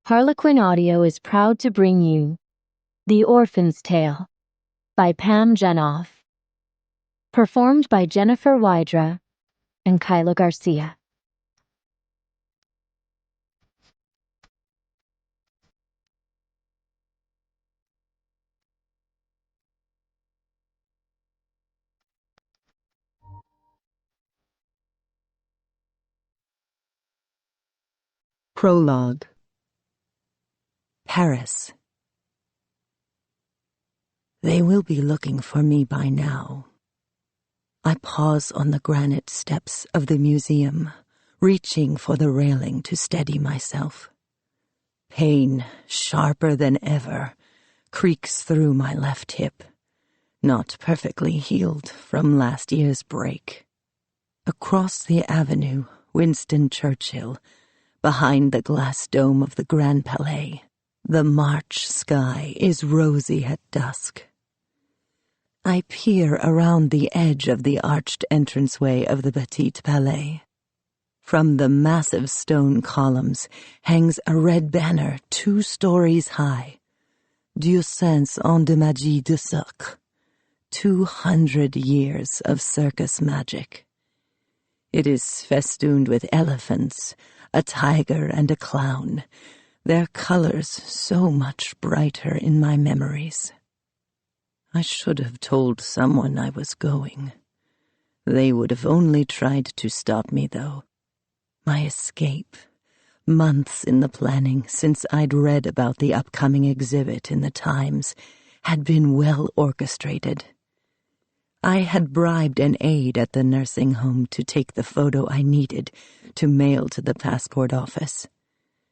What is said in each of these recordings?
Harlequin Audio is proud to bring you The Orphan's Tale by Pam Jenoff, performed by Jennifer Wydra and Kyla Garcia. Prologue. Paris. They will be looking for me by now. I pause on the granite steps of the museum, reaching for the railing to steady myself. Pain, sharper than ever, creaks through my left hip, not perfectly healed from last year's break. Across the avenue, Winston Churchill, behind the glass dome of the Grand Palais, the March sky is rosy at dusk. I peer around the edge of the arched entranceway of the Petit Palais. From the massive stone columns hangs a red banner 2 stories high. Dieu sans en de magie de cirque. 200 years of circus magic. It is festooned with elephants, a tiger and a clown, their colors so much brighter in my memories. I should have told someone I was going. They would have only tried to stop me, though. My escape, months in the planning since I'd read about the upcoming exhibit in the Times, had been well orchestrated. I had bribed an aide at the nursing home to take the photo I needed to mail to the passport office.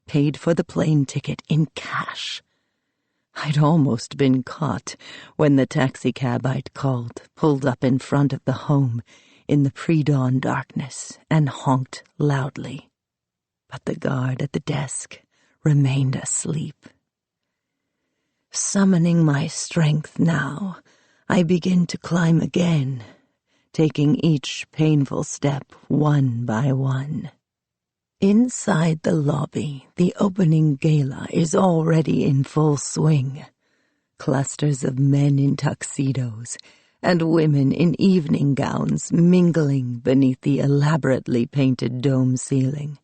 Paid for the plane ticket in cash. I'd almost been caught when the taxicab I'd called pulled up in front of the home in the pre-dawn darkness and honked loudly. But the guard at the desk remained asleep. Summoning my strength now, I begin to climb again, taking each painful step one by one. Inside the lobby, the opening gala is already in full swing. Clusters of men in tuxedos and women in evening gowns mingling beneath the elaborately painted dome ceiling.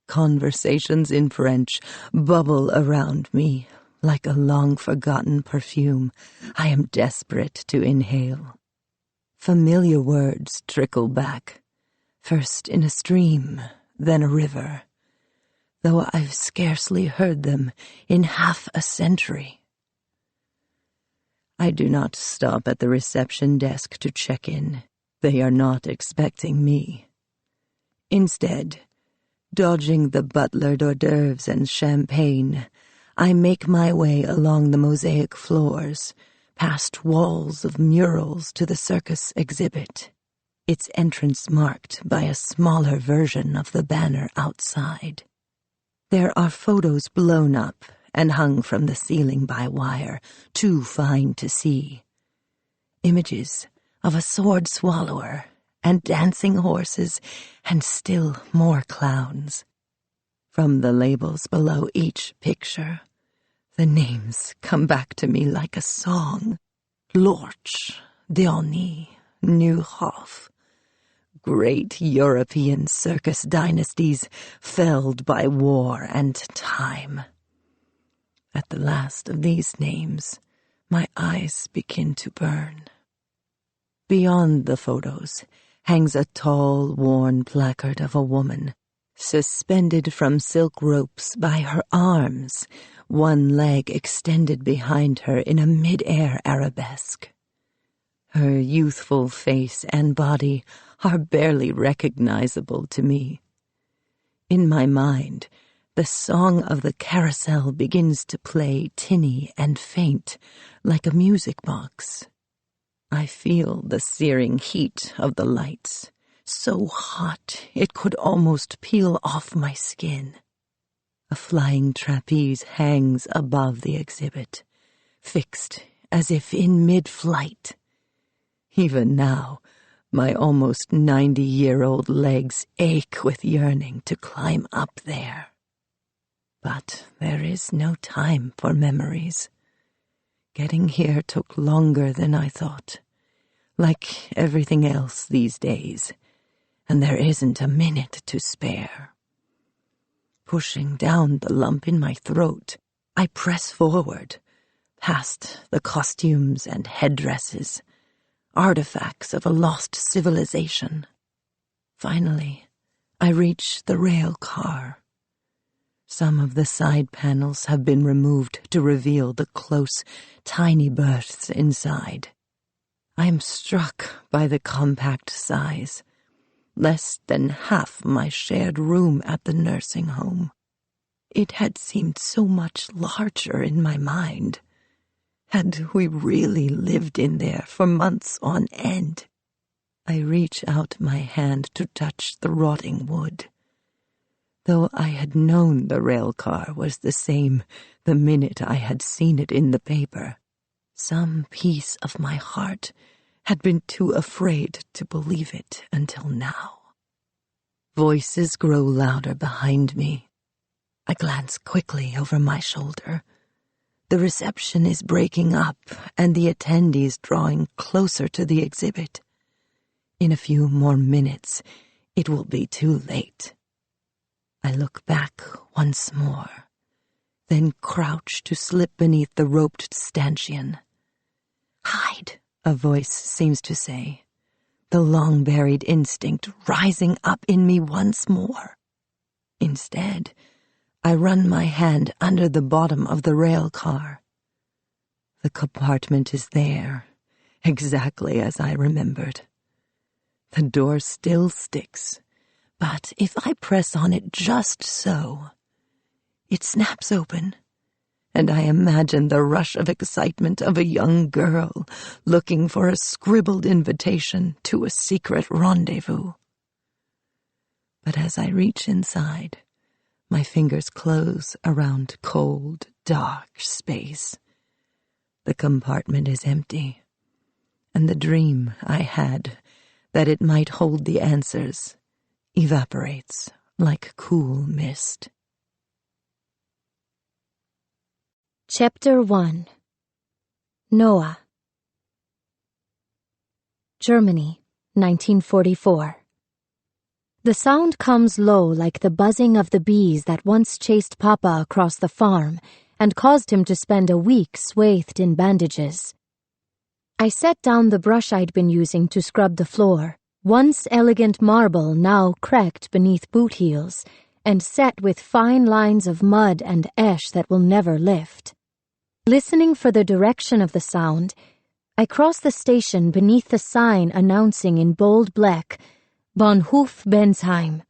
Conversations in French bubble around me like a long-forgotten perfume I am desperate to inhale. Familiar words trickle back, first in a stream, then a river, though I've scarcely heard them in half a century. I do not stop at the reception desk to check in. They are not expecting me. Instead, dodging the butlered hors d'oeuvres and champagne, I make my way along the mosaic floors, past walls of murals to the circus exhibit, its entrance marked by a smaller version of the banner outside. There are photos blown up and hung from the ceiling by wire, too fine to see. Images of a sword swallower and dancing horses and still more clowns. From the labels below each picture, the names come back to me like a song. Lorch, Denis, Neuhoff. Great European circus dynasties felled by war and time. At the last of these names, my eyes begin to burn. Beyond the photos hangs a tall, worn placard of a woman, suspended from silk ropes by her arms, one leg extended behind her in a mid-air arabesque. Her youthful face and body are barely recognizable to me. In my mind, the song of the carousel begins to play tinny and faint, like a music box. I feel the searing heat of the lights, so hot it could almost peel off my skin. A flying trapeze hangs above the exhibit, fixed as if in mid-flight. Even now, my almost 90-year-old legs ache with yearning to climb up there. But there is no time for memories. Getting here took longer than I thought, like everything else these days, and there isn't a minute to spare. Pushing down the lump in my throat, I press forward, past the costumes and headdresses, artifacts of a lost civilization. Finally, I reach the rail car. Some of the side panels have been removed to reveal the close, tiny berths inside. I am struck by the compact size, less than half my shared room at the nursing home. It had seemed so much larger in my mind. Had we really lived in there for months on end? I reach out my hand to touch the rotting wood. Though I had known the rail car was the same the minute I had seen it in the paper, some piece of my heart had been too afraid to believe it until now. Voices grow louder behind me. I glance quickly over my shoulder. The reception is breaking up and the attendees drawing closer to the exhibit. In a few more minutes, it will be too late. I look back once more, then crouch to slip beneath the roped stanchion. Hide, a voice seems to say, the long-buried instinct rising up in me once more. Instead, I run my hand under the bottom of the rail car. The compartment is there, exactly as I remembered. The door still sticks, but if I press on it just so, it snaps open, and I imagine the rush of excitement of a young girl looking for a scribbled invitation to a secret rendezvous. But as I reach inside, my fingers close around cold, dark space. The compartment is empty, and the dream I had that it might hold the answers evaporates like cool mist. Chapter 1. Noah. Germany, 1944. The sound comes low like the buzzing of the bees that once chased Papa across the farm and caused him to spend a week swathed in bandages. I set down the brush I'd been using to scrub the floor, once elegant marble now cracked beneath boot heels, and set with fine lines of mud and ash that will never lift. Listening for the direction of the sound, I cross the station beneath the sign announcing in bold black, Bahnhof Bensheim,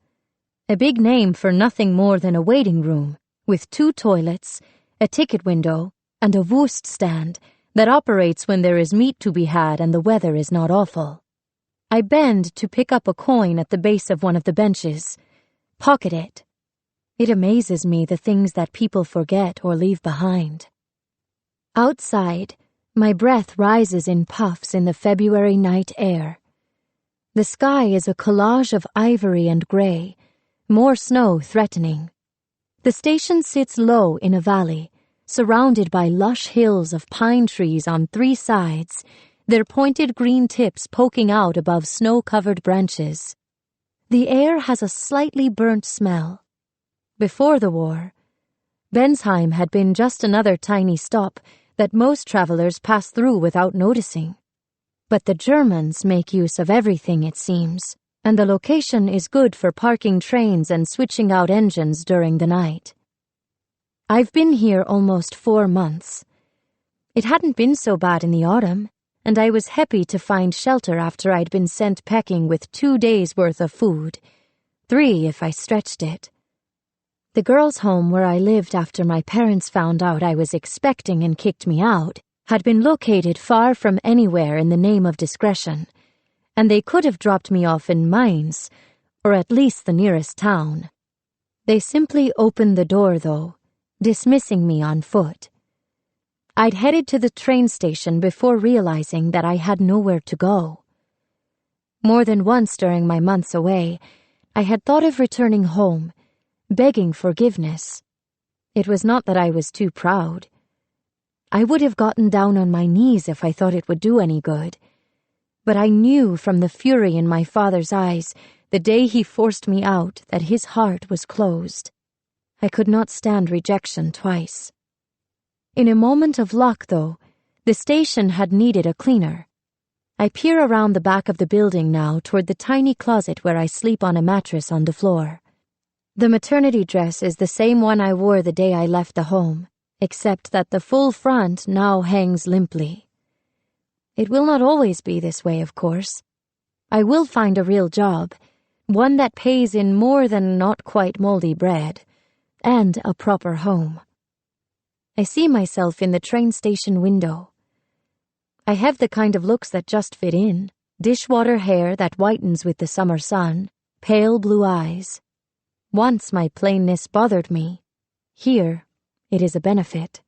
a big name for nothing more than a waiting room, with 2 toilets, a ticket window, and a Wurst stand that operates when there is meat to be had and the weather is not awful. I bend to pick up a coin at the base of one of the benches, pocket it. It amazes me the things that people forget or leave behind. Outside, my breath rises in puffs in the February night air. The sky is a collage of ivory and gray, more snow threatening. The station sits low in a valley, surrounded by lush hills of pine trees on 3 sides, their pointed green tips poking out above snow-covered branches. The air has a slightly burnt smell. Before the war, Bensheim had been just another tiny stop that most travelers pass through without noticing. But the Germans make use of everything, it seems, and the location is good for parking trains and switching out engines during the night. I've been here almost 4 months. It hadn't been so bad in the autumn, and I was happy to find shelter after I'd been sent packing with 2 days' worth of food, 3 if I stretched it. The girls' home where I lived after my parents found out I was expecting and kicked me out had been located far from anywhere in the name of discretion, and they could have dropped me off in Mainz, or at least the nearest town. They simply opened the door, though, dismissing me on foot. I'd headed to the train station before realizing that I had nowhere to go. More than once during my months away, I had thought of returning home, begging forgiveness. It was not that I was too proud. I would have gotten down on my knees if I thought it would do any good. But I knew from the fury in my father's eyes the day he forced me out that his heart was closed. I could not stand rejection twice. In a moment of luck, though, the station had needed a cleaner. I peer around the back of the building now toward the tiny closet where I sleep on a mattress on the floor. The maternity dress is the same one I wore the day I left the home, except that the full front now hangs limply. It will not always be this way, of course. I will find a real job, one that pays in more than not quite moldy bread, and a proper home. I see myself in the train station window. I have the kind of looks that just fit in, dishwater hair that whitens with the summer sun, pale blue eyes. Once my plainness bothered me. Here, it is a benefit.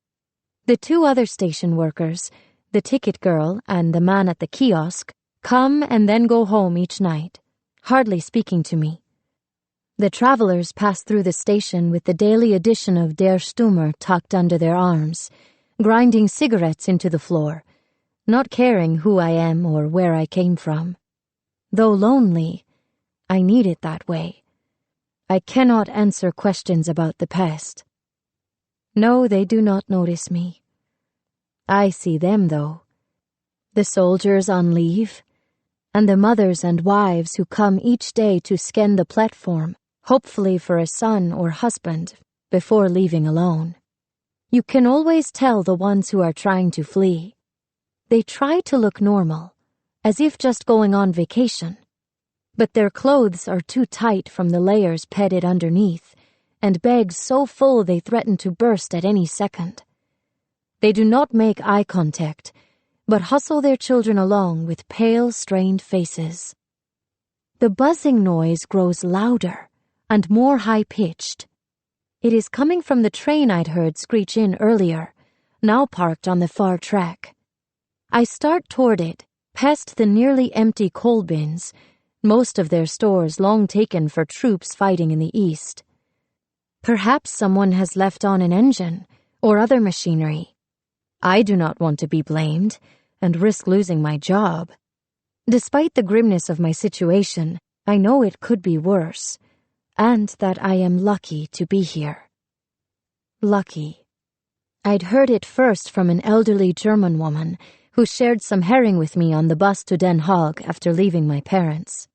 The two other station workers, the ticket girl and the man at the kiosk, come and then go home each night, hardly speaking to me. The travelers pass through the station with the daily edition of Der Stürmer tucked under their arms, grinding cigarettes into the floor, not caring who I am or where I came from. Though lonely, I need it that way. I cannot answer questions about the past. No, they do not notice me. I see them, though. The soldiers on leave, and the mothers and wives who come each day to scan the platform, hopefully for a son or husband, before leaving alone. You can always tell the ones who are trying to flee. They try to look normal, as if just going on vacation. But their clothes are too tight from the layers padded underneath, and bags so full they threaten to burst at any second. They do not make eye contact, but hustle their children along with pale, strained faces. The buzzing noise grows louder and more high-pitched. It is coming from the train I'd heard screech in earlier, now parked on the far track. I start toward it, past the nearly empty coal bins, most of their stores long taken for troops fighting in the east. Perhaps someone has left on an engine or other machinery. I do not want to be blamed and risk losing my job. Despite the grimness of my situation, I know it could be worse, and that I am lucky to be here. Lucky. I'd heard it first from an elderly German woman who shared some herring with me on the bus to Den Haag after leaving my parents.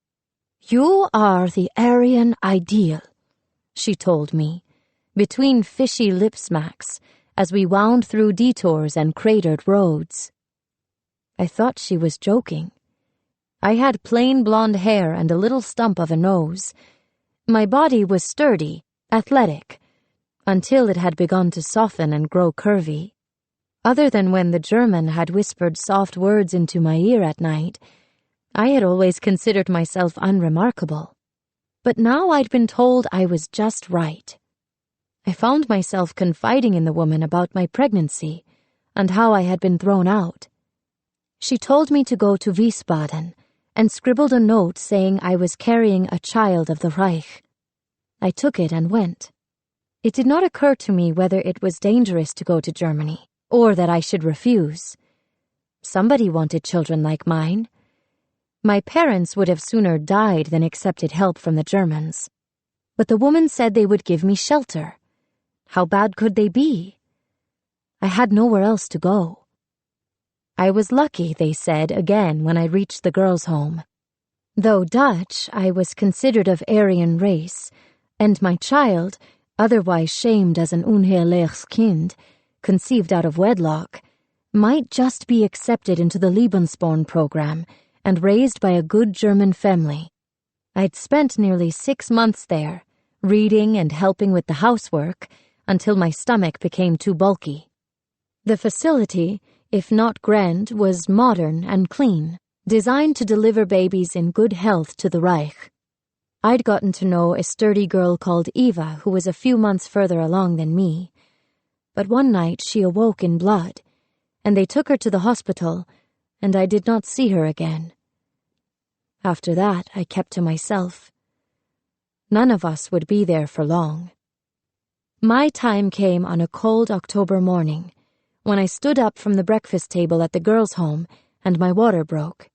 "You are the Aryan ideal," she told me, between fishy lip smacks, as we wound through detours and cratered roads. I thought she was joking. I had plain blonde hair and a little stump of a nose. My body was sturdy, athletic, until it had begun to soften and grow curvy. Other than when the German had whispered soft words into my ear at night, I had always considered myself unremarkable. But now I'd been told I was just right. I found myself confiding in the woman about my pregnancy and how I had been thrown out. She told me to go to Wiesbaden and scribbled a note saying I was carrying a child of the Reich. I took it and went. It did not occur to me whether it was dangerous to go to Germany or that I should refuse. Somebody wanted children like mine. My parents would have sooner died than accepted help from the Germans. But the woman said they would give me shelter. How bad could they be? I had nowhere else to go. I was lucky, they said again when I reached the girls' home. Though Dutch, I was considered of Aryan race, and my child, otherwise shamed as an unheerlijks kind, conceived out of wedlock, might just be accepted into the Lebensborn program and raised by a good German family. I'd spent nearly 6 months there, reading and helping with the housework, until my stomach became too bulky. The facility, if not grand, was modern and clean, designed to deliver babies in good health to the Reich. I'd gotten to know a sturdy girl called Eva who was a few months further along than me. But one night she awoke in blood, and they took her to the hospital, and I did not see her again. After that, I kept to myself. None of us would be there for long. My time came on a cold October morning, when I stood up from the breakfast table at the girls' home and my water broke.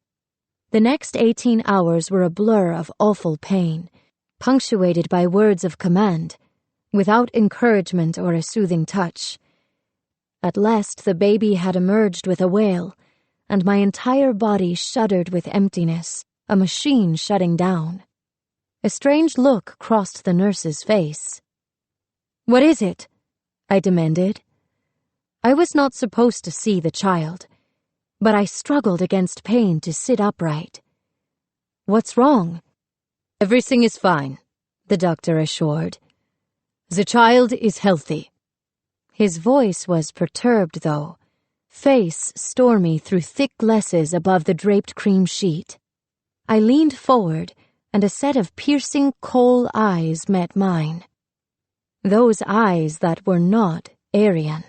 The next 18 hours were a blur of awful pain, punctuated by words of command, without encouragement or a soothing touch. At last the baby had emerged with a wail, and my entire body shuddered with emptiness, a machine shutting down. A strange look crossed the nurse's face. "What is it?" I demanded. I was not supposed to see the child, but I struggled against pain to sit upright. "What's wrong?" "Everything is fine," the doctor assured. "The child is healthy." His voice was perturbed, though, face stormy through thick glasses above the draped cream sheet. I leaned forward, and a set of piercing coal eyes met mine. Those eyes that were not Aryan.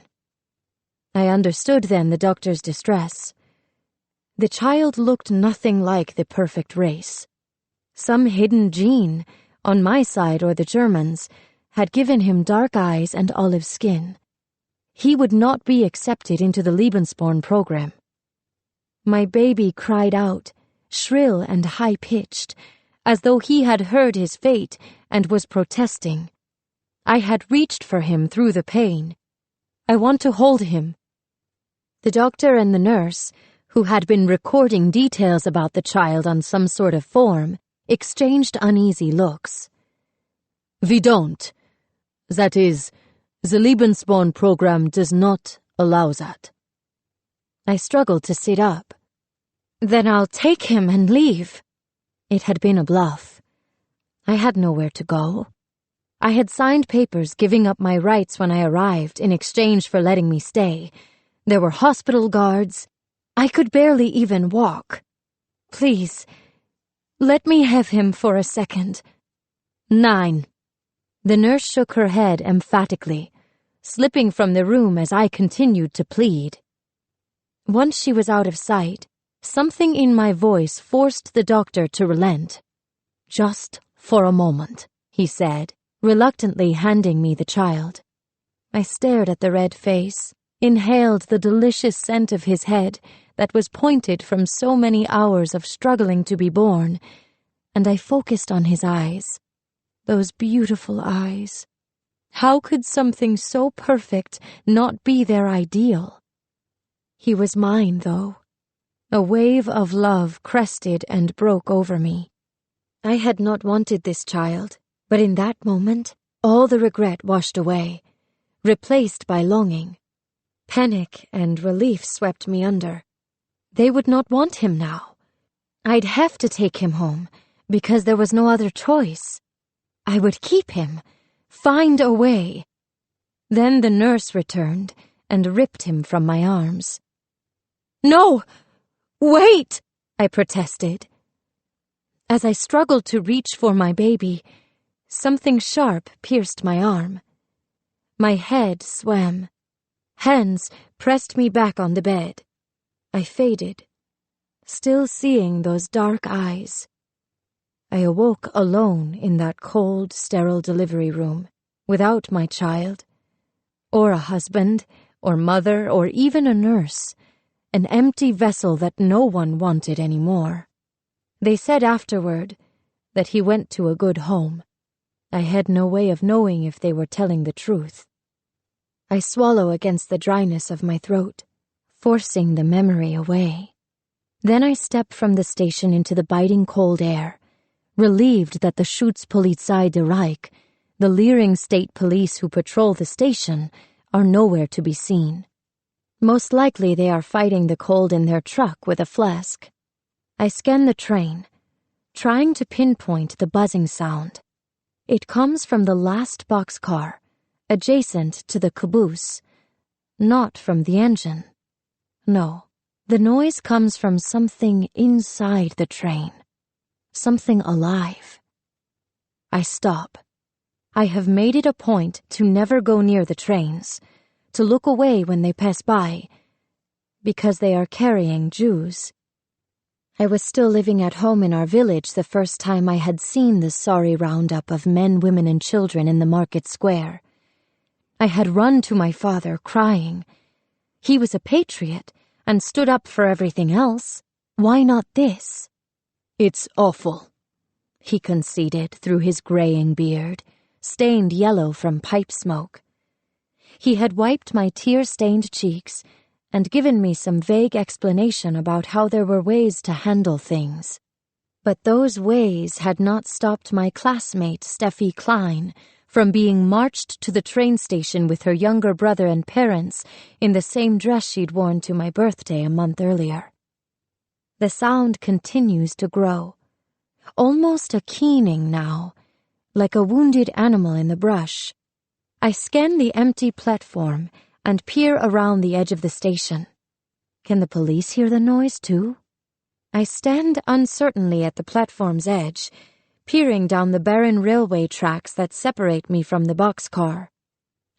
I understood then the doctor's distress. The child looked nothing like the perfect race. Some hidden gene, on my side or the Germans', had given him dark eyes and olive skin. He would not be accepted into the Lebensborn program. My baby cried out, shrill and high-pitched, as though he had heard his fate and was protesting. I had reached for him through the pain. "I want to hold him." The doctor and the nurse, who had been recording details about the child on some sort of form, exchanged uneasy looks. "We don't. That is, the Lebensborn program does not allow that." I struggled to sit up. "Then I'll take him and leave." It had been a bluff. I had nowhere to go. I had signed papers giving up my rights when I arrived in exchange for letting me stay. There were hospital guards. I could barely even walk. "Please, let me have him for a second." 9. The nurse shook her head emphatically, slipping from the room as I continued to plead. Once she was out of sight, something in my voice forced the doctor to relent. "Just for a moment," he said, reluctantly handing me the child. I stared at the red face, inhaled the delicious scent of his head that was pointed from so many hours of struggling to be born, and I focused on his eyes. Those beautiful eyes. How could something so perfect not be their ideal? He was mine, though. A wave of love crested and broke over me. I had not wanted this child, but in that moment, all the regret washed away, replaced by longing. Panic and relief swept me under. They would not want him now. I'd have to take him home, because there was no other choice. I would keep him, find a way. Then the nurse returned and ripped him from my arms. "No! Wait!" I protested. As I struggled to reach for my baby, something sharp pierced my arm. My head swam. Hands pressed me back on the bed. I faded, still seeing those dark eyes. I awoke alone in that cold, sterile delivery room, without my child, or a husband, or mother, or even a nurse, an empty vessel that no one wanted anymore. They said afterward that he went to a good home. I had no way of knowing if they were telling the truth. I swallow against the dryness of my throat, forcing the memory away. Then I step from the station into the biting cold air, relieved that the Schutzpolizei der Reich, the leering state police who patrol the station, are nowhere to be seen. Most likely they are fighting the cold in their truck with a flask. I scan the train, trying to pinpoint the buzzing sound. It comes from the last boxcar, adjacent to the caboose, not from the engine. No, the noise comes from something inside the train, something alive. I stop. I have made it a point to never go near the trains, to look away when they pass by, because they are carrying Jews. I was still living at home in our village the first time I had seen the sorry roundup of men, women, and children in the market square. I had run to my father, crying. He was a patriot and stood up for everything else. Why not this? "It's awful," he conceded through his graying beard, stained yellow from pipe smoke. He had wiped my tear-stained cheeks and given me some vague explanation about how there were ways to handle things. But those ways had not stopped my classmate, Steffi Klein, from being marched to the train station with her younger brother and parents in the same dress she'd worn to my birthday a month earlier. The sound continues to grow, almost a keening now, like a wounded animal in the brush. I scan the empty platform and peer around the edge of the station. Can the police hear the noise too? I stand uncertainly at the platform's edge, peering down the barren railway tracks that separate me from the boxcar.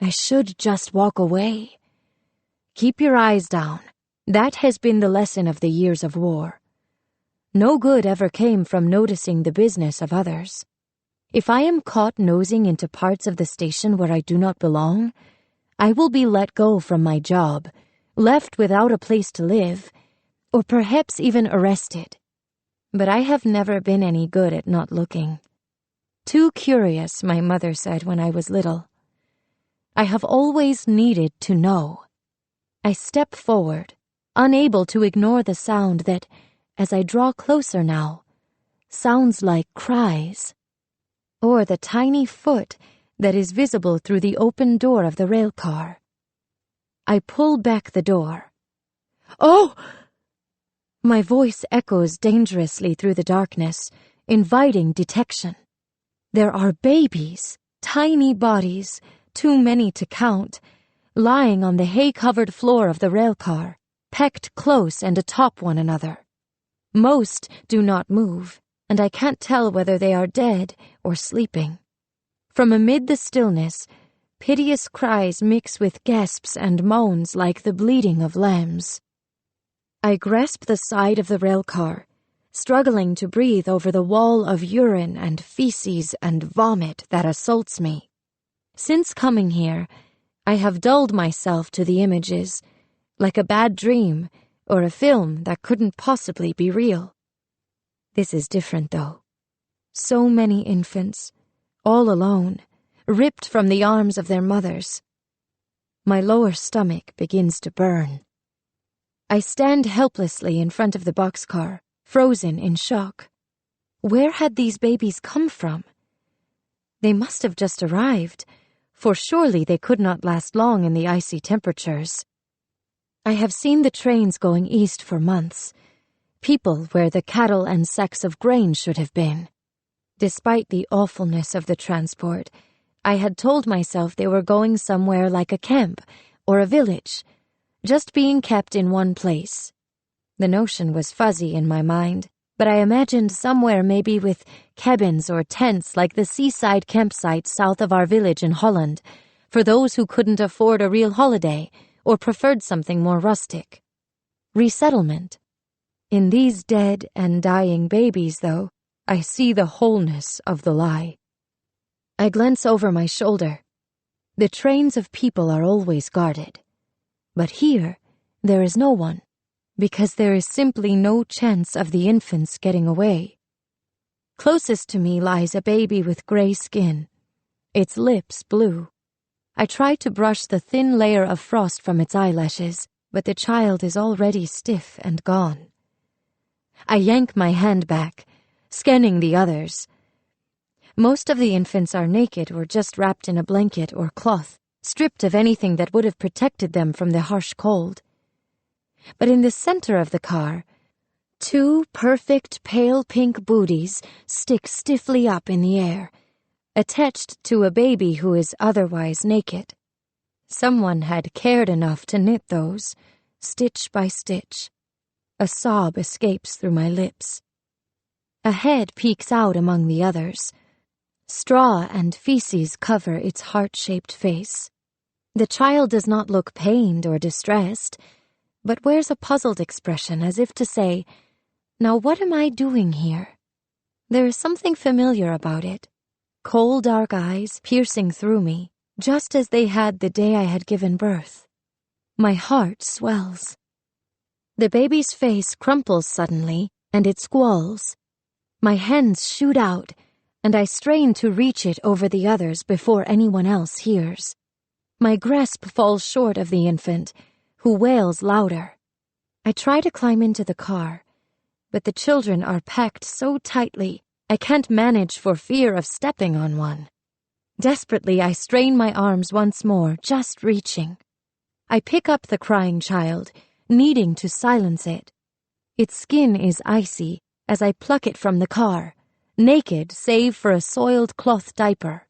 I should just walk away. Keep your eyes down. That has been the lesson of the years of war. No good ever came from noticing the business of others. If I am caught nosing into parts of the station where I do not belong, I will be let go from my job, left without a place to live, or perhaps even arrested. But I have never been any good at not looking. Too curious, my mother said when I was little. I have always needed to know. I step forward, unable to ignore the sound that, as I draw closer now, sounds like cries. Or the tiny foot that is visible through the open door of the railcar. I pull back the door. "Oh!" My voice echoes dangerously through the darkness, inviting detection. There are babies, tiny bodies, too many to count, lying on the hay-covered floor of the railcar, packed close and atop one another. Most do not move, and I can't tell whether they are dead or sleeping. From amid the stillness, piteous cries mix with gasps and moans like the bleating of lambs. I grasp the side of the railcar, struggling to breathe over the wall of urine and feces and vomit that assaults me. Since coming here, I have dulled myself to the images, like a bad dream or a film that couldn't possibly be real. This is different, though. So many infants, all alone, ripped from the arms of their mothers. My lower stomach begins to burn. I stand helplessly in front of the boxcar, frozen in shock. Where had these babies come from? They must have just arrived, for surely they could not last long in the icy temperatures. I have seen the trains going east for months, people where the cattle and sacks of grain should have been. Despite the awfulness of the transport, I had told myself they were going somewhere like a camp or a village, just being kept in one place. The notion was fuzzy in my mind, but I imagined somewhere maybe with cabins or tents like the seaside campsite south of our village in Holland, for those who couldn't afford a real holiday or preferred something more rustic. Resettlement. In these dead and dying babies, though, I see the wholeness of the lie. I glance over my shoulder. The trains of people are always guarded. But here, there is no one, because there is simply no chance of the infants getting away. Closest to me lies a baby with gray skin, its lips blue. I try to brush the thin layer of frost from its eyelashes, but the child is already stiff and gone. I yank my hand back, scanning the others. Most of the infants are naked or just wrapped in a blanket or cloth, stripped of anything that would have protected them from the harsh cold. But in the center of the car, two perfect pale pink booties stick stiffly up in the air, attached to a baby who is otherwise naked. Someone had cared enough to knit those, stitch by stitch. A sob escapes through my lips. A head peeks out among the others. Straw and feces cover its heart-shaped face. The child does not look pained or distressed, but wears a puzzled expression as if to say, "Now what am I doing here?" There is something familiar about it. Cold dark eyes piercing through me, just as they had the day I had given birth. My heart swells. The baby's face crumples suddenly, and it squalls. My hands shoot out, and I strain to reach it over the others before anyone else hears. My grasp falls short of the infant, who wails louder. I try to climb into the car, but the children are packed so tightly I can't manage for fear of stepping on one. Desperately, I strain my arms once more, just reaching. I pick up the crying child, needing to silence it. Its skin is icy as I pluck it from the car, naked save for a soiled cloth diaper.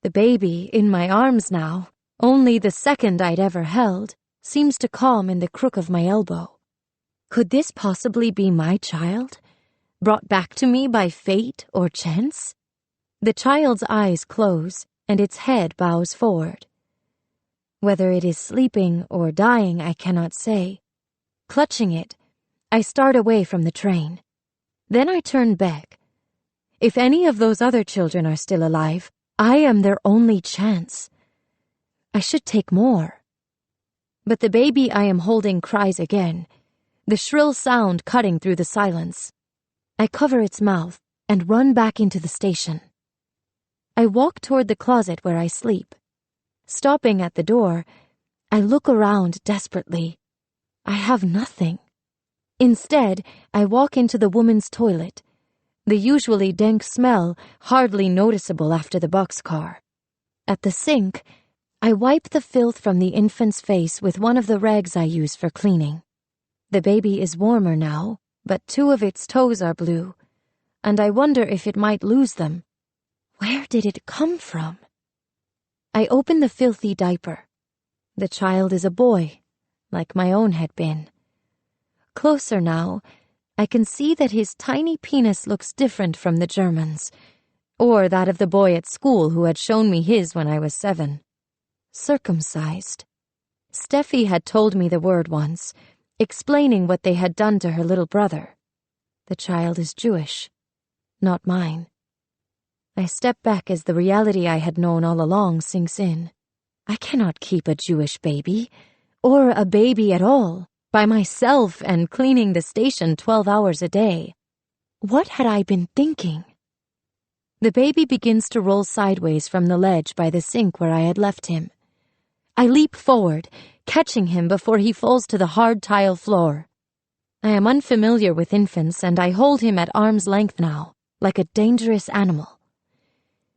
The baby, in my arms now, only the second I'd ever held, seems to calm in the crook of my elbow. Could this possibly be my child, brought back to me by fate or chance? The child's eyes close, and its head bows forward. Whether it is sleeping or dying, I cannot say. Clutching it, I start away from the train. Then I turn back. If any of those other children are still alive, I am their only chance. I should take more. But the baby I am holding cries again, the shrill sound cutting through the silence. I cover its mouth and run back into the station. I walk toward the closet where I sleep. Stopping at the door, I look around desperately. I have nothing. Instead, I walk into the woman's toilet, the usually dank smell hardly noticeable after the boxcar. At the sink, I wipe the filth from the infant's face with one of the rags I use for cleaning. The baby is warmer now, but 2 of its toes are blue, and I wonder if it might lose them. Where did it come from? I open the filthy diaper. The child is a boy, like my own had been. Closer now, I can see that his tiny penis looks different from the German's, or that of the boy at school who had shown me his when I was 7. Circumcised. Steffi had told me the word once, explaining what they had done to her little brother. The child is Jewish, not mine. I step back as the reality I had known all along sinks in. I cannot keep a Jewish baby, or a baby at all, by myself and cleaning the station 12 hours a day. What had I been thinking? The baby begins to roll sideways from the ledge by the sink where I had left him. I leap forward, catching him before he falls to the hard tile floor. I am unfamiliar with infants, and I hold him at arm's length now, like a dangerous animal.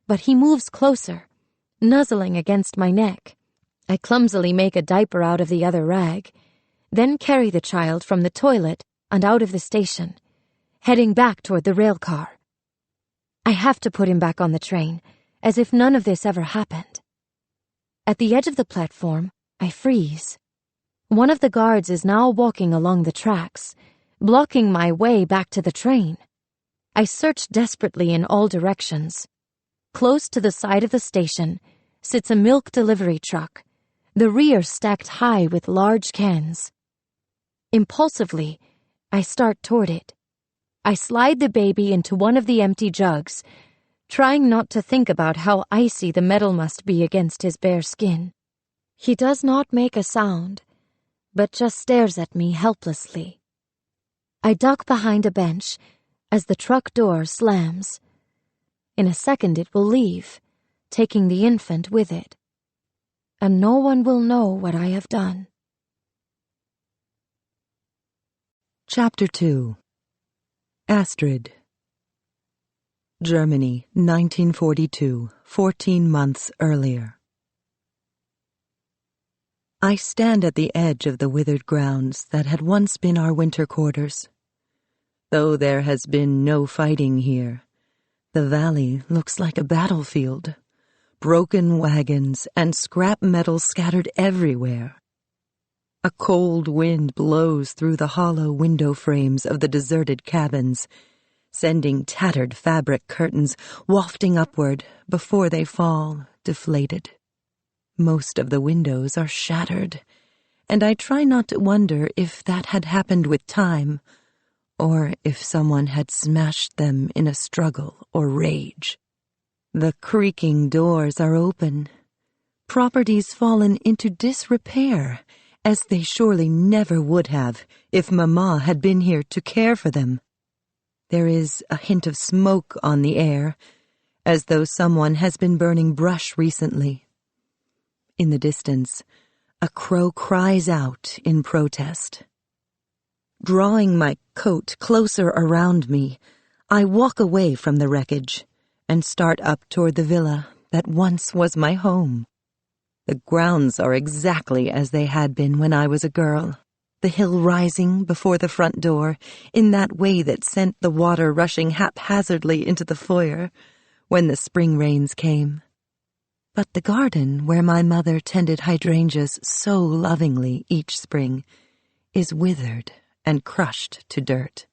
But he moves closer, nuzzling against my neck. I clumsily make a diaper out of the other rag, then carry the child from the toilet and out of the station, heading back toward the rail car. I have to put him back on the train, as if none of this ever happened. At the edge of the platform, I freeze. One of the guards is now walking along the tracks, blocking my way back to the train. I search desperately in all directions. Close to the side of the station sits a milk delivery truck, the rear stacked high with large cans. Impulsively, I start toward it. I slide the baby into one of the empty jugs, trying not to think about how icy the metal must be against his bare skin. He does not make a sound, but just stares at me helplessly. I duck behind a bench as the truck door slams. In a second it will leave, taking the infant with it. And no one will know what I have done. Chapter 2. Astrid. Germany, 1942, 14 months earlier. I stand at the edge of the withered grounds that had once been our winter quarters. Though there has been no fighting here, the valley looks like a battlefield. Broken wagons and scrap metal scattered everywhere. A cold wind blows through the hollow window frames of the deserted cabins, sending tattered fabric curtains wafting upward before they fall, deflated. Most of the windows are shattered, and I try not to wonder if that had happened with time, or if someone had smashed them in a struggle or rage. The creaking doors are open, properties fallen into disrepair, as they surely never would have if Mamma had been here to care for them. There is a hint of smoke on the air, as though someone has been burning brush recently. In the distance, a crow cries out in protest. Drawing my coat closer around me, I walk away from the wreckage and start up toward the villa that once was my home. The grounds are exactly as they had been when I was a girl, the hill rising before the front door in that way that sent the water rushing haphazardly into the foyer when the spring rains came. But the garden where my mother tended hydrangeas so lovingly each spring is withered and crushed to dirt.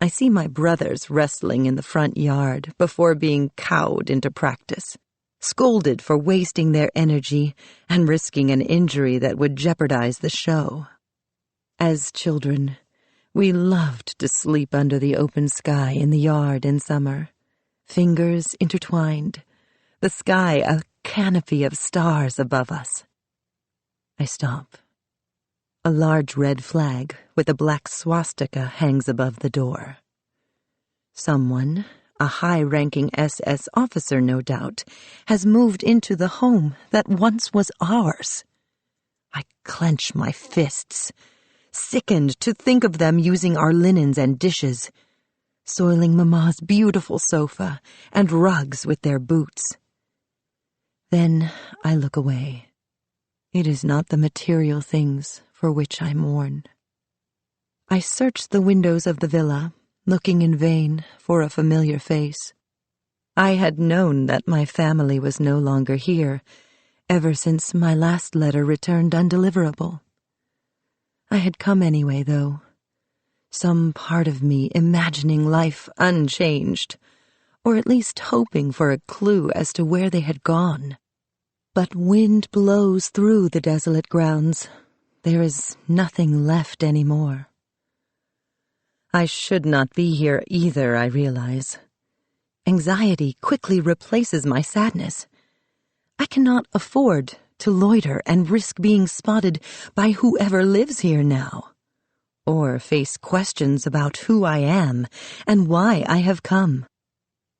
I see my brothers wrestling in the front yard before being cowed into practice, scolded for wasting their energy and risking an injury that would jeopardize the show. As children, we loved to sleep under the open sky in the yard in summer, fingers intertwined, the sky a canopy of stars above us. I stop. A large red flag with a black swastika hangs above the door. Someone, a high-ranking SS officer no doubt, has moved into the home that once was ours. I clench my fists, sickened to think of them using our linens and dishes, soiling Mamma's beautiful sofa and rugs with their boots. Then I look away. It is not the material things for which I mourn. I search the windows of the villa, looking in vain for a familiar face. I had known that my family was no longer here, ever since my last letter returned undeliverable. I had come anyway, though, some part of me imagining life unchanged, or at least hoping for a clue as to where they had gone. But wind blows through the desolate grounds. There is nothing left anymore. I should not be here either, I realize. Anxiety quickly replaces my sadness. I cannot afford to loiter and risk being spotted by whoever lives here now, or face questions about who I am and why I have come.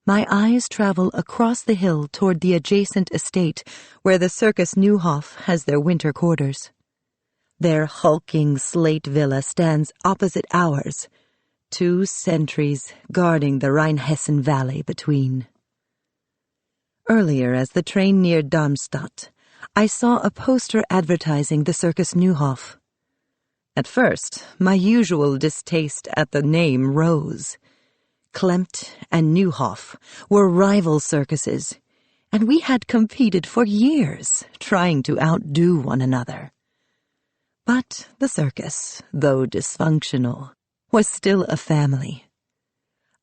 My eyes travel across the hill toward the adjacent estate where the Circus Neuhof has their winter quarters. Their hulking slate villa stands opposite ours, 2 sentries guarding the Rheinhessen Valley between. Earlier, as the train neared Darmstadt, I saw a poster advertising the Circus Neuhof. At first, my usual distaste at the name rose. Klempt and Neuhof were rival circuses, and we had competed for years, trying to outdo one another. But the circus, though dysfunctional, was still a family.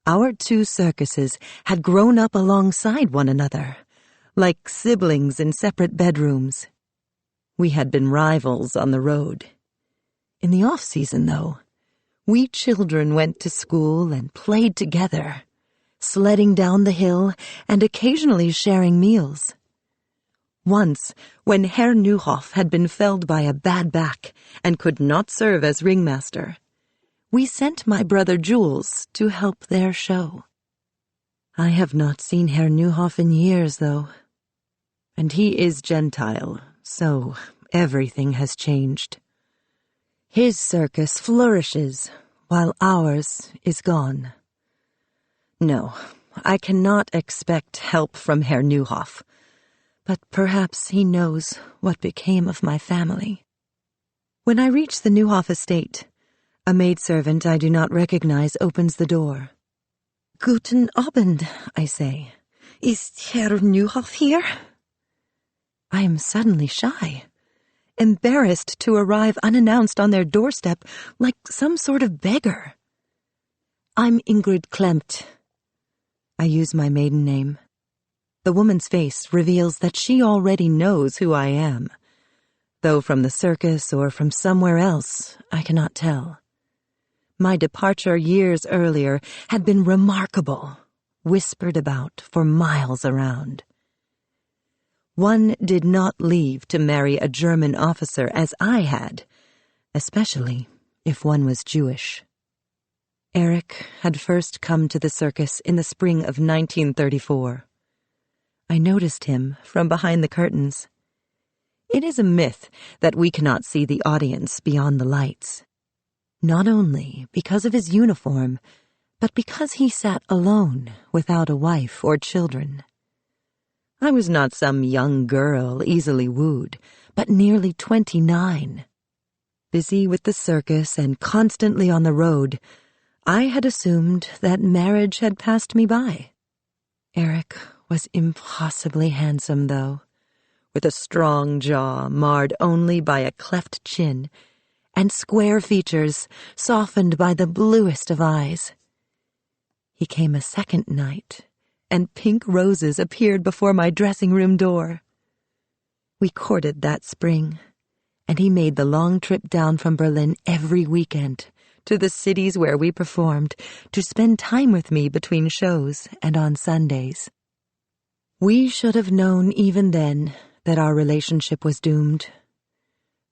Our 2 circuses had grown up alongside one another, like siblings in separate bedrooms. We had been rivals on the road. In the off-season, though, we children went to school and played together, sledding down the hill and occasionally sharing meals. Once, when Herr Neuhof had been felled by a bad back and could not serve as ringmaster, we sent my brother Jules to help their show. I have not seen Herr Neuhof in years, though, and he is Gentile, so everything has changed. His circus flourishes, while ours is gone. No, I cannot expect help from Herr Neuhof, but perhaps he knows what became of my family. When I reach the Neuhof estate, a maidservant I do not recognize opens the door. "Guten Abend," I say. "Ist Herr Neuhof here?" I am suddenly shy, embarrassed to arrive unannounced on their doorstep like some sort of beggar. "I'm Ingrid Klempt." I use my maiden name. The woman's face reveals that she already knows who I am, though from the circus or from somewhere else, I cannot tell. My departure years earlier had been remarkable, whispered about for miles around. One did not leave to marry a German officer as I had, especially if one was Jewish. Eric had first come to the circus in the spring of 1934. I noticed him from behind the curtains. It is a myth that we cannot see the audience beyond the lights, not only because of his uniform, but because he sat alone without a wife or children. I was not some young girl easily wooed, but nearly 29. Busy with the circus and constantly on the road, I had assumed that marriage had passed me by. Eric was impossibly handsome, though, with a strong jaw marred only by a cleft chin, and square features softened by the bluest of eyes. He came a second night, and pink roses appeared before my dressing-room door. We courted that spring, and he made the long trip down from Berlin every weekend to the cities where we performed to spend time with me between shows and on Sundays. We should have known even then that our relationship was doomed.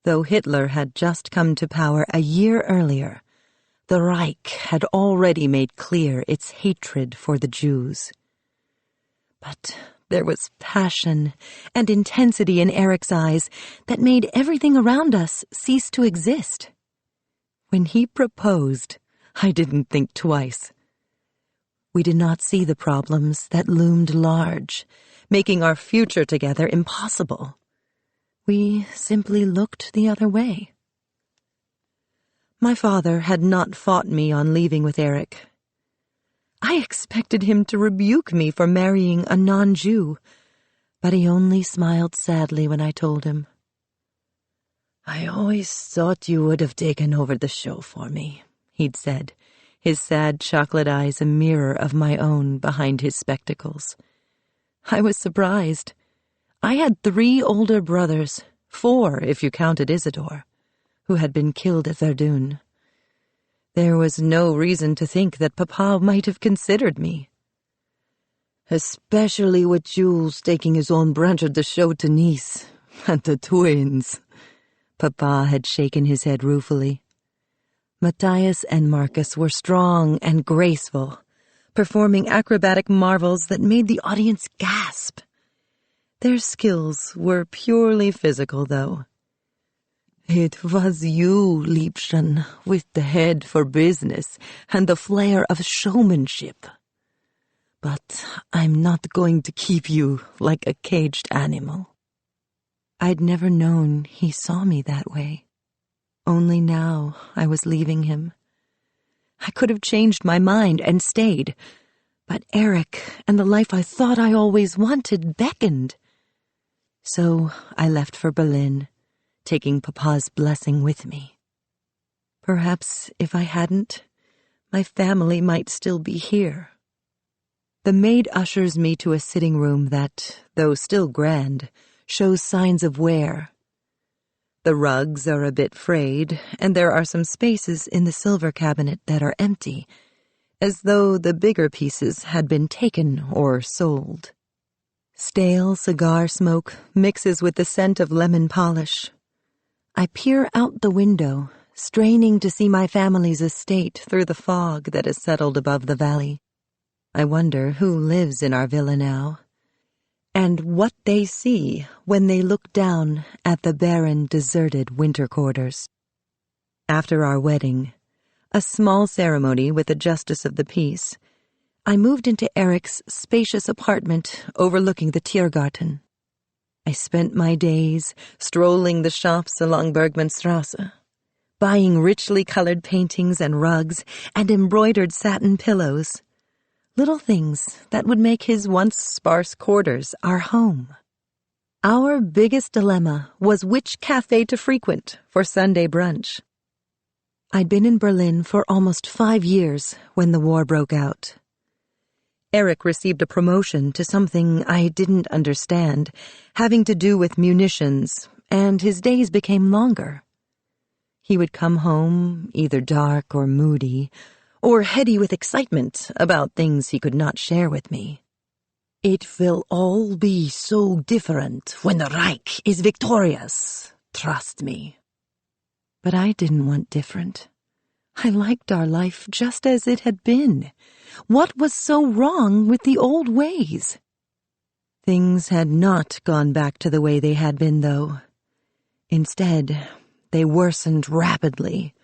Though Hitler had just come to power a year earlier, the Reich had already made clear its hatred for the Jews. But there was passion and intensity in Eric's eyes that made everything around us cease to exist. When he proposed, I didn't think twice. We did not see the problems that loomed large, making our future together impossible. We simply looked the other way. My father had not fought me on leaving with Eric. I expected him to rebuke me for marrying a non-Jew, but he only smiled sadly when I told him. "I always thought you would have taken over the show for me," he'd said, his sad chocolate eyes a mirror of my own behind his spectacles. I was surprised. I had 3 older brothers, 4 if you counted Isidore, who had been killed at Verdun. There was no reason to think that Papa might have considered me. "Especially with Jules taking his own branch of the show to Nice, and the twins." Papa had shaken his head ruefully. Matthias and Marcus were strong and graceful, performing acrobatic marvels that made the audience gasp. Their skills were purely physical, though. "It was you, Liebchen, with the head for business and the flair of showmanship. But I'm not going to keep you like a caged animal." I'd never known he saw me that way. Only now I was leaving him. I could have changed my mind and stayed, but Eric and the life I thought I always wanted beckoned. So I left for Berlin, taking Papa's blessing with me. Perhaps if I hadn't, my family might still be here. The maid ushers me to a sitting room that, though still grand, shows signs of wear. The rugs are a bit frayed, and there are some spaces in the silver cabinet that are empty, as though the bigger pieces had been taken or sold. Stale cigar smoke mixes with the scent of lemon polish. I peer out the window, straining to see my family's estate through the fog that has settled above the valley. I wonder who lives in our villa now, and what they see when they look down at the barren, deserted winter quarters. After our wedding, a small ceremony with the justice of the peace, I moved into Eric's spacious apartment overlooking the Tiergarten. I spent my days strolling the shops along Bergmannstrasse, buying richly colored paintings and rugs and embroidered satin pillows, little things that would make his once sparse quarters our home. Our biggest dilemma was which cafe to frequent for Sunday brunch. I'd been in Berlin for almost 5 years when the war broke out. Eric received a promotion to something I didn't understand, having to do with munitions, and his days became longer. He would come home either dark or moody, or heady with excitement about things he could not share with me. It will all be so different when the Reich is victorious. Trust me. But I didn't want different. I liked our life just as it had been. What was so wrong with the old ways? Things had not gone back to the way they had been, though. Instead, they worsened rapidly.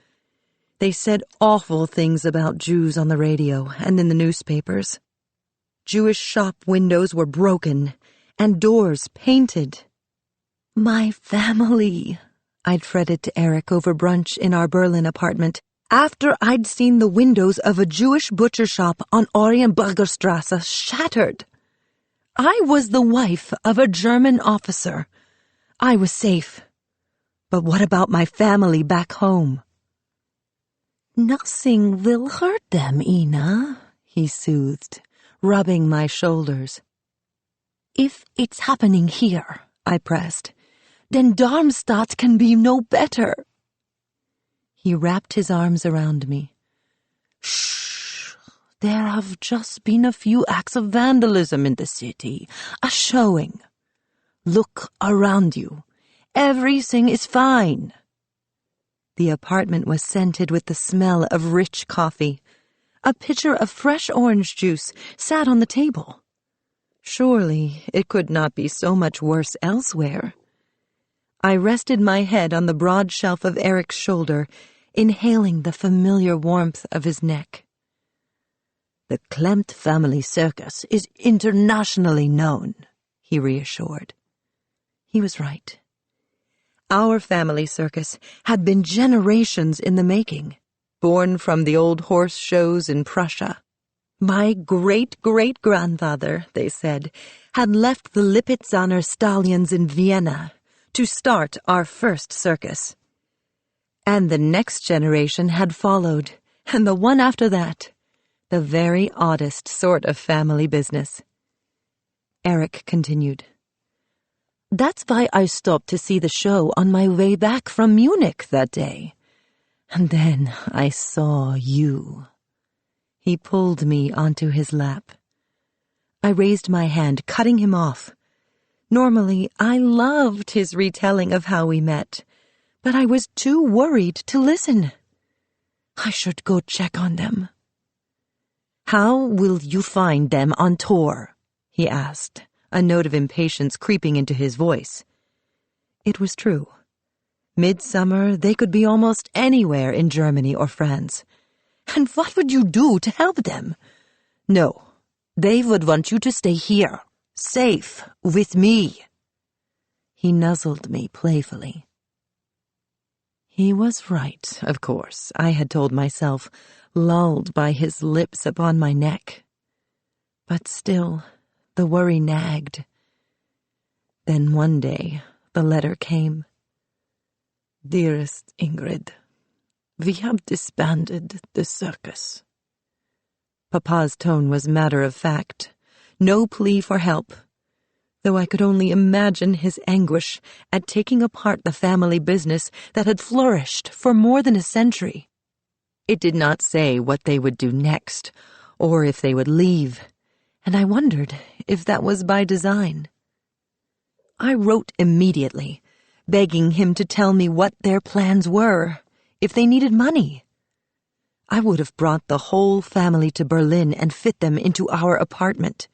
They said awful things about Jews on the radio and in the newspapers. Jewish shop windows were broken and doors painted. My family, I'd fretted to Eric over brunch in our Berlin apartment after I'd seen the windows of a Jewish butcher shop on Orienburgerstrasse shattered. I was the wife of a German officer. I was safe. But what about my family back home? Nothing will hurt them, Ina, he soothed, rubbing my shoulders. If it's happening here, I pressed, then Darmstadt can be no better. He wrapped his arms around me. Shh, there have just been a few acts of vandalism in the city, a showing. Look around you. Everything is fine. The apartment was scented with the smell of rich coffee. A pitcher of fresh orange juice sat on the table. Surely it could not be so much worse elsewhere. I rested my head on the broad shelf of Eric's shoulder, inhaling the familiar warmth of his neck. The Klempt family circus is internationally known, he reassured. He was right. Our family circus had been generations in the making, born from the old horse shows in Prussia. My great-great-grandfather, they said, had left the Lipizzaner stallions in Vienna to start our first circus. And the next generation had followed, and the one after that, the very oddest sort of family business. Eric continued. That's why I stopped to see the show on my way back from Munich that day. And then I saw you. He pulled me onto his lap. I raised my hand, cutting him off. Normally, I loved his retelling of how we met, but I was too worried to listen. I should go check on them. How will you find them on tour? He asked, a note of impatience creeping into his voice. It was true. Midsummer, they could be almost anywhere in Germany or France. And what would you do to help them? No, they would want you to stay here, safe, with me. He nuzzled me playfully. He was right, of course, I had told myself, lulled by his lips upon my neck. But still, the worry nagged. Then one day, the letter came. Dearest Ingrid, we have disbanded the circus. Papa's tone was matter-of-fact, no plea for help, though I could only imagine his anguish at taking apart the family business that had flourished for more than a century. It did not say what they would do next, or if they would leave, and I wondered if that was by design. I wrote immediately, begging him to tell me what their plans were, if they needed money. I would have brought the whole family to Berlin and fit them into our apartment.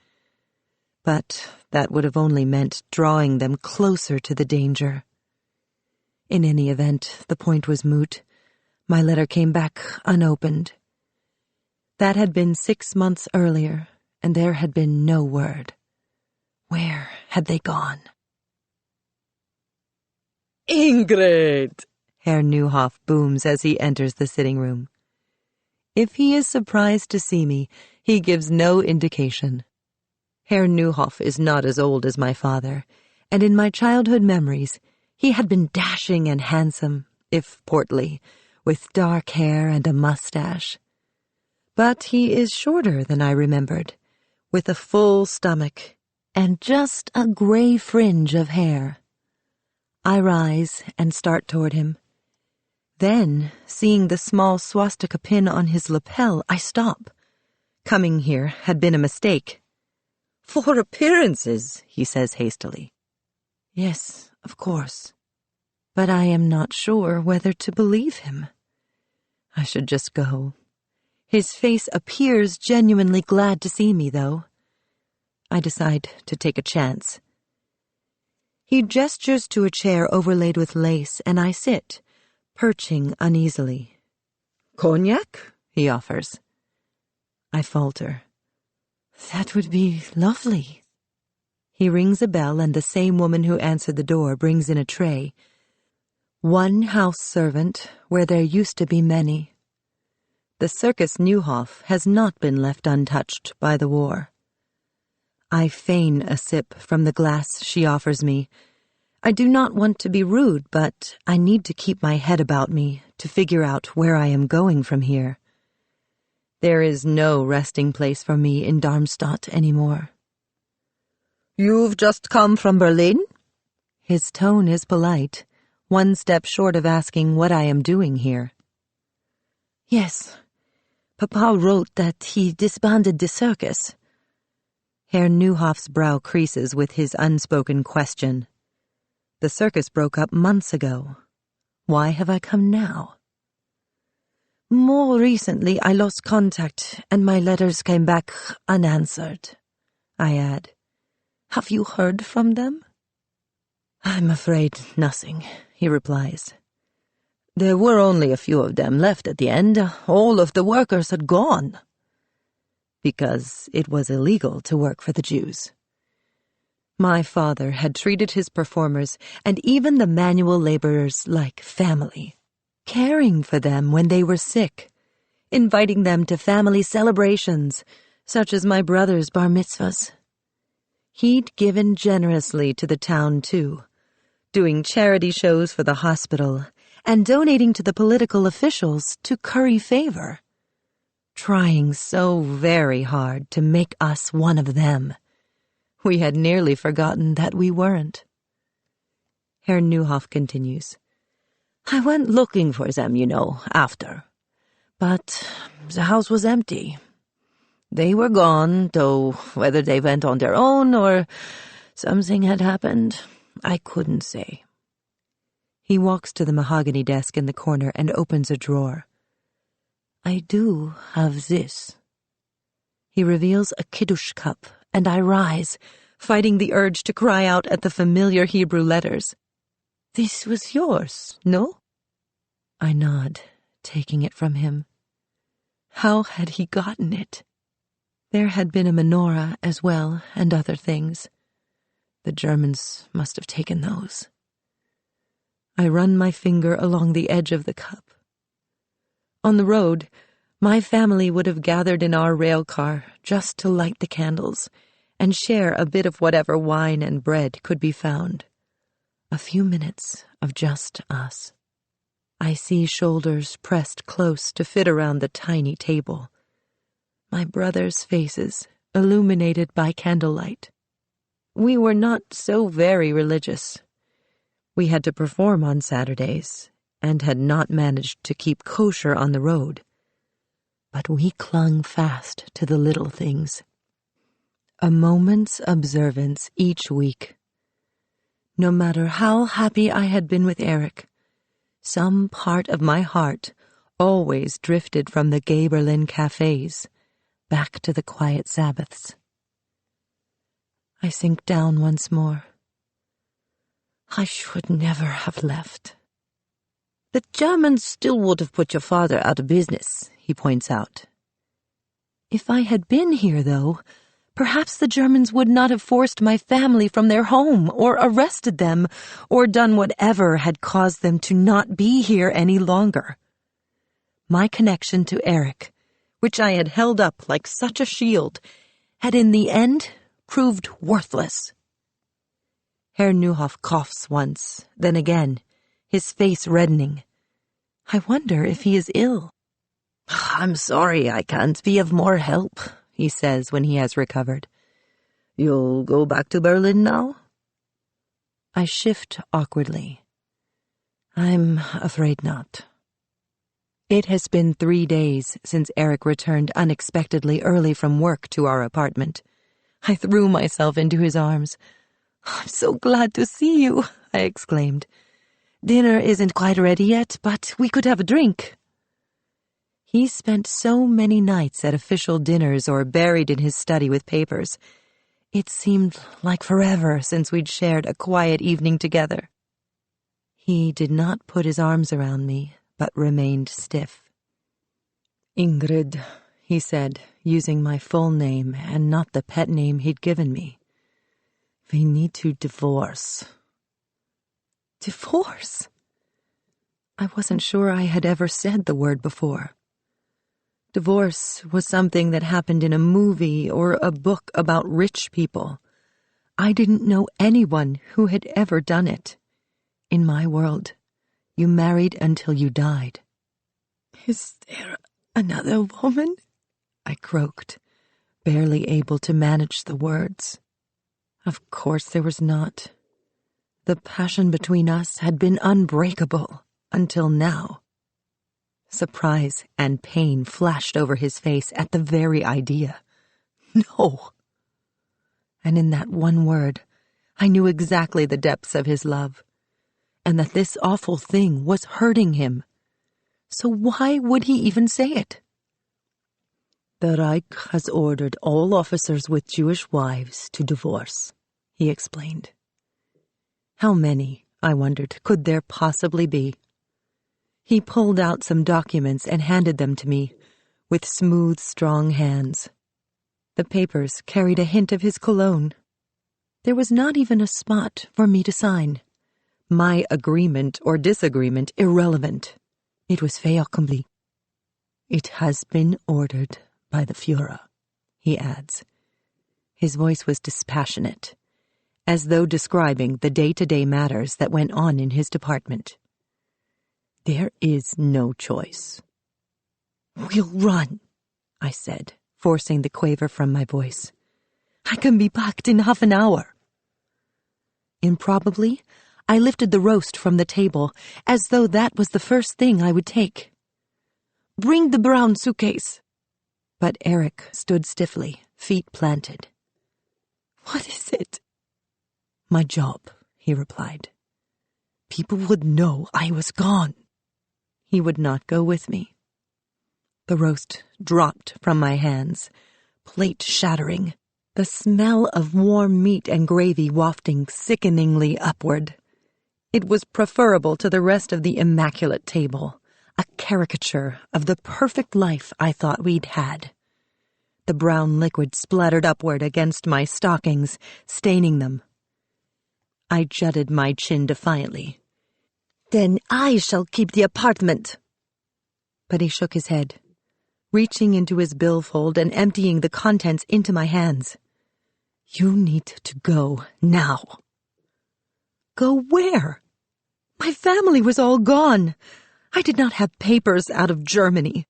But that would have only meant drawing them closer to the danger. In any event, the point was moot. My letter came back unopened. That had been 6 months earlier, and there had been no word. Where had they gone? Ingrid! Herr Neuhoff booms as he enters the sitting room. If he is surprised to see me, he gives no indication. Herr Neuhoff is not as old as my father, and in my childhood memories, he had been dashing and handsome, if portly, with dark hair and a mustache. But he is shorter than I remembered, with a full stomach and just a gray fringe of hair. I rise and start toward him. Then, seeing the small swastika pin on his lapel, I stop. Coming here had been a mistake. 4 appearances, he says hastily. Yes, of course. But I am not sure whether to believe him. I should just go. His face appears genuinely glad to see me, though. I decide to take a chance. He gestures to a chair overlaid with lace, and I sit, perching uneasily. Cognac? He offers. I falter. That would be lovely. He rings a bell, and the same woman who answered the door brings in a tray. One house servant where there used to be many. The Circus Neuhof has not been left untouched by the war. I feign a sip from the glass she offers me. I do not want to be rude, but I need to keep my head about me to figure out where I am going from here. There is no resting place for me in Darmstadt anymore. You've just come from Berlin? His tone is polite, one step short of asking what I am doing here. Yes. Papa wrote that he disbanded the circus. Herr Neuhof's brow creases with his unspoken question. The circus broke up months ago. Why have I come now? More recently, I lost contact, and my letters came back unanswered, I add. Have you heard from them? I'm afraid nothing, he replies. There were only a few of them left at the end. All of the workers had gone. Because it was illegal to work for the Jews. My father had treated his performers and even the manual laborers like family, caring for them when they were sick, inviting them to family celebrations, such as my brother's bar mitzvahs. He'd given generously to the town, too, doing charity shows for the hospital and donating to the political officials to curry favor, trying so very hard to make us one of them. We had nearly forgotten that we weren't. Herr Neuhof continues. I went looking for them, after. But the house was empty. They were gone, though whether they went on their own or something had happened, I couldn't say. He walks to the mahogany desk in the corner and opens a drawer. I do have this. He reveals a kiddush cup, and I rise, fighting the urge to cry out at the familiar Hebrew letters. This was yours, no? I nod, taking it from him. How had he gotten it? There had been a menorah as well, and other things. The Germans must have taken those. I run my finger along the edge of the cup. On the road, my family would have gathered in our rail car just to light the candles and share a bit of whatever wine and bread could be found. A few minutes of just us. I see shoulders pressed close to fit around the tiny table. My brothers' faces illuminated by candlelight. We were not so very religious. We had to perform on Saturdays and had not managed to keep kosher on the road. But we clung fast to the little things. A moment's observance each week. No matter how happy I had been with Eric, some part of my heart always drifted from the gay Berlin cafes back to the quiet Sabbaths. I sink down once more. I should never have left. The Germans still would have put your father out of business, he points out. If I had been here, though, perhaps the Germans would not have forced my family from their home, or arrested them, or done whatever had caused them to not be here any longer. My connection to Eric, which I had held up like such a shield, had in the end proved worthless. Herr Neuhof coughs once, then again, his face reddening. I wonder if he is ill. I'm sorry I can't be of more help, he says when he has recovered. You'll go back to Berlin now? I shift awkwardly. I'm afraid not. It has been 3 days since Eric returned unexpectedly early from work to our apartment. I threw myself into his arms. "I'm so glad to see you," I exclaimed. "Dinner isn't quite ready yet, but we could have a drink." He spent so many nights at official dinners or buried in his study with papers. It seemed like forever since we'd shared a quiet evening together. He did not put his arms around me, but remained stiff. "Ingrid," he said, using my full name and not the pet name he'd given me. "We need to divorce." Divorce? I wasn't sure I had ever said the word before. Divorce was something that happened in a movie or a book about rich people. I didn't know anyone who had ever done it. In my world, you married until you died. "Is there another woman?" I croaked, barely able to manage the words. Of course there was not. The passion between us had been unbreakable until now. Surprise and pain flashed over his face at the very idea. No. And in that one word, I knew exactly the depths of his love, and that this awful thing was hurting him. So why would he even say it? "The Reich has ordered all officers with Jewish wives to divorce," he explained. How many, I wondered, could there possibly be? He pulled out some documents and handed them to me, with smooth, strong hands. The papers carried a hint of his cologne. There was not even a spot for me to sign. My agreement or disagreement irrelevant. It was fait accompli. "It has been ordered by the Führer," he adds. His voice was dispassionate, as though describing the day-to-day matters that went on in his department. "There is no choice." "We'll run," I said, forcing the quaver from my voice. "I can be back in half an hour." Improbably, I lifted the roast from the table, as though that was the first thing I would take. "Bring the brown suitcase." But Eric stood stiffly, feet planted. "What is it?" "My job," he replied. "People would know I was gone." He would not go with me. The roast dropped from my hands, plate shattering, the smell of warm meat and gravy wafting sickeningly upward. It was preferable to the rest of the immaculate table, a caricature of the perfect life I thought we'd had. The brown liquid splattered upward against my stockings, staining them. I jutted my chin defiantly. "Then I shall keep the apartment." But he shook his head, reaching into his billfold and emptying the contents into my hands. "You need to go now." Go where? My family was all gone. I did not have papers out of Germany.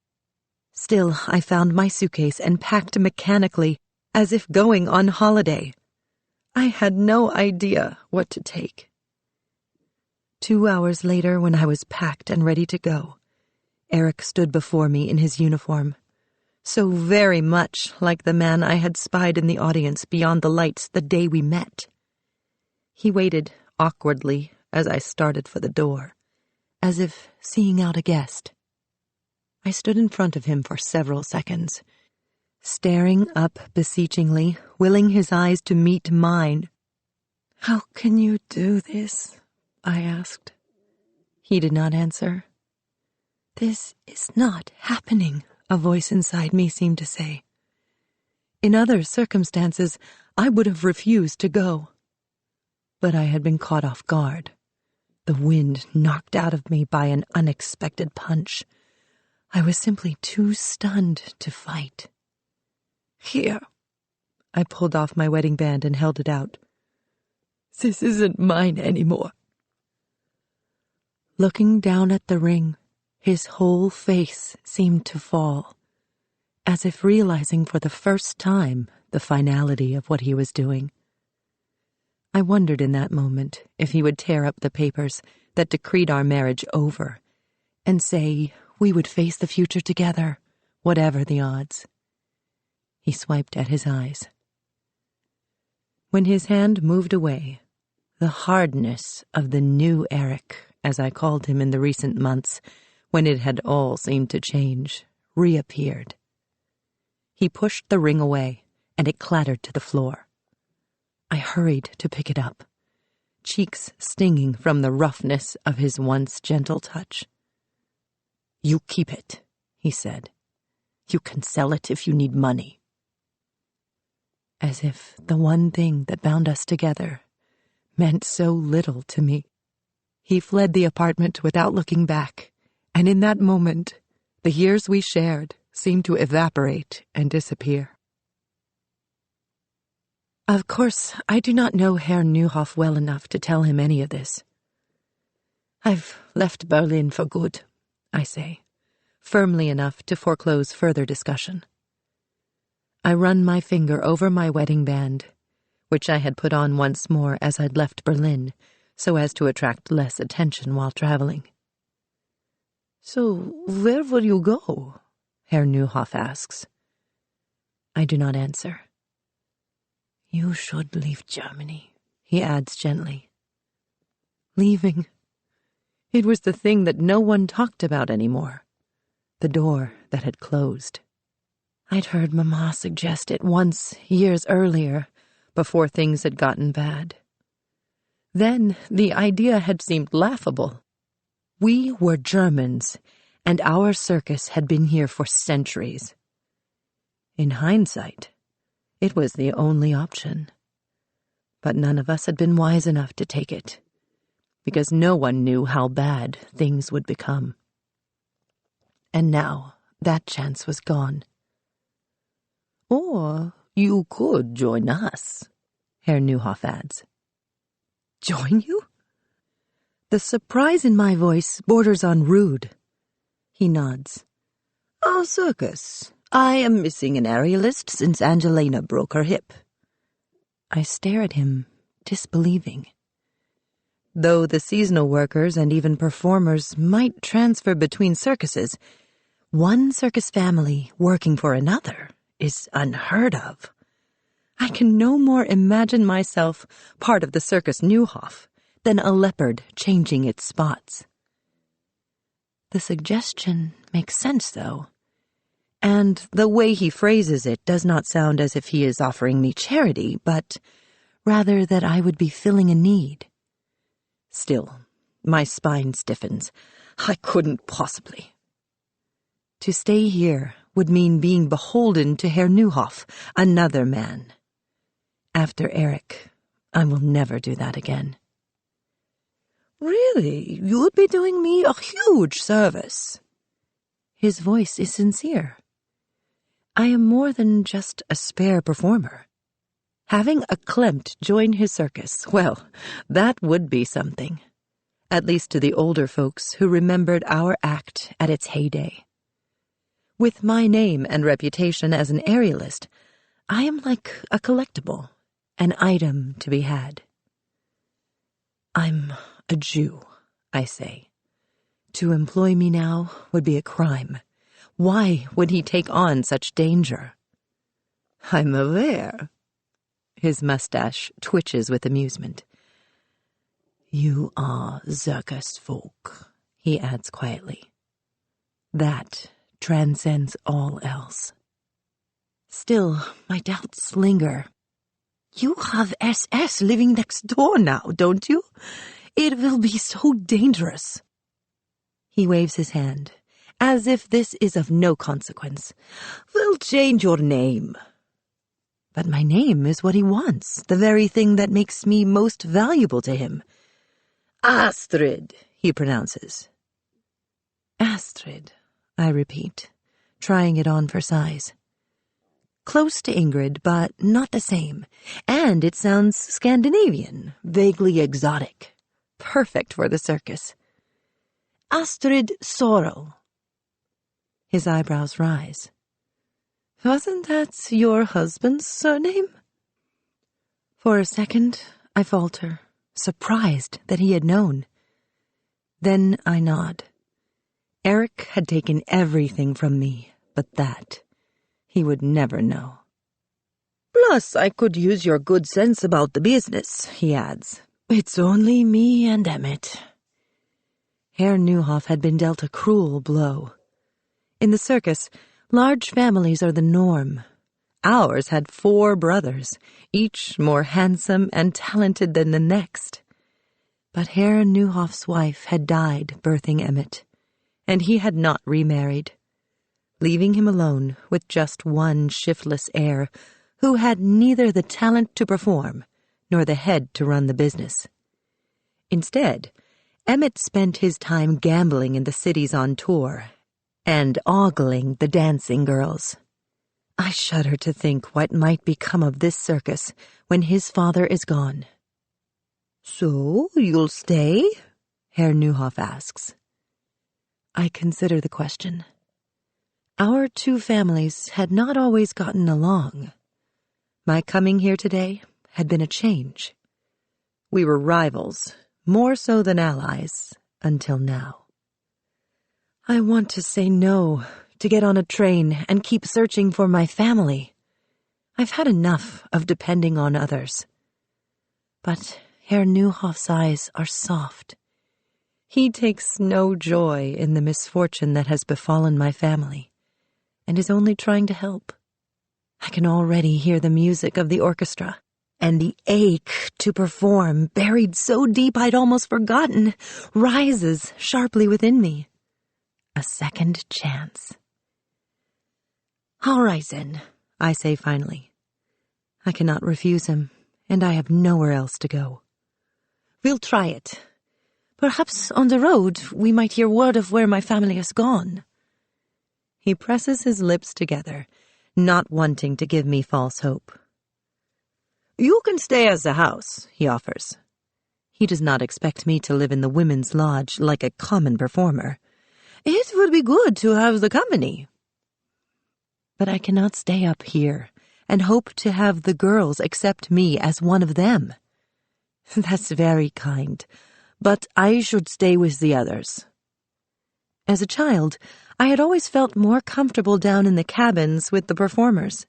Still, I found my suitcase and packed mechanically, as if going on holiday. I had no idea what to take. 2 hours later, when I was packed and ready to go, Eric stood before me in his uniform, so very much like the man I had spied in the audience beyond the lights the day we met. He waited awkwardly as I started for the door, as if seeing out a guest. I stood in front of him for several seconds, staring up beseechingly, willing his eyes to meet mine. "How can you do this?" I asked. He did not answer. "This is not happening," a voice inside me seemed to say. In other circumstances, I would have refused to go. But I had been caught off guard, the wind knocked out of me by an unexpected punch. I was simply too stunned to fight. "Here." I pulled off my wedding band and held it out. "This isn't mine anymore." Looking down at the ring, his whole face seemed to fall, as if realizing for the first time the finality of what he was doing. I wondered in that moment if he would tear up the papers that decreed our marriage over and say we would face the future together, whatever the odds. He swiped at his eyes. When his hand moved away, the hardness of the new Eric, as I called him in the recent months, when it had all seemed to change, reappeared. He pushed the ring away, and it clattered to the floor. I hurried to pick it up, cheeks stinging from the roughness of his once gentle touch. "You keep it," he said. "You can sell it if you need money." As if the one thing that bound us together meant so little to me. He fled the apartment without looking back, and in that moment, the years we shared seemed to evaporate and disappear. Of course, I do not know Herr Neuhoff well enough to tell him any of this. "I've left Berlin for good," I say, firmly enough to foreclose further discussion. I run my finger over my wedding band, which I had put on once more as I'd left Berlin, so as to attract less attention while traveling. "So where will you go?" Herr Neuhoff asks. I do not answer. "You should leave Germany," he adds gently. Leaving. It was the thing that no one talked about anymore. The door that had closed. I'd heard Mama suggest it once, years earlier, before things had gotten bad. Then the idea had seemed laughable. We were Germans, and our circus had been here for centuries. In hindsight, it was the only option. But none of us had been wise enough to take it, because no one knew how bad things would become. And now that chance was gone. "Or you could join us," Herr Neuhoff adds. "Join you?" The surprise in my voice borders on rude. He nods. "Our circus. I am missing an aerialist since Angelina broke her hip." I stare at him, disbelieving. Though the seasonal workers and even performers might transfer between circuses, one circus family working for another is unheard of. I can no more imagine myself part of the Circus Neuhoff than a leopard changing its spots. The suggestion makes sense, though, and the way he phrases it does not sound as if he is offering me charity, but rather that I would be filling a need. Still, my spine stiffens. I couldn't possibly. To stay here would mean being beholden to Herr Neuhoff, another man. After Eric, I will never do that again. "Really, you would be doing me a huge service." His voice is sincere. I am more than just a spare performer. Having a Klimt join his circus, well, that would be something. At least to the older folks who remembered our act at its heyday. With my name and reputation as an aerialist, I am like a collectible, an item to be had. "I'm a Jew," I say. To employ me now would be a crime. Why would he take on such danger? "I'm aware." His mustache twitches with amusement. "You are circus folk," he adds quietly. That transcends all else. Still, my doubts linger. "You have SS living next door now, don't you? It will be so dangerous." He waves his hand, as if this is of no consequence. "We'll change your name." But my name is what he wants, the very thing that makes me most valuable to him. "Astrid," he pronounces. "Astrid," I repeat, trying it on for size. Close to Ingrid, but not the same. And it sounds Scandinavian, vaguely exotic. Perfect for the circus. "Astrid Sorrel." His eyebrows rise. "Wasn't that your husband's surname?" For a second, I falter, surprised that he had known. Then I nod. Eric had taken everything from me, but that he would never know. Plus, I could use your good sense about the business, he adds. It's only me and Emmett. Herr Neuhoff had been dealt a cruel blow. In the circus, large families are the norm. Ours had 4 brothers, each more handsome and talented than the next. But Herr Neuhoff's wife had died birthing Emmett, and he had not remarried, leaving him alone with just one shiftless heir who had neither the talent to perform nor the head to run the business. Instead, Emmett spent his time gambling in the cities on tour and ogling the dancing girls. I shudder to think what might become of this circus when his father is gone. So, you'll stay? Herr Neuhoff asks. I consider the question. Our 2 families had not always gotten along. My coming here today had been a change. We were rivals, more so than allies, until now. I want to say no, to get on a train and keep searching for my family. I've had enough of depending on others. But Herr Neuhoff's eyes are soft. He takes no joy in the misfortune that has befallen my family, and is only trying to help. I can already hear the music of the orchestra, and the ache to perform, buried so deep I'd almost forgotten, rises sharply within me. A second chance. All right, then, I say finally. I cannot refuse him, and I have nowhere else to go. We'll try it. Perhaps on the road we might hear word of where my family has gone. He presses his lips together, not wanting to give me false hope. You can stay as the house, he offers. He does not expect me to live in the women's lodge like a common performer. It would be good to have the company. But I cannot stay up here and hope to have the girls accept me as one of them. That's very kind, but I should stay with the others. As a child, I had always felt more comfortable down in the cabins with the performers.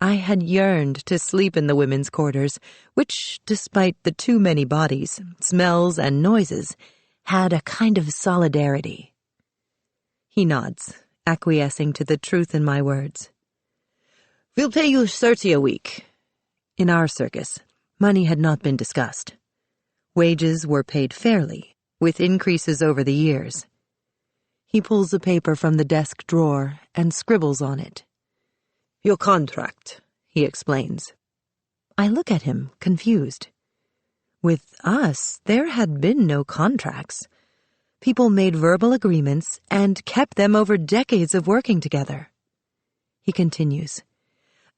I had yearned to sleep in the women's quarters, which, despite the too many bodies, smells, and noises, had a kind of solidarity. He nods, acquiescing to the truth in my words. We'll pay you 30 a week. In our circus, money had not been discussed. Wages were paid fairly, with increases over the years. He pulls a paper from the desk drawer and scribbles on it. Your contract, he explains. I look at him, confused. With us, there had been no contracts. People made verbal agreements and kept them over decades of working together. He continues.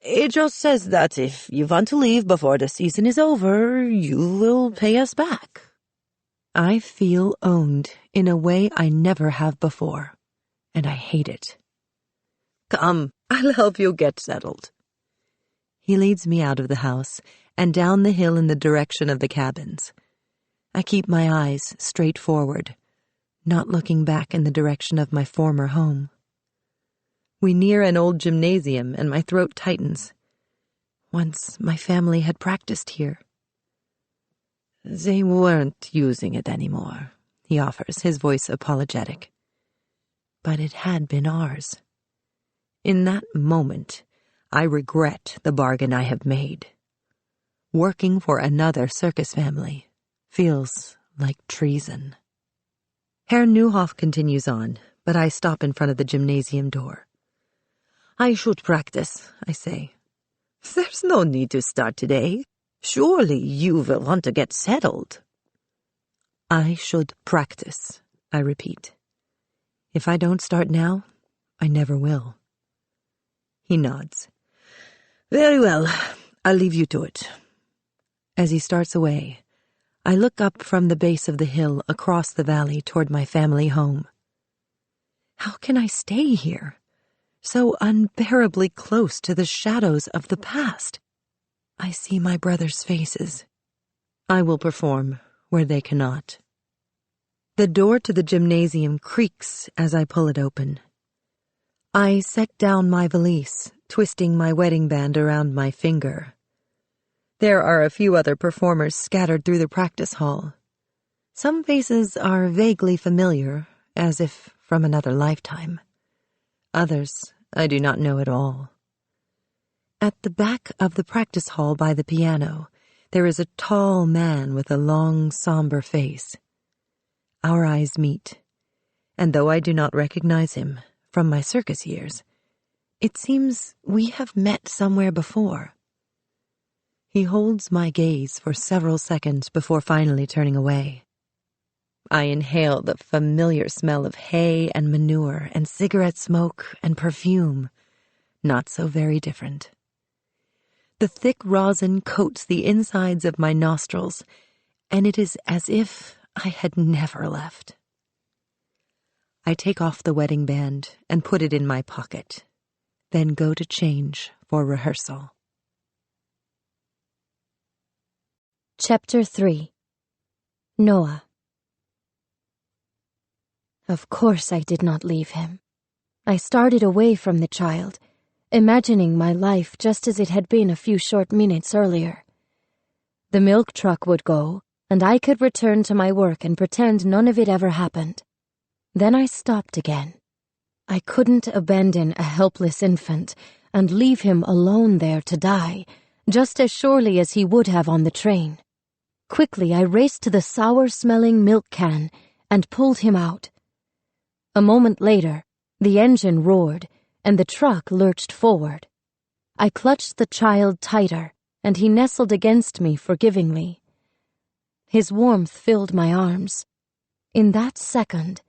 It just says that if you want to leave before the season is over, you will pay us back. I feel owned in a way I never have before, and I hate it. Come, I'll help you get settled. He leads me out of the house and down the hill in the direction of the cabins. I keep my eyes straight forward, not looking back in the direction of my former home. We near an old gymnasium, and my throat tightens. Once my family had practiced here. They weren't using it anymore, he offers, his voice apologetic. But it had been ours. In that moment, I regret the bargain I have made. Working for another circus family feels like treason. Herr Neuhoff continues on, but I stop in front of the gymnasium door. I should practice, I say. There's no need to start today. Surely you will want to get settled. I should practice, I repeat. If I don't start now, I never will. He nods. Very well, I'll leave you to it. As he starts away, I look up from the base of the hill across the valley toward my family home. How can I stay here, so unbearably close to the shadows of the past? I see my brothers' faces. I will perform where they cannot. The door to the gymnasium creaks as I pull it open. I set down my valise, twisting my wedding band around my finger. There are a few other performers scattered through the practice hall. Some faces are vaguely familiar, as if from another lifetime. Others I do not know at all. At the back of the practice hall by the piano, there is a tall man with a long, somber face. Our eyes meet, and though I do not recognize him from my circus years, it seems we have met somewhere before. He holds my gaze for several seconds before finally turning away. I inhale the familiar smell of hay and manure and cigarette smoke and perfume, not so very different. The thick rosin coats the insides of my nostrils, and it is as if I had never left. I take off the wedding band and put it in my pocket, then go to change for rehearsal. Chapter 3. Noah. Of course I did not leave him. I started away from the child, imagining my life just as it had been a few short minutes earlier. The milk truck would go, and I could return to my work and pretend none of it ever happened. Then I stopped again. I couldn't abandon a helpless infant and leave him alone there to die, just as surely as he would have on the train. Quickly I raced to the sour-smelling milk can and pulled him out. A moment later, the engine roared, and the truck lurched forward. I clutched the child tighter, and he nestled against me forgivingly. His warmth filled my arms. In that second,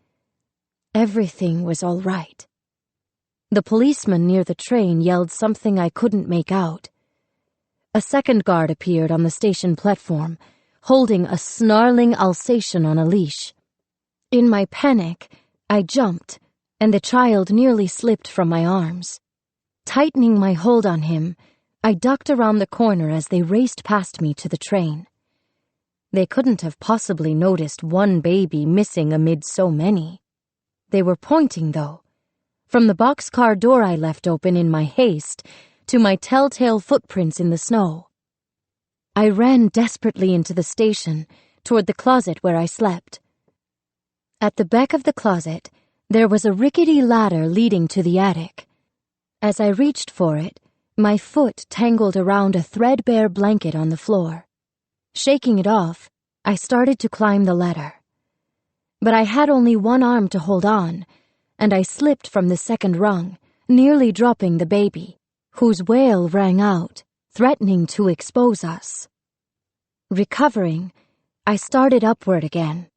everything was all right. The policeman near the train yelled something I couldn't make out. A second guard appeared on the station platform, holding a snarling Alsatian on a leash. In my panic, I jumped, and the child nearly slipped from my arms. Tightening my hold on him, I ducked around the corner as they raced past me to the train. They couldn't have possibly noticed one baby missing amid so many. They were pointing, though, from the boxcar door I left open in my haste to my telltale footprints in the snow. I ran desperately into the station, toward the closet where I slept. At the back of the closet, there was a rickety ladder leading to the attic. As I reached for it, my foot tangled around a threadbare blanket on the floor. Shaking it off, I started to climb the ladder. But I had only one arm to hold on, and I slipped from the second rung, nearly dropping the baby, whose wail rang out, threatening to expose us. Recovering, I started upward again.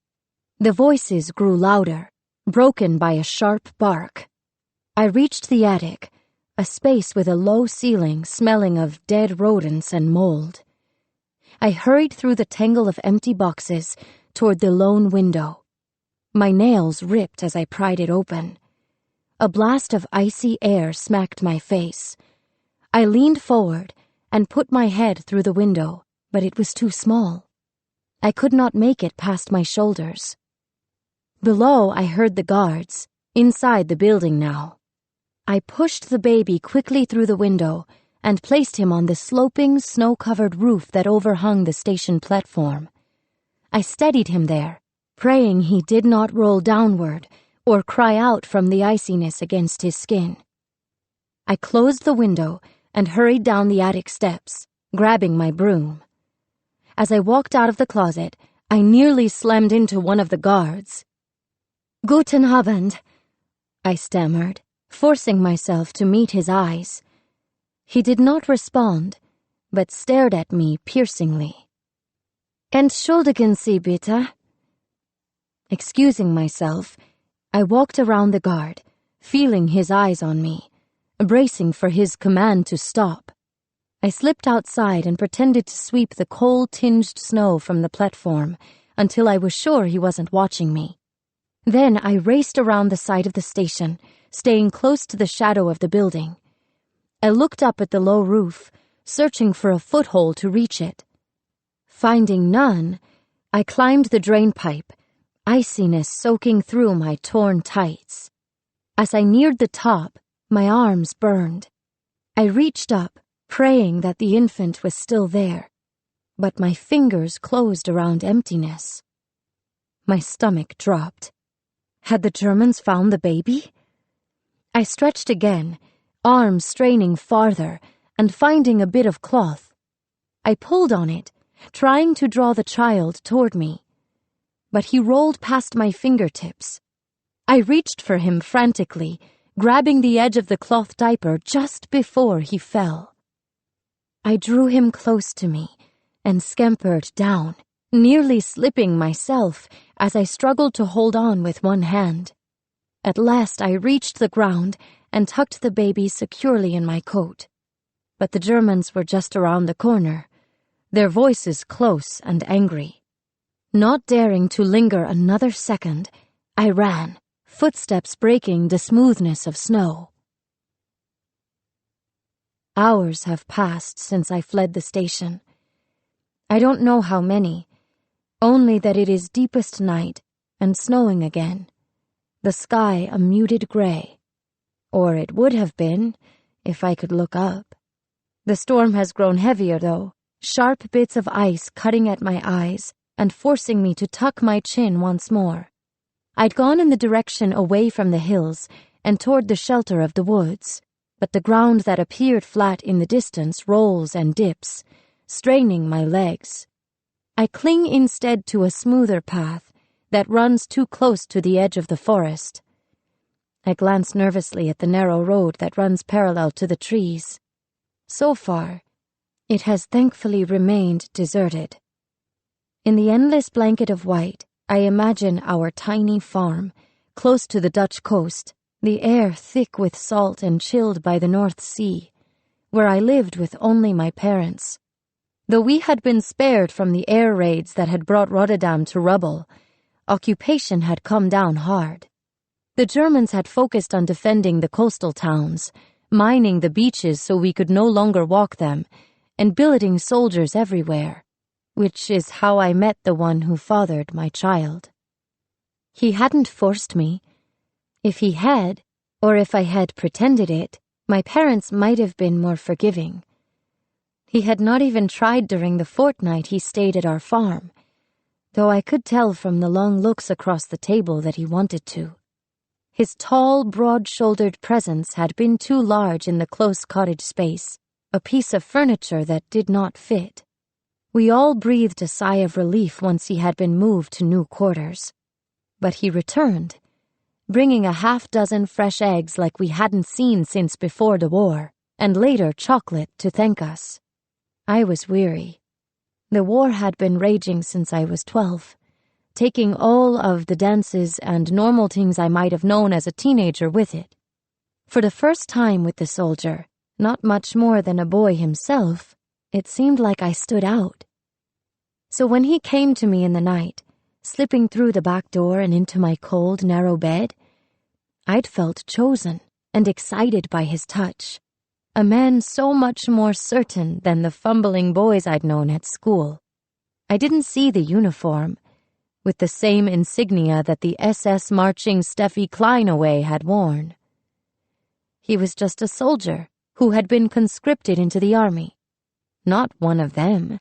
The voices grew louder, broken by a sharp bark. I reached the attic, a space with a low ceiling smelling of dead rodents and mold. I hurried through the tangle of empty boxes toward the lone window. My nails ripped as I pried it open. A blast of icy air smacked my face. I leaned forward and put my head through the window, but it was too small. I could not make it past my shoulders. Below, I heard the guards, inside the building now. I pushed the baby quickly through the window and placed him on the sloping, snow-covered roof that overhung the station platform. I steadied him there, praying he did not roll downward or cry out from the iciness against his skin. I closed the window and hurried down the attic steps, grabbing my broom. As I walked out of the closet, I nearly slammed into one of the guards. "Guten Abend," I stammered, forcing myself to meet his eyes. He did not respond, but stared at me piercingly. "Entschuldigen Sie bitte." Excusing myself, I walked around the guard, feeling his eyes on me, bracing for his command to stop. I slipped outside and pretended to sweep the coal-tinged snow from the platform until I was sure he wasn't watching me. Then I raced around the side of the station, staying close to the shadow of the building. I looked up at the low roof, searching for a foothold to reach it. Finding none, I climbed the drain pipe, iciness soaking through my torn tights. As I neared the top, my arms burned. I reached up, praying that the infant was still there, but my fingers closed around emptiness. My stomach dropped. Had the Germans found the baby? I stretched again, arms straining farther, and finding a bit of cloth. I pulled on it, trying to draw the child toward me. But he rolled past my fingertips. I reached for him frantically, grabbing the edge of the cloth diaper just before he fell. I drew him close to me and scampered down, nearly slipping myself as I struggled to hold on with one hand. At last I reached the ground and tucked the baby securely in my coat. But the Germans were just around the corner, their voices close and angry. Not daring to linger another second, I ran, footsteps breaking the smoothness of snow. Hours have passed since I fled the station. I don't know how many, only that it is deepest night and snowing again, the sky a muted gray. Or it would have been, if I could look up. The storm has grown heavier, though, sharp bits of ice cutting at my eyes and forcing me to tuck my chin once more. I'd gone in the direction away from the hills and toward the shelter of the woods, but the ground that appeared flat in the distance rolls and dips, straining my legs. I cling instead to a smoother path that runs too close to the edge of the forest. I glance nervously at the narrow road that runs parallel to the trees. So far, it has thankfully remained deserted. In the endless blanket of white, I imagine our tiny farm, close to the Dutch coast, the air thick with salt and chilled by the North Sea, where I lived with only my parents. Though we had been spared from the air raids that had brought Rotterdam to rubble, occupation had come down hard. The Germans had focused on defending the coastal towns, mining the beaches so we could no longer walk them, and billeting soldiers everywhere, which is how I met the one who fathered my child. He hadn't forced me. If he had, or if I had pretended it, my parents might have been more forgiving. He had not even tried during the fortnight he stayed at our farm, though I could tell from the long looks across the table that he wanted to. His tall, broad-shouldered presence had been too large in the close cottage space, a piece of furniture that did not fit. We all breathed a sigh of relief once he had been moved to new quarters. But he returned, bringing a half-dozen fresh eggs like we hadn't seen since before the war, and later chocolate to thank us. I was weary. The war had been raging since I was 12. Taking all of the dances and normal things I might have known as a teenager with it. For the first time with the soldier, not much more than a boy himself, it seemed like I stood out. So when he came to me in the night, slipping through the back door and into my cold, narrow bed, I'd felt chosen and excited by his touch. A man so much more certain than the fumbling boys I'd known at school. I didn't see the uniform, with the same insignia that the SS marching Steffi Kleinaway had worn. He was just a soldier who had been conscripted into the army. Not one of them.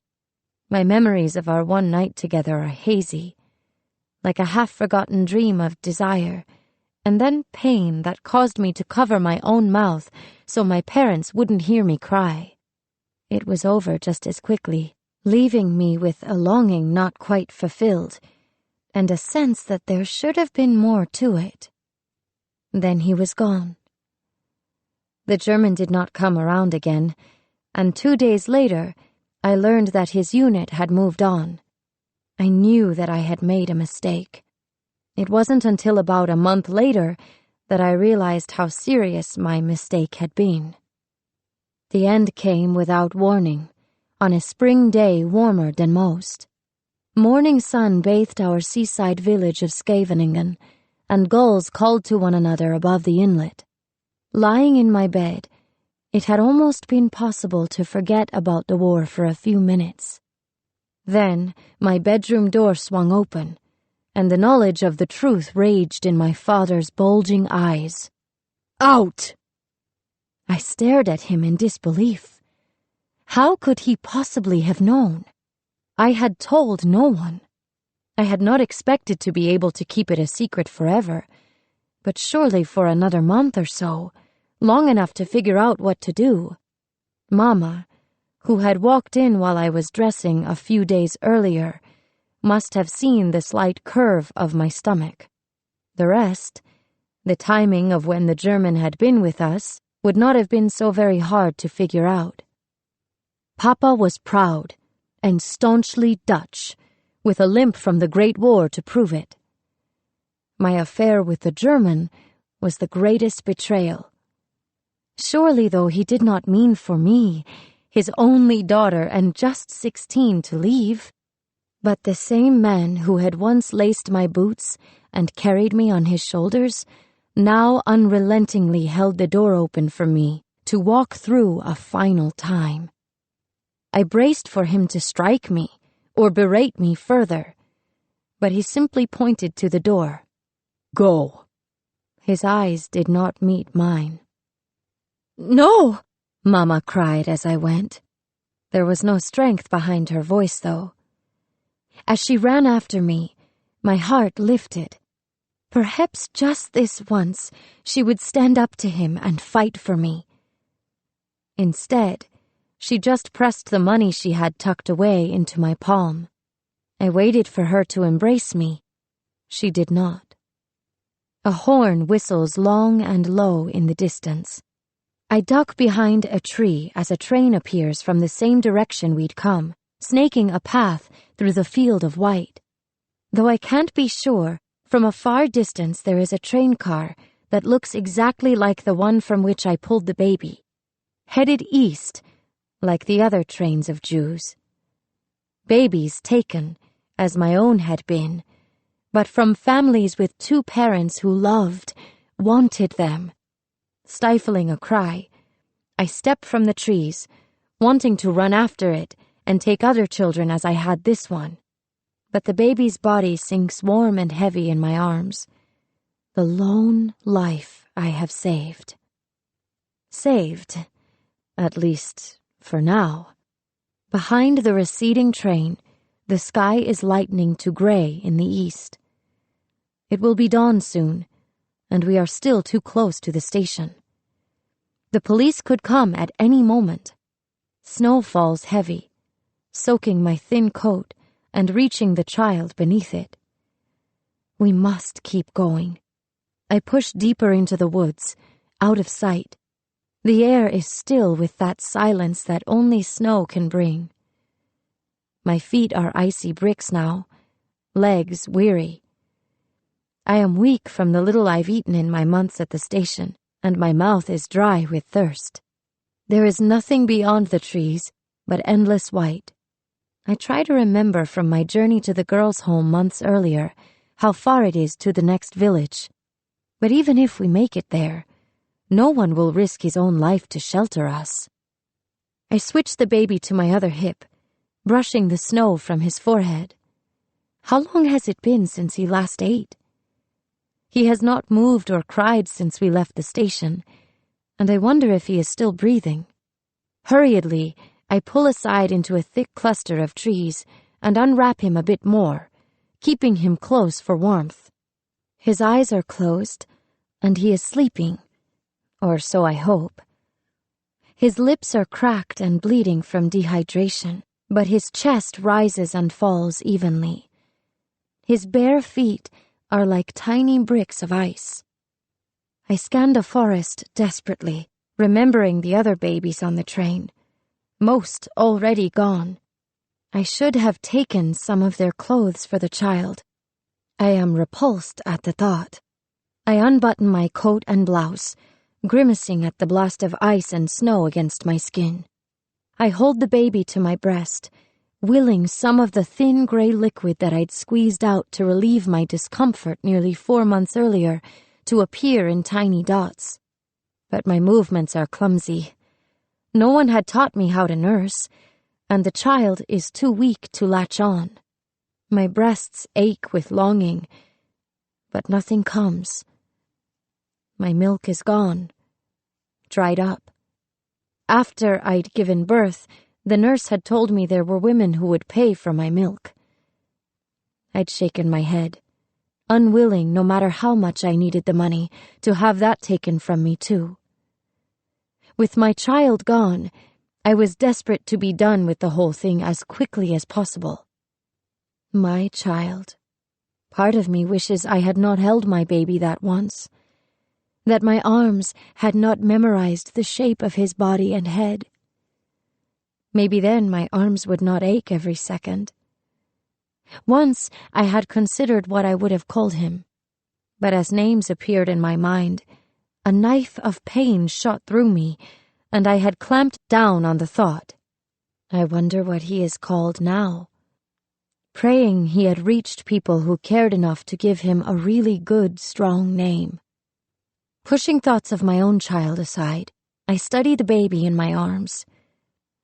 My memories of our one night together are hazy, like a half-forgotten dream of desire, and then pain that caused me to cover my own mouth so my parents wouldn't hear me cry. It was over just as quickly, leaving me with a longing not quite fulfilled, and a sense that there should have been more to it. Then he was gone. The German did not come around again, and 2 days later, I learned that his unit had moved on. I knew that I had made a mistake. It wasn't until about a month later that I realized how serious my mistake had been. The end came without warning, on a spring day warmer than most. Morning sun bathed our seaside village of Scheveningen, and gulls called to one another above the inlet. Lying in my bed, it had almost been possible to forget about the war for a few minutes. Then my bedroom door swung open, and the knowledge of the truth raged in my father's bulging eyes. "Out!" I stared at him in disbelief. How could he possibly have known? I had told no one. I had not expected to be able to keep it a secret forever, but surely for another month or so, long enough to figure out what to do. Mama, who had walked in while I was dressing a few days earlier, must have seen the slight curve of my stomach. The rest, the timing of when the German had been with us, would not have been so very hard to figure out. Papa was proud and staunchly Dutch, with a limp from the Great War to prove it. My affair with the German was the greatest betrayal. Surely, though, he did not mean for me, his only daughter and just 16, to leave. But the same man who had once laced my boots and carried me on his shoulders now unrelentingly held the door open for me to walk through a final time. I braced for him to strike me or berate me further, but he simply pointed to the door. "Go." His eyes did not meet mine. "No!" Mama cried as I went. There was no strength behind her voice, though. As she ran after me, my heart lifted. Perhaps just this once she would stand up to him and fight for me. Instead, she just pressed the money she had tucked away into my palm. I waited for her to embrace me. She did not. A horn whistles long and low in the distance. I duck behind a tree as a train appears from the same direction we'd come, snaking a path through the field of white. Though I can't be sure, from a far distance there is a train car that looks exactly like the one from which I pulled the baby, headed east, like the other trains of Jews. Babies taken, as my own had been, but from families with two parents who loved, wanted them. Stifling a cry, I step from the trees, wanting to run after it and take other children as I had this one. But the baby's body sinks warm and heavy in my arms. The lone life I have saved. Saved, at least for now. Behind the receding train, the sky is lightening to gray in the east. It will be dawn soon, and we are still too close to the station. The police could come at any moment. Snow falls heavy, soaking my thin coat and reaching the child beneath it. We must keep going. I push deeper into the woods, out of sight. The air is still with that silence that only snow can bring. My feet are icy bricks now, legs weary. I am weak from the little I've eaten in my months at the station, and my mouth is dry with thirst. There is nothing beyond the trees but endless white. I try to remember from my journey to the girls' home months earlier how far it is to the next village. But even if we make it there, no one will risk his own life to shelter us. I switch the baby to my other hip, brushing the snow from his forehead. How long has it been since he last ate? He has not moved or cried since we left the station, and I wonder if he is still breathing. Hurriedly, I pull aside into a thick cluster of trees and unwrap him a bit more, keeping him close for warmth. His eyes are closed, and he is sleeping, or so I hope. His lips are cracked and bleeding from dehydration, but his chest rises and falls evenly. His bare feet are like tiny bricks of ice. I scan the forest desperately, remembering the other babies on the train. Most already gone. I should have taken some of their clothes for the child. I am repulsed at the thought. I unbutton my coat and blouse, grimacing at the blast of ice and snow against my skin. I hold the baby to my breast, willing some of the thin gray liquid that I'd squeezed out to relieve my discomfort nearly 4 months earlier to appear in tiny dots. But my movements are clumsy. No one had taught me how to nurse, and the child is too weak to latch on. My breasts ache with longing, but nothing comes. My milk is gone, dried up. After I'd given birth, the nurse had told me there were women who would pay for my milk. I'd shaken my head, unwilling, no matter how much I needed the money, to have that taken from me too. With my child gone, I was desperate to be done with the whole thing as quickly as possible. My child. Part of me wishes I had not held my baby that once, that my arms had not memorized the shape of his body and head. Maybe then my arms would not ache every second. Once I had considered what I would have called him, but as names appeared in my mind, a knife of pain shot through me, and I had clamped down on the thought. I wonder what he is called now. Praying he had reached people who cared enough to give him a really good, strong name. Pushing thoughts of my own child aside, I study the baby in my arms.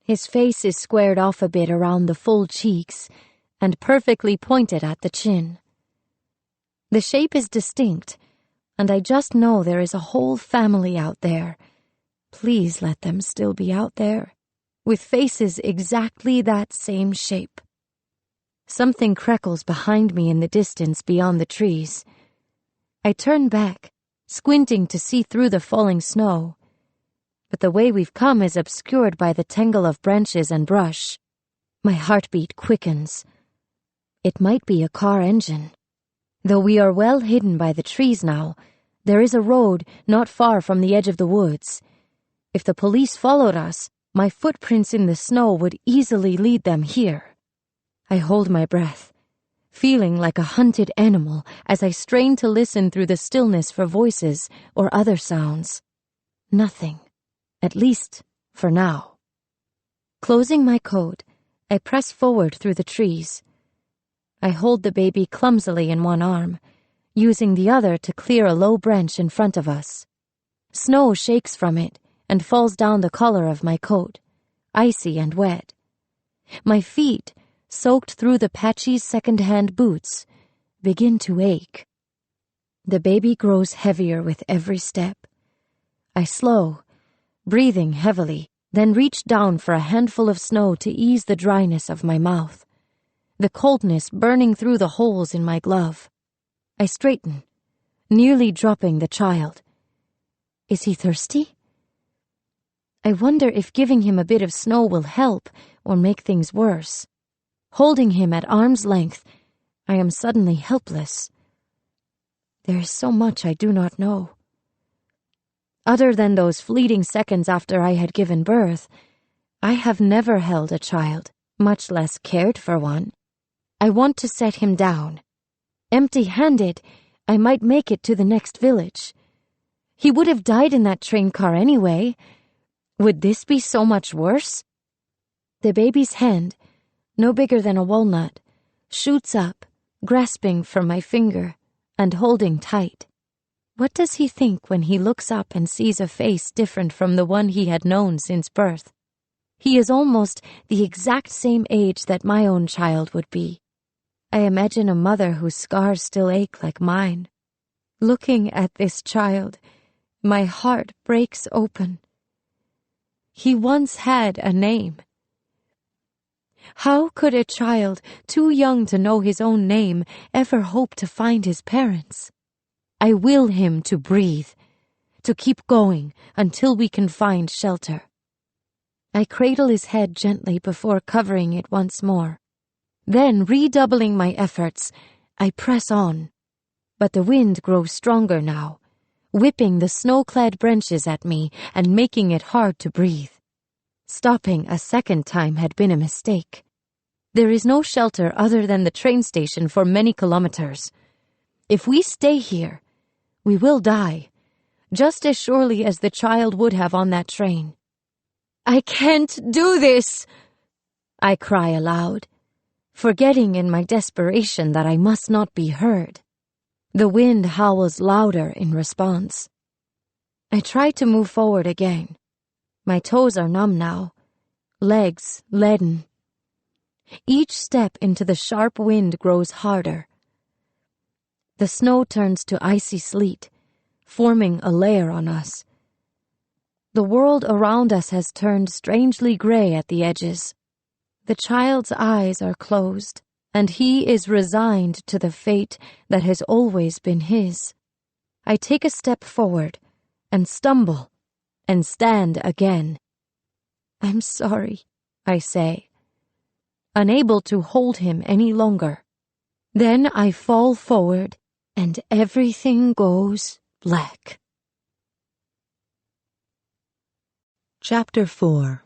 His face is squared off a bit around the full cheeks and perfectly pointed at the chin. The shape is distinct, and I just know there is a whole family out there. Please let them still be out there, with faces exactly that same shape. Something crackles behind me in the distance beyond the trees. I turn back, squinting to see through the falling snow, but the way we've come is obscured by the tangle of branches and brush. My heartbeat quickens. It might be a car engine. Though we are well hidden by the trees now, there is a road not far from the edge of the woods. If the police followed us, my footprints in the snow would easily lead them here. I hold my breath, feeling like a hunted animal as I strain to listen through the stillness for voices or other sounds. Nothing, at least for now. Closing my coat, I press forward through the trees. I hold the baby clumsily in one arm, using the other to clear a low branch in front of us. Snow shakes from it and falls down the collar of my coat, icy and wet. My feet, soaked through the patchy second-hand boots, begin to ache. The baby grows heavier with every step. I slow, breathing heavily, then reach down for a handful of snow to ease the dryness of my mouth, the coldness burning through the holes in my glove. I straighten, nearly dropping the child. Is he thirsty? I wonder if giving him a bit of snow will help or make things worse. Holding him at arm's length, I am suddenly helpless. There is so much I do not know. Other than those fleeting seconds after I had given birth, I have never held a child, much less cared for one. I want to set him down. Empty-handed, I might make it to the next village. He would have died in that train car anyway. Would this be so much worse? The baby's hand, no bigger than a walnut, shoots up, grasping for my finger and holding tight. What does he think when he looks up and sees a face different from the one he had known since birth? He is almost the exact same age that my own child would be. I imagine a mother whose scars still ache like mine. Looking at this child, my heart breaks open. He once had a name. How could a child too young to know his own name ever hope to find his parents? I will him to breathe, to keep going until we can find shelter. I cradle his head gently before covering it once more. Then, redoubling my efforts, I press on. But the wind grows stronger now, whipping the snow-clad branches at me and making it hard to breathe. Stopping a second time had been a mistake. There is no shelter other than the train station for many kilometers. If we stay here, we will die, just as surely as the child would have on that train. I can't do this, I cry aloud, forgetting in my desperation that I must not be heard. The wind howls louder in response. I try to move forward again. My toes are numb now, legs leaden. Each step into the sharp wind grows harder. The snow turns to icy sleet, forming a layer on us. The world around us has turned strangely gray at the edges. The child's eyes are closed, and he is resigned to the fate that has always been his. I take a step forward, and stumble, and stand again. "I'm sorry," I say, unable to hold him any longer. Then I fall forward, and everything goes black. Chapter 4.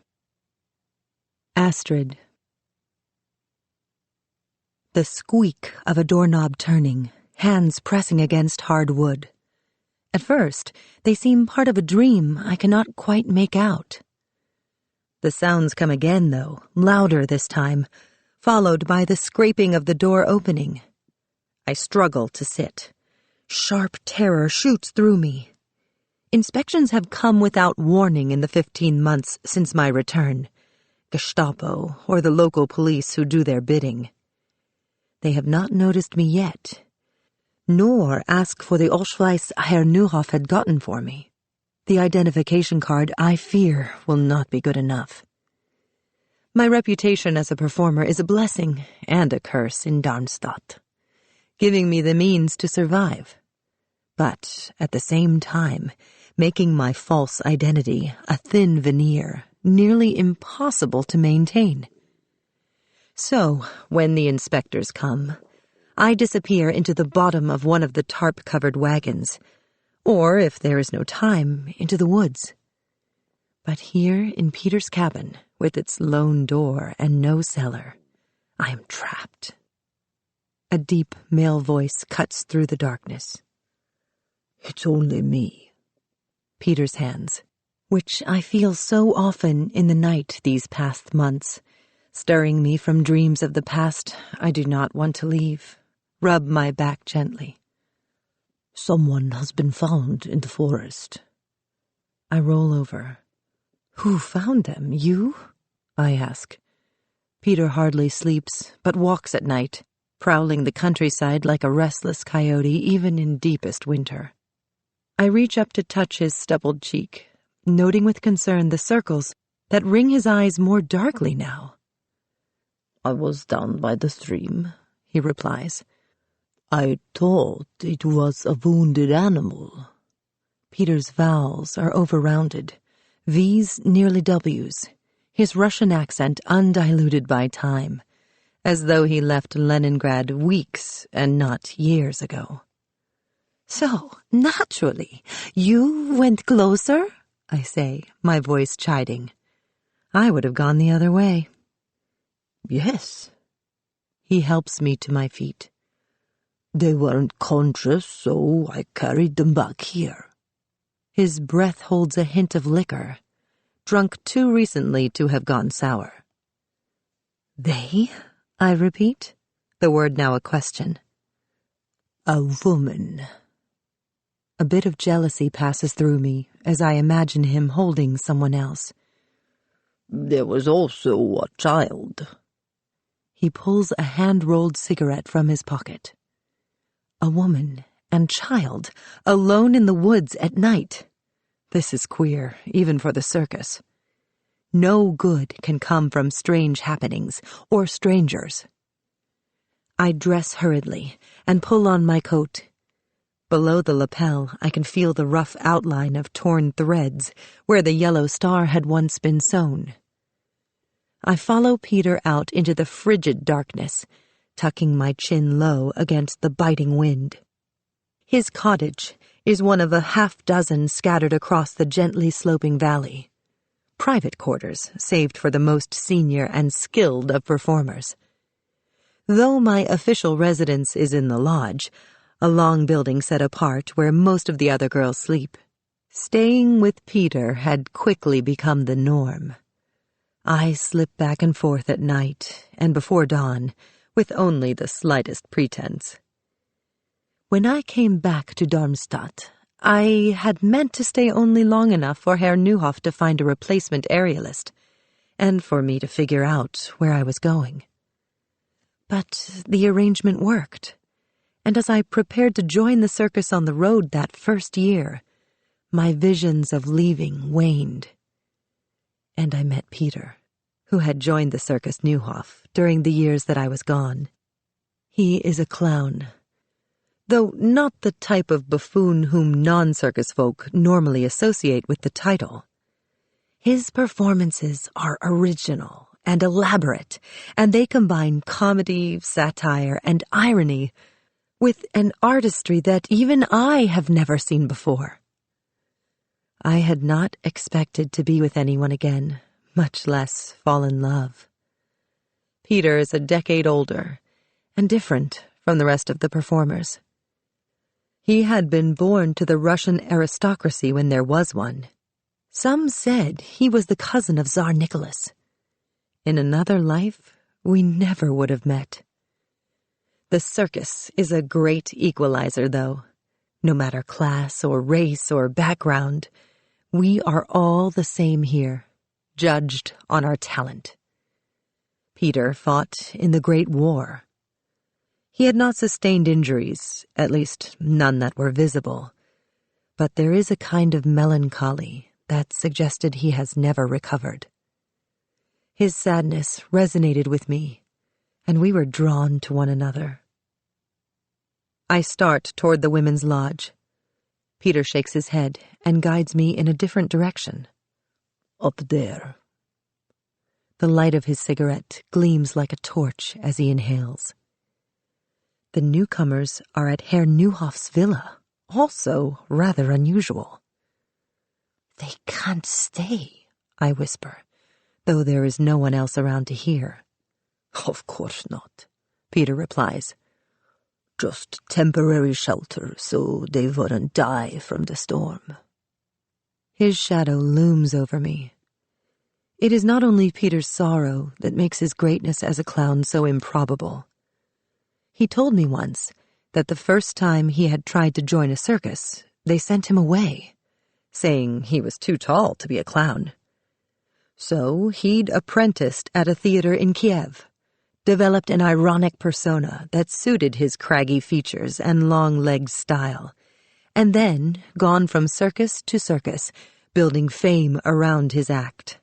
Astrid. The squeak of a doorknob turning, hands pressing against hard wood. At first, they seem part of a dream I cannot quite make out. The sounds come again, though, louder this time, followed by the scraping of the door opening. I struggle to sit. Sharp terror shoots through me. Inspections have come without warning in the 15 months since my return. Gestapo, or the local police who do their bidding. They have not noticed me yet, nor asked for the Ausweis Herr Neuhoff had gotten for me. The identification card, I fear, will not be good enough. My reputation as a performer is a blessing and a curse in Darmstadt, giving me the means to survive, but at the same time making my false identity a thin veneer, nearly impossible to maintain. So, when the inspectors come, I disappear into the bottom of one of the tarp-covered wagons, or, if there is no time, into the woods. But here in Peter's cabin, with its lone door and no cellar, I am trapped. A deep male voice cuts through the darkness. "It's only me." Peter's hands, which I feel so often in the night these past months, stirring me from dreams of the past I do not want to leave, rub my back gently. "Someone has been found in the forest." I roll over. "Who found them? You?" I ask. Peter hardly sleeps, but walks at night, prowling the countryside like a restless coyote even in deepest winter. I reach up to touch his stubbled cheek, noting with concern the circles that ring his eyes more darkly now. "I was down by the stream," he replies. "I thought it was a wounded animal." Peter's vowels are over-rounded, V's nearly W's, his Russian accent undiluted by time, as though he left Leningrad weeks and not years ago. "So, naturally, you went closer?" I say, my voice chiding. I would have gone the other way. "Yes." He helps me to my feet. "They weren't conscious, so I carried them back here." His breath holds a hint of liquor, drunk too recently to have gone sour. "They?" I repeat, the word now a question. "A woman." A bit of jealousy passes through me as I imagine him holding someone else. "There was also a child." He pulls a hand-rolled cigarette from his pocket. A woman and child, alone in the woods at night. This is queer, even for the circus. No good can come from strange happenings or strangers. I dress hurriedly and pull on my coat. Below the lapel, I can feel the rough outline of torn threads where the yellow star had once been sewn. I follow Peter out into the frigid darkness, tucking my chin low against the biting wind. His cottage is one of a half-dozen scattered across the gently sloping valley. Private quarters saved for the most senior and skilled of performers. Though my official residence is in the lodge, a long building set apart where most of the other girls sleep, staying with Peter had quickly become the norm. I slip back and forth at night and before dawn, with only the slightest pretense. When I came back to Darmstadt, I had meant to stay only long enough for Herr Neuhoff to find a replacement aerialist, and for me to figure out where I was going. But the arrangement worked, and as I prepared to join the circus on the road that first year, my visions of leaving waned. And I met Peter, who had joined the Circus Neuhof during the years that I was gone. He is a clown, though not the type of buffoon whom non-circus folk normally associate with the title. His performances are original and elaborate, and they combine comedy, satire, and irony with an artistry that even I have never seen before. I had not expected to be with anyone again, much less fall in love. Peter is a decade older and different from the rest of the performers. He had been born to the Russian aristocracy when there was one. Some said he was the cousin of Tsar Nicholas. In another life, we never would have met. The circus is a great equalizer, though. No matter class or race or background, we are all the same here, judged on our talent. Peter fought in the Great War. He had not sustained injuries, at least none that were visible, but there is a kind of melancholy that suggested he has never recovered. His sadness resonated with me, and we were drawn to one another. I start toward the women's lodge. Peter shakes his head and guides me in a different direction. Up there. The light of his cigarette gleams like a torch as he inhales. The newcomers are at Herr Neuhoff's villa, also rather unusual. They can't stay, I whisper, though there is no one else around to hear. Of course not, Peter replies. Just temporary shelter so they wouldn't die from the storm. His shadow looms over me. It is not only Peter's sorrow that makes his greatness as a clown so improbable. He told me once that the first time he had tried to join a circus, they sent him away, saying he was too tall to be a clown. So he'd apprenticed at a theater in Kiev, developed an ironic persona that suited his craggy features and long-legged style, and then gone from circus to circus, building fame around his act.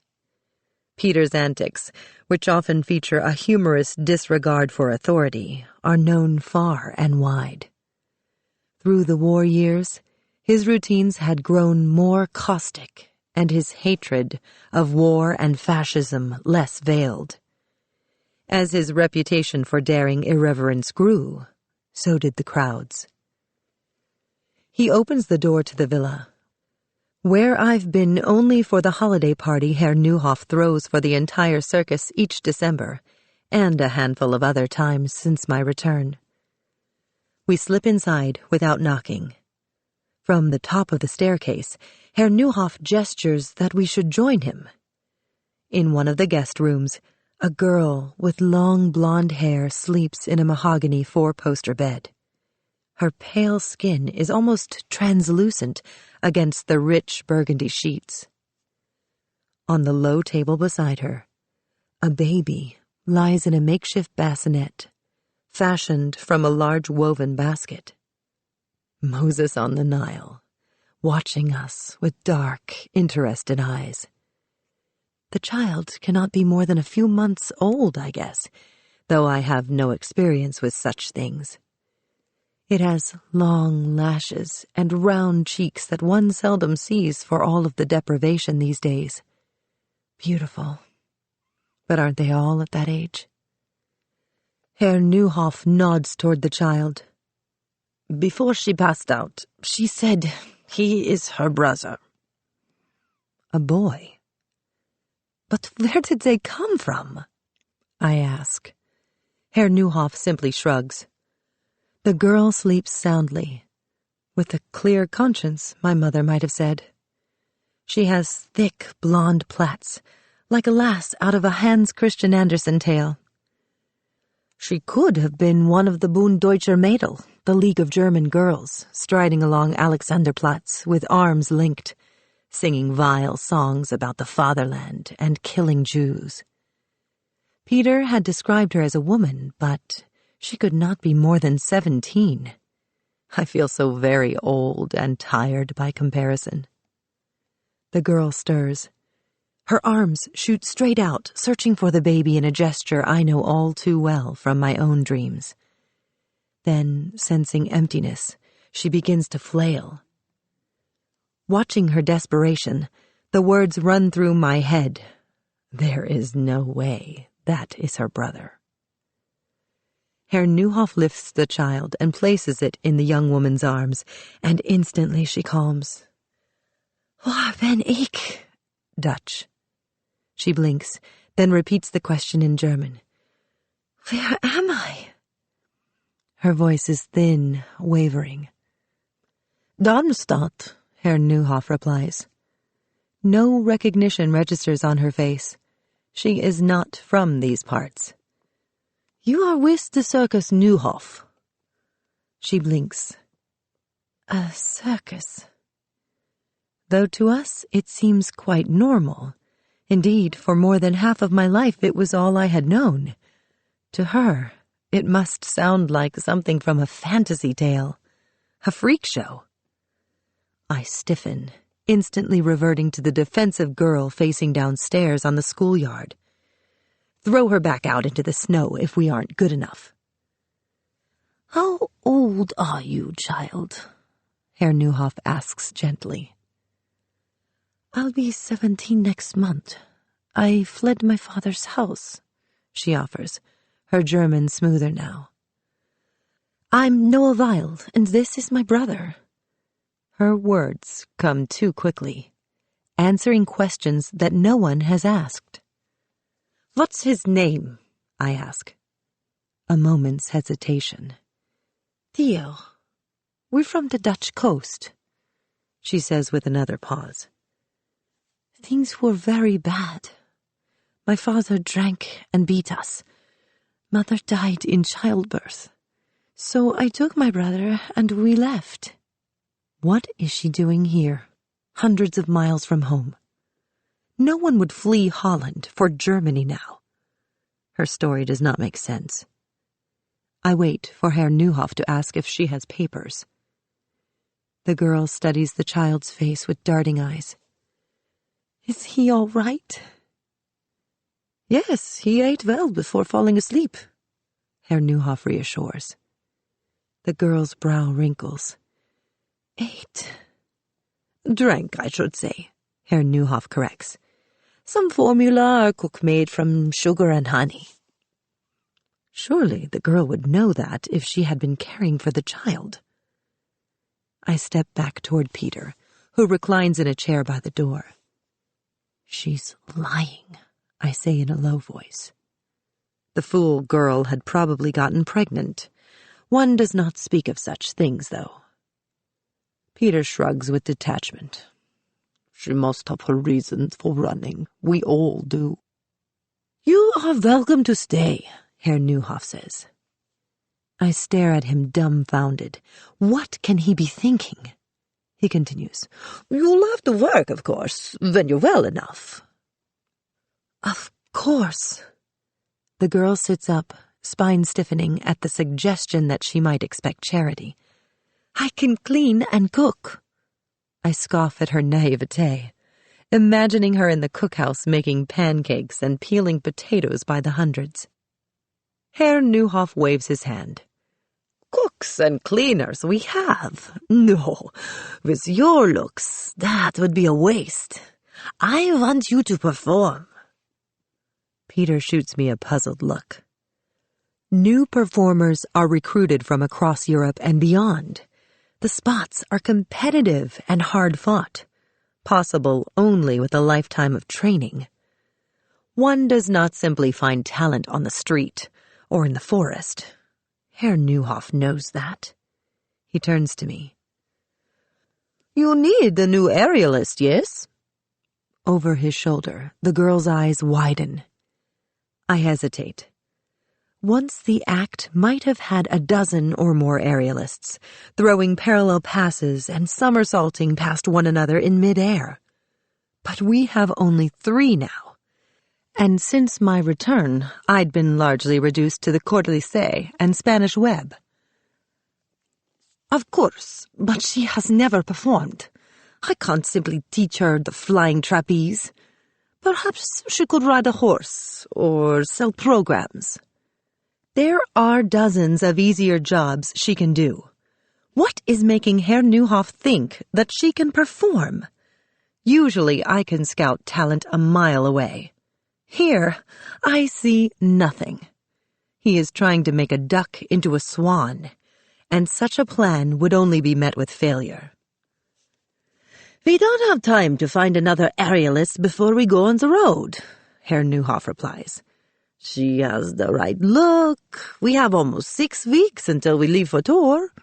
Peter's antics, which often feature a humorous disregard for authority, are known far and wide. Through the war years, his routines had grown more caustic, and his hatred of war and fascism less veiled. As his reputation for daring irreverence grew, so did the crowds. He opens the door to the villa, where I've been only for the holiday party Herr Neuhoff throws for the entire circus each December, and a handful of other times since my return. We slip inside without knocking. From the top of the staircase, Herr Neuhoff gestures that we should join him. In one of the guest rooms, a girl with long blonde hair sleeps in a mahogany four-poster bed. Her pale skin is almost translucent against the rich burgundy sheets. On the low table beside her, a baby lies in a makeshift bassinet, fashioned from a large woven basket. Moses on the Nile, watching us with dark, interested eyes. The child cannot be more than a few months old, I guess, though I have no experience with such things. It has long lashes and round cheeks that one seldom sees for all of the deprivation these days. Beautiful. But aren't they all at that age? Herr Neuhoff nods toward the child. Before she passed out, she said he is her brother. A boy? But where did they come from? I ask. Herr Neuhoff simply shrugs. The girl sleeps soundly. With a clear conscience, my mother might have said. She has thick blonde plaits, like a lass out of a Hans Christian Andersen tale. She could have been one of the Bund Deutscher Mädel, the League of German Girls, striding along Alexanderplatz with arms linked, singing vile songs about the fatherland and killing Jews. Peter had described her as a woman, but she could not be more than 17. I feel so very old and tired by comparison. The girl stirs. Her arms shoot straight out, searching for the baby in a gesture I know all too well from my own dreams. Then, sensing emptiness, she begins to flail. Watching her desperation, the words run through my head. There is no way that is her brother. Herr Neuhoff lifts the child and places it in the young woman's arms, and instantly she calms. Waar ben ik? Dutch. She blinks, then repeats the question in German. Where am I? Her voice is thin, wavering. Darmstadt, Herr Neuhoff replies. No recognition registers on her face. She is not from these parts. You are with the Circus Neuhoff. She blinks. A circus. Though to us it seems quite normal. Indeed, for more than half of my life it was all I had known. To her, it must sound like something from a fantasy tale, a freak show. I stiffen, instantly reverting to the defensive girl facing downstairs on the schoolyard. Throw her back out into the snow if we aren't good enough. How old are you, child? Herr Neuhoff asks gently. I'll be 17 next month. I fled my father's house, she offers, her German smoother now. I'm Noah Weil, and this is my brother. Her words come too quickly, answering questions that no one has asked. What's his name? I ask. A moment's hesitation. Theo. We're from the Dutch coast, she says with another pause. Things were very bad. My father drank and beat us. Mother died in childbirth. So I took my brother and we left. What is she doing here, hundreds of miles from home? No one would flee Holland for Germany now. Her story does not make sense. I wait for Herr Neuhoff to ask if she has papers. The girl studies the child's face with darting eyes. Is he all right? Yes, he ate well before falling asleep, Herr Neuhoff reassures. The girl's brow wrinkles. Ate. Drank, I should say, Herr Neuhoff corrects. Some formula or cook made from sugar and honey. Surely the girl would know that if she had been caring for the child. I step back toward Peter, who reclines in a chair by the door. She's lying, I say in a low voice. The fool girl had probably gotten pregnant. One does not speak of such things, though. Peter shrugs with detachment. She must have her reasons for running. We all do. You are welcome to stay, Herr Neuhoff says. I stare at him dumbfounded. What can he be thinking? He continues. You'll have to work, of course, when you're well enough. Of course. The girl sits up, spine stiffening at the suggestion that she might expect charity. I can clean and cook. I scoff at her naivete, imagining her in the cookhouse making pancakes and peeling potatoes by the hundreds. Herr Neuhoff waves his hand. Cooks and cleaners we have. No, with your looks, that would be a waste. I want you to perform. Peter shoots me a puzzled look. New performers are recruited from across Europe and beyond. The spots are competitive and hard-fought, possible only with a lifetime of training. One does not simply find talent on the street or in the forest. Herr Neuhoff knows that. He turns to me. You need a new aerialist, yes? Over his shoulder, the girl's eyes widen. I hesitate. Once the act might have had a dozen or more aerialists, throwing parallel passes and somersaulting past one another in midair. But we have only 3 now. And since my return, I'd been largely reduced to the Cordelice and Spanish Web. Of course, but she has never performed. I can't simply teach her the flying trapeze. Perhaps she could ride a horse or sell programs. There are dozens of easier jobs she can do. What is making Herr Neuhoff think that she can perform? Usually I can scout talent a mile away. Here, I see nothing. He is trying to make a duck into a swan, and such a plan would only be met with failure. We don't have time to find another aerialist before we go on the road, Herr Neuhoff replies. She has the right look. We have almost 6 weeks until we leave for tour.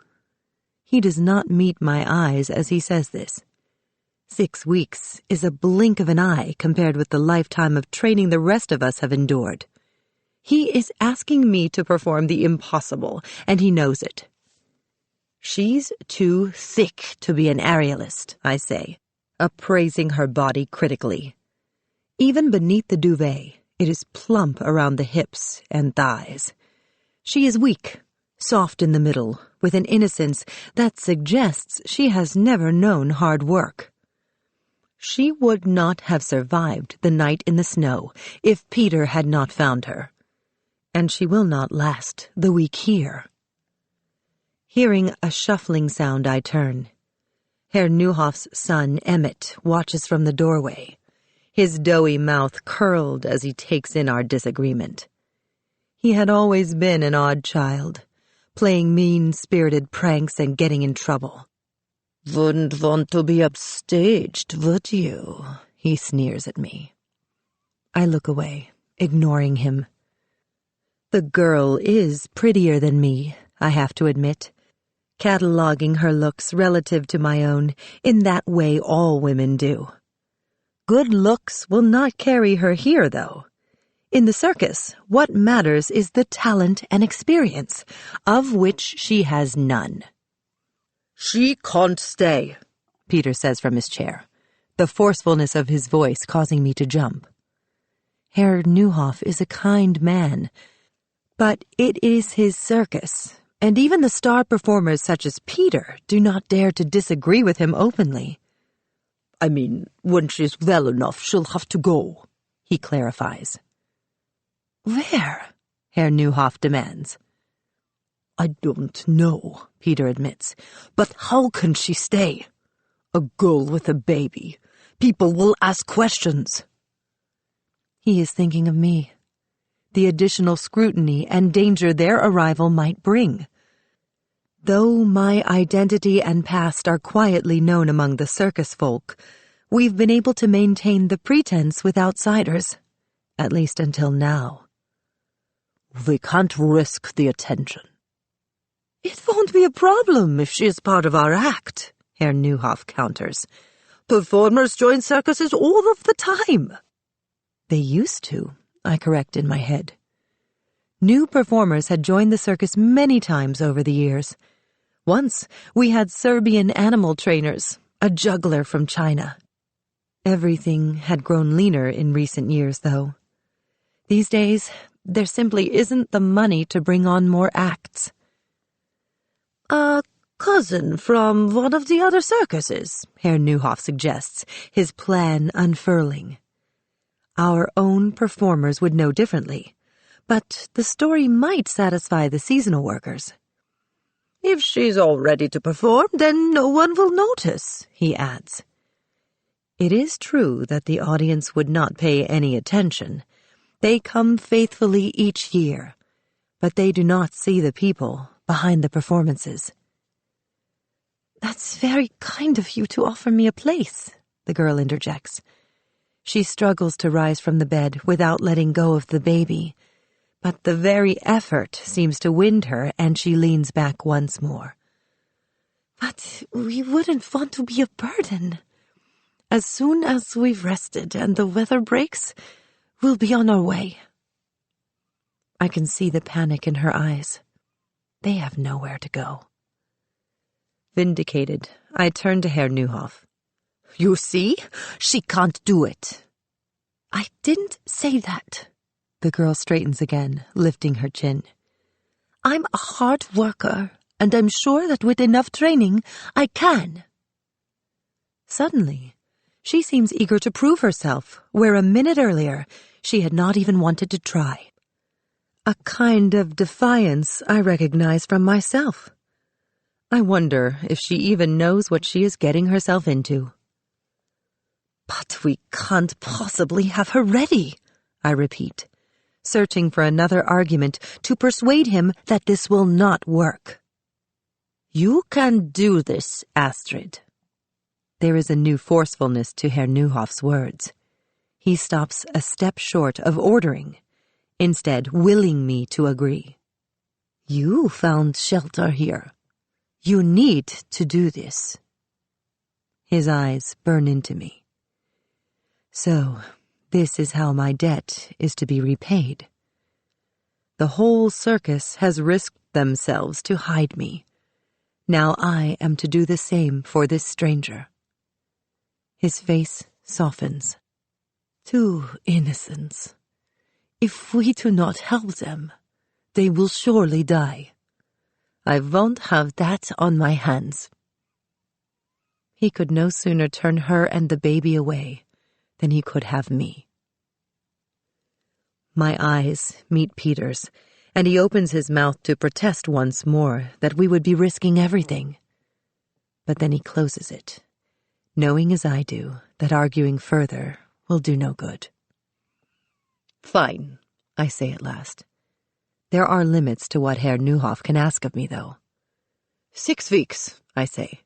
He does not meet my eyes as he says this. 6 weeks is a blink of an eye compared with the lifetime of training the rest of us have endured. He is asking me to perform the impossible, and he knows it. She's too thick to be an aerialist, I say, appraising her body critically. Even beneath the duvet, it is plump around the hips and thighs. She is weak, soft in the middle, with an innocence that suggests she has never known hard work. She would not have survived the night in the snow if Peter had not found her. And she will not last the week here. Hearing a shuffling sound, I turn. Herr Neuhoff's son, Emmett, watches from the doorway, his doughy mouth curled as he takes in our disagreement. He had always been an odd child, playing mean-spirited pranks and getting in trouble. Wouldn't want to be upstaged, would you? He sneers at me. I look away, ignoring him. The girl is prettier than me, I have to admit, cataloging her looks relative to my own in that way all women do. Good looks will not carry her here, though. In the circus, what matters is the talent and experience, of which she has none. She can't stay, Peter says from his chair, the forcefulness of his voice causing me to jump. Herr Neuhoff is a kind man, but it is his circus, and even the star performers such as Peter do not dare to disagree with him openly. I mean, when she's well enough, she'll have to go, he clarifies. Where? Herr Neuhoff demands. I don't know, Peter admits, but how can she stay? A girl with a baby. People will ask questions. He is thinking of me. The additional scrutiny and danger their arrival might bring. Though my identity and past are quietly known among the circus folk, we've been able to maintain the pretense with outsiders, at least until now. We can't risk the attention. It won't be a problem if she is part of our act, Herr Neuhoff counters. Performers join circuses all of the time. They used to, I correct in my head. New performers had joined the circus many times over the years. Once, we had Serbian animal trainers, a juggler from China. Everything had grown leaner in recent years, though. These days, there simply isn't the money to bring on more acts. A cousin from one of the other circuses, Herr Neuhoff suggests, his plan unfurling. Our own performers would know differently, but the story might satisfy the seasonal workers. If she's all ready to perform, then no one will notice, he adds. It is true that the audience would not pay any attention. They come faithfully each year, but they do not see the people behind the performances. That's very kind of you to offer me a place, the girl interjects. She struggles to rise from the bed without letting go of the baby, but the very effort seems to wind her, and she leans back once more. But we wouldn't want to be a burden. As soon as we've rested and the weather breaks, we'll be on our way. I can see the panic in her eyes. They have nowhere to go. Vindicated, I turn to Herr Neuhoff. You see, she can't do it. I didn't say that. The girl straightens again, lifting her chin. I'm a hard worker, and I'm sure that with enough training, I can. Suddenly, she seems eager to prove herself, where a minute earlier she had not even wanted to try. A kind of defiance I recognize from myself. I wonder if she even knows what she is getting herself into. "But we can't possibly have her ready," I repeat, searching for another argument to persuade him that this will not work. "You can do this, Astrid." There is a new forcefulness to Herr Neuhoff's words. He stops a step short of ordering, instead willing me to agree. "You found shelter here. You need to do this." His eyes burn into me. So, this is how my debt is to be repaid. The whole circus has risked themselves to hide me. Now I am to do the same for this stranger. His face softens. "Two innocents. If we do not help them, they will surely die. I won't have that on my hands." He could no sooner turn her and the baby away than he could have me. My eyes meet Peter's, and he opens his mouth to protest once more that we would be risking everything. But then he closes it, knowing as I do that arguing further will do no good. "Fine," I say at last. There are limits to what Herr Neuhoff can ask of me, though. 6 weeks, I say.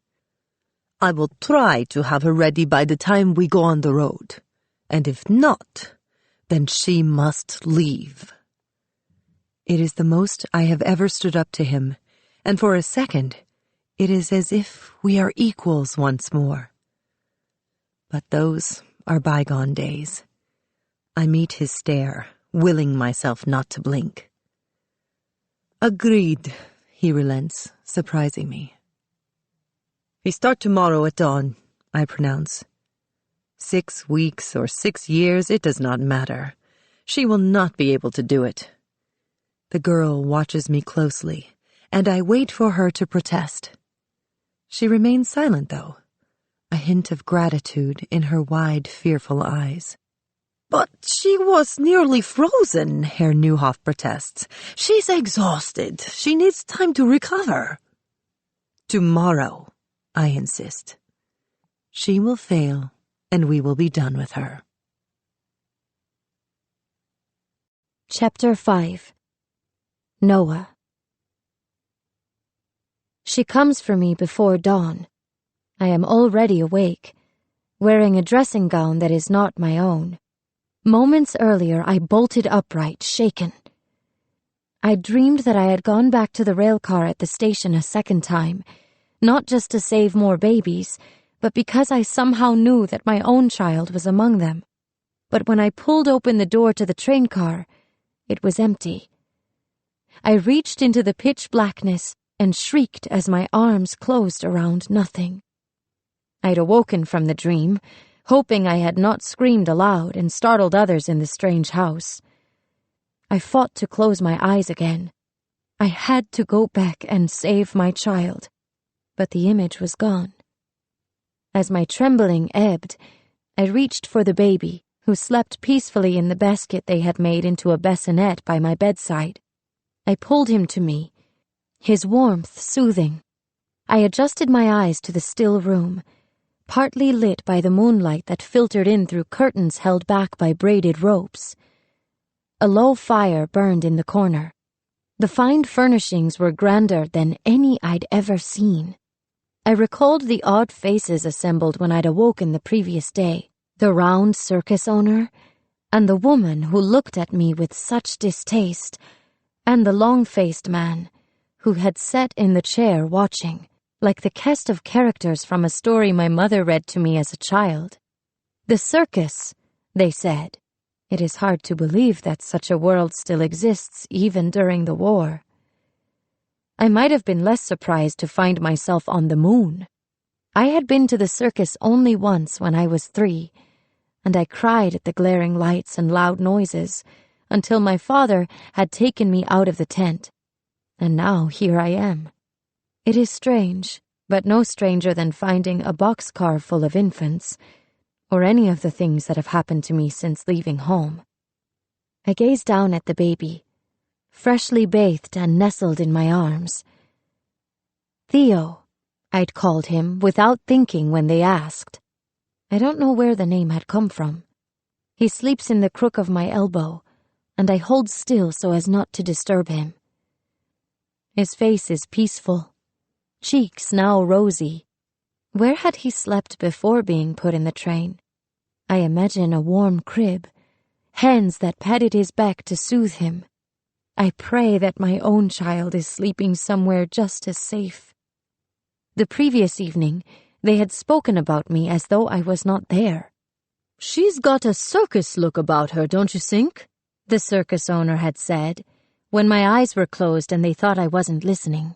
I will try to have her ready by the time we go on the road, and if not, then she must leave. It is the most I have ever stood up to him, and for a second, it is as if we are equals once more. But those are bygone days. I meet his stare, willing myself not to blink. "Agreed," he relents, surprising me. "We start tomorrow at dawn," I pronounce. 6 weeks or 6 years, it does not matter. She will not be able to do it. The girl watches me closely, and I wait for her to protest. She remains silent, though, a hint of gratitude in her wide, fearful eyes. "But she was nearly frozen," Herr Neuhoff protests. "She's exhausted. She needs time to recover." "Tomorrow," I insist. She will fail, and we will be done with her. Chapter 5. Noah. She comes for me before dawn. I am already awake, wearing a dressing gown that is not my own. Moments earlier, I bolted upright, shaken. I dreamed that I had gone back to the railcar at the station a second time, not just to save more babies, but because I somehow knew that my own child was among them. But when I pulled open the door to the train car, it was empty. I reached into the pitch blackness and shrieked as my arms closed around nothing. I'd awoken from the dream, hoping I had not screamed aloud and startled others in the strange house. I fought to close my eyes again. I had to go back and save my child, but the image was gone. As my trembling ebbed, I reached for the baby, who slept peacefully in the basket they had made into a bassinet by my bedside. I pulled him to me, his warmth soothing. I adjusted my eyes to the still room, partly lit by the moonlight that filtered in through curtains held back by braided ropes. A low fire burned in the corner. The fine furnishings were grander than any I'd ever seen. I recalled the odd faces assembled when I'd awoken the previous day, the round circus owner, and the woman who looked at me with such distaste, and the long-faced man who had sat in the chair watching, like the cast of characters from a story my mother read to me as a child. The circus, they said. It is hard to believe that such a world still exists even during the war. I might have been less surprised to find myself on the moon. I had been to the circus only once when I was 3, and I cried at the glaring lights and loud noises until my father had taken me out of the tent. And now here I am. It is strange, but no stranger than finding a boxcar full of infants, or any of the things that have happened to me since leaving home. I gazed down at the baby, freshly bathed and nestled in my arms. Theo, I'd called him without thinking when they asked. I don't know where the name had come from. He sleeps in the crook of my elbow, and I hold still so as not to disturb him. His face is peaceful, cheeks now rosy. Where had he slept before being put in the train? I imagine a warm crib, hands that patted his back to soothe him. I pray that my own child is sleeping somewhere just as safe. The previous evening, they had spoken about me as though I was not there. "She's got a circus look about her, don't you think?" the circus owner had said, when my eyes were closed and they thought I wasn't listening.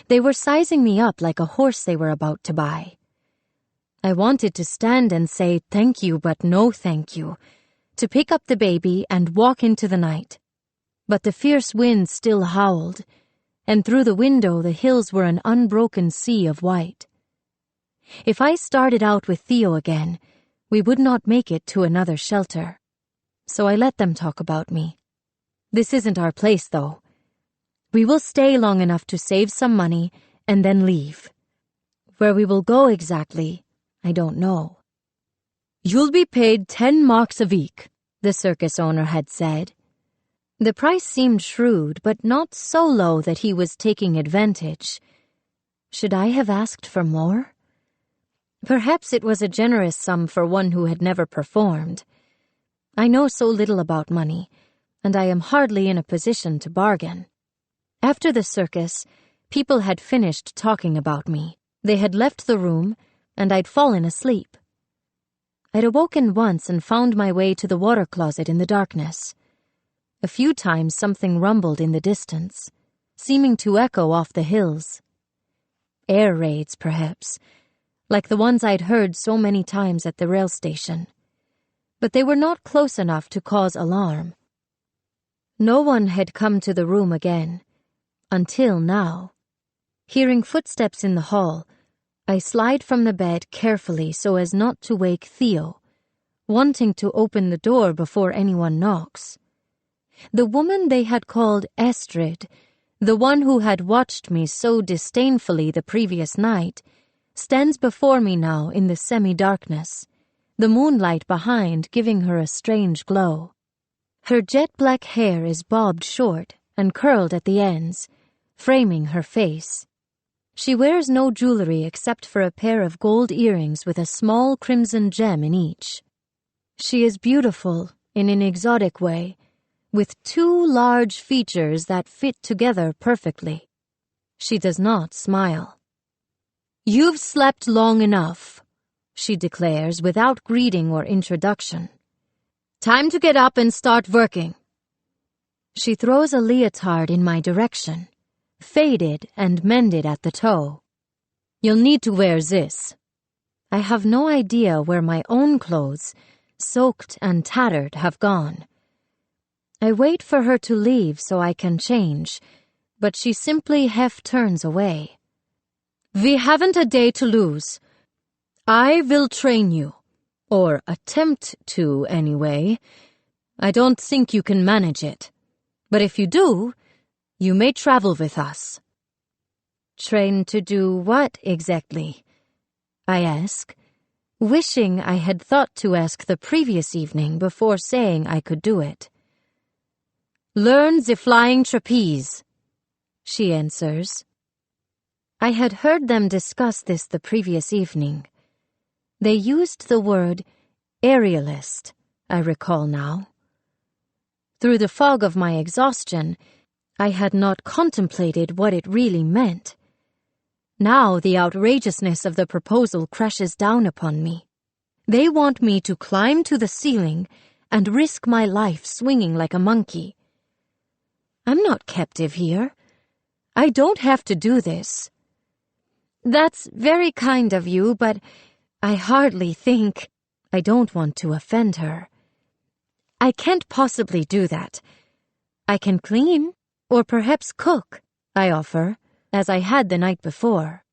They were sizing me up like a horse they were about to buy. I wanted to stand and say thank you, but no thank you, to pick up the baby and walk into the night. But the fierce wind still howled, and through the window the hills were an unbroken sea of white. If I started out with Theo again, we would not make it to another shelter. So I let them talk about me. This isn't our place, though. We will stay long enough to save some money and then leave. Where we will go exactly, I don't know. "You'll be paid 10 marks a week," the circus owner had said. The price seemed shrewd, but not so low that he was taking advantage. Should I have asked for more? Perhaps it was a generous sum for one who had never performed. I know so little about money, and I am hardly in a position to bargain. After the circus, people had finished talking about me. They had left the room, and I'd fallen asleep. I'd awoken once and found my way to the water closet in the darkness. A few times something rumbled in the distance, seeming to echo off the hills. Air raids, perhaps, like the ones I'd heard so many times at the rail station. But they were not close enough to cause alarm. No one had come to the room again, until now. Hearing footsteps in the hall, I slide from the bed carefully so as not to wake Theo, wanting to open the door before anyone knocks. The woman they had called Estrid, the one who had watched me so disdainfully the previous night, stands before me now in the semi-darkness, the moonlight behind giving her a strange glow. Her jet-black hair is bobbed short and curled at the ends, framing her face. She wears no jewelry except for a pair of gold earrings with a small crimson gem in each. She is beautiful in an exotic way, with 2 large features that fit together perfectly. She does not smile. "You've slept long enough," she declares without greeting or introduction. "Time to get up and start working." She throws a leotard in my direction, faded and mended at the toe. "You'll need to wear this." I have no idea where my own clothes, soaked and tattered, have gone. I wait for her to leave so I can change, but she simply half turns away. "We haven't a day to lose. I will train you, or attempt to anyway. I don't think you can manage it, but if you do, you may travel with us." "Train to do what exactly?" I ask, wishing I had thought to ask the previous evening before saying I could do it. "Learn the flying trapeze," she answers. I had heard them discuss this the previous evening. They used the word aerialist, I recall now. Through the fog of my exhaustion, I had not contemplated what it really meant. Now the outrageousness of the proposal crashes down upon me. They want me to climb to the ceiling and risk my life swinging like a monkey. I'm not captive here. I don't have to do this. "That's very kind of you, but I hardly think—" I don't want to offend her. "I can't possibly do that. I can clean, or perhaps cook," I offer, as I had the night before.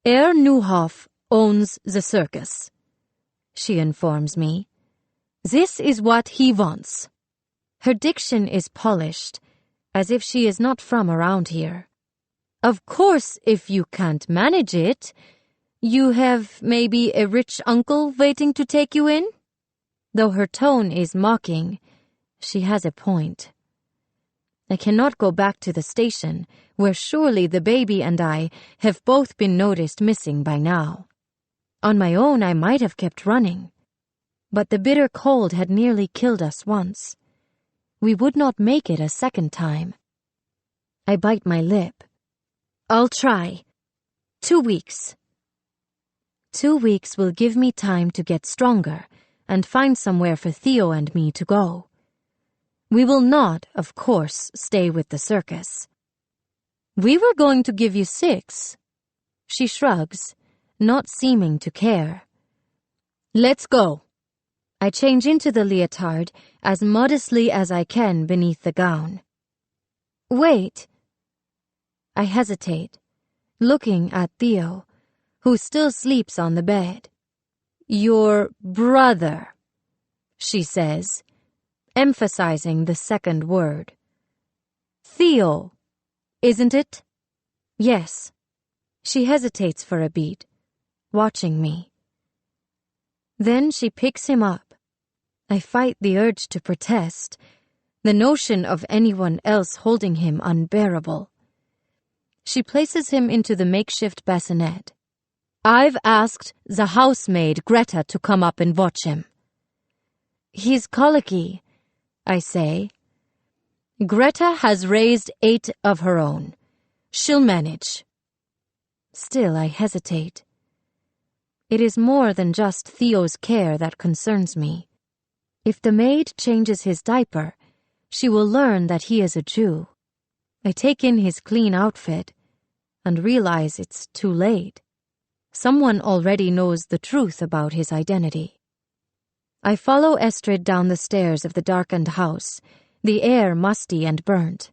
Herr Neuhoff owns the circus, she informs me. This is what he wants. Her diction is polished, as if she is not from around here. Of course, if you can't manage it, you have maybe a rich uncle waiting to take you in? Though her tone is mocking, she has a point. I cannot go back to the station, where surely the baby and I have both been noticed missing by now. On my own, I might have kept running. But the bitter cold had nearly killed us once. We would not make it a second time. I bite my lip. I'll try. 2 weeks. 2 weeks will give me time to get stronger and find somewhere for Theo and me to go. We will not, of course, stay with the circus. We were going to give you 6. She shrugs, not seeming to care. Let's go. I change into the leotard as modestly as I can beneath the gown. Wait. I hesitate, looking at Theo, who still sleeps on the bed. Your brother, she says, emphasizing the second word. Theo, isn't it? Yes. She hesitates for a beat, watching me. Then she picks him up. I fight the urge to protest, the notion of anyone else holding him unbearable. She places him into the makeshift bassinet. I've asked the housemaid Greta to come up and watch him. He's colicky, I say. Greta has raised 8 of her own. She'll manage. Still, I hesitate. It is more than just Theo's care that concerns me. If the maid changes his diaper, she will learn that he is a Jew. I take in his clean outfit and realize it's too late. Someone already knows the truth about his identity. I follow Estrid down the stairs of the darkened house, the air musty and burnt.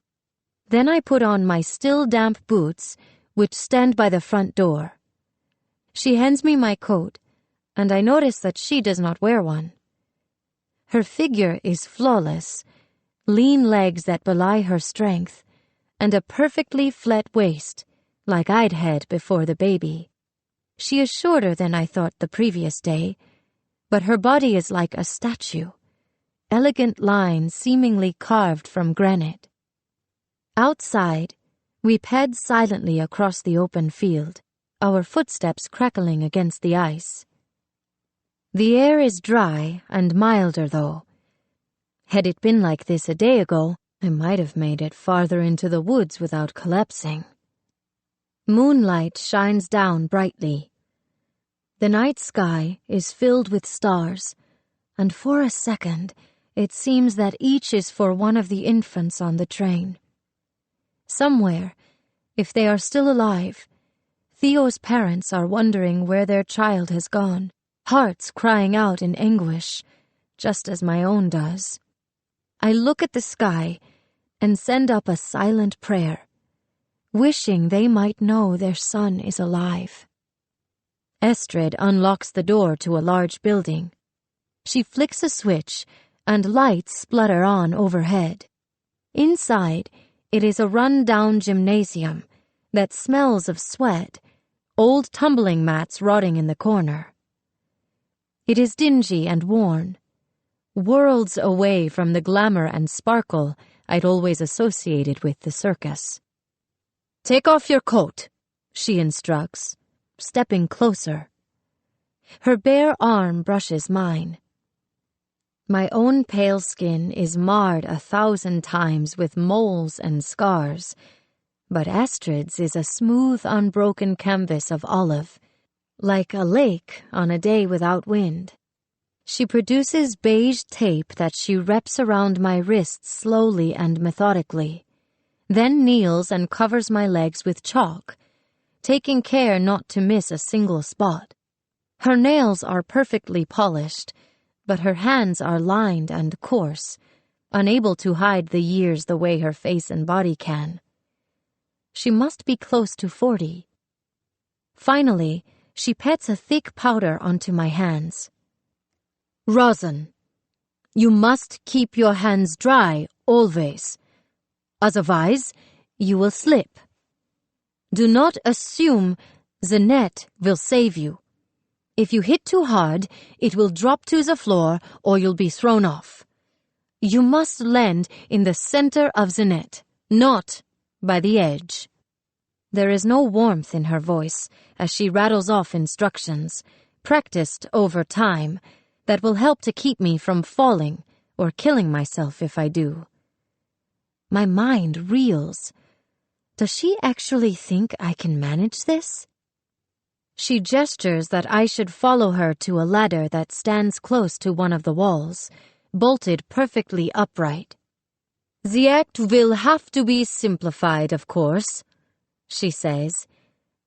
Then I put on my still damp boots, which stand by the front door. She hands me my coat, and I notice that she does not wear one. Her figure is flawless, lean legs that belie her strength, and a perfectly flat waist, like I'd had before the baby. She is shorter than I thought the previous day, but her body is like a statue, elegant lines seemingly carved from granite. Outside, we pad silently across the open field, our footsteps crackling against the ice. The air is dry and milder, though. Had it been like this a day ago, I might have made it farther into the woods without collapsing. Moonlight shines down brightly. The night sky is filled with stars, and for a second it seems that each is for one of the infants on the train. Somewhere, if they are still alive, Theo's parents are wondering where their child has gone, hearts crying out in anguish, just as my own does. I look at the sky and send up a silent prayer, wishing they might know their son is alive. Estrid unlocks the door to a large building. She flicks a switch, and lights splutter on overhead. Inside, it is a run-down gymnasium that smells of sweat, old tumbling mats rotting in the corner. It is dingy and worn, worlds away from the glamour and sparkle I'd always associated with the circus. Take off your coat, she instructs, stepping closer. Her bare arm brushes mine. My own pale skin is marred 1,000 times with moles and scars, but Astrid's is a smooth, unbroken canvas of olive, like a lake on a day without wind. She produces beige tape that she wraps around my wrists slowly and methodically, then kneels and covers my legs with chalk, taking care not to miss a single spot. Her nails are perfectly polished, but her hands are lined and coarse, unable to hide the years the way her face and body can. She must be close to 40. Finally, she pats a thick powder onto my hands. Rosin, you must keep your hands dry always. Otherwise, you will slip. Do not assume the net will save you. If you hit too hard, it will drop to the floor or you'll be thrown off. You must land in the center of the net, not by the edge. There is no warmth in her voice as she rattles off instructions, practiced over time, that will help to keep me from falling or killing myself if I do. My mind reels. Does she actually think I can manage this? She gestures that I should follow her to a ladder that stands close to one of the walls, bolted perfectly upright. The act will have to be simplified, of course, she says,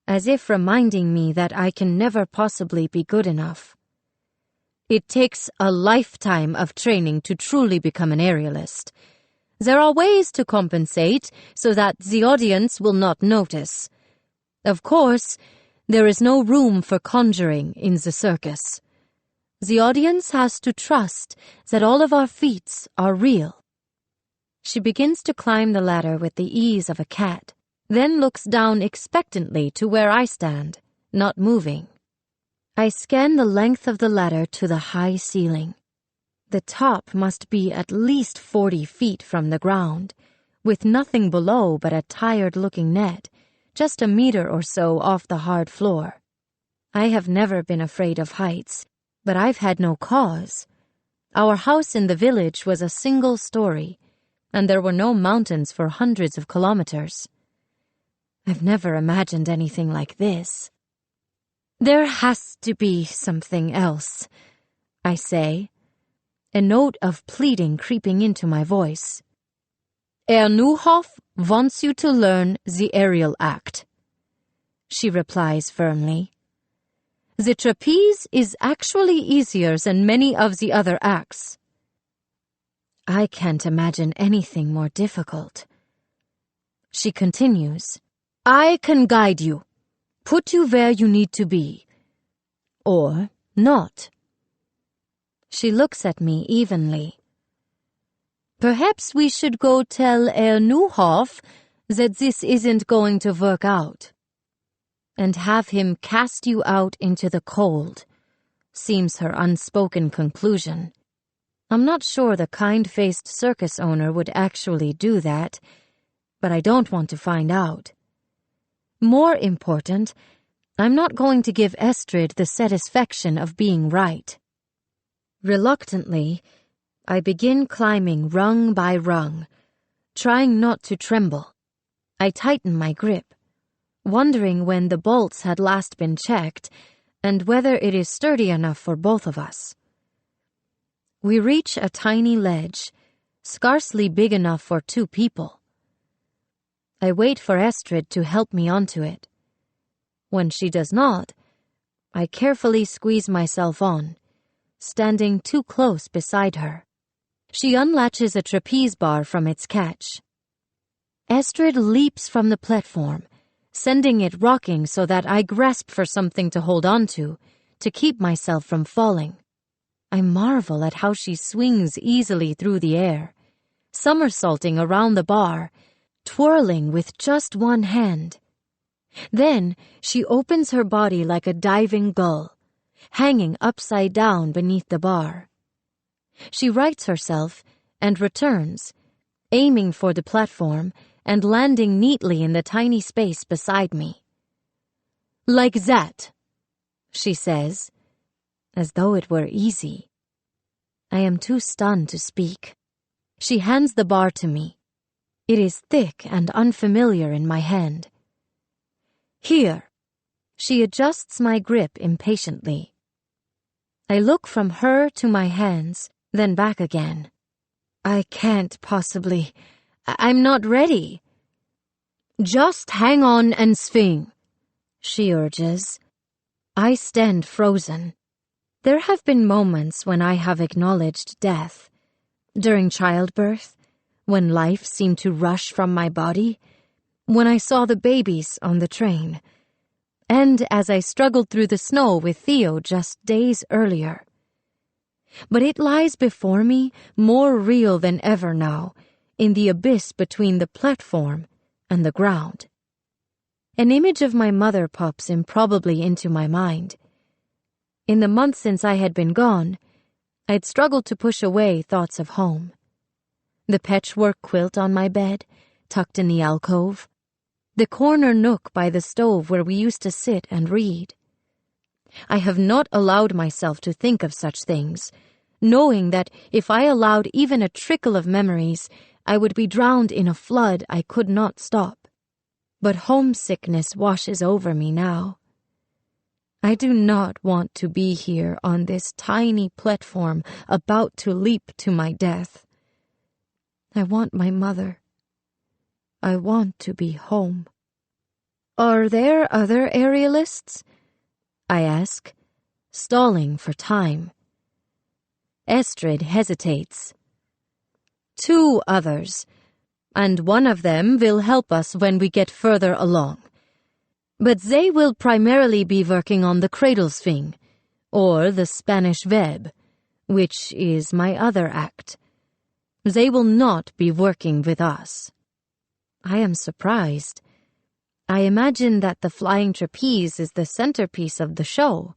as if reminding me that I can never possibly be good enough. It takes a lifetime of training to truly become an aerialist. There are ways to compensate so that the audience will not notice. Of course, there is no room for conjuring in the circus. The audience has to trust that all of our feats are real. She begins to climb the ladder with the ease of a cat, then looks down expectantly to where I stand, not moving. I scan the length of the ladder to the high ceiling. The top must be at least 40 feet from the ground, with nothing below but a tired-looking net, just a meter or so off the hard floor. I have never been afraid of heights, but I've had no cause. Our house in the village was a single story, and there were no mountains for hundreds of kilometers. I've never imagined anything like this. There has to be something else, I say, a note of pleading creeping into my voice. Herr Neuhoff wants you to learn the aerial act, she replies firmly. The trapeze is actually easier than many of the other acts. I can't imagine anything more difficult. She continues, I can guide you, put you where you need to be. Or not. She looks at me evenly. Perhaps we should go tell Herr Neuhoff that this isn't going to work out. And have him cast you out into the cold, seems her unspoken conclusion. I'm not sure the kind-faced circus owner would actually do that, but I don't want to find out. More important, I'm not going to give Estrid the satisfaction of being right. Reluctantly, I begin climbing rung by rung, trying not to tremble. I tighten my grip, wondering when the bolts had last been checked and whether it is sturdy enough for both of us. We reach a tiny ledge, scarcely big enough for 2 people. I wait for Estrid to help me onto it. When she does not, I carefully squeeze myself on, standing too close beside her. She unlatches a trapeze bar from its catch. Estrid leaps from the platform, sending it rocking so that I grasp for something to hold on to keep myself from falling. I marvel at how she swings easily through the air, somersaulting around the bar, twirling with just one hand. Then she opens her body like a diving gull, hanging upside down beneath the bar. She rights herself and returns, aiming for the platform and landing neatly in the tiny space beside me. Like that, she says, as though it were easy. I am too stunned to speak. She hands the bar to me. It is thick and unfamiliar in my hand. Here. She adjusts my grip impatiently. I look from her to my hands, then back again. I can't possibly. I'm not ready. Just hang on and swing, she urges. I stand frozen. There have been moments when I have acknowledged death. During childbirth, when life seemed to rush from my body, when I saw the babies on the train. and as I struggled through the snow with Theo just days earlier. But it lies before me more real than ever now, in the abyss between the platform and the ground. An image of my mother pops improbably into my mind. In the months since I had been gone, I'd struggled to push away thoughts of home. The patchwork quilt on my bed, tucked in the alcove, the corner nook by the stove where we used to sit and read. I have not allowed myself to think of such things, knowing that if I allowed even a trickle of memories, I would be drowned in a flood I could not stop. But homesickness washes over me now. I do not want to be here on this tiny platform about to leap to my death. I want my mother. I want to be home. Are there other aerialists? I ask, stalling for time. Estrid hesitates. 2 others, and one of them will help us when we get further along. But they will primarily be working on the Cradlesving, or the Spanish Web, which is my other act. They will not be working with us. I am surprised. I imagine that the flying trapeze is the centerpiece of the show,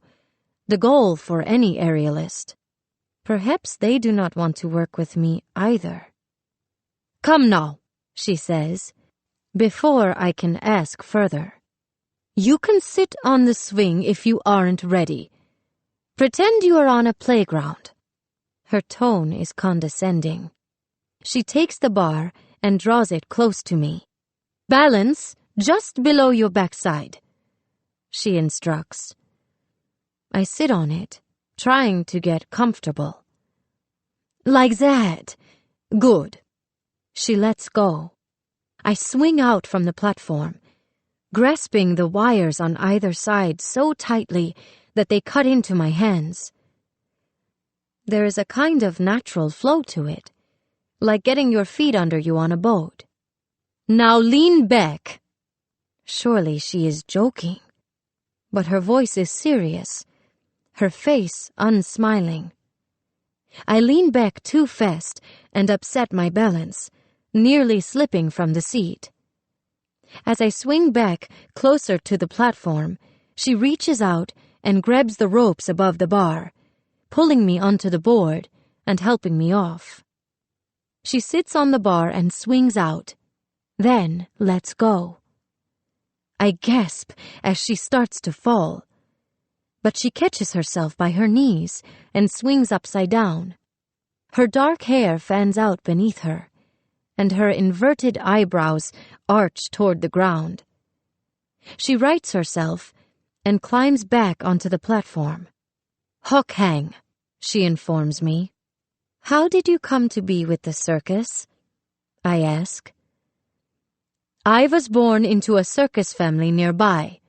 the goal for any aerialist. Perhaps they do not want to work with me either. Come now, she says, before I can ask further. You can sit on the swing if you aren't ready. Pretend you are on a playground. Her tone is condescending. She takes the bar and draws it close to me. Balance just below your backside, she instructs. I sit on it, trying to get comfortable. Like that. Good. She lets go. I swing out from the platform, grasping the wires on either side so tightly that they cut into my hands. There is a kind of natural flow to it, like getting your feet under you on a boat. Now lean back. Surely she is joking, but her voice is serious, her face unsmiling. I lean back too fast and upset my balance, nearly slipping from the seat. As I swing back closer to the platform, she reaches out and grabs the ropes above the bar, pulling me onto the board and helping me off. She sits on the bar and swings out, then lets go. I gasp as she starts to fall, but she catches herself by her knees and swings upside down. Her dark hair fans out beneath her, and her inverted eyebrows arch toward the ground. She rights herself and climbs back onto the platform. Hook hang, she informs me. How did you come to be with the circus? I ask. I was born into a circus family nearby,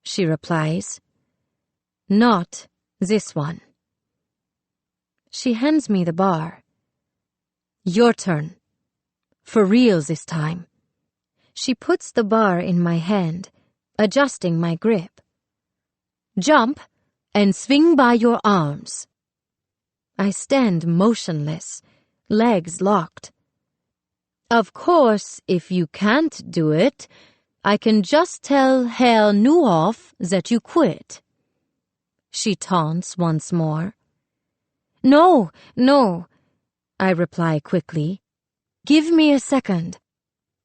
she replies. Not this one. She hands me the bar. Your turn. For real this time. She puts the bar in my hand, adjusting my grip. Jump and swing by your arms. I stand motionless, legs locked. Of course, if you can't do it, I can just tell Herr Neuhoff that you quit. She taunts once more. No, I reply quickly. Give me a second.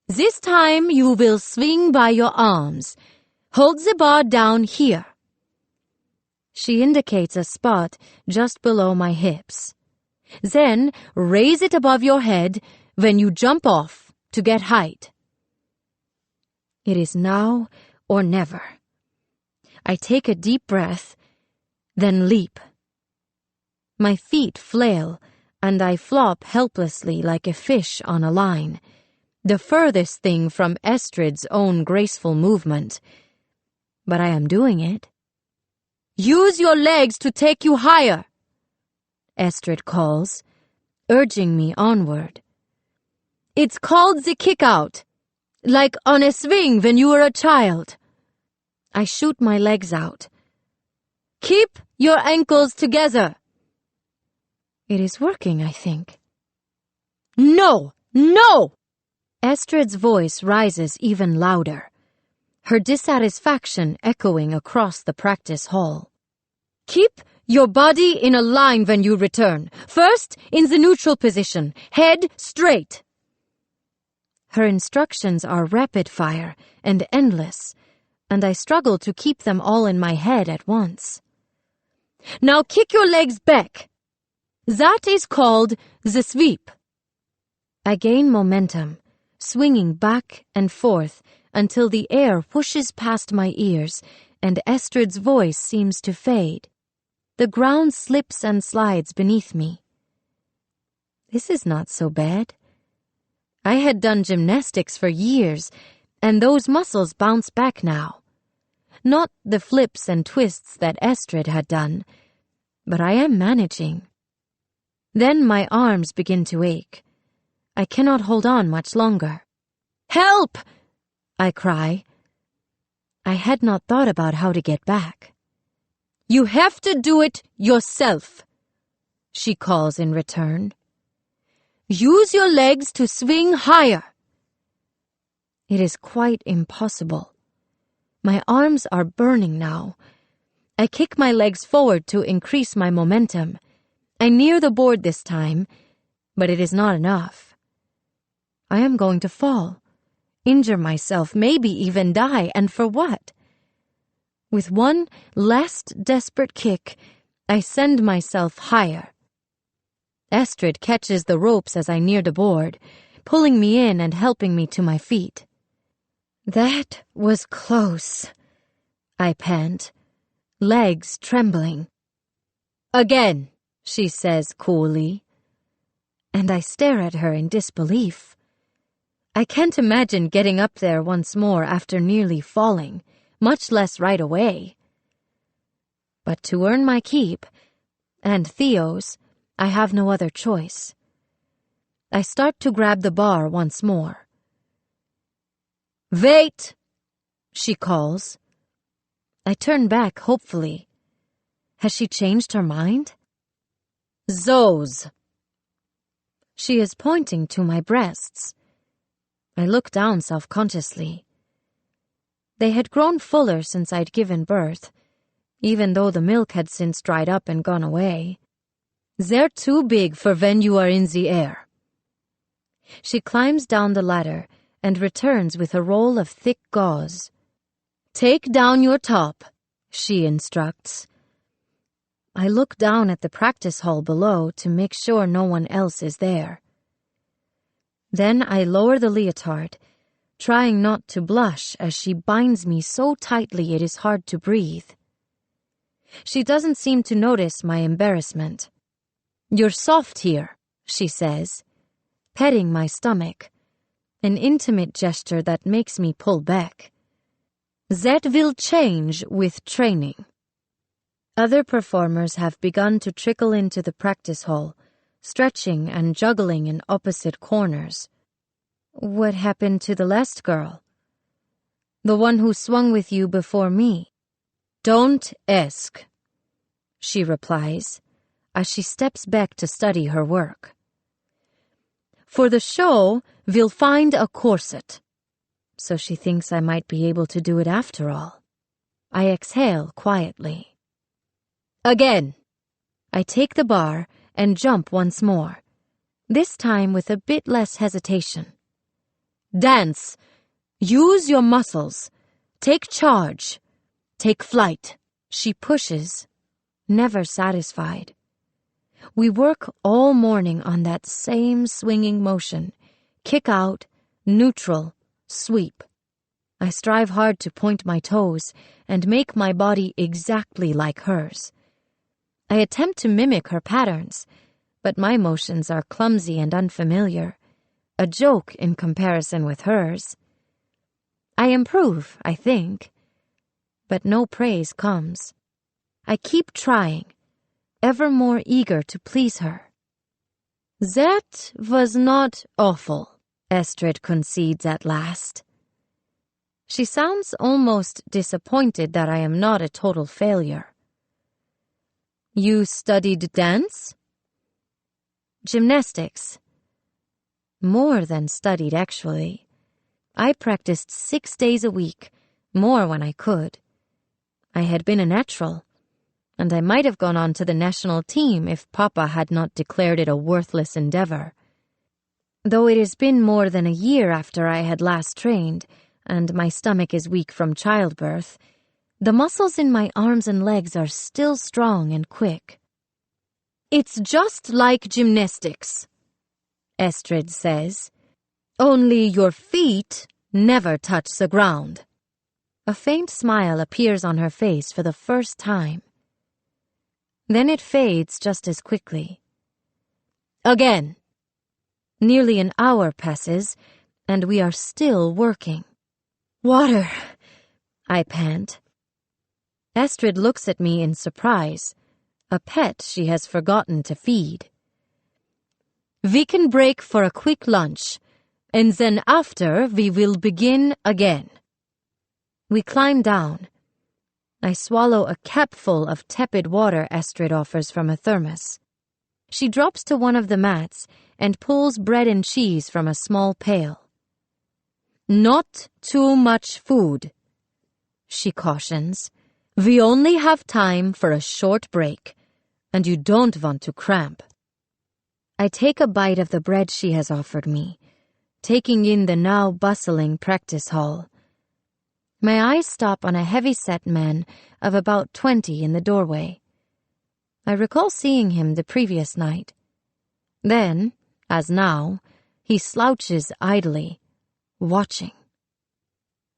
This time you will swing by your arms. Hold the bar down here. She indicates a spot just below my hips. Then raise it above your head when you jump off to get height. It is now or never. I take a deep breath, then leap. My feet flail, and I flop helplessly like a fish on a line, the furthest thing from Estrid's own graceful movement. But I am doing it. Use your legs to take you higher, Estrid calls, urging me onward. It's called the kick-out, like on a swing when you were a child. I shoot my legs out. Keep your ankles together. It is working, I think. No! No! Estrid's voice rises even louder, her dissatisfaction echoing across the practice hall. Keep your body in a line when you return. First, in the neutral position, head straight. Her instructions are rapid fire and endless, and I struggle to keep them all in my head at once. Now kick your legs back. That is called the sweep. I gain momentum, swinging back and forth until the air whooshes past my ears and Estrid's voice seems to fade. The ground slips and slides beneath me. This is not so bad. I had done gymnastics for years, and those muscles bounce back now. Not the flips and twists that Estrid had done, but I am managing. Then my arms begin to ache. I cannot hold on much longer. Help! I cry. I had not thought about how to get back. You have to do it yourself, she calls in return. Use your legs to swing higher. It is quite impossible. My arms are burning now. I kick my legs forward to increase my momentum. I near the board this time, but it is not enough. I am going to fall, injure myself, maybe even die, and for what? With one last desperate kick, I send myself higher. Estrid catches the ropes as I near the board, pulling me in and helping me to my feet. That was close, I pant, legs trembling. Again, she says coolly, and I stare at her in disbelief. I can't imagine getting up there once more after nearly falling, much less right away. But to earn my keep, and Theo's, I have no other choice. I start to grab the bar once more. Wait, she calls. I turn back hopefully. Has she changed her mind? Those. She is pointing to my breasts. I look down self-consciously. They had grown fuller since I'd given birth, even though the milk had since dried up and gone away. They're too big for when you are in the air. She climbs down the ladder and returns with a roll of thick gauze. Take down your top, she instructs. I look down at the practice hall below to make sure no one else is there. Then I lower the leotard, trying not to blush as she binds me so tightly it is hard to breathe. She doesn't seem to notice my embarrassment. You're soft here, she says, petting my stomach, an intimate gesture that makes me pull back. That will change with training. Other performers have begun to trickle into the practice hall, stretching and juggling in opposite corners. What happened to the last girl? The one who swung with you before me. Don't ask, she replies, as she steps back to study her work. For the show, we'll find a corset. So she thinks I might be able to do it after all. I exhale quietly. Again. I take the bar and jump once more, this time with a bit less hesitation. Dance. Use your muscles. Take charge. Take flight. She pushes, never satisfied. We work all morning on that same swinging motion. Kick out, neutral, sweep. I strive hard to point my toes and make my body exactly like hers. I attempt to mimic her patterns, but my motions are clumsy and unfamiliar, a joke in comparison with hers. I improve, I think, but no praise comes. I keep trying, ever more eager to please her. That was not awful, Estrid concedes at last. She sounds almost disappointed that I am not a total failure. You studied dance? Gymnastics. More than studied, actually. I practiced 6 days a week, more when I could. I had been a natural, and I might have gone on to the national team if Papa had not declared it a worthless endeavor. Though it has been more than a year after I had last trained, and my stomach is weak from childbirth, the muscles in my arms and legs are still strong and quick. It's just like gymnastics, Estrid says, only your feet never touch the ground. A faint smile appears on her face for the first time. Then it fades just as quickly. Again. Nearly an hour passes, and we are still working. Water, I pant. Estrid looks at me in surprise, a pet she has forgotten to feed. We can break for a quick lunch, and then after we will begin again. We climb down. I swallow a capful of tepid water Estrid offers from a thermos. She drops to one of the mats and pulls bread and cheese from a small pail. Not too much food, she cautions. We only have time for a short break, and you don't want to cramp. I take a bite of the bread she has offered me, taking in the now bustling practice hall. My eyes stop on a heavy-set man of about 20 in the doorway. I recall seeing him the previous night. Then, as now, he slouches idly, watching.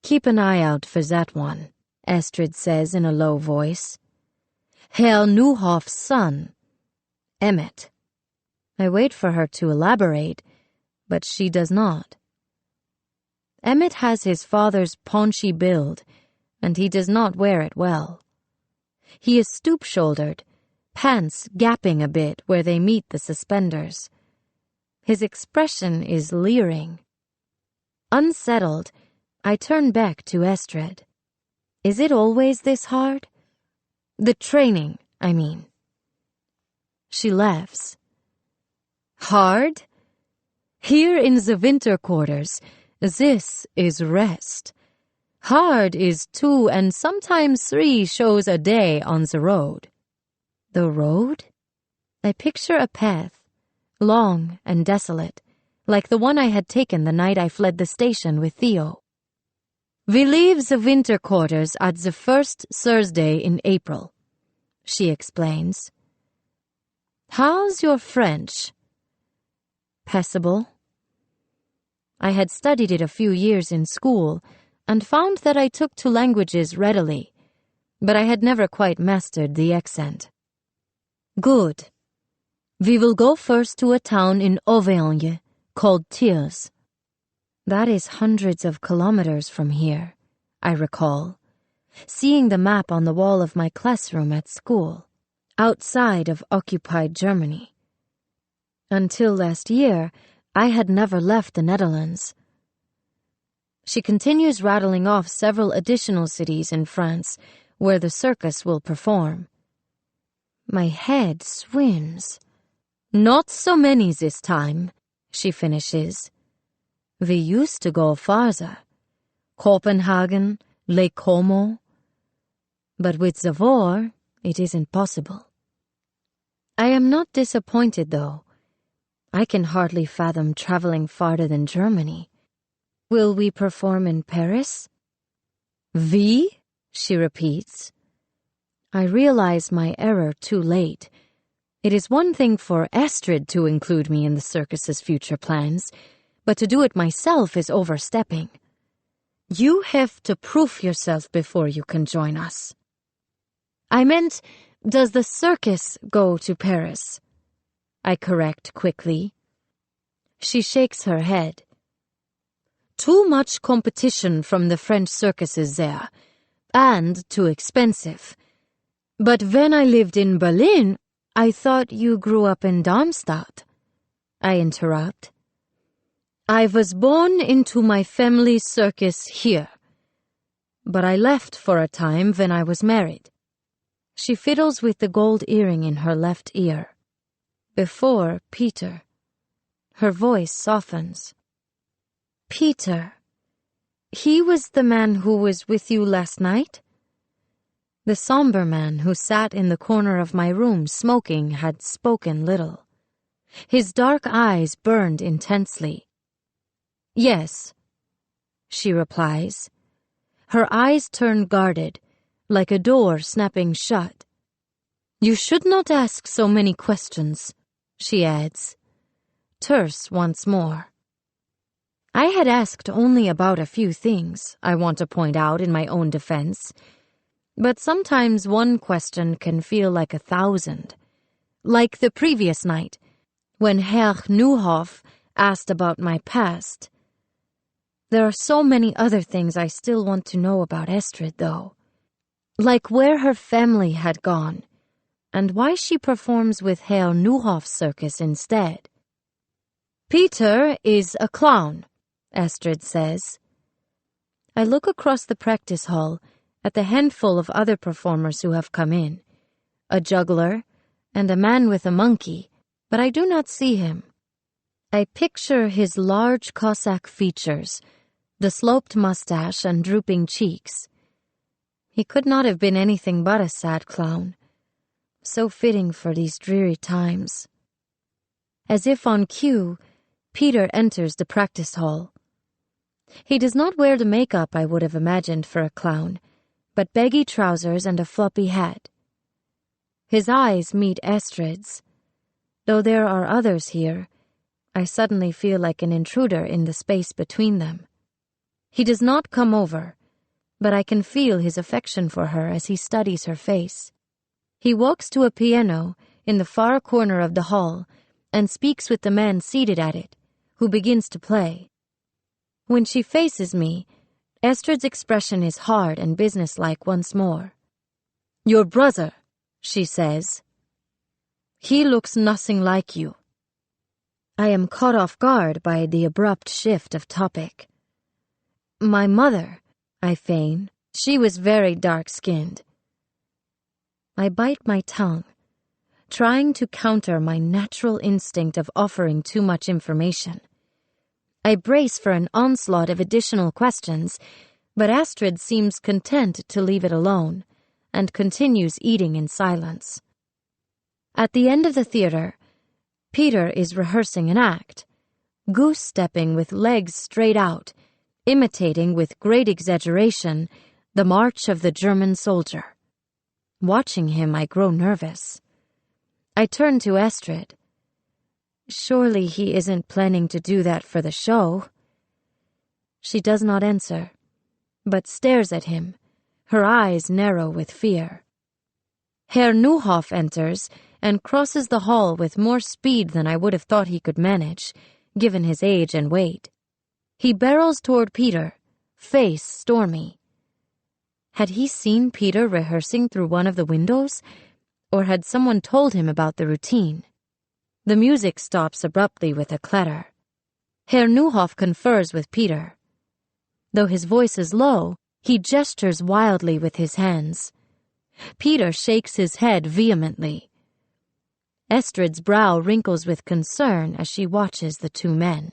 Keep an eye out for that one, Estrid says in a low voice. Herr Neuhoff's son, Emmett. I wait for her to elaborate, but she does not. Emmett has his father's paunchy build, and he does not wear it well. He is stoop-shouldered, pants gapping a bit where they meet the suspenders. His expression is leering. Unsettled, I turn back to Estrid. Is it always this hard? The training, I mean. She laughs. Hard? Here in the winter quarters, this is rest. Hard is 2 and sometimes 3 shows a day on the road. The road? I picture a path, long and desolate, like the one I had taken the night I fled the station with Theo. We leave the winter quarters at the first Thursday in April, she explains. How's your French? Passable. I had studied it a few years in school and found that I took to languages readily, but I had never quite mastered the accent. Good. We will go first to a town in Auvergne called Thiers. That is hundreds of kilometers from here, I recall, seeing the map on the wall of my classroom at school, outside of occupied Germany. Until last year, I had never left the Netherlands. She continues rattling off several additional cities in France where the circus will perform. My head swims. Not so many this time, she finishes. We used to go farther. Copenhagen, Lake Como. But with the war, it isn't possible. I am not disappointed, though. I can hardly fathom traveling farther than Germany. Will we perform in Paris? We? She repeats. I realize my error too late. It is one thing for Estrid to include me in the circus's future plans, but to do it myself is overstepping. You have to prove yourself before you can join us. I meant, does the circus go to Paris? I correct quickly. She shakes her head. Too much competition from the French circuses there, and too expensive. But when I lived in Berlin, I thought you grew up in Darmstadt. I interrupt. I was born into my family circus here, but I left for a time when I was married. She fiddles with the gold earring in her left ear. Before Peter. Her voice softens. Peter. He was the man who was with you last night? The somber man who sat in the corner of my room smoking had spoken little. His dark eyes burned intensely. Yes, she replies. Her eyes turn guarded, like a door snapping shut. You should not ask so many questions, she adds. Terse once more. I had asked only about a few things, I want to point out in my own defense. But sometimes one question can feel like 1,000. Like the previous night, when Herr Neuhoff asked about my past. There are so many other things I still want to know about Estrid, though. Like where her family had gone, and why she performs with Herr Neuhoff's circus instead. Peter is a clown, Estrid says. I look across the practice hall at the handful of other performers who have come in. A juggler and a man with a monkey, but I do not see him. I picture his large Cossack features, the sloped mustache and drooping cheeks. He could not have been anything but a sad clown. So fitting for these dreary times. As if on cue, Peter enters the practice hall. He does not wear the makeup I would have imagined for a clown, but baggy trousers and a floppy hat. His eyes meet Estrid's. Though there are others here, I suddenly feel like an intruder in the space between them. He does not come over, but I can feel his affection for her as he studies her face. He walks to a piano in the far corner of the hall and speaks with the man seated at it, who begins to play. When she faces me, Estrid's expression is hard and businesslike once more. Your brother, she says. He looks nothing like you. I am caught off guard by the abrupt shift of topic. My mother, I feign. She was very dark-skinned. I bite my tongue, trying to counter my natural instinct of offering too much information. I brace for an onslaught of additional questions, but Astrid seems content to leave it alone, and continues eating in silence. At the end of the theater, Peter is rehearsing an act, goose-stepping with legs straight out, imitating with great exaggeration the march of the German soldier. Watching him, I grow nervous. I turn to Estrid. Surely he isn't planning to do that for the show. She does not answer, but stares at him, her eyes narrow with fear. Herr Neuhoff enters and crosses the hall with more speed than I would have thought he could manage, given his age and weight. He barrels toward Peter, face stormy. Had he seen Peter rehearsing through one of the windows, or had someone told him about the routine? The music stops abruptly with a clatter. Herr Neuhoff confers with Peter. Though his voice is low, he gestures wildly with his hands. Peter shakes his head vehemently. Estrid's brow wrinkles with concern as she watches the two men.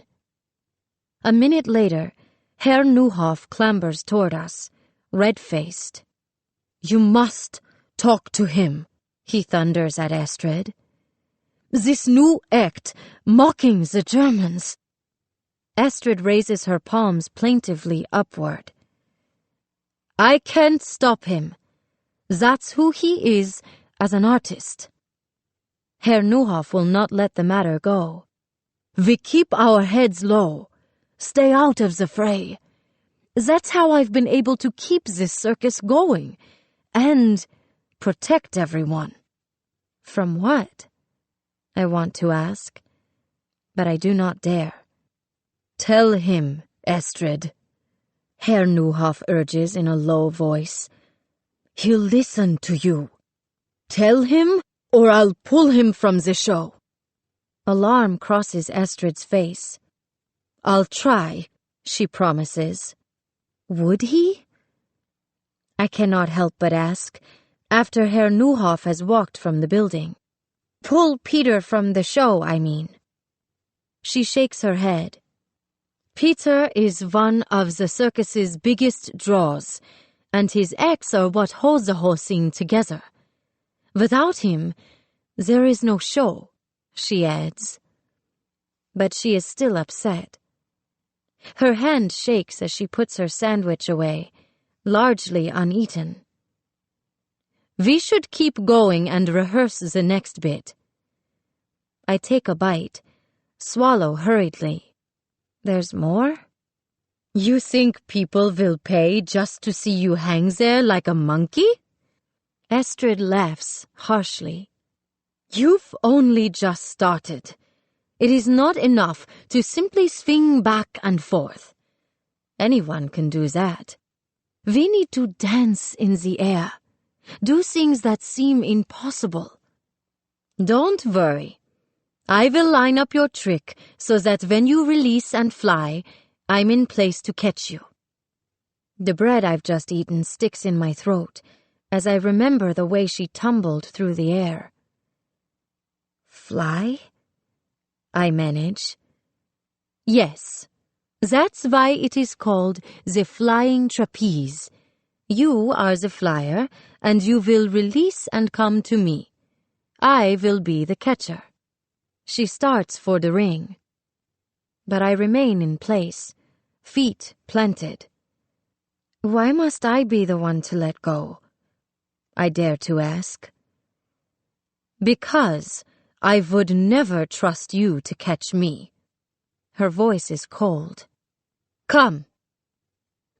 A minute later, Herr Neuhoff clambers toward us, red-faced. You must talk to him, he thunders at Estrid. This new act, mocking the Germans. Estrid raises her palms plaintively upward. I can't stop him. That's who he is as an artist. Herr Neuhoff will not let the matter go. We keep our heads low. Stay out of the fray. That's how I've been able to keep this circus going and protect everyone. From what? I want to ask, but I do not dare. Tell him, Estrid, Herr Neuhoff urges in a low voice. He'll listen to you. Tell him, or I'll pull him from the show. Alarm crosses Estrid's face. I'll try, she promises. Would he? I cannot help but ask, after Herr Neuhoff has walked from the building. Pull Peter from the show, I mean. She shakes her head. Peter is one of the circus's biggest draws, and his acts are what holds the whole scene together. Without him, there is no show, she adds. But she is still upset. Her hand shakes as she puts her sandwich away, largely uneaten. We should keep going and rehearse the next bit. I take a bite, swallow hurriedly. There's more? You think people will pay just to see you hang there like a monkey? Astrid laughs harshly. You've only just started. It is not enough to simply swing back and forth. Anyone can do that. We need to dance in the air, do things that seem impossible. Don't worry. I will line up your trick so that when you release and fly, I'm in place to catch you. The bread I've just eaten sticks in my throat as I remember the way she tumbled through the air. Fly? I manage. Yes, that's why it is called the flying trapeze. You are the flyer, and you will release and come to me. I will be the catcher. She starts for the ring. But I remain in place, feet planted. Why must I be the one to let go? I dare to ask. Because I would never trust you to catch me. Her voice is cold. Come.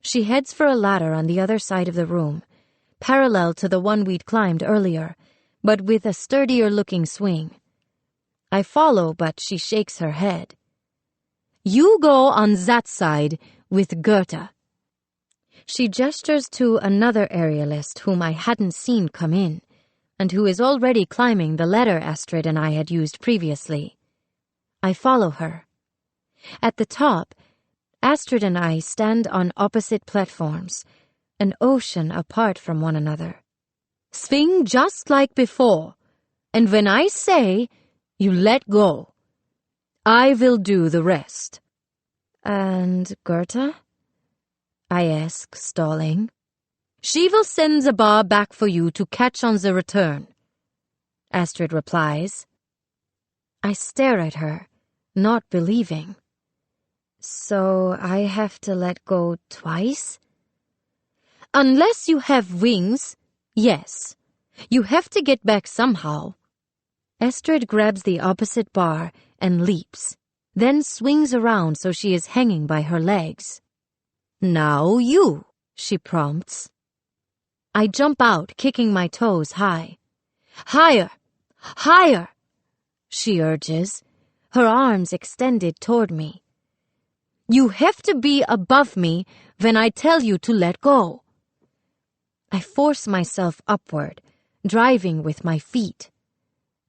She heads for a ladder on the other side of the room, parallel to the one we'd climbed earlier, but with a sturdier-looking swing. I follow, but she shakes her head. You go on that side with Goethe. She gestures to another aerialist whom I hadn't seen come in, and who is already climbing the ladder Astrid and I had used previously. I follow her. At the top, Astrid and I stand on opposite platforms, an ocean apart from one another. Swing just like before, and when I say, you let go. I will do the rest. And Goethe? I ask, stalling. She will send the bar back for you to catch on the return. Astrid replies. I stare at her, not believing. So I have to let go twice? Unless you have wings, yes. You have to get back somehow. Astrid grabs the opposite bar and leaps, then swings around so she is hanging by her legs. Now you, she prompts. I jump out, kicking my toes high. Higher! Higher! She urges, her arms extended toward me. You have to be above me when I tell you to let go. I force myself upward, driving with my feet.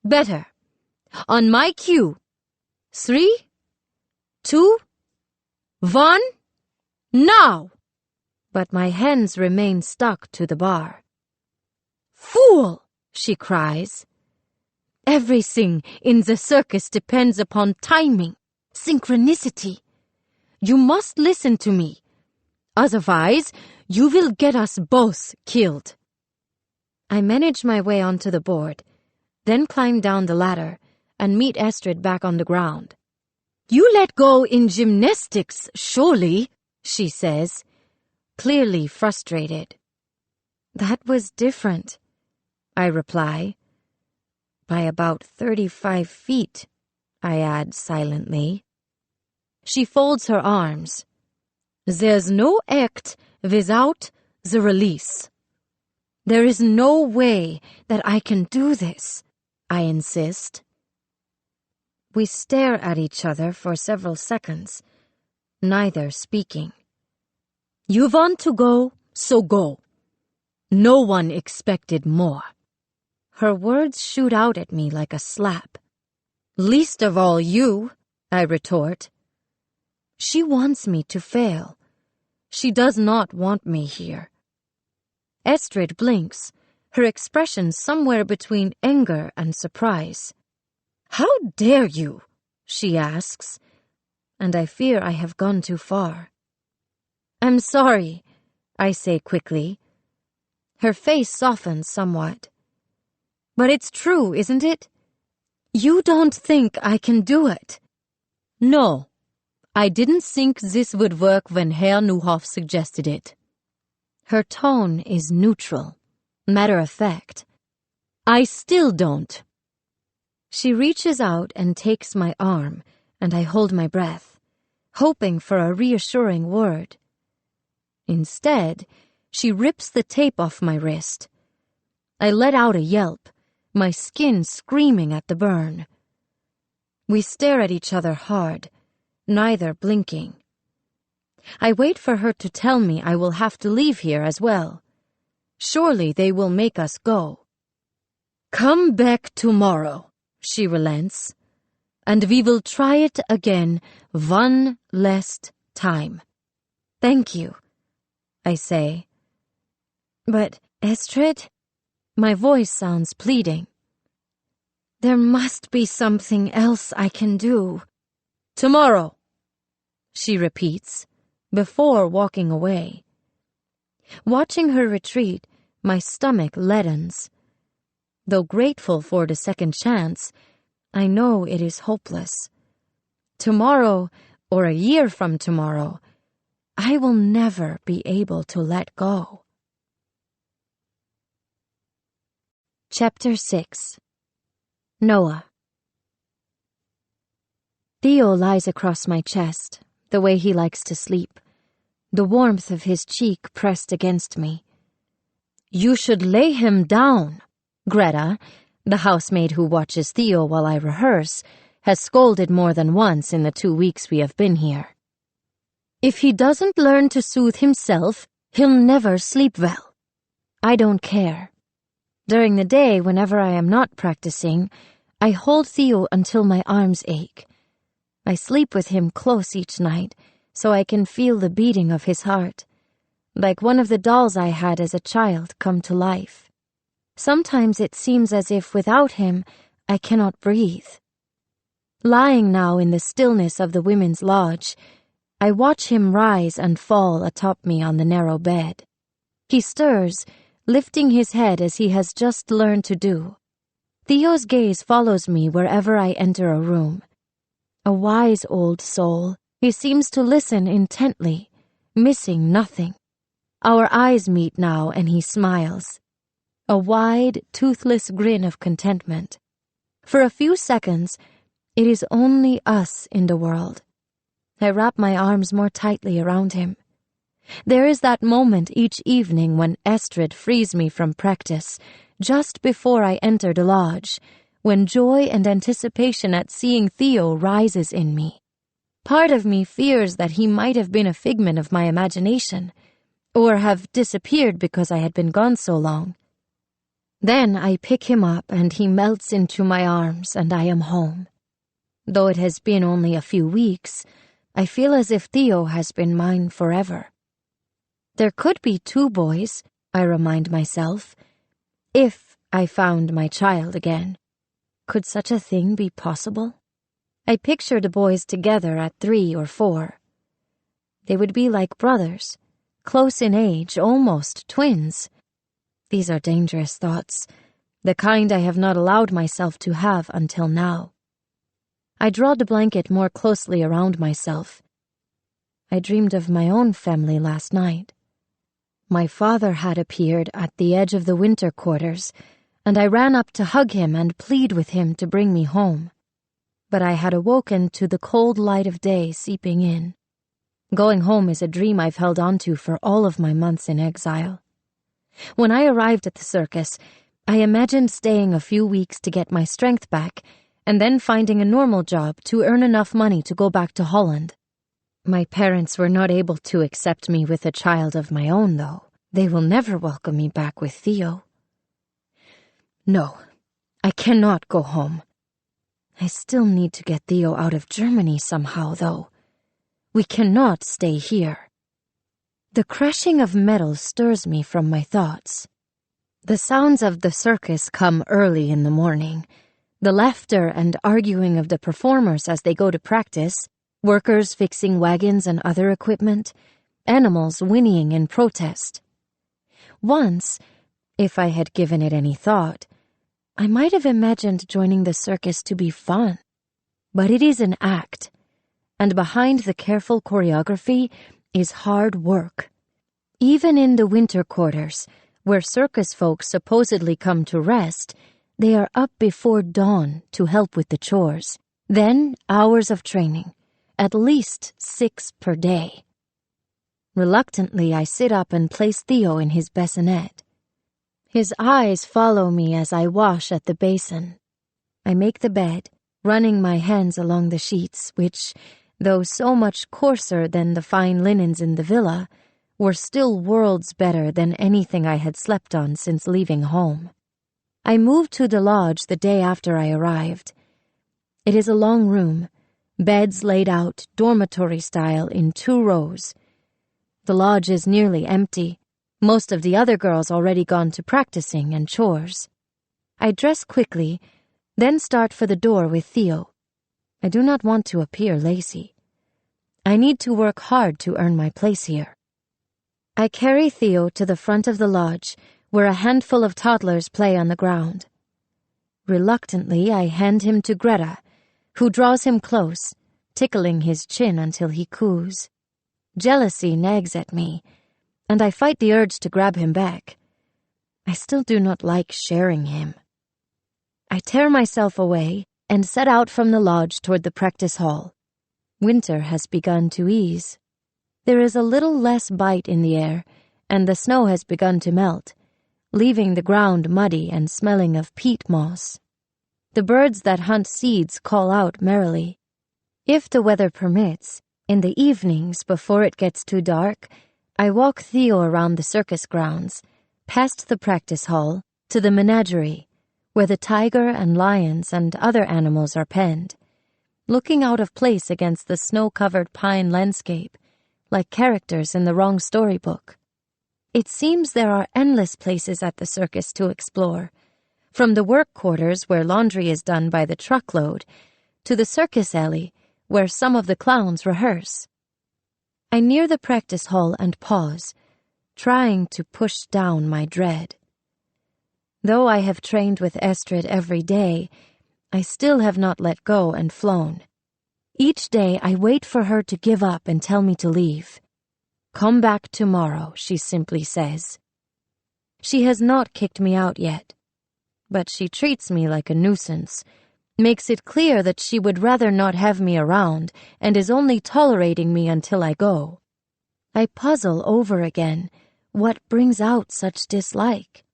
Better. On my cue. 3, 2, 1, now! But my hands remain stuck to the bar. Fool! She cries. Everything in the circus depends upon timing, synchronicity. You must listen to me. Otherwise, you will get us both killed. I manage my way onto the board, then climb down the ladder and meet Astrid back on the ground. You let go in gymnastics, surely, she says, clearly frustrated. That was different, I reply. By about 35 feet, I add silently. She folds her arms. There's no act without the release. There is no way that I can do this, I insist. We stare at each other for several seconds, neither speaking. You want to go, so go. No one expected more. Her words shoot out at me like a slap. Least of all you, I retort. She wants me to fail. She does not want me here. Estrid blinks, her expression somewhere between anger and surprise. "How dare you?" she asks, and I fear I have gone too far. "I'm sorry," I say quickly. Her face softens somewhat. "But it's true, isn't it? You don't think I can do it?" "No, I didn't think this would work when Herr Neuhoff suggested it." Her tone is neutral, matter of fact. "I still don't." She reaches out and takes my arm, and I hold my breath, hoping for a reassuring word. Instead, she rips the tape off my wrist. I let out a yelp, my skin screaming at the burn. We stare at each other hard, neither blinking. I wait for her to tell me I will have to leave here as well. Surely they will make us go. "Come back tomorrow," she relents, "and we will try it again one last time." "Thank you," I say. "But, Estrid," my voice sounds pleading, "there must be something else I can do." "Tomorrow," she repeats, before walking away. Watching her retreat, my stomach leadens. Though grateful for the second chance, I know it is hopeless. Tomorrow, or a year from tomorrow, I will never be able to let go. Chapter 6. Noah. Theo lies across my chest, the way he likes to sleep, the warmth of his cheek pressed against me. "You should lay him down," Greta, the housemaid who watches Theo while I rehearse, has scolded more than once in the 2 weeks we have been here. "If he doesn't learn to soothe himself, he'll never sleep well." I don't care. During the day, whenever I am not practicing, I hold Theo until my arms ache. I sleep with him close each night, so I can feel the beating of his heart, like one of the dolls I had as a child come to life. Sometimes it seems as if without him, I cannot breathe. Lying now in the stillness of the women's lodge, I watch him rise and fall atop me on the narrow bed. He stirs, lifting his head as he has just learned to do. Theo's gaze follows me wherever I enter a room. A wise old soul, he seems to listen intently, missing nothing. Our eyes meet now and he smiles. A wide, toothless grin of contentment. For a few seconds, it is only us in the world. I wrap my arms more tightly around him. There is that moment each evening when Estrid frees me from practice, just before I enter the lodge, when joy and anticipation at seeing Theo rises in me. Part of me fears that he might have been a figment of my imagination, or have disappeared because I had been gone so long. Then I pick him up and he melts into my arms and I am home. Though it has been only a few weeks, I feel as if Theo has been mine forever. There could be 2 boys, I remind myself, if I found my child again. Could such a thing be possible? I picture the boys together at 3 or 4. They would be like brothers, close in age, almost twins. These are dangerous thoughts, the kind I have not allowed myself to have until now. I draw the blanket more closely around myself. I dreamed of my own family last night. My father had appeared at the edge of the winter quarters, and I ran up to hug him and plead with him to bring me home. But I had awoken to the cold light of day seeping in. Going home is a dream I've held on to for all of my months in exile. When I arrived at the circus, I imagined staying a few weeks to get my strength back, and then finding a normal job to earn enough money to go back to Holland. My parents were not able to accept me with a child of my own, though. They will never welcome me back with Theo. No, I cannot go home. I still need to get Theo out of Germany somehow, though. We cannot stay here. The crashing of metal stirs me from my thoughts. The sounds of the circus come early in the morning. The laughter and arguing of the performers as they go to practice, workers fixing wagons and other equipment, animals whinnying in protest. Once, if I had given it any thought, I might have imagined joining the circus to be fun. But it is an act, and behind the careful choreography is hard work. Even in the winter quarters, where circus folks supposedly come to rest, they are up before dawn to help with the chores. Then hours of training, at least 6 per day. Reluctantly, I sit up and place Theo in his bassinet. His eyes follow me as I wash at the basin. I make the bed, running my hands along the sheets, which, though so much coarser than the fine linens in the villa, were still worlds better than anything I had slept on since leaving home. I moved to the lodge the day after I arrived. It is a long room, beds laid out dormitory style in 2 rows. The lodge is nearly empty, most of the other girls already gone to practicing and chores. I dress quickly, then start for the door with Theo. I do not want to appear lazy. I need to work hard to earn my place here. I carry Theo to the front of the lodge, where a handful of toddlers play on the ground. Reluctantly, I hand him to Greta, who draws him close, tickling his chin until he coos. Jealousy nags at me, and I fight the urge to grab him back. I still do not like sharing him. I tear myself away and set out from the lodge toward the practice hall. Winter has begun to ease. There is a little less bite in the air, and the snow has begun to melt, leaving the ground muddy and smelling of peat moss. The birds that hunt seeds call out merrily. If the weather permits, in the evenings before it gets too dark, I walk Theo around the circus grounds, past the practice hall, to the menagerie, where the tiger and lions and other animals are penned, looking out of place against the snow-covered pine landscape, like characters in the wrong storybook. It seems there are endless places at the circus to explore, from the work quarters where laundry is done by the truckload, to the circus alley where some of the clowns rehearse. I near the practice hall and pause, trying to push down my dread. Though I have trained with Estrid every day, I still have not let go and flown. Each day I wait for her to give up and tell me to leave. "Come back tomorrow," she simply says. She has not kicked me out yet, but she treats me like a nuisance, makes it clear that she would rather not have me around and is only tolerating me until I go. I puzzle over again what brings out such dislike.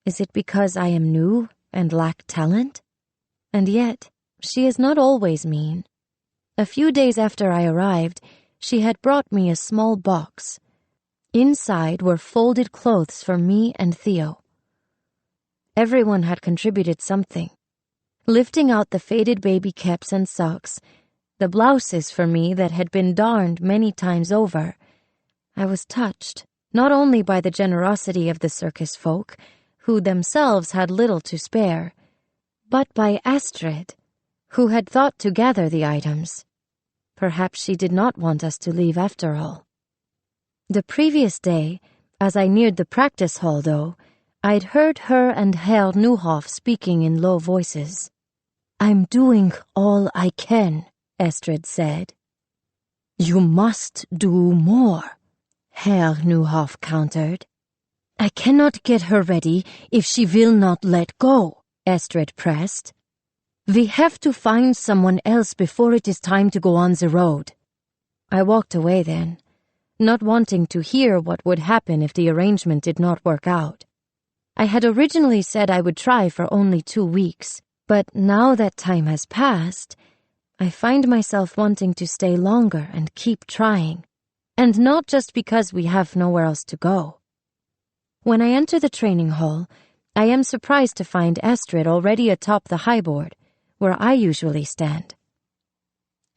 Is it because I am new and lack talent? And yet, she is not always mean. A few days after I arrived, she had brought me a small box. Inside were folded clothes for me and Theo. Everyone had contributed something. Lifting out the faded baby caps and socks, the blouses for me that had been darned many times over, I was touched, not only by the generosity of the circus folk, who themselves had little to spare, but by Astrid, who had thought to gather the items. Perhaps she did not want us to leave after all. The previous day, as I neared the practice hall, though, I'd heard her and Herr Neuhoff speaking in low voices. "I'm doing all I can," Estrid said. "You must do more," Herr Neuhoff countered. "I cannot get her ready if she will not let go," Estrid pressed. "We have to find someone else before it is time to go on the road." I walked away then, not wanting to hear what would happen if the arrangement did not work out. I had originally said I would try for only 2 weeks, but now that time has passed, I find myself wanting to stay longer and keep trying, and not just because we have nowhere else to go. When I enter the training hall, I am surprised to find Astrid already atop the highboard, where I usually stand.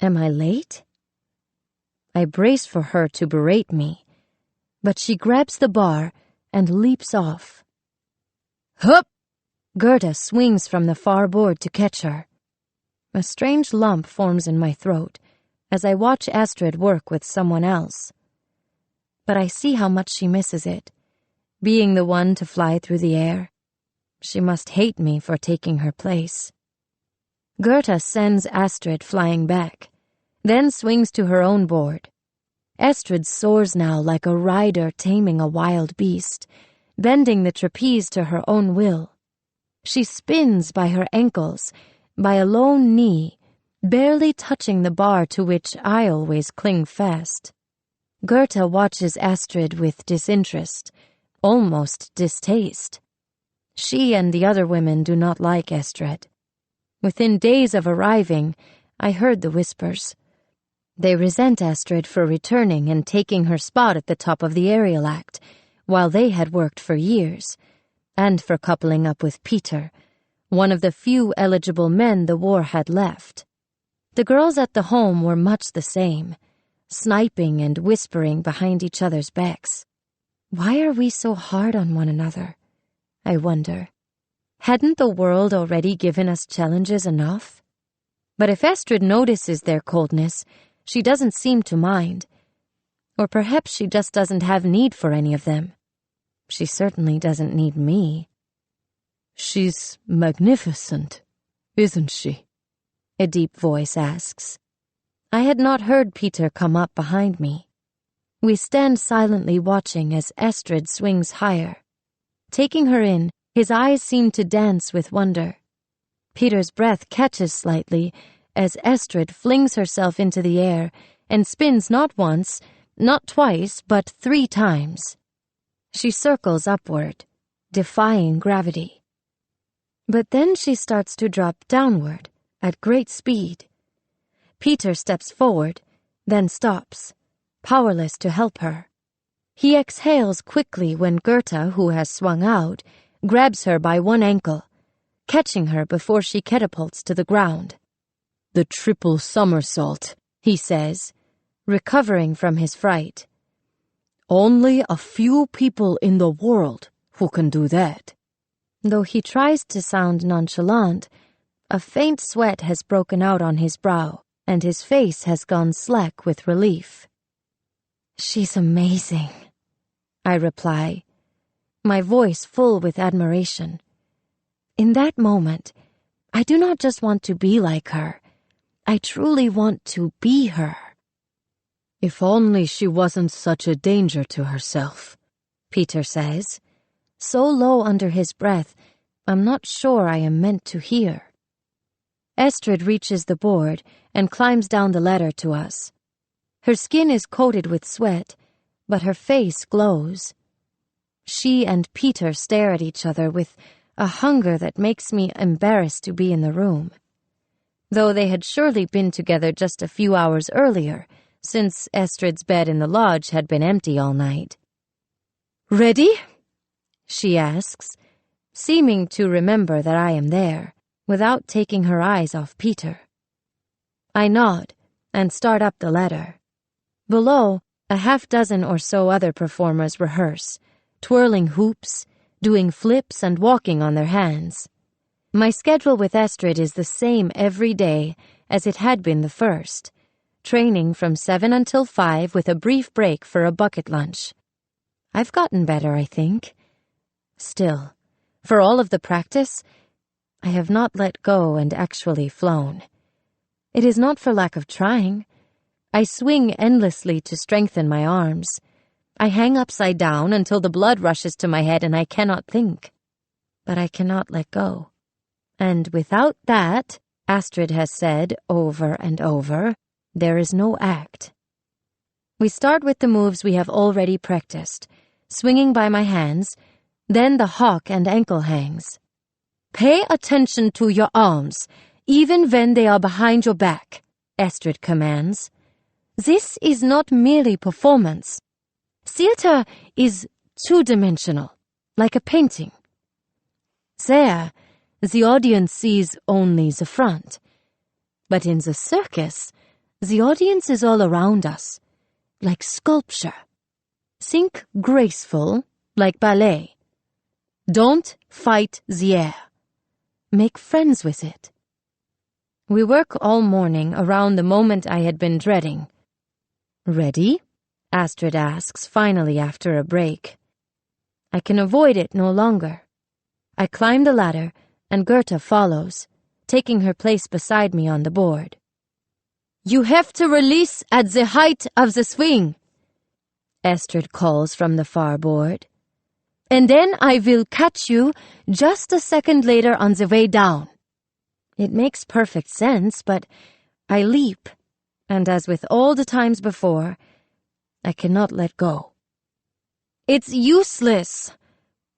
Am I late? I brace for her to berate me, but she grabs the bar and leaps off. Hup! Gerda swings from the far board to catch her. A strange lump forms in my throat as I watch Astrid work with someone else. But I see how much she misses it, being the one to fly through the air. She must hate me for taking her place. Gerda sends Astrid flying back, then swings to her own board. Astrid soars now like a rider taming a wild beast, bending the trapeze to her own will. She spins by her ankles, by a lone knee, barely touching the bar to which I always cling fast. Gerda watches Astrid with disinterest, almost distaste. She and the other women do not like Astrid. Within days of arriving, I heard the whispers. They resent Astrid for returning and taking her spot at the top of the aerial act, while they had worked for years, and for coupling up with Peter, one of the few eligible men the war had left. The girls at the home were much the same, sniping and whispering behind each other's backs. Why are we so hard on one another? I wonder. Hadn't the world already given us challenges enough? But if Astrid notices their coldness, she doesn't seem to mind. Or perhaps she just doesn't have need for any of them. She certainly doesn't need me. She's magnificent, isn't she? A deep voice asks. I had not heard Peter come up behind me. We stand silently watching as Astrid swings higher. Taking her in, his eyes seem to dance with wonder. Peter's breath catches slightly as Astrid flings herself into the air and spins not once, not twice, but 3 times. She circles upward, defying gravity. But then she starts to drop downward at great speed. Peter steps forward, then stops, powerless to help her. He exhales quickly when Gerda, who has swung out, grabs her by one ankle, catching her before she catapults to the ground. The triple somersault, he says, recovering from his fright. Only a few people in the world who can do that. Though he tries to sound nonchalant, a faint sweat has broken out on his brow, and his face has gone slack with relief. She's amazing, I reply, my voice full with admiration. In that moment, I do not just want to be like her. I truly want to be her. If only she wasn't such a danger to herself, Peter says, so low under his breath, I'm not sure I am meant to hear. Astrid reaches the board and climbs down the ladder to us. Her skin is coated with sweat, but her face glows. She and Peter stare at each other with a hunger that makes me embarrassed to be in the room. Though they had surely been together just a few hours earlier, since Astrid's bed in the lodge had been empty all night. Ready? She asks, seeming to remember that I am there, without taking her eyes off Peter. I nod and start up the ladder. Below, a half-dozen or so other performers rehearse, twirling hoops, doing flips and walking on their hands. My schedule with Astrid is the same every day as it had been the first, training from 7 until 5 with a brief break for a bucket lunch. I've gotten better, I think. Still, for all of the practice, I have not let go and actually flown. It is not for lack of trying. I swing endlessly to strengthen my arms. I hang upside down until the blood rushes to my head and I cannot think. But I cannot let go. And without that, Astrid has said over and over, there is no act. We start with the moves we have already practiced, swinging by my hands, then the hawk and ankle hangs. Pay attention to your arms, even when they are behind your back, Astrid commands. This is not merely performance. Theater is two-dimensional, like a painting. There, the audience sees only the front. But in the circus, the audience is all around us, like sculpture. Sink graceful, like ballet. Don't fight the air. Make friends with it. We work all morning around the moment I had been dreading. Ready? Astrid asks finally after a break. I can avoid it no longer. I climb the ladder, and Goethe follows, taking her place beside me on the board. You have to release at the height of the swing, Astrid calls from the far board. And then I will catch you just a second later on the way down. It makes perfect sense, but I leap, and as with all the times before, I cannot let go. It's useless,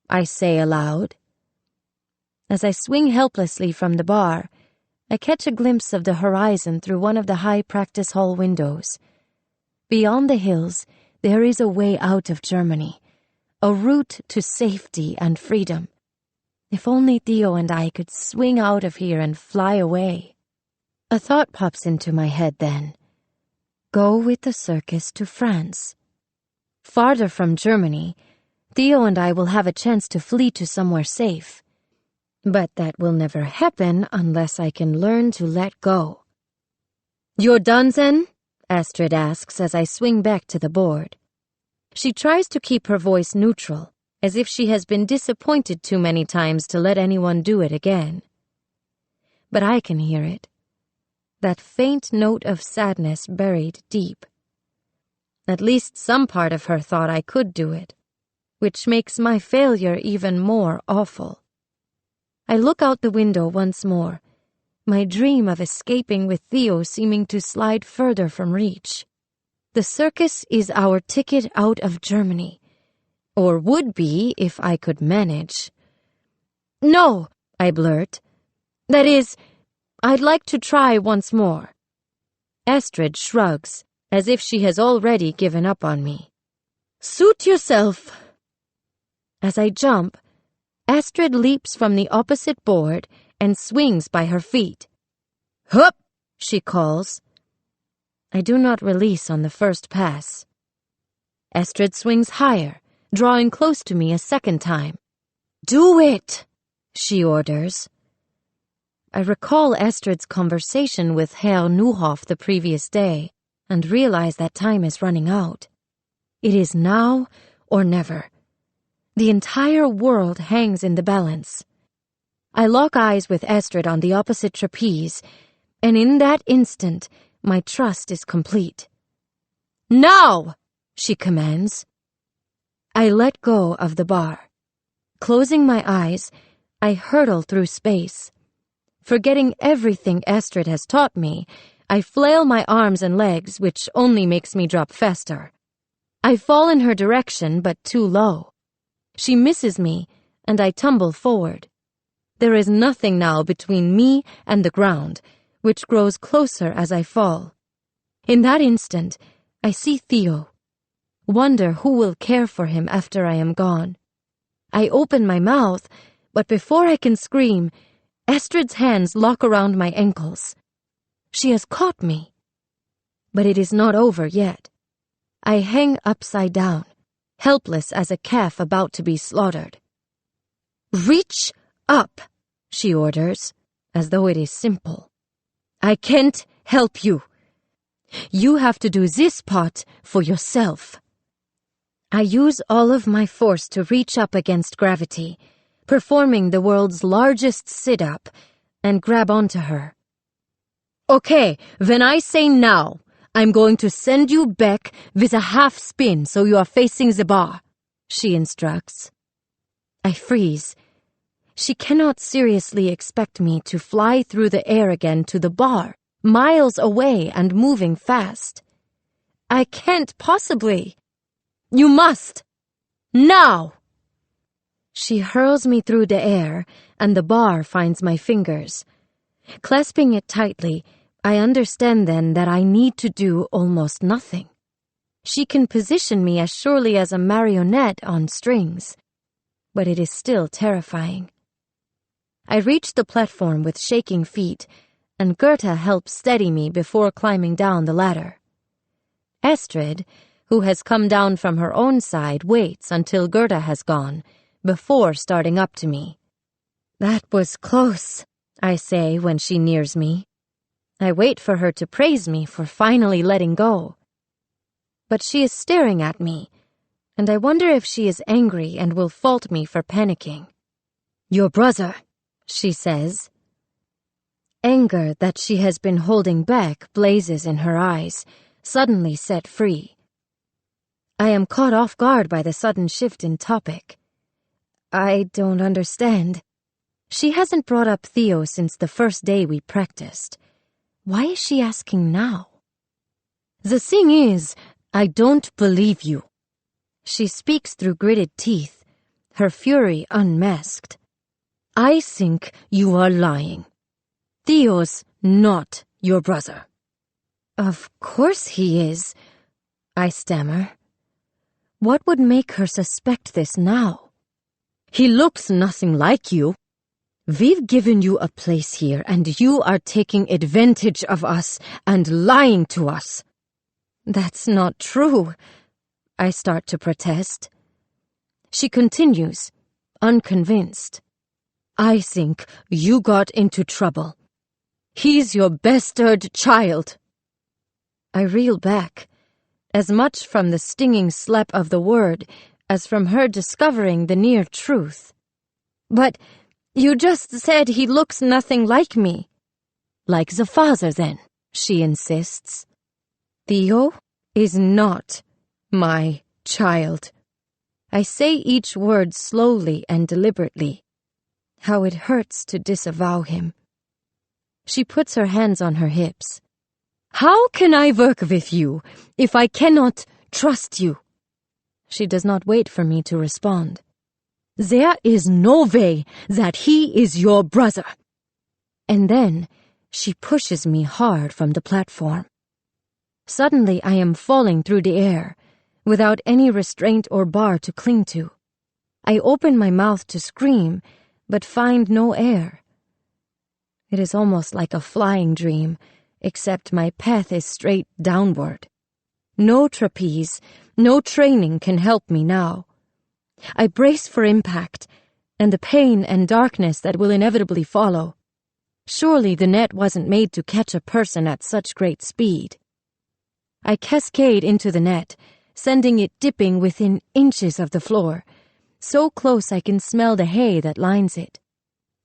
I say aloud. As I swing helplessly from the bar, I catch a glimpse of the horizon through one of the high practice hall windows. Beyond the hills, there is a way out of Germany, a route to safety and freedom. If only Theo and I could swing out of here and fly away. A thought pops into my head then. Go with the circus to France. Farther from Germany, Theo and I will have a chance to flee to somewhere safe. But that will never happen unless I can learn to let go. You're done then? Astrid asks as I swing back to the board. She tries to keep her voice neutral, as if she has been disappointed too many times to let anyone do it again. But I can hear it. That faint note of sadness buried deep. At least some part of her thought I could do it, which makes my failure even more awful. I look out the window once more, my dream of escaping with Theo seeming to slide further from reach. The circus is our ticket out of Germany, or would be if I could manage. No, I blurt. That is, I'd like to try once more. Astrid shrugs, as if she has already given up on me. Suit yourself. As I jump, Astrid leaps from the opposite board and swings by her feet. Hup, she calls. I do not release on the first pass. Astrid swings higher, drawing close to me a second time. Do it, she orders. I recall Astrid's conversation with Herr Neuhoff the previous day and realize that time is running out. It is now or never. The entire world hangs in the balance. I lock eyes with Astrid on the opposite trapeze, and in that instant, my trust is complete. Now, she commands. I let go of the bar. Closing my eyes, I hurtle through space. Forgetting everything Astrid has taught me, I flail my arms and legs, which only makes me drop faster. I fall in her direction, but too low. She misses me, and I tumble forward. There is nothing now between me and the ground, which grows closer as I fall. In that instant, I see Theo. Wonder who will care for him after I am gone. I open my mouth, but before I can scream, Astrid's hands lock around my ankles. She has caught me. But it is not over yet. I hang upside down, helpless as a calf about to be slaughtered. Reach up, she orders, as though it is simple. I can't help you. You have to do this part for yourself. I use all of my force to reach up against gravity, performing the world's largest sit-up, and grab onto her. Okay, when I say now, I'm going to send you back with a half spin so you are facing the bar, she instructs. I freeze. She cannot seriously expect me to fly through the air again to the bar, miles away and moving fast. I can't possibly. You must. Now! She hurls me through the air, and the bar finds my fingers. Clasping it tightly, I understand then that I need to do almost nothing. She can position me as surely as a marionette on strings, but it is still terrifying. I reach the platform with shaking feet, and Goethe helps steady me before climbing down the ladder. Astrid, who has come down from her own side, waits until Gerda has gone, before starting up to me. "That was close," I say when she nears me. I wait for her to praise me for finally letting go. But she is staring at me, and I wonder if she is angry and will fault me for panicking. "Your brother," she says. Anger that she has been holding back blazes in her eyes, suddenly set free. I am caught off guard by the sudden shift in topic. I don't understand. She hasn't brought up Theo since the first day we practiced. Why is she asking now? "The thing is, I don't believe you." She speaks through gritted teeth, her fury unmasked. "I think you are lying. Theo's not your brother." "Of course he is," I stammer. What would make her suspect this now? "He looks nothing like you. We've given you a place here, and you are taking advantage of us and lying to us." "That's not true," I start to protest. She continues, unconvinced. "I think you got into trouble. He's your bastard child." I reel back, as much from the stinging slap of the word as from her discovering the near truth. "But you just said he looks nothing like me." "Like the father, then," she insists. "Theo is not my child." I say each word slowly and deliberately. How it hurts to disavow him. She puts her hands on her hips. "How can I work with you if I cannot trust you?" She does not wait for me to respond. "There is no way that he is your brother." And then she pushes me hard from the platform. Suddenly I am falling through the air, without any restraint or bar to cling to. I open my mouth to scream, but find no air. It is almost like a flying dream, except my path is straight downward. No trapeze, no training can help me now. I brace for impact, and the pain and darkness that will inevitably follow. Surely the net wasn't made to catch a person at such great speed. I cascade into the net, sending it dipping within inches of the floor, so close I can smell the hay that lines it,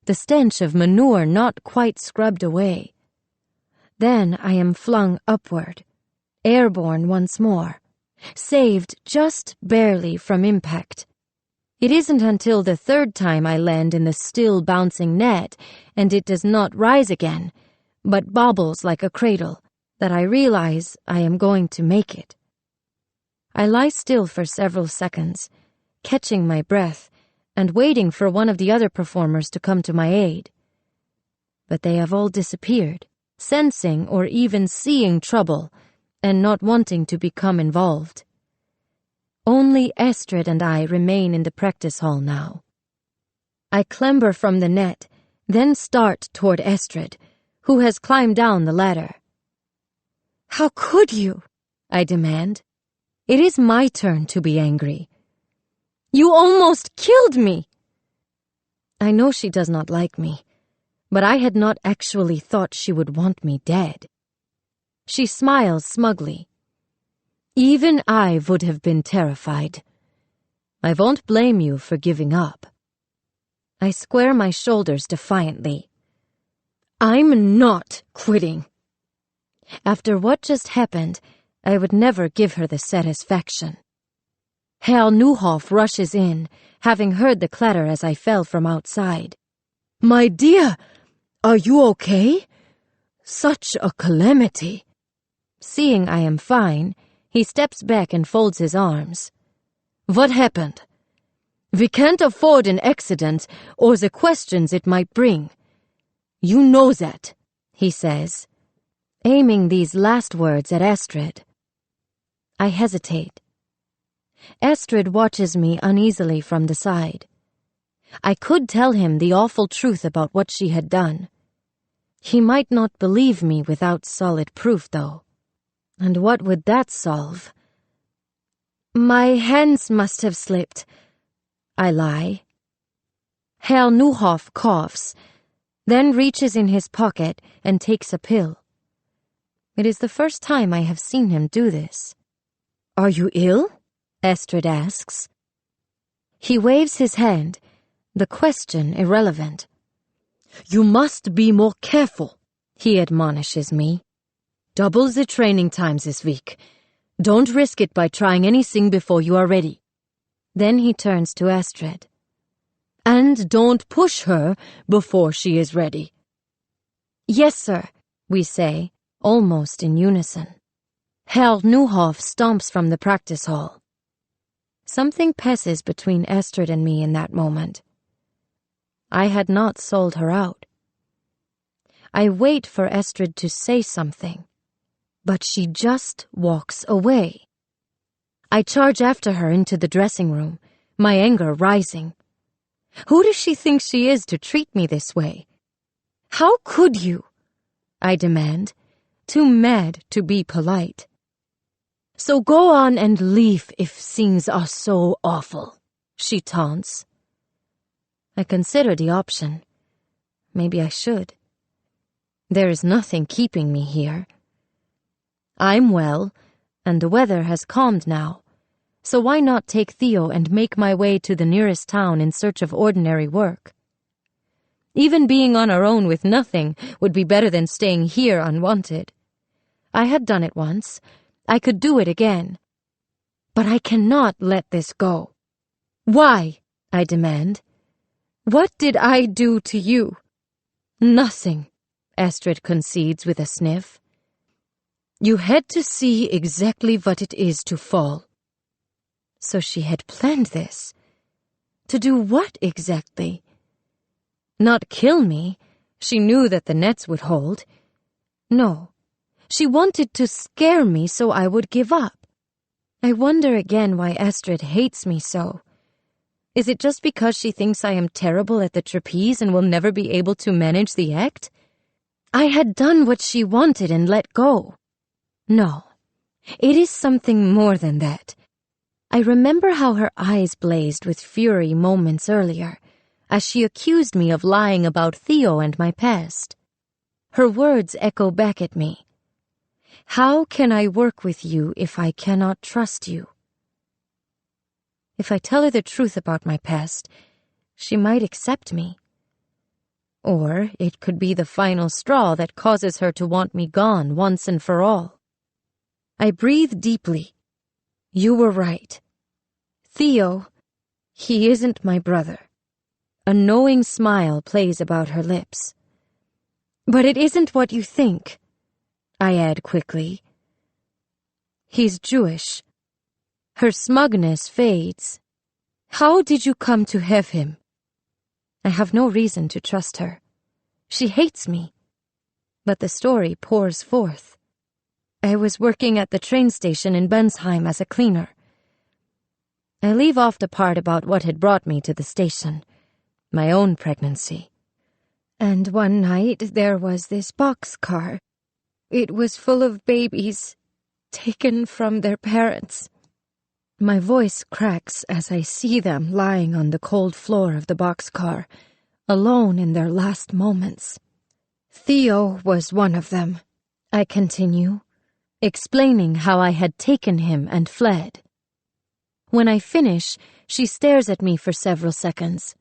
the stench of manure not quite scrubbed away. Then I am flung upward, airborne once more, saved just barely from impact. It isn't until the third time I land in the still bouncing net, and it does not rise again, but bobbles like a cradle, that I realize I am going to make it. I lie still for several seconds, catching my breath and waiting for one of the other performers to come to my aid. But they have all disappeared, sensing or even seeing trouble and not wanting to become involved. Only Astrid and I remain in the practice hall now. I clamber from the net, then start toward Astrid, who has climbed down the ladder. "How could you?" I demand. It is my turn to be angry. "You almost killed me!" I know she does not like me, but I had not actually thought she would want me dead. She smiles smugly. "Even I would have been terrified. I won't blame you for giving up." I square my shoulders defiantly. "I'm not quitting." After what just happened, I would never give her the satisfaction. Herr Neuhoff rushes in, having heard the clatter as I fell from outside. "My dear, are you okay? Such a calamity." Seeing I am fine, he steps back and folds his arms. "What happened? We can't afford an accident or the questions it might bring. You know that," he says, aiming these last words at Astrid. I hesitate. Astrid watches me uneasily from the side. I could tell him the awful truth about what she had done. He might not believe me without solid proof, though. And what would that solve? My hands must have slipped, I lie. Herr Neuhoff coughs, then reaches in his pocket and takes a pill. It is the first time I have seen him do this. Are you ill? Estrid asks. He waves his hand, the question irrelevant. You must be more careful, he admonishes me. Double the training times this week. Don't risk it by trying anything before you are ready. Then he turns to Estrid. And don't push her before she is ready. Yes, sir, we say, almost in unison. Herr Neuhoff stomps from the practice hall. Something passes between Estrid and me in that moment. I had not sold her out. I wait for Estrid to say something, but she just walks away. I charge after her into the dressing room, my anger rising. Who does she think she is to treat me this way? How could you? I demand, too mad to be polite. So go on and leave if things are so awful, she taunts. I consider the option. Maybe I should. There is nothing keeping me here. I'm well, and the weather has calmed now, so why not take Theo and make my way to the nearest town in search of ordinary work? Even being on our own with nothing would be better than staying here unwanted. I had done it once. I could do it again. But I cannot let this go. Why? I demand. What did I do to you? Nothing, Estrid concedes with a sniff. You had to see exactly what it is to fall. So she had planned this. To do what exactly? Not kill me. She knew that the nets would hold. No. She wanted to scare me so I would give up. I wonder again why Estrid hates me so. Is it just because she thinks I am terrible at the trapeze and will never be able to manage the act? I had done what she wanted and let go. No, it is something more than that. I remember how her eyes blazed with fury moments earlier, as she accused me of lying about Theo and my past. Her words echo back at me. How can I work with you if I cannot trust you? If I tell her the truth about my past, she might accept me. Or it could be the final straw that causes her to want me gone once and for all. I breathe deeply. You were right. Theo, he isn't my brother. A knowing smile plays about her lips. But it isn't what you think, I add quickly. He's Jewish. Her smugness fades. How did you come to have him? I have no reason to trust her. She hates me. But the story pours forth. I was working at the train station in Bensheim as a cleaner. I leave off the part about what had brought me to the station, my own pregnancy. And one night there was this boxcar. It was full of babies, taken from their parents. My voice cracks as I see them lying on the cold floor of the boxcar, alone in their last moments. Theo was one of them, I continue, explaining how I had taken him and fled. When I finish, she stares at me for several seconds,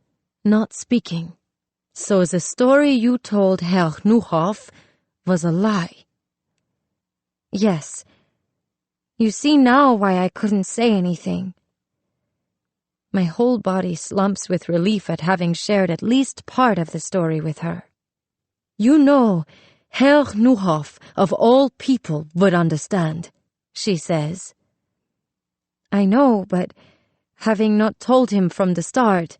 not speaking. So the story you told Herr Neuhoff was a lie. Yes. You see now why I couldn't say anything. My whole body slumps with relief at having shared at least part of the story with her. You know, Herr Neuhoff, of all people, would understand, she says. I know, but having not told him from the start,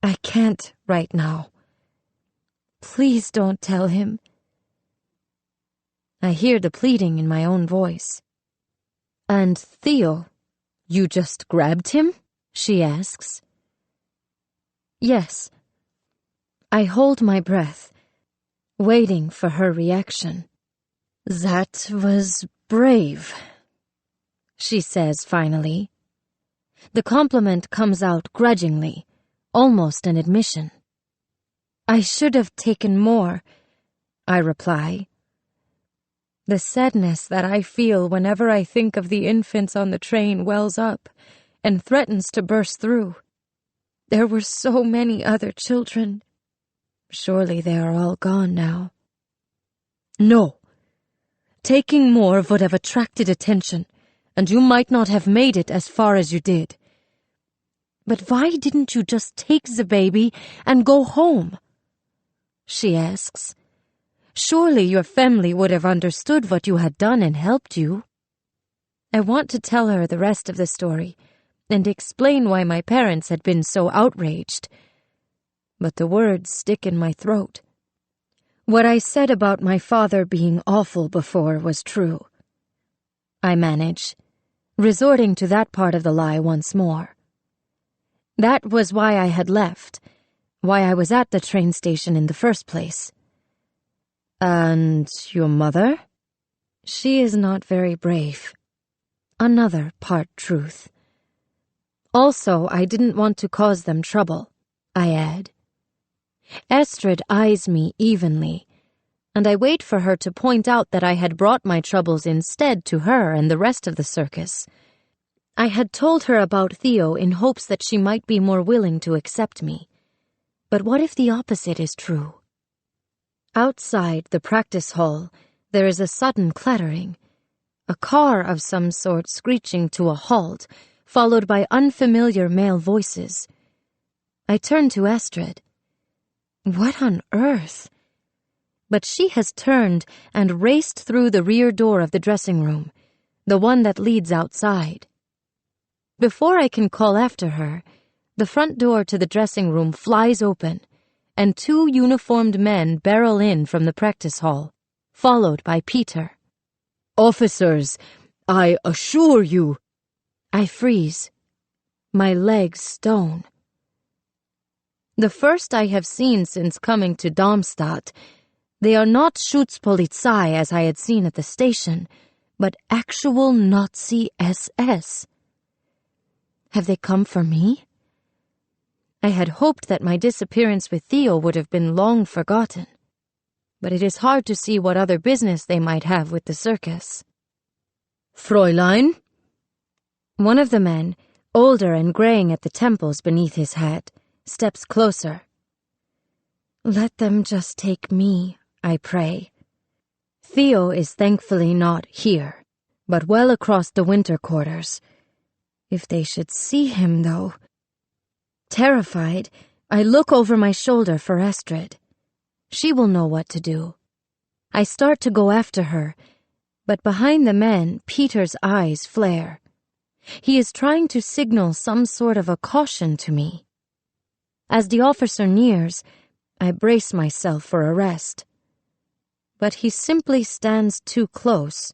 I can't right now. Please don't tell him. I hear the pleading in my own voice. And Theo, you just grabbed him? She asks. Yes. I hold my breath, waiting for her reaction. That was brave. she says finally. The compliment comes out grudgingly, almost an admission. I should have taken more, I reply. The sadness that I feel whenever I think of the infants on the train wells up and threatens to burst through. There were so many other children. Surely they are all gone now. No. Taking more would have attracted attention, and you might not have made it as far as you did. But why didn't you just take the baby and go home? She asks. Surely your family would have understood what you had done and helped you. I want to tell her the rest of the story and explain why my parents had been so outraged. But the words stick in my throat. What I said about my father being awful before was true. I manage, resorting to that part of the lie once more. That was why I had left, why I was at the train station in the first place. And your mother? She is not very brave. Another part truth. Also, I didn't want to cause them trouble, I add. Astrid eyes me evenly, and I wait for her to point out that I had brought my troubles instead to her and the rest of the circus. I had told her about Theo in hopes that she might be more willing to accept me. But what if the opposite is true? Outside the practice hall, there is a sudden clattering, a car of some sort screeching to a halt, followed by unfamiliar male voices. I turn to Astrid. What on earth? But she has turned and raced through the rear door of the dressing room, the one that leads outside. Before I can call after her, the front door to the dressing room flies open, and 2 uniformed men barrel in from the practice hall, followed by Peter. Officers, I assure you. I freeze. My legs stone. The first I have seen since coming to Darmstadt. They are not Schutzpolizei as I had seen at the station, but actual Nazi SS. Have they come for me? I had hoped that my disappearance with Theo would have been long forgotten, but it is hard to see what other business they might have with the circus. Fräulein? One of the men, older and graying at the temples beneath his hat, steps closer. Let them just take me, I pray. Theo is thankfully not here, but well across the winter quarters. If they should see him, though. Terrified, I look over my shoulder for Astrid. She will know what to do. I start to go after her, but behind the men, Peter's eyes flare. He is trying to signal some sort of a caution to me. As the officer nears, I brace myself for arrest. But he simply stands too close,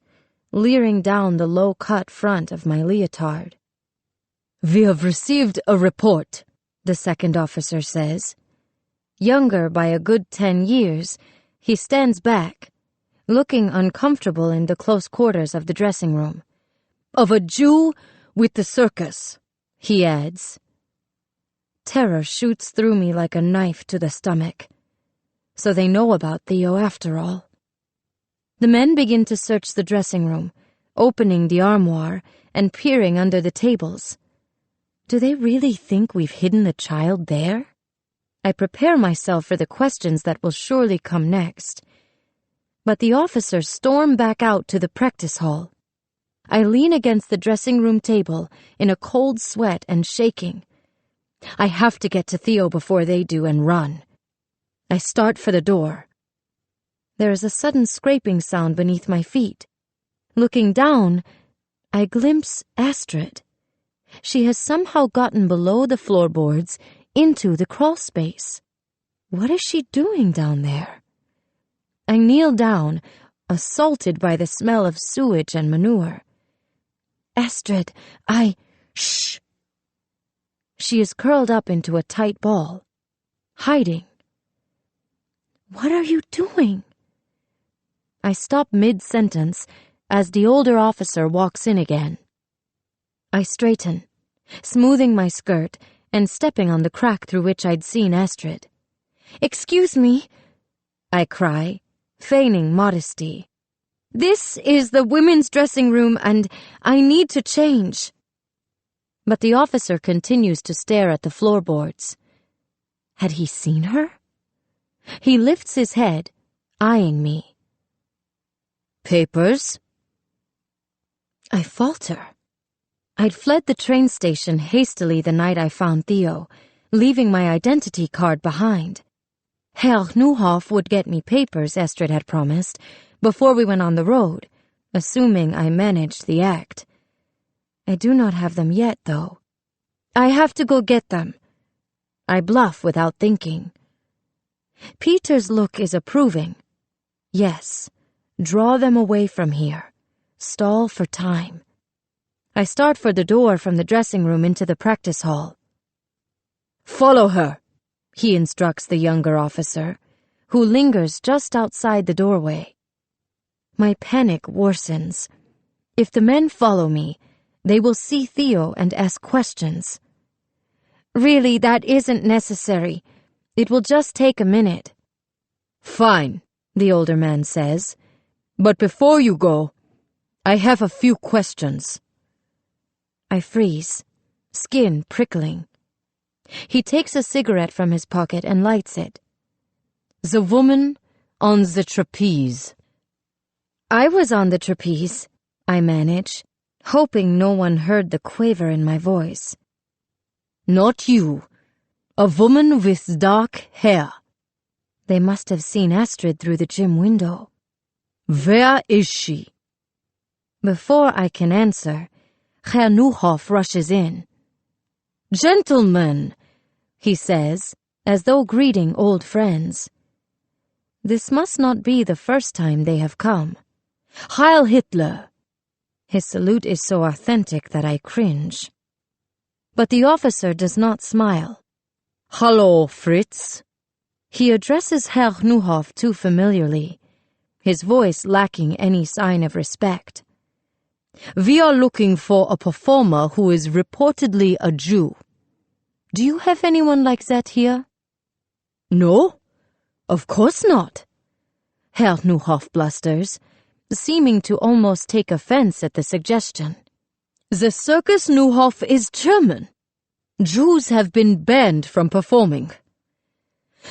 leering down the low-cut front of my leotard. We have received a report, the second officer says. Younger by a good 10 years, he stands back, looking uncomfortable in the close quarters of the dressing room. Of a Jew with the circus, he adds. Terror shoots through me like a knife to the stomach. So they know about Theo after all. The men begin to search the dressing room, opening the armoire and peering under the tables. Do they really think we've hidden the child there? I prepare myself for the questions that will surely come next. But the officers storm back out to the practice hall. I lean against the dressing room table in a cold sweat and shaking. I have to get to Theo before they do and run. I start for the door. There is a sudden scraping sound beneath my feet. Looking down, I glimpse Astrid. She has somehow gotten below the floorboards into the crawl space. What is she doing down there? I kneel down, assaulted by the smell of sewage and manure. Astrid, Shh! She is curled up into a tight ball, hiding. What are you doing? I stop mid-sentence as the older officer walks in again. I straighten, smoothing my skirt and stepping on the crack through which I'd seen Astrid. "Excuse me," I cry, feigning modesty. "This is the women's dressing room and I need to change." But the officer continues to stare at the floorboards. Had he seen her? He lifts his head, eyeing me. "Papers?" I falter. I'd fled the train station hastily the night I found Theo, leaving my identity card behind. Herr Neuhoff would get me papers Astrid had promised before we went on the road, assuming I managed the act. I do not have them yet, though. I have to go get them. I bluff without thinking. Peter's look is approving. Yes, draw them away from here. Stall for time. I start for the door from the dressing room into the practice hall. "Follow her," he instructs the younger officer, who lingers just outside the doorway. My panic worsens. If the men follow me, they will see Theo and ask questions. "Really, that isn't necessary. It will just take a minute." "Fine," the older man says. "But before you go, I have a few questions." I freeze, skin prickling. He takes a cigarette from his pocket and lights it. "The woman on the trapeze." "I was on the trapeze," I manage, hoping no one heard the quaver in my voice. "Not you. A woman with dark hair." They must have seen Astrid through the gym window. "Where is she?" Before I can answer, Herr Neuhoff rushes in. "Gentlemen," he says, as though greeting old friends. This must not be the first time they have come. "Heil Hitler!" His salute is so authentic that I cringe. But the officer does not smile. "Hallo, Fritz." He addresses Herr Neuhoff too familiarly, his voice lacking any sign of respect. "We are looking for a performer who is reportedly a Jew. Do you have anyone like that here?" "No, of course not," Herr Neuhoff blusters, seeming to almost take offense at the suggestion. "The Circus Neuhoff is German. Jews have been banned from performing."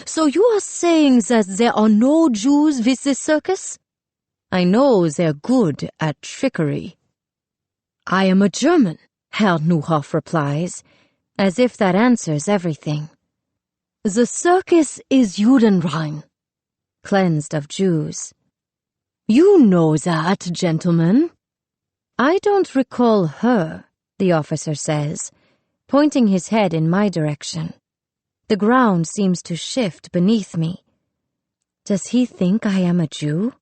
"So you are saying that there are no Jews with the circus?" "I know they're good at trickery." "I am a German," Herr Neuhoff replies, as if that answers everything. "The circus is Judenrein, cleansed of Jews." "You know that, gentlemen." "I don't recall her," the officer says, pointing his head in my direction. The ground seems to shift beneath me. Does he think I am a Jew?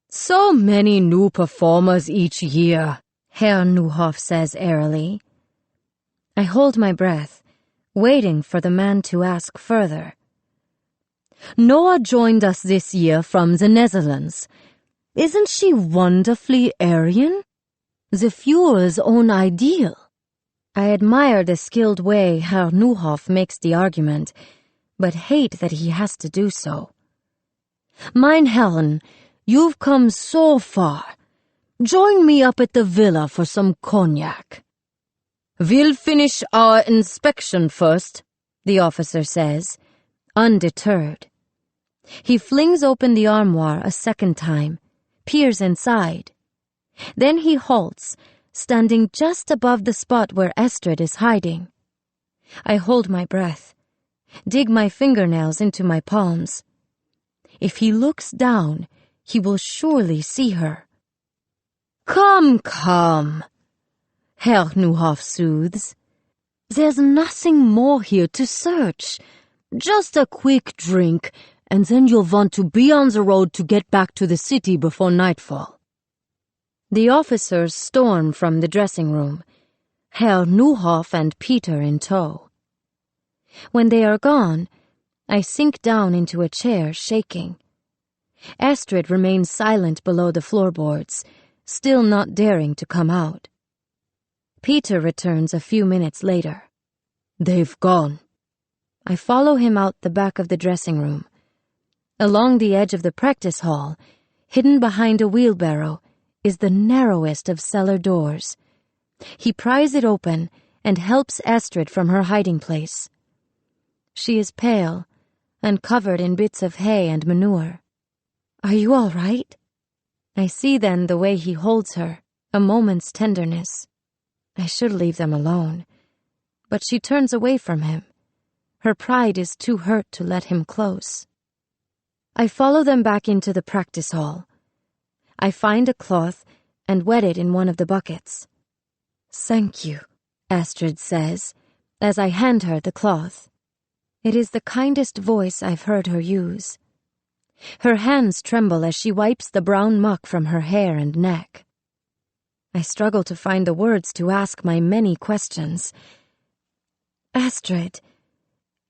"So many new performers each year," Herr Neuhoff says airily. I hold my breath, waiting for the man to ask further. "Noah joined us this year from the Netherlands. Isn't she wonderfully Aryan? The Fuhrer's own ideal." I admire the skilled way Herr Neuhoff makes the argument, but hate that he has to do so. "Mein Herren, you've come so far. Join me up at the villa for some cognac." "We'll finish our inspection first," the officer says, undeterred. He flings open the armoire a second time, peers inside. Then he halts, standing just above the spot where Astrid is hiding. I hold my breath, dig my fingernails into my palms. If he looks down, he will surely see her. Come, Herr Neuhoff soothes. "There's nothing more here to search. Just a quick drink, and then you'll want to be on the road to get back to the city before nightfall." The officers storm from the dressing room, Herr Neuhoff and Peter in tow. When they are gone, I sink down into a chair, shaking. Astrid remains silent below the floorboards, still not daring to come out. Peter returns a few minutes later. They've gone. I follow him out the back of the dressing room. Along the edge of the practice hall, hidden behind a wheelbarrow, is the narrowest of cellar doors. He pries it open and helps Astrid from her hiding place. She is pale and covered in bits of hay and manure. Are you all right? I see then the way he holds her, a moment's tenderness. I should leave them alone, but she turns away from him. Her pride is too hurt to let him close. I follow them back into the practice hall. I find a cloth and wet it in one of the buckets. Thank you, Astrid says, as I hand her the cloth. It is the kindest voice I've heard her use. Her hands tremble as she wipes the brown muck from her hair and neck. I struggle to find the words to ask my many questions. Astrid,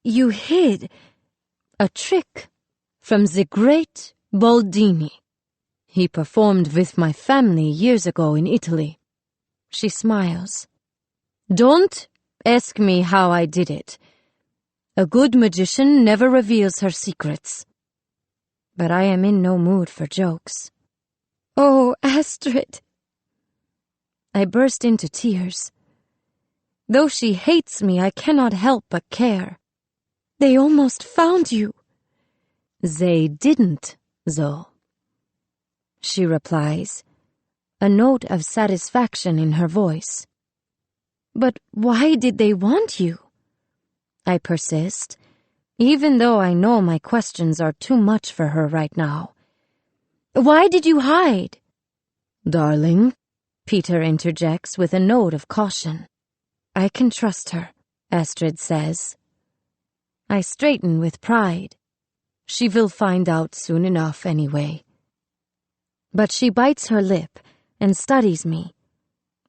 you hid a trick from the great Baldini. He performed with my family years ago in Italy. She smiles. Don't ask me how I did it. A good magician never reveals her secrets. But I am in no mood for jokes. Oh, Astrid! I burst into tears. Though she hates me, I cannot help but care. They almost found you. They didn't, though. She replies, a note of satisfaction in her voice. But why did they want you? I persist, even though I know my questions are too much for her right now. Why did you hide? Darling, Peter interjects with a note of caution. I can trust her, Astrid says. I straighten with pride. She will find out soon enough anyway. But she bites her lip and studies me,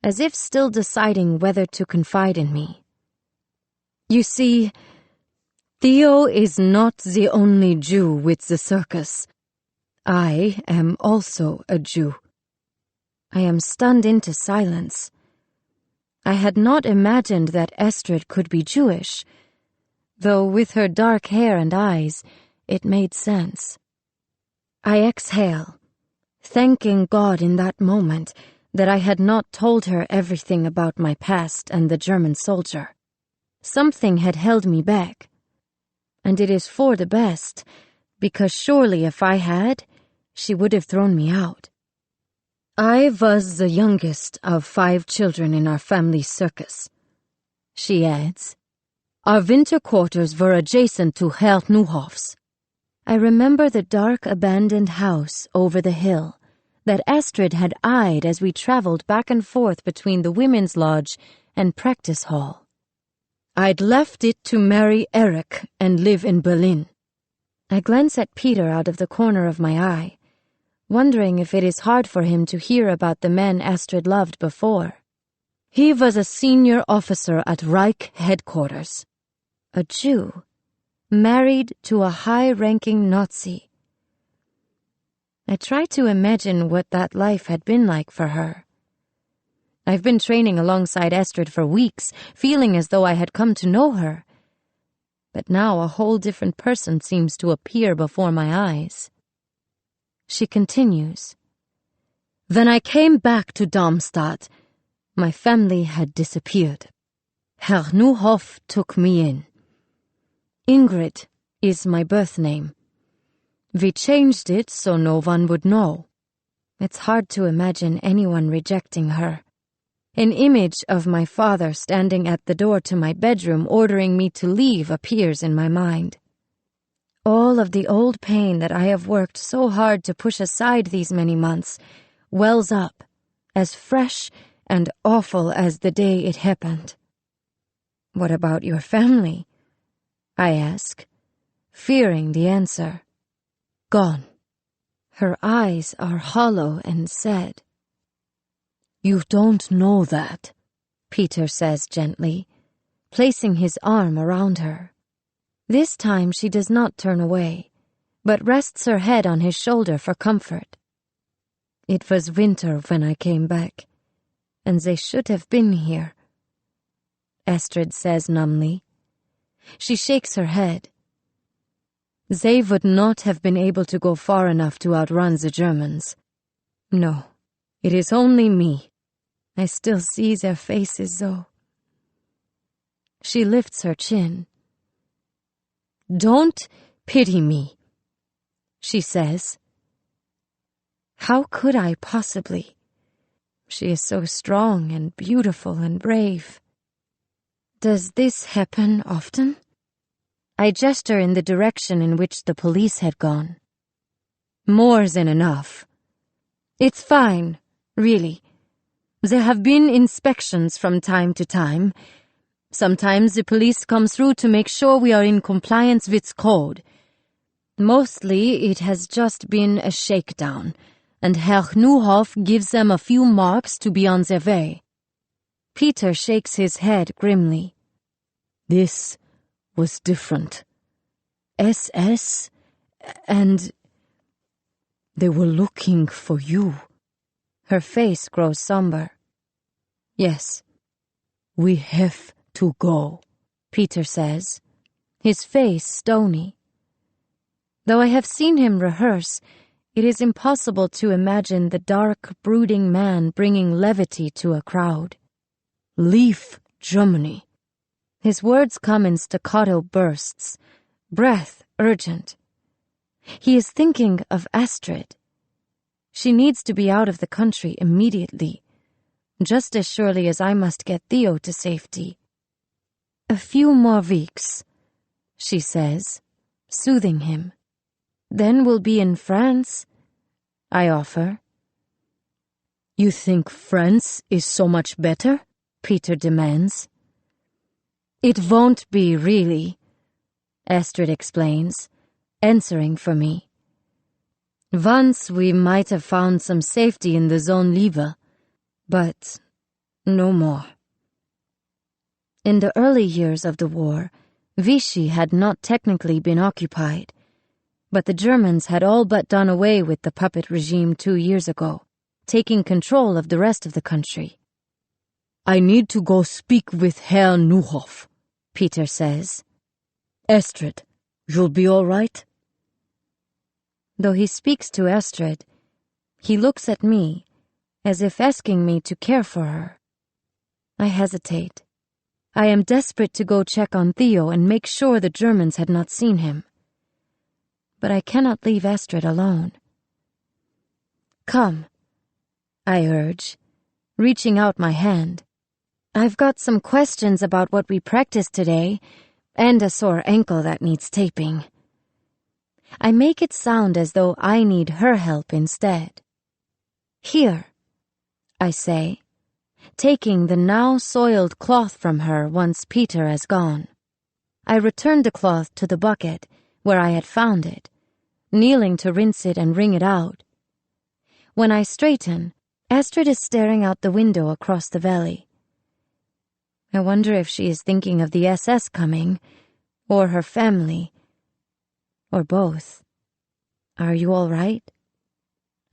as if still deciding whether to confide in me. You see, Theo is not the only Jew with the circus. I am also a Jew. I am stunned into silence. I had not imagined that Astrid could be Jewish, though with her dark hair and eyes, it made sense. I exhale, thanking God in that moment that I had not told her everything about my past and the German soldier. Something had held me back, and it is for the best, because surely if I had, she would have thrown me out. I was the youngest of 5 children in our family circus, she adds. Our winter quarters were adjacent to Herr Neuhoff's. I remember the dark abandoned house over the hill that Astrid had eyed as we traveled back and forth between the women's lodge and practice hall. I'd left it to marry Eric and live in Berlin. I glance at Peter out of the corner of my eye, wondering if it is hard for him to hear about the men Astrid loved before. He was a senior officer at Reich headquarters. A Jew, married to a high-ranking Nazi. I try to imagine what that life had been like for her. I've been training alongside Astrid for weeks, feeling as though I had come to know her. But now a whole different person seems to appear before my eyes. She continues. When I came back to Darmstadt, my family had disappeared. Herr Neuhoff took me in. Ingrid is my birth name. We changed it so no one would know. It's hard to imagine anyone rejecting her. An image of my father standing at the door to my bedroom ordering me to leave appears in my mind. All of the old pain that I have worked so hard to push aside these many months wells up, as fresh and awful as the day it happened. What about your family? I ask, fearing the answer. Gone. Her eyes are hollow and sad. You don't know that, Peter says gently, placing his arm around her. This time she does not turn away, but rests her head on his shoulder for comfort. It was winter when I came back. And they should have been here, Astrid says numbly. She shakes her head. They would not have been able to go far enough to outrun the Germans. No, it is only me. I still see their faces, though. She lifts her chin. Don't pity me, she says. How could I possibly? She is so strong and beautiful and brave. Does this happen often? I gesture in the direction in which the police had gone. More than enough. It's fine, really. There have been inspections from time to time. Sometimes the police come through to make sure we are in compliance with code. Mostly it has just been a shakedown, and Herr Neuhoff gives them a few marks to be on their way. Peter shakes his head grimly. This was different. SS, and they were looking for you. Her face grows somber. Yes, we have to go, Peter says, his face stony. Though I have seen him rehearse, it is impossible to imagine the dark, brooding man bringing levity to a crowd. Leave Germany. His words come in staccato bursts, breath urgent. He is thinking of Astrid. She needs to be out of the country immediately, just as surely as I must get Theo to safety. A few more weeks, she says, soothing him. Then we'll be in France, I offer. You think France is so much better? Peter demands. It won't be, really, Astrid explains, answering for me. Once we might have found some safety in the Zone Libre, but no more. In the early years of the war, Vichy had not technically been occupied, but the Germans had all but done away with the puppet regime 2 years ago, taking control of the rest of the country. I need to go speak with Herr Neuhoff, Peter says. Astrid, you'll be all right? Though he speaks to Astrid, he looks at me, as if asking me to care for her. I hesitate. I am desperate to go check on Theo and make sure the Germans had not seen him. But I cannot leave Astrid alone. Come, I urge, reaching out my hand. I've got some questions about what we practiced today, and a sore ankle that needs taping. I make it sound as though I need her help instead. Here, I say, taking the now soiled cloth from her once Peter has gone. I return the cloth to the bucket where I had found it, kneeling to rinse it and wring it out. When I straighten, Astrid is staring out the window across the valley. I wonder if she is thinking of the SS coming, or her family, or both. Are you all right?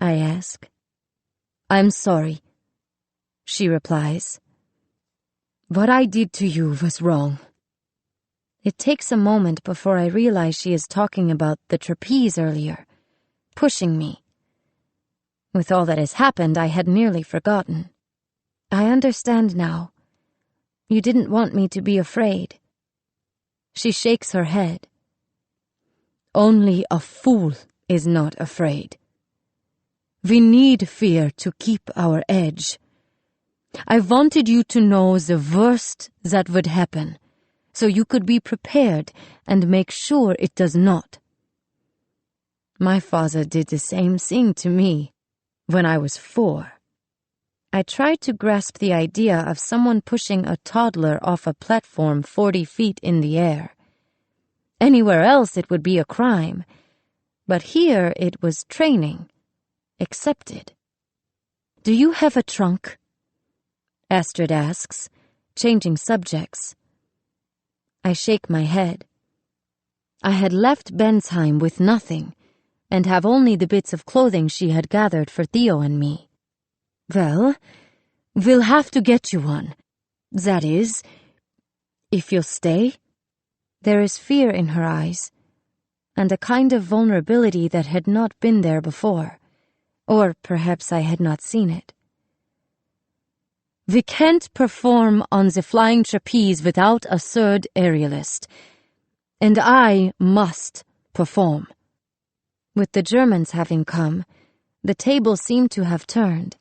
I ask. I'm sorry, she replies. What I did to you was wrong. It takes a moment before I realize she is talking about the trapeze earlier, pushing me. With all that has happened, I had nearly forgotten. I understand now. You didn't want me to be afraid. She shakes her head. Only a fool is not afraid. We need fear to keep our edge. I wanted you to know the worst that would happen, so you could be prepared and make sure it does not. My father did the same thing to me when I was 4. I tried to grasp the idea of someone pushing a toddler off a platform 40 feet in the air. Anywhere else it would be a crime, but here it was training, accepted. Do you have a trunk? Astrid asks, changing subjects. I shake my head. I had left Bensheim with nothing, and have only the bits of clothing she had gathered for Theo and me. Well, We'll have to get you one. That is, if you'll stay." There is fear in her eyes, and a kind of vulnerability that had not been there before, or perhaps I had not seen it. "We can't perform on the flying trapeze without a third aerialist, and I must perform." With the Germans having come, the table seemed to have turned,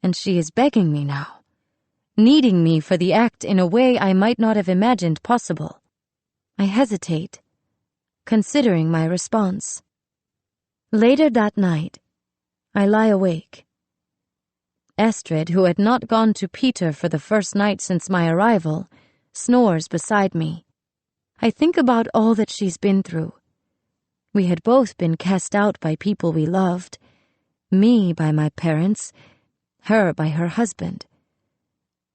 and she is begging me now, needing me for the act in a way I might not have imagined possible. I hesitate, considering my response. Later that night, I lie awake. Astrid, who had not gone to Peter for the first night since my arrival, snores beside me. I think about all that she's been through. We had both been cast out by people we loved, me by my parents, her by her husband.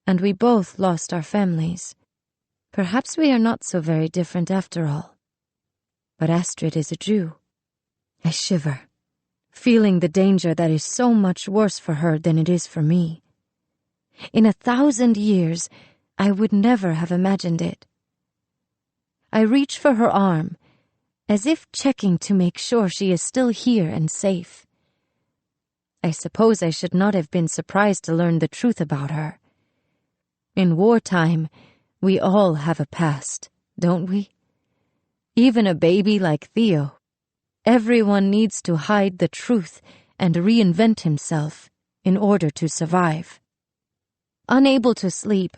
And we both lost our families. Perhaps we are not so very different after all. But Astrid is a Jew. I shiver, feeling the danger that is so much worse for her than it is for me. In 1,000 years, I would never have imagined it. I reach for her arm, as if checking to make sure she is still here and safe. I suppose I should not have been surprised to learn the truth about her. In wartime, we all have a past, don't we? Even a baby like Theo. Everyone needs to hide the truth and reinvent himself in order to survive. Unable to sleep,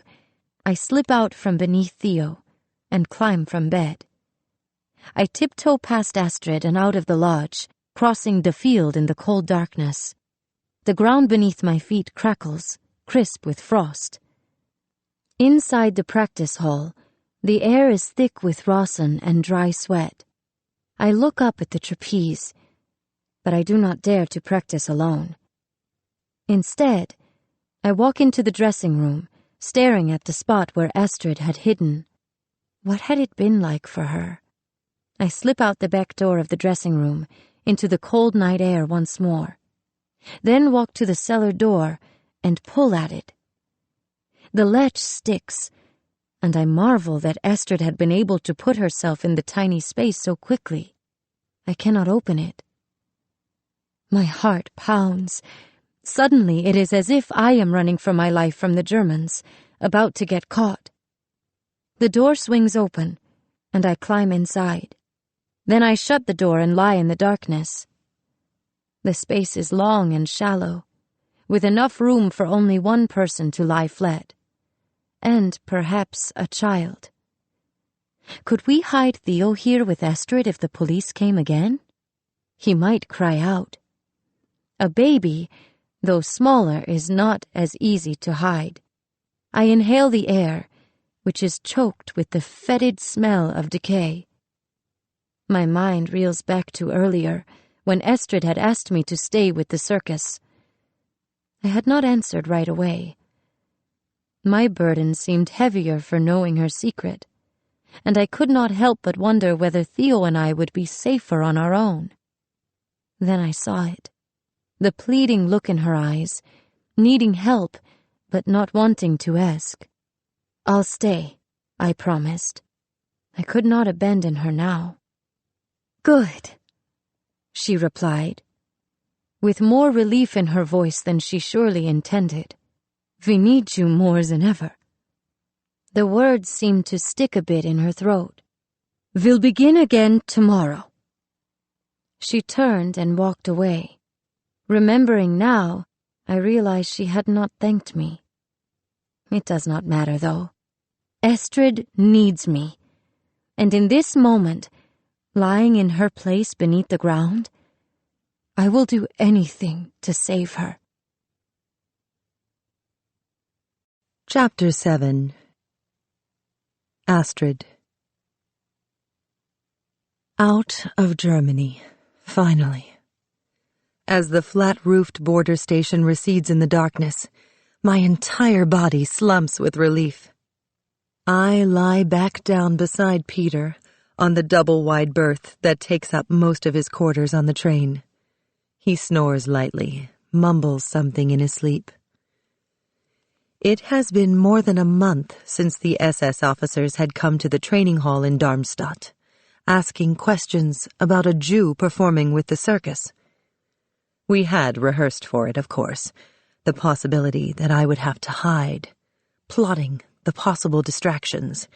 I slip out from beneath Theo and climb from bed. I tiptoe past Astrid and out of the lodge, crossing the field in the cold darkness. The ground beneath my feet crackles, crisp with frost. Inside the practice hall, the air is thick with rosin and dry sweat. I look up at the trapeze, but I do not dare to practice alone. Instead, I walk into the dressing room, staring at the spot where Astrid had hidden. What had it been like for her? I slip out the back door of the dressing room, into the cold night air once more, then walk to the cellar door and pull at it. The latch sticks, and I marvel that Astrid had been able to put herself in the tiny space so quickly. I cannot open it. My heart pounds. Suddenly it is as if I am running for my life from the Germans, about to get caught. The door swings open, and I climb inside. Then I shut the door and lie in the darkness. The space is long and shallow, with enough room for only one person to lie flat. And perhaps a child. Could we hide Theo here with Astrid if the police came again? He might cry out. A baby, though smaller, is not as easy to hide. I inhale the air, which is choked with the fetid smell of decay. My mind reels back to earlier, when Astrid had asked me to stay with the circus. I had not answered right away. My burden seemed heavier for knowing her secret, and I could not help but wonder whether Theo and I would be safer on our own. Then I saw it, the pleading look in her eyes, needing help, but not wanting to ask. "I'll stay," I promised. I could not abandon her now. "Good," she replied, with more relief in her voice than she surely intended. "We need you more than ever." The words seemed to stick a bit in her throat. "We'll begin again tomorrow." She turned and walked away. Remembering now, I realized she had not thanked me. It does not matter, though. Astrid needs me, and in this moment, lying in her place beneath the ground, I will do anything to save her. Chapter 7. Astrid. Out of Germany, finally. As the flat-roofed border station recedes in the darkness, my entire body slumps with relief. I lie back down beside Peter on the double-wide berth that takes up most of his quarters on the train. He snores lightly, mumbles something in his sleep. It has been more than a month since the SS officers had come to the training hall in Darmstadt, asking questions about a Jew performing with the circus. We had rehearsed for it, of course, the possibility that I would have to hide, plotting the possible distractions,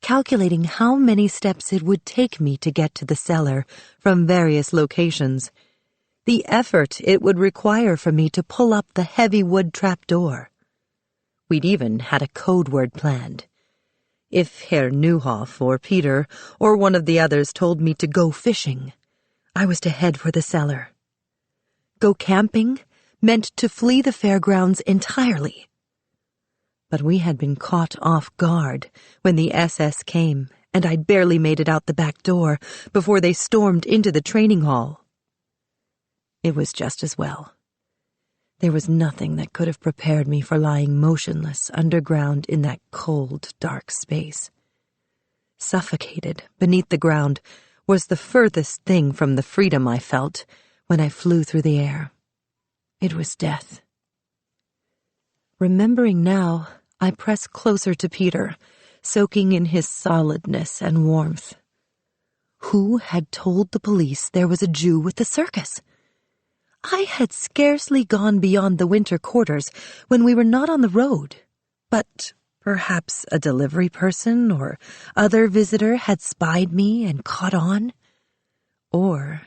calculating how many steps it would take me to get to the cellar from various locations, the effort it would require for me to pull up the heavy wood trapdoor. We'd even had a code word planned. If Herr Neuhoff or Peter or one of the others told me to go fishing, I was to head for the cellar. Go camping meant to flee the fairgrounds entirely. But we had been caught off guard when the SS came, and I'd barely made it out the back door before they stormed into the training hall. It was just as well. There was nothing that could have prepared me for lying motionless underground in that cold, dark space. Suffocated beneath the ground was the furthest thing from the freedom I felt when I flew through the air. It was death. Remembering now, I press closer to Peter, soaking in his solidness and warmth. Who had told the police there was a Jew with the circus? I had scarcely gone beyond the winter quarters when we were not on the road, but perhaps a delivery person or other visitor had spied me and caught on. Or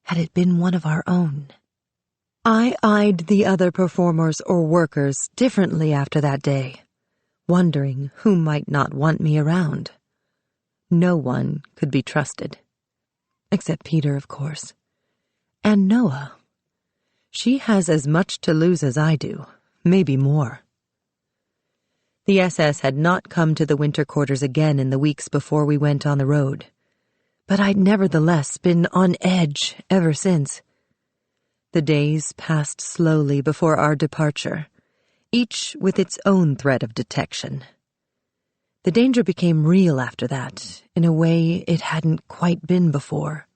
had it been one of our own? I eyed the other performers or workers differently after that day, wondering who might not want me around. No one could be trusted. Except Peter, of course. And Noah. She has as much to lose as I do, maybe more. The SS had not come to the winter quarters again in the weeks before we went on the road, but I'd nevertheless been on edge ever since. The days passed slowly before our departure, each with its own threat of detection. The danger became real after that, in a way it hadn't quite been before.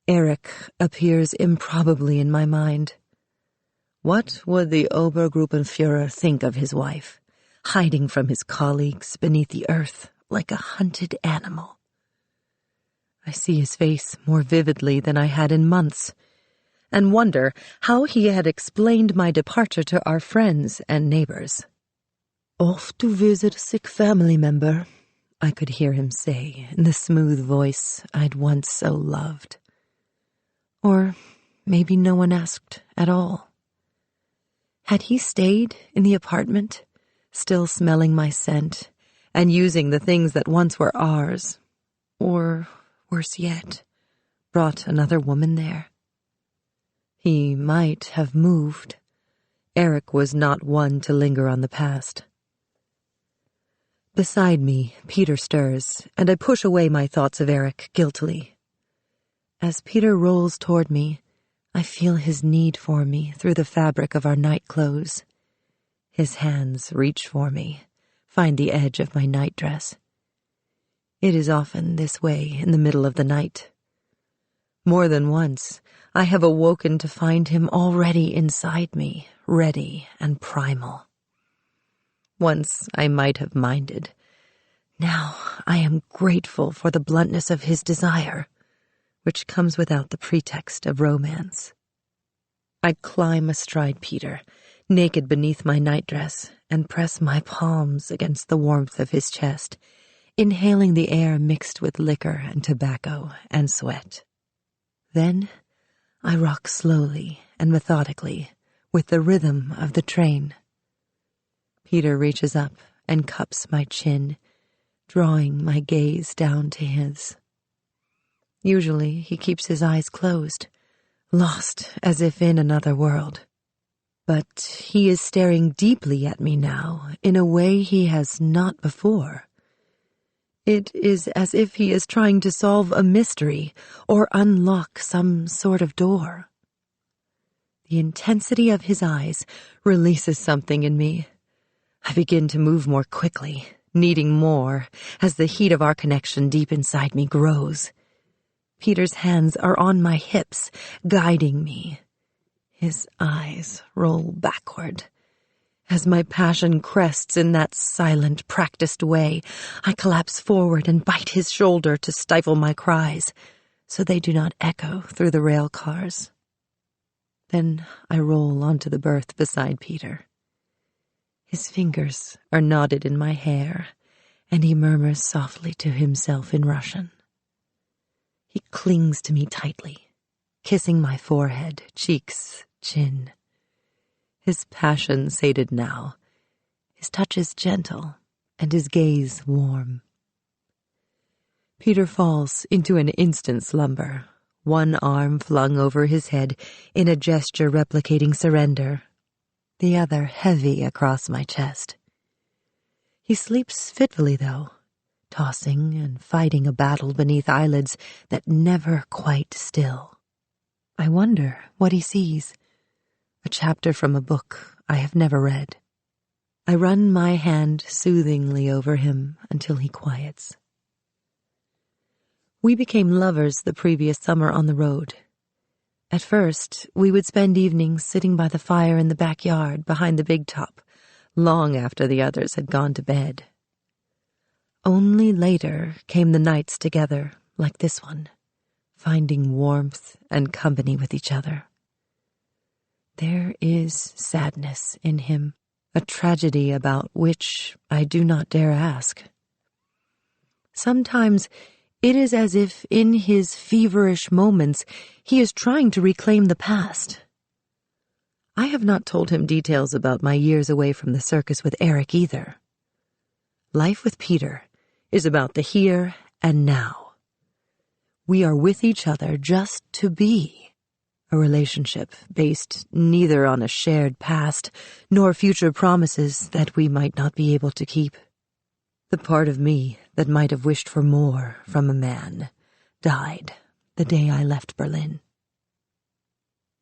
Eric appears improbably in my mind. What would the Obergruppenführer think of his wife, hiding from his colleagues beneath the earth like a hunted animal? I see his face more vividly than I had in months, and wonder how he had explained my departure to our friends and neighbors. "Off to visit a sick family member," I could hear him say in the smooth voice I'd once so loved. Or maybe no one asked at all. Had he stayed in the apartment, still smelling my scent, and using the things that once were ours? Or, worse yet, brought another woman there? He might have moved. Eric was not one to linger on the past. Beside me, Peter stirs, and I push away my thoughts of Eric guiltily. As Peter rolls toward me, I feel his need for me through the fabric of our night clothes. His hands reach for me, find the edge of my nightdress. It is often this way in the middle of the night. More than once, I have awoken to find him already inside me, ready and primal. Once I might have minded. Now I am grateful for the bluntness of his desire, which comes without the pretext of romance. I climb astride Peter, naked beneath my nightdress, and press my palms against the warmth of his chest, inhaling the air mixed with liquor and tobacco and sweat. Then I rock slowly and methodically with the rhythm of the train. Peter reaches up and cups my chin, drawing my gaze down to his. Usually he keeps his eyes closed, lost as if in another world. But he is staring deeply at me now in a way he has not before. It is as if he is trying to solve a mystery or unlock some sort of door. The intensity of his eyes releases something in me. I begin to move more quickly, needing more, as the heat of our connection deep inside me grows. Peter's hands are on my hips, guiding me. His eyes roll backward, As my passion crests in that silent, practiced way, I collapse forward and bite his shoulder to stifle my cries, so they do not echo through the rail cars. Then I roll onto the berth beside Peter. His fingers are knotted in my hair, and he murmurs softly to himself in Russian. He clings to me tightly, kissing my forehead, cheeks, chin. His passion sated now. His touch is gentle, and his gaze warm. Peter falls into an instant slumber, one arm flung over his head in a gesture replicating surrender, the other heavy across my chest. He sleeps fitfully, though, tossing and fighting a battle beneath eyelids that never quite still. I wonder what he sees. A chapter from a book I have never read. I run my hand soothingly over him until he quiets. We became lovers the previous summer on the road. At first, we would spend evenings sitting by the fire in the backyard behind the big top, long after the others had gone to bed. Only later came the nights together, like this one, finding warmth and company with each other. There is sadness in him, a tragedy about which I do not dare ask. Sometimes it is as if in his feverish moments he is trying to reclaim the past. I have not told him details about my years away from the circus with Eric either. Life with Peter is about the here and now. We are with each other just to be. A relationship based neither on a shared past nor future promises that we might not be able to keep. The part of me that might have wished for more from a man died the day I left Berlin.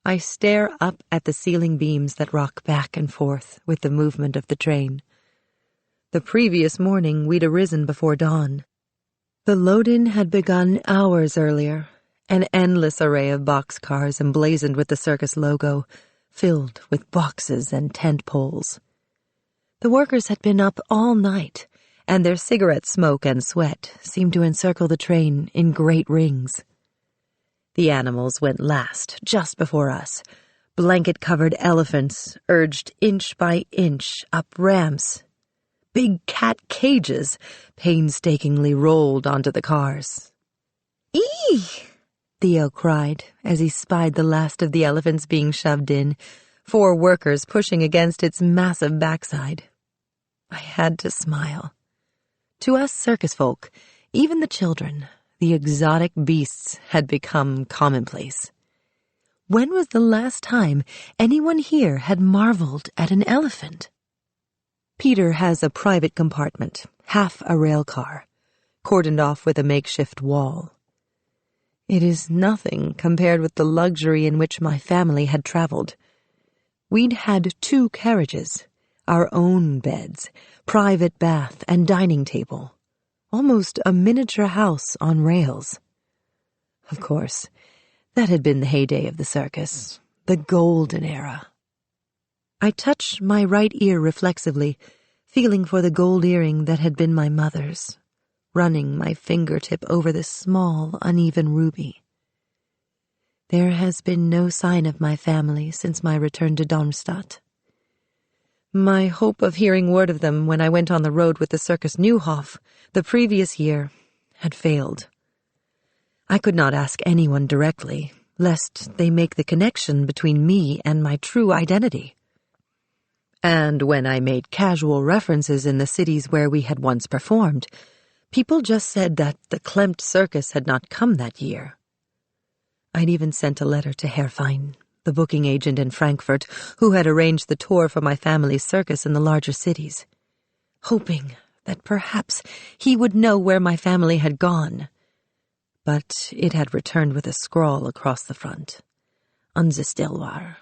I stare up at the ceiling beams that rock back and forth with the movement of the train. The previous morning we'd arisen before dawn. The load-in had begun hours earlier. An endless array of boxcars emblazoned with the circus logo, filled with boxes and tent poles. The workers had been up all night, and their cigarette smoke and sweat seemed to encircle the train in great rings. The animals went last, just before us. Blanket-covered elephants urged inch by inch up ramps. Big cat cages painstakingly rolled onto the cars. "Eee!" Theo cried as he spied the last of the elephants being shoved in, 4 workers pushing against its massive backside. I had to smile. To us circus folk, even the children, the exotic beasts had become commonplace. When was the last time anyone here had marveled at an elephant? Peter has a private compartment, half a rail car, cordoned off with a makeshift wall. It is nothing compared with the luxury in which my family had traveled. We'd had 2 carriages, our own beds, private bath and dining table, almost a miniature house on rails. Of course, that had been the heyday of the circus, the golden era. I touched my right ear reflexively, feeling for the gold earring that had been my mother's, running my fingertip over the small, uneven ruby. There has been no sign of my family since my return to Darmstadt. My hope of hearing word of them when I went on the road with the Circus Neuhof the previous year had failed. I could not ask anyone directly, lest they make the connection between me and my true identity. And when I made casual references in the cities where we had once performed, people just said that the Klempt circus had not come that year. I'd even sent a letter to Herr Fein, the booking agent in Frankfurt, who had arranged the tour for my family's circus in the larger cities, hoping that perhaps he would know where my family had gone. But it had returned with a scrawl across the front. Unzerstillbar.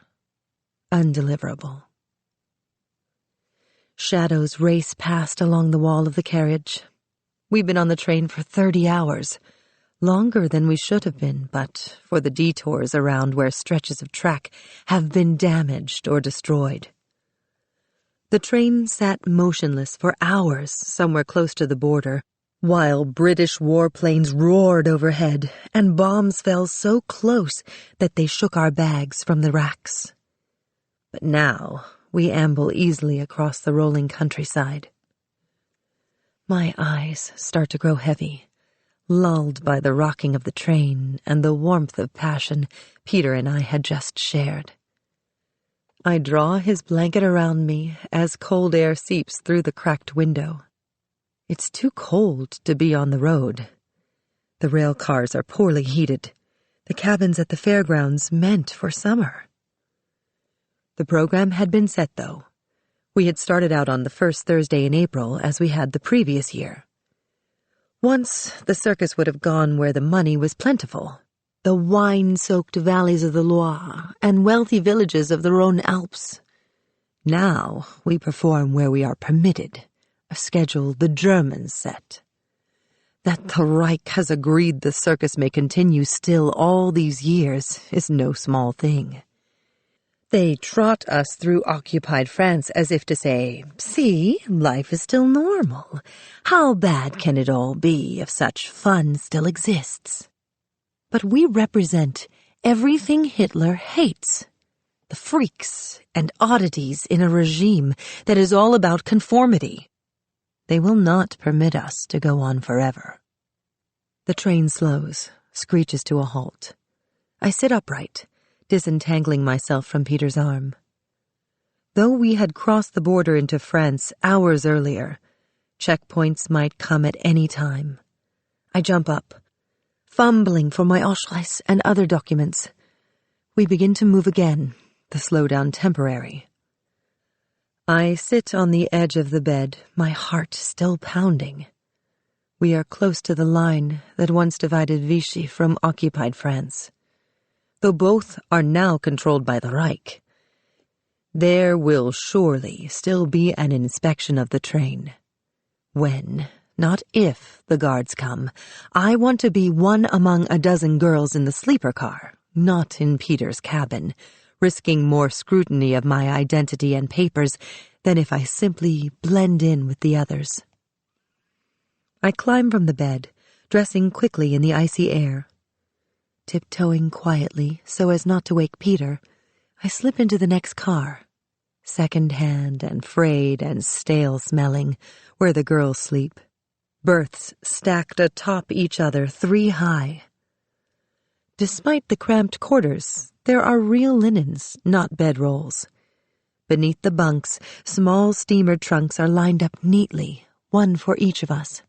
Undeliverable. Shadows race past along the wall of the carriage. We've been on the train for 30 hours, longer than we should have been, but for the detours around where stretches of track have been damaged or destroyed. The train sat motionless for hours somewhere close to the border, while British warplanes roared overhead and bombs fell so close that they shook our bags from the racks. But now we amble easily across the rolling countryside. My eyes start to grow heavy, lulled by the rocking of the train and the warmth of passion Peter and I had just shared. I draw his blanket around me as cold air seeps through the cracked window. It's too cold to be on the road. The rail cars are poorly heated, the cabins at the fairgrounds meant for summer. The program had been set, though. We had started out on the first Thursday in April as we had the previous year. Once, the circus would have gone where the money was plentiful. The wine-soaked valleys of the Loire and wealthy villages of the Rhone-Alps. Now we perform where we are permitted, a schedule the Germans set. That the Reich has agreed the circus may continue still all these years is no small thing. They trot us through occupied France as if to say, "See, life is still normal. How bad can it all be if such fun still exists?" But we represent everything Hitler hates. The freaks and oddities in a regime that is all about conformity. They will not permit us to go on forever. The train slows, screeches to a halt. I sit upright, disentangling myself from Peter's arm. Though we had crossed the border into France hours earlier, checkpoints might come at any time. I jump up, fumbling for my Ausweis and other documents. We begin to move again, the slowdown temporary. I sit on the edge of the bed, my heart still pounding. We are close to the line that once divided Vichy from occupied France. Though both are now controlled by the Reich, there will surely still be an inspection of the train. When, not if, the guards come, I want to be one among a dozen girls in the sleeper car, not in Peter's cabin, risking more scrutiny of my identity and papers than if I simply blend in with the others. I climb from the bed, dressing quickly in the icy air. Tiptoeing quietly so as not to wake Peter, I slip into the next car, second-hand and frayed and stale-smelling, where the girls sleep. Berths stacked atop each other 3 high. Despite the cramped quarters, there are real linens, not bedrolls. Beneath the bunks, small steamer trunks are lined up neatly, one for each of us.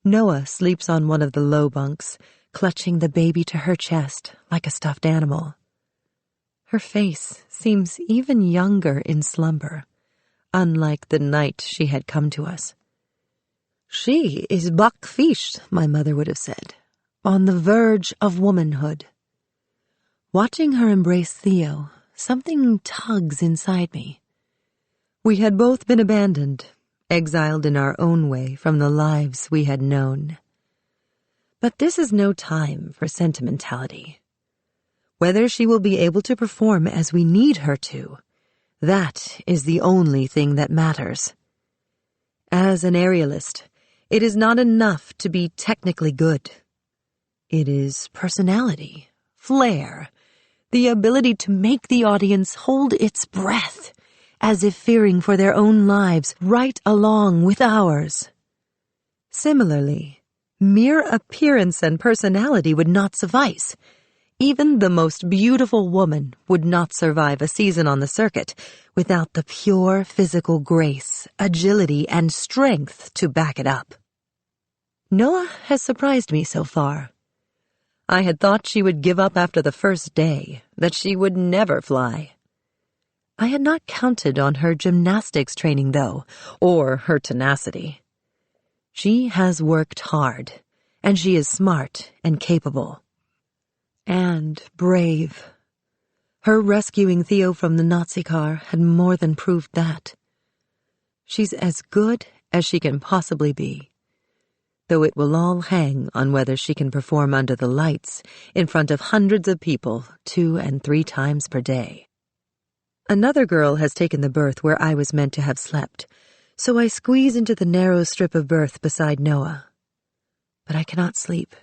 Noah sleeps on one of the low bunks, clutching the baby to her chest like a stuffed animal. Her face seems even younger in slumber, unlike the night she had come to us. She is backfisch, my mother would have said, on the verge of womanhood. Watching her embrace Theo, something tugs inside me. We had both been abandoned, exiled in our own way from the lives we had known. But this is no time for sentimentality. Whether she will be able to perform as we need her to, that is the only thing that matters. As an aerialist, it is not enough to be technically good. It is personality, flair, the ability to make the audience hold its breath, as if fearing for their own lives right along with ours. Similarly, mere appearance and personality would not suffice. Even the most beautiful woman would not survive a season on the circuit without the pure physical grace, agility, and strength to back it up. Noah has surprised me so far. I had thought she would give up after the first day, that she would never fly. I had not counted on her gymnastics training, though, or her tenacity. She has worked hard, and she is smart and capable. And brave. Her rescuing Theo from the Nazi car had more than proved that. She's as good as she can possibly be, though it will all hang on whether she can perform under the lights in front of hundreds of people 2 and 3 times per day. Another girl has taken the berth where I was meant to have slept, so I squeeze into the narrow strip of berth beside Noah. But I cannot sleep.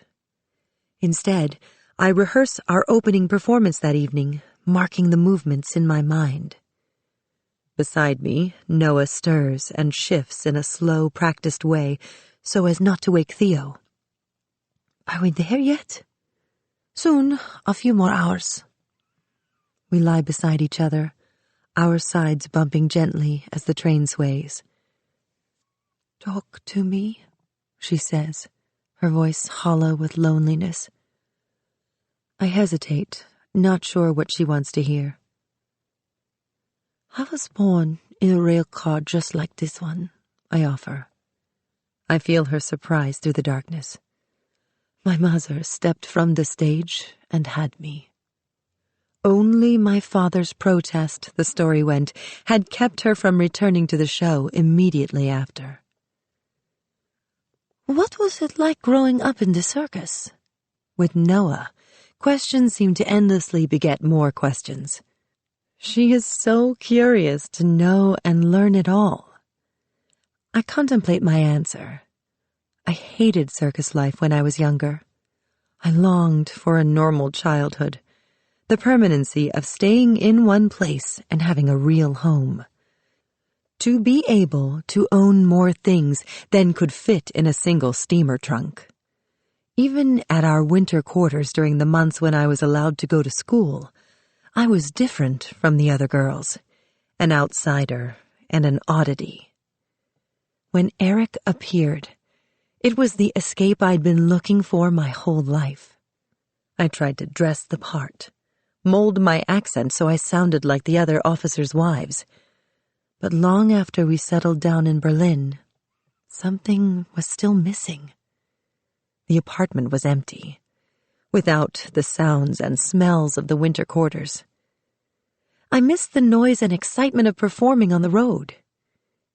Instead, I rehearse our opening performance that evening, marking the movements in my mind. Beside me, Noah stirs and shifts in a slow, practiced way so as not to wake Theo. Are we there yet? Soon, a few more hours. We lie beside each other, our sides bumping gently as the train sways. Talk to me, she says, her voice hollow with loneliness. I hesitate, not sure what she wants to hear. I was born in a rail car just like this one, I offer. I feel her surprise through the darkness. My mother stepped from the stage and had me. Only my father's protest, the story went, had kept her from returning to the show immediately after. What was it like growing up in the circus? With Noah, questions seem to endlessly beget more questions. She is so curious to know and learn it all. I contemplate my answer. I hated circus life when I was younger. I longed for a normal childhood, the permanency of staying in one place and having a real home. To be able to own more things than could fit in a single steamer trunk. Even at our winter quarters during the months when I was allowed to go to school, I was different from the other girls, an outsider and an oddity. When Eric appeared, it was the escape I'd been looking for my whole life. I tried to dress the part, mold my accent so I sounded like the other officers' wives. But long after we settled down in Berlin, something was still missing. The apartment was empty, without the sounds and smells of the winter quarters. I missed the noise and excitement of performing on the road.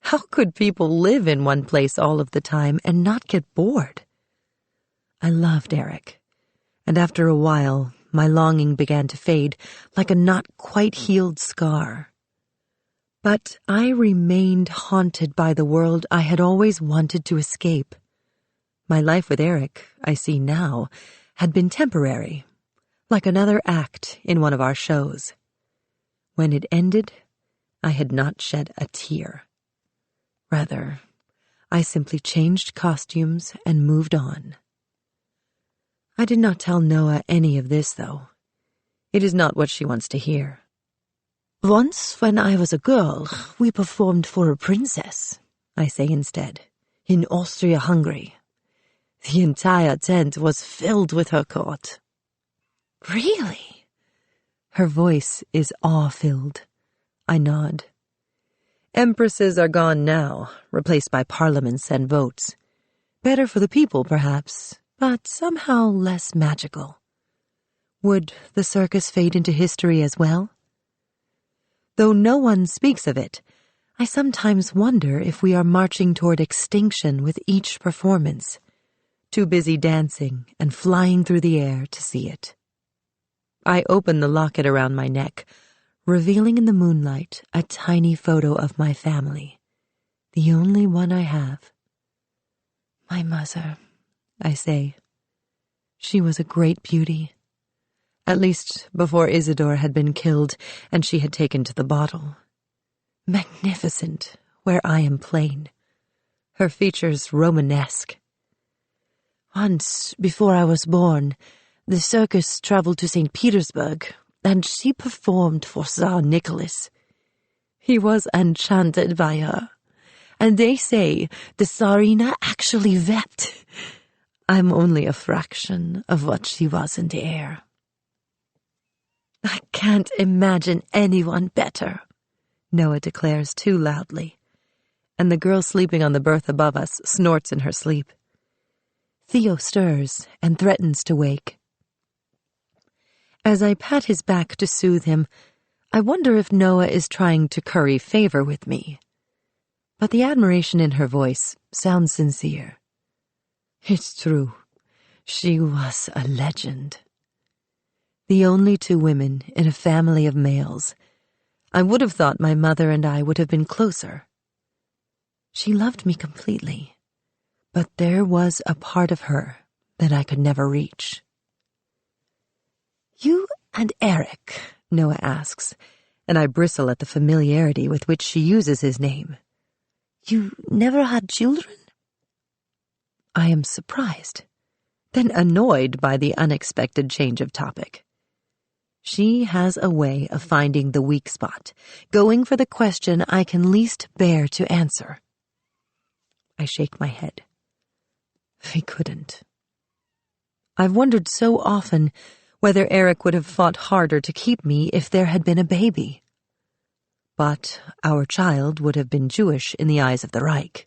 How could people live in one place all of the time and not get bored? I loved Eric, and after a while, my longing began to fade like a not quite healed scar. But I remained haunted by the world I had always wanted to escape. My life with Eric, I see now, had been temporary, like another act in one of our shows. When it ended, I had not shed a tear. Rather, I simply changed costumes and moved on. I did not tell Noah any of this, though. It is not what she wants to hear. Once, when I was a girl, we performed for a princess, I say instead, in Austria-Hungary. The entire tent was filled with her court. Really? Her voice is awe-filled. I nod. Empresses are gone now, replaced by parliaments and votes. Better for the people, perhaps, but somehow less magical. Would the circus fade into history as well? Though no one speaks of it, I sometimes wonder if we are marching toward extinction with each performance, too busy dancing and flying through the air to see it. I open the locket around my neck, revealing in the moonlight a tiny photo of my family, the only one I have. My mother, I say. She was a great beauty. At least before Isidore had been killed and she had taken to the bottle. Magnificent, where I am plain. Her features Romanesque. Once, before I was born, the circus traveled to St. Petersburg, and she performed for Tsar Nicholas. He was enchanted by her, and they say the Tsarina actually wept. I'm only a fraction of what she was in the air. I can't imagine anyone better, Noah declares too loudly, and the girl sleeping on the berth above us snorts in her sleep. Theo stirs and threatens to wake. As I pat his back to soothe him, I wonder if Noah is trying to curry favor with me. But the admiration in her voice sounds sincere. It's true. She was a legend. The only two women in a family of males, I would have thought my mother and I would have been closer. She loved me completely, but there was a part of her that I could never reach. "You and Eric," Noah asks, and I bristle at the familiarity with which she uses his name. "You never had children?" I am surprised, then annoyed by the unexpected change of topic. She has a way of finding the weak spot, going for the question I can least bear to answer. I shake my head. We couldn't. I've wondered so often whether Eric would have fought harder to keep me if there had been a baby. But our child would have been Jewish in the eyes of the Reich.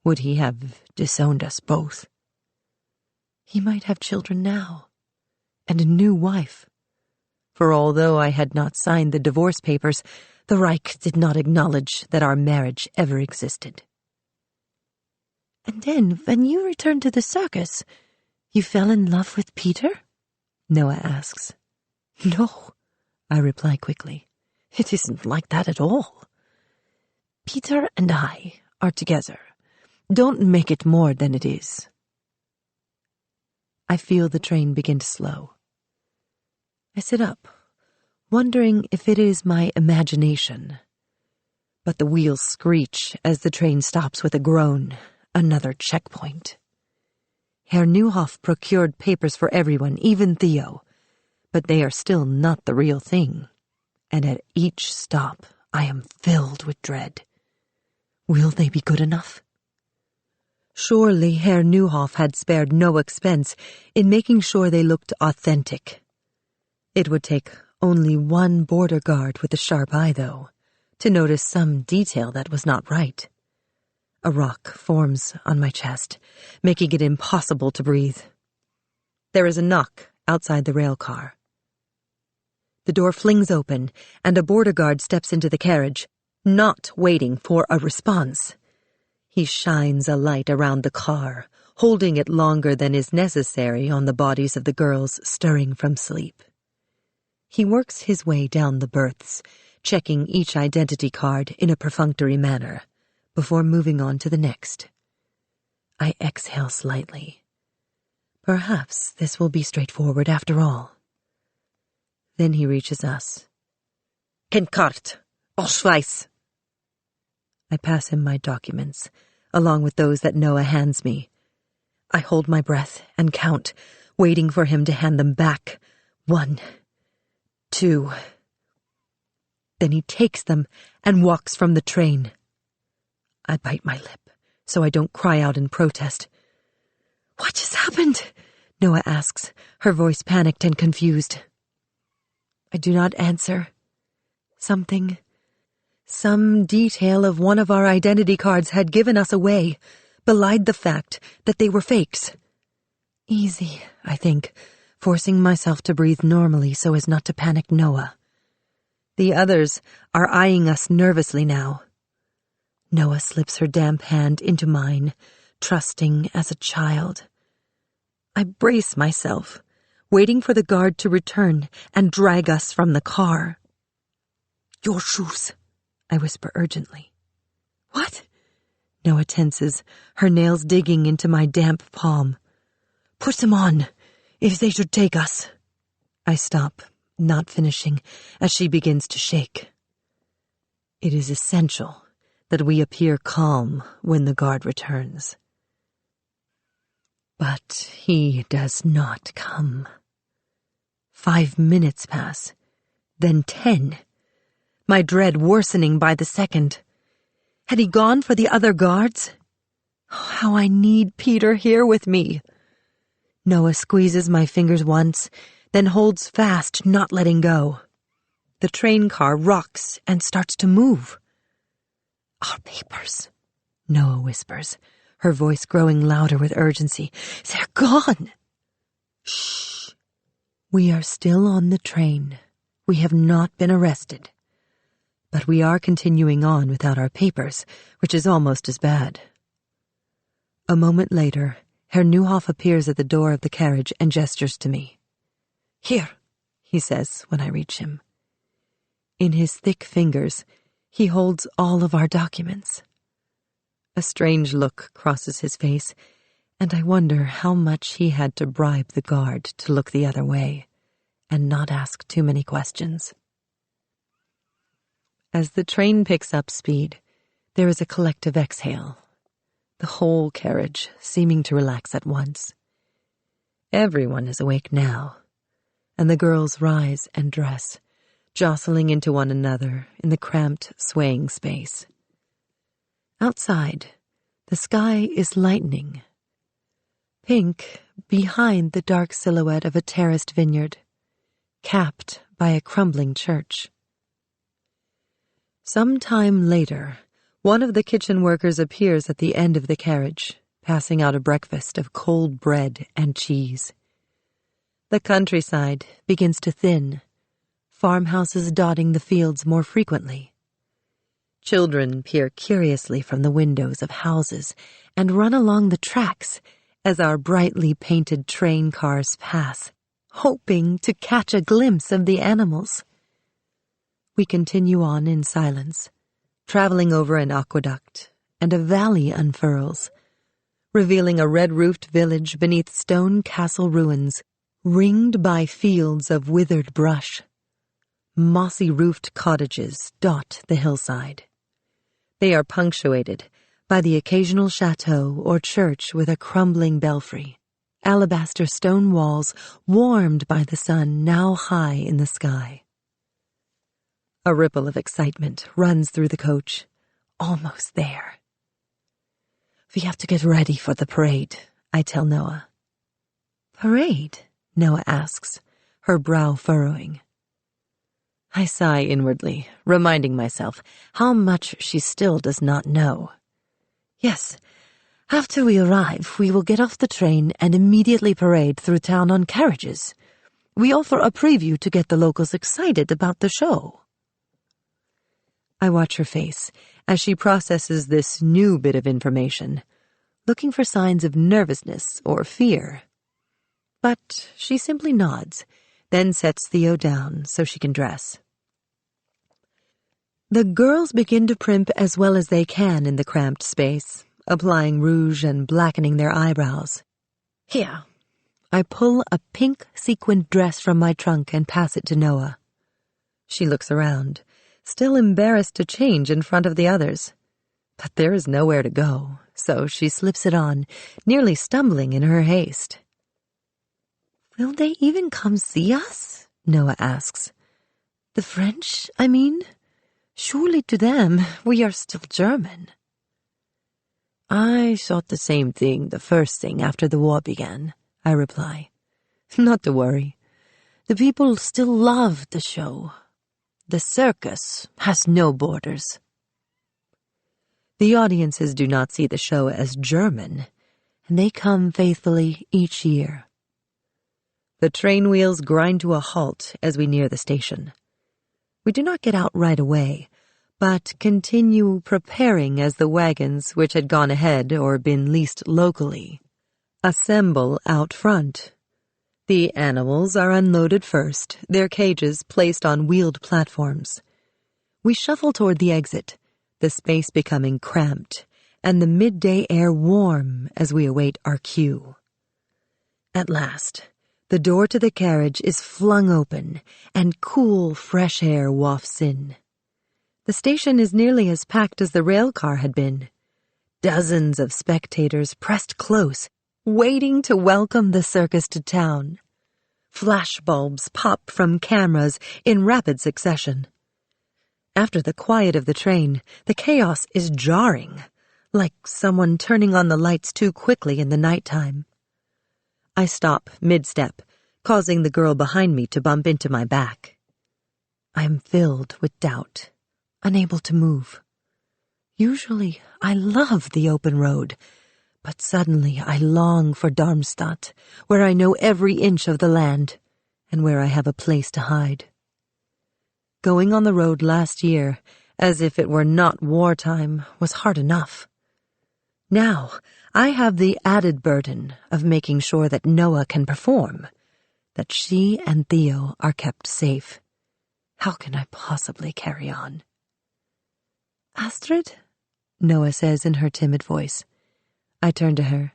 Would he have disowned us both? He might have children now, and a new wife. For although I had not signed the divorce papers, the Reich did not acknowledge that our marriage ever existed. "And then, when you returned to the circus, you fell in love with Peter?" Noah asks. "No," I reply quickly. "It isn't like that at all. Peter and I are together. Don't make it more than it is." I feel the train begin to slow. I sit up, wondering if it is my imagination. But the wheels screech as the train stops with a groan, another checkpoint. Herr Neuhoff procured papers for everyone, even Theo, but they are still not the real thing, and at each stop I am filled with dread. Will they be good enough? Surely Herr Neuhoff had spared no expense in making sure they looked authentic. It would take only one border guard with a sharp eye, though, to notice some detail that was not right. A rock forms on my chest, making it impossible to breathe. There is a knock outside the rail car. The door flings open, and a border guard steps into the carriage, not waiting for a response. He shines a light around the car, holding it longer than is necessary on the bodies of the girls stirring from sleep. He works his way down the berths, checking each identity card in a perfunctory manner, before moving on to the next. I exhale slightly. Perhaps this will be straightforward after all. Then he reaches us. "Kenkart, Ausweis." I pass him my documents, along with those that Noah hands me. I hold my breath and count, waiting for him to hand them back. 1, 2. Then he takes them and walks from the train. I bite my lip so I don't cry out in protest. "What just happened?" Noah asks, her voice panicked and confused. I do not answer. Some detail of one of our identity cards had given us away, belied the fact that they were fakes. Easy, I think, forcing myself to breathe normally so as not to panic Noah. The others are eyeing us nervously now. Noah slips her damp hand into mine, trusting as a child. I brace myself, waiting for the guard to return and drag us from the car. "Your shoes," I whisper urgently. "What?" Noah tenses, her nails digging into my damp palm. "Put them on, if they should take us." I stop, not finishing, as she begins to shake. It is essential that we appear calm when the guard returns. But he does not come. 5 minutes pass, then 10. My dread worsening by the second. Had he gone for the other guards? How I need Peter here with me. Noah squeezes my fingers once, then holds fast, not letting go. The train car rocks and starts to move. "Our papers," Noah whispers, her voice growing louder with urgency. "They're gone." Shh. We are still on the train. We have not been arrested. But we are continuing on without our papers, which is almost as bad. A moment later, Herr Neuhoff appears at the door of the carriage and gestures to me. "Here," he says when I reach him. In his thick fingers, he holds all of our documents. A strange look crosses his face, and I wonder how much he had to bribe the guard to look the other way and not ask too many questions. As the train picks up speed, there is a collective exhale, the whole carriage seeming to relax at once. Everyone is awake now, and the girls rise and dress, jostling into one another in the cramped, swaying space. Outside, the sky is lightening, pink behind the dark silhouette of a terraced vineyard, capped by a crumbling church. Some time later, one of the kitchen workers appears at the end of the carriage, passing out a breakfast of cold bread and cheese. The countryside begins to thin, farmhouses dotting the fields more frequently. Children peer curiously from the windows of houses and run along the tracks as our brightly painted train cars pass, hoping to catch a glimpse of the animals. We continue on in silence, traveling over an aqueduct, and a valley unfurls, revealing a red-roofed village beneath stone castle ruins, ringed by fields of withered brush. Mossy-roofed cottages dot the hillside. They are punctuated by the occasional chateau or church with a crumbling belfry, alabaster stone walls warmed by the sun now high in the sky. A ripple of excitement runs through the coach. Almost there. We have to get ready for the parade, I tell Noah. Parade? Noah asks, her brow furrowing. I sigh inwardly, reminding myself how much she still does not know. Yes, after we arrive, we will get off the train and immediately parade through town on carriages. We offer a preview to get the locals excited about the show. I watch her face as she processes this new bit of information, looking for signs of nervousness or fear. But she simply nods, then sets Theo down so she can dress. The girls begin to primp as well as they can in the cramped space, applying rouge and blackening their eyebrows. Here, I pull a pink sequined dress from my trunk and pass it to Noah. She looks around, still embarrassed to change in front of the others. But there is nowhere to go, so she slips it on, nearly stumbling in her haste. Will they even come see us? Noah asks. The French, I mean? Surely to them we are still German. I thought the same thing the first thing after the war began, I reply. Not to worry. The people still love the show. The circus has no borders. The audiences do not see the show as German, and they come faithfully each year. The train wheels grind to a halt as we near the station. We do not get out right away, but continue preparing as the wagons, which had gone ahead or been leased locally, assemble out front. The animals are unloaded first, their cages placed on wheeled platforms. We shuffle toward the exit, the space becoming cramped, and the midday air warm as we await our cue. At last, the door to the carriage is flung open, and cool, fresh air wafts in. The station is nearly as packed as the rail car had been. Dozens of spectators pressed close, waiting to welcome the circus to town. Flashbulbs pop from cameras in rapid succession. After the quiet of the train, the chaos is jarring, like someone turning on the lights too quickly in the nighttime. I stop mid-step, causing the girl behind me to bump into my back. I am filled with doubt, unable to move. Usually, I love the open road, but suddenly I long for Darmstadt, where I know every inch of the land, and where I have a place to hide. Going on the road last year, as if it were not wartime, was hard enough. Now, I have the added burden of making sure that Noah can perform, that she and Theo are kept safe. How can I possibly carry on? Astrid? Noah says in her timid voice. I turn to her.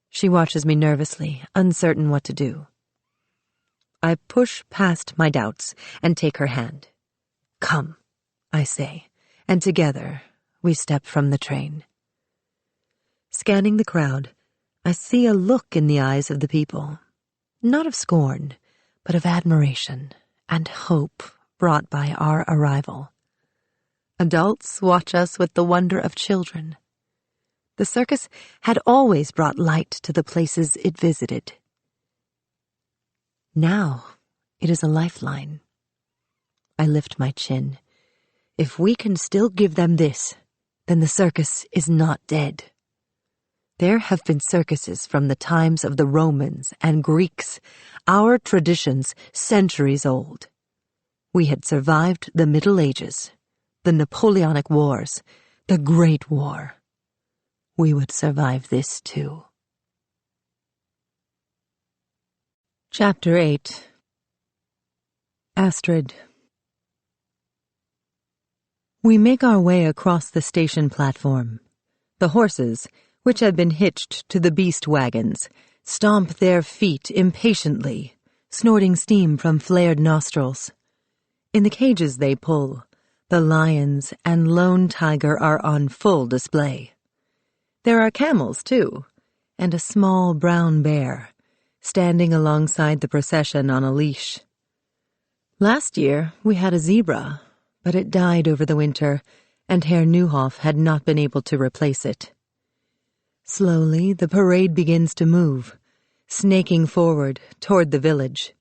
She watches me nervously, uncertain what to do. I push past my doubts and take her hand. Come, I say, and together we step from the train. Scanning the crowd, I see a look in the eyes of the people, not of scorn, but of admiration and hope brought by our arrival. Adults watch us with the wonder of children. The circus had always brought light to the places it visited. Now it is a lifeline. I lift my chin. If we can still give them this, then the circus is not dead. There have been circuses from the times of the Romans and Greeks, our traditions centuries old. We had survived the Middle Ages, the Napoleonic Wars, the Great War. We would survive this too. Chapter 8. Astrid. We make our way across the station platform. The horses, which had been hitched to the beast wagons, stomp their feet impatiently, snorting steam from flared nostrils. In the cages they pull, the lions and lone tiger are on full display. There are camels, too, and a small brown bear, standing alongside the procession on a leash. Last year we had a zebra, but it died over the winter, and Herr Neuhoff had not been able to replace it. Slowly the parade begins to move, snaking forward toward the village.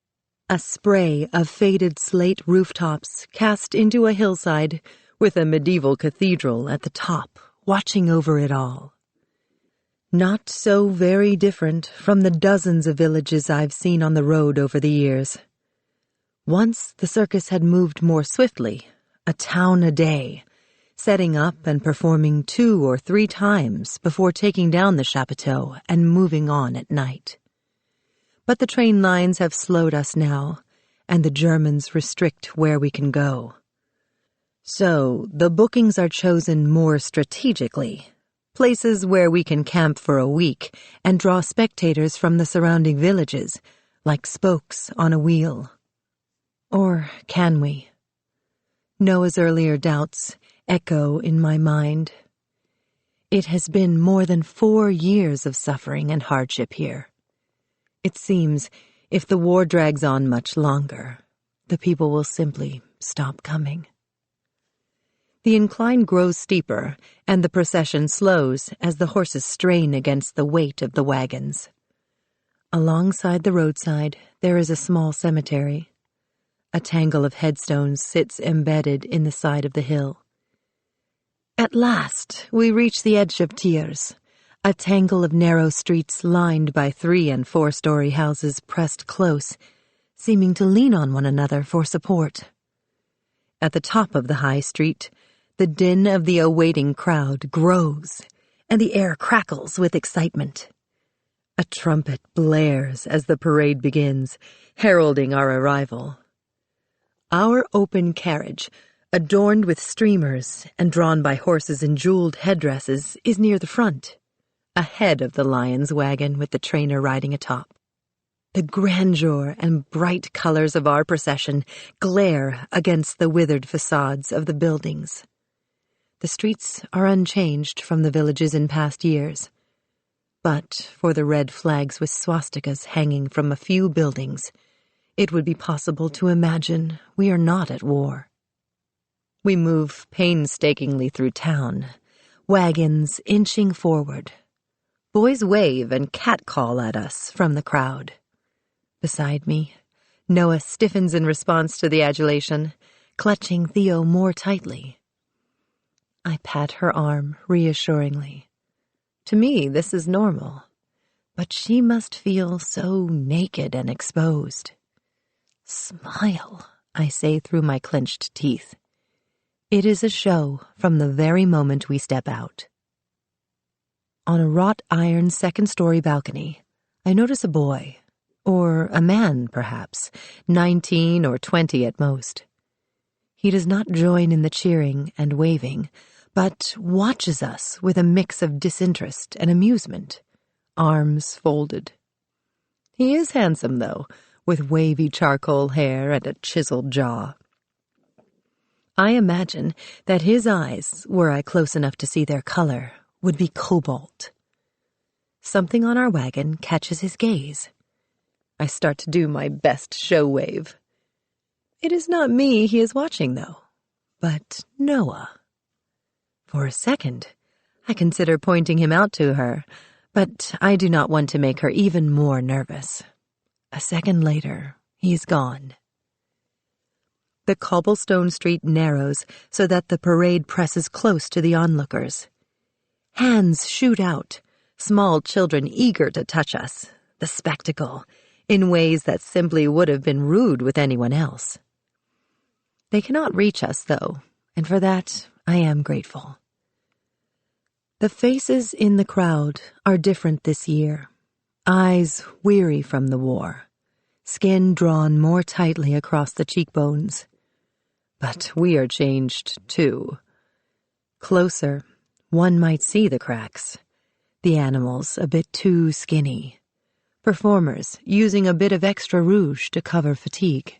A spray of faded slate rooftops cast into a hillside with a medieval cathedral at the top, watching over it all. Not so very different from the dozens of villages I've seen on the road over the years. Once the circus had moved more swiftly, a town a day, setting up and performing 2 or 3 times before taking down the chapiteau and moving on at night. But the train lines have slowed us now, and the Germans restrict where we can go. So the bookings are chosen more strategically, places where we can camp for a week and draw spectators from the surrounding villages, like spokes on a wheel. Or can we? Noah's earlier doubts echo in my mind. It has been more than 4 years of suffering and hardship here. It seems if the war drags on much longer, the people will simply stop coming. The incline grows steeper, and the procession slows as the horses strain against the weight of the wagons. Alongside the roadside, there is a small cemetery. A tangle of headstones sits embedded in the side of the hill. At last, we reach the edge of Tiers, a tangle of narrow streets lined by 3- and 4-story houses pressed close, seeming to lean on one another for support. At the top of the high street, the din of the awaiting crowd grows, and the air crackles with excitement. A trumpet blares as the parade begins, heralding our arrival. Our open carriage, adorned with streamers and drawn by horses in jeweled headdresses, is near the front, ahead of the lion's wagon with the trainer riding atop. The grandeur and bright colors of our procession glare against the withered facades of the buildings. The streets are unchanged from the villages in past years, but for the red flags with swastikas hanging from a few buildings, it would be possible to imagine we are not at war. We move painstakingly through town, wagons inching forward. Boys wave and catcall at us from the crowd. Beside me, Noah stiffens in response to the adulation, clutching Theo more tightly. I pat her arm reassuringly. To me, this is normal, but she must feel so naked and exposed. Smile, I say through my clenched teeth. It is a show from the very moment we step out. On a wrought iron 2nd-story balcony, I notice a boy, or a man perhaps, 19 or 20 at most. He does not join in the cheering and waving, but watches us with a mix of disinterest and amusement, arms folded. He is handsome, though, with wavy charcoal hair and a chiseled jaw. I imagine that his eyes, were I close enough to see their color, would be cobalt. Something on our wagon catches his gaze. I start to do my best show wave. It is not me he is watching, though, but Noah. For a second, I consider pointing him out to her, but I do not want to make her even more nervous. A second later, he's gone. The cobblestone street narrows so that the parade presses close to the onlookers. Hands shoot out, small children eager to touch us, the spectacle, in ways that simply would have been rude with anyone else. They cannot reach us, though, and for that I am grateful. The faces in the crowd are different this year. Eyes weary from the war, skin drawn more tightly across the cheekbones. But we are changed, too. Closer, one might see the cracks. The animals a bit too skinny. Performers using a bit of extra rouge to cover fatigue.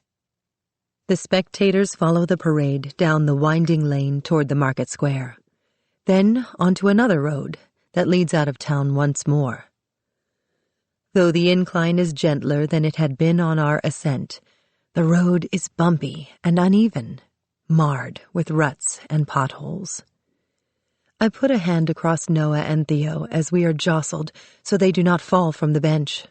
The spectators follow the parade down the winding lane toward the market square, then onto another road that leads out of town once more. Though the incline is gentler than it had been on our ascent, the road is bumpy and uneven, marred with ruts and potholes. I put a hand across Noah and Theo as we are jostled so they do not fall from the bench.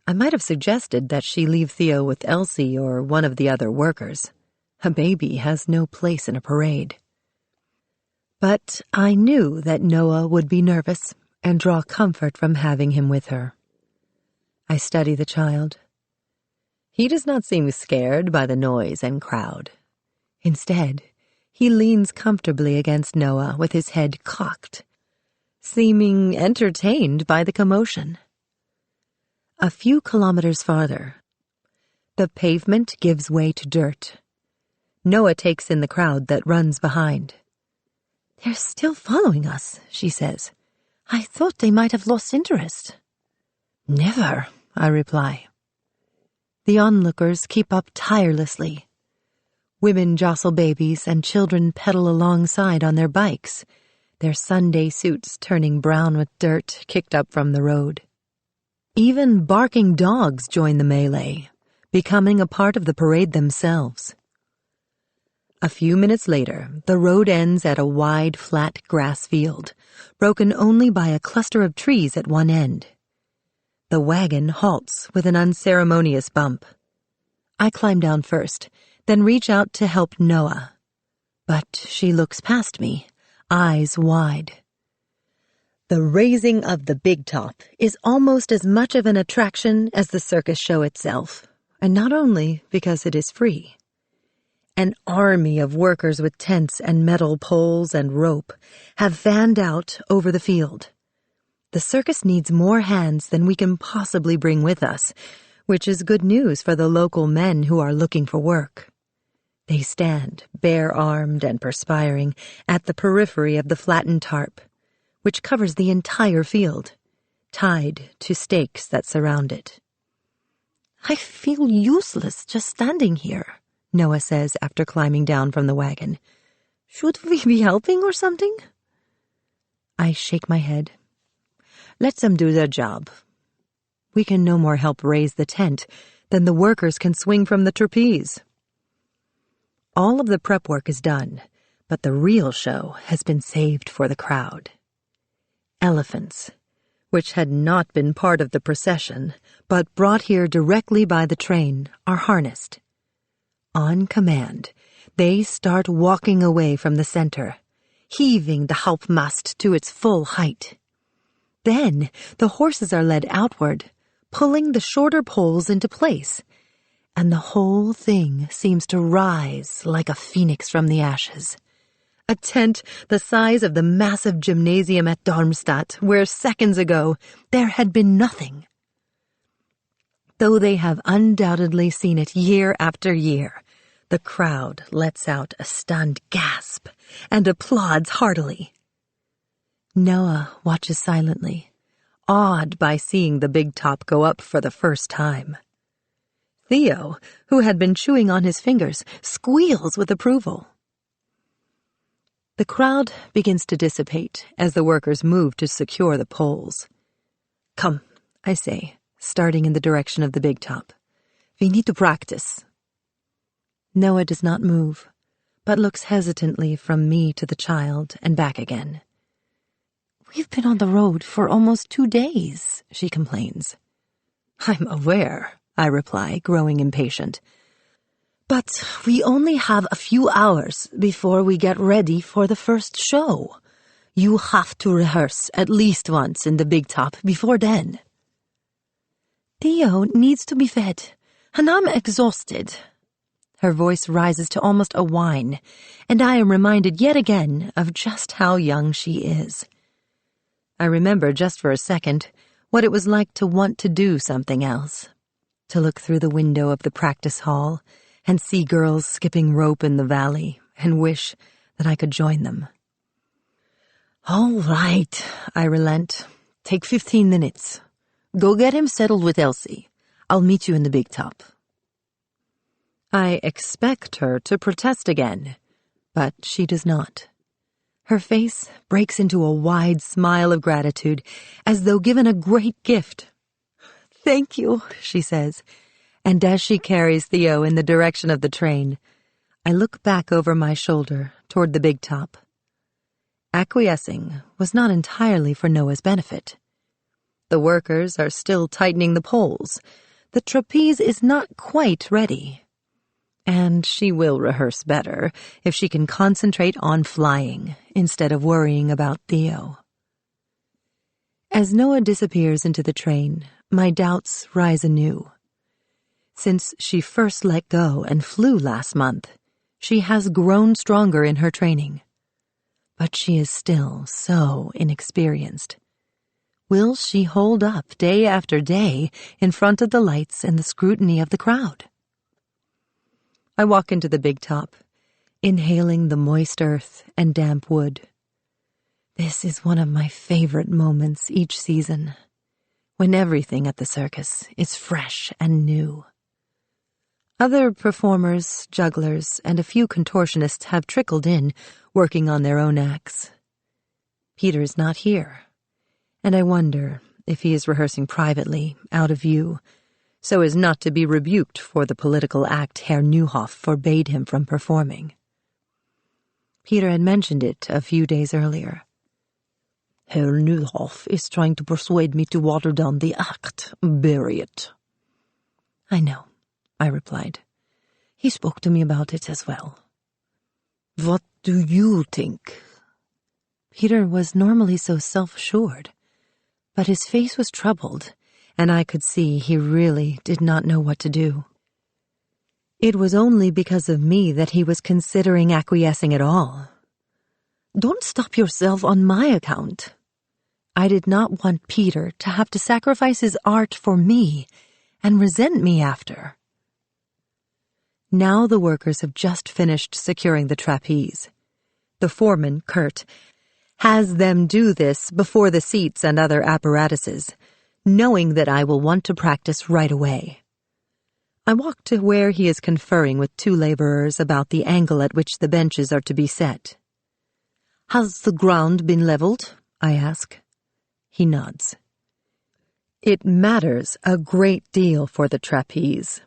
I might have suggested that she leave Theo with Elsie or one of the other workers. A baby has no place in a parade. But I knew that Noah would be nervous and draw comfort from having him with her. I study the child. He does not seem scared by the noise and crowd. Instead, he leans comfortably against Noah with his head cocked, seeming entertained by the commotion. A few kilometers farther, the pavement gives way to dirt. Noah takes in the crowd that runs behind. "They're still following us," she says. "I thought they might have lost interest." "Never," I reply. The onlookers keep up tirelessly. Women jostle babies and children pedal alongside on their bikes, their Sunday suits turning brown with dirt kicked up from the road. Even barking dogs join the melee, becoming a part of the parade themselves. A few minutes later, the road ends at a wide, flat grass field, broken only by a cluster of trees at one end. The wagon halts with an unceremonious bump. I climb down first, then reach out to help Noah. But she looks past me, eyes wide. The raising of the big top is almost as much of an attraction as the circus show itself, and not only because it is free. An army of workers with tents and metal poles and rope have fanned out over the field. The circus needs more hands than we can possibly bring with us, which is good news for the local men who are looking for work. They stand, bare-armed and perspiring, at the periphery of the flattened tarp, which covers the entire field, tied to stakes that surround it. "I feel useless just standing here," Noah says after climbing down from the wagon. "Should we be helping or something?" I shake my head. Let them do their job. We can no more help raise the tent than the workers can swing from the trapeze. All of the prep work is done, but the real show has been saved for the crowd. Elephants, which had not been part of the procession, but brought here directly by the train, are harnessed. On command, they start walking away from the center, heaving the Hauptmast to its full height. Then the horses are led outward, pulling the shorter poles into place, and the whole thing seems to rise like a phoenix from the ashes. A tent the size of the massive gymnasium at Darmstadt, where seconds ago there had been nothing. Though they have undoubtedly seen it year after year, The crowd lets out a stunned gasp and applauds heartily. Noah watches silently, awed by seeing the big top go up for the first time. Theo, who had been chewing on his fingers, squeals with approval. The crowd begins to dissipate as the workers move to secure the poles. "Come," I say, starting in the direction of the big top. "We need to practice." Noah does not move, but looks hesitantly from me to the child and back again. "We've been on the road for almost 2 days, she complains. "I'm aware," I reply, growing impatient. "But we only have a few hours before we get ready for the first show. You have to rehearse at least once in the big top before then." "Theo needs to be fed, and I'm exhausted." Her voice rises to almost a whine, and I am reminded yet again of just how young she is. I remember just for a second what it was like to want to do something else, to look through the window of the practice hall and see girls skipping rope in the valley and wish that I could join them. "All right," I relent. "Take 15 minutes. Go get him settled with Elsie. I'll meet you in the big top." I expect her to protest again, but she does not. Her face breaks into a wide smile of gratitude, as though given a great gift. "Thank you," she says, and as she carries Theo in the direction of the train, I look back over my shoulder toward the big top. Acquiescing was not entirely for Noah's benefit. The workers are still tightening the poles. The trapeze is not quite ready. And she will rehearse better if she can concentrate on flying instead of worrying about Theo. As Noah disappears into the train, my doubts rise anew. Since she first let go and flew last month, she has grown stronger in her training. But she is still so inexperienced. Will she hold up day after day in front of the lights and the scrutiny of the crowd? I walk into the big top, inhaling the moist earth and damp wood. This is one of my favorite moments each season, when everything at the circus is fresh and new. Other performers, jugglers, and a few contortionists have trickled in, working on their own acts. Peter is not here, and I wonder if he is rehearsing privately, out of view, so as not to be rebuked for the political act Herr Neuhoff forbade him from performing. Peter had mentioned it a few days earlier. "Herr Neuhoff is trying to persuade me to water down the act. Bury it." "I know," I replied. "He spoke to me about it as well." "What do you think?" Peter was normally so self-assured, but his face was troubled, and I could see he really did not know what to do. It was only because of me that he was considering acquiescing at all. "Don't stop yourself on my account." I did not want Peter to have to sacrifice his art for me and resent me after. Now the workers have just finished securing the trapeze. The foreman, Kurt, has them do this before the seats and other apparatuses, knowing that I will want to practice right away. I walk to where he is conferring with 2 laborers about the angle at which the benches are to be set. "Has the ground been leveled?" I ask. He nods. It matters a great deal for the trapeze.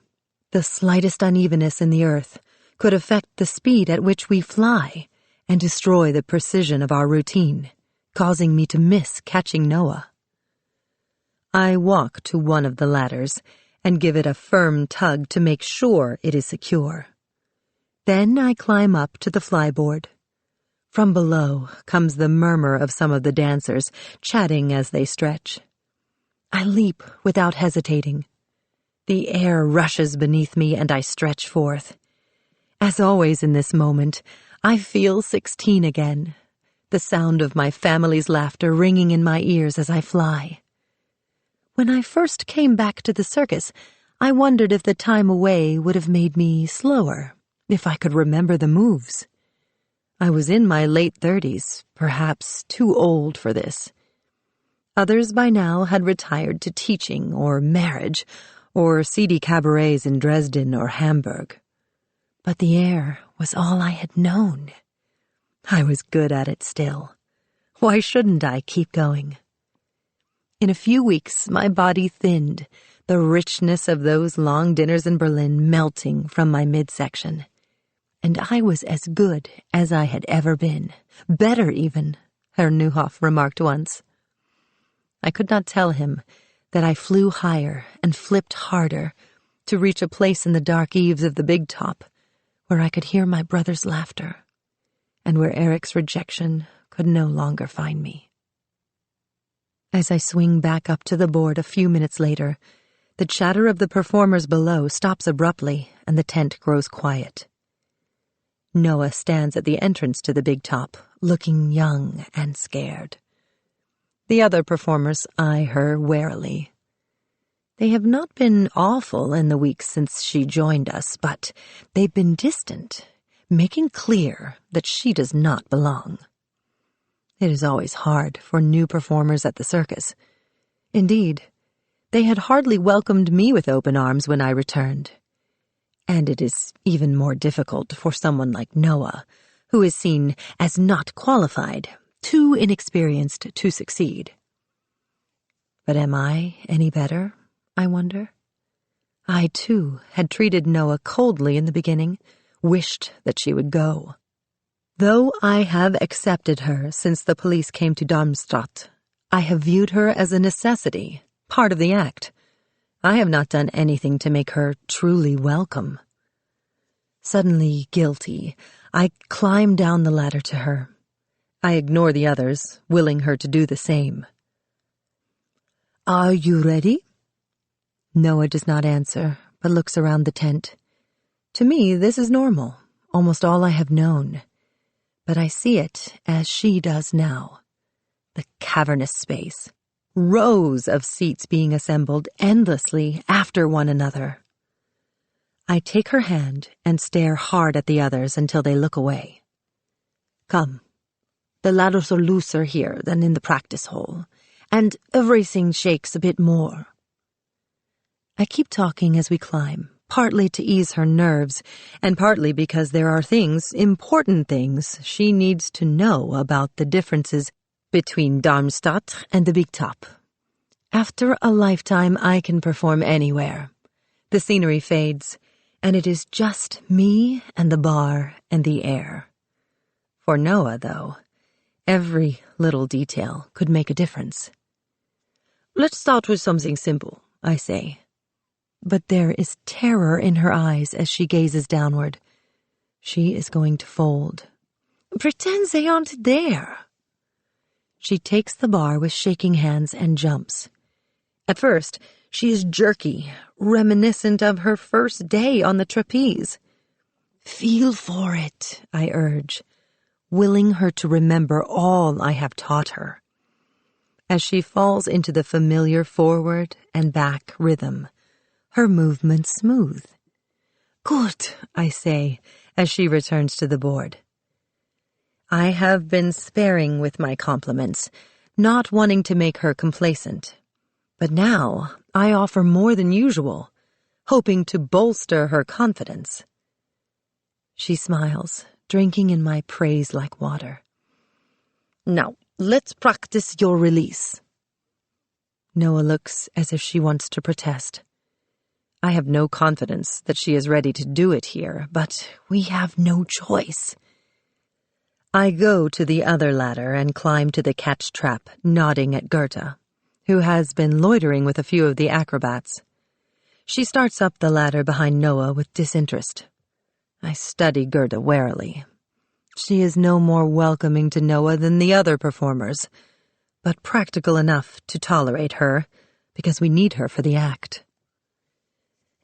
The slightest unevenness in the earth could affect the speed at which we fly and destroy the precision of our routine, causing me to miss catching Noah. I walk to one of the ladders and give it a firm tug to make sure it is secure. Then I climb up to the flyboard. From below comes the murmur of some of the dancers, chatting as they stretch. I leap without hesitating. The air rushes beneath me and I stretch forth. As always in this moment, I feel 16 again, the sound of my family's laughter ringing in my ears as I fly. When I first came back to the circus, I wondered if the time away would have made me slower, If I could remember the moves. I was in my late 30s, perhaps too old for this. Others by now had retired to teaching or marriage or seedy cabarets in Dresden or Hamburg. But the air was all I had known. I was good at it still. Why shouldn't I keep going? In a few weeks, my body thinned, the richness of those long dinners in Berlin melting from my midsection. And I was as good as I had ever been. Better even, Herr Neuhoff remarked once. I could not tell him that I flew higher and flipped harder to reach a place in the dark eaves of the big top where I could hear my brother's laughter and where Eric's rejection could no longer find me. As I swing back up to the board a few minutes later, the chatter of the performers below stops abruptly and the tent grows quiet. Noah stands at the entrance to the big top, looking young and scared. The other performers eye her warily. They have not been awful in the weeks since she joined us, but they've been distant, making clear that she does not belong. It is always hard for new performers at the circus. Indeed, they had hardly welcomed me with open arms when I returned. And it is even more difficult for someone like Noah, who is seen as not qualified, too inexperienced to succeed. But am I any better, I wonder? I, too, had treated Noah coldly in the beginning, wished that she would go. Though I have accepted her since the police came to Darmstadt, I have viewed her as a necessity, part of the act. I have not done anything to make her truly welcome. Suddenly guilty, I climb down the ladder to her. I ignore the others, willing her to do the same. Are you ready? Noah does not answer, but looks around the tent. To me, this is normal, almost all I have known. But I see it as she does now. The cavernous space. Rows of seats being assembled endlessly after one another. I take her hand and stare hard at the others until they look away. Come. The ladders are looser here than in the practice hall, and everything shakes a bit more. I keep talking as we climb, partly to ease her nerves, and partly because there are things, important things, she needs to know about the differences between Darmstadt and the big top. After a lifetime, I can perform anywhere. The scenery fades, and it is just me and the bar and the air. For Noah, though, every little detail could make a difference. Let's start with something simple, I say. But there is terror in her eyes as she gazes downward. She is going to fold. Pretend they aren't there. She takes the bar with shaking hands and jumps. At first, she is jerky, reminiscent of her first day on the trapeze. Feel for it, I urge, willing her to remember all I have taught her. As she falls into the familiar forward and back rhythm, her movements smooth. Good, I say, as she returns to the board. I have been sparing with my compliments, not wanting to make her complacent. But now I offer more than usual, hoping to bolster her confidence. She smiles, drinking in my praise like water. Now, let's practice your release. Noah looks as if she wants to protest. I have no confidence that she is ready to do it here, but we have no choice. I go to the other ladder and climb to the catch trap, nodding at Goethe, who has been loitering with a few of the acrobats. She starts up the ladder behind Noah with disinterest. I study Gerda warily. She is no more welcoming to Noah than the other performers, but practical enough to tolerate her, because we need her for the act.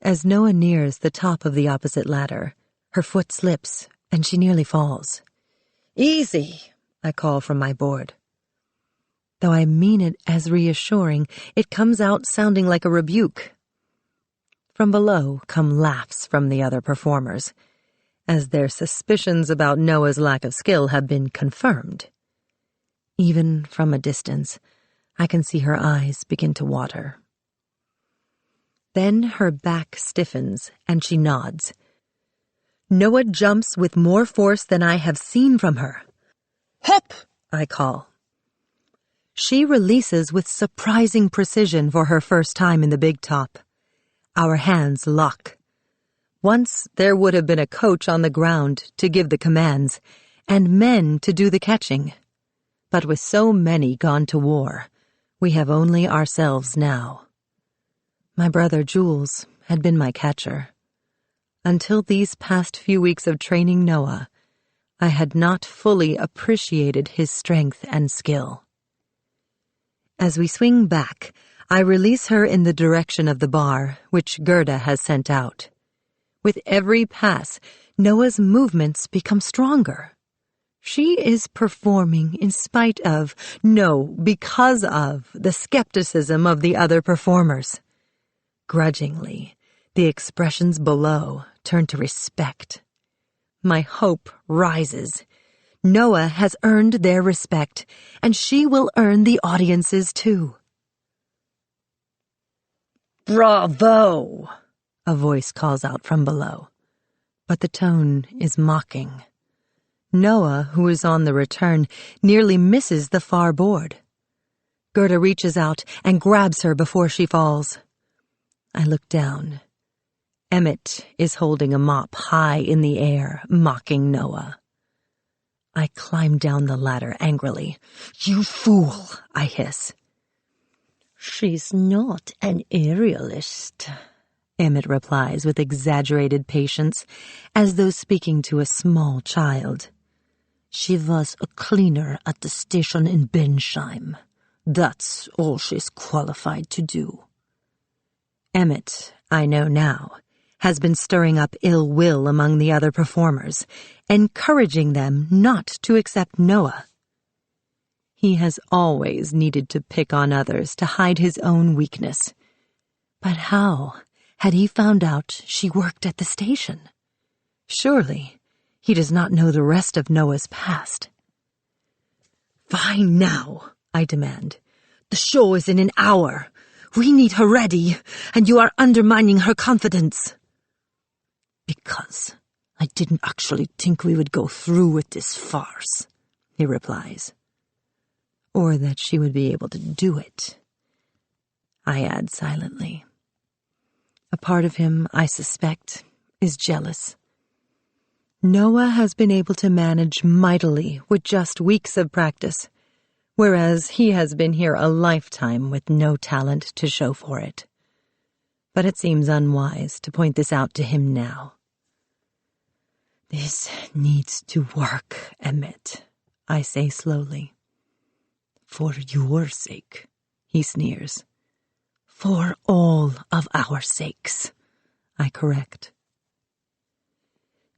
As Noah nears the top of the opposite ladder, her foot slips, and she nearly falls. Easy, I call from my board. Though I mean it as reassuring, it comes out sounding like a rebuke. From below come laughs from the other performers, as their suspicions about Noah's lack of skill have been confirmed. Even from a distance, I can see her eyes begin to water. Then her back stiffens and she nods. Noah jumps with more force than I have seen from her. "Hop!" I call. She releases with surprising precision for her first time in the big top. Our hands lock. Once there would have been a coach on the ground to give the commands, and men to do the catching. But with so many gone to war, we have only ourselves now. My brother Jules had been my catcher. Until these past few weeks of training Noah, I had not fully appreciated his strength and skill. As we swing back, I release her in the direction of the bar, which Gerda has sent out. With every pass, Noah's movements become stronger. She is performing in spite of, no, because of, the skepticism of the other performers. Grudgingly, the expressions below turn to respect. My hope rises. Noah has earned their respect, and she will earn the audience's too. "Bravo!" a voice calls out from below, but the tone is mocking. Noah, who is on the return, nearly misses the far board. Gerda reaches out and grabs her before she falls. I look down. Emmett is holding a mop high in the air, mocking Noah. I climb down the ladder angrily. "You fool!" I hiss. "She's not an aerialist," Emmett replies with exaggerated patience, as though speaking to a small child. "She was a cleaner at the station in Bensheim. That's all she's qualified to do." Emmett, I know now, has been stirring up ill will among the other performers, encouraging them not to accept Noah. He has always needed to pick on others to hide his own weakness. But how had he found out she worked at the station? Surely he does not know the rest of Noah's past. "Fine now," I demand. "The show is in an hour. We need her ready, and you are undermining her confidence." "Because I didn't actually think we would go through with this farce," he replies. "Or that she would be able to do it," I add silently. A part of him, I suspect, is jealous. Noah has been able to manage mightily with just weeks of practice, whereas he has been here a lifetime with no talent to show for it. But it seems unwise to point this out to him now. "This needs to work, Emmett," I say slowly. "For your sake," he sneers. "For all of our sakes," I correct.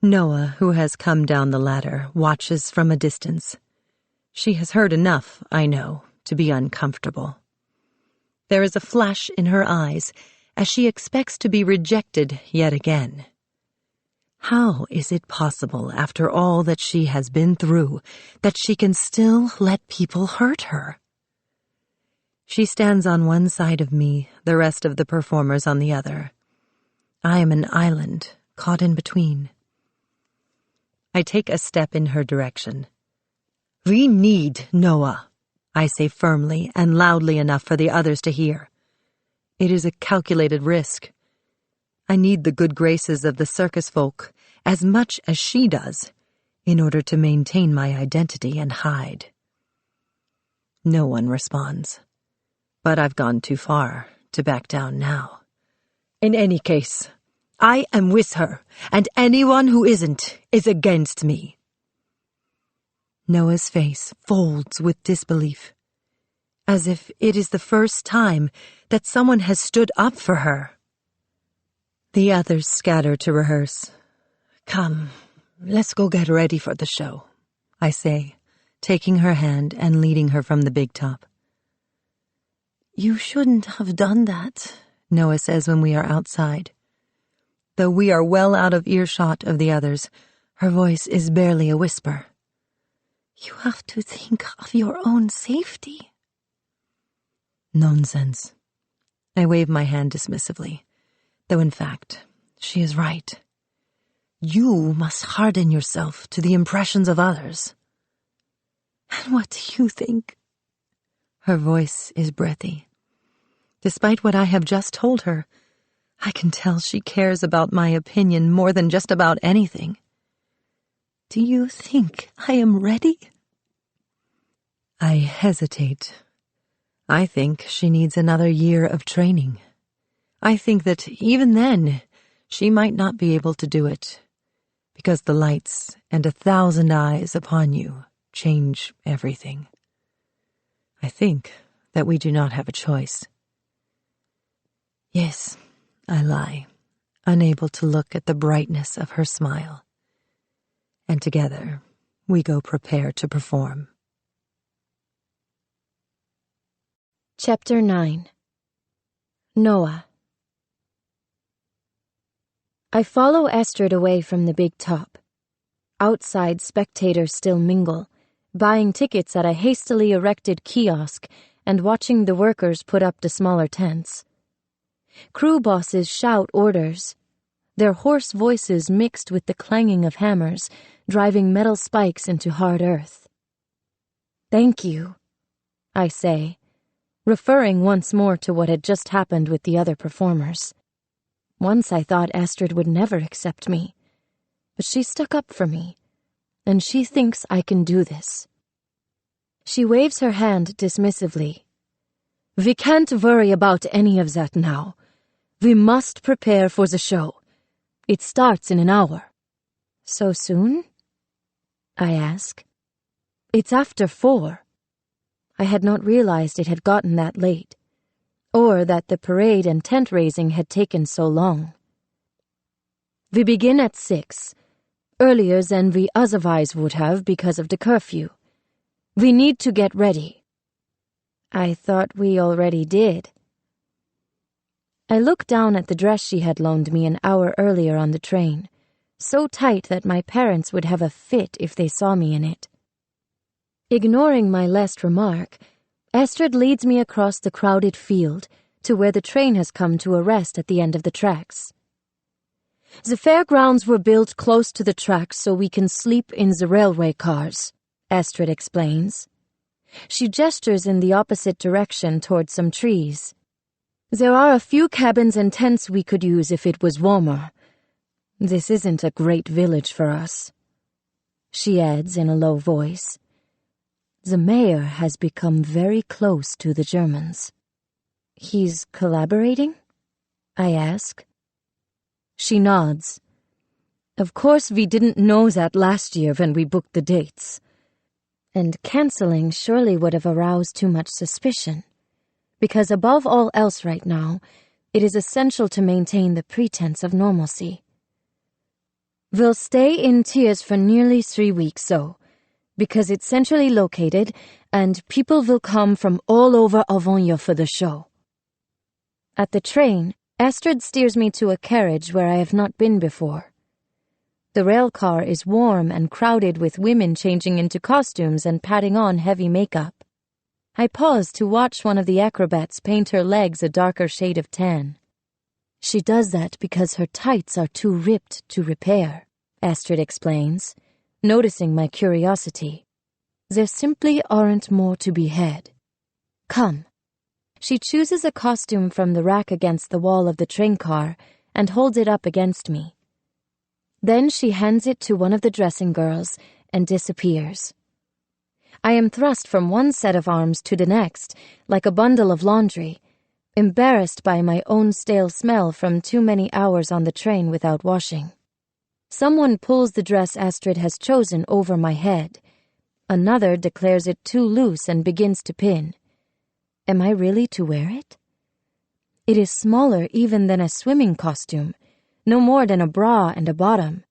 Noah, who has come down the ladder, watches from a distance. She has heard enough, I know, to be uncomfortable. There is a flash in her eyes as she expects to be rejected yet again. How is it possible, after all that she has been through, that she can still let people hurt her? She stands on one side of me, the rest of the performers on the other. I am an island, caught in between. I take a step in her direction. "We need Noah," I say firmly and loudly enough for the others to hear. It is a calculated risk. I need the good graces of the circus folk as much as she does in order to maintain my identity and hide. No one responds, but I've gone too far to back down now. "In any case, I am with her, and anyone who isn't is against me." Noah's face folds with disbelief, as if it is the first time that someone has stood up for her. The others scatter to rehearse. "Come, let's go get ready for the show," I say, taking her hand and leading her from the big top. "You shouldn't have done that," Noah says when we are outside. Though we are well out of earshot of the others, Her voice is barely a whisper. You have to think of your own safety. Nonsense. I wave my hand dismissively, though in fact, she is right. You must harden yourself to the impressions of others. And what do you think? Her voice is breathy. Despite what I have just told her, I can tell she cares about my opinion more than just about anything. Do you think I am ready? I hesitate. I think she needs another year of training. I think that even then, she might not be able to do it, because the lights and 1,000 eyes upon you change everything. I think that we do not have a choice. Yes, I lie, unable to look at the brightness of her smile. And together, we go prepare to perform. Chapter 9. Noah. I follow Astrid away from the big top. Outside, spectators still mingle, buying tickets at a hastily erected kiosk and watching the workers put up the smaller tents. Crew bosses shout orders, their hoarse voices mixed with the clanging of hammers, driving metal spikes into hard earth. Thank you, I say, referring once more to what had just happened with the other performers. Once I thought Astrid would never accept me, but she stuck up for me, and she thinks I can do this. She waves her hand dismissively. We can't worry about any of that now. We must prepare for the show. It starts in an hour. So soon? I ask. It's after 4. I had not realized it had gotten that late, or that the parade and tent raising had taken so long. We begin at 6, earlier than we otherwise would have because of the curfew. We need to get ready. I thought we already did. I look down at the dress she had loaned me an hour earlier on the train, so tight that my parents would have a fit if they saw me in it. Ignoring my last remark, Astrid leads me across the crowded field to where the train has come to a rest at the end of the tracks. The fairgrounds were built close to the tracks so we can sleep in the railway cars, Astrid explains. She gestures in the opposite direction toward some trees. There are a few cabins and tents we could use if it was warmer. This isn't a great village for us. She adds in a low voice. The mayor has become very close to the Germans. He's collaborating? I ask. She nods. Of course we didn't know that last year when we booked the dates. And canceling surely would have aroused too much suspicion. Because above all else right now, it is essential to maintain the pretense of normalcy. We'll stay in Thiers for nearly 3 weeks, though, because it's centrally located, and people will come from all over Auvergne for the show. At the train, Astrid steers me to a carriage where I have not been before. The rail car is warm and crowded with women changing into costumes and patting on heavy makeup. I pause to watch one of the acrobats paint her legs a darker shade of tan. She does that because her tights are too ripped to repair, Astrid explains, noticing my curiosity. There simply aren't more to be had. Come. She chooses a costume from the rack against the wall of the train car and holds it up against me. Then she hands it to one of the dressing girls and disappears. I am thrust from one set of arms to the next, like a bundle of laundry, embarrassed by my own stale smell from too many hours on the train without washing. Someone pulls the dress Astrid has chosen over my head. Another declares it too loose and begins to pin. Am I really to wear it? It is smaller even than a swimming costume, no more than a bra and a bottom.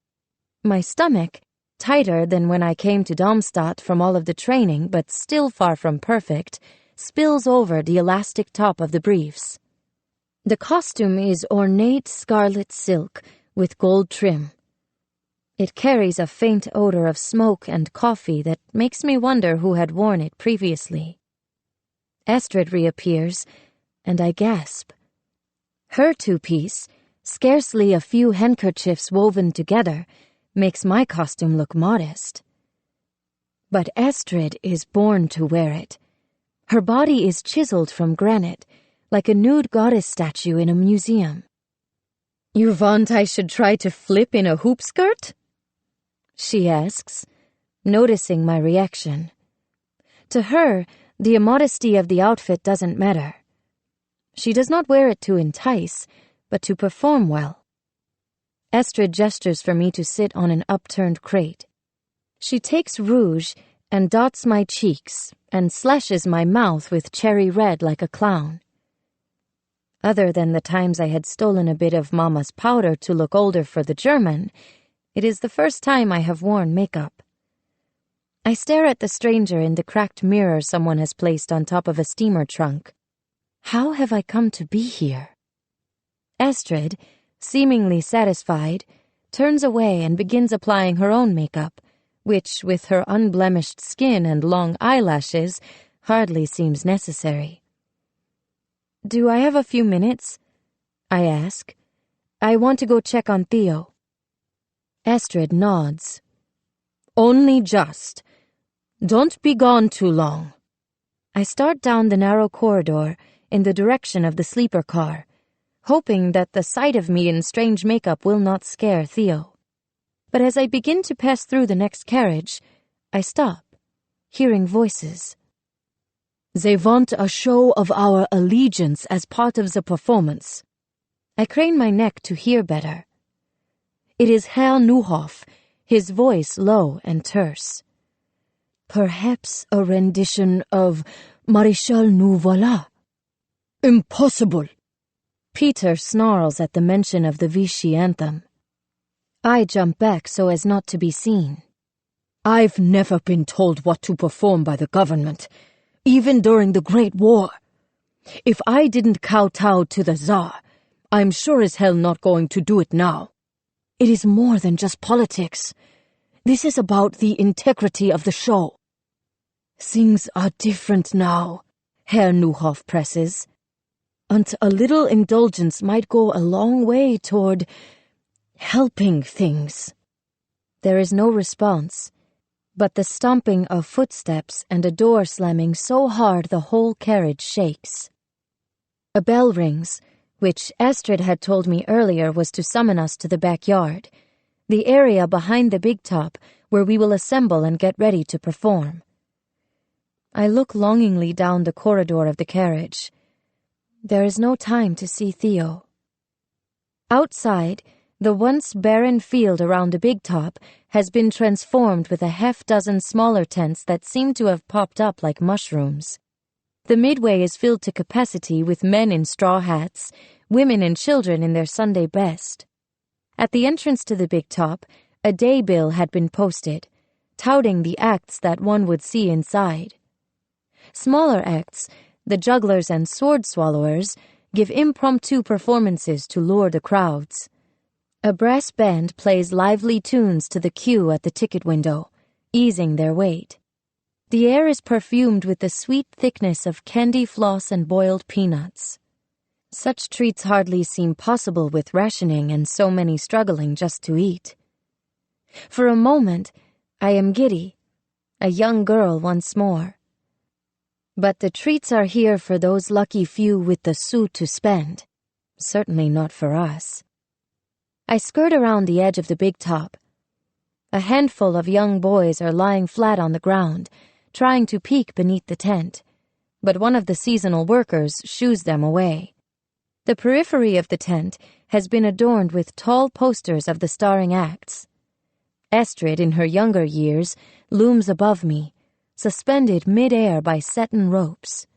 My stomach, tighter than when I came to Darmstadt from all of the training, but still far from perfect, spills over the elastic top of the briefs. The costume is ornate scarlet silk with gold trim. It carries a faint odor of smoke and coffee that makes me wonder who had worn it previously. Estrid reappears, and I gasp. Her two-piece, scarcely a few handkerchiefs woven together, makes my costume look modest. But Estrid is born to wear it. Her body is chiseled from granite, like a nude goddess statue in a museum. "You want I should try to flip in a hoop skirt?" she asks, noticing my reaction. To her, the immodesty of the outfit doesn't matter. She does not wear it to entice, but to perform well. Estrid gestures for me to sit on an upturned crate. She takes rouge and dots my cheeks and slashes my mouth with cherry red like a clown. Other than the times I had stolen a bit of Mama's powder to look older for the German, it is the first time I have worn makeup. I stare at the stranger in the cracked mirror someone has placed on top of a steamer trunk. How have I come to be here? Estrid, seemingly satisfied, turns away and begins applying her own makeup, which, with her unblemished skin and long eyelashes, hardly seems necessary. "Do I have a few minutes?" I ask. "I want to go check on Theo." Estrid nods. "Only just. Don't be gone too long." I start down the narrow corridor in the direction of the sleeper car, hoping that the sight of me in strange makeup will not scare Theo. But as I begin to pass through the next carriage, I stop, hearing voices. "They want a show of our allegiance as part of the performance." I crane my neck to hear better. It is Herr Neuhoff, his voice low and terse. "Perhaps a rendition of Maréchal Nous Voilà." "Impossible!" Peter snarls at the mention of the Vichy anthem. I jump back so as not to be seen. "I've never been told what to perform by the government, even during the Great War. If I didn't kowtow to the Tsar, I'm sure as hell not going to do it now. It is more than just politics. This is about the integrity of the show." "Things are different now," Herr Neuhoff presses. "And a little indulgence might go a long way toward helping things." There is no response, but the stomping of footsteps and a door slamming so hard the whole carriage shakes. A bell rings, which Estrid had told me earlier was to summon us to the backyard, the area behind the big top where we will assemble and get ready to perform. I look longingly down the corridor of the carriage. There is no time to see Theo. Outside, the once barren field around the big top has been transformed with a half-dozen smaller tents that seem to have popped up like mushrooms. The midway is filled to capacity with men in straw hats, women and children in their Sunday best. At the entrance to the big top, a day bill had been posted, touting the acts that one would see inside. Smaller acts, the jugglers and sword swallowers, give impromptu performances to lure the crowds. A brass band plays lively tunes to the queue at the ticket window, easing their weight. The air is perfumed with the sweet thickness of candy floss and boiled peanuts. Such treats hardly seem possible with rationing and so many struggling just to eat. For a moment, I am giddy, a young girl once more. But the treats are here for those lucky few with the sous to spend, certainly not for us. I skirt around the edge of the big top. A handful of young boys are lying flat on the ground, trying to peek beneath the tent, but one of the seasonal workers shoos them away. The periphery of the tent has been adorned with tall posters of the starring acts. Estrid, in her younger years, looms above me, suspended mid-air by satin ropes.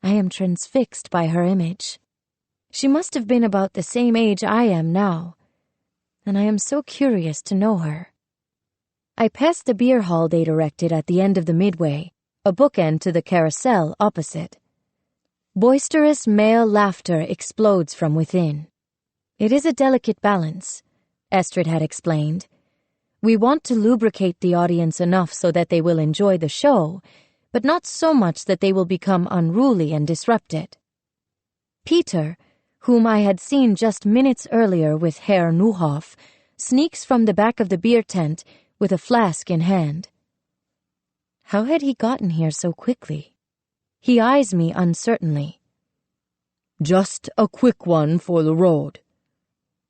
I am transfixed by her image. She must have been about the same age I am now, and I am so curious to know her. I pass the beer hall they'd erected at the end of the midway, a bookend to the carousel opposite. Boisterous male laughter explodes from within. It is a delicate balance, Estrid had explained, We want to lubricate the audience enough so that they will enjoy the show, but not so much that they will become unruly and disrupt it. Peter, whom I had seen just minutes earlier with Herr Neuhoff, sneaks from the back of the beer tent with a flask in hand. How had he gotten here so quickly? He eyes me uncertainly. "Just a quick one for the road,"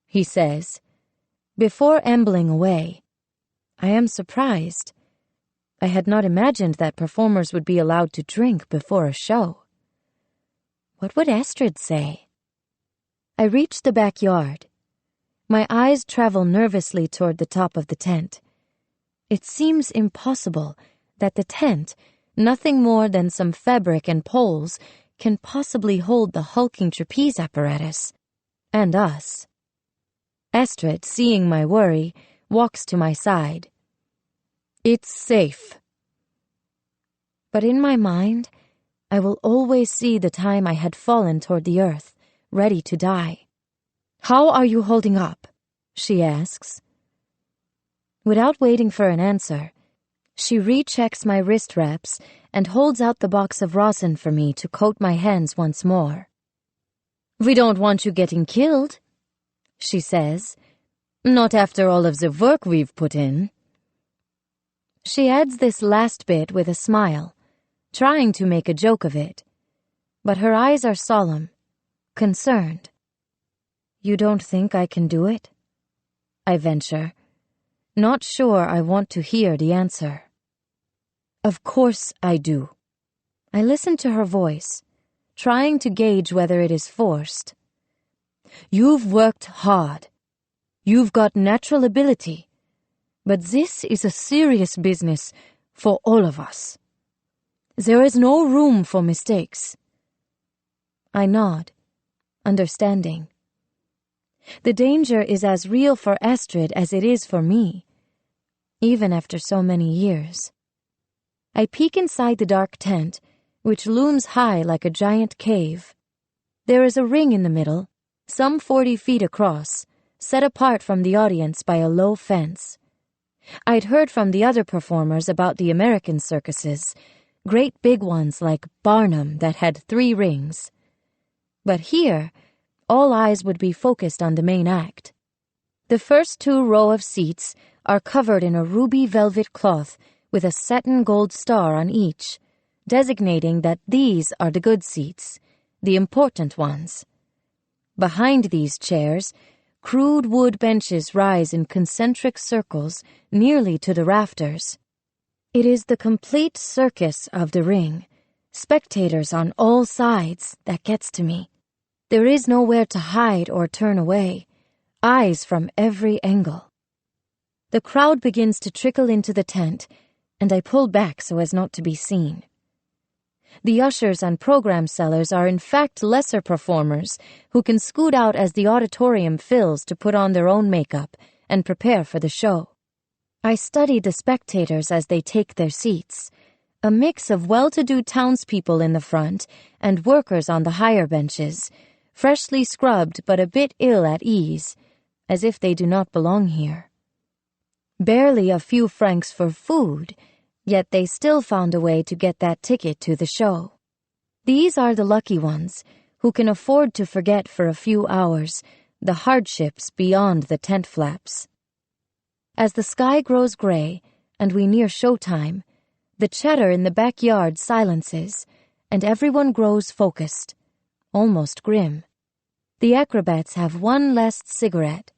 he says, before ambling away. I am surprised. I had not imagined that performers would be allowed to drink before a show. What would Astrid say? I reach the backyard. My eyes travel nervously toward the top of the tent. It seems impossible that the tent, nothing more than some fabric and poles, can possibly hold the hulking trapeze apparatus. And us. Astrid, seeing my worry, walks to my side. "It's safe." But in my mind, I will always see the time I had fallen toward the earth, ready to die. "How are you holding up?" she asks. Without waiting for an answer, she rechecks my wrist wraps and holds out the box of rosin for me to coat my hands once more. "We don't want you getting killed," she says. "Not after all of the work we've put in." She adds this last bit with a smile, trying to make a joke of it. But her eyes are solemn, concerned. "You don't think I can do it?" I venture, not sure I want to hear the answer. "Of course I do." I listen to her voice, trying to gauge whether it is forced. "You've worked hard. You've got natural ability. But this is a serious business for all of us. There is no room for mistakes." I nod, understanding. The danger is as real for Astrid as it is for me, even after so many years. I peek inside the dark tent, which looms high like a giant cave. There is a ring in the middle, some 40 feet across, set apart from the audience by a low fence. I'd heard from the other performers about the American circuses, great big ones like Barnum that had 3 rings. But here, all eyes would be focused on the main act. The first 2 rows of seats are covered in a ruby velvet cloth with a satin gold star on each, designating that these are the good seats, the important ones. Behind these chairs, crude wood benches rise in concentric circles nearly to the rafters. It is the complete circus of the ring, spectators on all sides, that gets to me. There is nowhere to hide or turn away, eyes from every angle. The crowd begins to trickle into the tent, and I pull back so as not to be seen. The ushers and program sellers are in fact lesser performers who can scoot out as the auditorium fills to put on their own makeup and prepare for the show. I study the spectators as they take their seats, a mix of well-to-do townspeople in the front and workers on the higher benches, freshly scrubbed but a bit ill at ease, as if they do not belong here. Barely a few francs for food, yet they still found a way to get that ticket to the show. These are the lucky ones, who can afford to forget for a few hours the hardships beyond the tent flaps. As the sky grows gray and we near showtime, the chatter in the backyard silences, and everyone grows focused, almost grim. The acrobats have one last cigarette.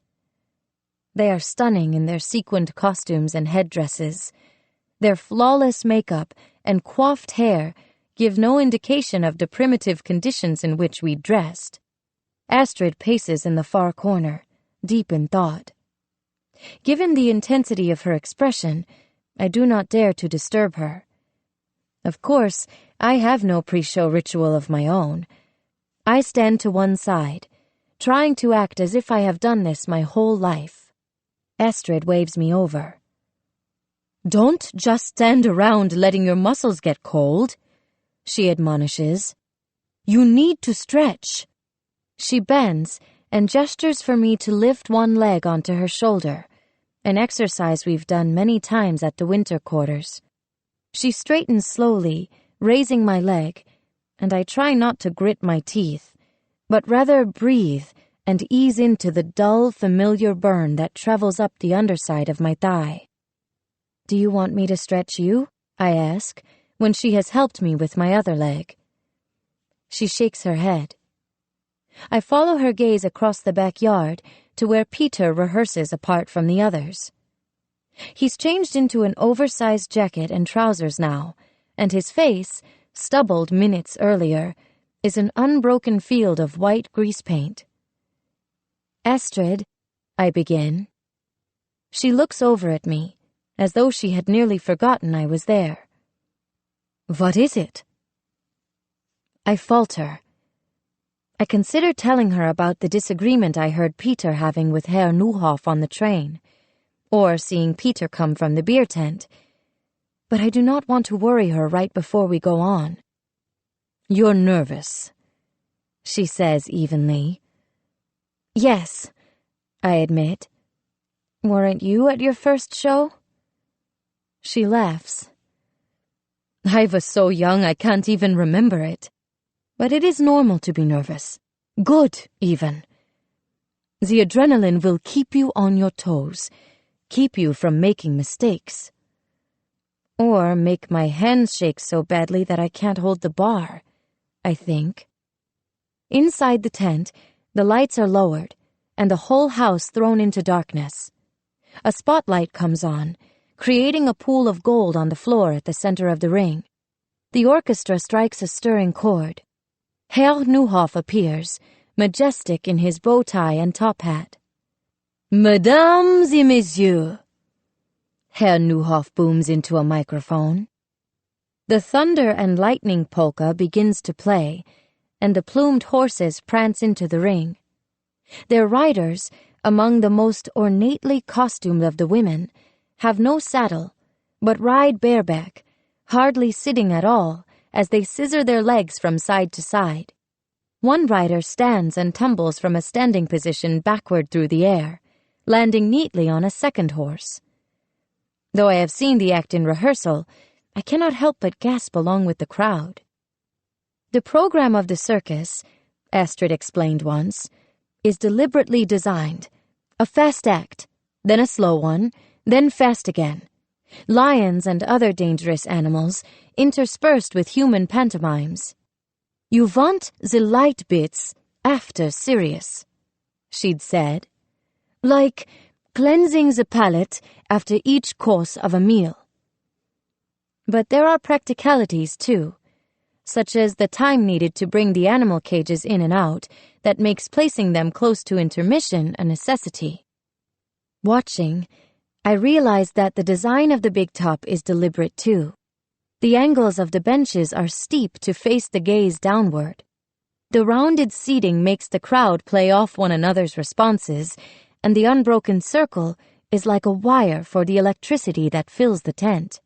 They are stunning in their sequined costumes and headdresses. Their flawless makeup and coiffed hair give no indication of the primitive conditions in which we dressed. Astrid paces in the far corner, deep in thought. Given the intensity of her expression, I do not dare to disturb her. Of course, I have no pre-show ritual of my own. I stand to one side, trying to act as if I have done this my whole life. Astrid waves me over. "Don't just stand around letting your muscles get cold," she admonishes. "You need to stretch." She bends and gestures for me to lift one leg onto her shoulder, an exercise we've done many times at the winter quarters. She straightens slowly, raising my leg, and I try not to grit my teeth, but rather breathe and ease into the dull, familiar burn that travels up the underside of my thigh. "Do you want me to stretch you?" I ask, when she has helped me with my other leg. She shakes her head. I follow her gaze across the backyard to where Peter rehearses apart from the others. He's changed into an oversized jacket and trousers now, and his face, stubbled minutes earlier, is an unbroken field of white grease paint. "Astrid," I begin. She looks over at me, as though she had nearly forgotten I was there. "What is it?" I falter. I consider telling her about the disagreement I heard Peter having with Herr Neuhoff on the train, or seeing Peter come from the beer tent, but I do not want to worry her right before we go on. "You're nervous," she says evenly. "Yes," I admit. "Weren't you at your first show?" She laughs. "I was so young I can't even remember it. But it is normal to be nervous. Good, even. The adrenaline will keep you on your toes, keep you from making mistakes. Or make my hands shake so badly that I can't hold the bar, I think." Inside the tent, the lights are lowered, and the whole house thrown into darkness. A spotlight comes on, creating a pool of gold on the floor at the center of the ring. The orchestra strikes a stirring chord. Herr Neuhoff appears, majestic in his bow tie and top hat. "Mesdames et messieurs," Herr Neuhoff booms into a microphone. The thunder and lightning polka begins to play, and the plumed horses prance into the ring. Their riders, among the most ornately costumed of the women, have no saddle, but ride bareback, hardly sitting at all, as they scissor their legs from side to side. One rider stands and tumbles from a standing position backward through the air, landing neatly on a second horse. Though I have seen the act in rehearsal, I cannot help but gasp along with the crowd. "The program of the circus," Astrid explained once, "is deliberately designed. A fast act, then a slow one, then fast again. Lions and other dangerous animals, interspersed with human pantomimes. You want the light bits after serious," she'd said. "Like cleansing the palate after each course of a meal." But there are practicalities, too, such as the time needed to bring the animal cages in and out that makes placing them close to intermission a necessity. Watching, I realized that the design of the big top is deliberate too. The angles of the benches are steep to face the gaze downward. The rounded seating makes the crowd play off one another's responses, and the unbroken circle is like a wire for the electricity that fills the tent.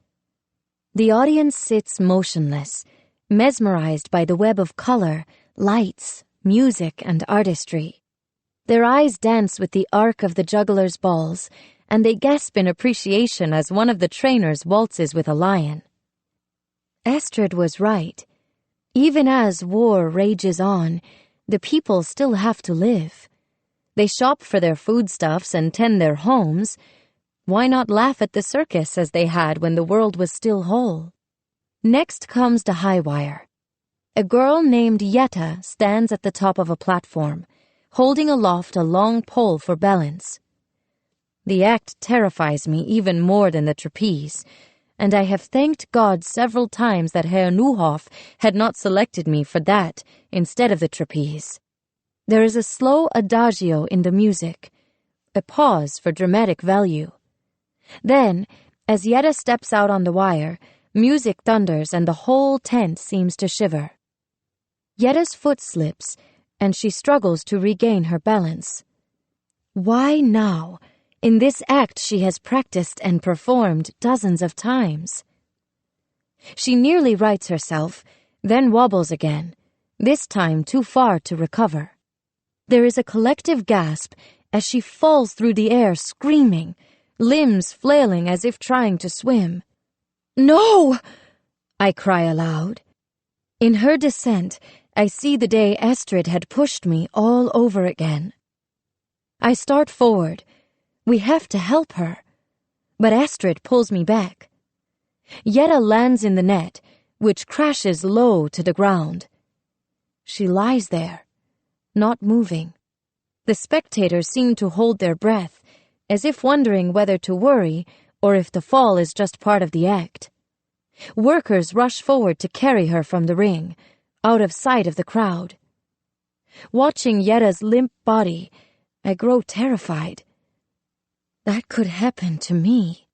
The audience sits motionless, mesmerized by the web of color, lights, music, and artistry. Their eyes dance with the arc of the juggler's balls, and they gasp in appreciation as one of the trainers waltzes with a lion. Astrid was right. Even as war rages on, the people still have to live. They shop for their foodstuffs and tend their homes. Why not laugh at the circus as they had when the world was still whole? Next comes the high wire. A girl named Yetta stands at the top of a platform, holding aloft a long pole for balance. The act terrifies me even more than the trapeze, and I have thanked God several times that Herr Neuhoff had not selected me for that instead of the trapeze. There is a slow adagio in the music, a pause for dramatic value. Then, as Yetta steps out on the wire, music thunders and the whole tent seems to shiver. Yetta's foot slips, and she struggles to regain her balance. Why now? In this act she has practiced and performed dozens of times. She nearly rights herself, then wobbles again, this time too far to recover. There is a collective gasp as she falls through the air screaming, limbs flailing as if trying to swim. "No!" I cry aloud. In her descent, I see the day Astrid had pushed me all over again. I start forward. We have to help her. But Astrid pulls me back. Yetta lands in the net, which crashes low to the ground. She lies there, not moving. The spectators seem to hold their breath, as if wondering whether to worry or if the fall is just part of the act. Workers rush forward to carry her from the ring, out of sight of the crowd. Watching Yetta's limp body, I grow terrified. That could happen to me.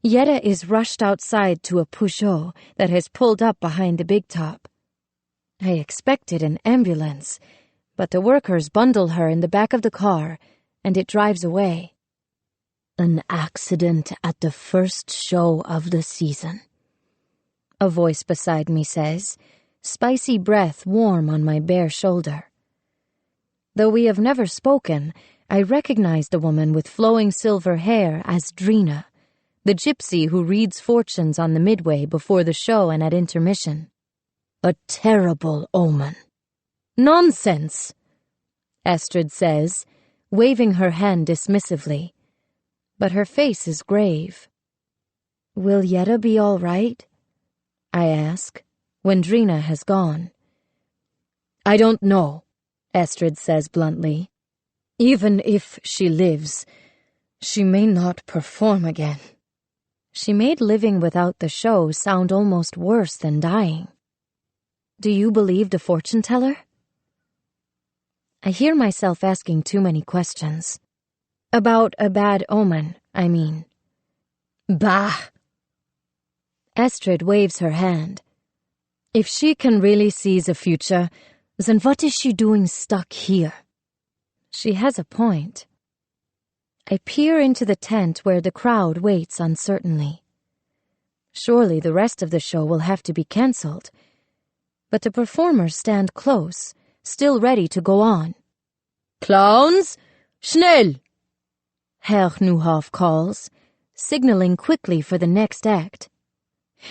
Yetta is rushed outside to a Peugeot that has pulled up behind the big top. I expected an ambulance, but the workers bundle her in the back of the car, and it drives away. An accident at the first show of the season, a voice beside me says, spicy breath warm on my bare shoulder. Though we have never spoken, I recognize the woman with flowing silver hair as Drina, the gypsy who reads fortunes on the midway before the show and at intermission. A terrible omen. Nonsense, Astrid says, waving her hand dismissively. But her face is grave. Will Yetta be all right? I ask, when Drina has gone. I don't know, Astrid says bluntly. Even if she lives, she may not perform again. She made living without the show sound almost worse than dying. Do you believe the fortune teller? I hear myself asking too many questions. About a bad omen, I mean. Bah! Astrid waves her hand. If she can really see the future, then what is she doing stuck here? She has a point. I peer into the tent where the crowd waits uncertainly. Surely the rest of the show will have to be cancelled. But the performers stand close, still ready to go on. Clowns, schnell! Herr Neuhoff calls, signaling quickly for the next act.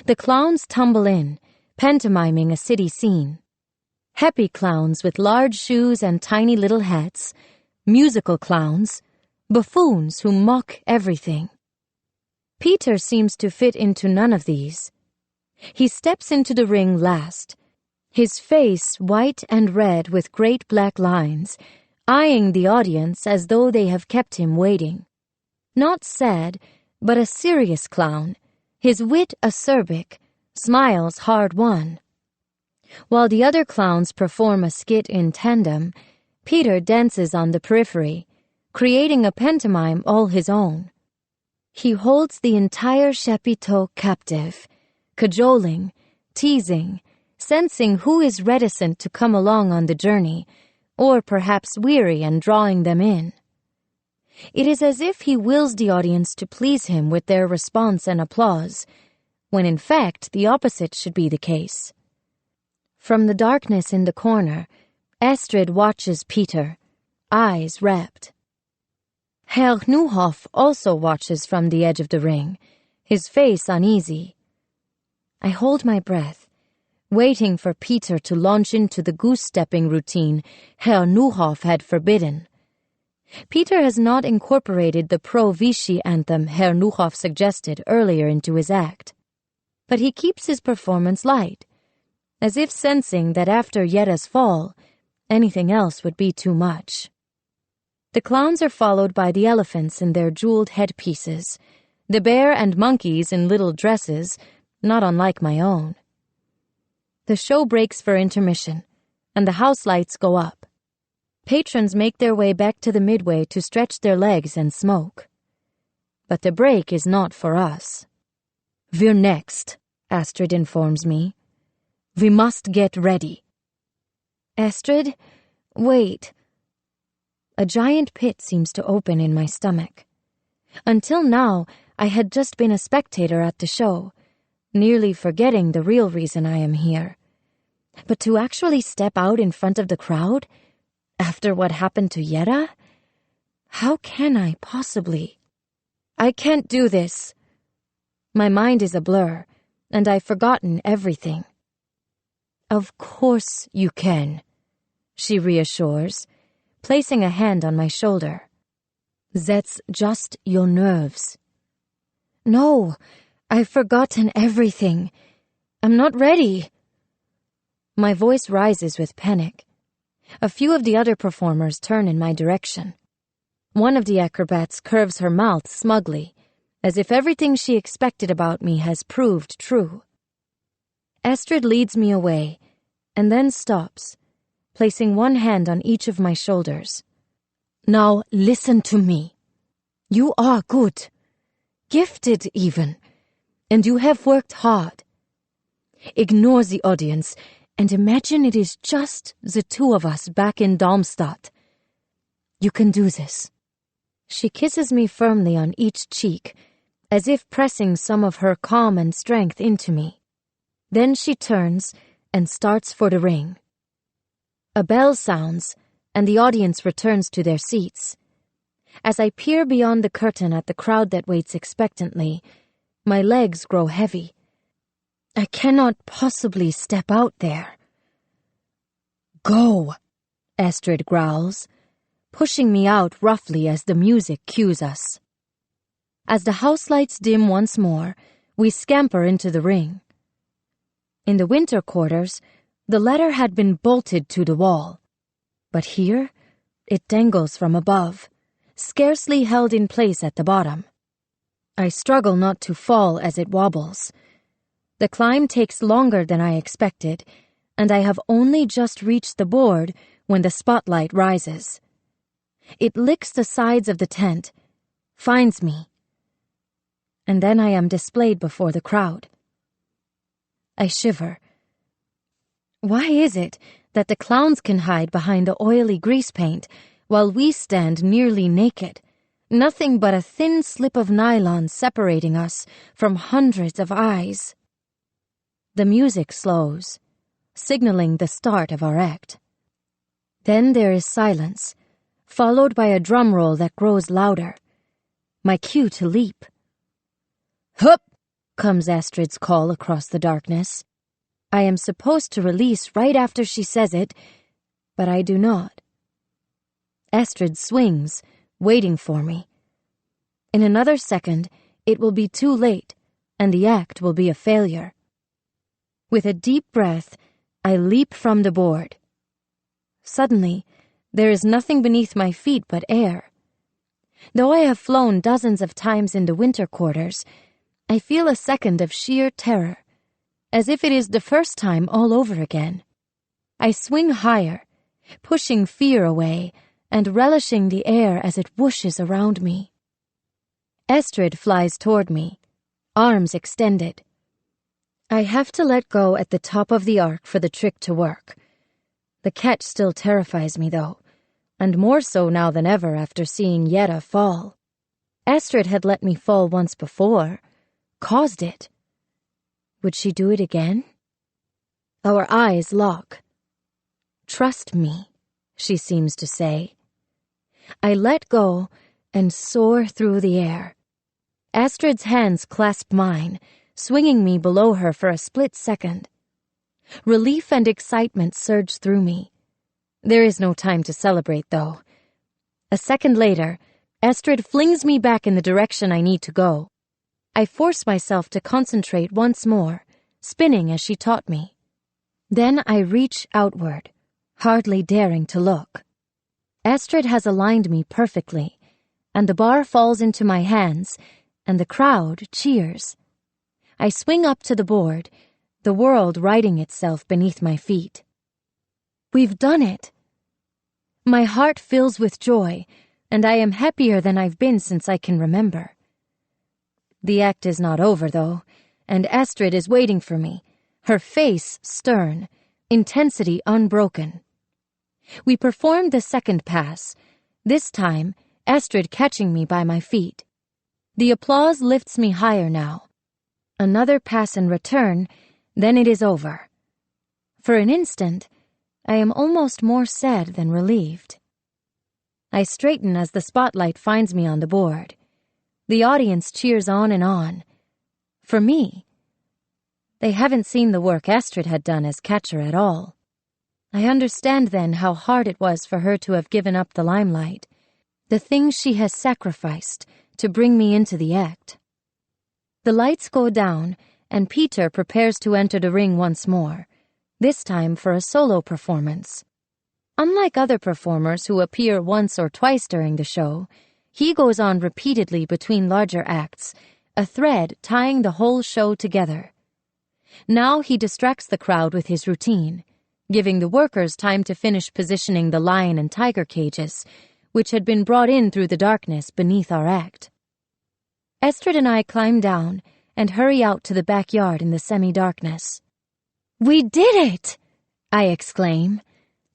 The clowns tumble in, pantomiming a city scene. Happy clowns with large shoes and tiny little hats, musical clowns, buffoons who mock everything. Peter seems to fit into none of these. He steps into the ring last, his face white and red with great black lines, eyeing the audience as though they have kept him waiting. Not sad, but a serious clown, his wit acerbic, smiles hard-won. While the other clowns perform a skit in tandem, Peter dances on the periphery, creating a pantomime all his own. He holds the entire chapiteau captive, cajoling, teasing, sensing who is reticent to come along on the journey, or perhaps weary and drawing them in. It is as if he wills the audience to please him with their response and applause, when in fact the opposite should be the case. From the darkness in the corner, Astrid watches Peter, eyes rapt. Herr Neuhoff also watches from the edge of the ring, his face uneasy. I hold my breath, waiting for Peter to launch into the goose-stepping routine Herr Neuhoff had forbidden. Peter has not incorporated the pro-Vichy anthem Herr Neuhoff suggested earlier into his act, but he keeps his performance light, as if sensing that after Yetta's fall, anything else would be too much. The clowns are followed by the elephants in their jeweled headpieces, the bear and monkeys in little dresses, not unlike my own. The show breaks for intermission, and the house lights go up. Patrons make their way back to the midway to stretch their legs and smoke. But the break is not for us. We're next, Astrid informs me. We must get ready. Astrid, wait. A giant pit seems to open in my stomach. Until now, I had just been a spectator at the show, nearly forgetting the real reason I am here. But to actually step out in front of the crowd, after what happened to Yetta? How can I possibly? I can't do this. My mind is a blur, and I've forgotten everything. Of course you can, she reassures, placing a hand on my shoulder. That's just your nerves. No, I've forgotten everything. I'm not ready. My voice rises with panic. A few of the other performers turn in my direction. One of the acrobats curves her mouth smugly, as if everything she expected about me has proved true. Astrid leads me away, and then stops, placing one hand on each of my shoulders. Now listen to me. You are good, gifted even, and you have worked hard. Ignore the audience and imagine it is just the two of us back in Darmstadt. You can do this. She kisses me firmly on each cheek, as if pressing some of her calm and strength into me. Then she turns and starts for the ring. A bell sounds, and the audience returns to their seats. As I peer beyond the curtain at the crowd that waits expectantly, my legs grow heavy. I cannot possibly step out there. Go, Astrid growls, pushing me out roughly as the music cues us. As the house lights dim once more, we scamper into the ring. In the winter quarters, the ladder had been bolted to the wall, but here it dangles from above, scarcely held in place at the bottom. I struggle not to fall as it wobbles. The climb takes longer than I expected, and I have only just reached the board when the spotlight rises. It licks the sides of the tent, finds me, and then I am displayed before the crowd. I shiver. Why is it that the clowns can hide behind the oily grease paint while we stand nearly naked, nothing but a thin slip of nylon separating us from hundreds of eyes? The music slows, signaling the start of our act. Then there is silence, followed by a drum roll that grows louder. My cue to leap. Hup! Comes Astrid's call across the darkness. I am supposed to release right after she says it, but I do not. Astrid swings, waiting for me. In another second, it will be too late, and the act will be a failure. With a deep breath, I leap from the board. Suddenly, there is nothing beneath my feet but air. Though I have flown dozens of times in the winter quarters, I feel a second of sheer terror, as if it is the first time all over again. I swing higher, pushing fear away and relishing the air as it whooshes around me. Astrid flies toward me, arms extended. I have to let go at the top of the arc for the trick to work. The catch still terrifies me, though, and more so now than ever after seeing Yetta fall. Astrid had let me fall once before, caused it. Would she do it again? Our eyes lock. Trust me, she seems to say. I let go and soar through the air. Astrid's hands clasp mine, swinging me below her for a split second. Relief and excitement surge through me. There is no time to celebrate, though. A second later, Astrid flings me back in the direction I need to go. I force myself to concentrate once more, spinning as she taught me. Then I reach outward, hardly daring to look. Astrid has aligned me perfectly, and the bar falls into my hands, and the crowd cheers. I swing up to the board, the world righting itself beneath my feet. We've done it! My heart fills with joy, and I am happier than I've been since I can remember. The act is not over, though, and Astrid is waiting for me, her face stern, intensity unbroken. We performed the second pass, this time Astrid catching me by my feet. The applause lifts me higher now. Another pass in return, then it is over. For an instant, I am almost more sad than relieved. I straighten as the spotlight finds me on the board. The audience cheers on and on. For me. They haven't seen the work Astrid had done as catcher at all. I understand then how hard it was for her to have given up the limelight, the things she has sacrificed to bring me into the act. The lights go down, and Peter prepares to enter the ring once more, this time for a solo performance. Unlike other performers who appear once or twice during the show, he goes on repeatedly between larger acts, a thread tying the whole show together. Now he distracts the crowd with his routine, giving the workers time to finish positioning the lion and tiger cages, which had been brought in through the darkness beneath our act. Astrid and I climb down and hurry out to the backyard in the semi-darkness. "We did it!" I exclaim,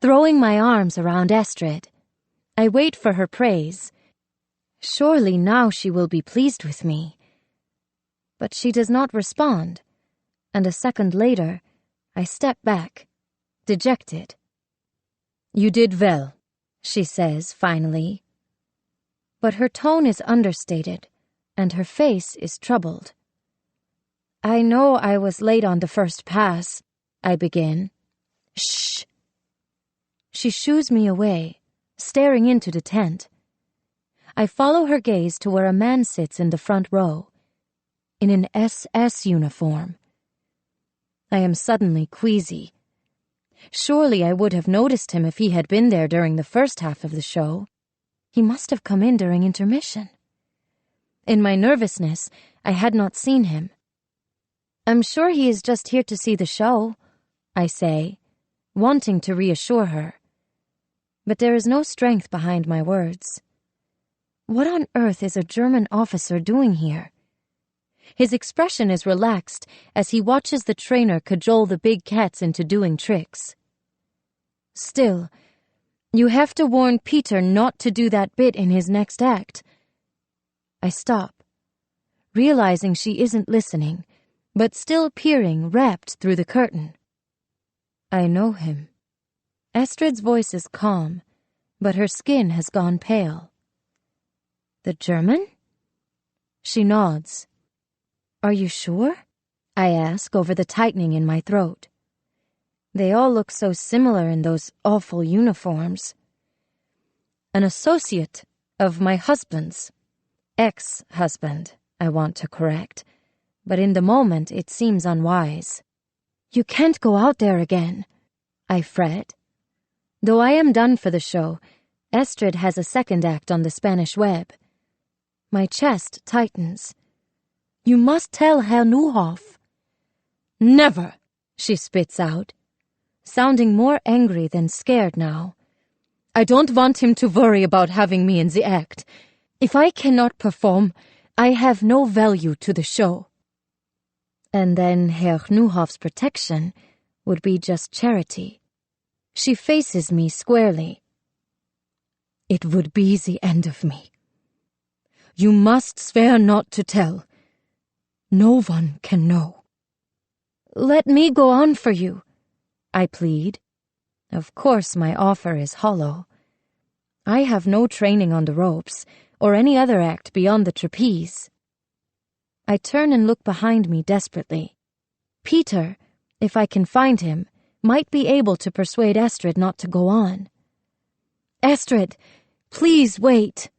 throwing my arms around Astrid. I wait for her praise. Surely now she will be pleased with me. But she does not respond, and a second later, I step back, dejected. "You did well," she says finally. But her tone is understated, and her face is troubled. "I know I was late on the first pass," I begin. "Shh." She shoos me away, staring into the tent. I follow her gaze to where a man sits in the front row, in an SS uniform. I am suddenly queasy. Surely I would have noticed him if he had been there during the first half of the show. He must have come in during intermission. In my nervousness, I had not seen him. "I'm sure he is just here to see the show," I say, wanting to reassure her. But there is no strength behind my words. What on earth is a German officer doing here? His expression is relaxed as he watches the trainer cajole the big cats into doing tricks. "Still, you have to warn Peter not to do that bit in his next act." I stop, realizing she isn't listening, but still peering rapt through the curtain. "I know him." Astrid's voice is calm, but her skin has gone pale. "The German?" She nods. "Are you sure?" I ask over the tightening in my throat. They all look so similar in those awful uniforms. "An associate of my husband's. Ex-husband, I want to correct, but in the moment it seems unwise. "You can't go out there again," I fret. Though I am done for the show, Astrid has a second act on the Spanish web. My chest tightens. "You must tell Herr Neuhoff." "Never," she spits out, sounding more angry than scared now. "I don't want him to worry about having me in the act. If I cannot perform, I have no value to the show." And then Herr Neuhoff's protection would be just charity. She faces me squarely. "It would be the end of me. You must swear not to tell. No one can know." "Let me go on for you," I plead. Of course my offer is hollow. I have no training on the ropes, or any other act beyond the trapeze. I turn and look behind me desperately. Peter, if I can find him, might be able to persuade Astrid not to go on. "Astrid, please wait."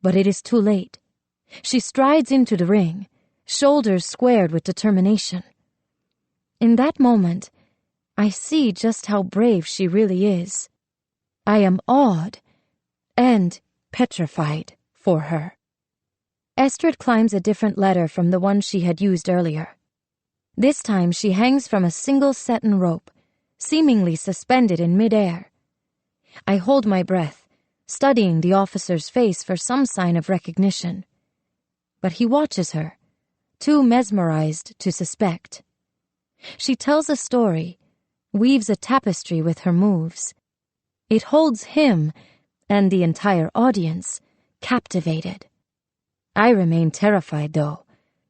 But it is too late. She strides into the ring, shoulders squared with determination. In that moment, I see just how brave she really is. I am awed and petrified for her. Astrid climbs a different ladder from the one she had used earlier. This time she hangs from a single satin rope, seemingly suspended in midair. I hold my breath, studying the officer's face for some sign of recognition. But he watches her, too mesmerized to suspect. She tells a story, weaves a tapestry with her moves. It holds him, and the entire audience, captivated. I remain terrified, though,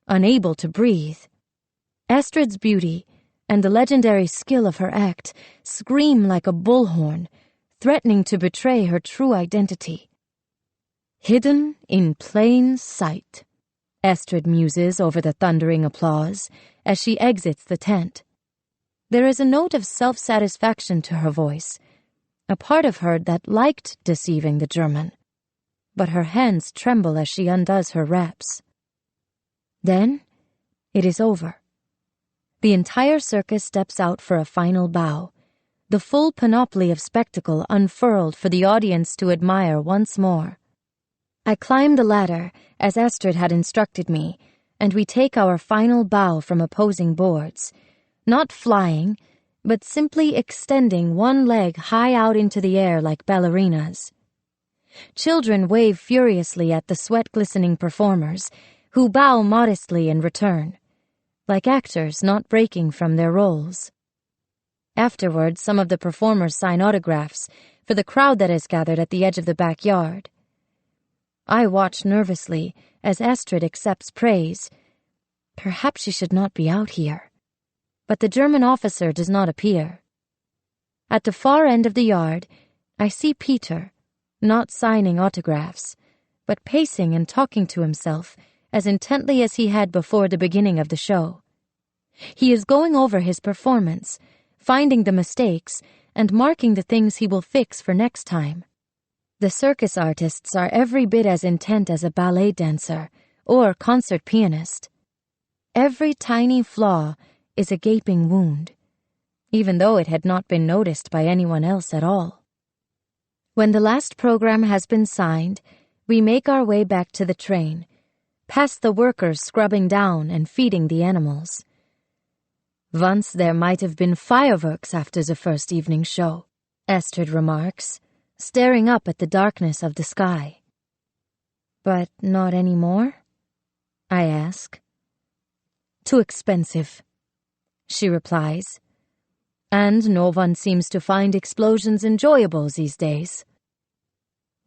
unable to breathe. Astrid's beauty and the legendary skill of her act scream like a bullhorn, threatening to betray her true identity. Hidden in plain sight, Estrid muses over the thundering applause as she exits the tent. There is a note of self-satisfaction to her voice, a part of her that liked deceiving the German, but her hands tremble as she undoes her wraps. Then, it is over. The entire circus steps out for a final bow, the full panoply of spectacle unfurled for the audience to admire once more. I climb the ladder, as Estrid had instructed me, and we take our final bow from opposing boards, not flying, but simply extending one leg high out into the air like ballerinas. Children wave furiously at the sweat-glistening performers, who bow modestly in return, like actors not breaking from their roles. Afterward, some of the performers sign autographs for the crowd that is gathered at the edge of the backyard. I watch nervously as Estrid accepts praise. Perhaps she should not be out here. But the German officer does not appear. At the far end of the yard, I see Peter, not signing autographs, but pacing and talking to himself as intently as he had before the beginning of the show. He is going over his performance, finding the mistakes, and marking the things he will fix for next time. The circus artists are every bit as intent as a ballet dancer or concert pianist. Every tiny flaw is a gaping wound, even though it had not been noticed by anyone else at all. When the last program has been signed, we make our way back to the train, past the workers scrubbing down and feeding the animals. Once there might have been fireworks after the first evening show, Estrid remarks, staring up at the darkness of the sky. But not anymore? I ask. Too expensive, she replies. And no one seems to find explosions enjoyable these days.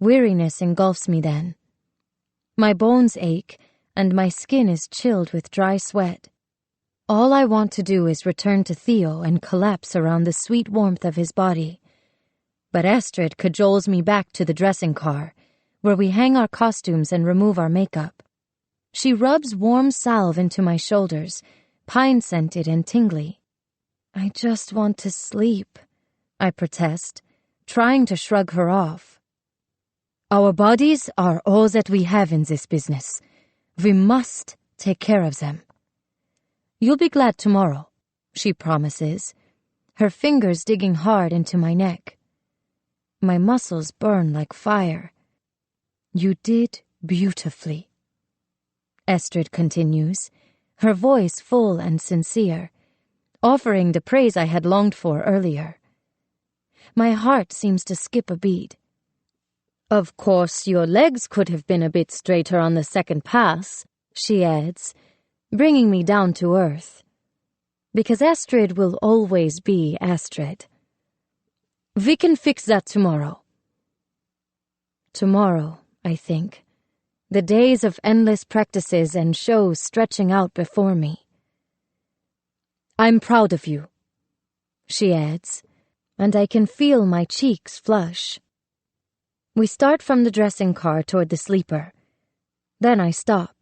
Weariness engulfs me then. My bones ache, and my skin is chilled with dry sweat. All I want to do is return to Theo and collapse around the sweet warmth of his body. But Estrid cajoles me back to the dressing car, where we hang our costumes and remove our makeup. She rubs warm salve into my shoulders, pine-scented and tingly. I just want to sleep, I protest, trying to shrug her off. Our bodies are all that we have in this business. We must take care of them. You'll be glad tomorrow, she promises, her fingers digging hard into my neck. My muscles burn like fire. You did beautifully, Estrid continues, her voice full and sincere, offering the praise I had longed for earlier. My heart seems to skip a beat. Of course, your legs could have been a bit straighter on the second pass, she adds, bringing me down to earth. Because Estrid will always be Estrid. We can fix that tomorrow. Tomorrow, I think. The days of endless practices and shows stretching out before me. I'm proud of you, she adds, and I can feel my cheeks flush. We start from the dressing car toward the sleeper. Then I stop.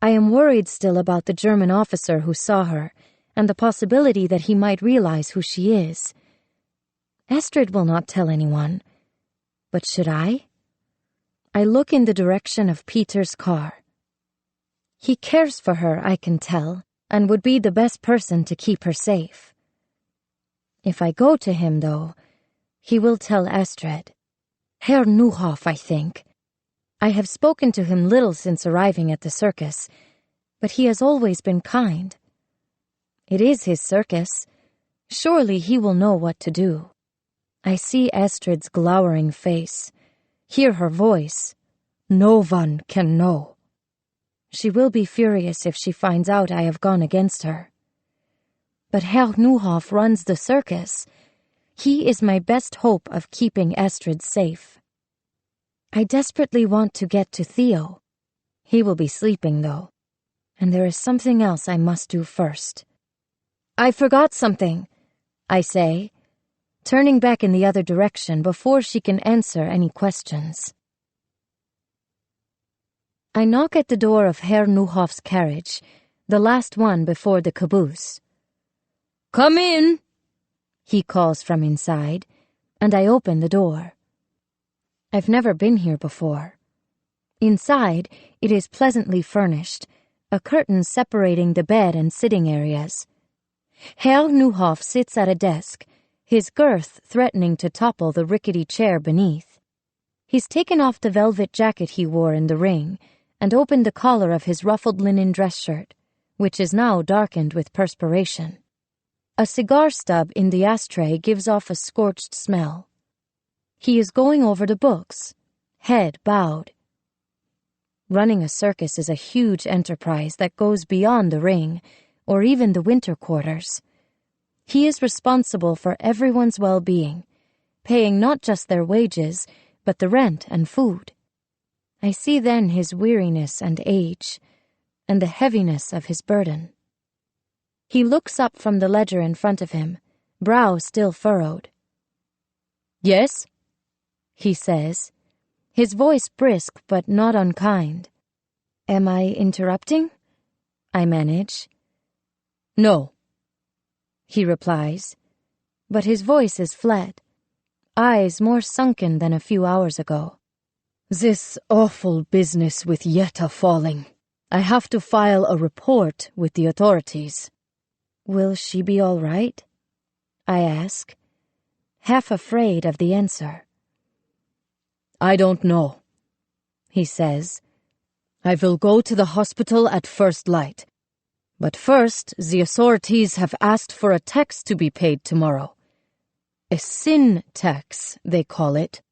I am worried still about the German officer who saw her, and the possibility that he might realize who she is. Estrid will not tell anyone. But should I? I look in the direction of Peter's car. He cares for her, I can tell, and would be the best person to keep her safe. If I go to him, though, he will tell Estrid. Herr Neuhoff, I think. I have spoken to him little since arriving at the circus, but he has always been kind. It is his circus. Surely he will know what to do. I see Estrid's glowering face, hear her voice. No one can know. She will be furious if she finds out I have gone against her. But Herr Neuhoff runs the circus. He is my best hope of keeping Estrid safe. I desperately want to get to Theo. He will be sleeping, though, and there is something else I must do first. I forgot something, I say, turning back in the other direction before she can answer any questions. I knock at the door of Herr Neuhoff's carriage, the last one before the caboose. "Come in," he calls from inside, and I open the door. I've never been here before. Inside, it is pleasantly furnished, a curtain separating the bed and sitting areas. Herr Neuhoff sits at a desk, his girth threatening to topple the rickety chair beneath. He's taken off the velvet jacket he wore in the ring and opened the collar of his ruffled linen dress shirt, which is now darkened with perspiration. A cigar stub in the ashtray gives off a scorched smell. He is going over the books, head bowed. Running a circus is a huge enterprise that goes beyond the ring, or even the winter quarters. He is responsible for everyone's well-being, paying not just their wages, but the rent and food. I see then his weariness and age, and the heaviness of his burden. He looks up from the ledger in front of him, brow still furrowed. "Yes?" he says, his voice brisk but not unkind. Am I interrupting? I manage. "No," he replies, but his voice is fled, eyes more sunken than a few hours ago. "This awful business with Yetta falling. I have to file a report with the authorities." Will she be all right? I ask, half afraid of the answer. "I don't know," he says. "I will go to the hospital at first light. But first, the authorities have asked for a tax to be paid tomorrow. A sin tax, they call it.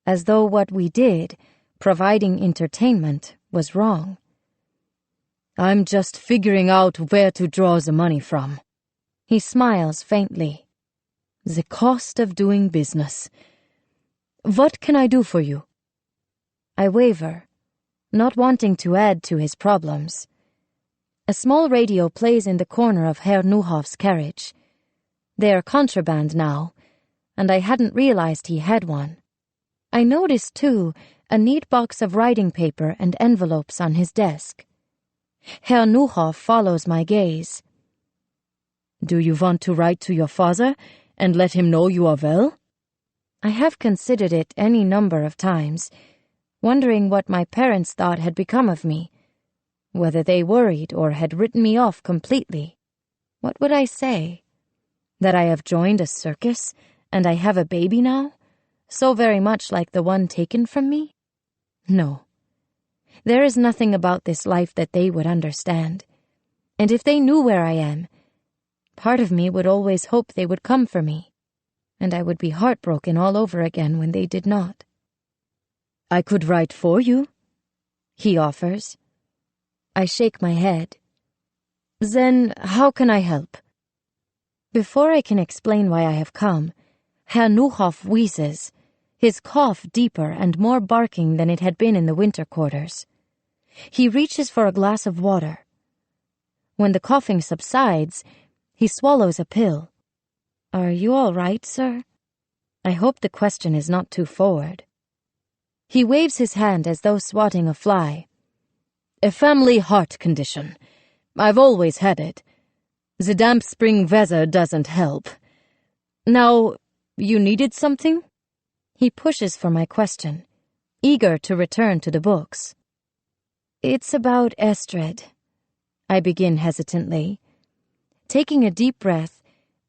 As though what we did, providing entertainment, was wrong. I'm just figuring out where to draw the money from." He smiles faintly. "The cost of doing business. What can I do for you?" I waver, not wanting to add to his problems. A small radio plays in the corner of Herr Neuhoff's carriage. They are contraband now, and I hadn't realized he had one. I noticed, too, a neat box of writing paper and envelopes on his desk. Herr Neuhoff follows my gaze. "Do you want to write to your father and let him know you are well?" I have considered it any number of times, wondering what my parents thought had become of me, whether they worried or had written me off completely. What would I say? That I have joined a circus and I have a baby now, so very much like the one taken from me? No. There is nothing about this life that they would understand, and if they knew where I am, part of me would always hope they would come for me, and I would be heartbroken all over again when they did not. "I could write for you," he offers. I shake my head. "Then how can I help?" Before I can explain why I have come, Herr Neuhoff wheezes, his cough deeper and more barking than it had been in the winter quarters. He reaches for a glass of water. When the coughing subsides, he swallows a pill. Are you all right, sir? I hope the question is not too forward. He waves his hand as though swatting a fly. "A family heart condition. I've always had it. The damp spring weather doesn't help. Now, you needed something?" He pushes for my question, eager to return to the books. "It's about Estrid," I begin hesitantly. Taking a deep breath,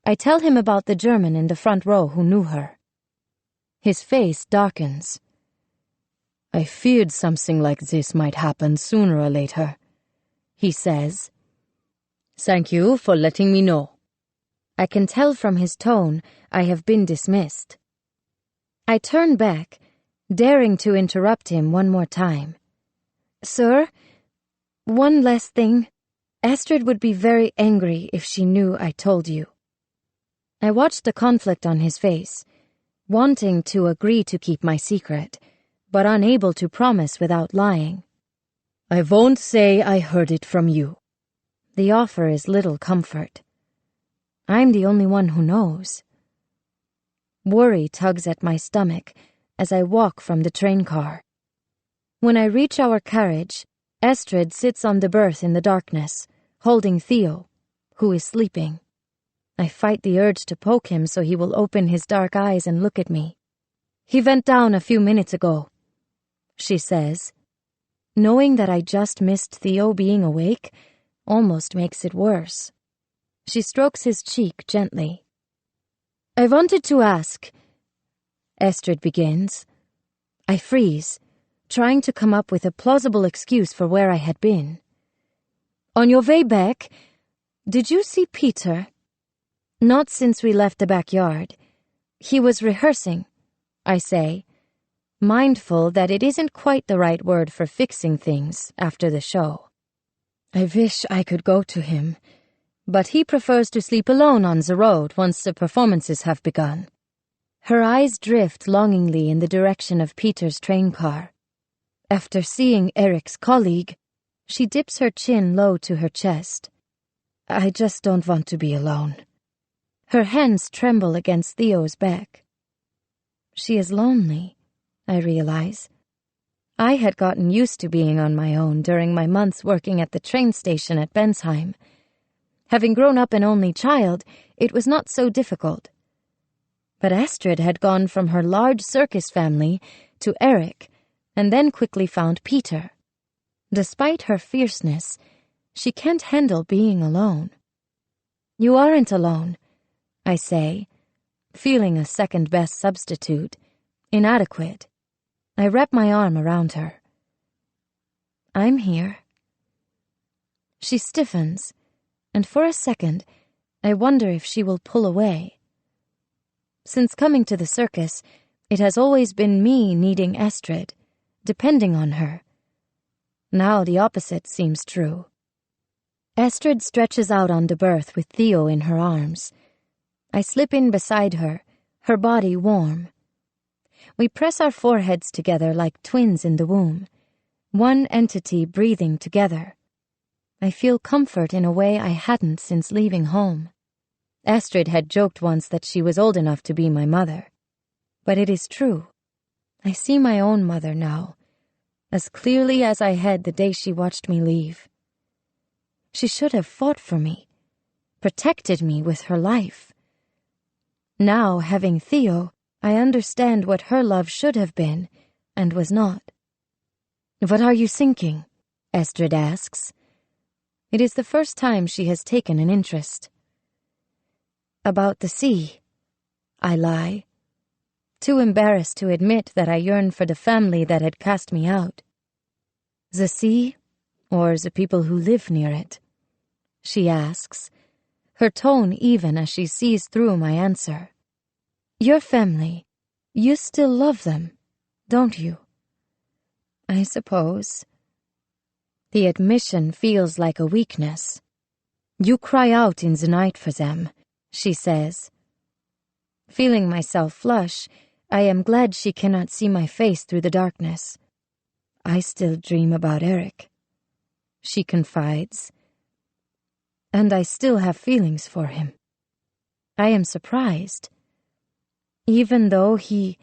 I tell him about the German in the front row who knew her. His face darkens. "I feared something like this might happen sooner or later," he says. "Thank you for letting me know." I can tell from his tone I have been dismissed. I turn back, daring to interrupt him one more time. "Sir, one last thing. Astrid would be very angry if she knew I told you." I watched the conflict on his face, wanting to agree to keep my secret, but unable to promise without lying. "I won't say I heard it from you." The offer is little comfort. I'm the only one who knows. Worry tugs at my stomach as I walk from the train car. When I reach our carriage, Estrid sits on the berth in the darkness, holding Theo, who is sleeping. I fight the urge to poke him so he will open his dark eyes and look at me. "He went down a few minutes ago," she says. Knowing that I just missed Theo being awake almost makes it worse. She strokes his cheek gently. "I wanted to ask," Estrid begins. I freeze, trying to come up with a plausible excuse for where I had been. "On your way back, did you see Peter?" "Not since we left the backyard. He was rehearsing," I say, mindful that it isn't quite the right word for fixing things after the show. I wish I could go to him, but he prefers to sleep alone on the road once the performances have begun. Her eyes drift longingly in the direction of Peter's train car. After seeing Eric's colleague, she dips her chin low to her chest. "I just don't want to be alone." Her hands tremble against Theo's back. She is lonely, I realize. I had gotten used to being on my own during my months working at the train station at Bensheim. Having grown up an only child, it was not so difficult. But Estrid had gone from her large circus family to Eric, and then quickly found Peter. Despite her fierceness, she can't handle being alone. "You aren't alone," I say, feeling a second-best substitute, inadequate. I wrap my arm around her. "I'm here." She stiffens, and for a second, I wonder if she will pull away. Since coming to the circus, it has always been me needing Estrid, depending on her. Now the opposite seems true. Estrid stretches out on the berth with Theo in her arms. I slip in beside her, her body warm. We press our foreheads together like twins in the womb, one entity breathing together. I feel comfort in a way I hadn't since leaving home. Estrid had joked once that she was old enough to be my mother. But it is true. I see my own mother now, as clearly as I had the day she watched me leave. She should have fought for me, protected me with her life. Now, having Theo, I understand what her love should have been, and was not. "What are you thinking?" Estrid asks. It is the first time she has taken an interest. "About the sea," I lie, too embarrassed to admit that I yearned for the family that had cast me out. "The sea, or the people who live near it?" she asks, her tone even as she sees through my answer. "Your family, you still love them, don't you?" "I suppose." The admission feels like a weakness. "You cry out in the night for them," she says. Feeling myself flush, I am glad she cannot see my face through the darkness. "I still dream about Eric," she confides. "And I still have feelings for him." I am surprised. Even though he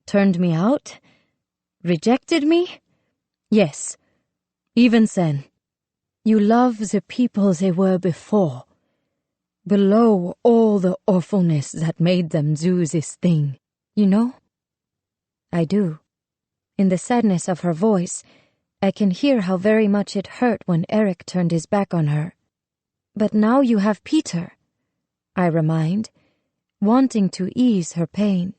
turned me out? Rejected me? Yes, even then. You love the people they were before, below all the awfulness that made them do this thing, you know? I do. In the sadness of her voice, I can hear how very much it hurt when Eric turned his back on her. "But now you have Peter," I remind, wanting to ease her pain.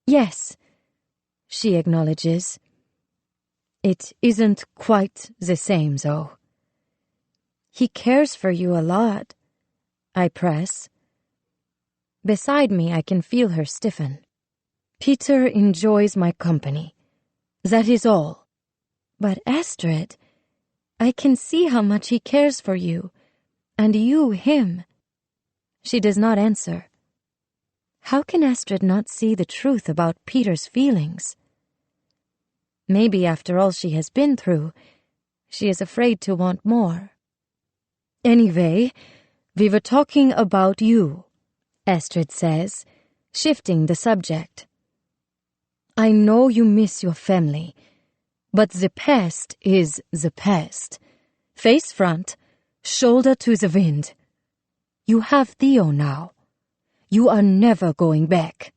"Yes," she acknowledges. "It isn't quite the same, though." "He cares for you a lot," I press. Beside me, I can feel her stiffen. "Peter enjoys my company. That is all." "But Estrid, I can see how much he cares for you, and you him." She does not answer. How can Estrid not see the truth about Peter's feelings? Maybe after all she has been through, she is afraid to want more. "Anyway, we were talking about you," Estrid says, shifting the subject. "I know you miss your family, But the past is the past. Face front, shoulder to the wind. You have Theo now. You are never going back.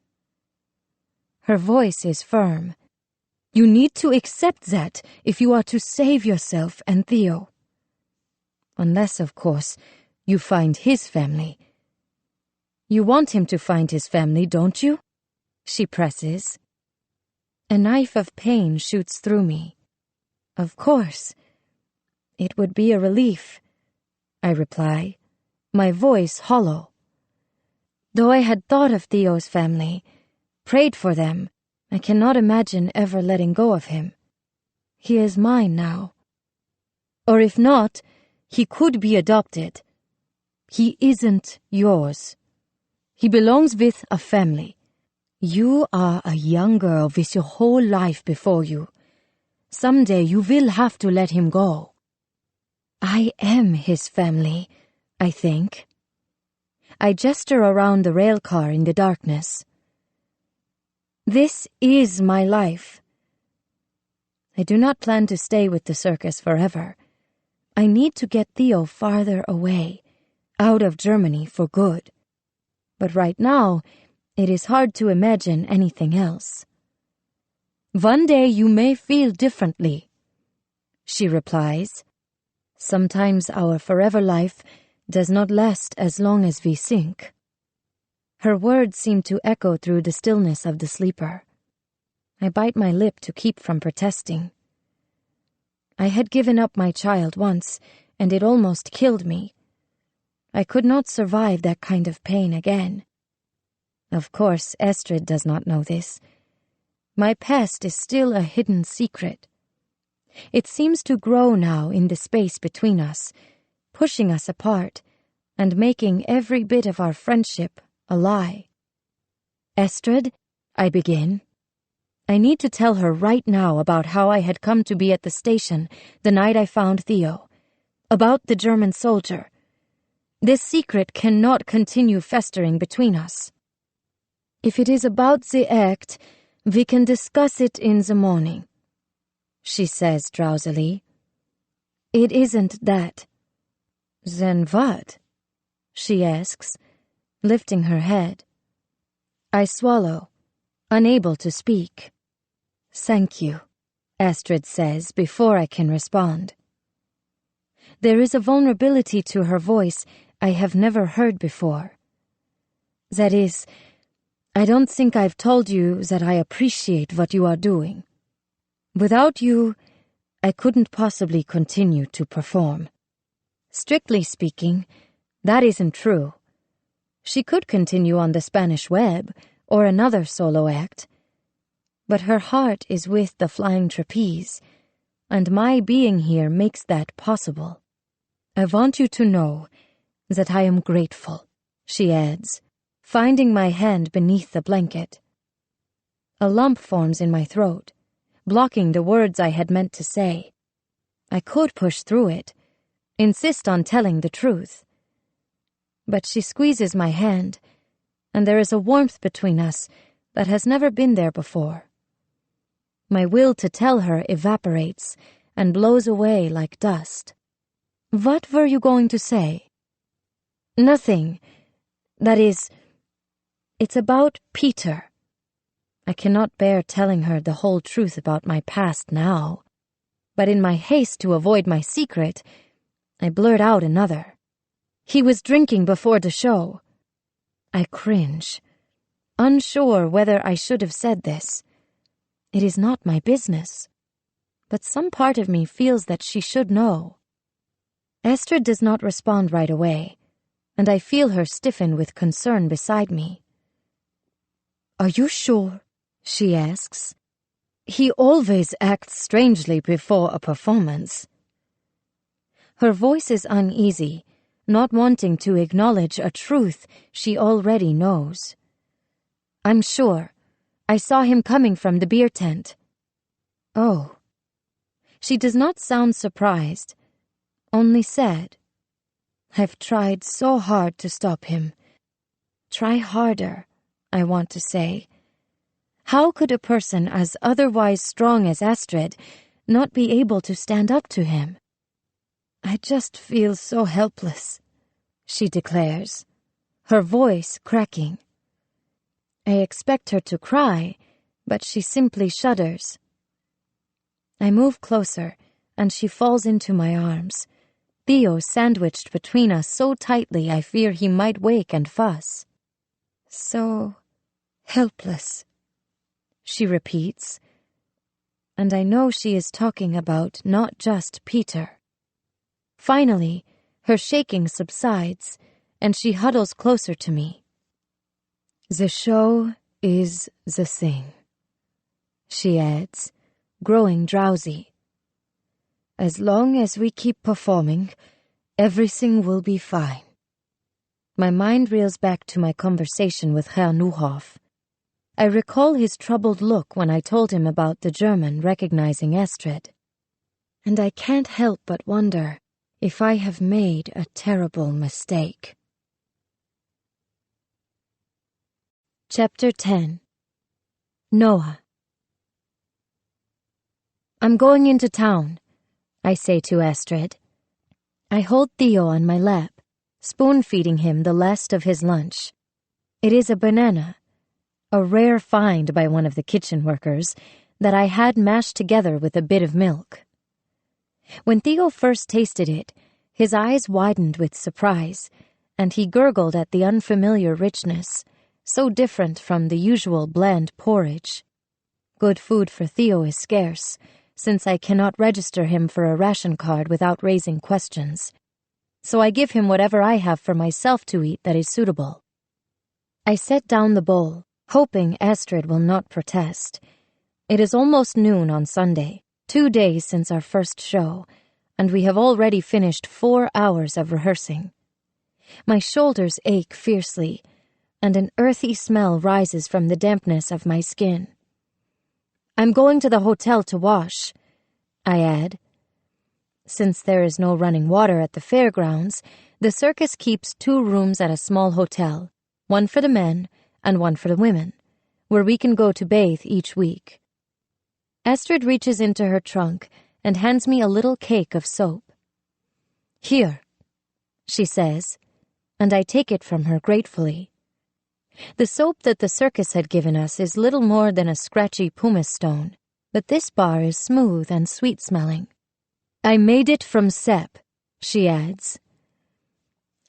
Her voice is firm. You need to accept that if you are to save yourself and Theo. Unless, of course, you find his family. You want him to find his family, don't you? She presses. A knife of pain shoots through me. Of course. It would be a relief, I reply, my voice hollow. Though I had thought of Theo's family, prayed for them, I cannot imagine ever letting go of him. He is mine now. Or if not, he could be adopted. He isn't yours. He belongs with a family. You are a young girl with your whole life before you. Someday you will have to let him go. I am his family, I think. I gesture around the rail car in the darkness. This is my life. I do not plan to stay with the circus forever. I need to get Theo farther away, out of Germany for good. But right now, it is hard to imagine anything else. One day you may feel differently, she replies. Sometimes our forever life does not last as long as we think. Her words seem to echo through the stillness of the sleeper. I bite my lip to keep from protesting. I had given up my child once, and it almost killed me. I could not survive that kind of pain again. Of course, Estrid does not know this. My past is still a hidden secret. It seems to grow now in the space between us, pushing us apart, and making every bit of our friendship a lie. Estrid, I begin. I need to tell her right now about how I had come to be at the station the night I found Theo, about the German soldier. This secret cannot continue festering between us. If it is about the act, we can discuss it in the morning, she says drowsily. It isn't that. Then what? She asks, lifting her head. I swallow, unable to speak. Thank you, Estrid says before I can respond. There is a vulnerability to her voice I have never heard before. That is, I don't think I've told you that I appreciate what you are doing. Without you, I couldn't possibly continue to perform. Strictly speaking, that isn't true. She could continue on the Spanish web or another solo act, but her heart is with the Flying Trapeze, and my being here makes that possible. I want you to know that I am grateful, she adds, finding my hand beneath the blanket. A lump forms in my throat, blocking the words I had meant to say. I could push through it, insist on telling the truth. But she squeezes my hand, and there is a warmth between us that has never been there before. My will to tell her evaporates and blows away like dust. What were you going to say? Nothing. That is, it's about Peter. I cannot bear telling her the whole truth about my past now, but in my haste to avoid my secret, I blurt out another. He was drinking before the show. I cringe, unsure whether I should have said this. It is not my business, but some part of me feels that she should know. Estrid does not respond right away, and I feel her stiffen with concern beside me. Are you sure? She asks. He always acts strangely before a performance. Her voice is uneasy, not wanting to acknowledge a truth she already knows. I'm sure. I saw him coming from the beer tent. Oh. She does not sound surprised, only sad. I've tried so hard to stop him. Try harder, I want to say. How could a person as otherwise strong as Estrid not be able to stand up to him. "I just feel so helpless," she declares, her voice cracking. I expect her to cry, but she simply shudders. I move closer, and she falls into my arms, Theo sandwiched between us so tightly I fear he might wake and fuss. "So helpless," she repeats, and I know she is talking about not just Peter. Finally, her shaking subsides, and she huddles closer to me. "The show is the thing," she adds, growing drowsy. "As long as we keep performing, everything will be fine." My mind reels back to my conversation with Herr Neuhoff. I recall his troubled look when I told him about the German recognizing Astrid. And I can't help but wonder if I have made a terrible mistake. Chapter 10. Noah. "I'm going into town," I say to Astrid. I hold Theo on my lap, spoon-feeding him the last of his lunch. It is a banana, a rare find by one of the kitchen workers, that I had mashed together with a bit of milk. When Theo first tasted it, his eyes widened with surprise, and he gurgled at the unfamiliar richness, so different from the usual bland porridge. Good food for Theo is scarce, since I cannot register him for a ration card without raising questions. So I give him whatever I have for myself to eat that is suitable. I set down the bowl, hoping Astrid will not protest. It is almost noon on Sunday, 2 days since our first show, and we have already finished 4 hours of rehearsing. My shoulders ache fiercely, and an earthy smell rises from the dampness of my skin. "I'm going to the hotel to wash," I add. Since there is no running water at the fairgrounds, the circus keeps 2 rooms at a small hotel, one for the men and one for the women, where we can go to bathe each week. Astrid reaches into her trunk and hands me a little cake of soap. "Here," she says, and I take it from her gratefully. The soap that the circus had given us is little more than a scratchy pumice stone, but this bar is smooth and sweet-smelling. "I made it from Sepp," she adds.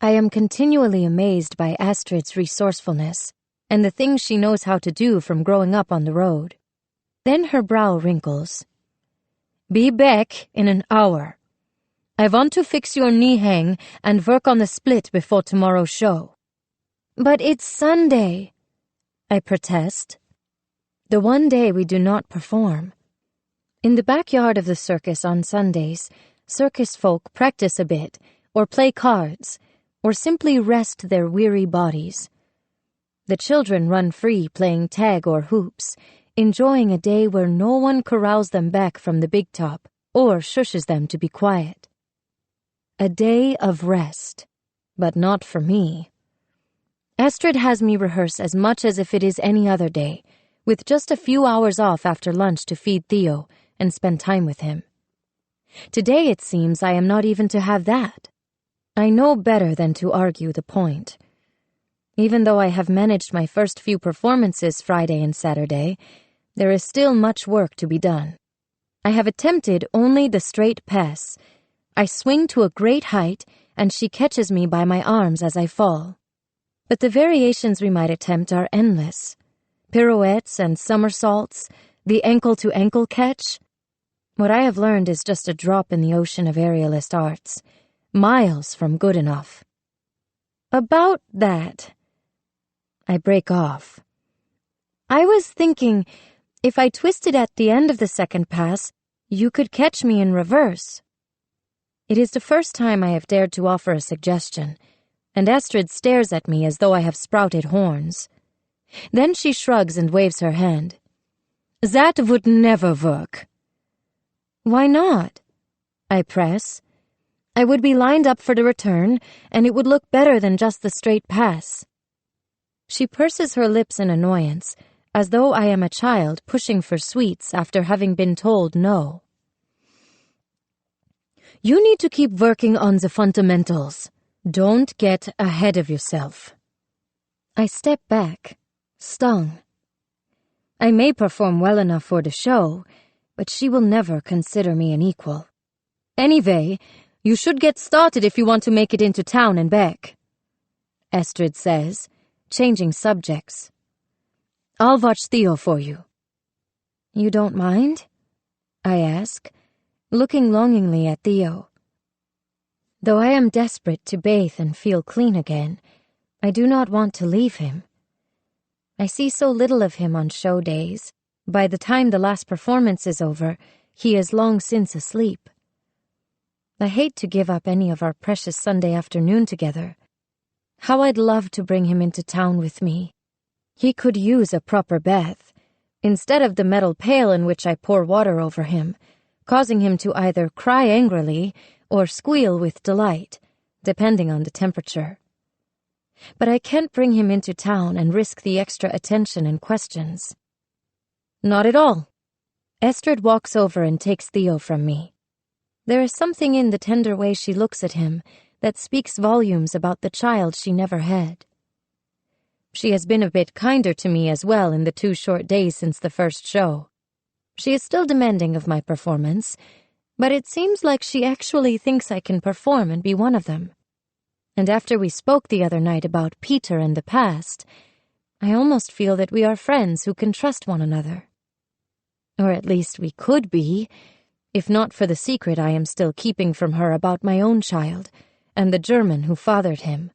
I am continually amazed by Astrid's resourcefulness and the things she knows how to do from growing up on the road. Then her brow wrinkles. "Be back in an hour. I want to fix your knee hang and work on the split before tomorrow's show." "But it's Sunday," I protest. The one day we do not perform. In the backyard of the circus on Sundays, circus folk practice a bit, or play cards, or simply rest their weary bodies. The children run free playing tag or hoops, enjoying a day where no one corrals them back from the big top or shushes them to be quiet. A day of rest, but not for me. Astrid has me rehearse as much as if it is any other day, with just a few hours off after lunch to feed Theo and spend time with him. Today it seems I am not even to have that. I know better than to argue the point. Even though I have managed my first few performances Friday and Saturday, there is still much work to be done. I have attempted only the straight pass. I swing to a great height, and she catches me by my arms as I fall. But the variations we might attempt are endless. Pirouettes and somersaults, the ankle-to-ankle catch. What I have learned is just a drop in the ocean of aerialist arts, miles from good enough. About that, I break off. I was thinking, if I twisted at the end of the second pass, you could catch me in reverse. It is the first time I have dared to offer a suggestion, and Astrid stares at me as though I have sprouted horns. Then she shrugs and waves her hand. "That would never work." "Why not?" I press. "I would be lined up for the return, and it would look better than just the straight pass." She purses her lips in annoyance, as though I am a child pushing for sweets after having been told no. You need to keep working on the fundamentals. Don't get ahead of yourself. I step back, stung. I may perform well enough for the show, but she will never consider me an equal. Anyway, you should get started if you want to make it into town and back, Estrid says, changing subjects. I'll watch Theo for you. You don't mind? I ask, looking longingly at Theo. Though I am desperate to bathe and feel clean again, I do not want to leave him. I see so little of him on show days. By the time the last performance is over, he is long since asleep. I hate to give up any of our precious Sunday afternoon together. How I'd love to bring him into town with me. He could use a proper bath, instead of the metal pail in which I pour water over him, causing him to either cry angrily or squeal with delight, depending on the temperature. But I can't bring him into town and risk the extra attention and questions. Not at all. Estrid walks over and takes Theo from me. There is something in the tender way she looks at him that speaks volumes about the child she never had. She has been a bit kinder to me as well in the 2 short days since the first show. She is still demanding of my performance, but it seems like she actually thinks I can perform and be one of them. And after we spoke the other night about Peter and the past, I almost feel that we are friends who can trust one another. Or at least we could be, if not for the secret I am still keeping from her about my own child and the German who fathered him.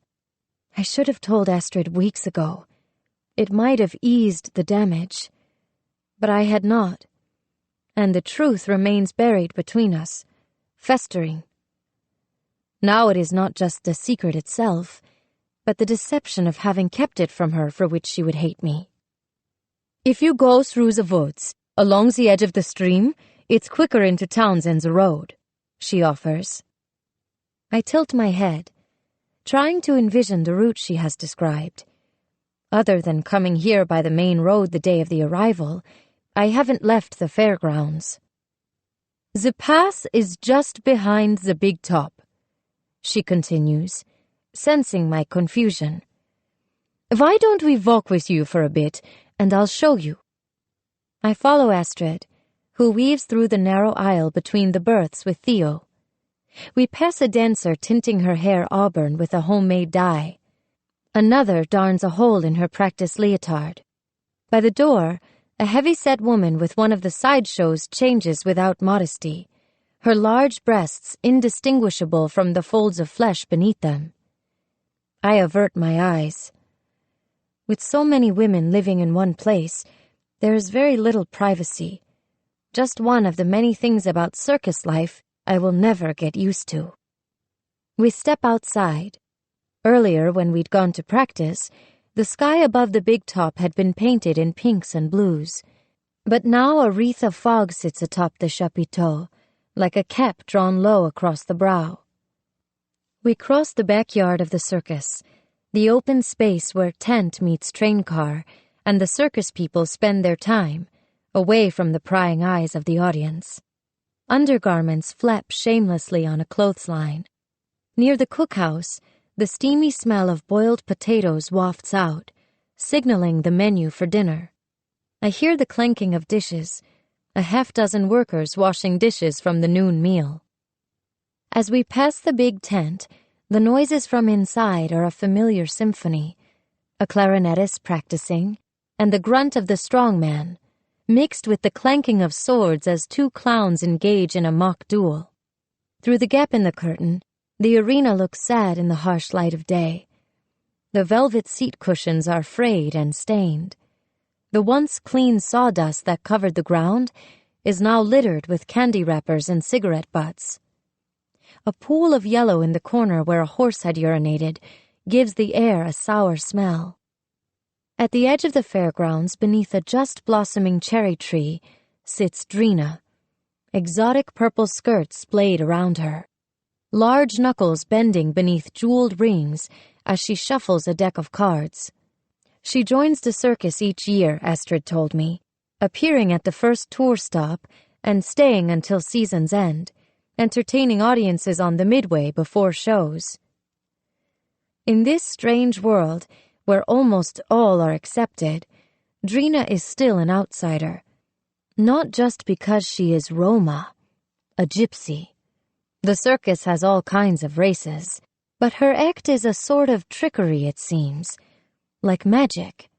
I should have told Estrid weeks ago. It might have eased the damage, but I had not, and the truth remains buried between us, festering. Now it is not just the secret itself, but the deception of having kept it from her for which she would hate me. If you go through the woods, along the edge of the stream, it's quicker into Townsend's road, she offers. I tilt my head, trying to envision the route she has described. Other than coming here by the main road the day of the arrival, I haven't left the fairgrounds. The pass is just behind the big top, she continues, sensing my confusion. Why don't we walk with you for a bit, and I'll show you. I follow Estrid, who weaves through the narrow aisle between the berths with Theo. We pass a dancer tinting her hair auburn with a homemade dye. Another darns a hole in her practice leotard. By the door, a heavy-set woman with one of the sideshows changes without modesty, her large breasts indistinguishable from the folds of flesh beneath them. I avert my eyes. With so many women living in one place, there is very little privacy. Just one of the many things about circus life I will never get used to. We step outside. Earlier, when we'd gone to practice, the sky above the big top had been painted in pinks and blues, but now a wreath of fog sits atop the chapiteau, like a cap drawn low across the brow. We cross the backyard of the circus, the open space where tent meets train car, and the circus people spend their time, away from the prying eyes of the audience. Undergarments flap shamelessly on a clothesline. Near the cookhouse, the steamy smell of boiled potatoes wafts out, signaling the menu for dinner. I hear the clanking of dishes, a half-dozen workers washing dishes from the noon meal. As we pass the big tent, the noises from inside are a familiar symphony, a clarinetist practicing, and the grunt of the strong man, mixed with the clanking of swords as 2 clowns engage in a mock duel. Through the gap in the curtain, the arena looks sad in the harsh light of day. The velvet seat cushions are frayed and stained. The once clean sawdust that covered the ground is now littered with candy wrappers and cigarette butts. A pool of yellow in the corner where a horse had urinated gives the air a sour smell. At the edge of the fairgrounds, beneath a just-blossoming cherry tree, sits Drina, exotic purple skirts splayed around her, large knuckles bending beneath jeweled rings as she shuffles a deck of cards. She joins the circus each year, Estrid told me, appearing at the first tour stop and staying until season's end, entertaining audiences on the midway before shows. In this strange world, where almost all are accepted, Drina is still an outsider. Not just because she is Roma, a gypsy. The circus has all kinds of races, but her act is a sort of trickery, it seems, like magic.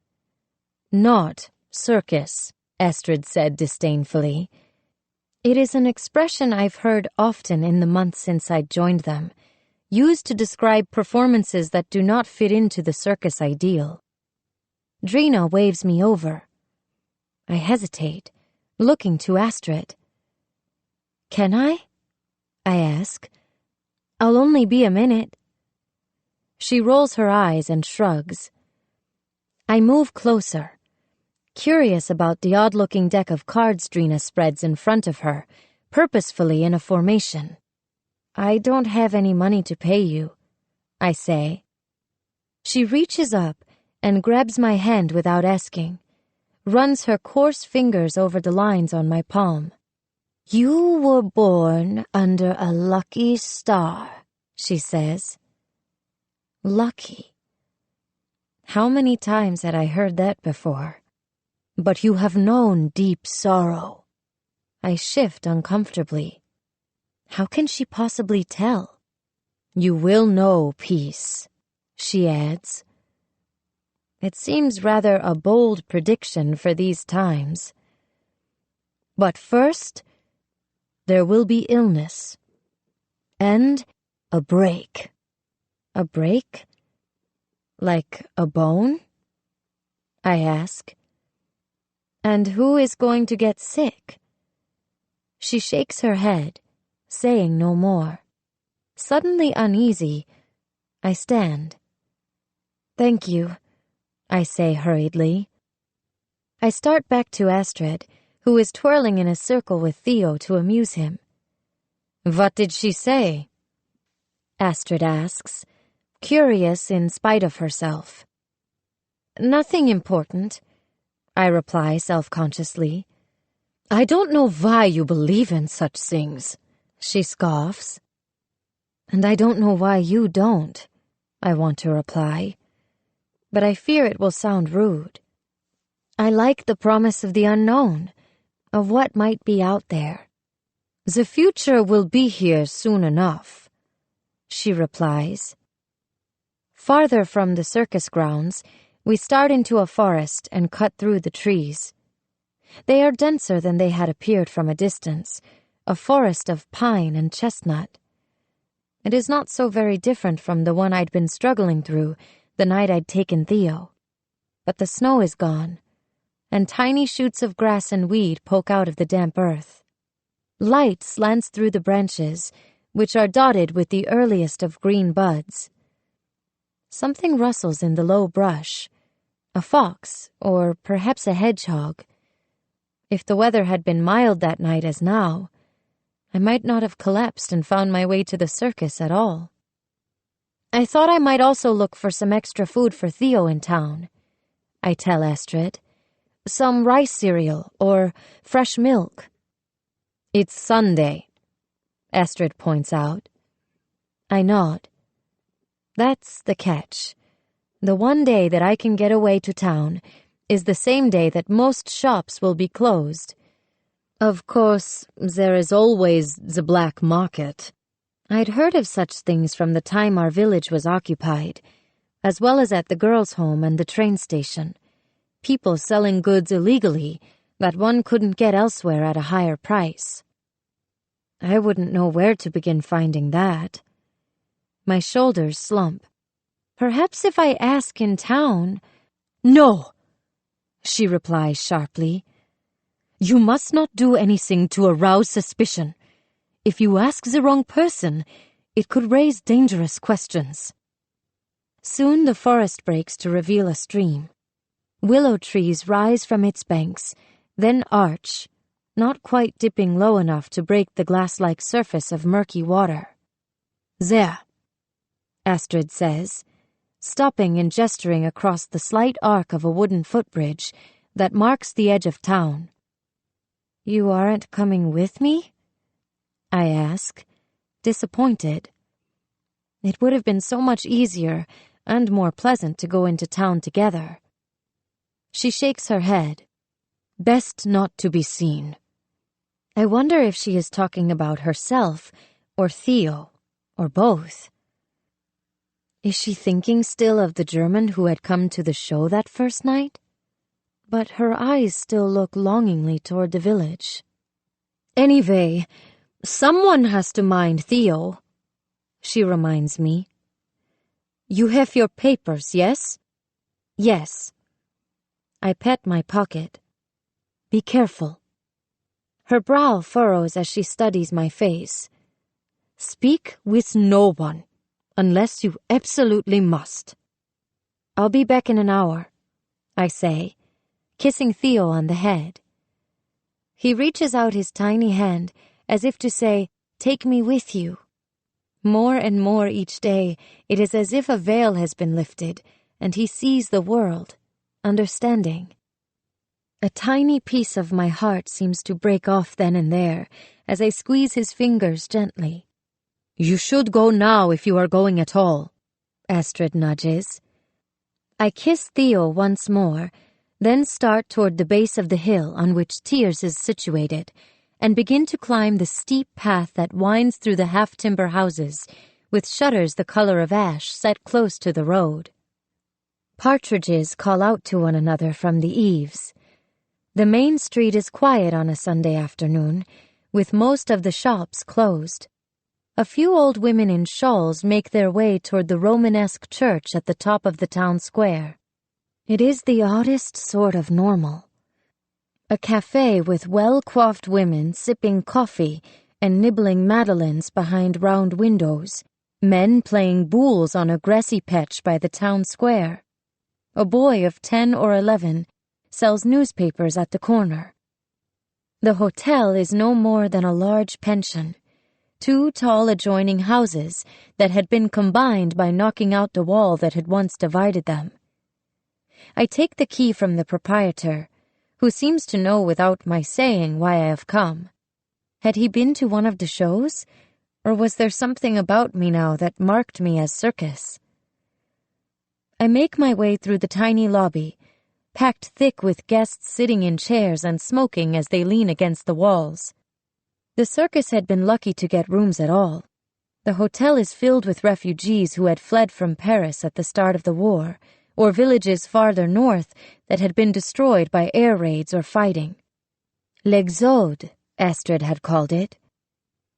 Not circus, Astrid said disdainfully. It is an expression I've heard often in the months since I joined them, used to describe performances that do not fit into the circus ideal. Drina waves me over. I hesitate, looking to Astrid. Can I ask. I'll only be a minute. She rolls her eyes and shrugs. I move closer, curious about the odd-looking deck of cards Drina spreads in front of her, purposefully in a formation. I don't have any money to pay you, I say. She reaches up and grabs my hand without asking, runs her coarse fingers over the lines on my palm. You were born under a lucky star, she says. Lucky. How many times had I heard that before? But you have known deep sorrow. I shift uncomfortably. How can she possibly tell? You will know peace, she adds. It seems rather a bold prediction for these times. But first, there will be illness. And a break. A break? Like a bone? I ask. And who is going to get sick? She shakes her head, saying no more. Suddenly uneasy, I stand. Thank you, I say hurriedly. I start back to Astrid, who is twirling in a circle with Theo to amuse him. What did she say? Astrid asks, curious in spite of herself. Nothing important, I reply self-consciously. I don't know why you believe in such things, she scoffs. And I don't know why you don't, I want to reply. But I fear it will sound rude. I like the promise of the unknown, of what might be out there. The future will be here soon enough, she replies. Farther from the circus grounds, we start into a forest and cut through the trees. They are denser than they had appeared from a distance, a forest of pine and chestnut. It is not so very different from the one I'd been struggling through the night I'd taken Theo. But the snow is gone, and tiny shoots of grass and weed poke out of the damp earth. Light slants through the branches, which are dotted with the earliest of green buds. Something rustles in the low brush. A fox, or perhaps a hedgehog. If the weather had been mild that night as now, I might not have collapsed and found my way to the circus at all. I thought I might also look for some extra food for Theo in town, I tell Astrid. Some rice cereal or fresh milk. It's Sunday, Astrid points out. I nod. That's the catch. The one day that I can get away to town is the same day that most shops will be closed. Of course, there is always the black market. I'd heard of such things from the time our village was occupied, as well as at the girls' home and the train station. People selling goods illegally that one couldn't get elsewhere at a higher price. I wouldn't know where to begin finding that. My shoulders slump. Perhaps if I ask in town— No, she replies sharply. You must not do anything to arouse suspicion. If you ask the wrong person, it could raise dangerous questions. Soon the forest breaks to reveal a stream. Willow trees rise from its banks, then arch, not quite dipping low enough to break the glass-like surface of murky water. There, Astrid says, stopping and gesturing across the slight arc of a wooden footbridge that marks the edge of town. You aren't coming with me? I ask, disappointed. It would have been so much easier and more pleasant to go into town together. She shakes her head. Best not to be seen. I wonder if she is talking about herself or Theo or both. Is she thinking still of the German who had come to the show that first night? But her eyes still look longingly toward the village. Anyway, someone has to mind Theo, she reminds me. You have your papers, yes? Yes. I pat my pocket. Be careful. Her brow furrows as she studies my face. Speak with no one, unless you absolutely must. I'll be back in an hour, I say, kissing Theo on the head. He reaches out his tiny hand as if to say, take me with you. More and more each day, it is as if a veil has been lifted, and he sees the world, understanding. A tiny piece of my heart seems to break off then and there, as I squeeze his fingers gently. You should go now if you are going at all, Astrid nudges. I kiss Theo once more, then start toward the base of the hill on which Tiers is situated, and begin to climb the steep path that winds through the half-timber houses, with shutters the color of ash set close to the road. Partridges call out to one another from the eaves. The main street is quiet on a Sunday afternoon, with most of the shops closed. A few old women in shawls make their way toward the Romanesque church at the top of the town square. It is the oddest sort of normal. A cafe with well-coiffed women sipping coffee and nibbling madeleines behind round windows, men playing boules on a grassy patch by the town square. A boy of 10 or 11 sells newspapers at the corner. The hotel is no more than a large pension, 2 tall adjoining houses that had been combined by knocking out the wall that had once divided them. I take the key from the proprietor, who seems to know without my saying why I have come. Had he been to one of the shows, or was there something about me now that marked me as circus? I make my way through the tiny lobby, packed thick with guests sitting in chairs and smoking as they lean against the walls. The circus had been lucky to get rooms at all. The hotel is filled with refugees who had fled from Paris at the start of the war, or villages farther north that had been destroyed by air raids or fighting. L'Exode, Astrid had called it.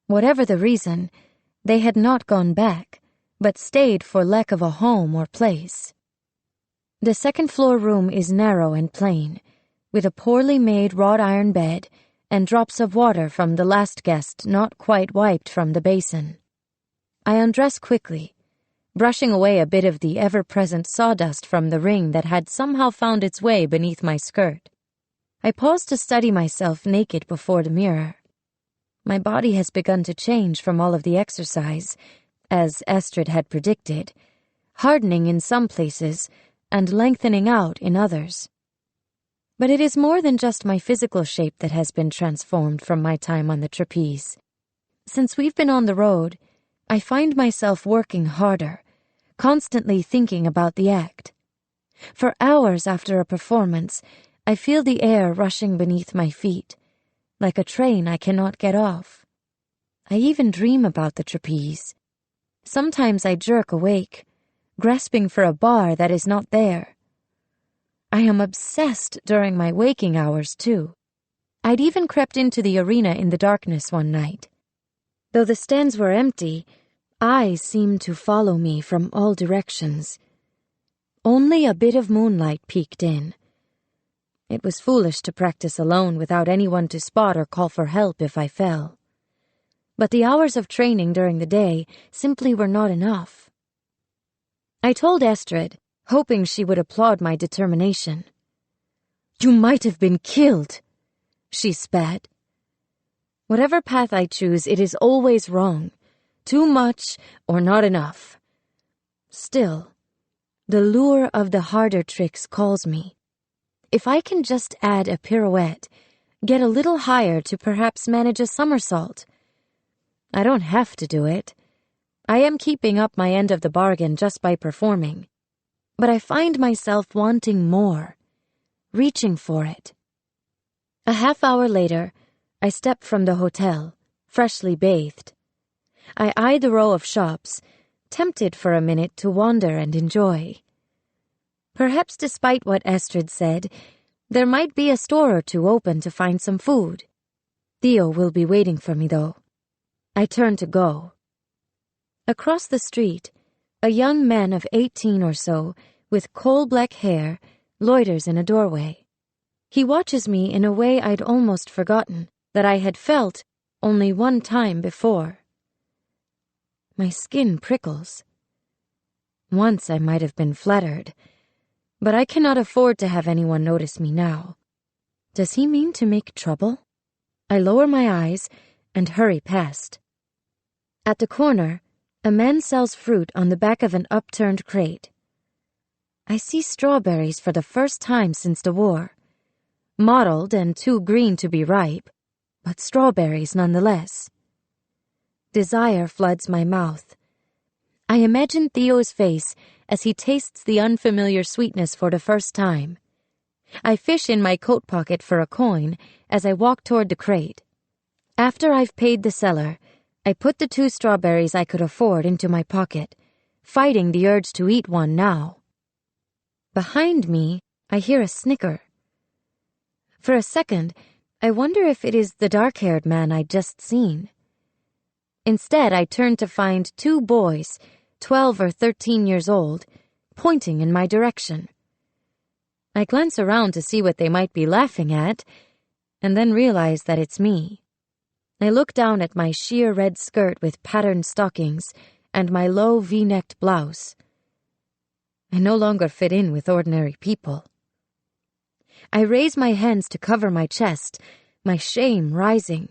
Whatever the reason, they had not gone back, but stayed for lack of a home or place. The second-floor room is narrow and plain, with a poorly made wrought iron bed and drops of water from the last guest not quite wiped from the basin. I undress quickly, brushing away a bit of the ever-present sawdust from the ring that had somehow found its way beneath my skirt. I pause to study myself naked before the mirror. My body has begun to change from all of the exercise, as Astrid had predicted, hardening in some places and lengthening out in others. But it is more than just my physical shape that has been transformed from my time on the trapeze. Since we've been on the road, I find myself working harder, constantly thinking about the act. For hours after a performance, I feel the air rushing beneath my feet, like a train I cannot get off. I even dream about the trapeze. Sometimes I jerk awake, grasping for a bar that is not there. I am obsessed during my waking hours, too. I'd even crept into the arena in the darkness one night. Though the stands were empty, eyes seemed to follow me from all directions. Only a bit of moonlight peeked in. It was foolish to practice alone without anyone to spot or call for help if I fell. But the hours of training during the day simply were not enough. I told Astrid, hoping she would applaud my determination. You might have been killed, she spat. Whatever path I choose, it is always wrong. Too much or not enough. Still, the lure of the harder tricks calls me. If I can just add a pirouette, get a little higher to perhaps manage a somersault. I don't have to do it. I am keeping up my end of the bargain just by performing. But I find myself wanting more, reaching for it. A half-hour later, I step from the hotel, freshly bathed. I eye the row of shops, tempted for a minute to wander and enjoy. Perhaps despite what Estrid said, there might be a store or two open to find some food. Theo will be waiting for me, though. I turn to go. Across the street, a young man of 18 or so, with coal-black hair, loiters in a doorway. He watches me in a way I'd almost forgotten that I had felt only one time before. My skin prickles. Once I might have been flattered, but I cannot afford to have anyone notice me now. Does he mean to make trouble? I lower my eyes and hurry past. At the corner, a man sells fruit on the back of an upturned crate. I see strawberries for the first time since the war. Mottled and too green to be ripe, but strawberries nonetheless. Desire floods my mouth. I imagine Theo's face as he tastes the unfamiliar sweetness for the first time. I fish in my coat pocket for a coin as I walk toward the crate. After I've paid the seller, I put the 2 strawberries I could afford into my pocket, fighting the urge to eat one now. Behind me, I hear a snicker. For a second, I wonder if it is the dark-haired man I'd just seen. Instead, I turn to find 2 boys, 12 or 13 years old, pointing in my direction. I glance around to see what they might be laughing at, and then realize that it's me. I look down at my sheer red skirt with patterned stockings and my low V-necked blouse. I no longer fit in with ordinary people. I raise my hands to cover my chest, my shame rising.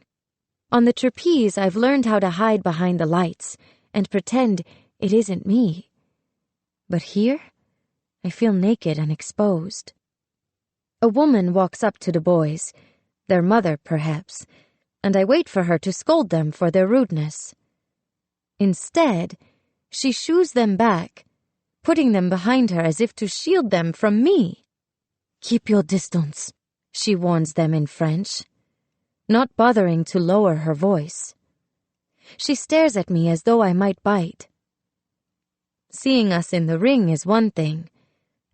On the trapeze, I've learned how to hide behind the lights and pretend it isn't me. But here, I feel naked and exposed. A woman walks up to the boys, their mother perhaps, and I wait for her to scold them for their rudeness. Instead, she shoos them back, putting them behind her as if to shield them from me. "Keep your distance," she warns them in French, not bothering to lower her voice. She stares at me as though I might bite. Seeing us in the ring is one thing,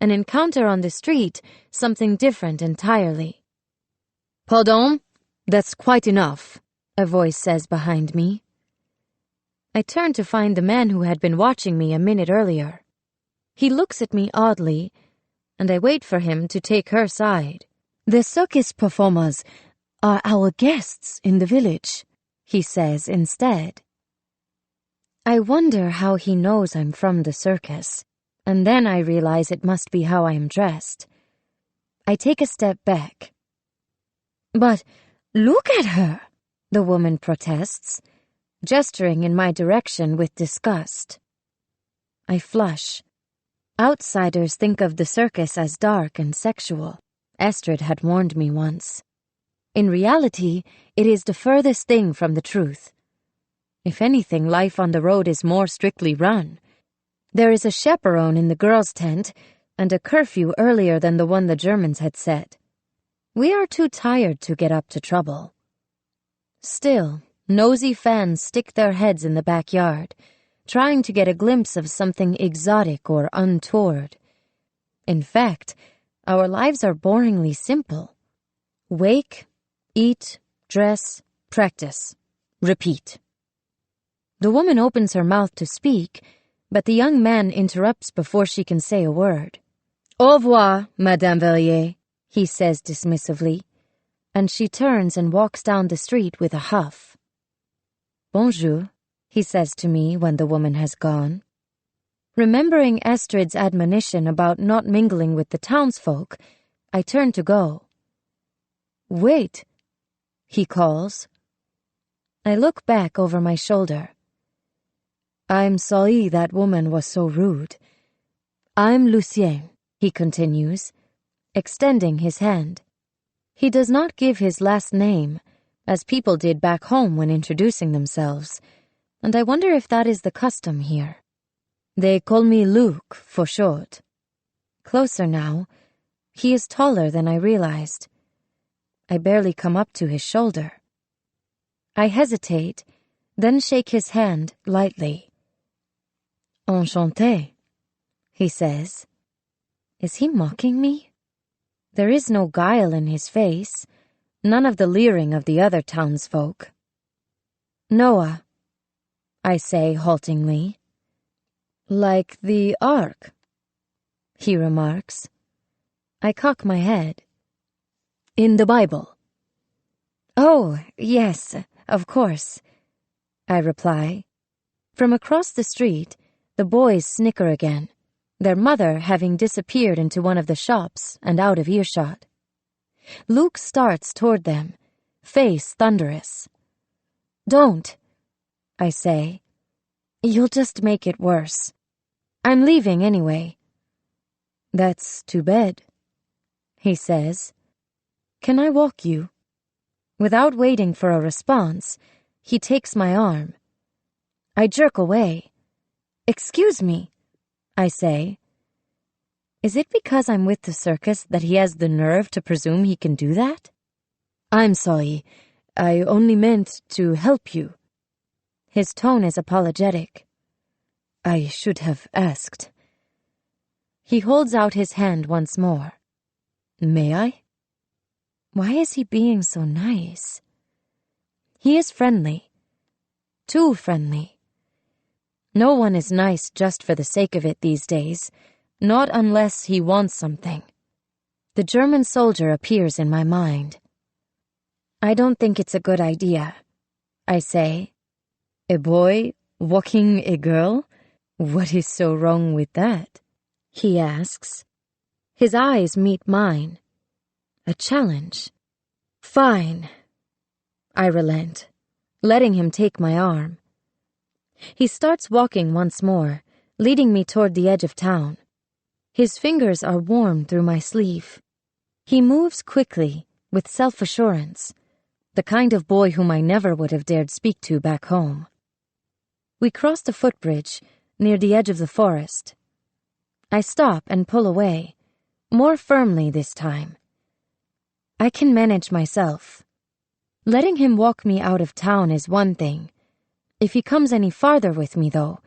an encounter on the street something different entirely. "Pardon? That's quite enough," a voice says behind me. I turn to find the man who had been watching me a minute earlier. He looks at me oddly, and I wait for him to take her side. "The circus performers are our guests in the village," he says instead. I wonder how he knows I'm from the circus, and then I realize it must be how I am dressed. I take a step back. "But look at her," the woman protests, gesturing in my direction with disgust. I flush. Outsiders think of the circus as dark and sexual. Estrid had warned me once. In reality, it is the furthest thing from the truth. If anything, life on the road is more strictly run. There is a chaperone in the girls' tent, and a curfew earlier than the one the Germans had set. We are too tired to get up to trouble. Still, nosy fans stick their heads in the backyard, trying to get a glimpse of something exotic or untoward. In fact, our lives are boringly simple. Wake, eat, dress, practice, repeat. The woman opens her mouth to speak, but the young man interrupts before she can say a word. "Au revoir, Madame Verrier," he says dismissively, and she turns and walks down the street with a huff. "Bonjour," he says to me when the woman has gone. Remembering Estrid's admonition about not mingling with the townsfolk, I turn to go. "Wait," he calls. I look back over my shoulder. "I'm sorry that woman was so rude. I'm Lucien," he continues, extending his hand. He does not give his last name, as people did back home when introducing themselves, and I wonder if that is the custom here. They call me Luke for short. Closer now, he is taller than I realized. I barely come up to his shoulder. I hesitate, then shake his hand lightly. Enchanté, he says. Is he mocking me? There is no guile in his face, none of the leering of the other townsfolk. Noah, I say haltingly. Like the Ark, he remarks. I cock my head. In the Bible. Oh, yes, of course, I reply. From across the street, the boys snicker again, their mother having disappeared into one of the shops and out of earshot. Luke starts toward them, face thunderous. Don't, I say. You'll just make it worse. I'm leaving anyway. That's too bad, he says. Can I walk you? Without waiting for a response, he takes my arm. I jerk away. Excuse me, I say. Is it because I'm with the circus that he has the nerve to presume he can do that? I'm sorry. I only meant to help you. His tone is apologetic. I should have asked. He holds out his hand once more. May I? Why is he being so nice? He is friendly. Too friendly. No one is nice just for the sake of it these days, not unless he wants something. The German soldier appears in my mind. I don't think it's a good idea, I say. A boy walking a girl? What is so wrong with that? He asks. His eyes meet mine. A challenge. Fine. I relent, letting him take my arm. He starts walking once more, leading me toward the edge of town. His fingers are warm through my sleeve. He moves quickly, with self-assurance, the kind of boy whom I never would have dared speak to back home. We cross the footbridge, near the edge of the forest. I stop and pull away, more firmly this time. I can manage myself. Letting him walk me out of town is one thing. If he comes any farther with me, though,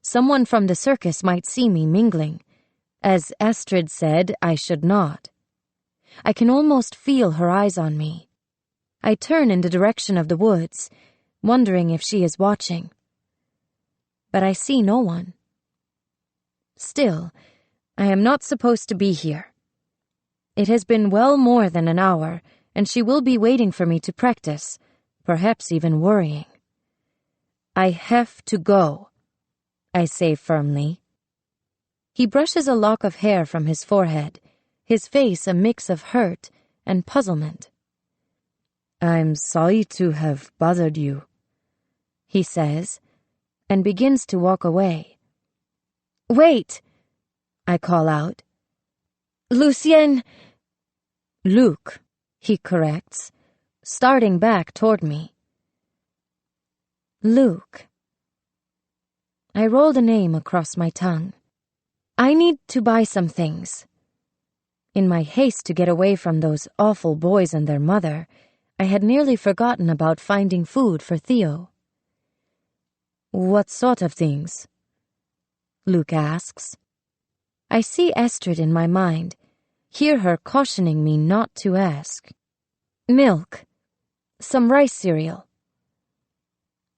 someone from the circus might see me mingling. As Astrid said, I should not. I can almost feel her eyes on me. I turn in the direction of the woods, wondering if she is watching. But I see no one. Still, I am not supposed to be here. It has been well more than an hour, and she will be waiting for me to practice, perhaps even worrying. I have to go, I say firmly. He brushes a lock of hair from his forehead, his face a mix of hurt and puzzlement. I'm sorry to have bothered you, he says, and begins to walk away. Wait, I call out. Lucien! Luke, he corrects, starting back toward me. Luke. I roll the name across my tongue. I need to buy some things. In my haste to get away from those awful boys and their mother, I had nearly forgotten about finding food for Theo. What sort of things? Luke asks. I see Astrid in my mind, hear her cautioning me not to ask. Milk. Some rice cereal.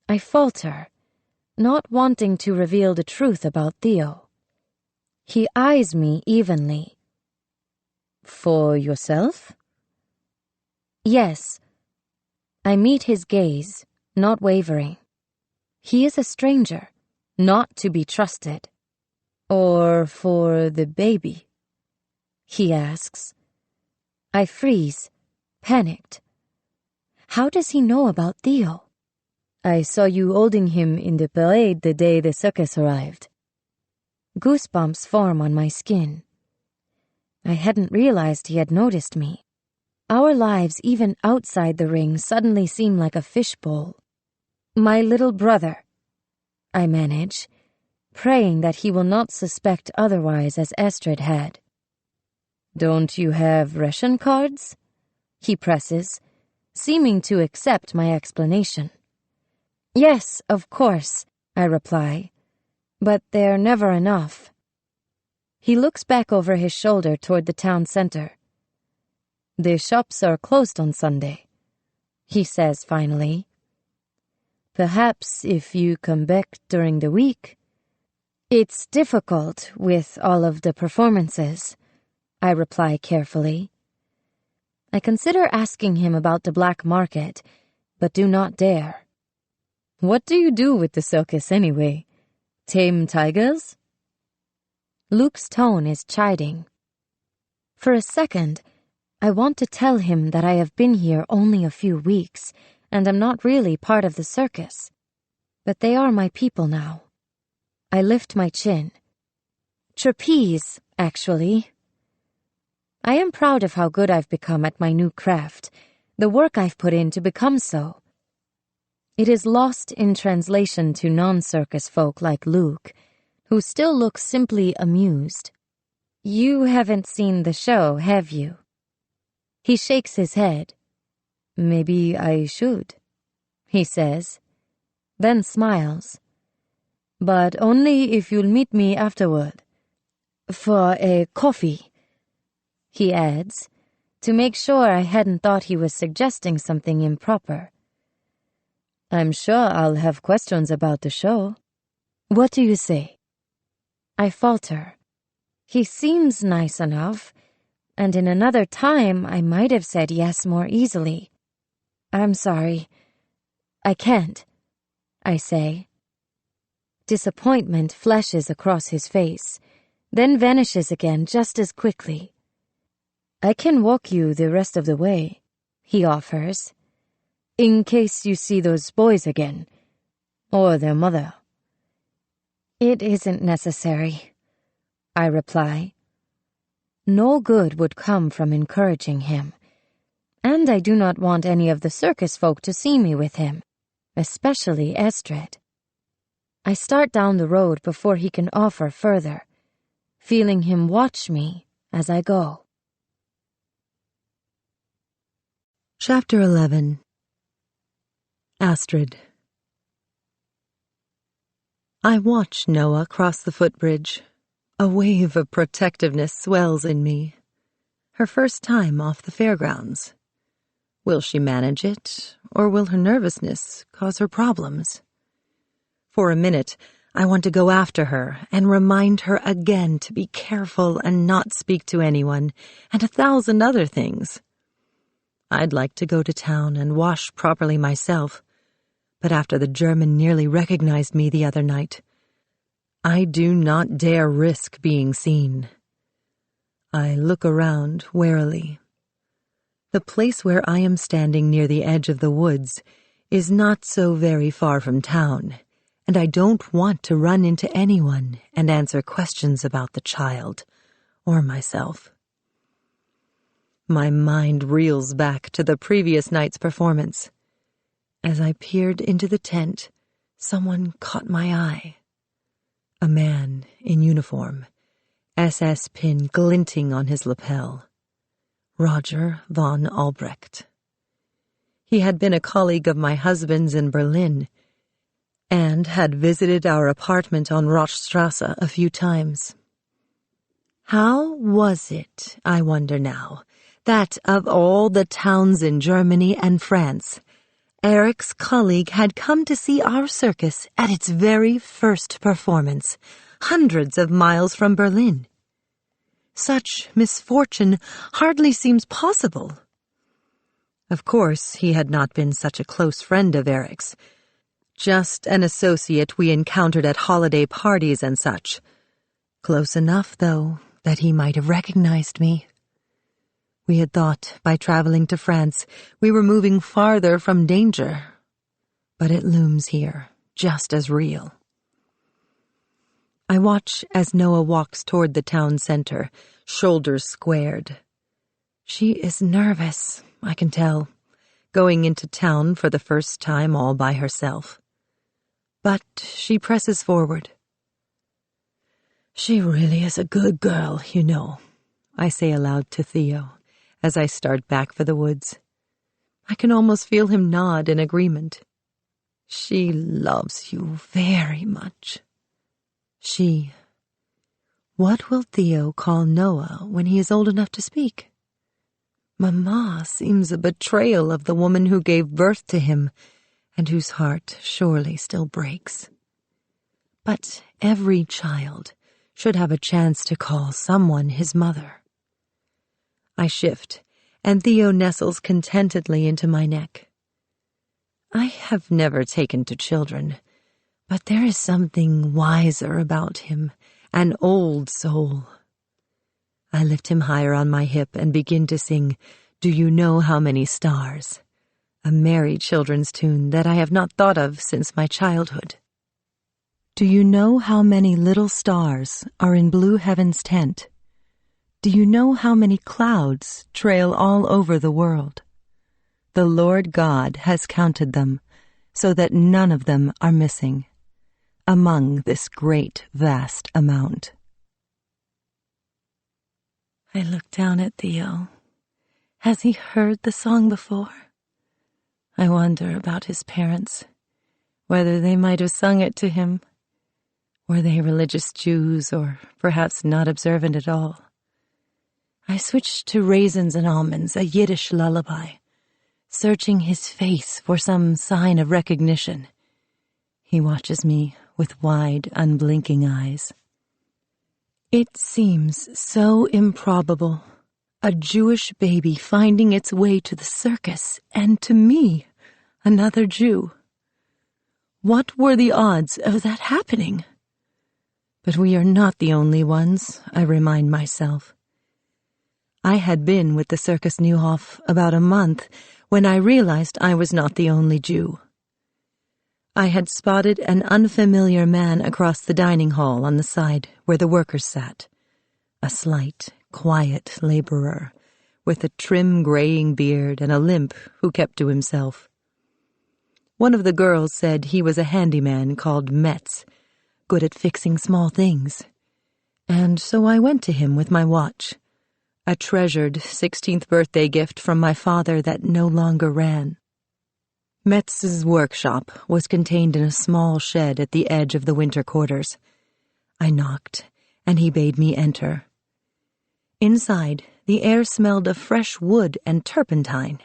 I falter, not wanting to reveal the truth about Theo. He eyes me evenly. For yourself? Yes. I meet his gaze, not wavering. He is a stranger, not to be trusted. Or for the baby? He asks. I freeze, panicked. How does he know about Theo? I saw you holding him in the parade the day the circus arrived. Goosebumps form on my skin. I hadn't realized he had noticed me. Our lives, even outside the ring, suddenly seem like a fishbowl. My little brother, I manage, praying that he will not suspect otherwise as Estrid had. Don't you have ration cards? He presses, seeming to accept my explanation. Yes, of course, I reply, but they're never enough. He looks back over his shoulder toward the town center. The shops are closed on Sunday, he says finally. Perhaps if you come back during the week. It's difficult with all of the performances, I reply carefully. I consider asking him about the black market, but do not dare. What do you do with the circus anyway? Tame tigers? Luke's tone is chiding. For a second, I want to tell him that I have been here only a few weeks and am not really part of the circus. But they are my people now. I lift my chin. Trapeze, actually. I am proud of how good I've become at my new craft, the work I've put in to become so. It is lost in translation to non-circus folk like Luke, who still looks simply amused. You haven't seen the show, have you? He shakes his head. Maybe I should, he says, then smiles. But only if you'll meet me afterward. For a coffee, he adds, to make sure I hadn't thought he was suggesting something improper. I'm sure I'll have questions about the show. What do you say? I falter. He seems nice enough, and in another time I might have said yes more easily. I'm sorry. I can't, I say. Disappointment flashes across his face, then vanishes again just as quickly. I can walk you the rest of the way, he offers, in case you see those boys again, or their mother. It isn't necessary, I reply. No good would come from encouraging him, and I do not want any of the circus folk to see me with him, especially Estrid. I start down the road before he can offer further, feeling him watch me as I go. Chapter 11. Astrid. I watch Noah cross the footbridge. A wave of protectiveness swells in me. Her first time off the fairgrounds. Will she manage it, or will her nervousness cause her problems? For a minute, I want to go after her and remind her again to be careful and not speak to anyone, and 1,000 other things. I'd like to go to town and wash properly myself, but after the German nearly recognized me the other night, I do not dare risk being seen. I look around warily. The place where I am standing near the edge of the woods is not so very far from town, and I don't want to run into anyone and answer questions about the child or myself. My mind reels back to the previous night's performance. As I peered into the tent, someone caught my eye. A man in uniform, SS pin glinting on his lapel. Roger von Albrecht. He had been a colleague of my husband's in Berlin, and had visited our apartment on Rochstrasse a few times. How was it, I wonder now, that of all the towns in Germany and France, Eric's colleague had come to see our circus at its very first performance, hundreds of miles from Berlin? Such misfortune hardly seems possible. Of course, he had not been such a close friend of Eric's, just an associate we encountered at holiday parties and such. Close enough, though, that he might have recognized me. We had thought, by traveling to France, we were moving farther from danger. But it looms here, just as real. I watch as Noah walks toward the town center, shoulders squared. She is nervous, I can tell, going into town for the first time all by herself. but she presses forward. "She really is a good girl, you know," I say aloud to Theo as I start back for the woods. I can almost feel him nod in agreement. "She loves you very much." She. What will Theo call Noah when he is old enough to speak? Mama seems a betrayal of the woman who gave birth to him and whose heart surely still breaks. But every child should have a chance to call someone his mother. I shift, and Theo nestles contentedly into my neck. I have never taken to children, but there is something wiser about him, an old soul. I lift him higher on my hip and begin to sing "Do You Know How Many Stars?" a merry children's tune that I have not thought of since my childhood. Do you know how many little stars are in blue heaven's tent? Do you know how many clouds trail all over the world? The Lord God has counted them, so that none of them are missing, among this great, vast amount. I look down at Theo. Has he heard the song before? I wonder about his parents, whether they might have sung it to him. Were they religious Jews, or perhaps not observant at all? I switched to Raisins and Almonds, a Yiddish lullaby, searching his face for some sign of recognition. He watches me with wide, unblinking eyes. It seems so improbable, a Jewish baby finding its way to the circus, and to me, another Jew. What were the odds of that happening? But we are not the only ones, I remind myself. I had been with the Circus Neuhof about a month when I realized I was not the only Jew. I had spotted an unfamiliar man across the dining hall on the side where the workers sat, a slight, quiet laborer with a trim graying beard and a limp who kept to himself. One of the girls said he was a handyman called Metz, good at fixing small things, and so I went to him with my watch, a treasured 16th birthday gift from my father that no longer ran. Metz's workshop was contained in a small shed at the edge of the winter quarters. I knocked, and he bade me enter. Inside, the air smelled of fresh wood and turpentine.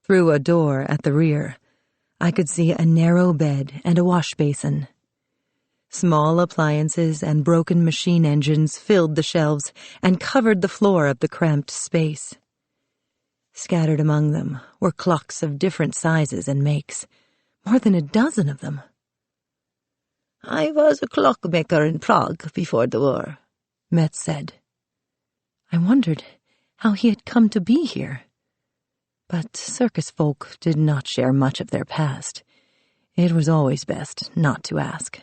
Through a door at the rear, I could see a narrow bed and a wash basin. Small appliances and broken machine engines filled the shelves and covered the floor of the cramped space. Scattered among them were clocks of different sizes and makes, more than a dozen of them. "I was a clockmaker in Prague before the war," Metz said. I wondered how he had come to be here. But circus folk did not share much of their past. It was always best not to ask.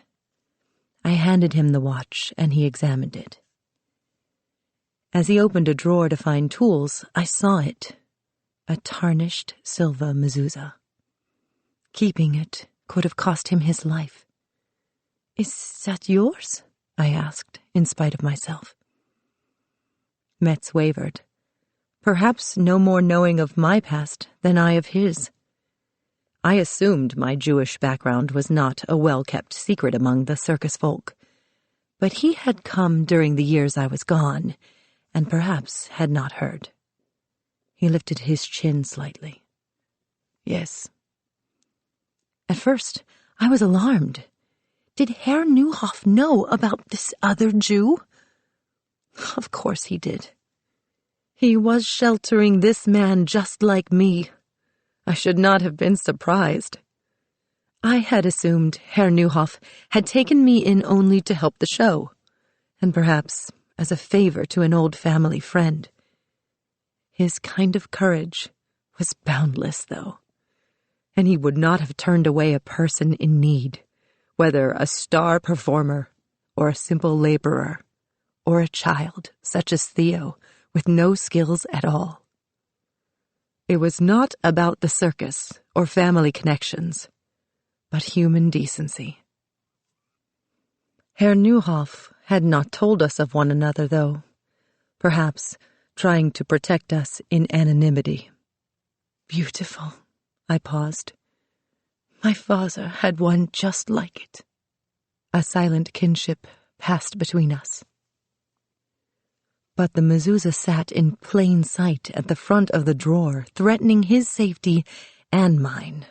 I handed him the watch, and he examined it. As he opened a drawer to find tools, I saw it, a tarnished silver mezuzah. Keeping it could have cost him his life. "Is that yours?" I asked, in spite of myself. Metz wavered, perhaps no more knowing of my past than I of his. I assumed my Jewish background was not a well-kept secret among the circus folk, but he had come during the years I was gone, and perhaps had not heard. He lifted his chin slightly. "Yes." At first, I was alarmed. Did Herr Neuhof know about this other Jew? Of course he did. He was sheltering this man just like me. I should not have been surprised. I had assumed Herr Neuhof had taken me in only to help the show, and perhaps as a favor to an old family friend. His kind of courage was boundless, though, and he would not have turned away a person in need, whether a star performer or a simple laborer, or a child such as Theo with no skills at all. It was not about the circus or family connections, but human decency. Herr Neuhoff had not told us of one another, though, perhaps trying to protect us in anonymity. Beautiful, I paused. My father had one just like it. A silent kinship passed between us. But the mezuzah sat in plain sight at the front of the drawer, threatening his safety and mine.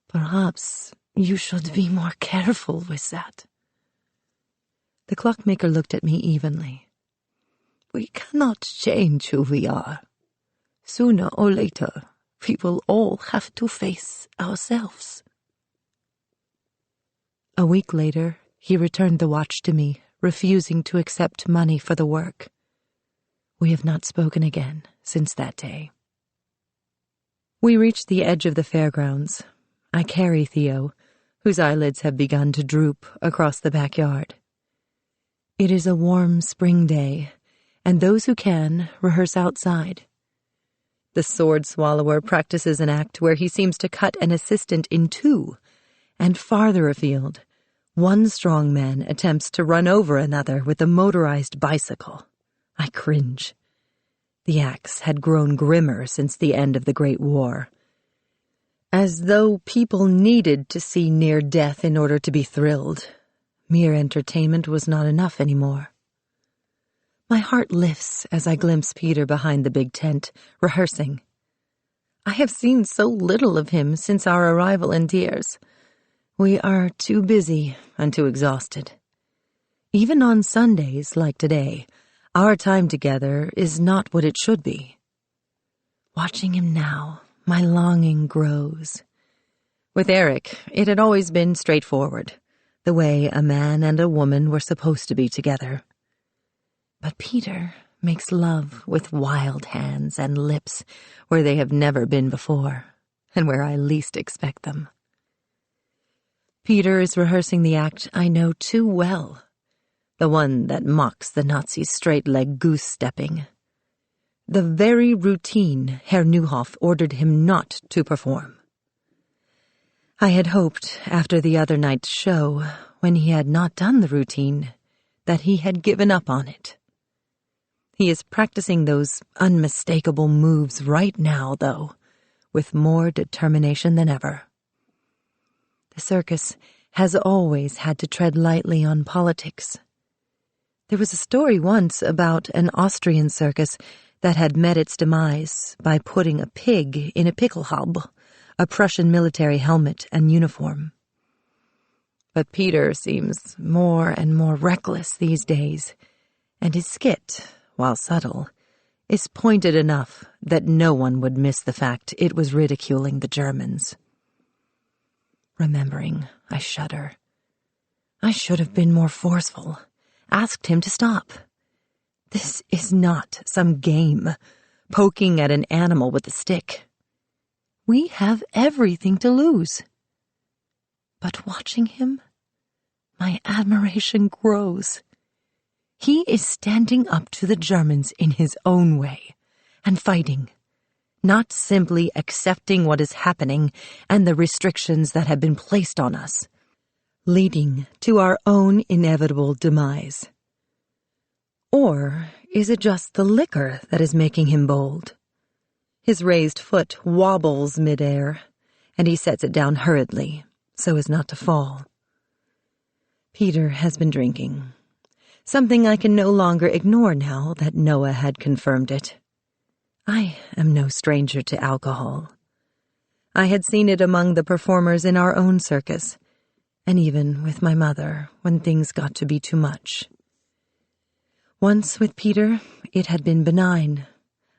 Perhaps you should be more careful with that. The clockmaker looked at me evenly. We cannot change who we are. Sooner or later, we will all have to face ourselves. A week later, he returned the watch to me, refusing to accept money for the work. We have not spoken again since that day. We reached the edge of the fairgrounds. I carry Theo, whose eyelids have begun to droop, across the backyard. It is a warm spring day, and those who can rehearse outside. The sword swallower practices an act where he seems to cut an assistant in two, and farther afield, one strong man attempts to run over another with a motorized bicycle. I cringe. The acts had grown grimmer since the end of the Great War, as though people needed to see near death in order to be thrilled. Mere entertainment was not enough anymore. My heart lifts as I glimpse Peter behind the big tent, rehearsing. I have seen so little of him since our arrival in Thiers. We are too busy and too exhausted. Even on Sundays like today, our time together is not what it should be. Watching him now, my longing grows. With Eric, it had always been straightforward, the way a man and a woman were supposed to be together. But Peter makes love with wild hands and lips where they have never been before, and where I least expect them. Peter is rehearsing the act I know too well, the one that mocks the Nazis' straight-leg goose-stepping. The very routine Herr Neuhoff ordered him not to perform. I had hoped, after the other night's show, when he had not done the routine, that he had given up on it. He is practicing those unmistakable moves right now, though, with more determination than ever. The circus has always had to tread lightly on politics. There was a story once about an Austrian circus that had met its demise by putting a pig in a pickelhaube, a Prussian military helmet and uniform. But Peter seems more and more reckless these days, and his skit, while subtle, is pointed enough that no one would miss the fact it was ridiculing the Germans. Remembering, I shudder. I should have been more forceful, asked him to stop. This is not some game, poking at an animal with a stick. We have everything to lose. But watching him, my admiration grows. He is standing up to the Germans in his own way, and fighting, not simply accepting what is happening and the restrictions that have been placed on us, leading to our own inevitable demise. Or is it just the liquor that is making him bold? His raised foot wobbles midair, and he sets it down hurriedly, so as not to fall. Peter has been drinking, something I can no longer ignore now that Noah had confirmed it. I am no stranger to alcohol. I had seen it among the performers in our own circus, and even with my mother when things got to be too much. Once with Peter, it had been benign.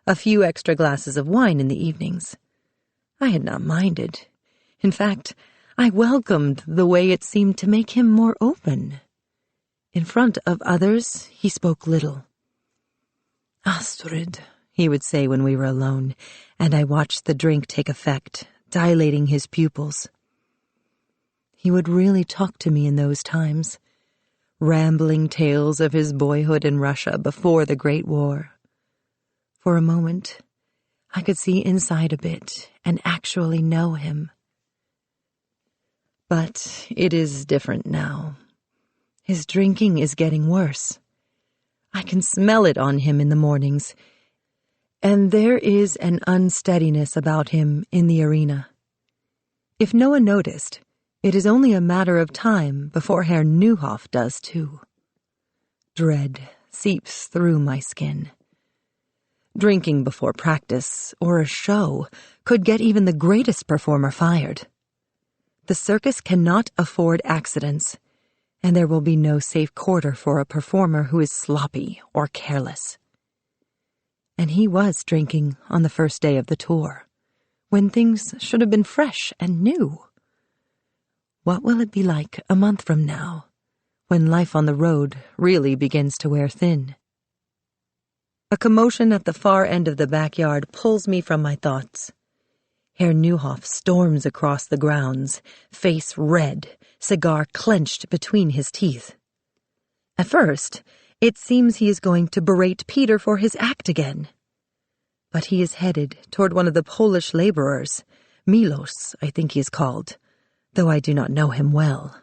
A few extra glasses of wine in the evenings. I had not minded. In fact, I welcomed the way it seemed to make him more open. In front of others, he spoke little. Astrid, he would say when we were alone, and I watched the drink take effect, dilating his pupils. He would really talk to me in those times, rambling tales of his boyhood in Russia before the Great War. For a moment, I could see inside a bit and actually know him. But it is different now. His drinking is getting worse. I can smell it on him in the mornings, and there is an unsteadiness about him in the arena. If Noah noticed, it is only a matter of time before Herr Neuhoff does too. Dread seeps through my skin. Drinking before practice or a show could get even the greatest performer fired. The circus cannot afford accidents, and there will be no safe quarter for a performer who is sloppy or careless. And he was drinking on the first day of the tour, when things should have been fresh and new. What will it be like a month from now, when life on the road really begins to wear thin? A commotion at the far end of the backyard pulls me from my thoughts. Herr Neuhoff storms across the grounds, face red, cigar clenched between his teeth. At first, it seems he is going to berate Peter for his act again. But he is headed toward one of the Polish laborers, Milos, I think he is called, though I do not know him well.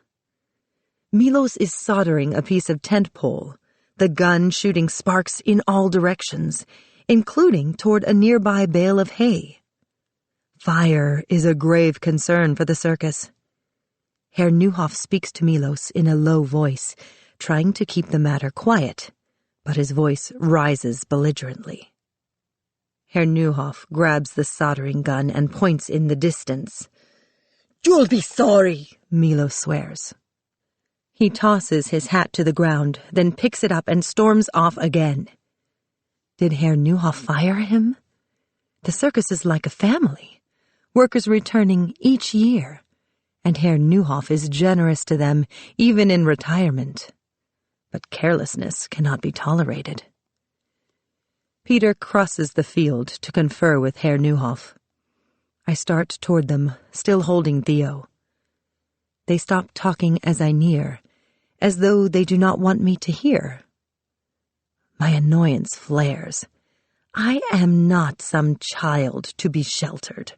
Milos is soldering a piece of tent pole, the gun shooting sparks in all directions, including toward a nearby bale of hay. Fire is a grave concern for the circus. Herr Neuhoff speaks to Milos in a low voice, trying to keep the matter quiet, but his voice rises belligerently. Herr Neuhoff grabs the soldering gun and points in the distance. "You'll be sorry," Milos swears. He tosses his hat to the ground, then picks it up and storms off again. Did Herr Neuhoff fire him? The circus is like a family, workers returning each year, and Herr Neuhoff is generous to them even in retirement. But carelessness cannot be tolerated. Peter crosses the field to confer with Herr Neuhoff. I start toward them, still holding Theo. They stop talking as I near, as though they do not want me to hear. My annoyance flares. I am not some child to be sheltered.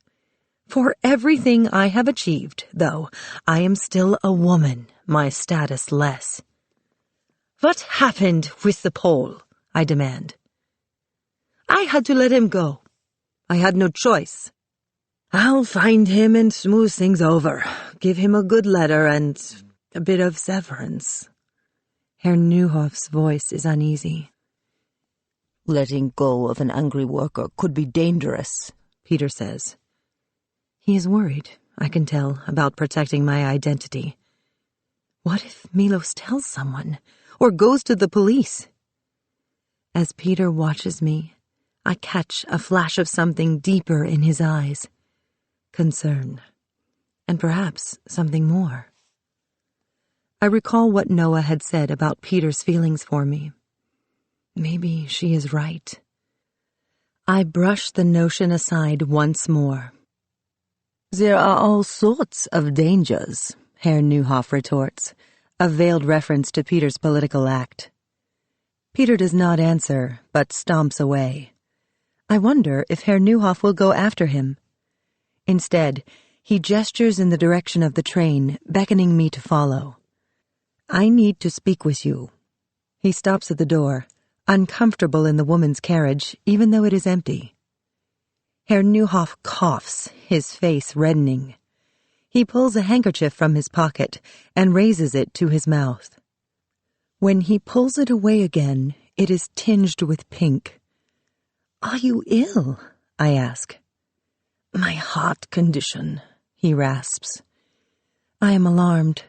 For everything I have achieved, though, I am still a woman, my status less. "What happened with the Pole?" I demand. "I had to let him go. I had no choice. I'll find him and smooth things over, give him a good letter and a bit of severance." Herr Neuhoff's voice is uneasy. "Letting go of an angry worker could be dangerous," Peter says. He is worried, I can tell, about protecting my identity. What if Milos tells someone, or goes to the police? As Peter watches me, I catch a flash of something deeper in his eyes. Concern, and perhaps something more. I recall what Noah had said about Peter's feelings for me. Maybe she is right. I brush the notion aside once more. "There are all sorts of dangers," Herr Neuhoff retorts, a veiled reference to Peter's political act. Peter does not answer, but stomps away. I wonder if Herr Neuhoff will go after him. Instead, he gestures in the direction of the train, beckoning me to follow. "I need to speak with you." He stops at the door, uncomfortable in the woman's carriage, even though it is empty. Herr Neuhoff coughs, his face reddening. He pulls a handkerchief from his pocket and raises it to his mouth. When he pulls it away again, it is tinged with pink. "Are you ill?" I ask. "My heart condition," he rasps. I am alarmed.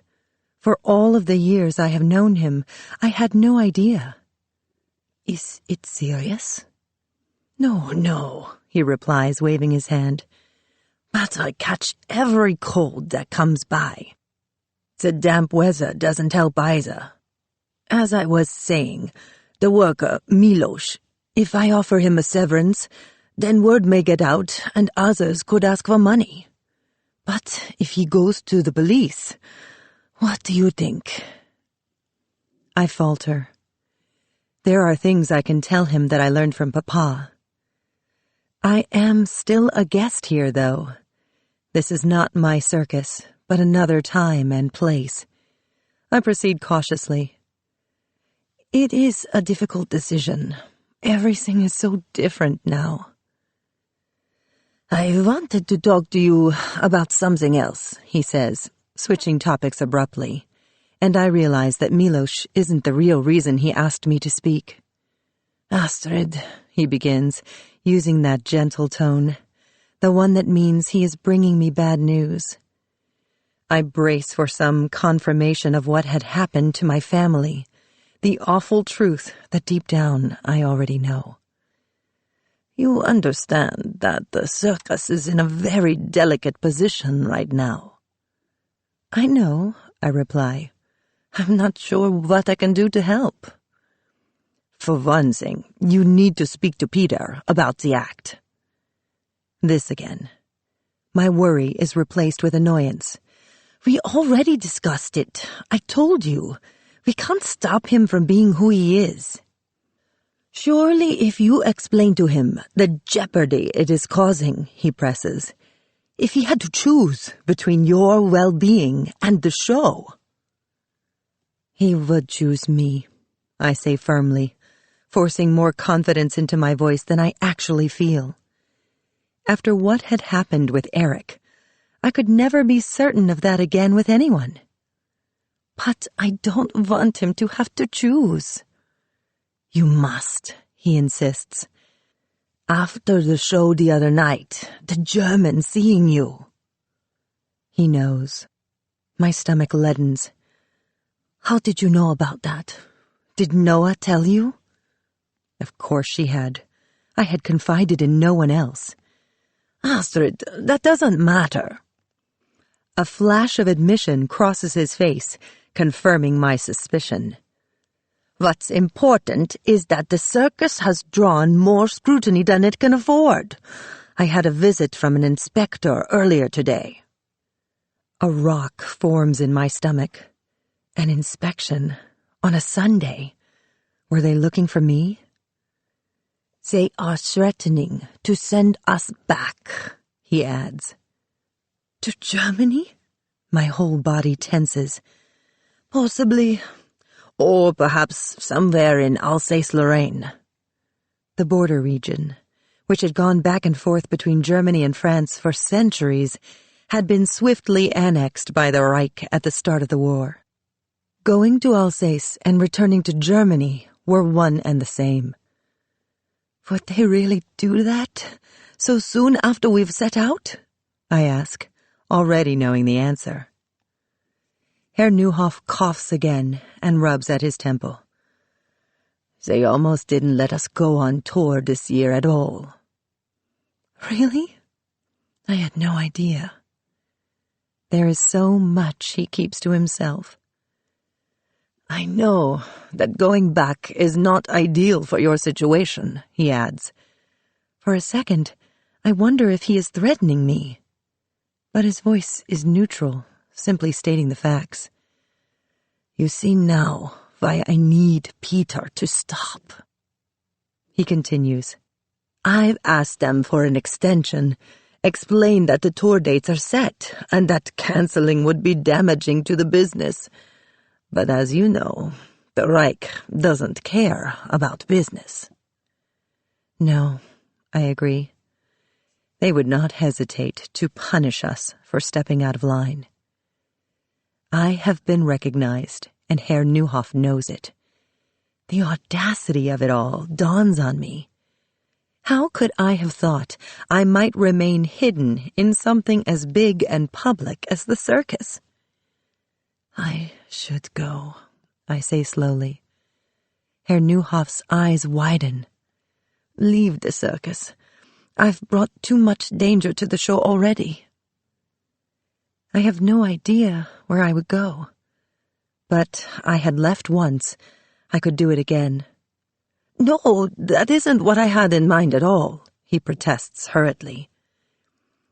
For all of the years I have known him, I had no idea. "Is it serious?" No, he replies, waving his hand. "But I catch every cold that comes by. The damp weather doesn't help either. As I was saying, the worker, Milos, if I offer him a severance, then word may get out and others could ask for money. But if he goes to the police, what do you think?" I falter. There are things I can tell him that I learned from Papa. I am still a guest here, though. This is not my circus, but another time and place. I proceed cautiously. It is a difficult decision. Everything is so different now. I wanted to talk to you about something else, he says, switching topics abruptly, and I realize that Milos isn't the real reason he asked me to speak. Astrid, he begins, using that gentle tone, the one that means he is bringing me bad news. I brace for some confirmation of what had happened to my family, the awful truth that deep down I already know. You understand that the circus is in a very delicate position right now. I know, I reply. I'm not sure what I can do to help. For one thing, you need to speak to Peter about the act. This again. My worry is replaced with annoyance. We already discussed it. I told you. We can't stop him from being who he is. Surely if you explain to him the jeopardy it is causing, he presses, if he had to choose between your well-being and the show. He would choose me, I say firmly, forcing more confidence into my voice than I actually feel. After what had happened with Eric, I could never be certain of that again with anyone. But I don't want him to have to choose. You must, he insists. After the show the other night, the German seeing you. He knows. My stomach leadens. How did you know about that? Did Noah tell you? Of course she had. I had confided in no one else. Astrid, that doesn't matter. A flash of admission crosses his face, confirming my suspicion. What's important is that the circus has drawn more scrutiny than it can afford. I had a visit from an inspector earlier today. A rock forms in my stomach. An inspection on a Sunday. Were they looking for me? They are threatening to send us back, he adds. To Germany? My whole body tenses. Possibly. Or perhaps somewhere in Alsace-Lorraine. The border region, which had gone back and forth between Germany and France for centuries, had been swiftly annexed by the Reich at the start of the war. Going to Alsace and returning to Germany were one and the same. Would they really do that, so soon after we've set out? I ask, already knowing the answer. Herr Neuhoff coughs again and rubs at his temple. They almost didn't let us go on tour this year at all. Really? I had no idea. There is so much he keeps to himself. I know that going back is not ideal for your situation, he adds. For a second, I wonder if he is threatening me. But his voice is neutral, simply stating the facts. You see now why I need Peter to stop. He continues. I've asked them for an extension, explained that the tour dates are set, and that canceling would be damaging to the business. But as you know, the Reich doesn't care about business. No, I agree. They would not hesitate to punish us for stepping out of line. I have been recognized, and Herr Neuhoff knows it. The audacity of it all dawns on me. How could I have thought I might remain hidden in something as big and public as the circus? I should go, I say slowly. Herr Neuhoff's eyes widen. Leave the circus. I've brought too much danger to the show already. I have no idea where I would go. But I had left once. I could do it again. No, that isn't what I had in mind at all, he protests hurriedly.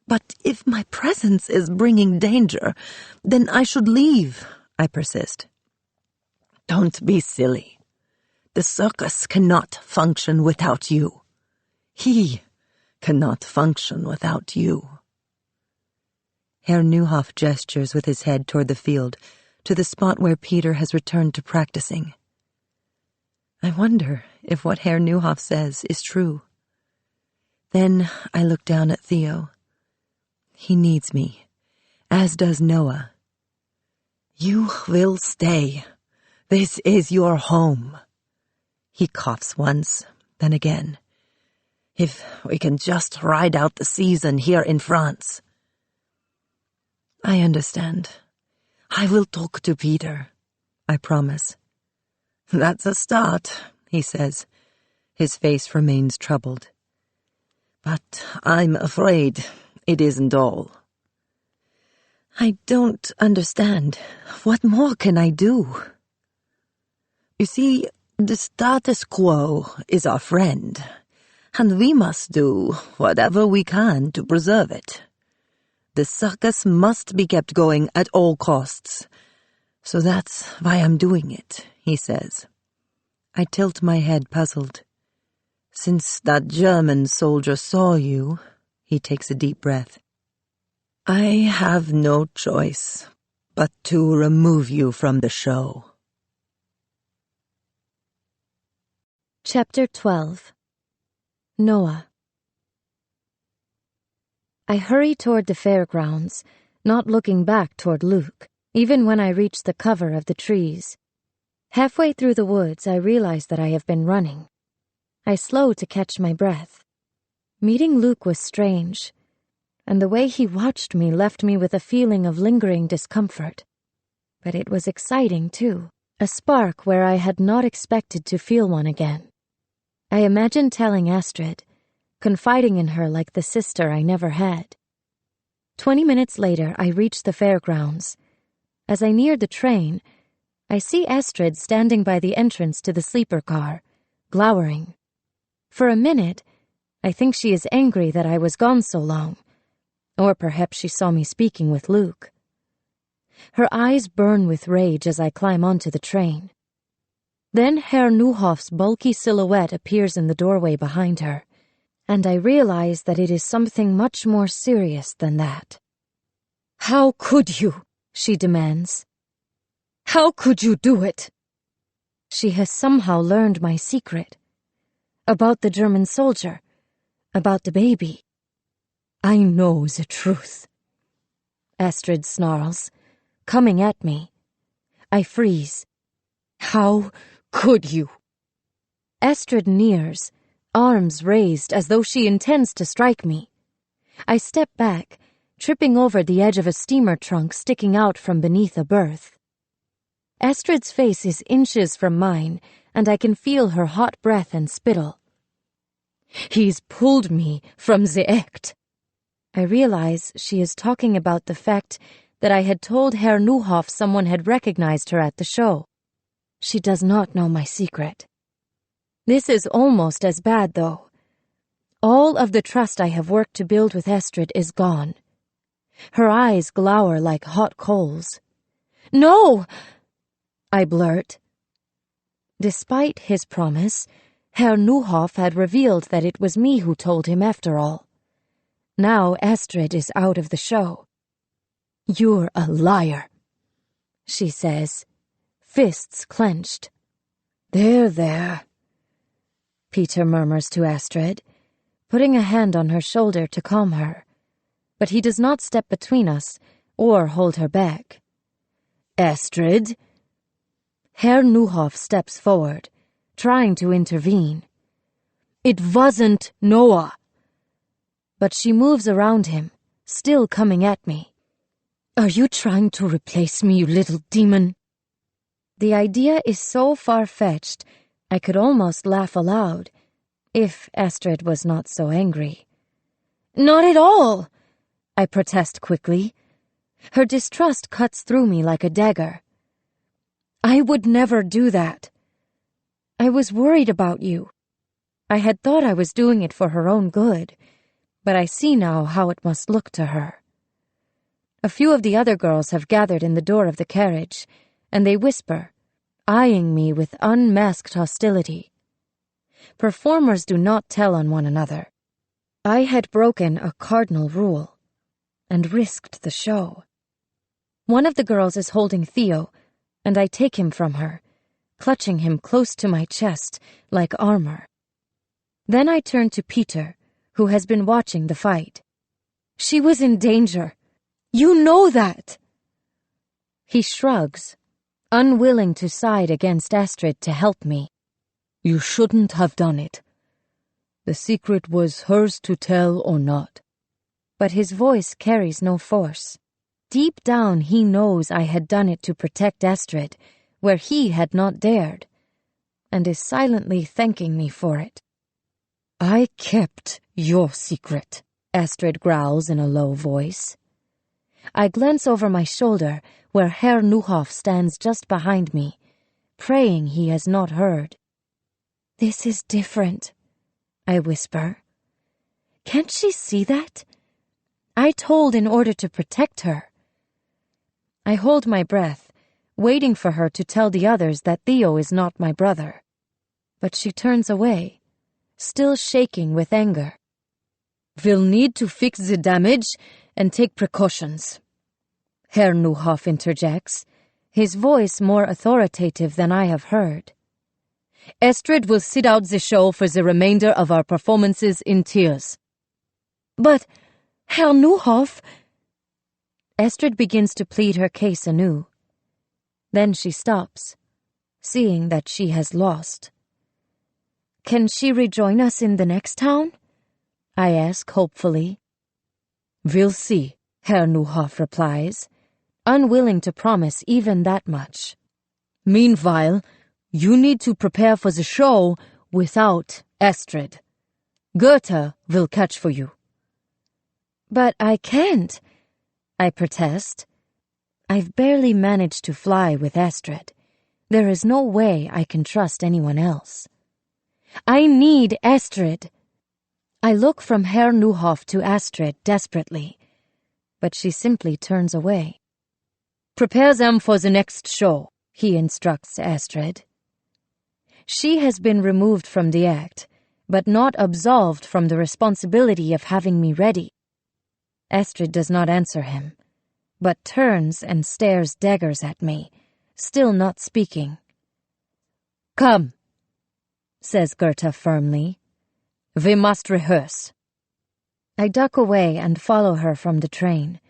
But if my presence is bringing danger, then I should leave, I persist. Don't be silly. The circus cannot function without you. He cannot function without you. Herr Neuhoff gestures with his head toward the field, to the spot where Peter has returned to practicing. I wonder if what Herr Neuhoff says is true. Then I look down at Theo. He needs me, as does Noah. You will stay. This is your home. He coughs once, then again. If we can just ride out the season here in France. I understand. I will talk to Peter. I promise. That's a start, he says. His face remains troubled. But I'm afraid it isn't all. I don't understand. What more can I do? You see, the status quo is our friend, and we must do whatever we can to preserve it. The circus must be kept going at all costs. So that's why I'm doing it, he says. I tilt my head, puzzled. Since that German soldier saw you, he takes a deep breath, I have no choice but to remove you from the show. Chapter 12. Noah. I hurry toward the fairgrounds, not looking back toward Luke, even when I reach the cover of the trees. Halfway through the woods, I realize that I have been running. I slow to catch my breath. Meeting Luke was strange, and the way he watched me left me with a feeling of lingering discomfort. But it was exciting, too, a spark where I had not expected to feel one again. I imagined telling Astrid, confiding in her like the sister I never had. 20 minutes later, I reached the fairgrounds. As I neared the train, I see Astrid standing by the entrance to the sleeper car, glowering. For a minute, I think she is angry that I was gone so long, or perhaps she saw me speaking with Luke. Her eyes burn with rage as I climb onto the train. Then Herr Neuhoff's bulky silhouette appears in the doorway behind her, and I realize that it is something much more serious than that. "How could you?" she demands. "How could you do it?" She has somehow learned my secret. About the German soldier. About the baby. "I know the truth," Astrid snarls, coming at me. I freeze. "How could you?" Astrid nears, arms raised as though she intends to strike me. I step back, tripping over the edge of a steamer trunk sticking out from beneath a berth. Astrid's face is inches from mine, and I can feel her hot breath and spittle. "He's pulled me from the act." I realize she is talking about the fact that I had told Herr Neuhoff someone had recognized her at the show. She does not know my secret. This is almost as bad, though. All of the trust I have worked to build with Astrid is gone. Her eyes glower like hot coals. "No!" I blurt. Despite his promise, Herr Neuhoff had revealed that it was me who told him after all. Now Astrid is out of the show. "You're a liar," she says, fists clenched. There, Peter murmurs to Astrid, putting a hand on her shoulder to calm her, but he does not step between us or hold her back. "Astrid?" Herr Neuhoff steps forward, trying to intervene. "It wasn't Noah." But she moves around him, still coming at me. "Are you trying to replace me, you little demon?" The idea is so far-fetched, I could almost laugh aloud, if Astrid was not so angry. "Not at all," I protest quickly. Her distrust cuts through me like a dagger. "I would never do that. I was worried about you. I had thought I was doing it for her own good, but I see now how it must look to her." A few of the other girls have gathered in the door of the carriage, and they whisper, eyeing me with unmasked hostility. Performers do not tell on one another. I had broken a cardinal rule. and risked the show. One of the girls is holding Theo, and I take him from her, clutching him close to my chest like armor. Then I turn to Peter, who has been watching the fight. She was in danger. You know that. He shrugs, unwilling to side against Astrid to help me. You shouldn't have done it. The secret was hers to tell or not. But his voice carries no force. Deep down he knows I had done it to protect Astrid, where he had not dared, and is silently thanking me for it. I kept your secret, Astrid growls in a low voice. I glance over my shoulder where Herr Neuhoff stands just behind me, praying he has not heard. This is different, I whisper. Can't she see that? I told in order to protect her. I hold my breath, waiting for her to tell the others that Theo is not my brother. But she turns away, still shaking with anger. We'll need to fix the damage and take precautions. Herr Neuhoff interjects, his voice more authoritative than I have heard. Astrid will sit out the show for the remainder of our performances in tears. But, Herr Neuhoff... Astrid begins to plead her case anew. Then she stops, seeing that she has lost. Can she rejoin us in the next town? I ask hopefully. We'll see, Herr Neuhoff replies, unwilling to promise even that much. Meanwhile, you need to prepare for the show without Astrid. Goethe will catch for you. But I can't, I protest. I've barely managed to fly with Astrid. There is no way I can trust anyone else. I need Astrid. I look from Herr Neuhoff to Astrid desperately, but she simply turns away. Prepare them for the next show, he instructs Astrid. She has been removed from the act, but not absolved from the responsibility of having me ready. Astrid does not answer him, but turns and stares daggers at me, still not speaking. Come, says Goethe firmly. We must rehearse. I duck away and follow her from the train,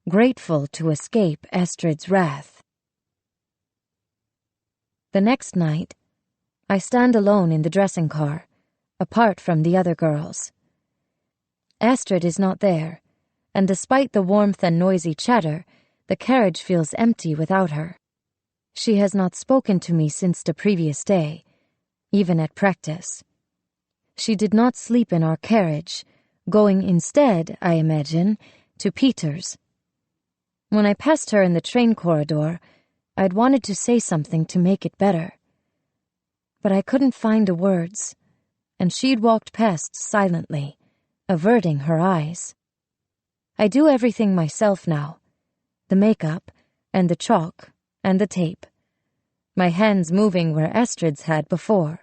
grateful to escape Astrid's wrath. The next night, I stand alone in the dressing car, apart from the other girls. Astrid is not there, and despite the warmth and noisy chatter, the carriage feels empty without her. She has not spoken to me since the previous day, even at practice. She did not sleep in our carriage, going instead, I imagine, to Peter's. When I passed her in the train corridor, I'd wanted to say something to make it better. But I couldn't find the words, and she'd walked past silently, averting her eyes. I do everything myself now, the makeup, and the chalk, and the tape, my hands moving where Astrid's had before.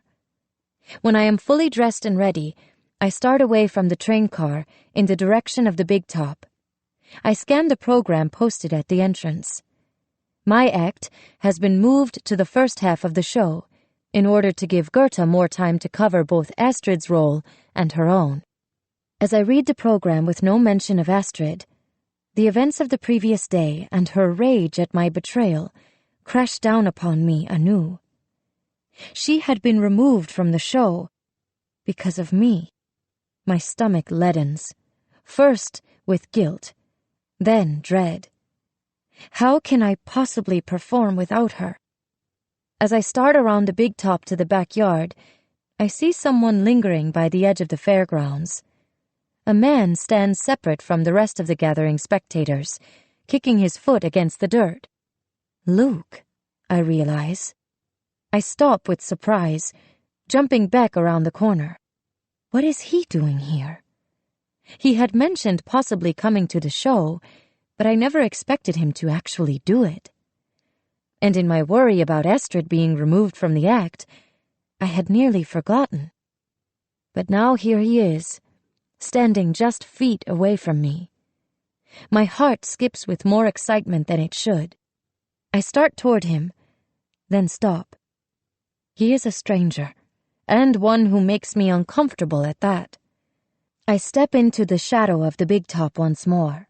When I am fully dressed and ready, I start away from the train car in the direction of the big top. I scan the program posted at the entrance. My act has been moved to the first half of the show, in order to give Goethe more time to cover both Astrid's role and her own. As I read the program with no mention of Astrid, the events of the previous day and her rage at my betrayal crash down upon me anew. She had been removed from the show because of me. My stomach leadens, first with guilt, then dread. How can I possibly perform without her? As I start around the big top to the backyard, I see someone lingering by the edge of the fairgrounds. A man stands separate from the rest of the gathering spectators, kicking his foot against the dirt. Luke, I realize. I stop with surprise, jumping back around the corner. What is he doing here? He had mentioned possibly coming to the show, but I never expected him to actually do it. And in my worry about Astrid being removed from the act, I had nearly forgotten. But now here he is, standing just feet away from me. My heart skips with more excitement than it should. I start toward him, then stop. He is a stranger, and one who makes me uncomfortable at that. I step into the shadow of the big top once more.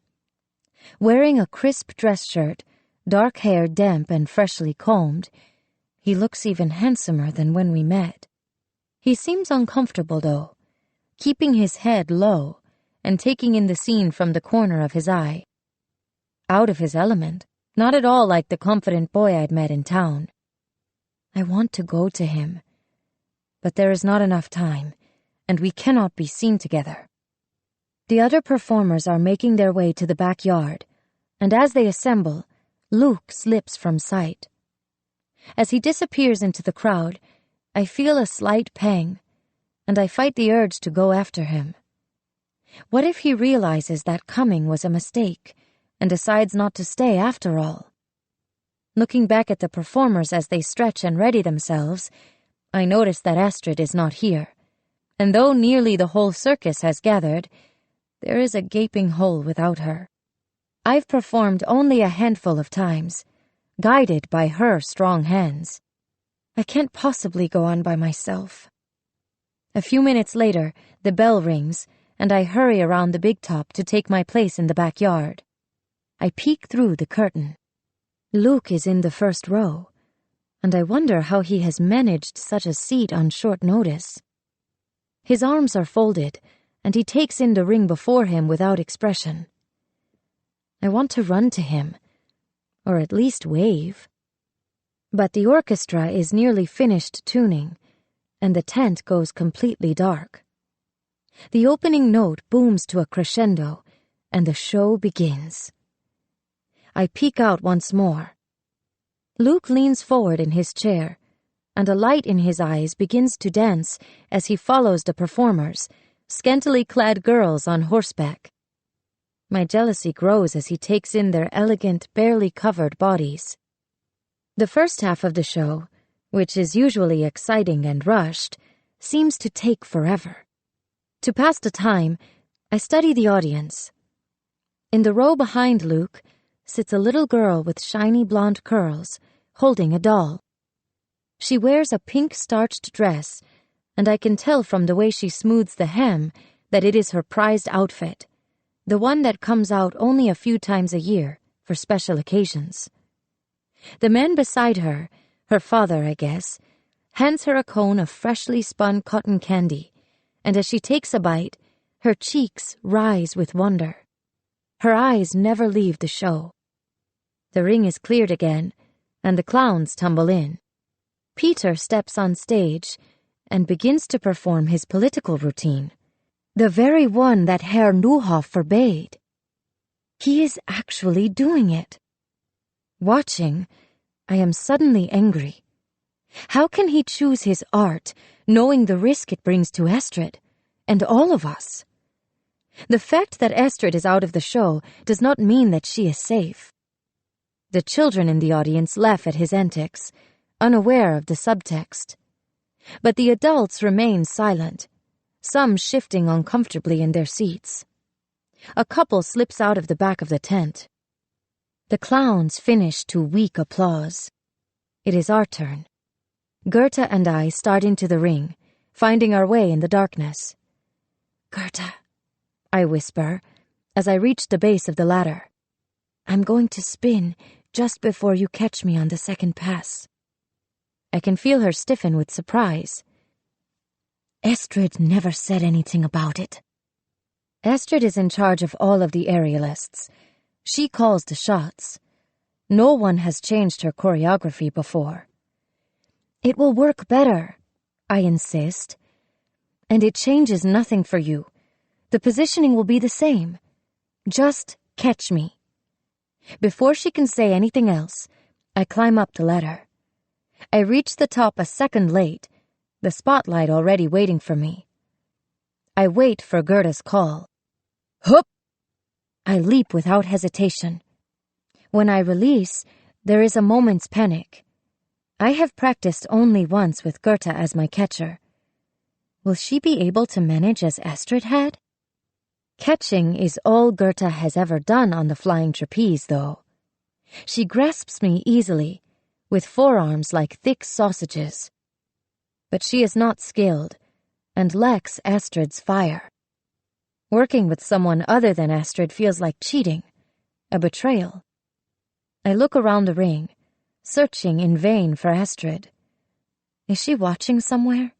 Wearing a crisp dress shirt, dark hair damp and freshly combed, he looks even handsomer than when we met. He seems uncomfortable, though, keeping his head low and taking in the scene from the corner of his eye. Out of his element, not at all like the confident boy I'd met in town. I want to go to him, but there is not enough time, and we cannot be seen together. The other performers are making their way to the backyard, and as they assemble, Luke slips from sight. As he disappears into the crowd, I feel a slight pang, and I fight the urge to go after him. What if he realizes that coming was a mistake and decides not to stay after all? Looking back at the performers as they stretch and ready themselves, I notice that Astrid is not here, and though nearly the whole circus has gathered, there is a gaping hole without her. I've performed only a handful of times, guided by her strong hands. I can't possibly go on by myself. A few minutes later, the bell rings, and I hurry around the big top to take my place in the backyard. I peek through the curtain. Luke is in the first row, and I wonder how he has managed such a seat on short notice. His arms are folded, and he takes in the ring before him without expression. I want to run to him, or at least wave. But the orchestra is nearly finished tuning, and the tent goes completely dark. The opening note booms to a crescendo, and the show begins. I peek out once more. Luke leans forward in his chair, and a light in his eyes begins to dance as he follows the performers, scantily clad girls on horseback. My jealousy grows as he takes in their elegant, barely covered bodies. The first half of the show, which is usually exciting and rushed, seems to take forever. To pass the time, I study the audience. In the row behind Luke sits a little girl with shiny blonde curls, holding a doll. She wears a pink starched dress, and I can tell from the way she smooths the hem that it is her prized outfit, the one that comes out only a few times a year for special occasions. The man beside her, her father, I guess, hands her a cone of freshly spun cotton candy, and as she takes a bite, her cheeks rise with wonder. Her eyes never leave the show. The ring is cleared again, and the clowns tumble in. Peter steps on stage and begins to perform his political routine, the very one that Herr Neuhoff forbade. He is actually doing it. Watching, I am suddenly angry. How can he choose his art, knowing the risk it brings to Astrid, and all of us? The fact that Astrid is out of the show does not mean that she is safe. The children in the audience laugh at his antics, unaware of the subtext. But the adults remain silent, some shifting uncomfortably in their seats. A couple slips out of the back of the tent. The clowns finish to weak applause. It is our turn. Goethe and I start into the ring, finding our way in the darkness. "Goethe," I whisper, as I reach the base of the ladder. "I'm going to spin just before you catch me on the second pass." I can feel her stiffen with surprise. "Astrid never said anything about it." Astrid is in charge of all of the aerialists. She calls the shots. No one has changed her choreography before. "It will work better," I insist. "And it changes nothing for you. The positioning will be the same. Just catch me." Before she can say anything else, I climb up the ladder. I reach the top a second late, the spotlight already waiting for me. I wait for Gerda's call. "Hup!" I leap without hesitation. When I release, there is a moment's panic. I have practiced only once with Goethe as my catcher. Will she be able to manage as Astrid had? Catching is all Goethe has ever done on the flying trapeze, though. She grasps me easily, with forearms like thick sausages. But she is not skilled, and lacks Astrid's fire. Working with someone other than Astrid feels like cheating, a betrayal. I look around the ring, searching in vain for Astrid. Is she watching somewhere?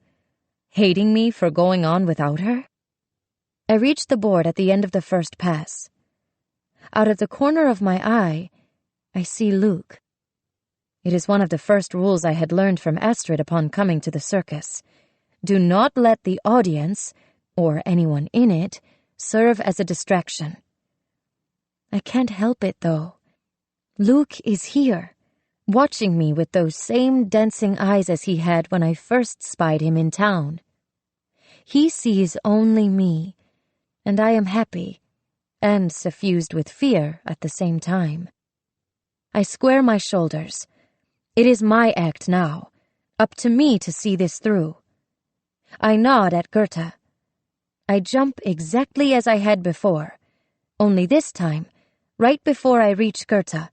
Hating me for going on without her? I reach the board at the end of the first pass. Out of the corner of my eye, I see Luke. It is one of the first rules I had learned from Astrid upon coming to the circus. Do not let the audience, or anyone in it, serve as a distraction. I can't help it, though. Luke is here, watching me with those same dancing eyes as he had when I first spied him in town. He sees only me, and I am happy, and suffused with fear at the same time. I square my shoulders. It is my act now, up to me to see this through. I nod at Goethe. I jump exactly as I had before, only this time, right before I reach Goethe,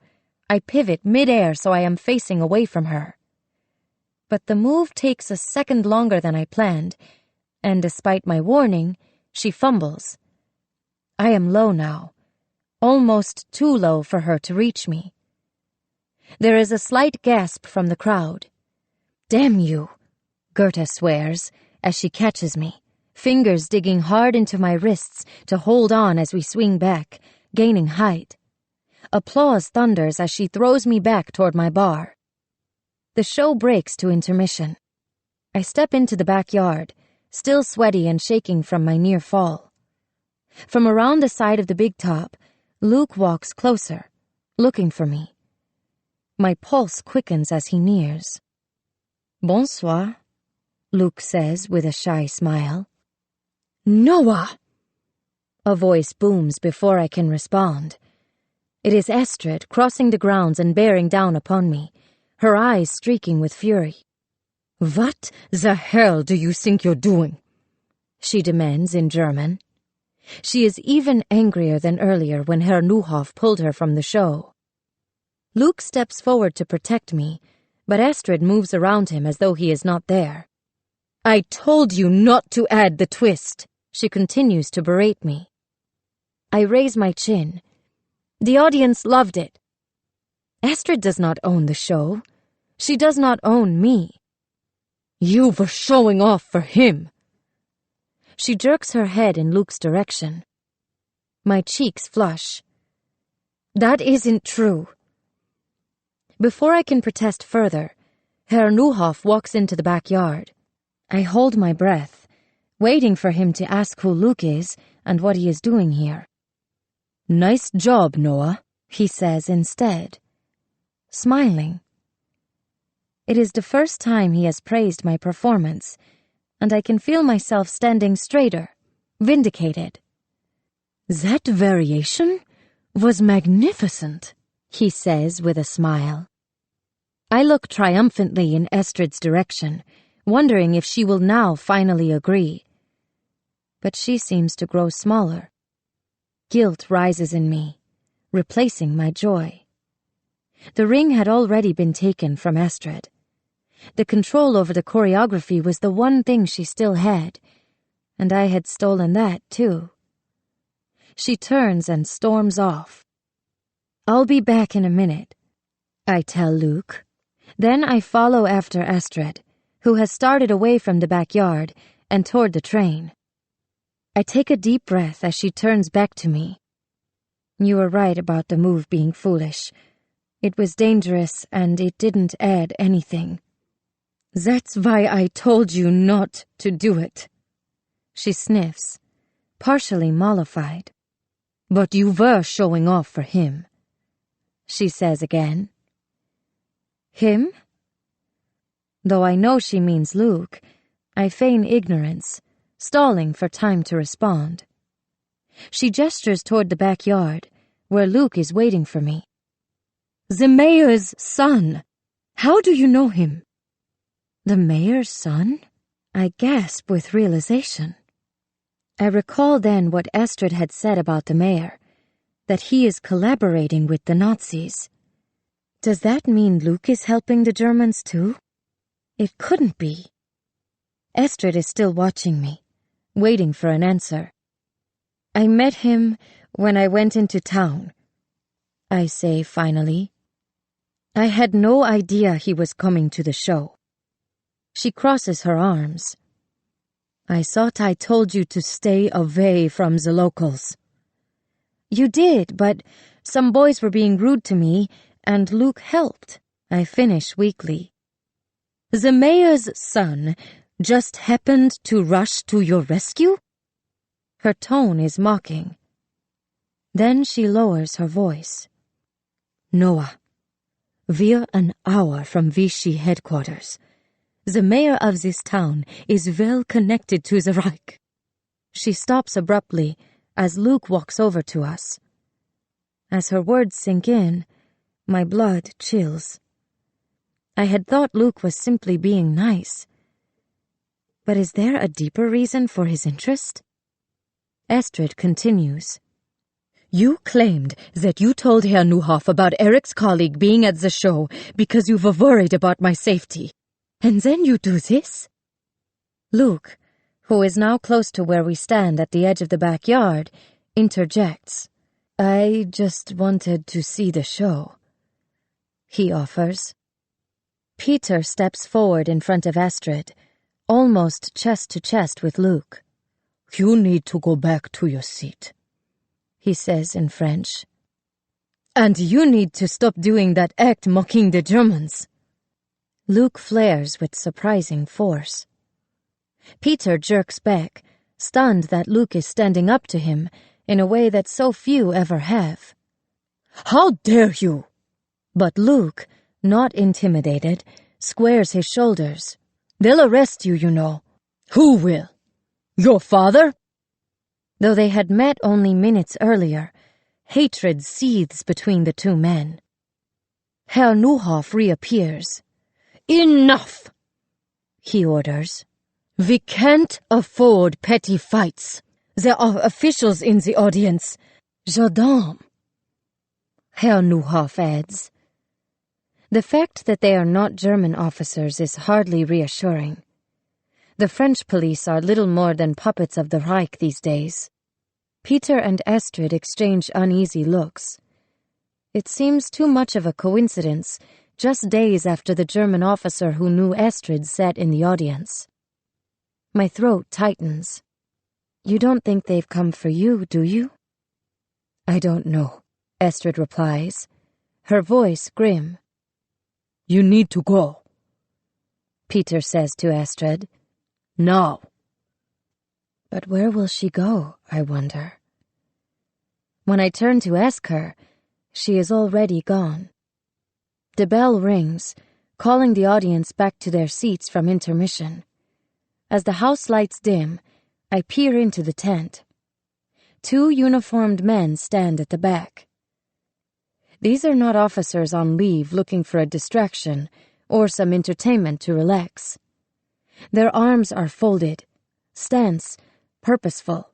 I pivot mid-air so I am facing away from her. But the move takes a second longer than I planned, and despite my warning, she fumbles. I am low now, almost too low for her to reach me. There is a slight gasp from the crowd. "Damn you," Goethe swears, as she catches me, fingers digging hard into my wrists to hold on as we swing back, gaining height. Applause thunders as she throws me back toward my bar. The show breaks to intermission. I step into the backyard, still sweaty and shaking from my near fall. From around the side of the big top, Luke walks closer, looking for me. My pulse quickens as he nears. "Bonsoir," Luke says with a shy smile. "Noah!" A voice booms before I can respond. It is Astrid crossing the grounds and bearing down upon me, her eyes streaking with fury. "What the hell do you think you're doing?" she demands in German. She is even angrier than earlier when Herr Neuhoff pulled her from the show. Luke steps forward to protect me, but Astrid moves around him as though he is not there. "I told you not to add the twist," she continues to berate me. I raise my chin. The audience loved it. Astrid does not own the show. She does not own me. "You were showing off for him." She jerks her head in Luke's direction. My cheeks flush. "That isn't true." Before I can protest further, Herr Neuhoff walks into the backyard. I hold my breath, waiting for him to ask who Luke is and what he is doing here. "Nice job, Noah," he says instead, smiling. It is the first time he has praised my performance, and I can feel myself standing straighter, vindicated. "That variation was magnificent," he says with a smile. I look triumphantly in Astrid's direction, wondering if she will now finally agree. But she seems to grow smaller. Guilt rises in me, replacing my joy. The ring had already been taken from Astrid. The control over the choreography was the one thing she still had, and I had stolen that too. She turns and storms off. "I'll be back in a minute," I tell Luke. Then I follow after Astrid, who has started away from the backyard and toward the train. I take a deep breath as she turns back to me. "You were right about the move being foolish. It was dangerous and it didn't add anything. That's why I told you not to do it." She sniffs, partially mollified. "But you were showing off for him," she says again. "Him?" Though I know she means Luke, I feign ignorance, stalling for time to respond. She gestures toward the backyard, where Luke is waiting for me. "The mayor's son! How do you know him?" "The mayor's son?" I gasp with realization. I recall then what Astrid had said about the mayor, that he is collaborating with the Nazis. Does that mean Luke is helping the Germans too? It couldn't be. Astrid is still watching me, waiting for an answer. I met him when I went into town, I say finally. I had no idea he was coming to the show. She crosses her arms. I thought I told you to stay away from the locals. You did, but some boys were being rude to me, and Luke helped, I finish weakly. The mayor's son just happened to rush to your rescue? Her tone is mocking. Then she lowers her voice. Noah, we're an hour from Vichy headquarters. The mayor of this town is well connected to the Reich. She stops abruptly as Luke walks over to us. As her words sink in, my blood chills. I had thought Luke was simply being nice. But is there a deeper reason for his interest? Astrid continues. You claimed that you told Herr Neuhoff about Eric's colleague being at the show because you were worried about my safety. And then you do this? Luke, who is now close to where we stand at the edge of the backyard, interjects. I just wanted to see the show, he offers. Peter steps forward in front of Astrid, almost chest to chest with Luke. You need to go back to your seat, he says in French. And you need to stop doing that act mocking the Germans. Luke flares with surprising force. Peter jerks back, stunned that Luke is standing up to him in a way that so few ever have. How dare you? But Luke, not intimidated, squares his shoulders. They'll arrest you, you know. Who will? Your father? Though they had met only minutes earlier, hatred seethes between the two men. Herr Neuhoff reappears. Enough, he orders. We can't afford petty fights. There are officials in the audience. Gendarmes. Herr Neuhoff adds. The fact that they are not German officers is hardly reassuring. The French police are little more than puppets of the Reich these days. Peter and Astrid exchange uneasy looks. It seems too much of a coincidence, just days after the German officer who knew Astrid sat in the audience. My throat tightens. You don't think they've come for you, do you? I don't know, Astrid replies, her voice grim. You need to go, Peter says to Astrid. Now. But where will she go, I wonder? When I turn to ask her, she is already gone. The bell rings, calling the audience back to their seats from intermission. As the house lights dim, I peer into the tent. 2 uniformed men stand at the back. These are not officers on leave looking for a distraction or some entertainment to relax. Their arms are folded, stance, purposeful.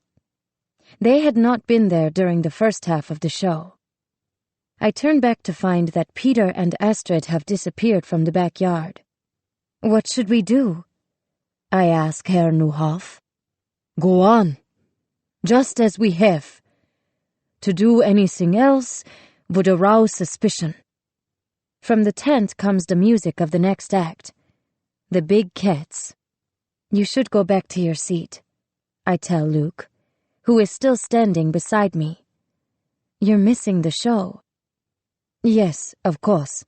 They had not been there during the first half of the show. I turn back to find that Peter and Astrid have disappeared from the backyard. What should we do? I ask Herr Neuhoff. Go on, just as we have. To do anything else would arouse suspicion. From the tent comes the music of the next act. The big cats. You should go back to your seat, I tell Luke, who is still standing beside me. You're missing the show. Yes, of course.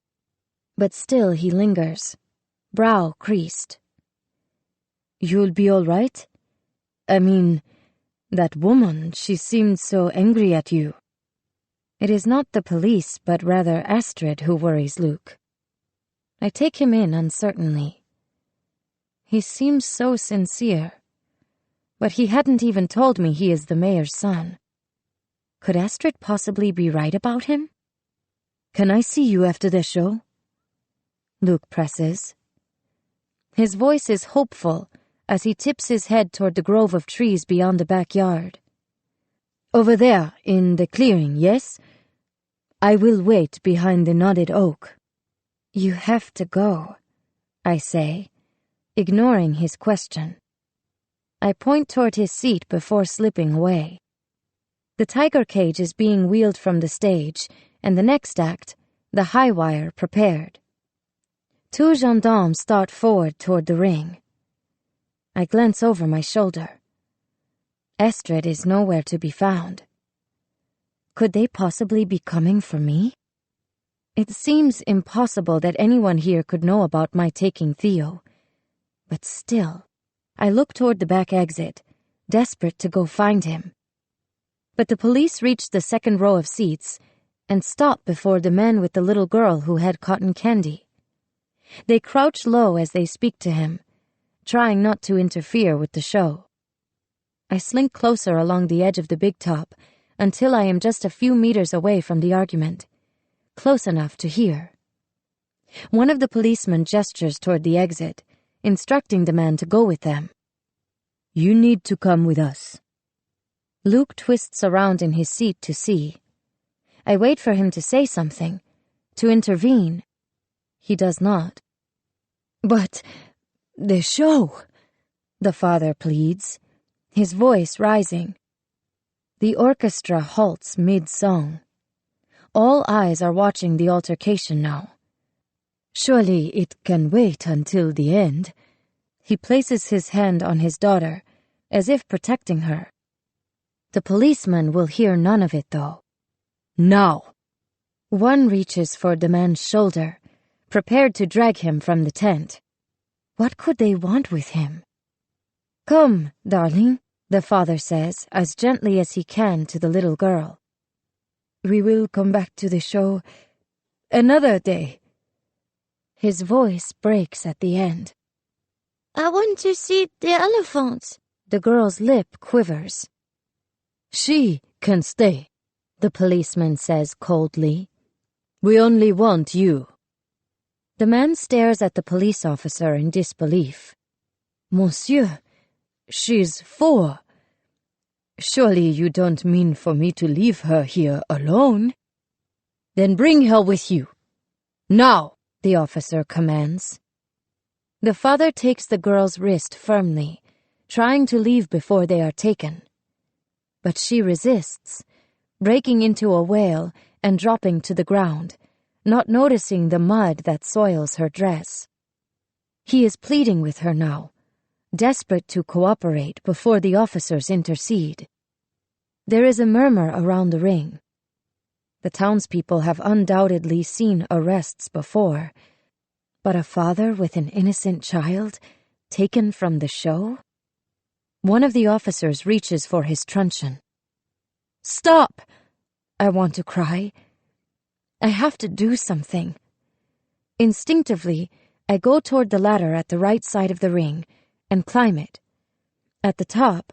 But still he lingers, brow creased. You'll be all right? I mean, that woman, she seemed so angry at you. It is not the police, but rather Astrid who worries Luke. I take him in uncertainly. He seems so sincere, but he hadn't even told me he is the mayor's son. Could Astrid possibly be right about him? Can I see you after the show? Luke presses. His voice is hopeful, as he tips his head toward the grove of trees beyond the backyard. "Over there, in the clearing, yes? I will wait behind the knotted oak." "You have to go," I say, ignoring his question. I point toward his seat before slipping away. The tiger cage is being wheeled from the stage, and the next act, the high wire, prepared. 2 gendarmes start forward toward the ring. I glance over my shoulder. Estrid is nowhere to be found. Could they possibly be coming for me? It seems impossible that anyone here could know about my taking Theo. But still, I look toward the back exit, desperate to go find him. But the police reach the second row of seats and stop before the man with the little girl who had cotton candy. They crouch low as they speak to him, trying not to interfere with the show. I slink closer along the edge of the big top until I am just a few meters away from the argument, close enough to hear. One of the policemen gestures toward the exit, instructing the man to go with them. "You need to come with us." Luke twists around in his seat to see. I wait for him to say something, to intervene. He does not. "But the show," the father pleads, his voice rising. The orchestra halts mid-song. All eyes are watching the altercation now. "Surely it can wait until the end." He places his hand on his daughter, as if protecting her. The policeman will hear none of it, though. "Now!" One reaches for the man's shoulder, prepared to drag him from the tent. What could they want with him? "Come, darling," the father says, as gently as he can to the little girl. "We will come back to the show another day." His voice breaks at the end. "I want to see the elephants." The girl's lip quivers. "She can stay," the policeman says coldly. "We only want you." The man stares at the police officer in disbelief. "Monsieur, she's 4. Surely you don't mean for me to leave her here alone?" "Then bring her with you. Now," the officer commands. The father takes the girl's wrist firmly, trying to leave before they are taken. But she resists, breaking into a wail and dropping to the ground, not noticing the mud that soils her dress. He is pleading with her now, desperate to cooperate before the officers intercede. There is a murmur around the ring. The townspeople have undoubtedly seen arrests before, but a father with an innocent child taken from the show? One of the officers reaches for his truncheon. "Stop!" I want to cry. I have to do something. Instinctively, I go toward the ladder at the right side of the ring and climb it. At the top,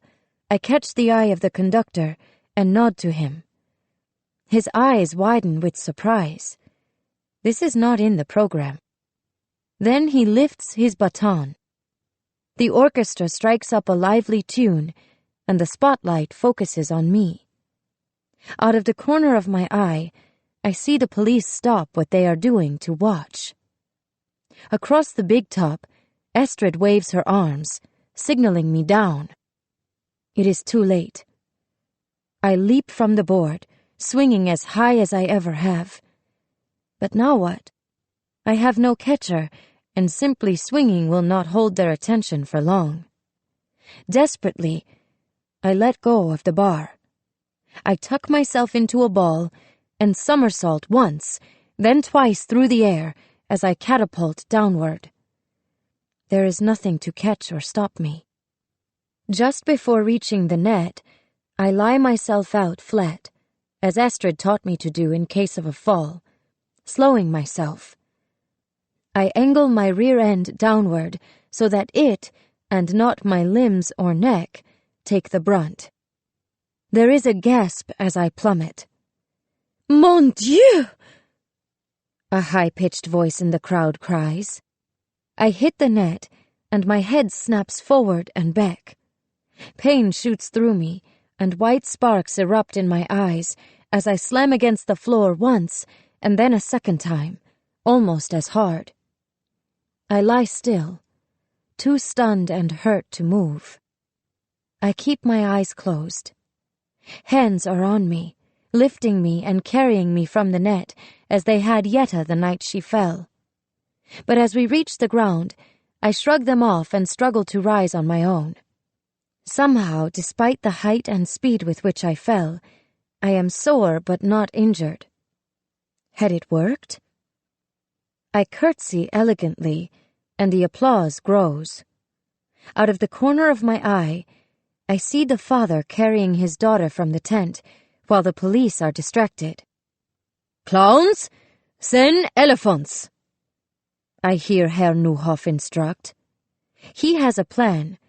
I catch the eye of the conductor and nod to him. His eyes widen with surprise. This is not in the program. Then he lifts his baton. The orchestra strikes up a lively tune, and the spotlight focuses on me. Out of the corner of my eye, I see the police stop what they are doing to watch. Across the big top, Estrid waves her arms, signaling me down. It is too late. I leap from the board, swinging as high as I ever have. But now what? I have no catcher, and simply swinging will not hold their attention for long. Desperately, I let go of the bar. I tuck myself into a ball and somersault once, then twice through the air as I catapult downward. There is nothing to catch or stop me. Just before reaching the net, I lie myself out flat, as Estrid taught me to do in case of a fall, slowing myself. I angle my rear end downward so that it, and not my limbs or neck, take the brunt. There is a gasp as I plummet. "Mon Dieu!" a high-pitched voice in the crowd cries. I hit the net and my head snaps forward and back. Pain shoots through me, and white sparks erupt in my eyes as I slam against the floor once and then a second time, almost as hard. I lie still, too stunned and hurt to move. I keep my eyes closed. Hands are on me, lifting me and carrying me from the net as they had Yetta the night she fell. But as we reach the ground, I shrug them off and struggle to rise on my own. Somehow, despite the height and speed with which I fell, I am sore but not injured. Had it worked? I curtsy elegantly, and the applause grows. Out of the corner of my eye, I see the father carrying his daughter from the tent, while the police are distracted. "Clowns, send elephants," I hear Herr Neuhoff instruct. He has a plan,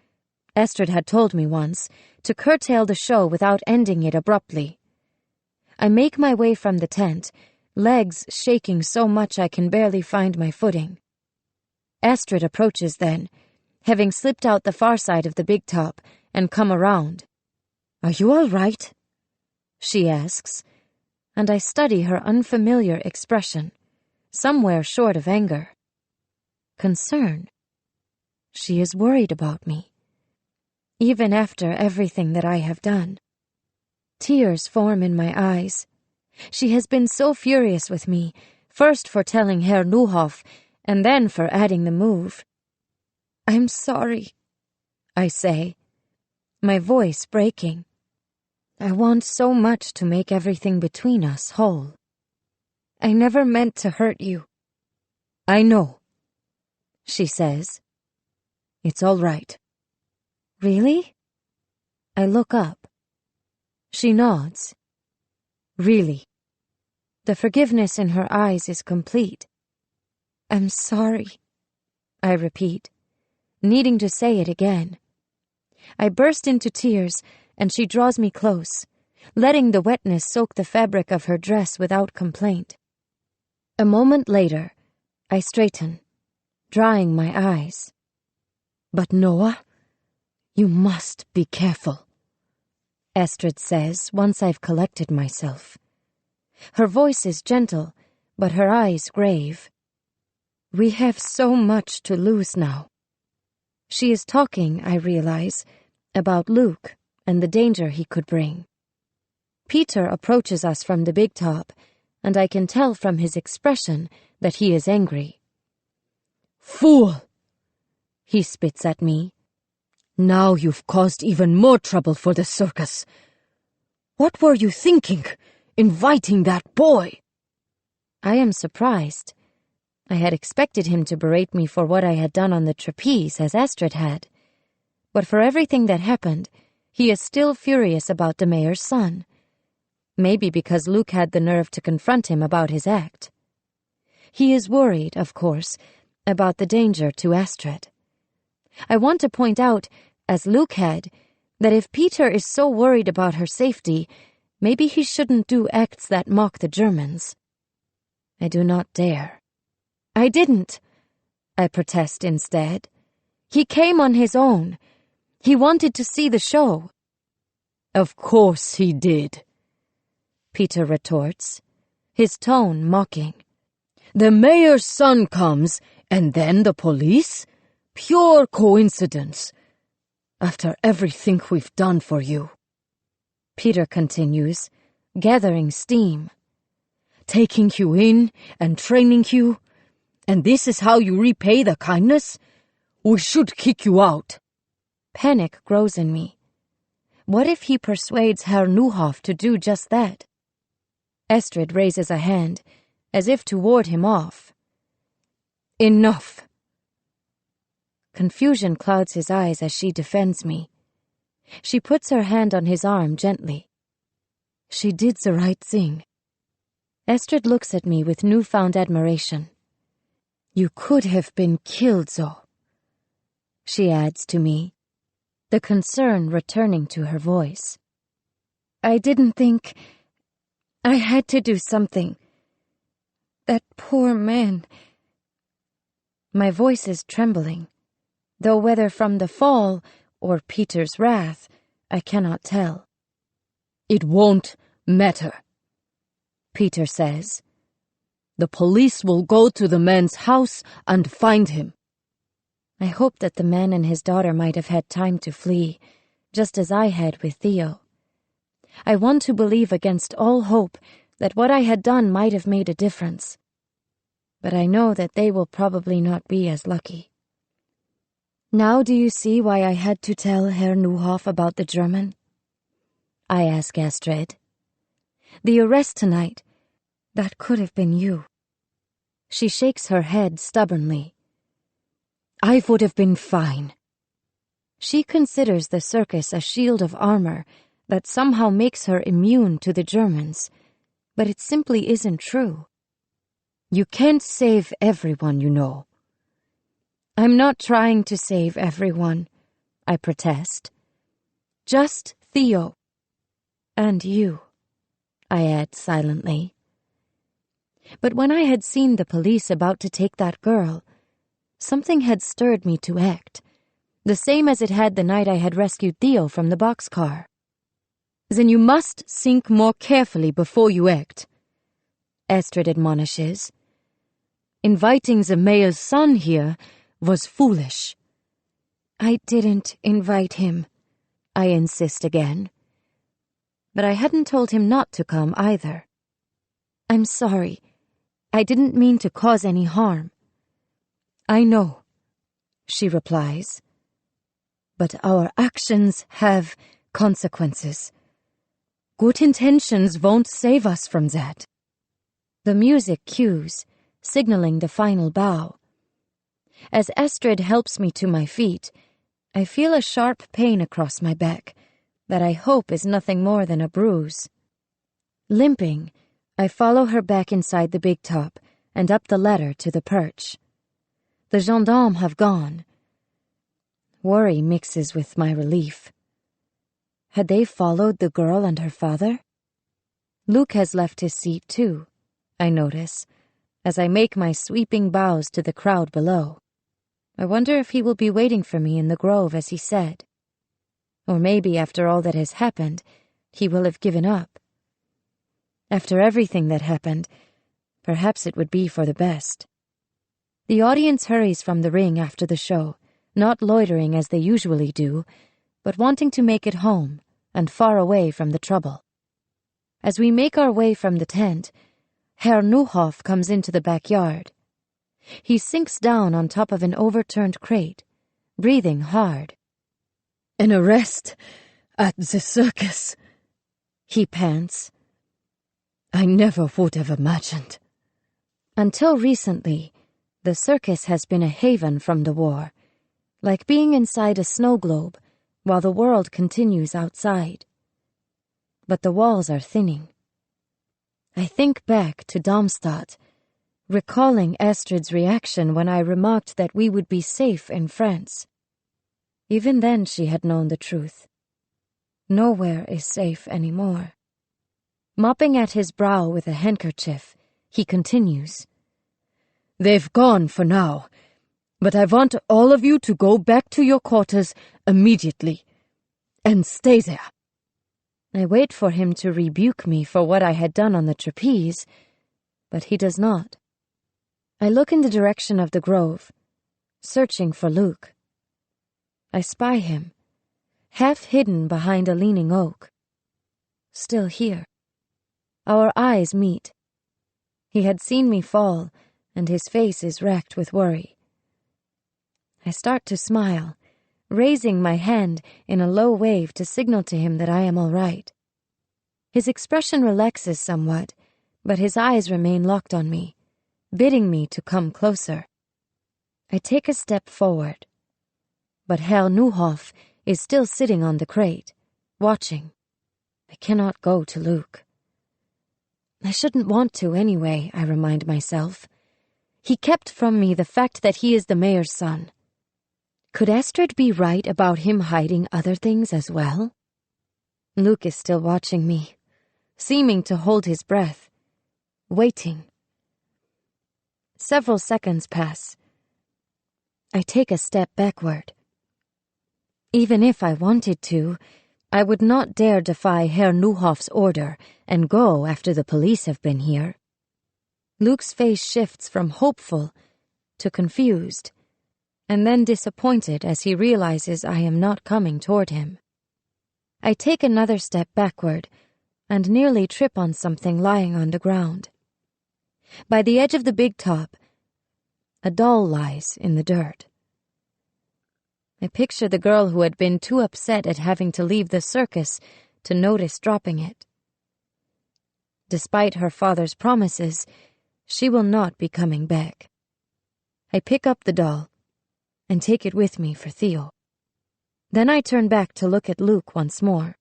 Estrid had told me once, to curtail the show without ending it abruptly. I make my way from the tent, legs shaking so much I can barely find my footing. Estrid approaches then, having slipped out the far side of the big top and come around. "Are you all right?" she asks, and I study her unfamiliar expression, somewhere short of anger. Concern. She is worried about me, even after everything that I have done. Tears form in my eyes. She has been so furious with me, first for telling Herr Neuhoff, and then for adding the move. "I'm sorry," I say, my voice breaking. I want so much to make everything between us whole. "I never meant to hurt you." "I know," she says. "It's all right." "Really?" I look up. She nods. "Really." The forgiveness in her eyes is complete. "I'm sorry," I repeat, needing to say it again. I burst into tears, and she draws me close, letting the wetness soak the fabric of her dress without complaint. A moment later, I straighten, drying my eyes. "But Noah, you must be careful," Estrid says once I've collected myself. Her voice is gentle, but her eyes grave. "We have so much to lose now." She is talking, I realize, about Luke and the danger he could bring. Peter approaches us from the big top, and I can tell from his expression that he is angry. "Fool!" he spits at me. "Now you've caused even more trouble for the circus. What were you thinking, inviting that boy?" I am surprised. I had expected him to berate me for what I had done on the trapeze, as Estrid had. But for everything that happened, he is still furious about the mayor's son. Maybe because Luke had the nerve to confront him about his act. He is worried, of course, about the danger to Estrid. I want to point out, as Luke had, that if Peter is so worried about her safety, maybe he shouldn't do acts that mock the Germans. I do not dare. "I didn't," I protest instead. "He came on his own. He wanted to see the show." "Of course he did," Peter retorts, his tone mocking. "The mayor's son comes, and then the police? Pure coincidence. After everything we've done for you." Peter continues, gathering steam. "Taking you in and training you, and this is how you repay the kindness? We should kick you out." Panic grows in me. What if he persuades Herr Neuhoff to do just that? Estrid raises a hand, as if to ward him off. "Enough." Confusion clouds his eyes as she defends me. She puts her hand on his arm gently. "She did the right thing." Estrid looks at me with newfound admiration. "You could have been killed, though," she adds to me, the concern returning to her voice. "I didn't think. I had to do something. That poor man." My voice is trembling. though whether from the fall or Peter's wrath, I cannot tell. "It won't matter," Peter says. "The police will go to the man's house and find him." I hope that the man and his daughter might have had time to flee, just as I had with Theo. I want to believe against all hope that what I had done might have made a difference. But I know that they will probably not be as lucky. Now do you see why I had to tell Herr Neuhoff about the German? I ask Astrid. The arrest tonight, that could have been you. She shakes her head stubbornly. I would have been fine. She considers the circus a shield of armor that somehow makes her immune to the Germans, but it simply isn't true. You can't save everyone, you know. I'm not trying to save everyone, I protest. Just Theo. And you, I add silently. But when I had seen the police about to take that girl, something had stirred me to act, the same as it had the night I had rescued Theo from the boxcar. Then you must think more carefully before you act, Astrid admonishes. Inviting the mayor's son here was foolish. I didn't invite him, I insist again. But I hadn't told him not to come either. I'm sorry. I didn't mean to cause any harm. I know, she replies. But our actions have consequences. Good intentions won't save us from that. The music cues, signaling the final bow. As Astrid helps me to my feet, I feel a sharp pain across my back that I hope is nothing more than a bruise. Limping, I follow her back inside the big top and up the ladder to the perch. The gendarmes have gone. Worry mixes with my relief. Had they followed the girl and her father? Luke has left his seat too, I notice, as I make my sweeping bows to the crowd below. I wonder if he will be waiting for me in the grove as he said. Or maybe after all that has happened, he will have given up. After everything that happened, perhaps it would be for the best. The audience hurries from the ring after the show, not loitering as they usually do, but wanting to make it home and far away from the trouble. As we make our way from the tent, Herr Neuhoff comes into the backyard. He sinks down on top of an overturned crate, breathing hard. An arrest at the circus, he pants. I never would have imagined. Until recently, the circus has been a haven from the war, like being inside a snow globe while the world continues outside. But the walls are thinning. I think back to Darmstadt, recalling Astrid's reaction when I remarked that we would be safe in France. Even then she had known the truth. Nowhere is safe anymore. Mopping at his brow with a handkerchief, he continues. They've gone for now, but I want all of you to go back to your quarters immediately, and stay there. I wait for him to rebuke me for what I had done on the trapeze, but he does not. I look in the direction of the grove, searching for Luke. I spy him, half hidden behind a leaning oak. Still here. Our eyes meet. He had seen me fall, and his face is racked with worry. I start to smile, raising my hand in a low wave to signal to him that I am all right. His expression relaxes somewhat, but his eyes remain locked on me, bidding me to come closer. I take a step forward, but Herr Neuhoff is still sitting on the crate, watching. I cannot go to Luke. I shouldn't want to anyway, I remind myself. He kept from me the fact that he is the mayor's son. Could Astrid be right about him hiding other things as well? Luke is still watching me, seeming to hold his breath, waiting. Several seconds pass. I take a step backward. Even if I wanted to, I would not dare defy Herr Neuhoff's order and go after the police have been here. Luke's face shifts from hopeful to confused, and then disappointed as he realizes I am not coming toward him. I take another step backward and nearly trip on something lying on the ground. By the edge of the big top, a doll lies in the dirt. I picture the girl who had been too upset at having to leave the circus to notice dropping it. Despite her father's promises, she will not be coming back. I pick up the doll and take it with me for Theo. Then I turn back to look at Luke once more.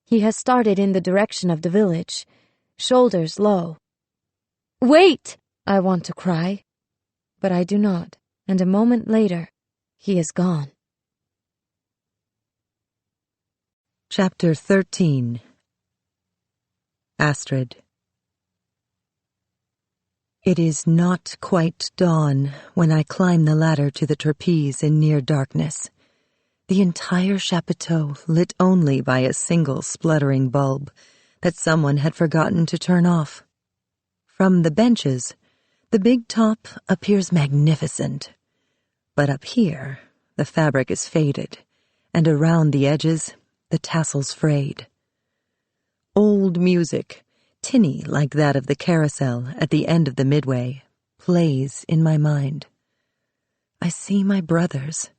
He has started in the direction of the village, shoulders low. "Wait!" I want to cry, but I do not, and a moment later, he is gone. Chapter 13. Astrid. It is not quite dawn when I climb the ladder to the trapeze in near darkness. The entire chapiteau lit only by a single spluttering bulb that someone had forgotten to turn off. From the benches, the big top appears magnificent. But up here, the fabric is faded, and around the edges, the tassels frayed. Old music, tinny like that of the carousel at the end of the midway, plays in my mind. I see my brothers,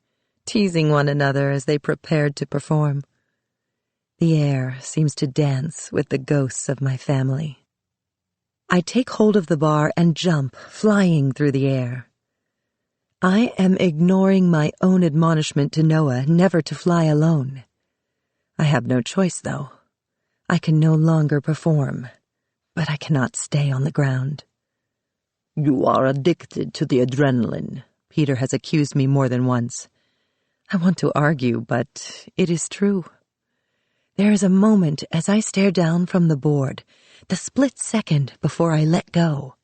teasing one another as they prepared to perform. The air seems to dance with the ghosts of my family. I take hold of the bar and jump, flying through the air. I am ignoring my own admonishment to Noah never to fly alone. I have no choice, though. I can no longer perform, but I cannot stay on the ground. You are addicted to the adrenaline, Peter has accused me more than once. I want to argue, but it is true. There is a moment as I stare down from the board, the split second before I let go,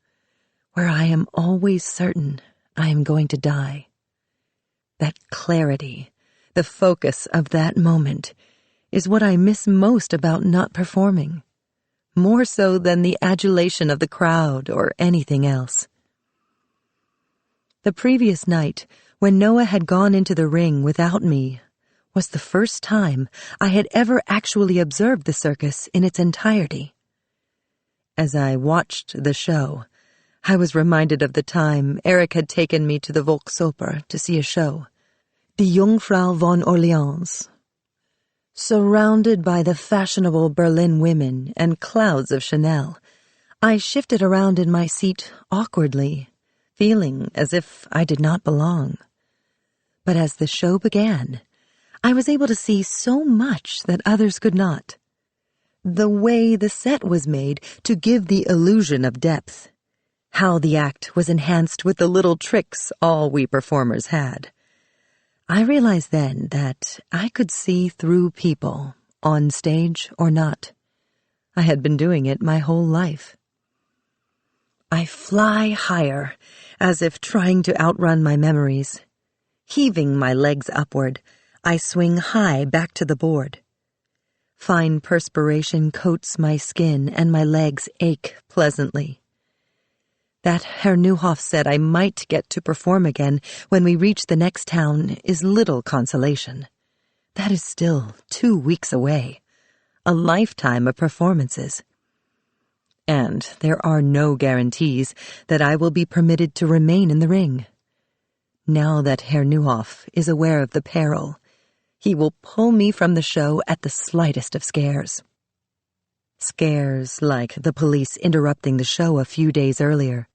where I am always certain I am going to die. That clarity, the focus of that moment, is what I miss most about not performing, more so than the adulation of the crowd or anything else. The previous night, when Noah had gone into the ring without me, was the first time I had ever actually observed the circus in its entirety. As I watched the show, I was reminded of the time Eric had taken me to the Volksoper to see a show, Die Jungfrau von Orleans. Surrounded by the fashionable Berlin women and clouds of Chanel, I shifted around in my seat awkwardly, feeling as if I did not belong. But as the show began, I was able to see so much that others could not. The way the set was made to give the illusion of depth, how the act was enhanced with the little tricks all we performers had. I realized then that I could see through people, on stage or not. I had been doing it my whole life. I fly higher, as if trying to outrun my memories. Heaving my legs upward, I swing high back to the board. Fine perspiration coats my skin and my legs ache pleasantly. That Herr Neuhoff said I might get to perform again when we reach the next town is little consolation. That is still 2 weeks away, a lifetime of performances. And there are no guarantees that I will be permitted to remain in the ring. Now that Herr Neuhoff is aware of the peril, he will pull me from the show at the slightest of scares. Scares like the police interrupting the show a few days earlier.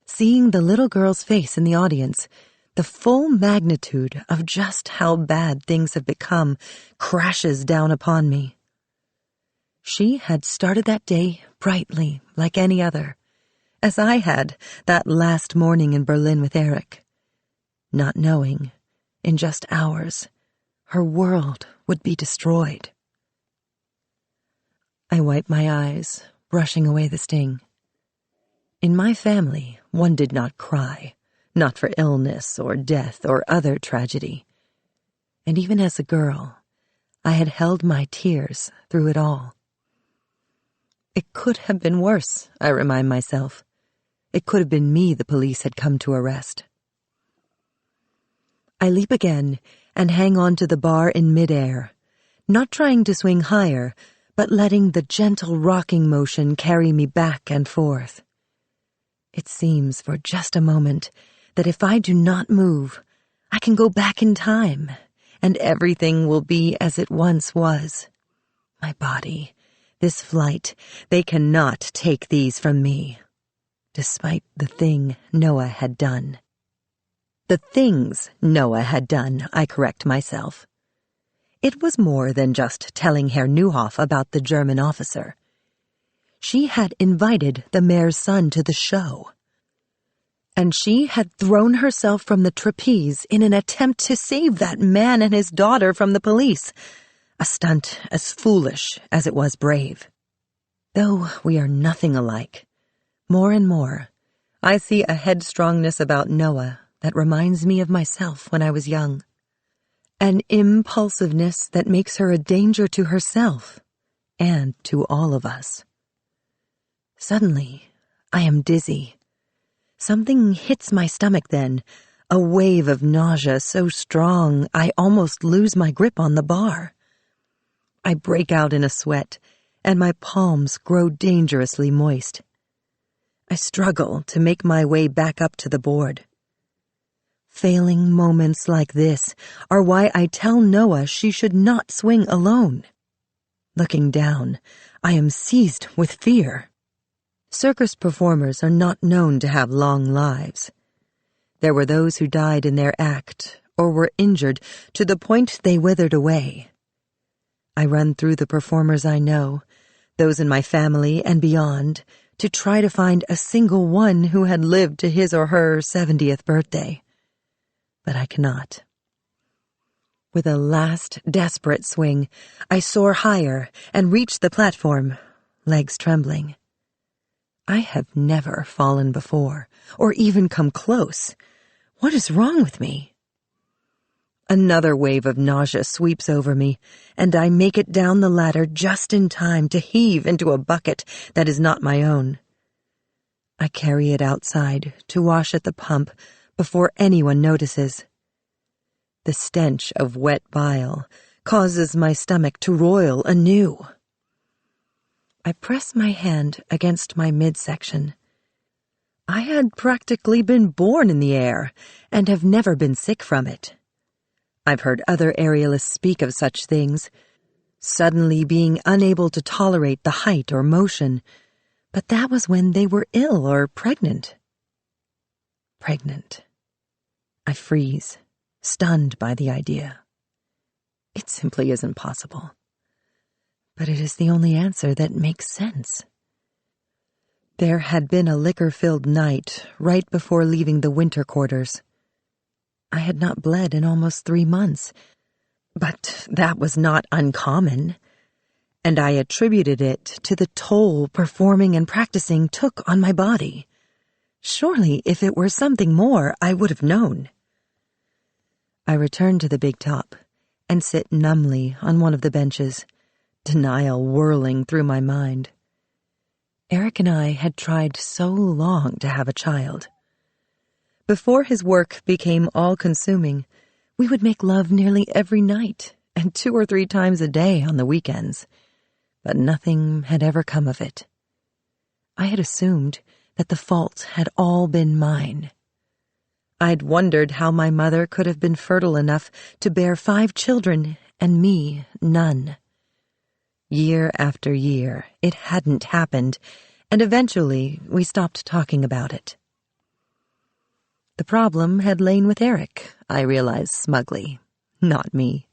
Seeing the little girl's face in the audience, the full magnitude of just how bad things have become crashes down upon me. She had started that day brightly like any other, as I had that last morning in Berlin with Eric, not knowing, in just hours, her world would be destroyed. I wipe my eyes, brushing away the sting. In my family, one did not cry, not for illness or death or other tragedy. And even as a girl, I had held my tears through it all. It could have been worse, I remind myself. It could have been me the police had come to arrest. I leap again and hang on to the bar in midair, not trying to swing higher, but letting the gentle rocking motion carry me back and forth. It seems for just a moment that if I do not move, I can go back in time, and everything will be as it once was. My body, this flight, they cannot take these from me, despite the thing Noah had done. The things Noah had done, I correct myself. It was more than just telling Herr Neuhoff about the German officer. She had invited the mayor's son to the show. And she had thrown herself from the trapeze in an attempt to save that man and his daughter from the police, a stunt as foolish as it was brave. Though we are nothing alike, more and more, I see a headstrongness about Noah that reminds me of myself when I was young. An impulsiveness that makes her a danger to herself and to all of us. Suddenly, I am dizzy. Something hits my stomach then, a wave of nausea so strong I almost lose my grip on the bar. I break out in a sweat, and my palms grow dangerously moist. I struggle to make my way back up to the board. Failing moments like this are why I tell Noah she should not swing alone. Looking down, I am seized with fear. Circus performers are not known to have long lives. There were those who died in their act or were injured to the point they withered away. I run through the performers I know, those in my family and beyond, to try to find a single one who had lived to his or her 70th birthday. But I cannot. With a last desperate swing, I soar higher and reach the platform, legs trembling. I have never fallen before, or even come close. What is wrong with me? Another wave of nausea sweeps over me, and I make it down the ladder just in time to heave into a bucket that is not my own. I carry it outside to wash at the pump before anyone notices. The stench of wet bile causes my stomach to roil anew. I press my hand against my midsection. I had practically been born in the air and have never been sick from it. I've heard other aerialists speak of such things, suddenly being unable to tolerate the height or motion, but that was when they were ill or pregnant. Pregnant. I freeze, stunned by the idea. It simply isn't possible. But it is the only answer that makes sense. There had been a liquor-filled night right before leaving the winter quarters. I had not bled in almost 3 months, but that was not uncommon, and I attributed it to the toll performing and practicing took on my body. Surely, if it were something more, I would have known. I return to the big top and sit numbly on one of the benches, denial whirling through my mind. Eric and I had tried so long to have a child. Before his work became all-consuming, we would make love nearly every night and 2 or 3 times a day on the weekends, but nothing had ever come of it. I had assumed that the fault had all been mine. I'd wondered how my mother could have been fertile enough to bear 5 children and me none. Year after year, it hadn't happened, and eventually we stopped talking about it. The problem had lain with Eric, I realized smugly, not me.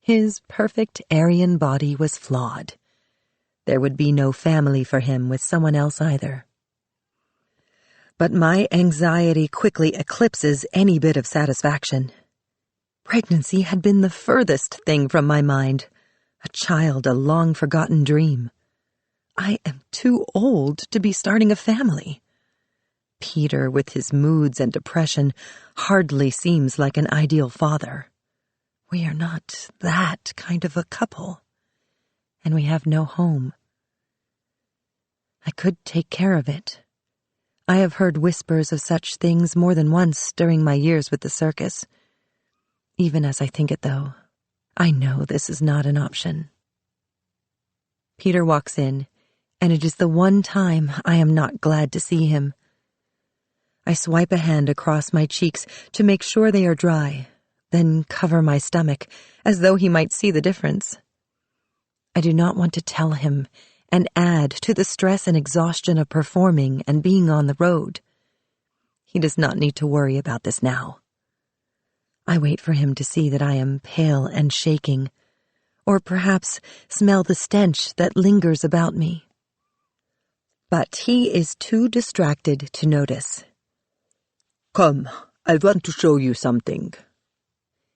His perfect Aryan body was flawed. There would be no family for him with someone else either. But my anxiety quickly eclipses any bit of satisfaction. Pregnancy had been the furthest thing from my mind, a child a long-forgotten dream. I am too old to be starting a family. Peter, with his moods and depression, hardly seems like an ideal father. We are not that kind of a couple, and we have no home. I could take care of it. I have heard whispers of such things more than once during my years with the circus. Even as I think it, though, I know this is not an option. Peter walks in, and it is the one time I am not glad to see him. I swipe a hand across my cheeks to make sure they are dry, then cover my stomach, as though he might see the difference. I do not want to tell him and add to the stress and exhaustion of performing and being on the road. He does not need to worry about this now. I wait for him to see that I am pale and shaking, or perhaps smell the stench that lingers about me. But he is too distracted to notice. "Come, I want to show you something,"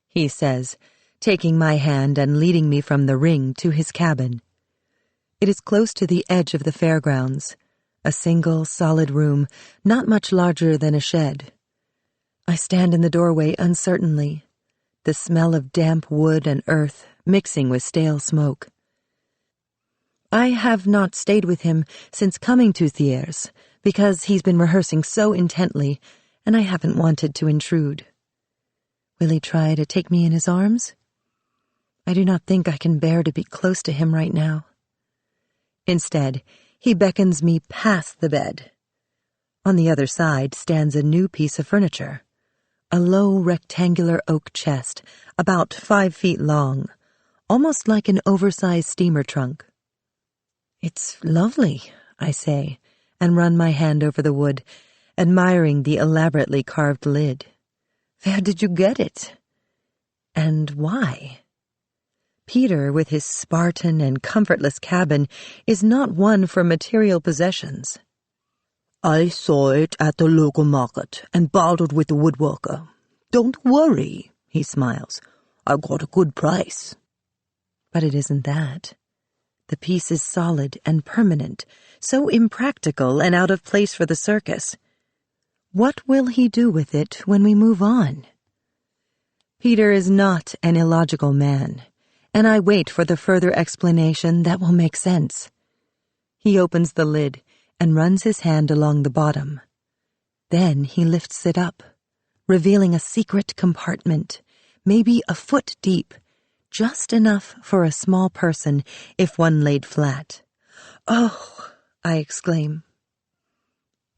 he says, taking my hand and leading me from the ring to his cabin. It is close to the edge of the fairgrounds, a single, solid room, not much larger than a shed. I stand in the doorway uncertainly, the smell of damp wood and earth mixing with stale smoke. I have not stayed with him since coming to Thiers, because he's been rehearsing so intently, and I haven't wanted to intrude. Will he try to take me in his arms? I do not think I can bear to be close to him right now. Instead, he beckons me past the bed. On the other side stands a new piece of furniture, a low rectangular oak chest, about 5 feet long, almost like an oversized steamer trunk. "It's lovely," I say, and run my hand over the wood, admiring the elaborately carved lid. "Where did you get it? And why?" Peter, with his Spartan and comfortless cabin, is not one for material possessions. "I saw it at the local market and bartered with the woodworker. Don't worry," he smiles. "I got a good price." But it isn't that. The piece is solid and permanent, so impractical and out of place for the circus. What will he do with it when we move on? Peter is not an illogical man, and I wait for the further explanation that will make sense. He opens the lid and runs his hand along the bottom. Then he lifts it up, revealing a secret compartment, maybe a foot deep, just enough for a small person if one laid flat. "Oh," I exclaim.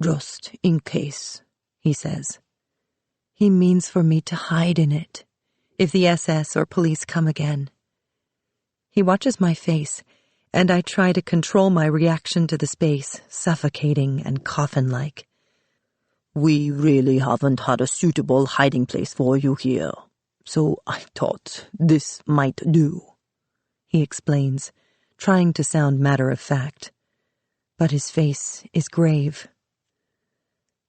"Just in case," he says. He means for me to hide in it, if the SS or police come again. He watches my face, and I try to control my reaction to the space, suffocating and coffin-like. "We really haven't had a suitable hiding place for you here, so I thought this might do," he explains, trying to sound matter-of-fact. But his face is grave.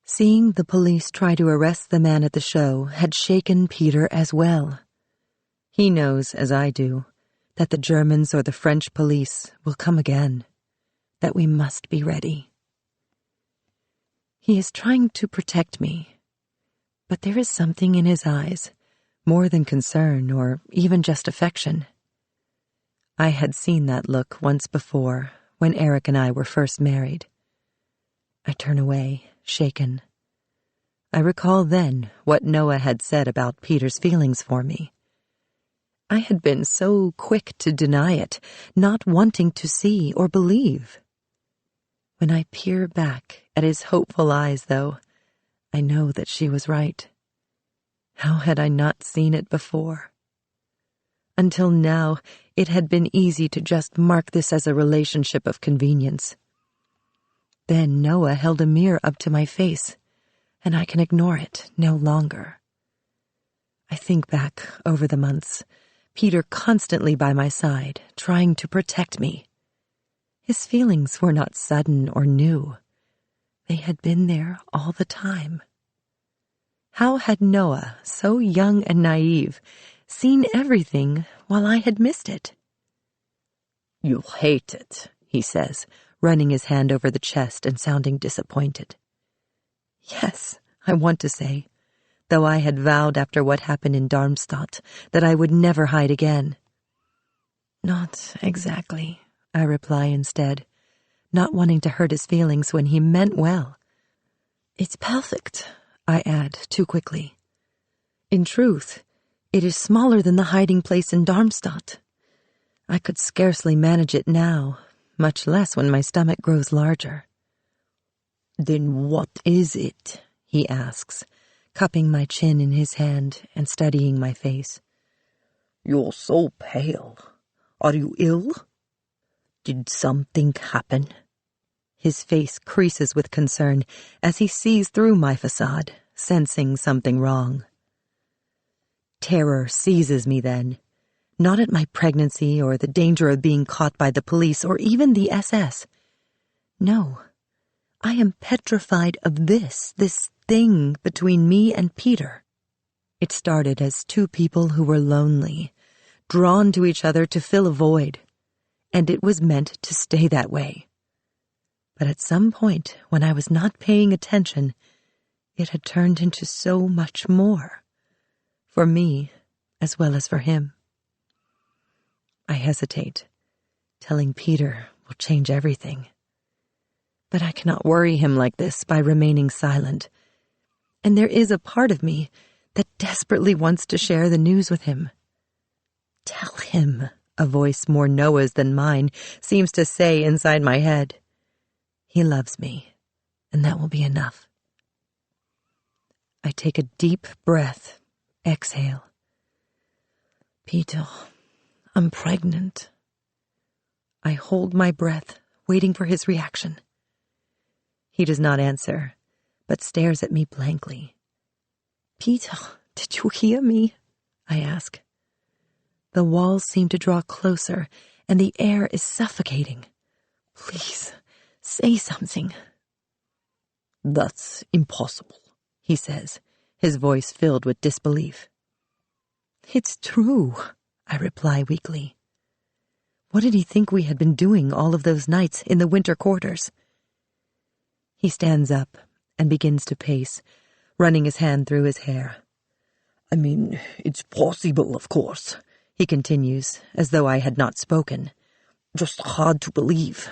Seeing the police try to arrest the man at the show had shaken Peter as well. He knows, as I do, that the Germans or the French police will come again, that we must be ready. He is trying to protect me, but there is something in his eyes, more than concern or even just affection. I had seen that look once before, when Eric and I were first married. I turn away, shaken. I recall then what Noah had said about Peter's feelings for me. I had been so quick to deny it, not wanting to see or believe. When I peer back at his hopeful eyes, though, I know that she was right. How had I not seen it before? Until now, it had been easy to just mark this as a relationship of convenience. Then Noah held a mirror up to my face, and I can ignore it no longer. I think back over the months, Peter constantly by my side, trying to protect me. His feelings were not sudden or new. They had been there all the time. How had Noah, so young and naive, seen everything while I had missed it? "You hate it," he says, running his hand over the chest and sounding disappointed. Yes, I want to say, though I had vowed after what happened in Darmstadt that I would never hide again. Not exactly, I reply instead, not wanting to hurt his feelings when he meant well. It's perfect, I add too quickly. In truth, it is smaller than the hiding place in Darmstadt. I could scarcely manage it now, much less when my stomach grows larger. Then what is it? He asks, cupping my chin in his hand and studying my face. You're so pale. Are you ill? Did something happen? His face creases with concern as he sees through my facade, sensing something wrong. Terror seizes me then, not at my pregnancy or the danger of being caught by the police or even the SS. No, I am petrified of this thing between me and Peter. It started as two people who were lonely, drawn to each other to fill a void, and it was meant to stay that way. But at some point, when I was not paying attention, it had turned into so much more, for me as well as for him. I hesitate. Telling Peter will change everything. But I cannot worry him like this by remaining silent, and there is a part of me that desperately wants to share the news with him. Tell him, a voice more Noah's than mine seems to say inside my head. He loves me, and that will be enough. I take a deep breath, exhale. Peter, I'm pregnant. I hold my breath, waiting for his reaction. He does not answer, but stares at me blankly. Peter, did you hear me? I ask. The walls seem to draw closer, and the air is suffocating. Please, say something. That's impossible, he says, his voice filled with disbelief. It's true, I reply weakly. What did he think we had been doing all of those nights in the winter quarters? He stands up and begins to pace, running his hand through his hair. I mean, it's possible, of course, he continues, as though I had not spoken. Just hard to believe.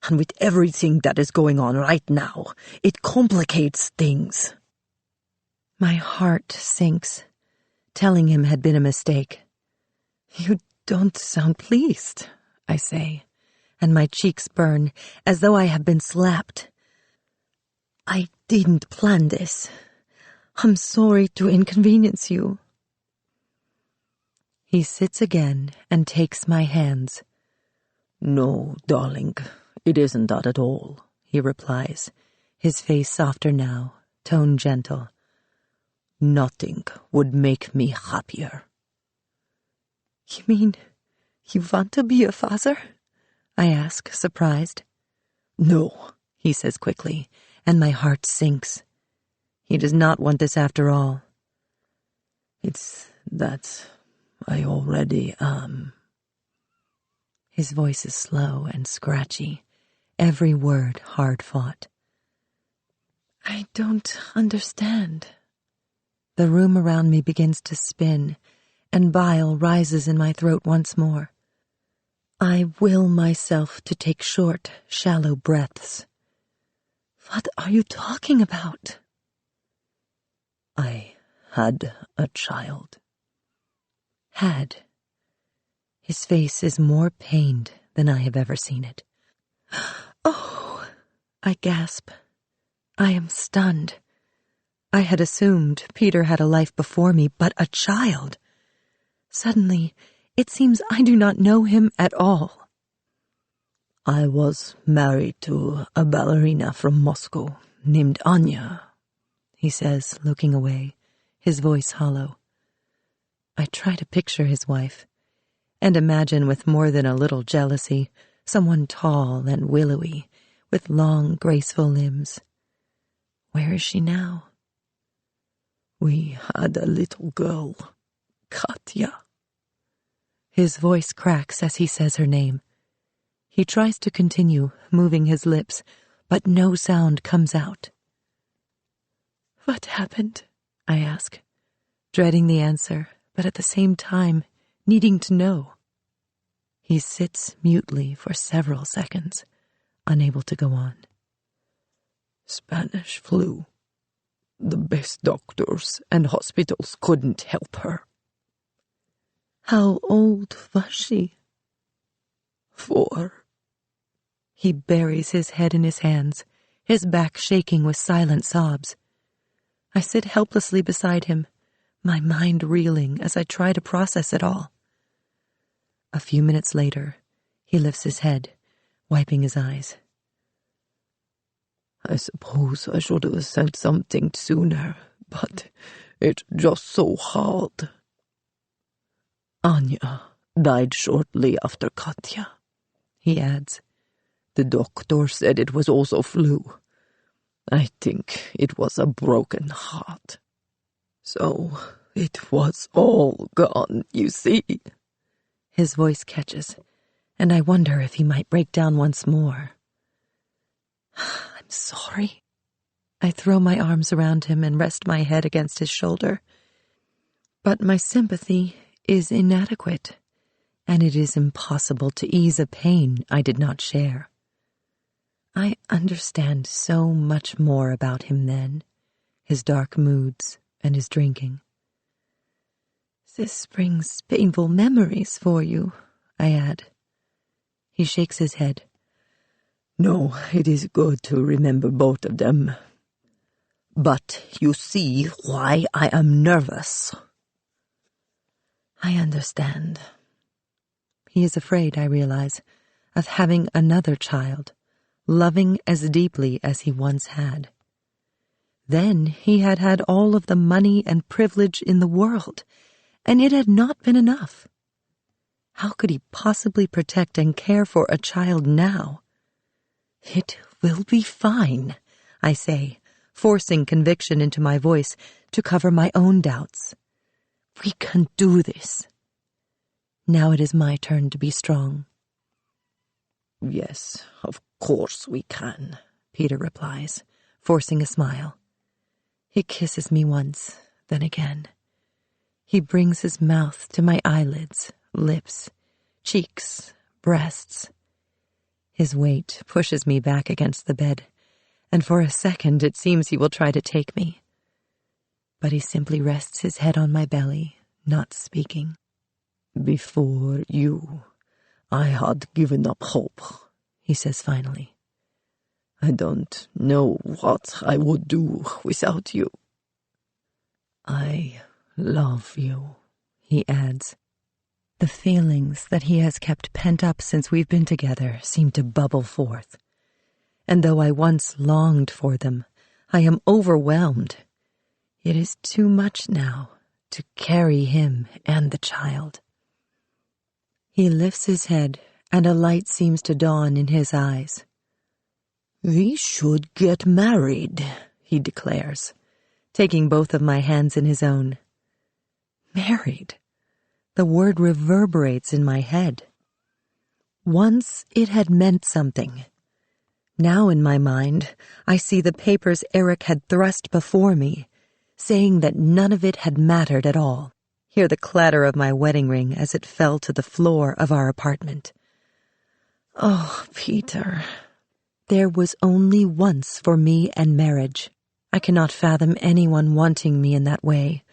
And with everything that is going on right now, it complicates things. My heart sinks. Telling him had been a mistake. You don't sound pleased, I say, and my cheeks burn as though I have been slapped. I didn't plan this. I'm sorry to inconvenience you. He sits again and takes my hands. No, darling, it isn't that at all, he replies, his face softer now, tone gentle. Nothing would make me happier. You mean you want to be a father? I ask, surprised. No, he says quickly, and my heart sinks. He does not want this after all. It's that I already am. His voice is slow and scratchy, every word hard-fought. I don't understand. The room around me begins to spin, and bile rises in my throat once more. I will myself to take short, shallow breaths. What are you talking about? I had a child. Had. His face is more pained than I have ever seen it. Oh, I gasp. I am stunned. I had assumed Peter had a life before me, but a child. Suddenly, it seems I do not know him at all. I was married to a ballerina from Moscow named Anya, he says, looking away, his voice hollow. I try to picture his wife, and imagine with more than a little jealousy, someone tall and willowy, with long, graceful limbs. Where is she now? We had a little girl, Katya. His voice cracks as he says her name. He tries to continue, moving his lips, but no sound comes out. What happened? I ask, dreading the answer, but at the same time needing to know. He sits mutely for several seconds, unable to go on. Spanish flu. The best doctors and hospitals couldn't help her. How old was she? 4. He buries his head in his hands, his back shaking with silent sobs. I sit helplessly beside him, my mind reeling as I try to process it all. A few minutes later, he lifts his head, wiping his eyes. I suppose I should have said something sooner, but it's just so hard. Anya died shortly after Katya, he adds. The doctor said it was also flu. I think it was a broken heart. So it was all gone, you see. His voice catches, and I wonder if he might break down once more. I'm sorry. I throw my arms around him and rest my head against his shoulder. But my sympathy is inadequate, and it is impossible to ease a pain I did not share. I understand so much more about him then, his dark moods and his drinking. This brings painful memories for you, I add. He shakes his head. No, it is good to remember both of them. But you see why I am nervous. I understand. He is afraid, I realize, of having another child, loving as deeply as he once had. Then he had had all of the money and privilege in the world, and it had not been enough. How could he possibly protect and care for a child now? It will be fine, I say, forcing conviction into my voice to cover my own doubts. We can do this. Now it is my turn to be strong. Yes, of course we can, Peter replies, forcing a smile. He kisses me once, then again. He brings his mouth to my eyelids, lips, cheeks, breasts. His weight pushes me back against the bed, and for a second it seems he will try to take me. But he simply rests his head on my belly, not speaking. Before you, I had given up hope, he says finally. I don't know what I would do without you. I love you, he adds. The feelings that he has kept pent up since we've been together seem to bubble forth. And though I once longed for them, I am overwhelmed. It is too much now to carry him and the child. He lifts his head, and a light seems to dawn in his eyes. We should get married, he declares, taking both of my hands in his own. Married? The word reverberates in my head. Once it had meant something. Now in my mind, I see the papers Eric had thrust before me, saying that none of it had mattered at all. Hear the clatter of my wedding ring as it fell to the floor of our apartment. Oh, Peter. There was only once for me and marriage. I cannot fathom anyone wanting me in that way,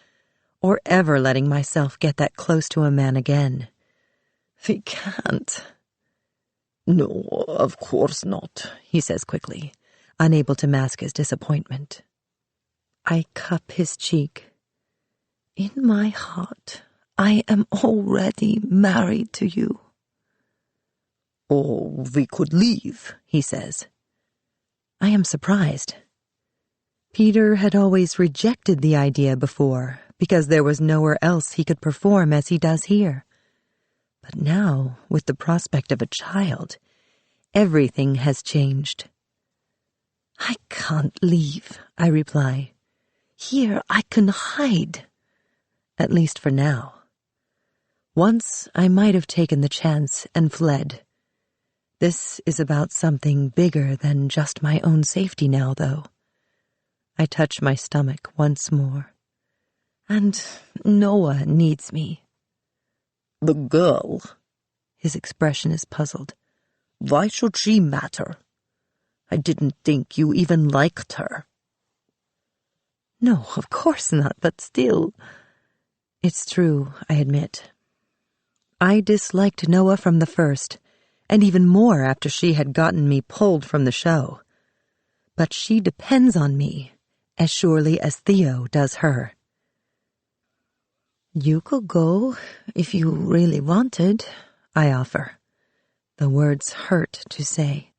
or ever letting myself get that close to a man again. We can't. No, of course not, he says quickly, unable to mask his disappointment. I cup his cheek. In my heart, I am already married to you. Or we could leave, he says. I am surprised. Peter had always rejected the idea before, because there was nowhere else he could perform as he does here. But now, with the prospect of a child, everything has changed. I can't leave, I reply. Here I can hide. At least for now. Once I might have taken the chance and fled. This is about something bigger than just my own safety now, though. I touch my stomach once more. And Noah needs me. The girl? His expression is puzzled. Why should she matter? I didn't think you even liked her. No, of course not, but still. It's true, I admit. I disliked Noah from the first, and even more after she had gotten me pulled from the show. But she depends on me, as surely as Theo does her. You could go if you really wanted, I offer. The words hurt to say.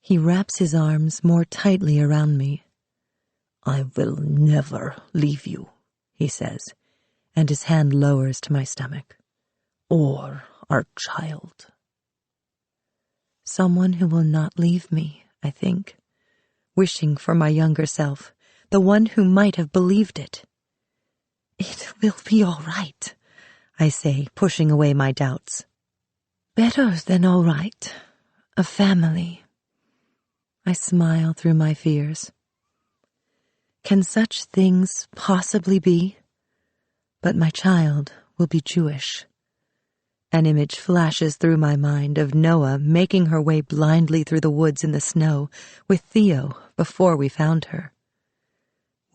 He wraps his arms more tightly around me. I will never leave you, he says, and his hand lowers to my stomach. Or our child. Someone who will not leave me, I think, wishing for my younger self, the one who might have believed it. It will be all right, I say, pushing away my doubts. Better than all right. A family. I smile through my fears. Can such things possibly be? But my child will be Jewish. An image flashes through my mind of Noah making her way blindly through the woods in the snow with Theo before we found her.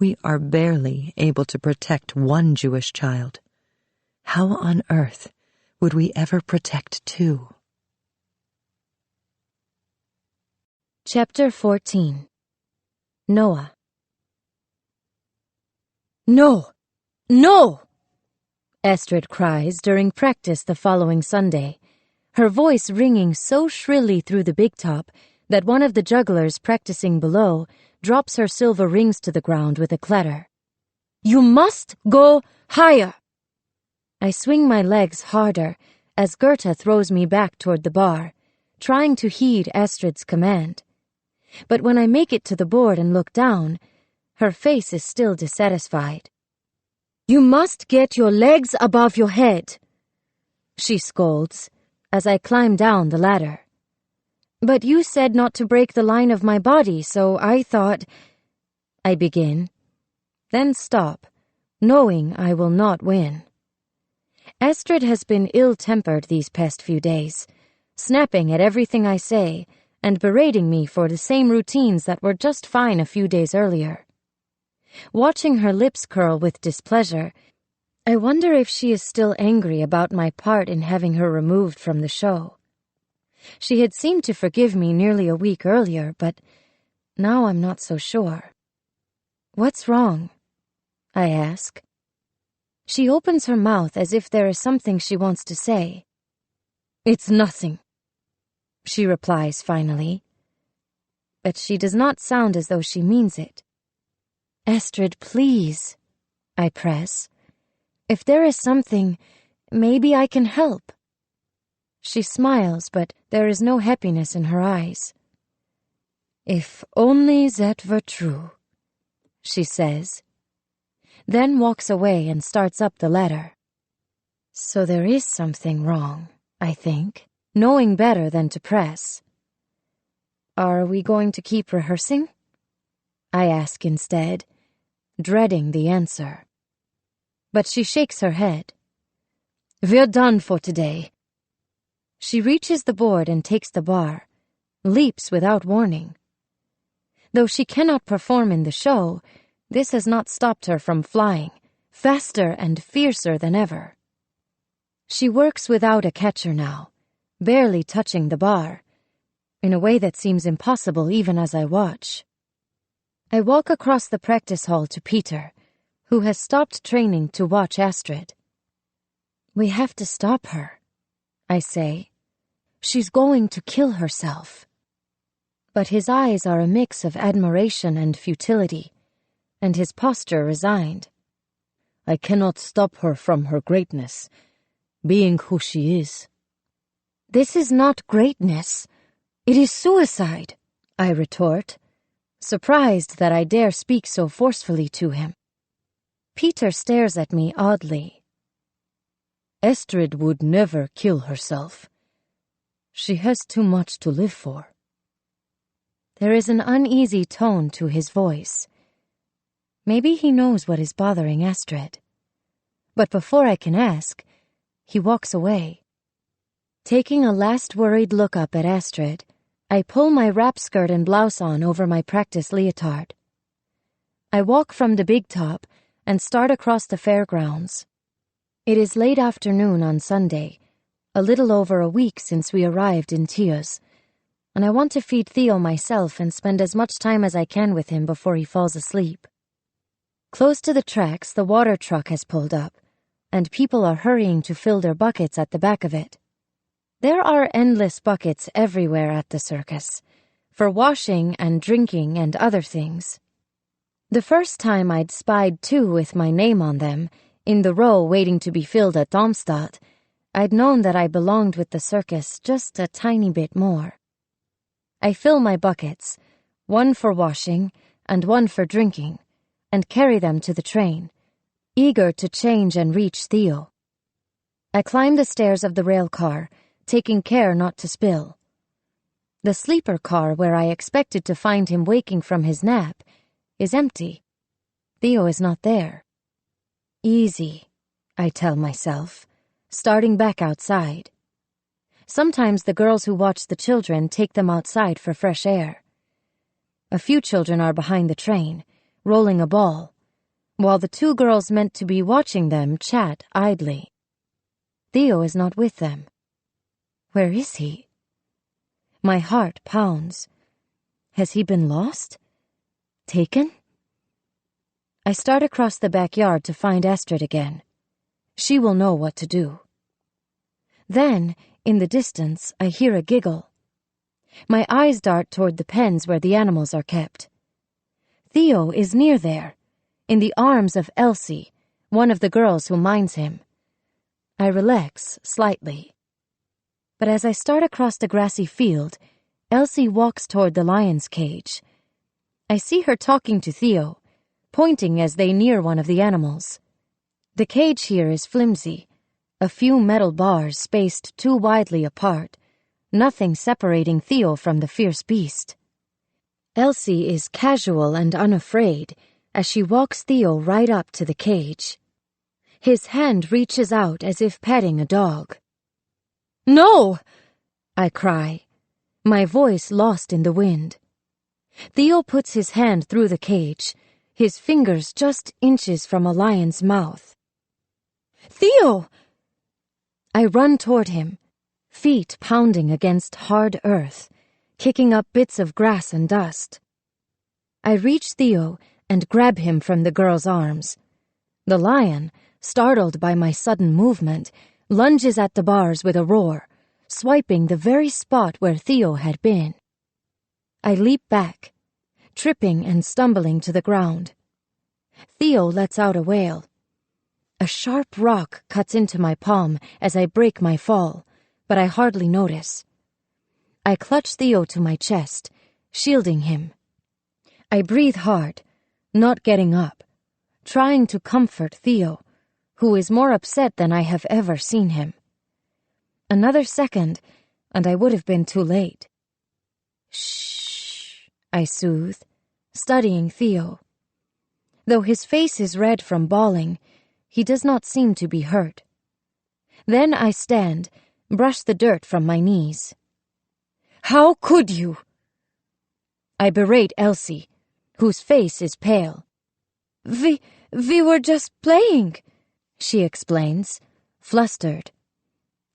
We are barely able to protect one Jewish child. How on earth would we ever protect two? Chapter 14. Noah. No! No! Astrid cries during practice the following Sunday, her voice ringing so shrilly through the big top that one of the jugglers practicing below drops her silver rings to the ground with a clatter. You must go higher! I swing my legs harder as Goethe throws me back toward the bar, trying to heed Astrid's command. But when I make it to the board and look down, her face is still dissatisfied. You must get your legs above your head, she scolds as I climb down the ladder. But you said not to break the line of my body, so I thought... I begin, then stop, knowing I will not win. Astrid has been ill-tempered these past few days, snapping at everything I say and berating me for the same routines that were just fine a few days earlier. Watching her lips curl with displeasure, I wonder if she is still angry about my part in having her removed from the show. She had seemed to forgive me nearly a week earlier, but now I'm not so sure. What's wrong? I ask. She opens her mouth as if there is something she wants to say. It's nothing, she replies finally. But she does not sound as though she means it. Astrid, please, I press. If there is something, maybe I can help. She smiles, but there is no happiness in her eyes. If only that were true, she says, then walks away and starts up the ladder. So there is something wrong, I think, knowing better than to press. Are we going to keep rehearsing? I ask instead, dreading the answer. But she shakes her head. We're done for today. She reaches the board and takes the bar, leaps without warning. Though she cannot perform in the show, this has not stopped her from flying, faster and fiercer than ever. She works without a catcher now, barely touching the bar, in a way that seems impossible even as I watch. I walk across the practice hall to Peter, who has stopped training to watch Astrid. We have to stop her, I say. She's going to kill herself. But his eyes are a mix of admiration and futility, and his posture resigned. I cannot stop her from her greatness, being who she is. This is not greatness. It is suicide, I retort, surprised that I dare speak so forcefully to him. Peter stares at me oddly. Astrid would never kill herself. She has too much to live for. There is an uneasy tone to his voice, Maybe he knows what is bothering Astrid. But before I can ask, he walks away. Taking a last worried look up at Astrid, I pull my wrap skirt and blouse on over my practice leotard. I walk from the big top and start across the fairgrounds. It is late afternoon on Sunday, a little over a week since we arrived in Thiers, and I want to feed Theo myself and spend as much time as I can with him before he falls asleep. Close to the tracks, the water truck has pulled up, and people are hurrying to fill their buckets at the back of it. There are endless buckets everywhere at the circus, for washing and drinking and other things. The first time I'd spied two with my name on them, in the row waiting to be filled at Darmstadt, I'd known that I belonged with the circus just a tiny bit more. I fill my buckets, one for washing and one for drinking, and carry them to the train, eager to change and reach Theo. I climb the stairs of the rail car, taking care not to spill. The sleeper car where I expected to find him waking from his nap is empty. Theo is not there. Easy, I tell myself, starting back outside. Sometimes the girls who watch the children take them outside for fresh air. A few children are behind the train, rolling a ball, while the two girls meant to be watching them chat idly. Theo is not with them. Where is he? My heart pounds. Has he been lost? Taken? I start across the backyard to find Astrid again. She will know what to do. Then, in the distance, I hear a giggle. My eyes dart toward the pens where the animals are kept. Theo is near there, in the arms of Elsie, one of the girls who minds him. I relax slightly. But as I start across the grassy field, Elsie walks toward the lion's cage. I see her talking to Theo, pointing as they near one of the animals. The cage here is flimsy, a few metal bars spaced too widely apart, nothing separating Theo from the fierce beast. Elsie is casual and unafraid as she walks Theo right up to the cage. His hand reaches out as if petting a dog. "No!" I cry, my voice lost in the wind. Theo puts his hand through the cage, his fingers just inches from a lion's mouth. "Theo!" I run toward him, feet pounding against hard earth, kicking up bits of grass and dust. I reach Theo and grab him from the girl's arms. The lion, startled by my sudden movement, lunges at the bars with a roar, swiping the very spot where Theo had been. I leap back, tripping and stumbling to the ground. Theo lets out a wail. A sharp rock cuts into my palm as I break my fall, but I hardly notice. I clutch Theo to my chest, shielding him. I breathe hard, not getting up, trying to comfort Theo, who is more upset than I have ever seen him. Another second, and I would have been too late. "Shh," I soothe, studying Theo. Though his face is red from bawling, he does not seem to be hurt. Then I stand, brush the dirt from my knees. "How could you?" I berate Elsie, whose face is pale. We were just playing," she explains, flustered.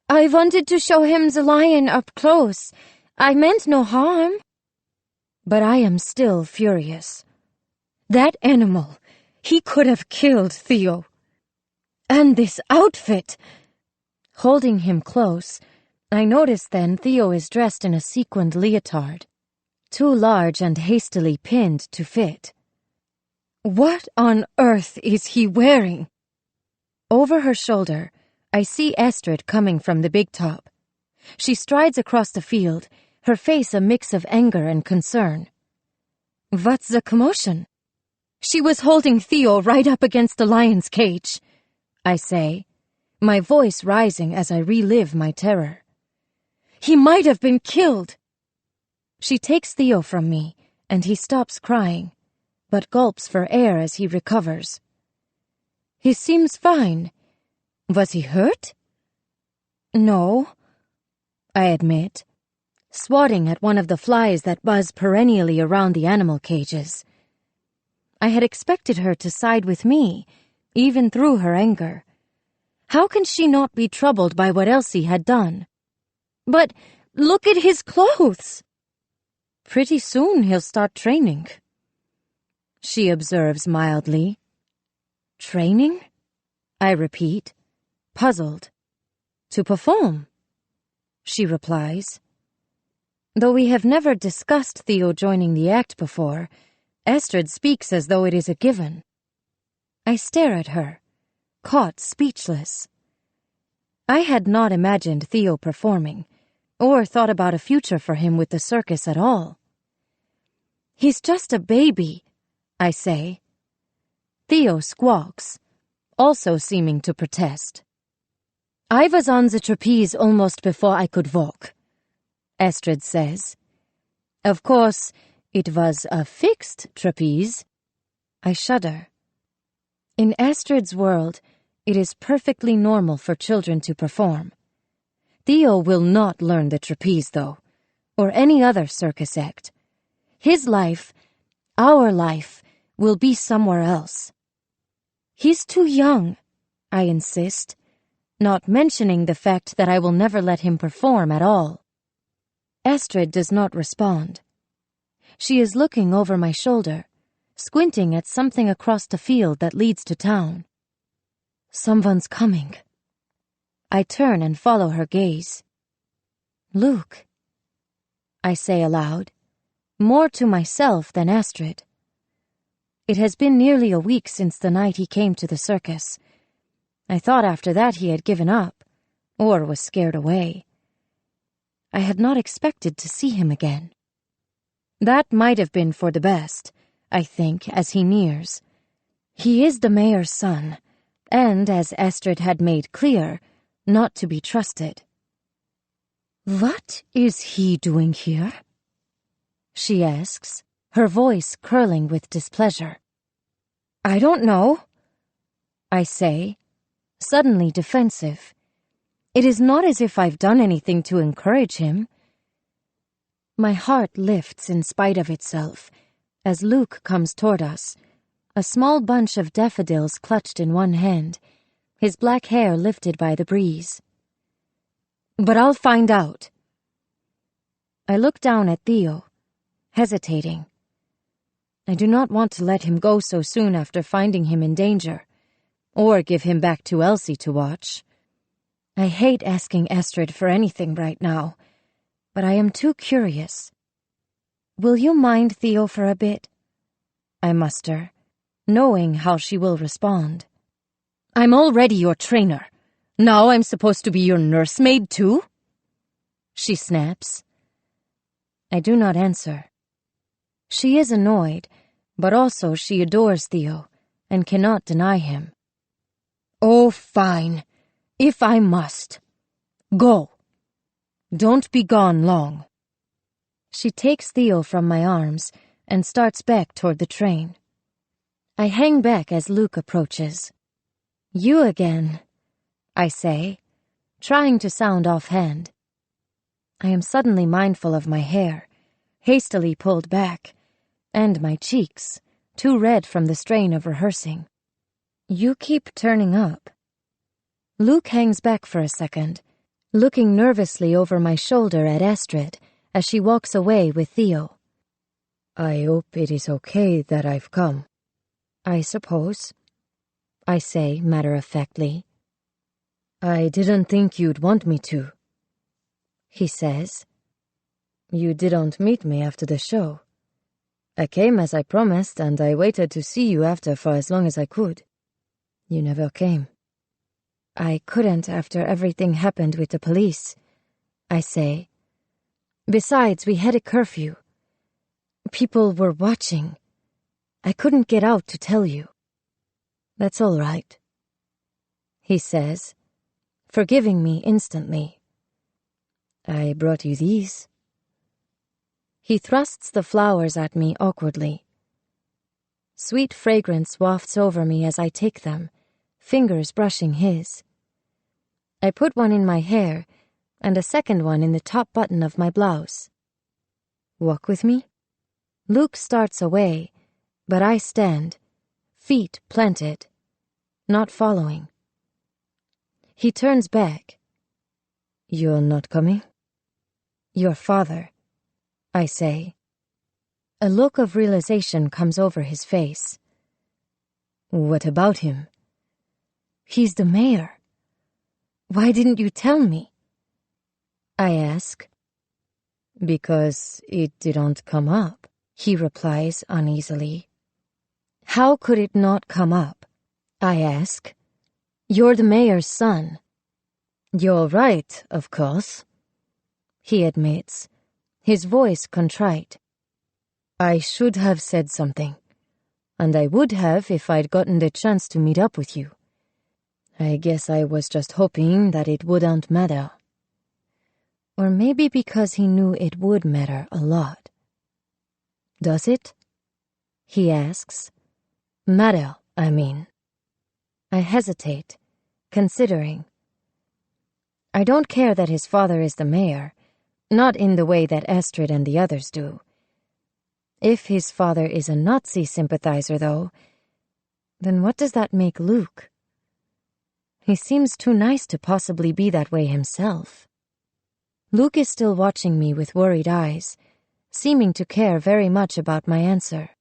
"I wanted to show him the lion up close. I meant no harm." But I am still furious. That animal, he could have killed Theo. And this outfit. Holding him close, I notice then Theo is dressed in a sequined leotard, too large and hastily pinned to fit. What on earth is he wearing? Over her shoulder, I see Astrid coming from the big top. She strides across the field, her face a mix of anger and concern. What's the commotion? She was holding Theo right up against the lion's cage, I say, my voice rising as I relive my terror. He might have been killed. She takes Theo from me, and he stops crying, but gulps for air as he recovers. He seems fine. Was he hurt? No, I admit, swatting at one of the flies that buzz perennially around the animal cages. I had expected her to side with me, even through her anger. How can she not be troubled by what Elsie had done? But look at his clothes! Pretty soon he'll start training. She observes mildly. Training? I repeat, puzzled. To perform, she replies. Though we have never discussed Theo joining the act before, Estrid speaks as though it is a given. I stare at her, caught speechless. I had not imagined Theo performing, or thought about a future for him with the circus at all. He's just a baby, I say. Theo squawks, also seeming to protest. I was on the trapeze almost before I could walk, Estrid says. Of course, it was a fixed trapeze. I shudder. In Estrid's world, it is perfectly normal for children to perform. Theo will not learn the trapeze, though, or any other circus act. His life, our life, will be somewhere else. He's too young, I insist, not mentioning the fact that I will never let him perform at all. Estrid does not respond. She is looking over my shoulder, squinting at something across the field that leads to town. Someone's coming. I turn and follow her gaze. Luke, I say aloud, more to myself than Estrid. It has been nearly a week since the night he came to the circus. I thought after that he had given up, or was scared away. I had not expected to see him again. That might have been for the best, I think, as he nears. He is the mayor's son, and, as Estrid had made clear, not to be trusted. What is he doing here? She asks, her voice curling with displeasure. I don't know, I say, suddenly defensive. It is not as if I've done anything to encourage him. My heart lifts in spite of itself as Luke comes toward us, a small bunch of daffodils clutched in one hand, his black hair lifted by the breeze. But I'll find out. I look down at Theo, hesitating. I do not want to let him go so soon after finding him in danger, or give him back to Elsie to watch. I hate asking Estrid for anything right now, but I am too curious. Will you mind Theo for a bit? I muster, knowing how she will respond. I'm already your trainer. Now I'm supposed to be your nursemaid too? She snaps. I do not answer. She is annoyed, but also she adores Theo and cannot deny him. Oh, fine. If I must. Go. Don't be gone long. She takes Theo from my arms and starts back toward the train. I hang back as Luke approaches. You again, I say, trying to sound offhand. I am suddenly mindful of my hair, hastily pulled back, and my cheeks, too red from the strain of rehearsing. You keep turning up. Luke hangs back for a second, looking nervously over my shoulder at Estrid as she walks away with Theo. I hope it is okay that I've come. I suppose, I say matter-of-factly. I didn't think you'd want me to, he says. You didn't meet me after the show. I came as I promised, and I waited to see you after for as long as I could. You never came. I couldn't after everything happened with the police, I say. Besides, we had a curfew. People were watching. I couldn't get out to tell you. That's all right, he says, forgiving me instantly. I brought you these. He thrusts the flowers at me awkwardly. Sweet fragrance wafts over me as I take them, fingers brushing his. I put one in my hair and a second one in the top button of my blouse. Walk with me? Luke starts away, but I stand, feet planted, not following. He turns back. You're not coming? Your father, I say. A look of realization comes over his face. What about him? He's the mayor. Why didn't you tell me? I ask. Because it didn't come up, he replies uneasily. How could it not come up? I ask. You're the mayor's son. You're right, of course, he admits, his voice contrite. I should have said something, and I would have if I'd gotten the chance to meet up with you. I guess I was just hoping that it wouldn't matter. Or maybe because he knew it would matter a lot. Does it? He asks. Matter, I mean. I hesitate, considering. I don't care that his father is the mayor, not in the way that Astrid and the others do. If his father is a Nazi sympathizer, though, then what does that make Luke? He seems too nice to possibly be that way himself. Luke is still watching me with worried eyes, seeming to care very much about my answer.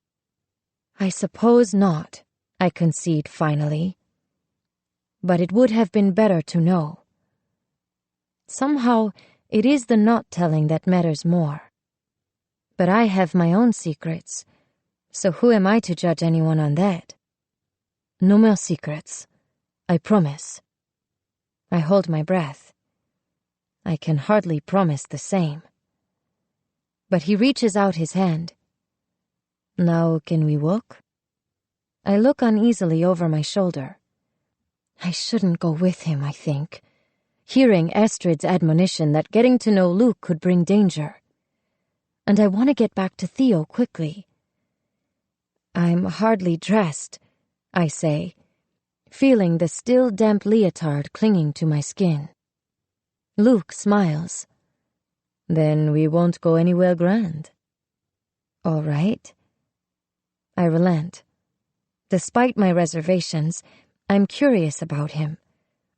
I suppose not, I concede finally. But it would have been better to know. Somehow, it is the not telling that matters more. But I have my own secrets, so who am I to judge anyone on that? No more secrets, I promise. I hold my breath. I can hardly promise the same. But he reaches out his hand. Now can we walk? I look uneasily over my shoulder. I shouldn't go with him, I think, hearing Astrid's admonition that getting to know Luke could bring danger. And I want to get back to Theo quickly. I'm hardly dressed, I say, feeling the still damp leotard clinging to my skin. Luke smiles. Then we won't go anywhere grand. All right. I relent. Despite my reservations, I'm curious about him,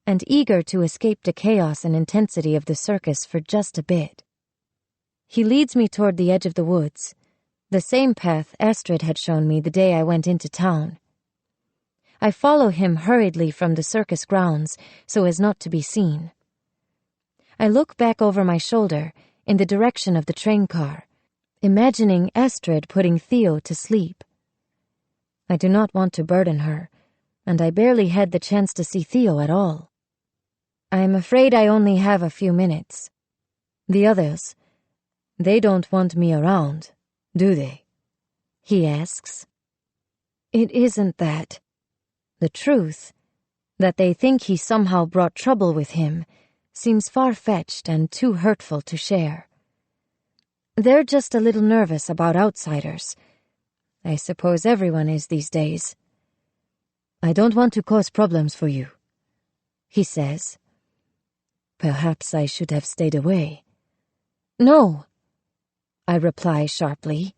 and eager to escape the chaos and intensity of the circus for just a bit. He leads me toward the edge of the woods, the same path Astrid had shown me the day I went into town. I follow him hurriedly from the circus grounds so as not to be seen. I look back over my shoulder in the direction of the train car, imagining Astrid putting Theo to sleep. I do not want to burden her, and I barely had the chance to see Theo at all. I'm afraid I only have a few minutes. The others, they don't want me around, do they? He asks. It isn't that. The truth, that they think he somehow brought trouble with him, seems far-fetched and too hurtful to share. They're just a little nervous about outsiders. I suppose everyone is these days. I don't want to cause problems for you, he says. Perhaps I should have stayed away. No, I reply sharply.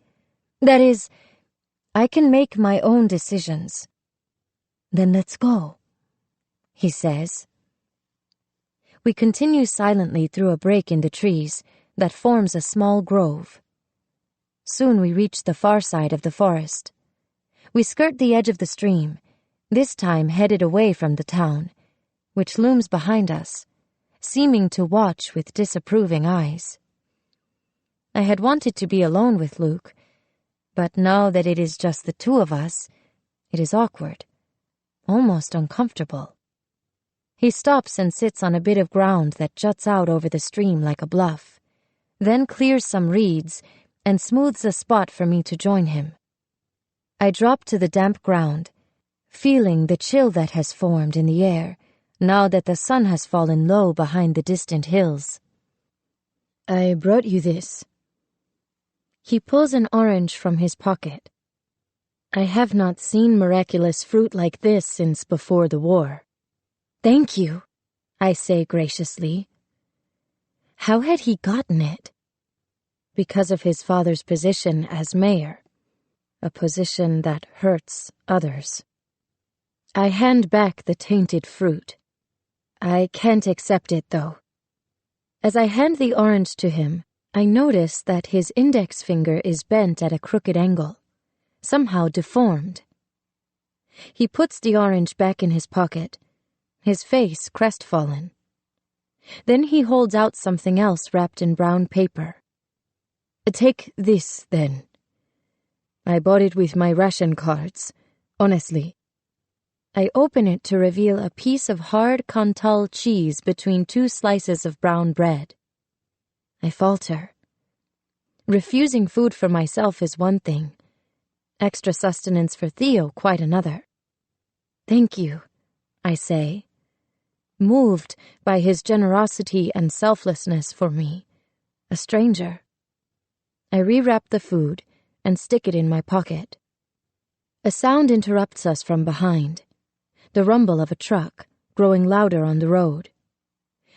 That is, I can make my own decisions. Then let's go, he says. We continue silently through a break in the trees that forms a small grove. Soon we reach the far side of the forest. We skirt the edge of the stream, this time headed away from the town, which looms behind us, seeming to watch with disapproving eyes. I had wanted to be alone with Luke, but now that it is just the two of us, it is awkward, almost uncomfortable. He stops and sits on a bit of ground that juts out over the stream like a bluff, then clears some reeds and smooths a spot for me to join him. I drop to the damp ground, feeling the chill that has formed in the air now that the sun has fallen low behind the distant hills. I brought you this. He pulls an orange from his pocket. I have not seen miraculous fruit like this since before the war. Thank you, I say graciously. How had he gotten it? Because of his father's position as mayor, a position that hurts others. I hand back the tainted fruit. I can't accept it, though. As I hand the orange to him, I notice that his index finger is bent at a crooked angle, somehow deformed. He puts the orange back in his pocket, his face crestfallen. Then he holds out something else wrapped in brown paper. Take this, then. I bought it with my ration cards, honestly. I open it to reveal a piece of hard Cantal cheese between 2 slices of brown bread. I falter. Refusing food for myself is one thing. Extra sustenance for Theo quite another. Thank you, I say, moved by his generosity and selflessness for me, a stranger. I rewrap the food and stick it in my pocket. A sound interrupts us from behind, the rumble of a truck, growing louder on the road.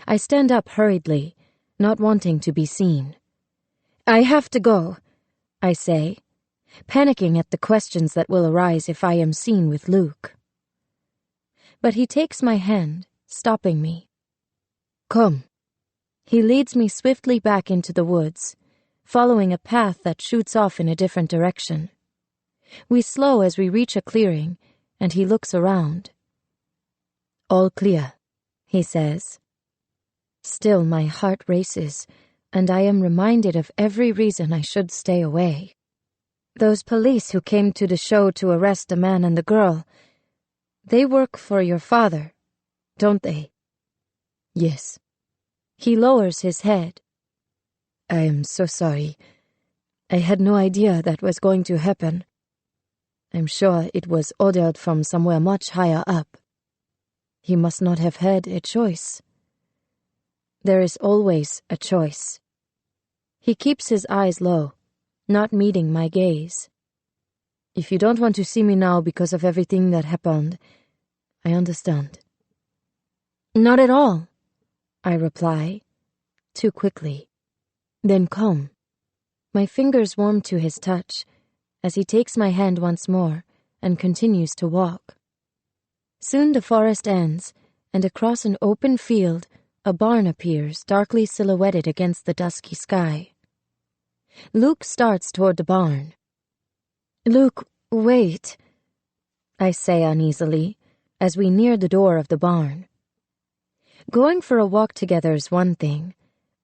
I stand up hurriedly, not wanting to be seen. I have to go, I say, panicking at the questions that will arise if I am seen with Luke. But he takes my hand, stopping me. Come. He leads me swiftly back into the woods, following a path that shoots off in a different direction. We slow as we reach a clearing, and he looks around. All clear, he says. Still, my heart races, and I am reminded of every reason I should stay away. Those police who came to the show to arrest the man and the girl, they work for your father, don't they? Yes. He lowers his head. I am so sorry. I had no idea that was going to happen. I'm sure it was ordered from somewhere much higher up. He must not have had a choice. There is always a choice. He keeps his eyes low, not meeting my gaze. If you don't want to see me now because of everything that happened, I understand. Not at all, I reply, too quickly. Then come. My fingers warm to his touch as he takes my hand once more and continues to walk. Soon the forest ends, and across an open field, a barn appears, darkly silhouetted against the dusky sky. Luke starts toward the barn. Luke, wait, I say uneasily, as we near the door of the barn. Going for a walk together is one thing,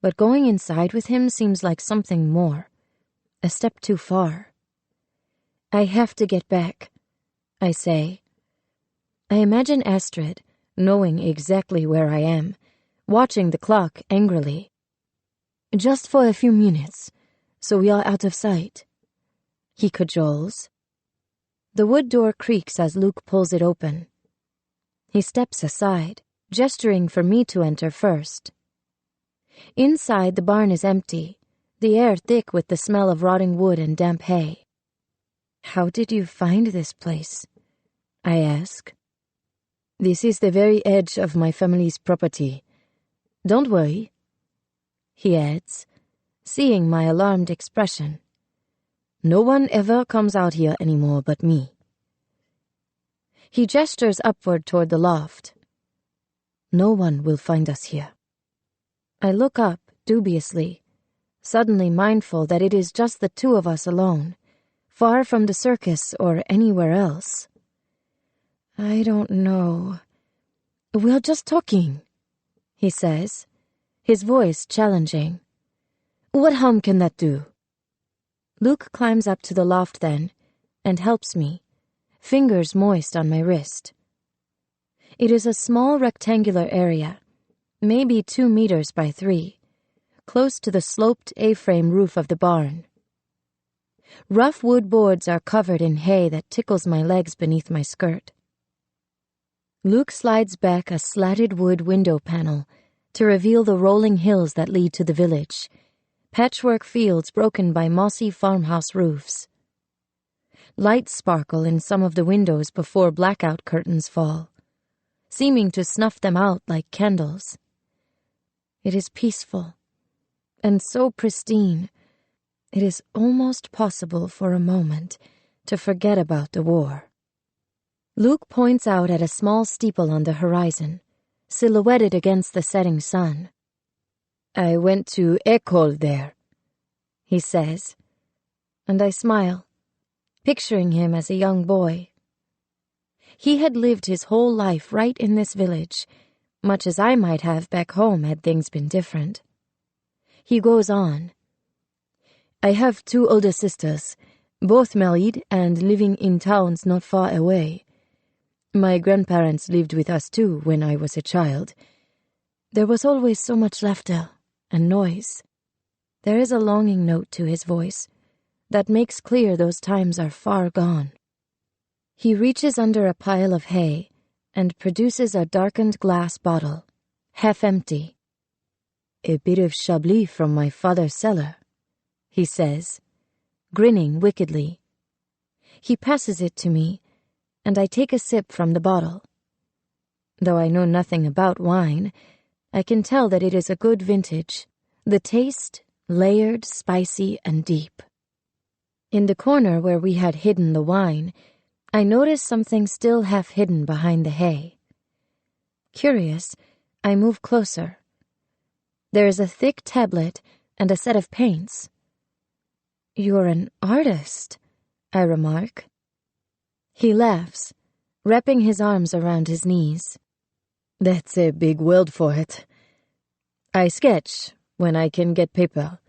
but going inside with him seems like something more, a step too far. I have to get back, I say. I imagine Astrid, knowing exactly where I am, watching the clock angrily. Just for a few minutes, so we are out of sight, he cajoles. The wood door creaks as Luke pulls it open. He steps aside, gesturing for me to enter first. Inside, the barn is empty, the air thick with the smell of rotting wood and damp hay. How did you find this place? I ask. This is the very edge of my family's property. Don't worry, he adds, seeing my alarmed expression. No one ever comes out here anymore but me. He gestures upward toward the loft. No one will find us here. I look up dubiously, suddenly mindful that it is just the two of us alone, far from the circus or anywhere else. I don't know. We're just talking, he says, his voice challenging. What harm can that do? Luke climbs up to the loft then, and helps me, fingers moist on my wrist. It is a small rectangular area, maybe 2 meters by 3, close to the sloped A-frame roof of the barn. Rough wood boards are covered in hay that tickles my legs beneath my skirt. Luke slides back a slatted wood window panel to reveal the rolling hills that lead to the village, patchwork fields broken by mossy farmhouse roofs. Lights sparkle in some of the windows before blackout curtains fall, seeming to snuff them out like candles. It is peaceful, and so pristine, it is almost possible for a moment to forget about the war. Luke points out at a small steeple on the horizon, silhouetted against the setting sun. "I went to école there," he says, and I smile, picturing him as a young boy. He had lived his whole life right in this village, much as I might have back home had things been different. He goes on, "I have 2 older sisters, both married and living in towns not far away. My grandparents lived with us too when I was a child. There was always so much laughter and noise." There is a longing note to his voice that makes clear those times are far gone. He reaches under a pile of hay and produces a darkened glass bottle, half empty. "A bit of Chablis from my father's cellar," he says, grinning wickedly. He passes it to me, and I take a sip from the bottle. Though I know nothing about wine, I can tell that it is a good vintage, the taste layered, spicy, and deep. In the corner where we had hidden the wine, I notice something still half hidden behind the hay. Curious, I move closer. There is a thick tablet and a set of paints. "You're an artist," I remark. He laughs, wrapping his arms around his knees. "That's a big word for it. I sketch when I can get paper.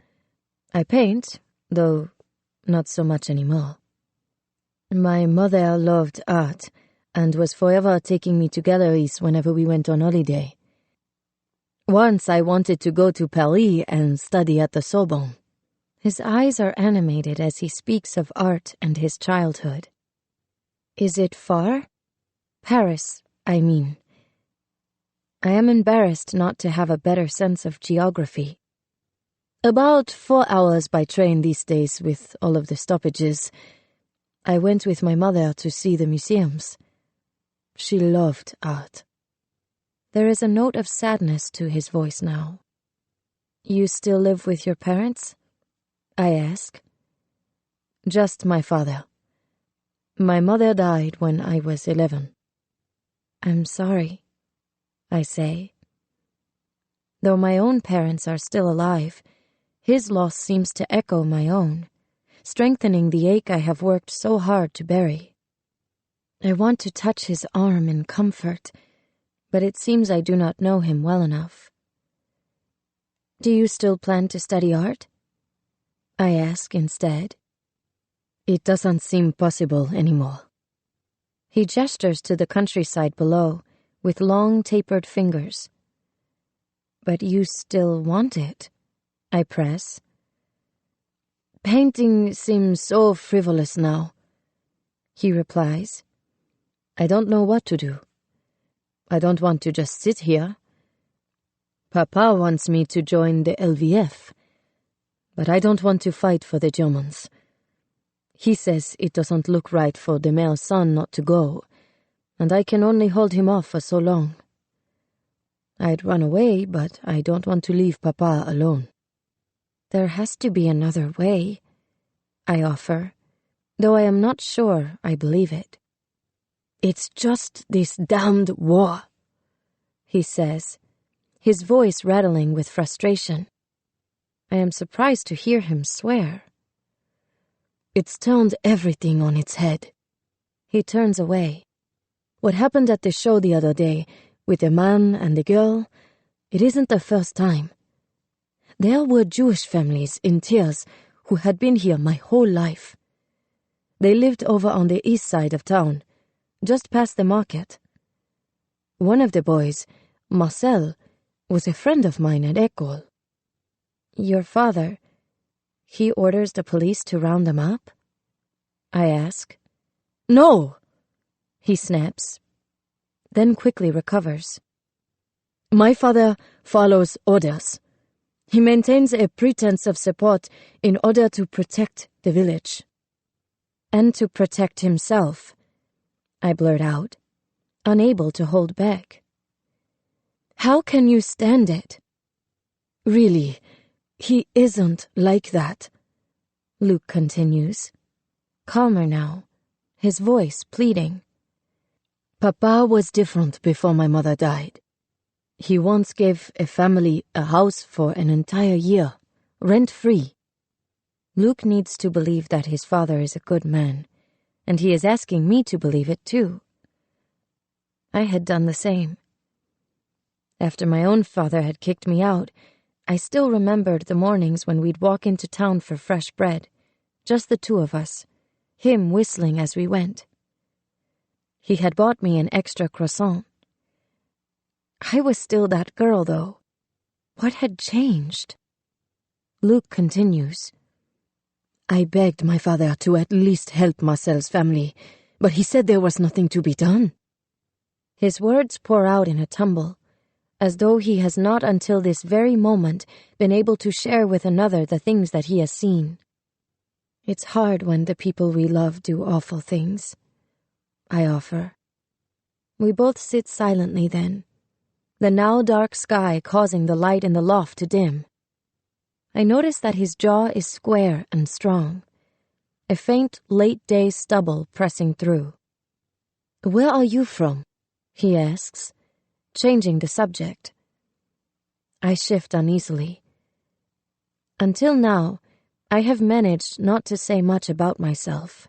I paint, though not so much anymore. My mother loved art and was forever taking me to galleries whenever we went on holiday. Once I wanted to go to Paris and study at the Sorbonne." His eyes are animated as he speaks of art and his childhood. "Is it far?" "Paris, I mean." I am embarrassed not to have a better sense of geography. "About 4 hours by train these days with all of the stoppages. I went with my mother to see the museums. She loved art." There is a note of sadness to his voice now. "You still live with your parents?" I ask. "Just my father. My mother died when I was 11. "I'm sorry," I say. Though my own parents are still alive, his loss seems to echo my own, strengthening the ache I have worked so hard to bury. I want to touch his arm in comfort, but it seems I do not know him well enough. "Do you still plan to study art?" I ask instead. "It doesn't seem possible anymore." He gestures to the countryside below, with long tapered fingers. "But you still want it?" I press. "Painting seems so frivolous now," he replies. "I don't know what to do. I don't want to just sit here. Papa wants me to join the LVF, but I don't want to fight for the Germans. He says it doesn't look right for the mayor's son not to go, and I can only hold him off for so long. I'd run away, but I don't want to leave Papa alone." "There has to be another way," I offer, though I am not sure I believe it. "It's just this damned war," he says, his voice rattling with frustration. I am surprised to hear him swear. "It's turned everything on its head." He turns away. "What happened at the show the other day, with the man and the girl, it isn't the first time. There were Jewish families in tears who had been here my whole life. They lived over on the east side of town, just past the market. One of the boys, Marcel, was a friend of mine at école." "Your father, he orders the police to round them up?" I ask. "No!" he snaps, then quickly recovers. "My father follows orders. He maintains a pretense of support in order to protect the village." And to protect himself, I blurt out, unable to hold back. How can you stand it? Really, he isn't like that, Luke continues, calmer now, his voice pleading. Papa was different before my mother died. He once gave a family a house for an entire year, rent-free. Luke needs to believe that his father is a good man, and he is asking me to believe it too. I had done the same. After my own father had kicked me out, I still remembered the mornings when we'd walk into town for fresh bread, just the two of us, him whistling as we went. He had bought me an extra croissant. I was still that girl, though. What had changed? Luke continues. I begged my father to at least help Marcel's family, but he said there was nothing to be done. His words pour out in a tumble, as though he has not until this very moment been able to share with another the things that he has seen. It's hard when the people we love do awful things, I offer. We both sit silently then, the now dark sky causing the light in the loft to dim. I notice that his jaw is square and strong, a faint late-day stubble pressing through. Where are you from? He asks, changing the subject. I shift uneasily. Until now, I have managed not to say much about myself.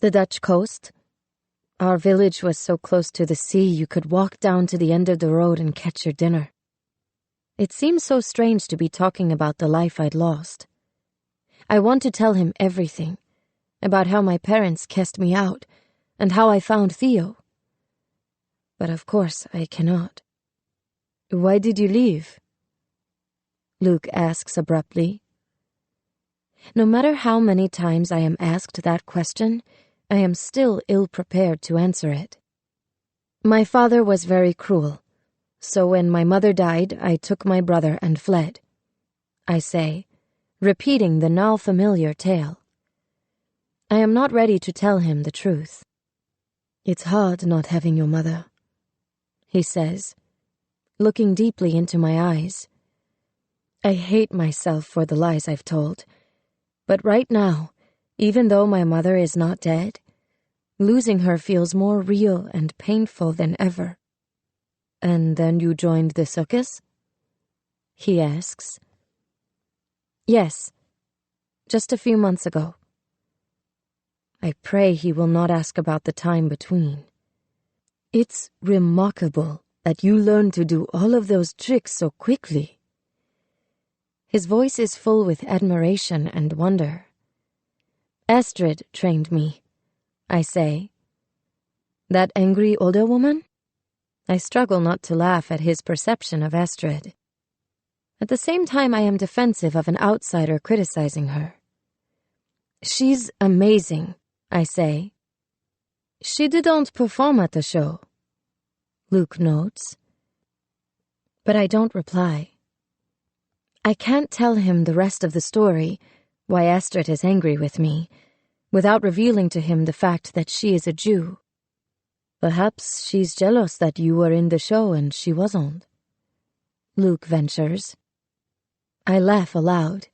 The Dutch coast. Our village was so close to the sea you could walk down to the end of the road and catch your dinner. It seems so strange to be talking about the life I'd lost. I want to tell him everything, about how my parents cast me out, and how I found Theo. But of course I cannot. Why did you leave? Luke asks abruptly. No matter how many times I am asked that question, I am still ill-prepared to answer it. My father was very cruel, so when my mother died, I took my brother and fled. I say, repeating the now familiar tale. I am not ready to tell him the truth. It's hard not having your mother, he says, looking deeply into my eyes. I hate myself for the lies I've told, but right now, even though my mother is not dead, losing her feels more real and painful than ever. And then you joined the circus? He asks. Yes, just a few months ago. I pray he will not ask about the time between. It's remarkable that you learned to do all of those tricks so quickly. His voice is full with admiration and wonder. Astrid trained me, I say. That angry older woman? I struggle not to laugh at his perception of Astrid. At the same time, I am defensive of an outsider criticizing her. She's amazing, I say. She didn't perform at the show, Luke notes. But I don't reply. I can't tell him the rest of the story, why Astrid is angry with me, without revealing to him the fact that she is a Jew. Perhaps she's jealous that you were in the show and she wasn't, Luke ventures. I laugh aloud.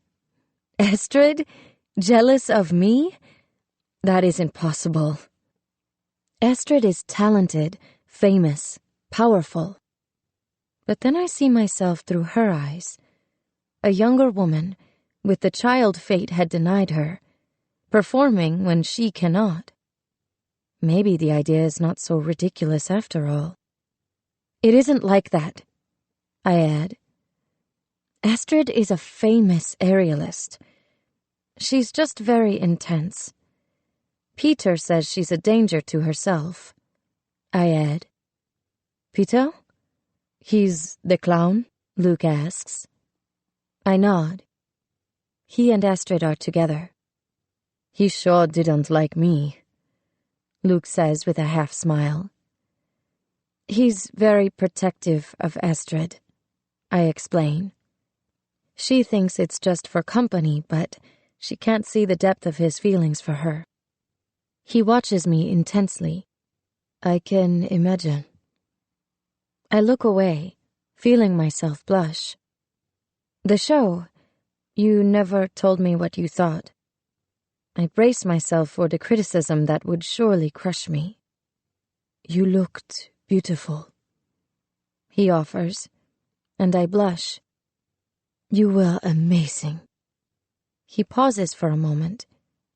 Astrid? Jealous of me? That isn't possible. Astrid is talented, famous, powerful. But then I see myself through her eyes, a younger woman, with the child fate had denied her, performing when she cannot. Maybe the idea is not so ridiculous after all. It isn't like that, I add. Astrid is a famous aerialist. She's just very intense. Peter says she's a danger to herself. I add. Peter? He's the clown? Luke asks. I nod. He and Astrid are together. He sure didn't like me, Luke says with a half-smile. He's very protective of Astrid, I explain. She thinks it's just for company, but she can't see the depth of his feelings for her. He watches me intensely. I can imagine. I look away, feeling myself blush. The show, you never told me what you thought. I brace myself for the criticism that would surely crush me. You looked beautiful, he offers, and I blush. You were amazing. He pauses for a moment,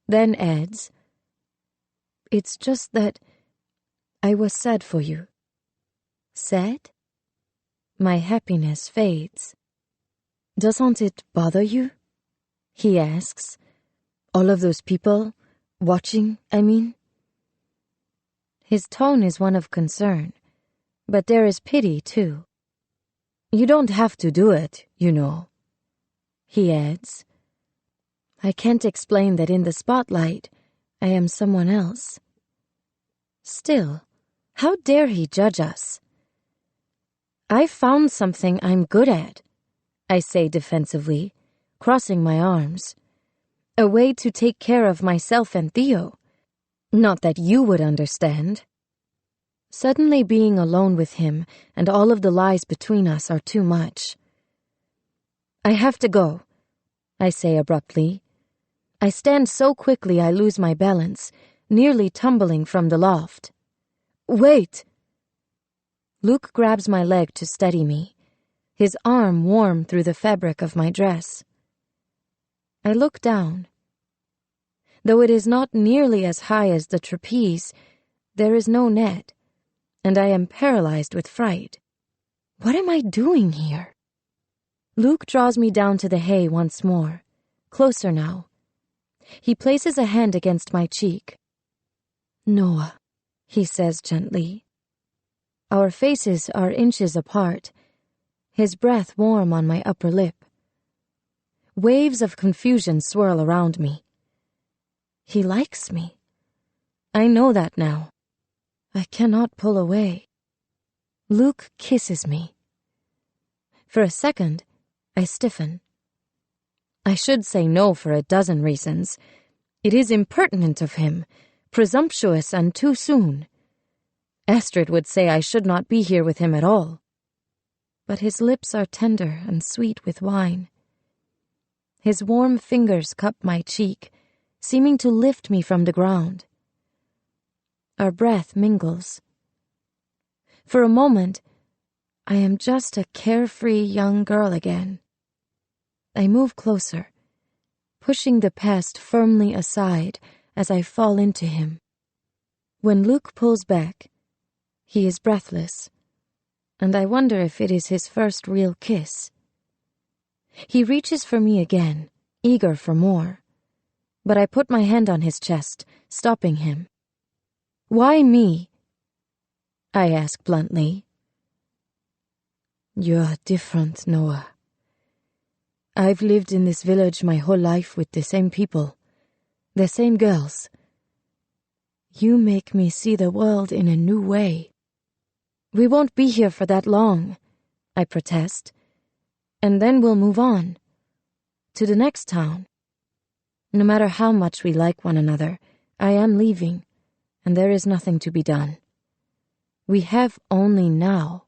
then adds, It's just that I was sad for you. Sad? My happiness fades. Doesn't it bother you? He asks. All of those people, watching, I mean. His tone is one of concern, but there is pity, too. You don't have to do it, you know, he adds. I can't explain that in the spotlight, I am someone else. Still, how dare he judge us? I've found something I'm good at, I say defensively, crossing my arms. A way to take care of myself and Theo. Not that you would understand. Suddenly being alone with him and all of the lies between us are too much. I have to go, I say abruptly. I stand so quickly I lose my balance, nearly tumbling from the loft. Wait! Luke grabs my leg to steady me, his arm warm through the fabric of my dress. I look down. Though it is not nearly as high as the trapeze, there is no net, and I am paralyzed with fright. What am I doing here? Luke draws me down to the hay once more, closer now. He places a hand against my cheek. Noah, he says gently. Our faces are inches apart, his breath warm on my upper lip. Waves of confusion swirl around me. He likes me. I know that now. I cannot pull away. Luke kisses me. For a second, I stiffen. I should say no for a dozen reasons. It is impertinent of him, presumptuous and too soon. Astrid would say I should not be here with him at all. But his lips are tender and sweet with wine. His warm fingers cup my cheek, seeming to lift me from the ground. Our breath mingles. For a moment, I am just a carefree young girl again. I move closer, pushing the past firmly aside as I fall into him. When Luke pulls back, he is breathless, and I wonder if it is his first real kiss. He reaches for me again, eager for more, but I put my hand on his chest, stopping him. Why me? I ask bluntly. You're different, Noah. I've lived in this village my whole life with the same people, the same girls. You make me see the world in a new way. We won't be here for that long, I protest, and then we'll move on, to the next town. No matter how much we like one another, I am leaving, and there is nothing to be done. We have only now.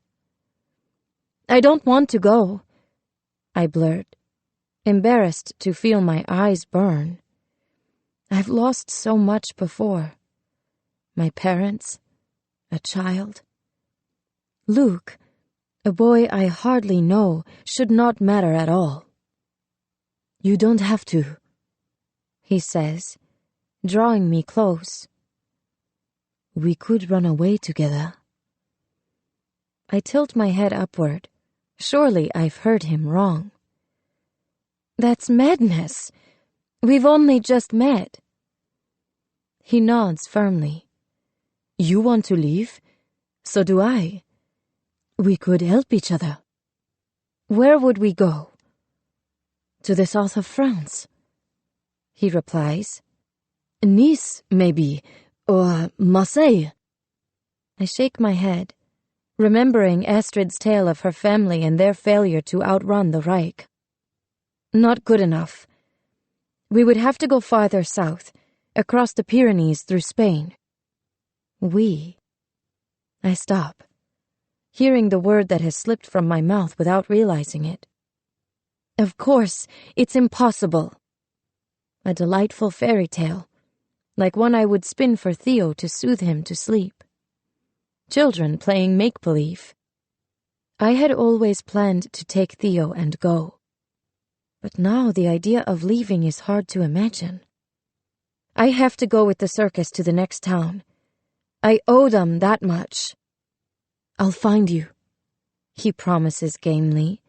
I don't want to go, I blurt, embarrassed to feel my eyes burn. I've lost so much before. My parents, a child. Luke, a boy I hardly know, should not matter at all. You don't have to, he says, drawing me close. We could run away together. I tilt my head upward. Surely I've heard him wrong. That's madness. We've only just met. He nods firmly. You want to leave? So do I. We could help each other. Where would we go? To the south of France, he replies. Nice, maybe, or Marseille. I shake my head, remembering Astrid's tale of her family and their failure to outrun the Reich. Not good enough. We would have to go farther south, across the Pyrenees through Spain. We. I stop, hearing the word that has slipped from my mouth without realizing it. Of course, it's impossible. A delightful fairy tale, like one I would spin for Theo to soothe him to sleep. Children playing make-believe. I had always planned to take Theo and go. But now the idea of leaving is hard to imagine. I have to go with the circus to the next town. I owe them that much. I'll find you, he promises gamely,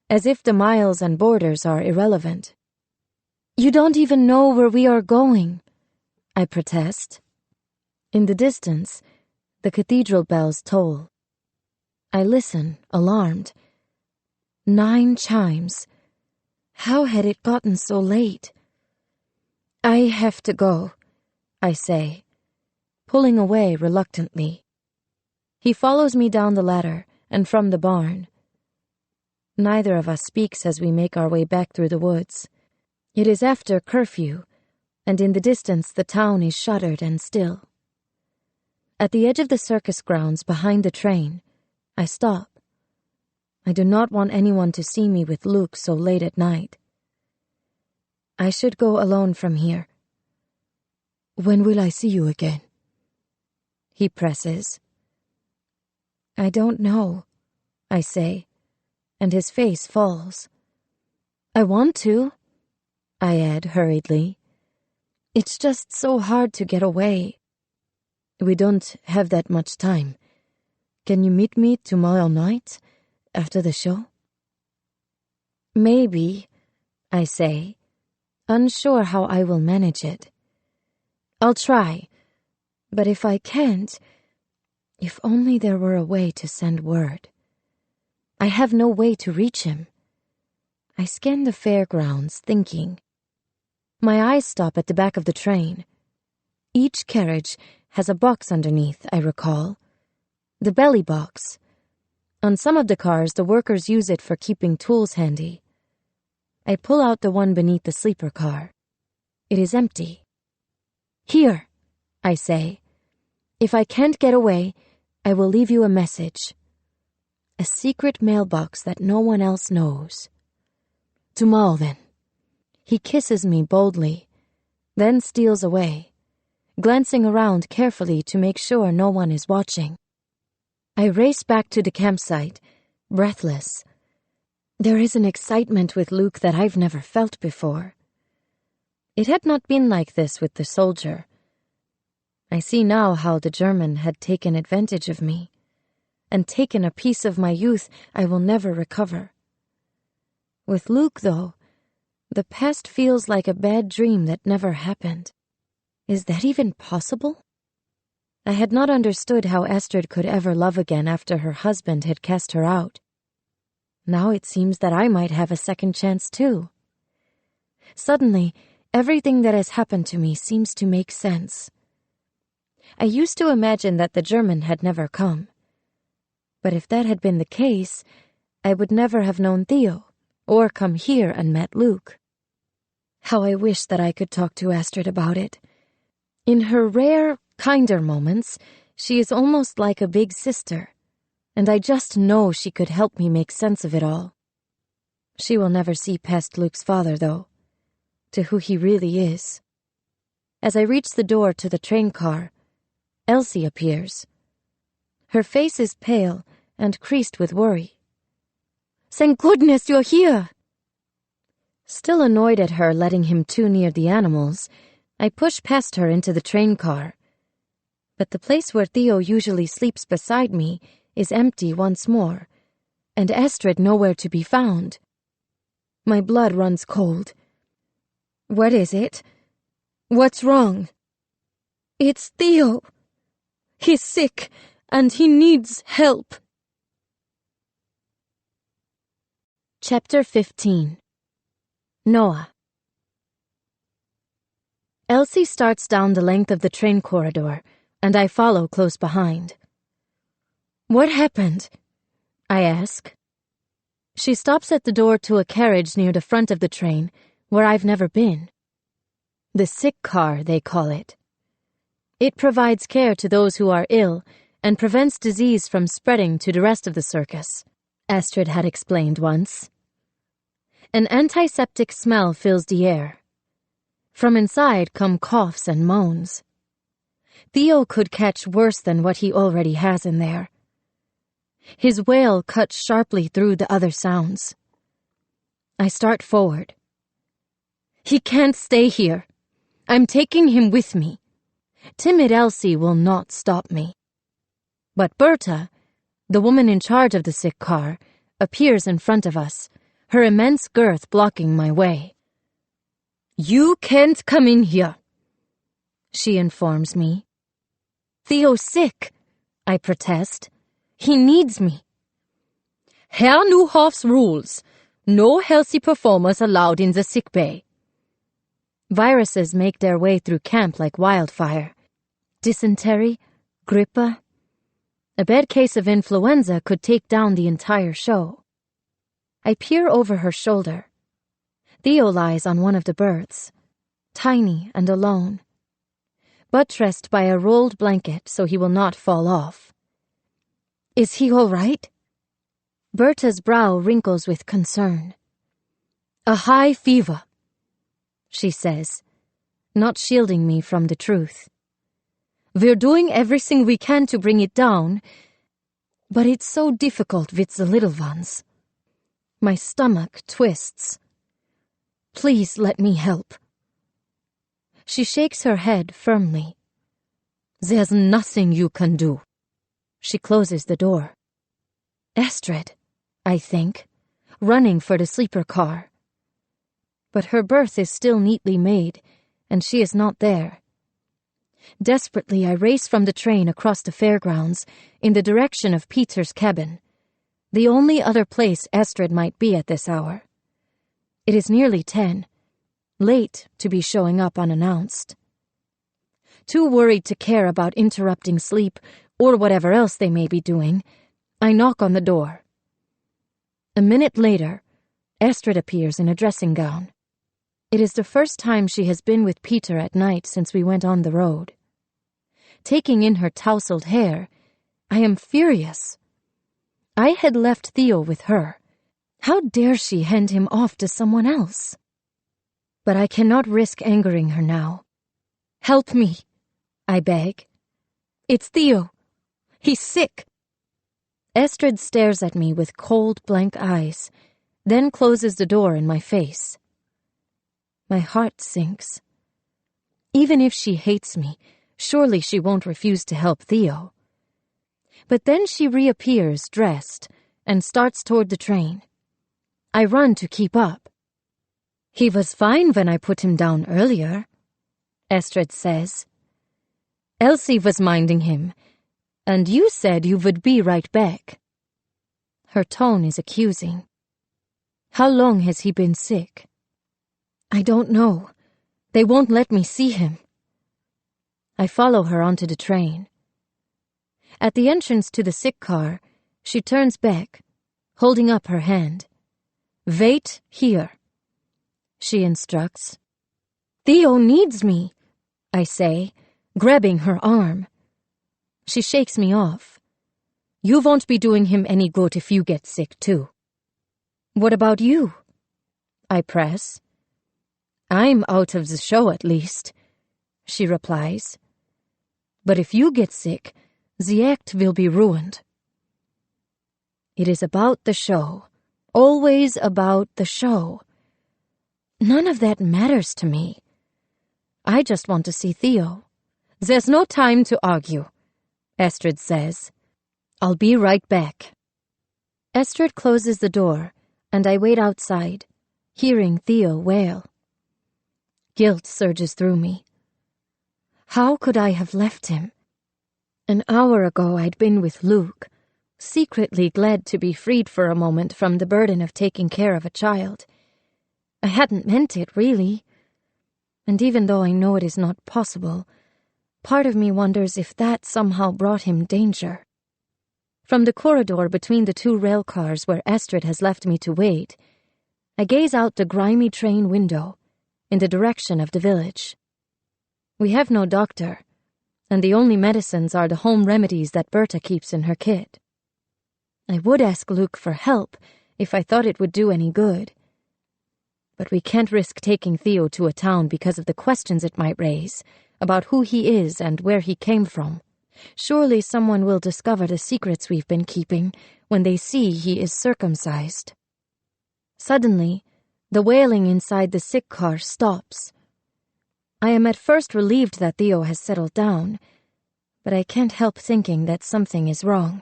as if the miles and borders are irrelevant. You don't even know where we are going, I protest. In the distance, the cathedral bells toll. I listen, alarmed. 9 chimes. How had it gotten so late? I have to go, I say, pulling away reluctantly. He follows me down the ladder and from the barn. Neither of us speaks as we make our way back through the woods. It is after curfew, and in the distance the town is shuttered and still. At the edge of the circus grounds behind the train, I stop. I do not want anyone to see me with Luke so late at night. I should go alone from here. When will I see you again? He presses. I don't know, I say, and his face falls. I want to, I add hurriedly. It's just so hard to get away. We don't have that much time. Can you meet me tomorrow night, after the show? Maybe, I say, unsure how I will manage it. I'll try, but if I can't, if only there were a way to send word. I have no way to reach him. I scan the fairgrounds, thinking. My eyes stop at the back of the train. Each carriage has a box underneath, I recall. The belly box. On some of the cars, the workers use it for keeping tools handy. I pull out the one beneath the sleeper car. It is empty. Here, I say. If I can't get away, I will leave you a message. A secret mailbox that no one else knows. Tomorrow, then. He kisses me boldly, then steals away, glancing around carefully to make sure no one is watching. I race back to the campsite, breathless. There is an excitement with Luke that I've never felt before. It had not been like this with the soldier. I see now how the German had taken advantage of me, and taken a piece of my youth I will never recover. With Luke, though, the past feels like a bad dream that never happened. Is that even possible? I had not understood how Astrid could ever love again after her husband had cast her out. Now it seems that I might have a second chance too. Suddenly, everything that has happened to me seems to make sense. I used to imagine that the German had never come. But if that had been the case, I would never have known Theo, or come here and met Luke. How I wish that I could talk to Astrid about it. In her rare, kinder moments, she is almost like a big sister, and I just know she could help me make sense of it all. She will never see past Luke's father, though, to who he really is. As I reach the door to the train car, Elsie appears. Her face is pale and creased with worry. Thank goodness you're here! Still annoyed at her letting him too near the animals, I push past her into the train car. But the place where Theo usually sleeps beside me is empty once more, and Astrid nowhere to be found. My blood runs cold. What is it? What's wrong? It's Theo. He's sick, and he needs help. Chapter 15. Noah. Elsie starts down the length of the train corridor, and I follow close behind. What happened? I ask. She stops at the door to a carriage near the front of the train, where I've never been. The sick car, they call it. It provides care to those who are ill and prevents disease from spreading to the rest of the circus, Astrid had explained once. An antiseptic smell fills the air. From inside come coughs and moans. Theo could catch worse than what he already has in there. His wail cuts sharply through the other sounds. I start forward. He can't stay here. I'm taking him with me. Timid Elsie will not stop me. But Berta, the woman in charge of the sick car, appears in front of us, her immense girth blocking my way. You can't come in here, she informs me. Theo's sick, I protest. He needs me. Herr Neuhoff's rules. No healthy performers allowed in the sick bay. Viruses make their way through camp like wildfire. Dysentery, grippe. A bad case of influenza could take down the entire show. I peer over her shoulder. Theo lies on one of the berths, tiny and alone, buttressed by a rolled blanket so he will not fall off. Is he all right? Berta's brow wrinkles with concern. A high fever, she says, not shielding me from the truth. We're doing everything we can to bring it down, but it's so difficult with the little ones. My stomach twists. Please let me help. She shakes her head firmly. There's nothing you can do. She closes the door. Astrid, I think, running for the sleeper car. But her berth is still neatly made, and she is not there. Desperately, I race from the train across the fairgrounds in the direction of Peter's cabin, the only other place Astrid might be at this hour. It is nearly 10, late to be showing up unannounced. Too worried to care about interrupting sleep or whatever else they may be doing, I knock on the door. A minute later, Astrid appears in a dressing gown. It is the first time she has been with Peter at night since we went on the road. Taking in her tousled hair, I am furious. I had left Theo with her. How dare she hand him off to someone else? But I cannot risk angering her now. Help me, I beg. It's Theo. He's sick. Astrid stares at me with cold, blank eyes, then closes the door in my face. My heart sinks. Even if she hates me, surely she won't refuse to help Theo. But then she reappears, dressed, and starts toward the train. I run to keep up. He was fine when I put him down earlier, Astrid says. Elsie was minding him, and you said you would be right back. Her tone is accusing. How long has he been sick? I don't know. They won't let me see him. I follow her onto the train. At the entrance to the sick car, she turns back, holding up her hand. Wait here, she instructs. Theo needs me, I say, grabbing her arm. She shakes me off. You won't be doing him any good if you get sick too. What about you? I press. I'm out of the show at least, she replies. But if you get sick, the act will be ruined. It is about the show, always about the show. None of that matters to me. I just want to see Theo. There's no time to argue, Astrid says. I'll be right back. Astrid closes the door, and I wait outside, hearing Theo wail. Guilt surges through me. How could I have left him? An hour ago I'd been with Luke, secretly glad to be freed for a moment from the burden of taking care of a child. I hadn't meant it, really. And even though I know it is not possible, part of me wonders if that somehow brought him danger. From the corridor between the two rail cars where Astrid has left me to wait, I gaze out the grimy train window, in the direction of the village. We have no doctor, and the only medicines are the home remedies that Berta keeps in her kit. I would ask Luke for help if I thought it would do any good. But we can't risk taking Theo to a town because of the questions it might raise about who he is and where he came from. Surely someone will discover the secrets we've been keeping when they see he is circumcised. Suddenly, the wailing inside the sick car stops. I am at first relieved that Theo has settled down, but I can't help thinking that something is wrong.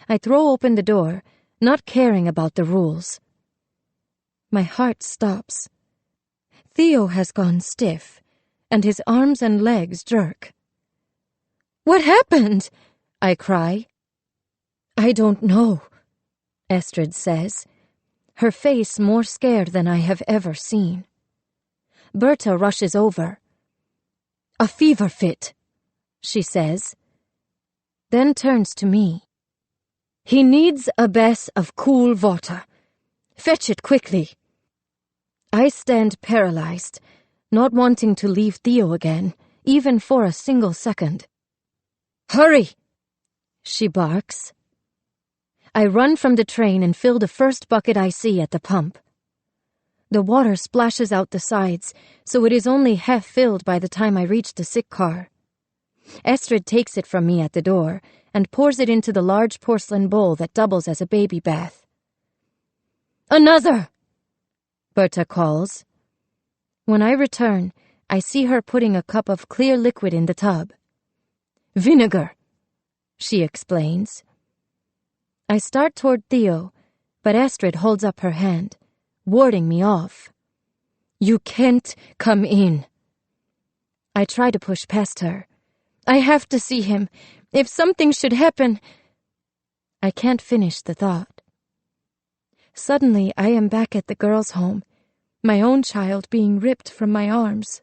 I throw open the door, not caring about the rules. My heart stops. Theo has gone stiff, and his arms and legs jerk. "What happened?" I cry. "I don't know," Estrid says, her face more scared than I have ever seen. Berta rushes over. "A fever fit," she says, then turns to me. "He needs a bath of cool water. Fetch it quickly." I stand paralyzed, not wanting to leave Theo again, even for a single second. "Hurry!" she barks. I run from the train and fill the first bucket I see at the pump. The water splashes out the sides, so it is only half filled by the time I reach the sick car. Estrid takes it from me at the door and pours it into the large porcelain bowl that doubles as a baby bath. "Another!" Berta calls. When I return, I see her putting a cup of clear liquid in the tub. "Vinegar," she explains. I start toward Theo, but Estrid holds up her hand, warding me off. "You can't come in." I try to push past her. "I have to see him. If something should happen—" I can't finish the thought. Suddenly, I am back at the girls' home, my own child being ripped from my arms.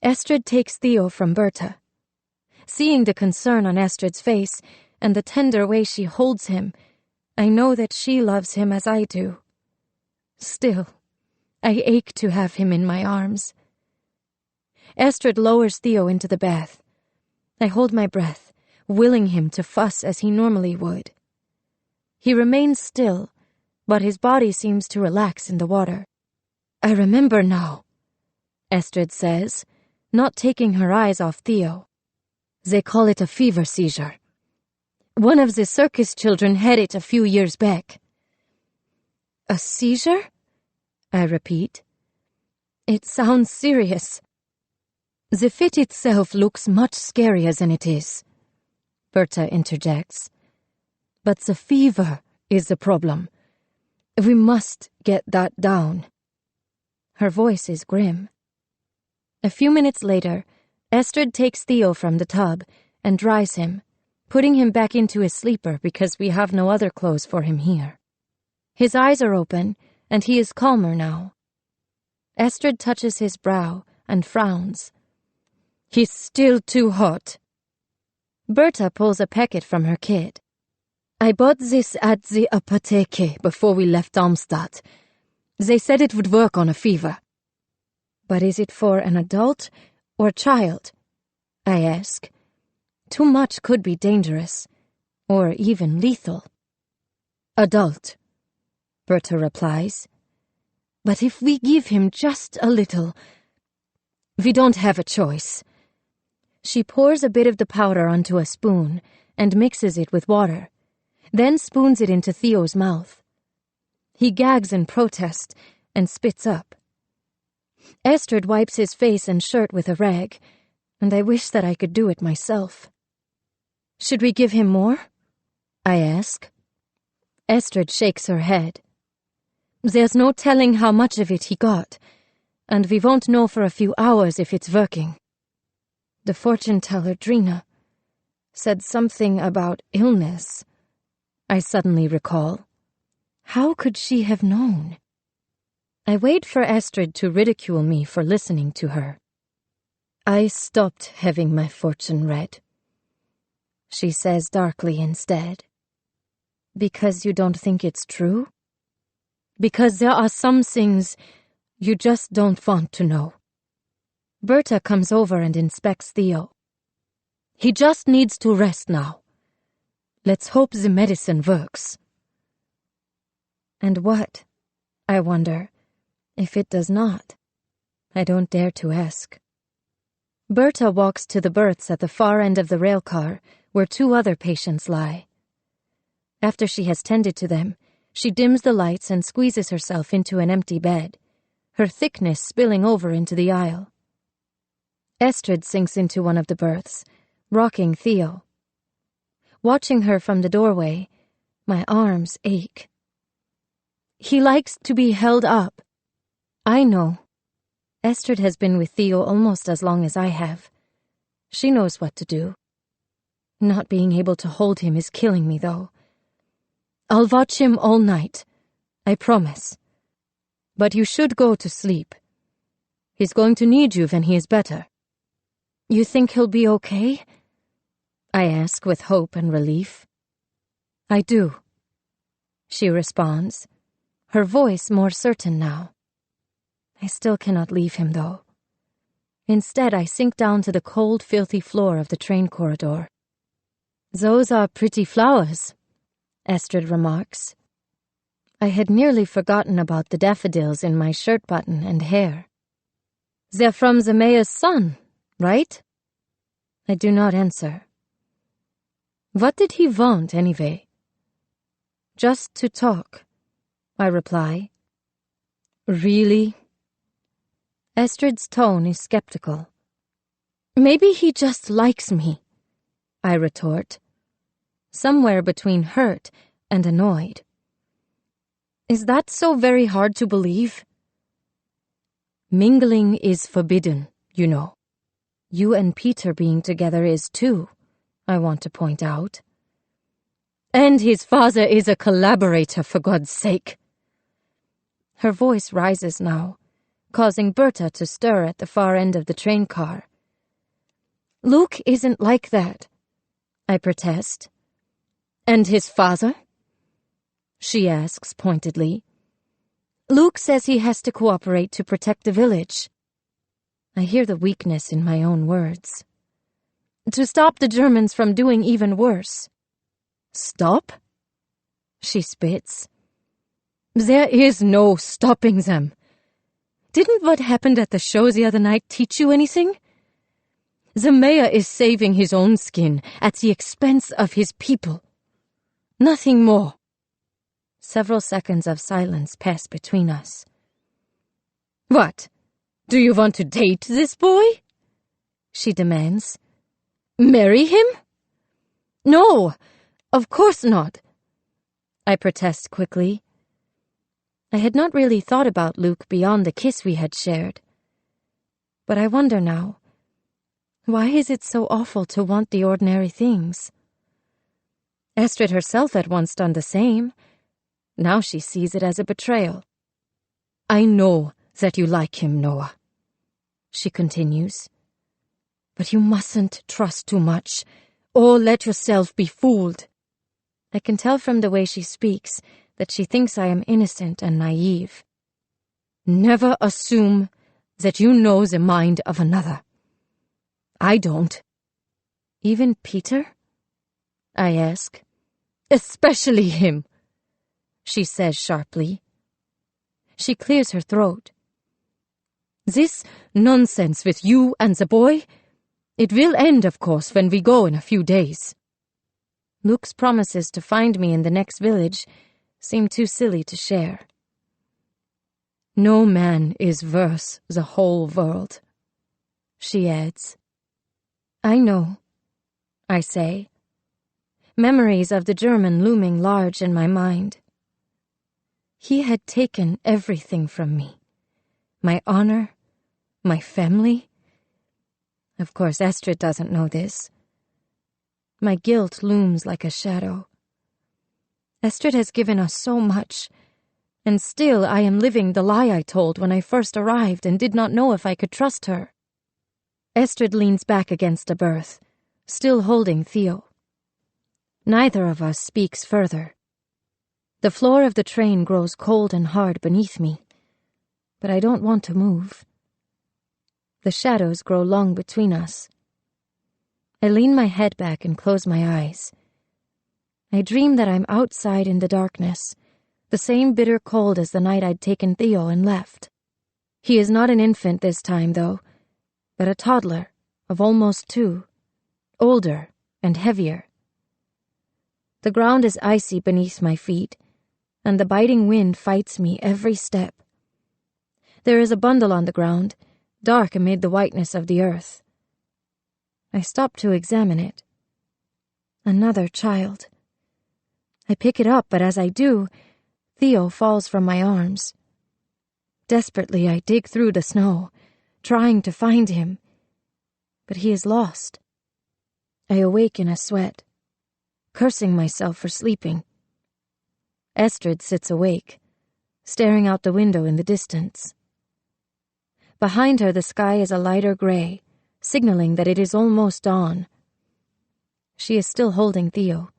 Estrid takes Theo from Berta. Seeing the concern on Estrid's face and the tender way she holds him, I know that she loves him as I do. Still, I ache to have him in my arms. Estrid lowers Theo into the bath. I hold my breath, willing him to fuss as he normally would. He remains still, but his body seems to relax in the water. "I remember now," Estrid says, not taking her eyes off Theo. "They call it a fever seizure. One of the circus children had it a few years back." "A seizure?" I repeat. "It sounds serious." "The fit itself looks much scarier than it is," Berta interjects. "But the fever is the problem. We must get that down." Her voice is grim. A few minutes later, Estrid takes Theo from the tub and dries him, putting him back into his sleeper because we have no other clothes for him here. His eyes are open, and he is calmer now. Estrid touches his brow and frowns. "He's still too hot." Berta pulls a packet from her kit. "I bought this at the apotheke before we left Darmstadt. They said it would work on a fever." "But is it for an adult or child?" I ask. Too much could be dangerous, or even lethal. "Adult," Berta replies. "But if we give him just a little—" "We don't have a choice." She pours a bit of the powder onto a spoon and mixes it with water, then spoons it into Theo's mouth. He gags in protest and spits up. Estrid wipes his face and shirt with a rag, and I wish that I could do it myself. "Should we give him more?" I ask. Estrid shakes her head. "There's no telling how much of it he got, and we won't know for a few hours if it's working. The fortune-teller, Drina, said something about illness," I suddenly recall. How could she have known? I wait for Estrid to ridicule me for listening to her. "I stopped having my fortune read," she says darkly instead. "Because you don't think it's true?" "Because there are some things you just don't want to know." Berta comes over and inspects Theo. He just needs to rest now. Let's hope the medicine works. And what, I wonder, if it does not? I don't dare to ask. Berta walks to the berths at the far end of the railcar, where 2 other patients lie. After she has tended to them, she dims the lights and squeezes herself into an empty bed, her thickness spilling over into the aisle. Estrid sinks into one of the berths, rocking Theo. Watching her from the doorway, my arms ache. He likes to be held up. I know. Estrid has been with Theo almost as long as I have. She knows what to do. Not being able to hold him is killing me, though. I'll watch him all night, I promise. But you should go to sleep. He's going to need you when he is better. You think he'll be okay? I ask with hope and relief. I do, she responds, her voice more certain now. I still cannot leave him, though. Instead, I sink down to the cold, filthy floor of the train corridor. Those are pretty flowers, Estrid remarks. I had nearly forgotten about the daffodils in my shirt button and hair. They're from the mayor's son, right? I do not answer. What did he want, anyway? Just to talk, I reply. Really? Estrid's tone is skeptical. Maybe he just likes me, I retort, somewhere between hurt and annoyed. Is that so very hard to believe? Mingling is forbidden, you know. You and Peter being together is too, I want to point out. And his father is a collaborator, for God's sake. Her voice rises now, causing Berta to stir at the far end of the train car. Luke isn't like that, I protest. And his father? She asks pointedly. Luke says he has to cooperate to protect the village. I hear the weakness in my own words. To stop the Germans from doing even worse. Stop? She spits. There is no stopping them. Didn't what happened at the show the other night teach you anything? The mayor is saving his own skin at the expense of his people. Nothing more. Several seconds of silence pass between us. What? Do you want to date this boy? She demands. Marry him? No, of course not. I protest quickly. I had not really thought about Luke beyond the kiss we had shared. But I wonder now, why is it so awful to want the ordinary things? Estrid herself had once done the same. Now she sees it as a betrayal. I know that you like him, Noah, she continues. But you mustn't trust too much, or let yourself be fooled. I can tell from the way she speaks that she thinks I am innocent and naive. Never assume that you know the mind of another. I don't. Even Peter? I ask. Especially him, she says sharply. She clears her throat. This nonsense with you and the boy, it will end, of course, when we go in a few days. Luke's promises to find me in the next village seem too silly to share. No man is worth the whole world, she adds. I know, I say, memories of the German looming large in my mind. He had taken everything from me. My honor, my family. Of course, Estrid doesn't know this. My guilt looms like a shadow. Estrid has given us so much, and still I am living the lie I told when I first arrived and did not know if I could trust her. Estrid leans back against a berth, still holding Theo. Neither of us speaks further. The floor of the train grows cold and hard beneath me, but I don't want to move. The shadows grow long between us. I lean my head back and close my eyes. I dream that I'm outside in the darkness, the same bitter cold as the night I'd taken Theo and left. He is not an infant this time, though, but a toddler of almost 2, older and heavier. The ground is icy beneath my feet, and the biting wind fights me every step. There is a bundle on the ground, dark amid the whiteness of the earth. I stop to examine it. Another child. I pick it up, but as I do, Theo falls from my arms. Desperately, I dig through the snow, trying to find him, but he is lost. I awake in a sweat, cursing myself for sleeping. Estrid sits awake, staring out the window in the distance. Behind her, the sky is a lighter gray, signaling that it is almost dawn. She is still holding Theo,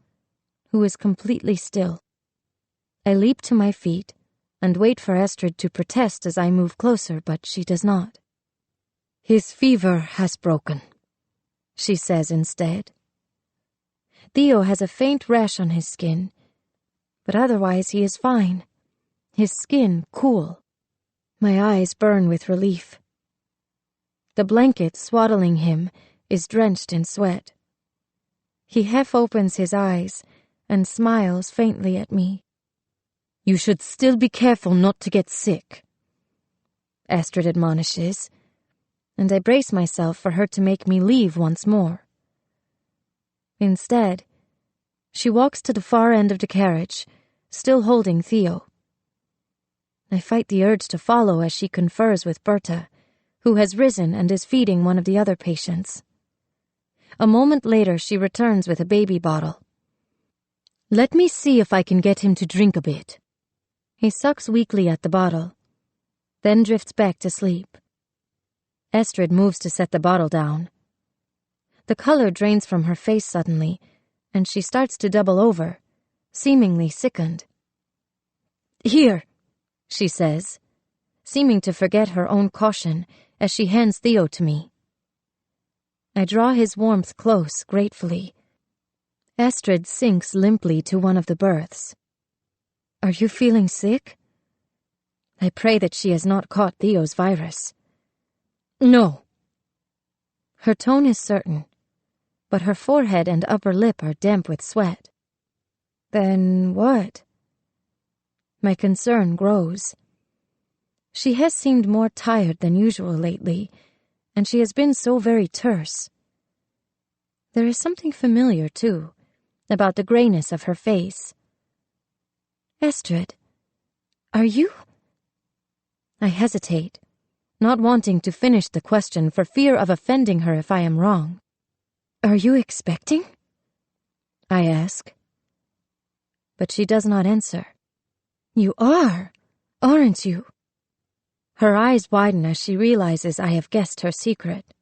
who is completely still. I leap to my feet and wait for Estrid to protest as I move closer, but she does not. "His fever has broken," she says instead. Theo has a faint rash on his skin, but otherwise he is fine, his skin cool. My eyes burn with relief. The blanket swaddling him is drenched in sweat. He half opens his eyes and smiles faintly at me. "You should still be careful not to get sick," Estrid admonishes, and I brace myself for her to make me leave once more. Instead, she walks to the far end of the carriage, still holding Theo. I fight the urge to follow as she confers with Berta, who has risen and is feeding one of the other patients. A moment later, she returns with a baby bottle. "Let me see if I can get him to drink a bit." He sucks weakly at the bottle, then drifts back to sleep. Estrid moves to set the bottle down. The color drains from her face suddenly, and she starts to double over, seemingly sickened. "Here," she says, seeming to forget her own caution as she hands Theo to me. I draw his warmth close, gratefully. Estrid sinks limply to one of the berths. "Are you feeling sick?" I pray that she has not caught Theo's virus. "No." Her tone is certain, but her forehead and upper lip are damp with sweat. "Then what?" My concern grows. She has seemed more tired than usual lately, and she has been so very terse. There is something familiar, too, about the grayness of her face. "Estrid, are you—" I hesitate, not wanting to finish the question for fear of offending her if I am wrong. "Are you expecting?" I ask. But she does not answer. "You are, aren't you?" Her eyes widen as she realizes I have guessed her secret.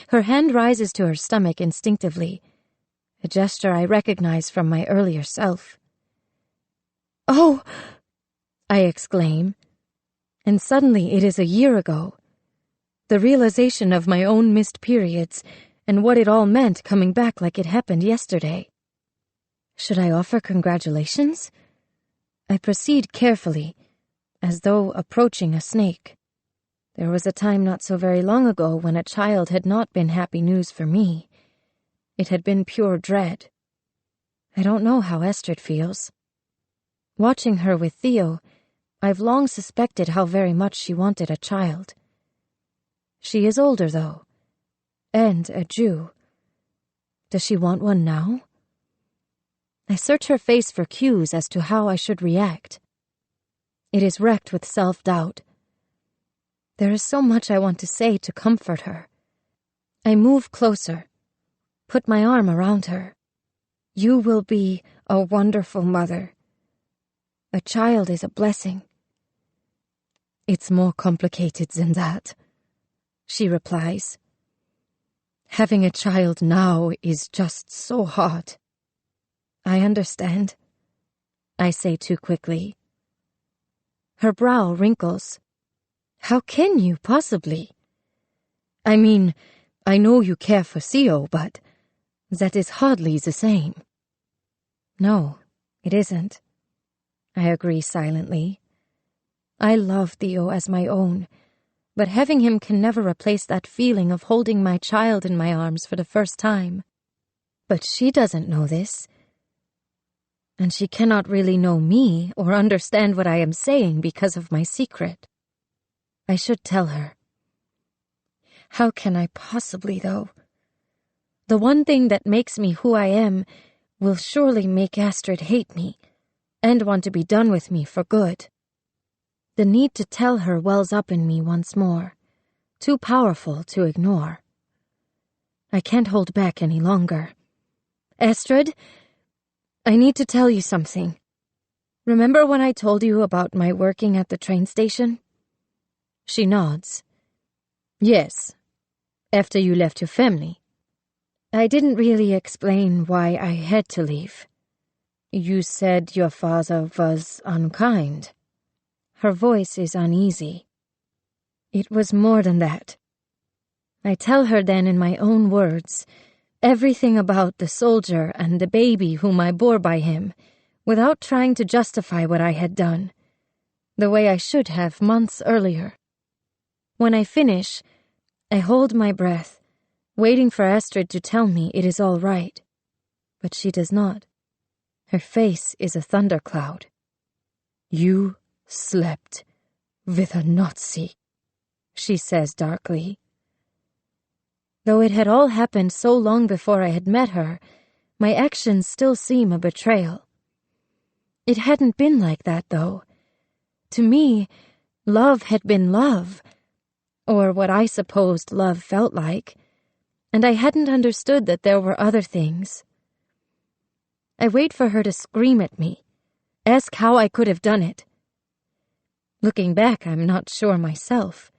Her hand rises to her stomach instinctively, a gesture I recognize from my earlier self. "Oh!" I exclaim, and suddenly it is a year ago. The realization of my own missed periods and what it all meant coming back like it happened yesterday. Should I offer congratulations? I proceed carefully, as though approaching a snake. There was a time not so very long ago when a child had not been happy news for me. It had been pure dread. I don't know how Estrid feels. Watching her with Theo, I've long suspected how very much she wanted a child. She is older, though, and a Jew. Does she want one now? I search her face for cues as to how I should react. It is wrecked with self-doubt. There is so much I want to say to comfort her. I move closer, put my arm around her. "You will be a wonderful mother. A child is a blessing." "It's more complicated than that," she replies. "Having a child now is just so hard." "I understand," I say too quickly. Her brow wrinkles. "How can you possibly?" I mean, I know you care for Theo, but that is hardly the same. No, it isn't. I agree silently. I love Theo as my own, but having him can never replace that feeling of holding my child in my arms for the first time. But she doesn't know this. And she cannot really know me or understand what I am saying because of my secret. I should tell her. How can I possibly, though? The one thing that makes me who I am will surely make Astrid hate me and want to be done with me for good. The need to tell her wells up in me once more, too powerful to ignore. I can't hold back any longer. Astrid, I need to tell you something. Remember when I told you about my working at the train station? She nods. Yes, after you left your family. I didn't really explain why I had to leave. You said your father was unkind. Her voice is uneasy. It was more than that. I tell her then in my own words everything about the soldier and the baby whom I bore by him, without trying to justify what I had done, the way I should have months earlier. When I finish, I hold my breath, waiting for Astrid to tell me it is all right. But she does not. Her face is a thundercloud. You slept with a Nazi, she says darkly. Though it had all happened so long before I had met her, my actions still seem a betrayal. It hadn't been like that, though. To me, love had been love, or what I supposed love felt like, and I hadn't understood that there were other things. I wait for her to scream at me, ask how I could have done it. Looking back, I'm not sure myself,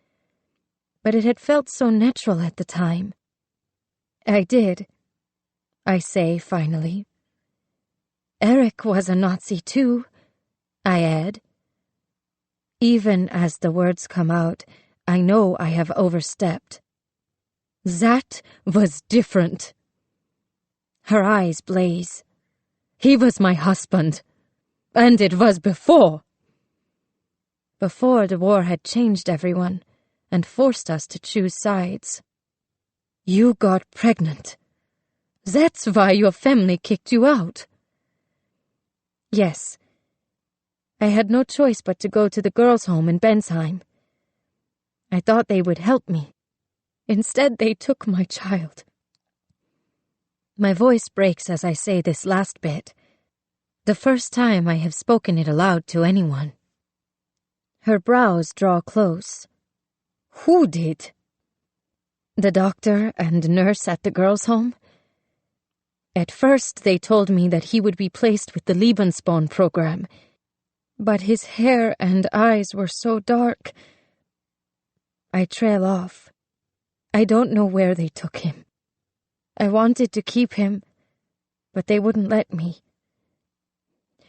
but it had felt so natural at the time. I did, I say finally. Eric was a Nazi too, I add. Even as the words come out, I know I have overstepped. That was different. Her eyes blaze. He was my husband, and it was before. Before the war had changed everyone and forced us to choose sides. You got pregnant. That's why your family kicked you out. Yes. I had no choice but to go to the girls' home in Bensheim. I thought they would help me. Instead, they took my child. My voice breaks as I say this last bit, the first time I have spoken it aloud to anyone. Her brows draw close. Who did? The doctor and nurse at the girls' home. At first, they told me that he would be placed with the Lebensborn program, but his hair and eyes were so dark. I trail off. I don't know where they took him. I wanted to keep him, but they wouldn't let me.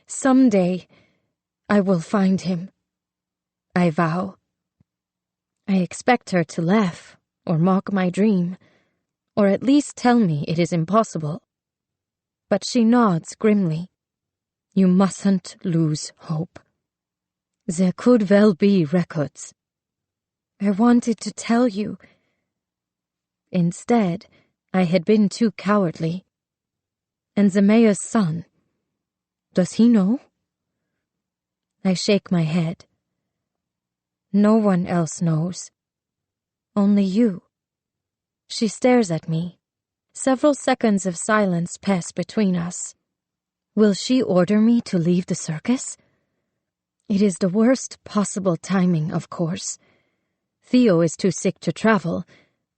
Someday, I will find him. I vow. I expect her to laugh, or mock my dream, or at least tell me it is impossible. But she nods grimly. You mustn't lose hope. There could well be records. I wanted to tell you. Instead, I had been too cowardly. And the mayor's son, does he know? I shake my head. No one else knows. Only you. She stares at me. Several seconds of silence pass between us. Will she order me to leave the circus? It is the worst possible timing, of course. Theo is too sick to travel,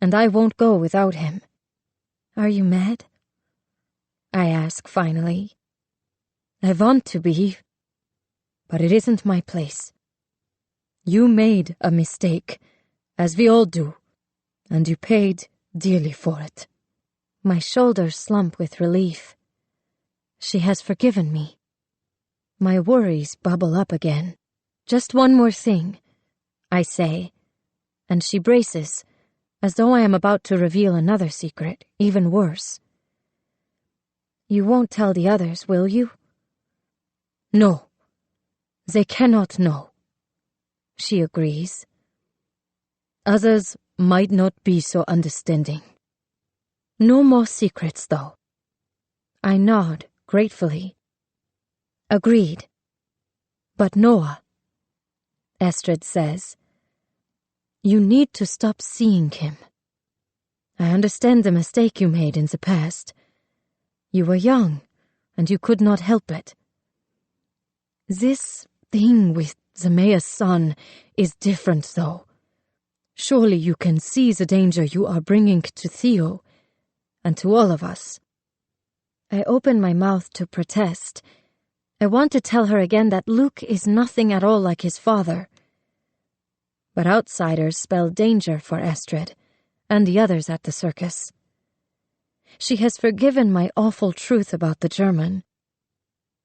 and I won't go without him. Are you mad? I ask finally. I want to be, but it isn't my place. You made a mistake, as we all do, and you paid dearly for it. My shoulders slump with relief. She has forgiven me. My worries bubble up again. Just one more thing, I say, and she braces, as though I am about to reveal another secret, even worse. You won't tell the others, will you? No. They cannot know. She agrees. Others might not be so understanding. No more secrets, though. I nod gratefully. Agreed. But Noah, Astrid says, you need to stop seeing him. I understand the mistake you made in the past. You were young, and you could not help it. This thing with the mayor's son is different, though. Surely you can see the danger you are bringing to Theo, and to all of us. I open my mouth to protest. I want to tell her again that Luke is nothing at all like his father. But outsiders spell danger for Astrid, and the others at the circus. She has forgiven my awful truth about the German.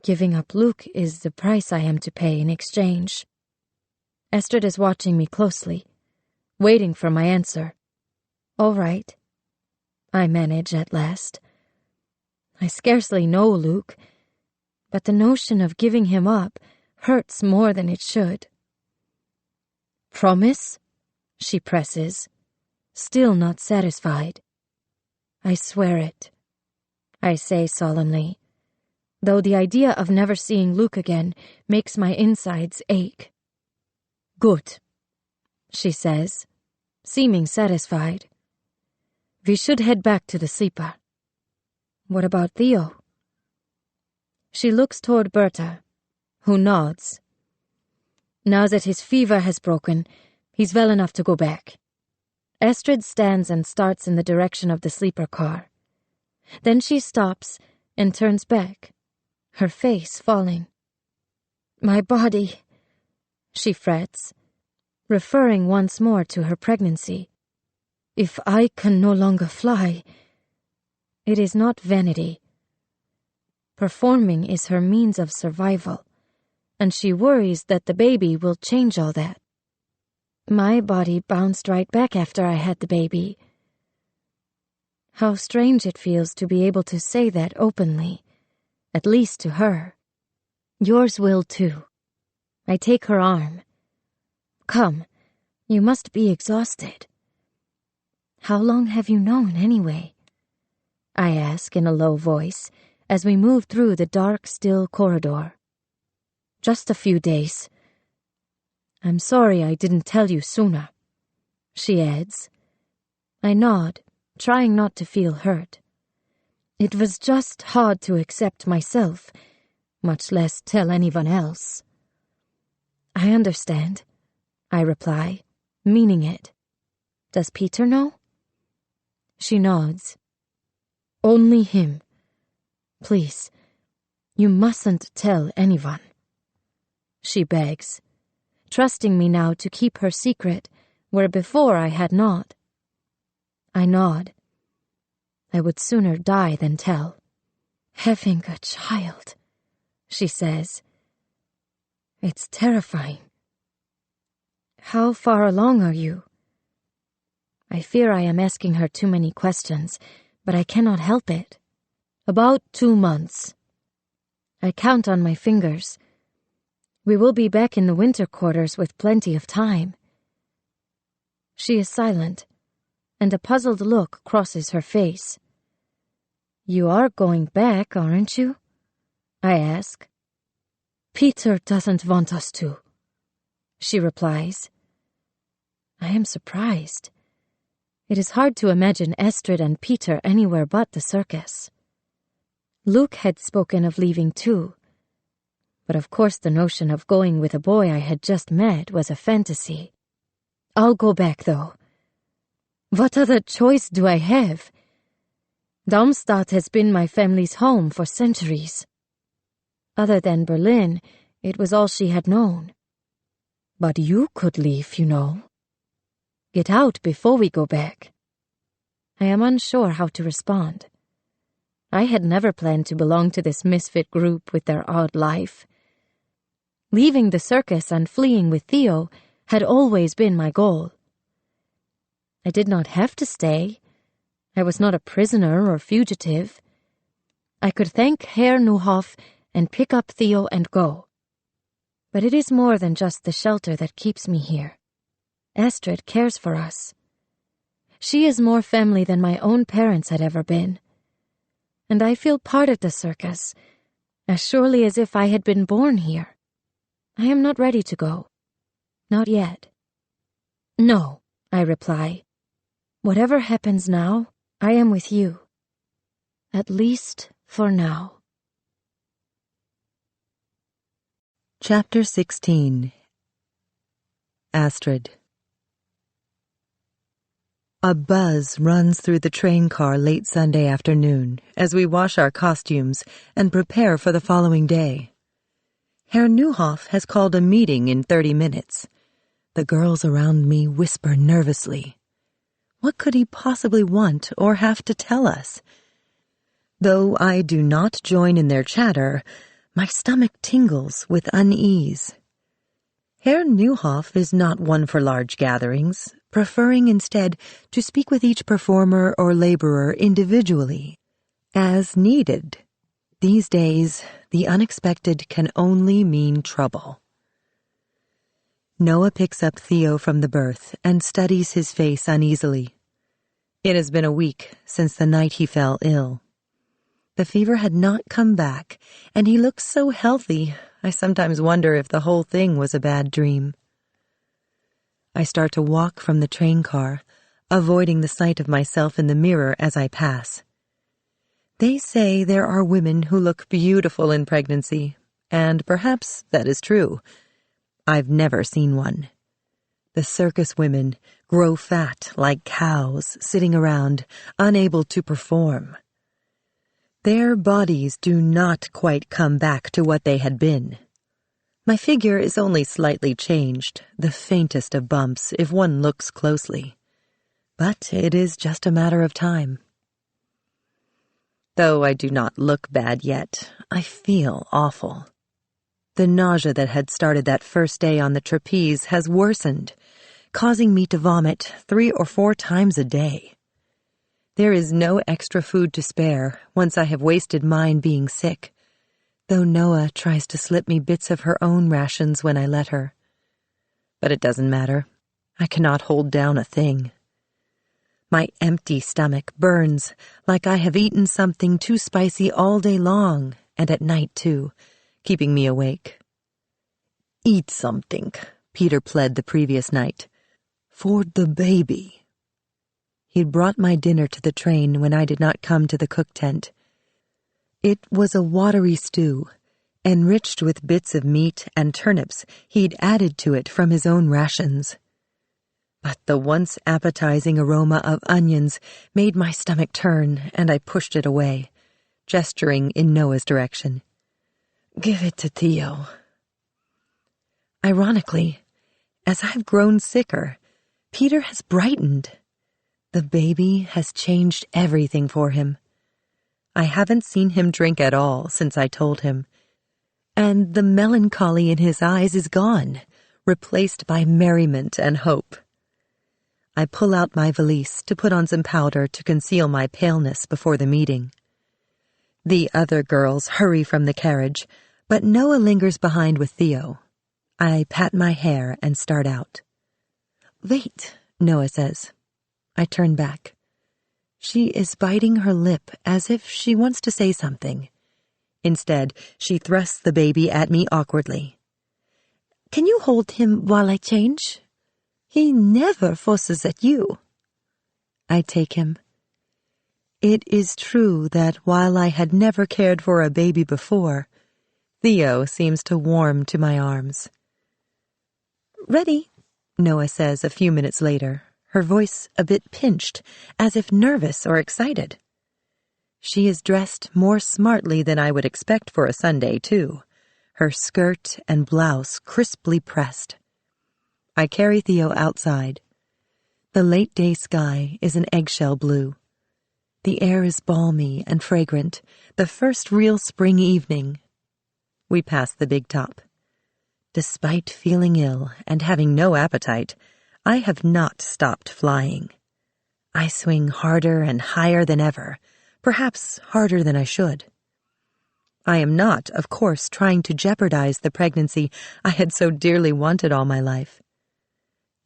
Giving up Luke is the price I am to pay in exchange. Astrid is watching me closely, waiting for my answer. All right, I manage at last. I scarcely know Luke, but the notion of giving him up hurts more than it should. Promise? She presses, still not satisfied. I swear it, I say solemnly, though the idea of never seeing Luke again makes my insides ache. Good, she says, seeming satisfied. We should head back to the sleeper. What about Theo? She looks toward Berta, who nods. Now that his fever has broken, he's well enough to go back. Astrid stands and starts in the direction of the sleeper car. Then she stops and turns back, her face falling. My body, she frets, referring once more to her pregnancy. If I can no longer fly, it is not vanity. Performing is her means of survival, and she worries that the baby will change all that. My body bounced right back after I had the baby. How strange it feels to be able to say that openly, at least to her. Yours will too. I take her arm. Come, you must be exhausted. How long have you known, anyway? I ask in a low voice as we move through the dark, still corridor. Just a few days. I'm sorry I didn't tell you sooner, she adds. I nod, trying not to feel hurt. It was just hard to accept myself, much less tell anyone else. I understand, I reply, meaning it. Does Peter know? She nods. Only him. Please, you mustn't tell anyone. She begs, trusting me now to keep her secret, where before I had not. I nod. I would sooner die than tell. Having a child, she says. It's terrifying. How far along are you? I fear I am asking her too many questions, but I cannot help it. About 2 months. I count on my fingers. We will be back in the winter quarters with plenty of time. She is silent, and a puzzled look crosses her face. You are going back, aren't you? I ask. Peter doesn't want us to, she replies. I am surprised. It is hard to imagine Astrid and Peter anywhere but the circus. Luke had spoken of leaving too, but of course the notion of going with a boy I had just met was a fantasy. I'll go back, though. What other choice do I have? Darmstadt has been my family's home for centuries. Other than Berlin, it was all she had known. But you could leave, you know. Get out before we go back. I am unsure how to respond. I had never planned to belong to this misfit group with their odd life. Leaving the circus and fleeing with Theo had always been my goal. I did not have to stay. I was not a prisoner or fugitive. I could thank Herr Neuhoff and pick up Theo and go. But it is more than just the shelter that keeps me here. Astrid cares for us. She is more family than my own parents had ever been. And I feel part of the circus, as surely as if I had been born here. I am not ready to go. Not yet. No, I reply. Whatever happens now, I am with you. At least for now. Chapter 16. Astrid. A buzz runs through the train car late Sunday afternoon as we wash our costumes and prepare for the following day. Herr Neuhoff has called a meeting in 30 minutes. The girls around me whisper nervously. What could he possibly want or have to tell us? Though I do not join in their chatter, my stomach tingles with unease. Herr Neuhoff is not one for large gatherings, preferring instead to speak with each performer or laborer individually, as needed. These days, the unexpected can only mean trouble. Noah picks up Theo from the berth and studies his face uneasily. It has been a week since the night he fell ill. The fever had not come back, and he looks so healthy, I sometimes wonder if the whole thing was a bad dream. I start to walk from the train car, avoiding the sight of myself in the mirror as I pass. They say there are women who look beautiful in pregnancy, and perhaps that is true. I've never seen one. The circus women grow fat like cows, sitting around, unable to perform. Their bodies do not quite come back to what they had been. My figure is only slightly changed, the faintest of bumps if one looks closely. But it is just a matter of time. Though I do not look bad yet, I feel awful. The nausea that had started that first day on the trapeze has worsened, causing me to vomit 3 or 4 times a day. There is no extra food to spare once I have wasted mine being sick, though Noah tries to slip me bits of her own rations when I let her. But it doesn't matter. I cannot hold down a thing. My empty stomach burns like I have eaten something too spicy all day long, and at night too, keeping me awake. Eat something, Peter pled the previous night. For the baby. He'd brought my dinner to the train when I did not come to the cook tent. It was a watery stew, enriched with bits of meat and turnips he'd added to it from his own rations. But the once appetizing aroma of onions made my stomach turn, and I pushed it away, gesturing in Noah's direction. Give it to Theo. Ironically, as I've grown sicker, Peter has brightened. The baby has changed everything for him. I haven't seen him drink at all since I told him, and the melancholy in his eyes is gone, replaced by merriment and hope. I pull out my valise to put on some powder to conceal my paleness before the meeting. The other girls hurry from the carriage, but Noah lingers behind with Theo. I pat my hair and start out. Wait, Noah says. I turn back. She is biting her lip as if she wants to say something. Instead, she thrusts the baby at me awkwardly. Can you hold him while I change? He never fusses at you. I take him. It is true that while I had never cared for a baby before, Theo seems to warm to my arms. Ready, Noah says a few minutes later, her voice a bit pinched, as if nervous or excited. She is dressed more smartly than I would expect for a Sunday, too, her skirt and blouse crisply pressed. I carry Theo outside. The late-day sky is an eggshell blue. The air is balmy and fragrant, the first real spring evening. We pass the big top. Despite feeling ill and having no appetite, I have not stopped flying. I swing harder and higher than ever, perhaps harder than I should. I am not, of course, trying to jeopardize the pregnancy I had so dearly wanted all my life.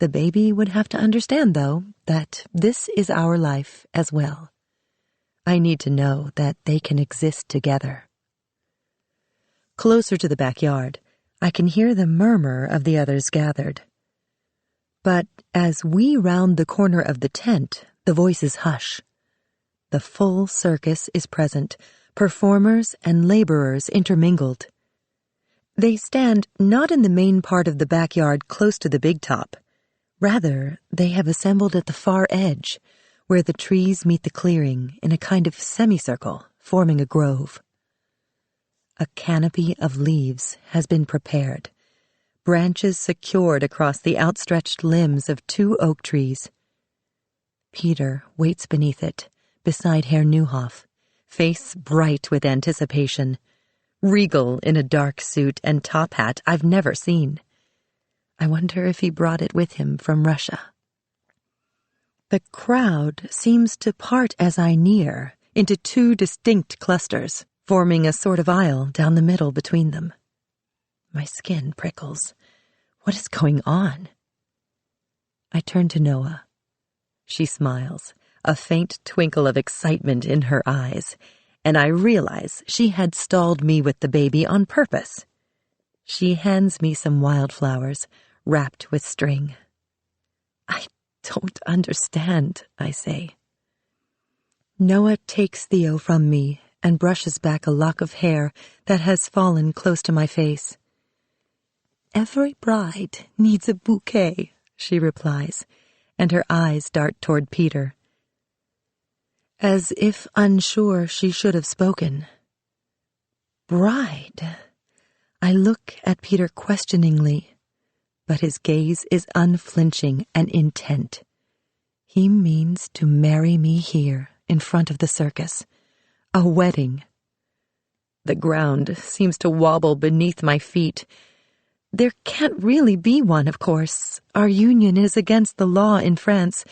The baby would have to understand, though, that this is our life as well. I need to know that they can exist together. Closer to the backyard, I can hear the murmur of the others gathered. But as we round the corner of the tent, the voices hush. The full circus is present, performers and laborers intermingled. They stand not in the main part of the backyard close to the big top. Rather, they have assembled at the far edge, where the trees meet the clearing in a kind of semicircle, forming a grove. A canopy of leaves has been prepared, branches secured across the outstretched limbs of 2 oak trees. Peter waits beneath it, beside Herr Neuhoff, face bright with anticipation, regal in a dark suit and top hat I've never seen. I wonder if he brought it with him from Russia. The crowd seems to part as I near into 2 distinct clusters, forming a sort of aisle down the middle between them. My skin prickles. What is going on? I turn to Noah. She smiles, a faint twinkle of excitement in her eyes, and I realize she had stalled me with the baby on purpose. She hands me some wildflowers, wrapped with string. I don't understand, I say. Noah takes Theo from me and brushes back a lock of hair that has fallen close to my face. Every bride needs a bouquet, she replies, and her eyes dart toward Peter. As if unsure she should have spoken. Bride? I look at Peter questioningly, but his gaze is unflinching and intent. He means to marry me here in front of the circus. A wedding. The ground seems to wobble beneath my feet. There can't really be one, of course. Our union is against the law in France,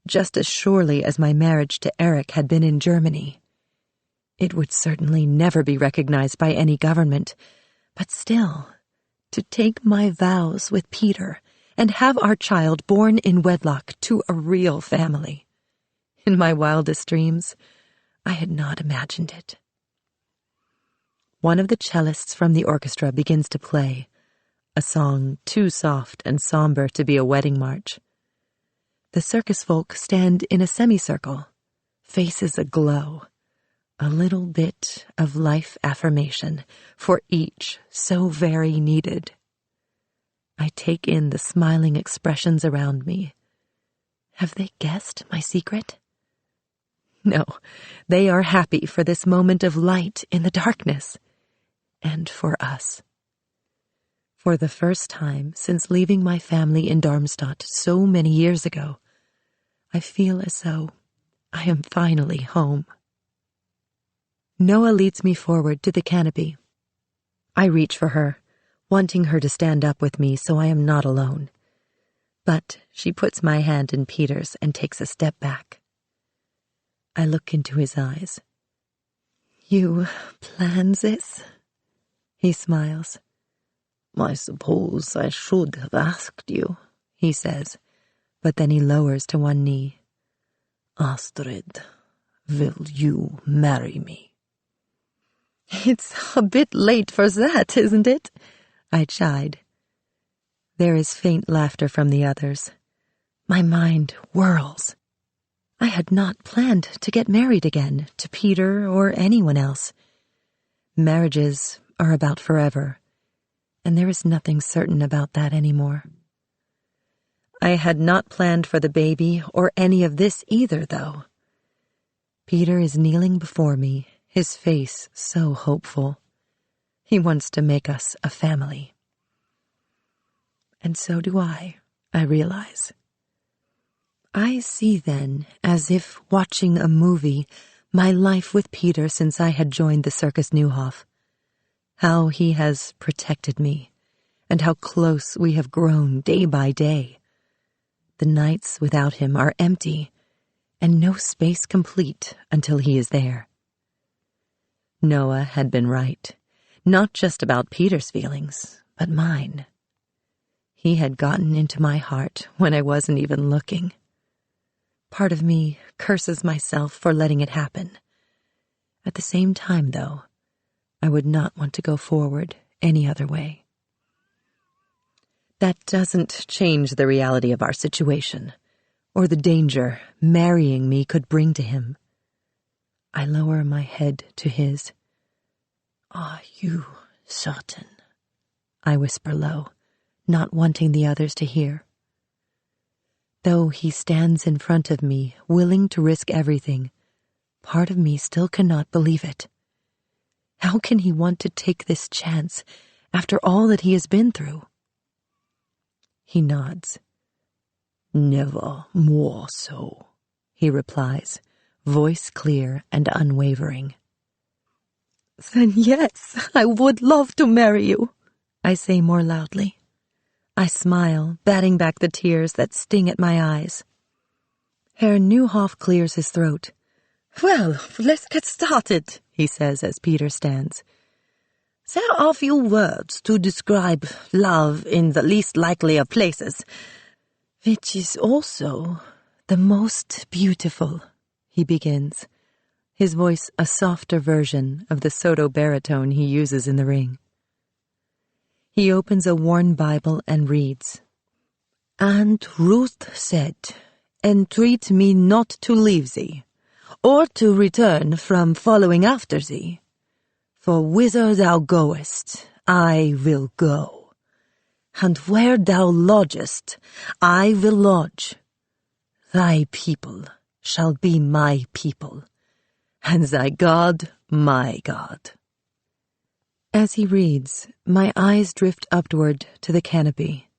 just as surely as my marriage to Eric had been in Germany. It would certainly never be recognized by any government, but still, to take my vows with Peter and have our child born in wedlock to a real family. In my wildest dreams, I had not imagined it. One of the cellists from the orchestra begins to play, a song too soft and somber to be a wedding march. The circus folk stand in a semicircle, faces aglow, a little bit of life affirmation for each so very needed. I take in the smiling expressions around me. Have they guessed my secret? No, they are happy for this moment of light in the darkness, and for us. For the first time since leaving my family in Darmstadt so many years ago, I feel as though I am finally home. Noah leads me forward to the canopy. I reach for her, wanting her to stand up with me so I am not alone. But she puts my hand in Peter's and takes a step back. I look into his eyes. You plan this? He smiles. I suppose I should have asked you, he says, but then he lowers to one knee. Astrid, will you marry me? It's a bit late for that, isn't it? I chide. There is faint laughter from the others. My mind whirls. I had not planned to get married again, to Peter or anyone else. Marriages are about forever, and there is nothing certain about that anymore. I had not planned for the baby or any of this either, though. Peter is kneeling before me, his face so hopeful. He wants to make us a family. And so do I realize. I see then, as if watching a movie, my life with Peter since I had joined the Circus Neuhoff. How he has protected me, and how close we have grown day by day. The nights without him are empty, and no space complete until he is there. Noah had been right, not just about Peter's feelings, but mine. He had gotten into my heart when I wasn't even looking. Part of me curses myself for letting it happen. At the same time, though, I would not want to go forward any other way. That doesn't change the reality of our situation, or the danger marrying me could bring to him. I lower my head to his. "Are you certain?" I whisper low, not wanting the others to hear. Though he stands in front of me, willing to risk everything, part of me still cannot believe it. How can he want to take this chance after all that he has been through? He nods. "Never more so," he replies, voice clear and unwavering. "Then yes, I would love to marry you," I say more loudly. I smile, batting back the tears that sting at my eyes. Herr Neuhoff clears his throat. "Well, let's get started," he says as Peter stands. "There are few words to describe love in the least likely of places, which is also the most beautiful," he begins, his voice a softer version of the Soto baritone he uses in the ring. He opens a worn Bible and reads, "And Ruth said, Entreat me not to leave thee, or to return from following after thee. For whither thou goest, I will go, and where thou lodgest, I will lodge. Thy people shall be my people, and thy God my God." As he reads, my eyes drift upward to the canopy.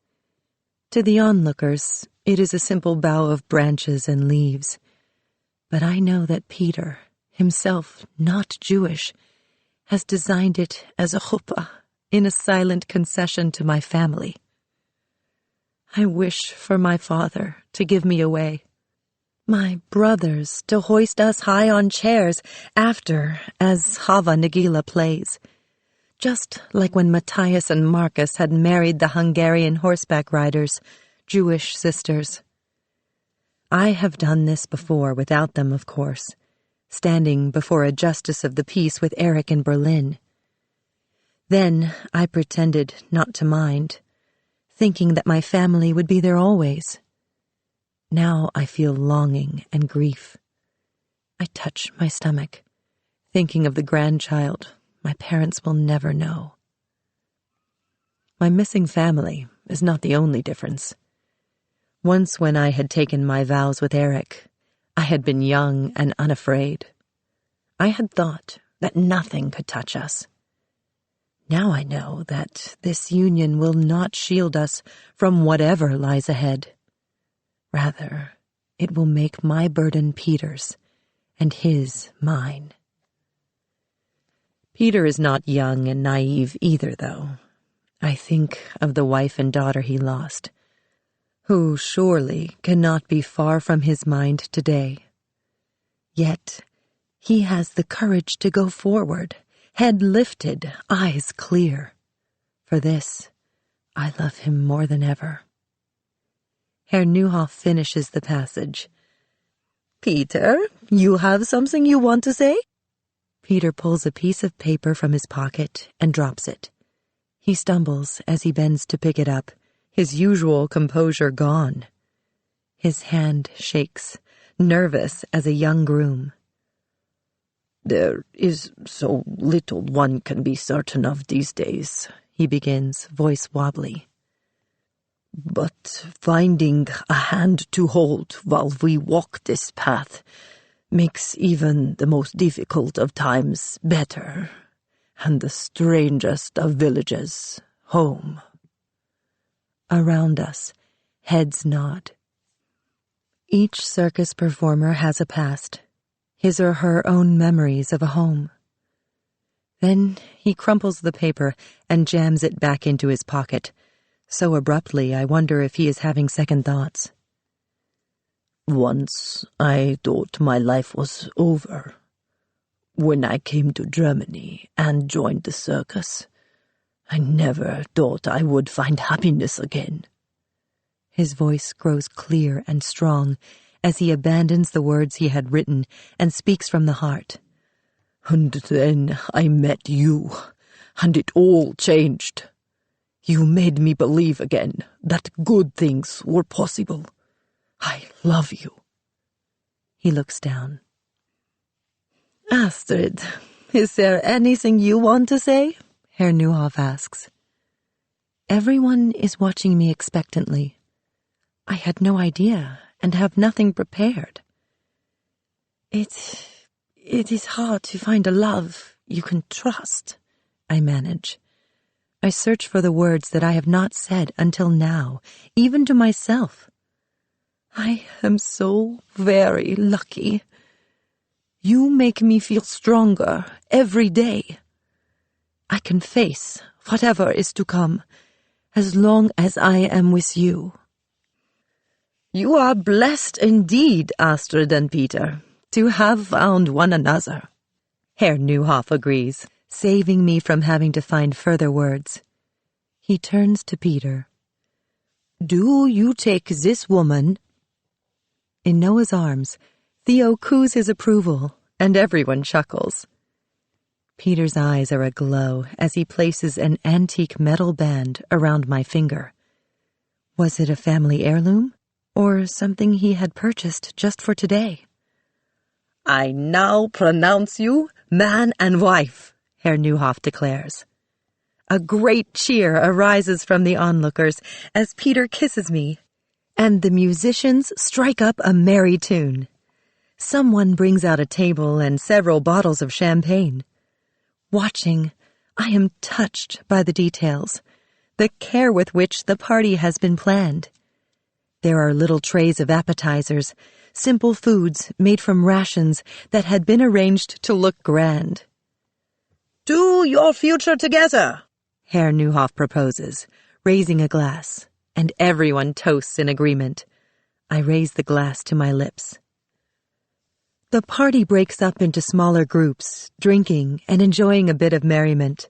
To the onlookers, it is a simple bough of branches and leaves. But I know that Peter, himself not Jewish, has designed it as a chuppah, in a silent concession to my family. I wish for my father to give me away, my brothers to hoist us high on chairs after, as Hava Nagila plays, just like when Matthias and Marcus had married the Hungarian horseback riders, Jewish sisters. I have done this before without them, of course, standing before a justice of the peace with Eric in Berlin. Then I pretended not to mind, thinking that my family would be there always. Now I feel longing and grief. I touch my stomach, thinking of the grandchild my parents will never know. My missing family is not the only difference. Once when I had taken my vows with Eric, I had been young and unafraid. I had thought that nothing could touch us. Now I know that this union will not shield us from whatever lies ahead. Rather, it will make my burden Peter's and his mine. Peter is not young and naive either, though. I think of the wife and daughter he lost, who surely cannot be far from his mind today. Yet he has the courage to go forward, head lifted, eyes clear. For this, I love him more than ever. Herr Neuhoff finishes the passage. "Peter, you have something you want to say?" Peter pulls a piece of paper from his pocket and drops it. He stumbles as he bends to pick it up, his usual composure gone. His hand shakes, nervous as a young groom. "There is so little one can be certain of these days," he begins, voice wobbly. "But finding a hand to hold while we walk this path makes even the most difficult of times better, and the strangest of villages home." Around us, heads nod. Each circus performer has a past, his or her own memories of a home. Then he crumples the paper and jams it back into his pocket, so abruptly I wonder if he is having second thoughts. Once I thought my life was over. When I came to Germany and joined the circus, I never thought I would find happiness again. His voice grows clear and strong as he abandons the words he had written and speaks from the heart. And then I met you, and it all changed. You made me believe again that good things were possible. I love you. He looks down. Astrid, is there anything you want to say? Herr Neuhoff asks. Everyone is watching me expectantly. I had no idea and have nothing prepared. It is hard to find a love you can trust, I manage. I search for the words that I have not said until now, even to myself. I am so very lucky. You make me feel stronger every day. I can face whatever is to come, as long as I am with you. You are blessed indeed, Astrid and Peter, to have found one another. Herr Neuhoff agrees, saving me from having to find further words. He turns to Peter. Do you take this woman? In Noah's arms, Theo coos his approval, and everyone chuckles. Peter's eyes are aglow as he places an antique metal band around my finger. Was it a family heirloom, or something he had purchased just for today? I now pronounce you man and wife, Herr Neuhoff declares. A great cheer arises from the onlookers as Peter kisses me, and the musicians strike up a merry tune. Someone brings out a table and several bottles of champagne. Watching, I am touched by the details, the care with which the party has been planned. There are little trays of appetizers, simple foods made from rations that had been arranged to look grand. To your future together, Herr Neuhoff proposes, raising a glass, and everyone toasts in agreement. I raise the glass to my lips. The party breaks up into smaller groups, drinking and enjoying a bit of merriment.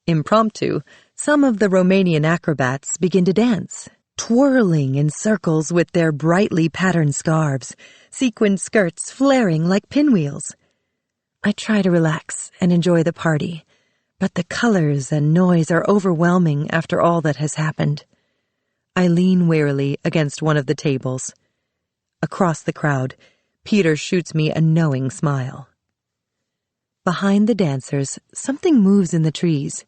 Impromptu, some of the Romanian acrobats begin to dance, twirling in circles with their brightly patterned scarves, sequined skirts flaring like pinwheels. I try to relax and enjoy the party, but the colors and noise are overwhelming after all that has happened. I lean wearily against one of the tables. Across the crowd, Peter shoots me a knowing smile. Behind the dancers, something moves in the trees.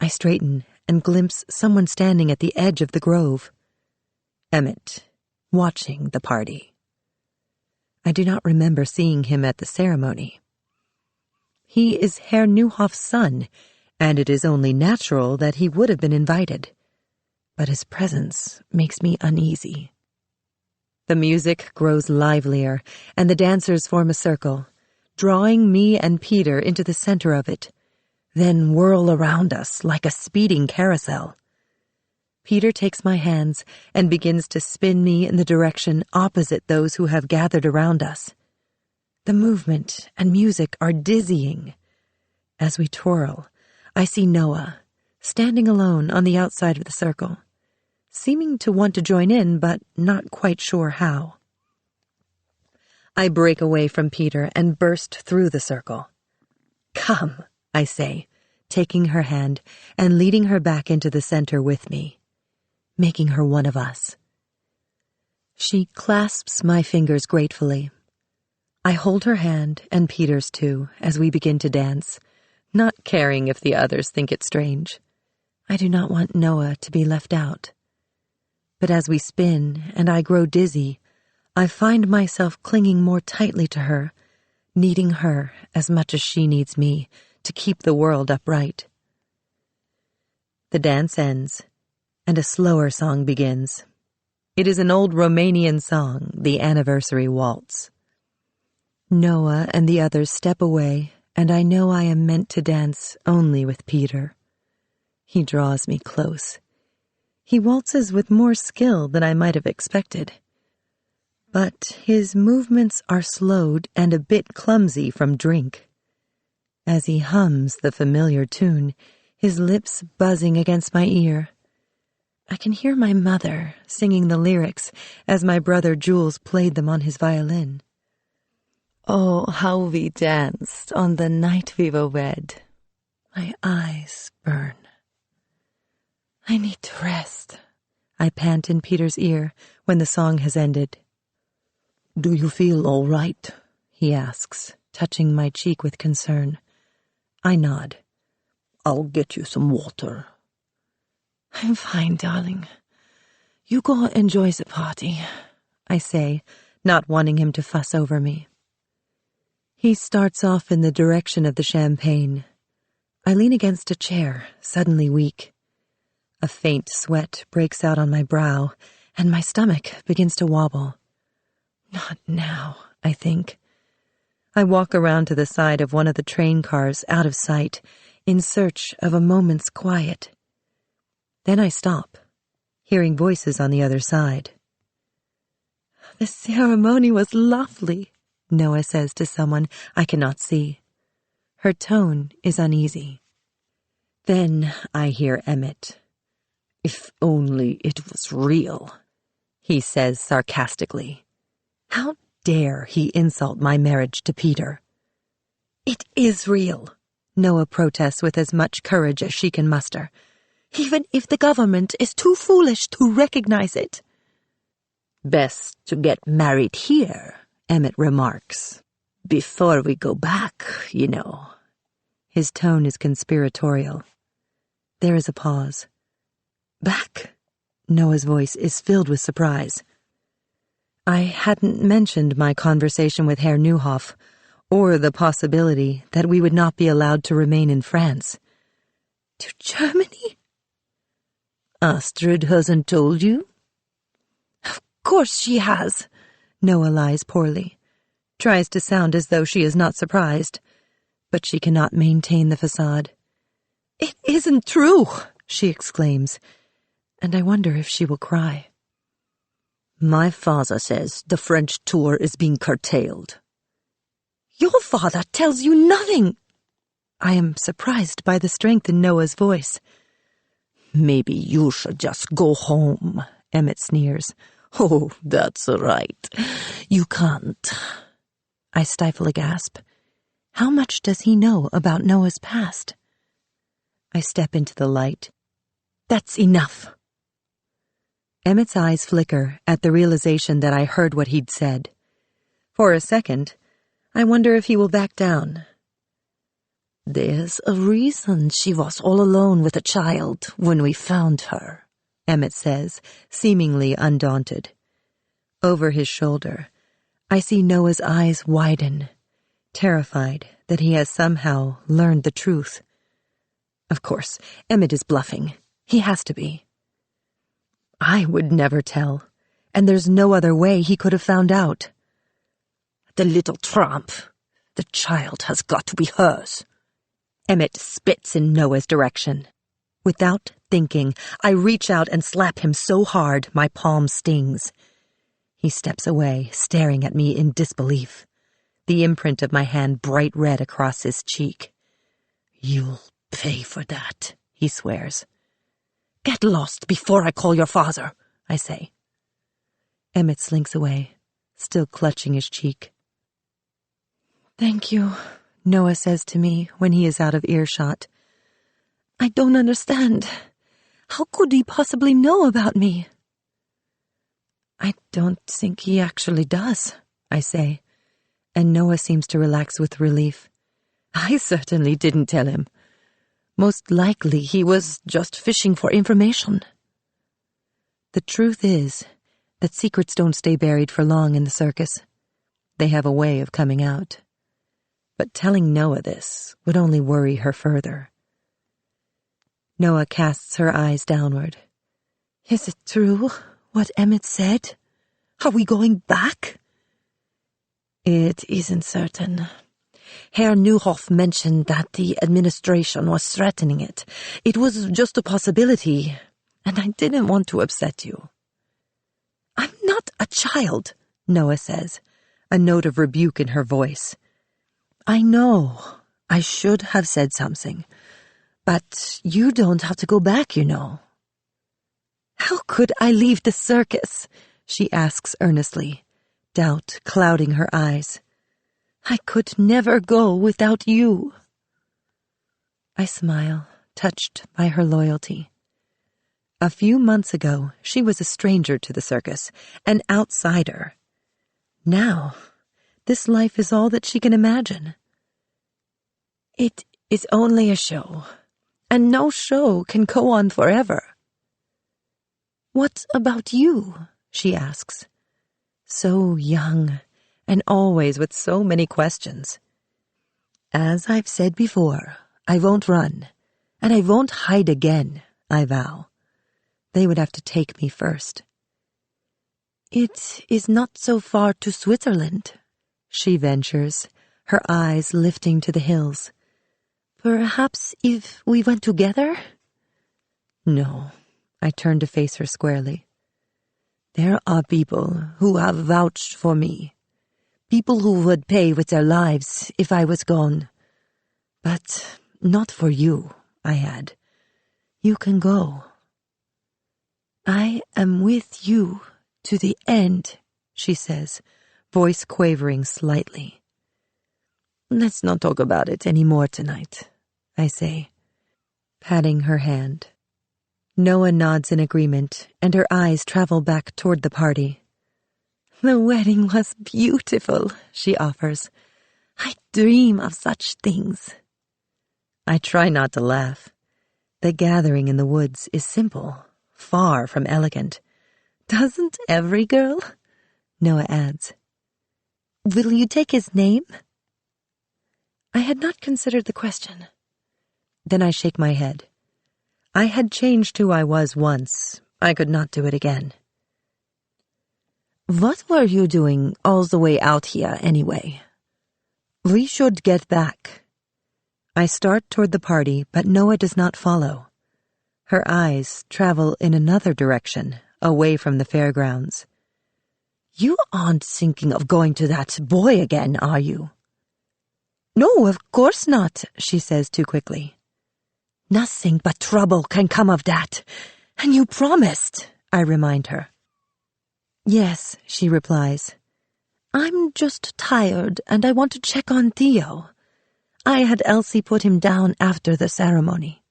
I straighten and glimpse someone standing at the edge of the grove. Emmett, watching the party. I do not remember seeing him at the ceremony. He is Herr Neuhoff's son, and it is only natural that he would have been invited. But his presence makes me uneasy. The music grows livelier, and the dancers form a circle, drawing me and Peter into the center of it, then whirl around us like a speeding carousel. Peter takes my hands and begins to spin me in the direction opposite those who have gathered around us. The movement and music are dizzying. As we twirl, I see Noah, standing alone on the outside of the circle, seeming to want to join in, but not quite sure how. I break away from Peter and burst through the circle. "Come," I say, taking her hand and leading her back into the center with me, making her one of us. She clasps my fingers gratefully. I hold her hand and Peter's too as we begin to dance, not caring if the others think it strange. I do not want Noah to be left out. But as we spin and I grow dizzy, I find myself clinging more tightly to her, needing her as much as she needs me to keep the world upright. The dance ends, and a slower song begins. It is an old Romanian song, the anniversary waltz. Noah and the others step away, and I know I am meant to dance only with Peter. He draws me close. He waltzes with more skill than I might have expected. But his movements are slowed and a bit clumsy from drink. As he hums the familiar tune, his lips buzzing against my ear, I can hear my mother singing the lyrics as my brother Jules played them on his violin. Oh, how we danced on the night we were wed. My eyes burn. I need to rest, I pant in Peter's ear when the song has ended. Do you feel all right? He asks, touching my cheek with concern. I nod. I'll get you some water. I'm fine, darling. You go enjoy the party, I say, not wanting him to fuss over me. He starts off in the direction of the champagne. I lean against a chair, suddenly weak. A faint sweat breaks out on my brow, and my stomach begins to wobble. Not now, I think. I walk around to the side of one of the train cars, out of sight, in search of a moment's quiet. Then I stop, hearing voices on the other side. The ceremony was lovely, Noah says to someone I cannot see. Her tone is uneasy. Then I hear Emmett. If only it was real, he says sarcastically. How dare he insult my marriage to Peter? It is real, Noah protests with as much courage as she can muster, even if the government is too foolish to recognize it. Best to get married here, Emmett remarks. Before we go back, you know. His tone is conspiratorial. There is a pause. Back? Noah's voice is filled with surprise. I hadn't mentioned my conversation with Herr Neuhoff, or the possibility that we would not be allowed to remain in France. To Germany? Astrid hasn't told you? Of course she has, Noah lies poorly. Tries to sound as though she is not surprised, but she cannot maintain the facade. It isn't true, she exclaims, and I wonder if she will cry. My father says the French tour is being curtailed. Your father tells you nothing. I am surprised by the strength in Noah's voice. Maybe you should just go home, Emmett sneers. Oh, that's right. You can't. I stifle a gasp. How much does he know about Noah's past? I step into the light. That's enough. Emmett's eyes flicker at the realization that I heard what he'd said. For a second, I wonder if he will back down. There's a reason she was all alone with a child when we found her, Emmett says, seemingly undaunted. Over his shoulder, I see Noah's eyes widen, terrified that he has somehow learned the truth. Of course, Emmett is bluffing. He has to be. I would never tell, and there's no other way he could have found out. The little tramp. The child has got to be hers. Emmett spits in Noah's direction. Without thinking, I reach out and slap him so hard my palm stings. He steps away, staring at me in disbelief, the imprint of my hand bright red across his cheek. You'll pay for that, he swears. Get lost before I call your father, I say. Emmett slinks away, still clutching his cheek. Thank you, Noah says to me when he is out of earshot. I don't understand. How could he possibly know about me? I don't think he actually does, I say, and Noah seems to relax with relief. I certainly didn't tell him. Most likely he was just fishing for information. The truth is that secrets don't stay buried for long in the circus. They have a way of coming out. But telling Noah this would only worry her further. Noah casts her eyes downward. Is it true, what Emmett said? Are we going back? It isn't certain. Herr Neuhoff mentioned that the administration was threatening it. It was just a possibility, and I didn't want to upset you. I'm not a child, Noah says, a note of rebuke in her voice. I know, I should have said something, but you don't have to go back, you know. How could I leave the circus? She asks earnestly, doubt clouding her eyes. I could never go without you. I smile, touched by her loyalty. A few months ago, she was a stranger to the circus, an outsider. Now, this life is all that she can imagine. It is only a show, and no show can go on forever. What about you? She asks. So young, and always with so many questions. As I've said before, I won't run, and I won't hide again, I vow. They would have to take me first. It is not so far to Switzerland, she ventures, her eyes lifting to the hills. Perhaps if we went together? No, I turn to face her squarely. There are people who have vouched for me, people who would pay with their lives if I was gone. But not for you, I add. You can go. I am with you to the end, she says, voice quavering slightly. Let's not talk about it any more tonight, I say, patting her hand. Noah nods in agreement, and her eyes travel back toward the party. The wedding was beautiful, she offers. I dream of such things. I try not to laugh. The gathering in the woods is simple, far from elegant. Doesn't every girl? Noah adds. Will you take his name? I had not considered the question. Then I shake my head. I had changed who I was once. I could not do it again. What were you doing all the way out here, anyway? We should get back. I start toward the party, but Noah does not follow. Her eyes travel in another direction, away from the fairgrounds. You aren't thinking of going to that boy again, are you? No, of course not, she says too quickly. Nothing but trouble can come of that, and you promised, I remind her. Yes, she replies. I'm just tired, and I want to check on Theo. I had Elsie put him down after the ceremony.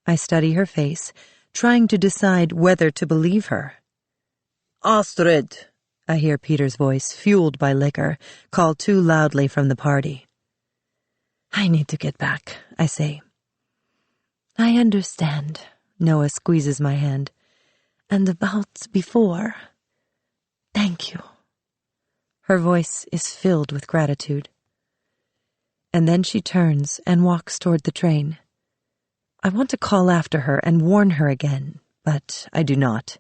I study her face, trying to decide whether to believe her. Astrid, I hear Peter's voice, fueled by liquor, called too loudly from the party. I need to get back, I say. I understand, Noah squeezes my hand. And about before. Thank you. Her voice is filled with gratitude. And then she turns and walks toward the train. I want to call after her and warn her again, but I do not.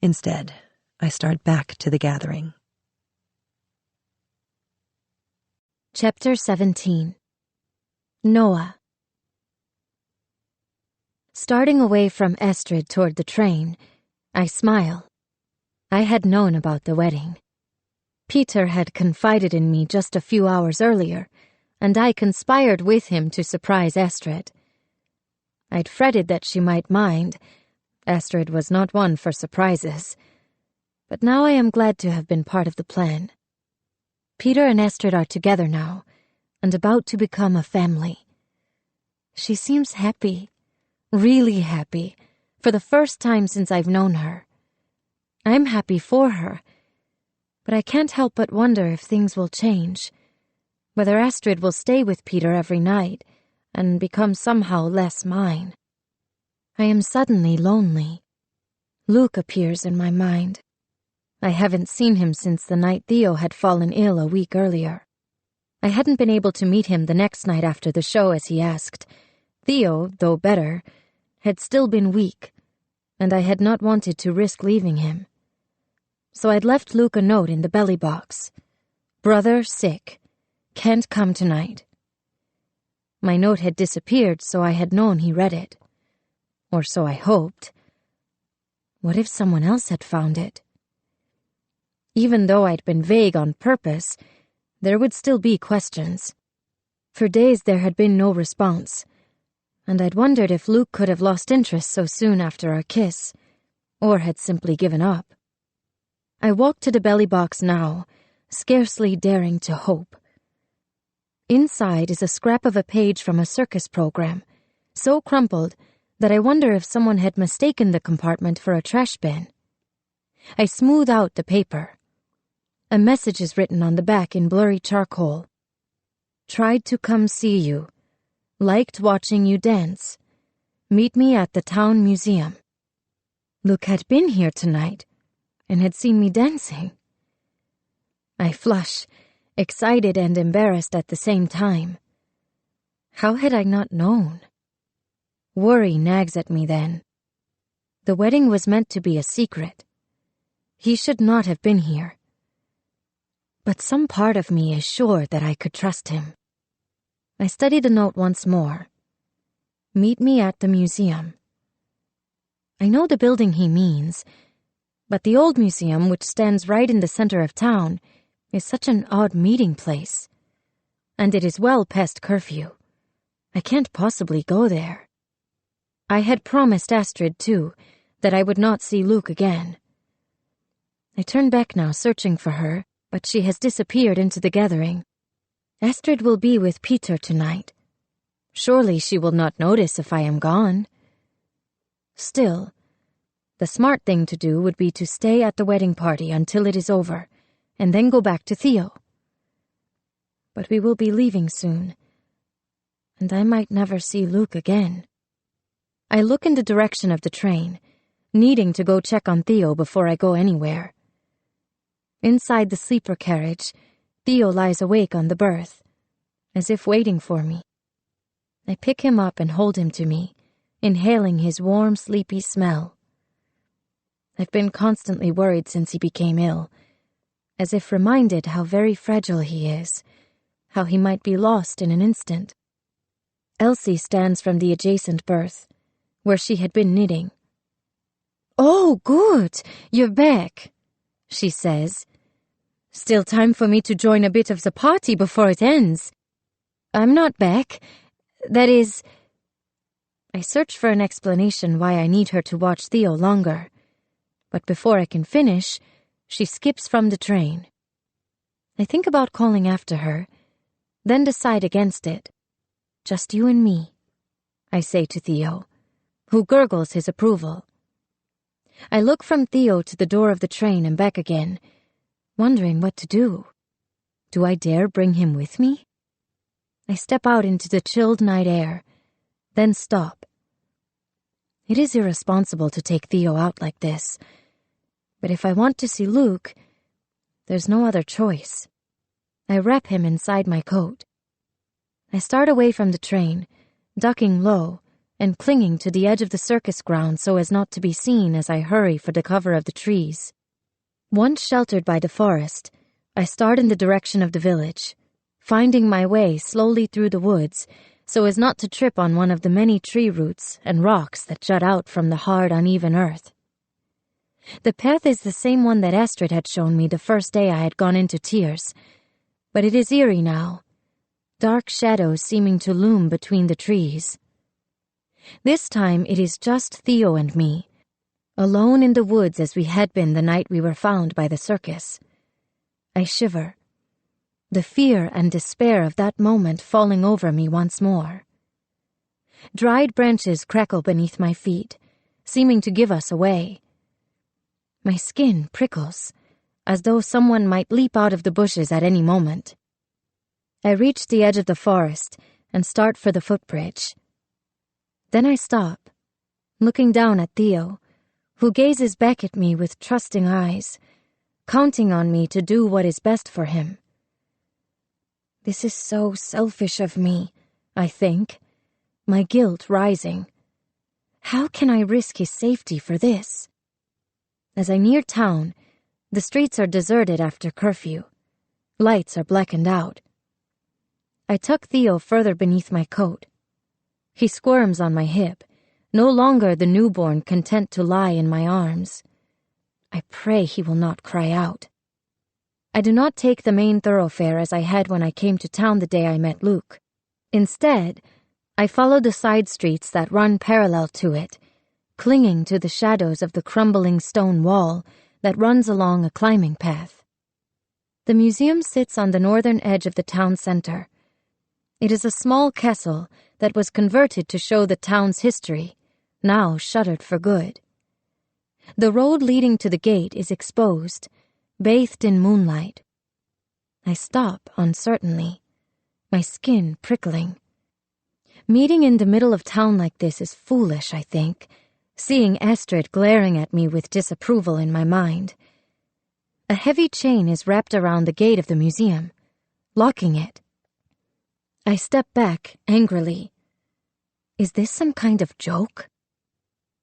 Instead, I start back to the gathering. Chapter 17. Noah. Starting away from Estrid toward the train, I smile. I had known about the wedding. Peter had confided in me just a few hours earlier, and I conspired with him to surprise Estrid. I'd fretted that she might mind. Estrid was not one for surprises. But now I am glad to have been part of the plan. Peter and Estrid are together now, and about to become a family. She seems happy, really happy, for the first time since I've known her. I'm happy for her, but I can't help but wonder if things will change, whether Estrid will stay with Peter every night and become somehow less mine. I am suddenly lonely. Luke appears in my mind. I haven't seen him since the night Theo had fallen ill a week earlier. I hadn't been able to meet him the next night after the show as he asked. Theo, though better, had still been weak, and I had not wanted to risk leaving him. So I'd left Luke a note in the belly box. Brother sick. Can't come tonight. My note had disappeared, so I had known he read it. Or so I hoped. What if someone else had found it? Even though I'd been vague on purpose, there would still be questions. For days there had been no response, and I'd wondered if Luke could have lost interest so soon after our kiss, or had simply given up. I walked to the belly box now, scarcely daring to hope. Inside is a scrap of a page from a circus program, so crumpled that I wonder if someone had mistaken the compartment for a trash bin. I smooth out the paper. A message is written on the back in blurry charcoal. Tried to come see you. Liked watching you dance. Meet me at the town museum. Luke had been here tonight and had seen me dancing. I flush, excited and embarrassed at the same time. How had I not known? Worry nags at me then. The wedding was meant to be a secret. He should not have been here. But some part of me is sure that I could trust him. I study the note once more. Meet me at the museum. I know the building he means, but the old museum, which stands right in the center of town, is such an odd meeting place. And it is well past curfew. I can't possibly go there. I had promised Astrid, too, that I would not see Luke again. I turn back now, searching for her, but she has disappeared into the gathering. Astrid will be with Peter tonight. Surely she will not notice if I am gone. Still, the smart thing to do would be to stay at the wedding party until it is over, and then go back to Theo. But we will be leaving soon, and I might never see Luke again. I look in the direction of the train, needing to go check on Theo before I go anywhere. Inside the sleeper carriage, Theo lies awake on the berth, as if waiting for me. I pick him up and hold him to me, inhaling his warm, sleepy smell. I've been constantly worried since he became ill, as if reminded how very fragile he is, how he might be lost in an instant. Elsie stands from the adjacent berth, where she had been knitting. "Oh, good, you're back," she says. "Still time for me to join a bit of the party before it ends." "I'm not back. That is..." I search for an explanation why I need her to watch Theo longer, but before I can finish, she skips from the train. I think about calling after her, then decide against it. "Just you and me," I say to Theo, who gurgles his approval. I look from Theo to the door of the train and back again, wondering what to do. Do I dare bring him with me? I step out into the chilled night air, then stop. It is irresponsible to take Theo out like this, but if I want to see Luke, there's no other choice. I wrap him inside my coat. I start away from the train, ducking low and clinging to the edge of the circus ground so as not to be seen as I hurry for the cover of the trees. Once sheltered by the forest, I start in the direction of the village, finding my way slowly through the woods so as not to trip on one of the many tree roots and rocks that jut out from the hard, uneven earth. The path is the same one that Astrid had shown me the first day I had gone into tears, but it is eerie now, dark shadows seeming to loom between the trees. This time it is just Theo and me, alone in the woods as we had been the night we were found by the circus. I shiver, the fear and despair of that moment falling over me once more. Dried branches crackle beneath my feet, seeming to give us away. My skin prickles, as though someone might leap out of the bushes at any moment. I reach the edge of the forest and start for the footbridge. Then I stop, looking down at Theo, who gazes back at me with trusting eyes, counting on me to do what is best for him. This is so selfish of me, I think, my guilt rising. How can I risk his safety for this? As I near town, the streets are deserted after curfew. Lights are blackened out. I tuck Theo further beneath my coat. He squirms on my hip, no longer the newborn content to lie in my arms. I pray he will not cry out. I do not take the main thoroughfare as I had when I came to town the day I met Luke. Instead, I follow the side streets that run parallel to it, clinging to the shadows of the crumbling stone wall that runs along a climbing path. The museum sits on the northern edge of the town center. It is a small castle that was converted to show the town's history, now shuttered for good. The road leading to the gate is exposed, bathed in moonlight. I stop uncertainly, my skin prickling. Meeting in the middle of town like this is foolish, I think, seeing Astrid glaring at me with disapproval in my mind. A heavy chain is wrapped around the gate of the museum, locking it. I step back angrily. Is this some kind of joke?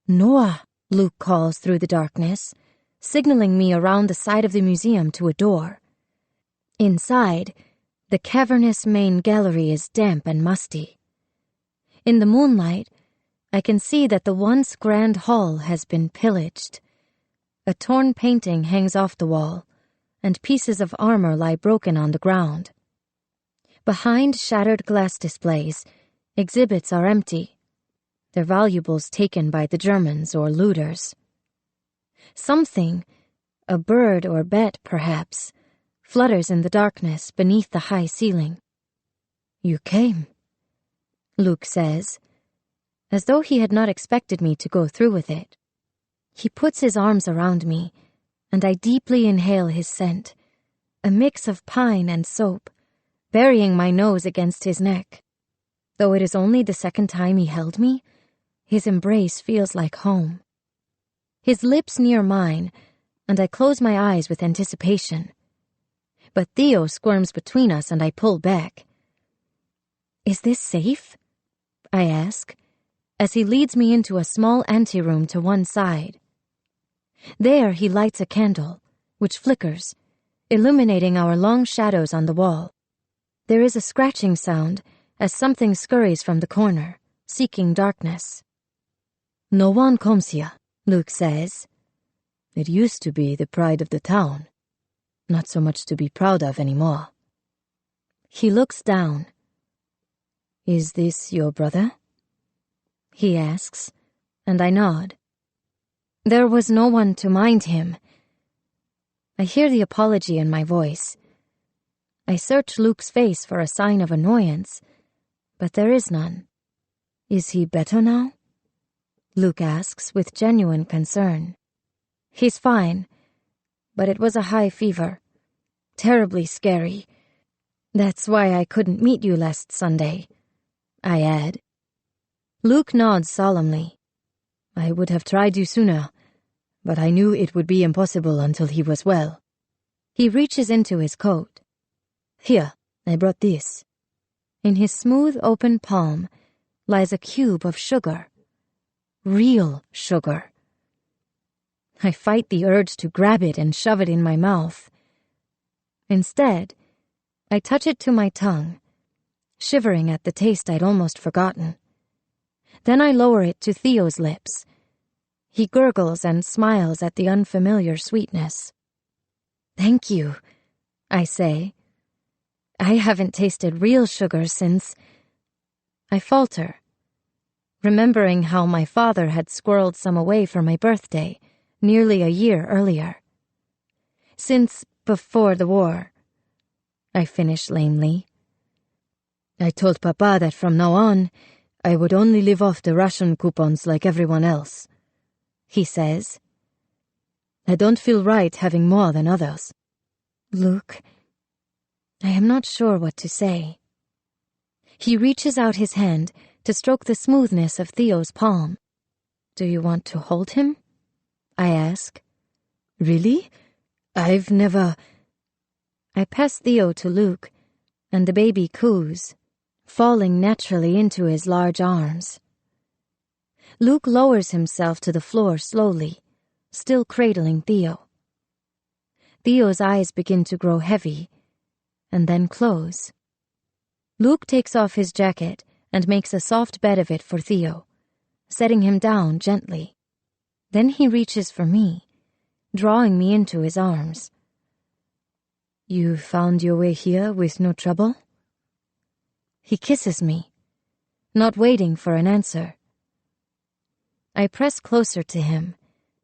Noah, Luke calls through the darkness, signaling me around the side of the museum to a door. Inside, the cavernous main gallery is damp and musty. In the moonlight, I can see that the once grand hall has been pillaged. A torn painting hangs off the wall, and pieces of armor lie broken on the ground. Behind shattered glass displays, exhibits are empty, their valuables taken by the Germans or looters. Something, a bird or bat perhaps, flutters in the darkness beneath the high ceiling. You came, Luke says, as though he had not expected me to go through with it. He puts his arms around me, and I deeply inhale his scent, a mix of pine and soap, burying my nose against his neck. Though it is only the second time he held me, his embrace feels like home. His lips near mine, and I close my eyes with anticipation. But Theo squirms between us and I pull back. Is this safe? I ask, as he leads me into a small anteroom to one side. There he lights a candle, which flickers, illuminating our long shadows on the wall. There is a scratching sound as something scurries from the corner, seeking darkness. No one comes here, Luke says. It used to be the pride of the town. Not so much to be proud of anymore. He looks down. Is this your brother? He asks, and I nod. There was no one to mind him. I hear the apology in my voice. I search Luke's face for a sign of annoyance, but there is none. Is he better now? Luke asks with genuine concern. He's fine, but it was a high fever. Terribly scary. That's why I couldn't meet you last Sunday, I add. Luke nods solemnly. I would have tried you sooner, but I knew it would be impossible until he was well. He reaches into his coat. Here, I brought this. In his smooth, open palm lies a cube of sugar. Real sugar. I fight the urge to grab it and shove it in my mouth. Instead, I touch it to my tongue, shivering at the taste I'd almost forgotten. Then I lower it to Theo's lips. He gurgles and smiles at the unfamiliar sweetness. Thank you, I say. I haven't tasted real sugar since... I falter, remembering how my father had squirreled some away for my birthday, nearly a year earlier. Since before the war, I finish lamely. I told Papa that from now on, I would only live off the ration coupons like everyone else, he says. I don't feel right having more than others. Luke, I am not sure what to say. He reaches out his hand to stroke the smoothness of Theo's palm. Do you want to hold him? I ask. Really? I've never... I pass Theo to Luke, and the baby coos, falling naturally into his large arms. Luke lowers himself to the floor slowly, still cradling Theo. Theo's eyes begin to grow heavy, and then close. Luke takes off his jacket and makes a soft bed of it for Theo, setting him down gently. Then he reaches for me, drawing me into his arms. You found your way here with no trouble? He kisses me, not waiting for an answer. I press closer to him,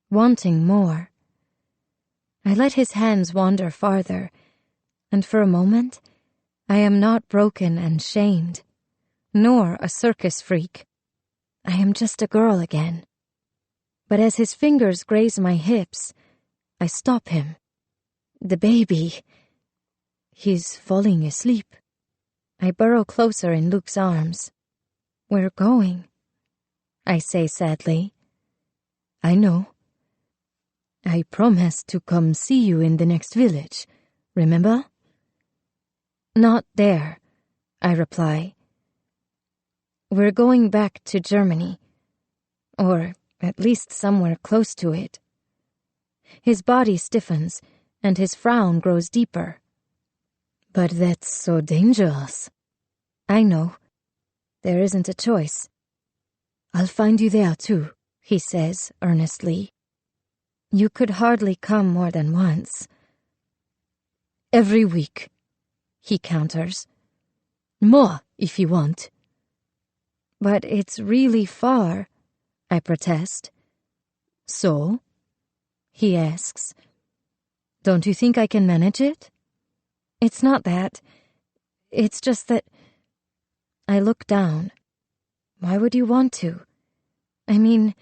wanting more. I let his hands wander farther, and for a moment, I am not broken and shamed, nor a circus freak. I am just a girl again. But as his fingers graze my hips, I stop him. The baby. He's falling asleep. I burrow closer in Luke's arms. We're going, I say sadly. I know. I promised to come see you in the next village, remember? Not there, I reply. We're going back to Germany, or at least somewhere close to it. His body stiffens, and his frown grows deeper. But that's so dangerous. I know. There isn't a choice. I'll find you there too, he says earnestly. You could hardly come more than once. Every week, he counters. More, if you want. But it's really far, I protest. So? He asks. Don't you think I can manage it? It's not that. It's just that... I look down. Why would you want to? I mean,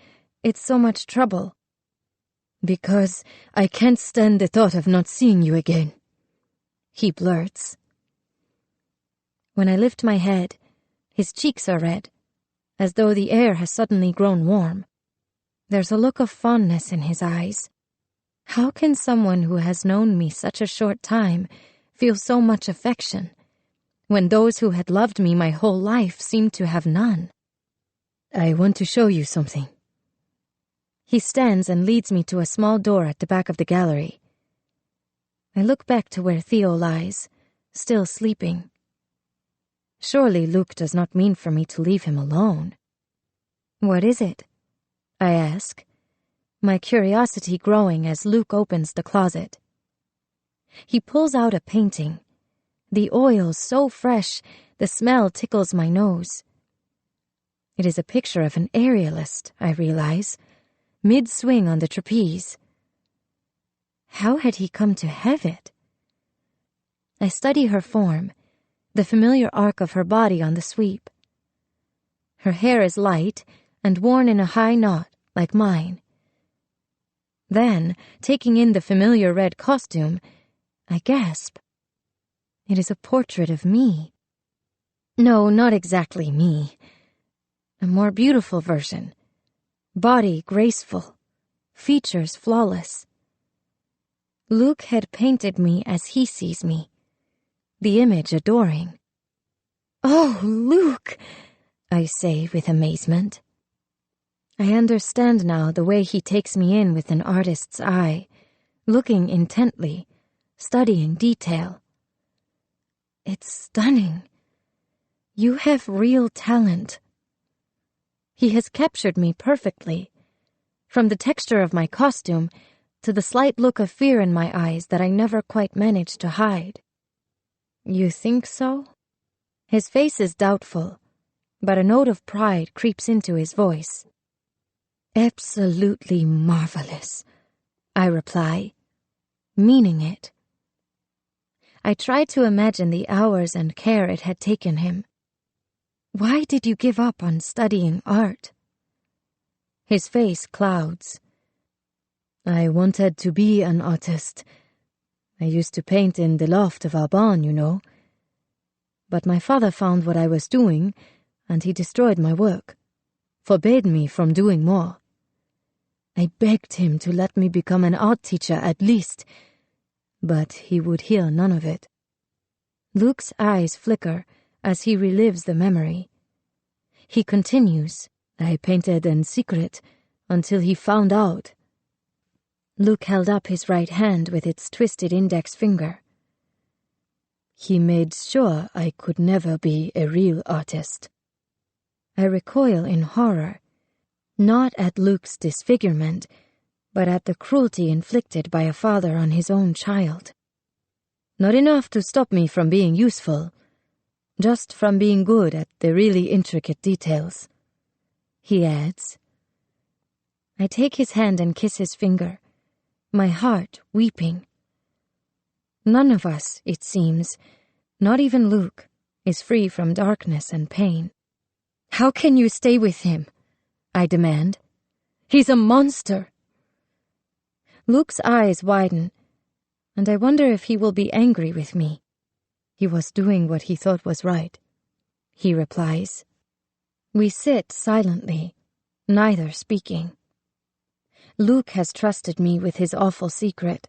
it's so much trouble. Because I can't stand the thought of not seeing you again, he blurts. When I lift my head, his cheeks are red, as though the air has suddenly grown warm. There's a look of fondness in his eyes. How can someone who has known me such a short time feel so much affection, when those who had loved me my whole life seemed to have none? I want to show you something. He stands and leads me to a small door at the back of the gallery. I look back to where Theo lies, still sleeping. Surely Luke does not mean for me to leave him alone. What is it? I ask, my curiosity growing as Luke opens the closet. He pulls out a painting. The oil so fresh, the smell tickles my nose. It is a picture of an aerialist, I realize, mid-swing on the trapeze. How had he come to have it? I study her form, the familiar arc of her body on the sweep. Her hair is light and worn in a high knot, like mine. Then, taking in the familiar red costume, I gasp. It is a portrait of me. No, not exactly me. A more beautiful version. Body graceful, features flawless. Luke had painted me as he sees me, the image adoring. Oh, Luke, I say with amazement. I understand now the way he takes me in with an artist's eye, looking intently, studying detail. It's stunning. You have real talent. He has captured me perfectly, from the texture of my costume to the slight look of fear in my eyes that I never quite managed to hide. You think so? His face is doubtful, but a note of pride creeps into his voice. Absolutely marvelous, I reply, meaning it. I tried to imagine the hours and care it had taken him. Why did you give up on studying art? His face clouds. I wanted to be an artist. I used to paint in the loft of our barn, you know. But my father found what I was doing, and he destroyed my work, forbade me from doing more. I begged him to let me become an art teacher at least, but he would hear none of it. Luke's eyes flicker as he relives the memory. He continues, I painted in secret until he found out. Luke held up his right hand with its twisted index finger. He made sure I could never be a real artist. I recoil in horror, not at Luke's disfigurement, but at the cruelty inflicted by a father on his own child. Not enough to stop me from being useful, just from being good at the really intricate details," he adds. I take his hand and kiss his finger, my heart weeping. None of us, it seems, not even Luke, is free from darkness and pain. "How can you stay with him?" I demand. "He's a monster." Luke's eyes widen, and I wonder if he will be angry with me. "He was doing what he thought was right," he replies. We sit silently, neither speaking. Luke has trusted me with his awful secret.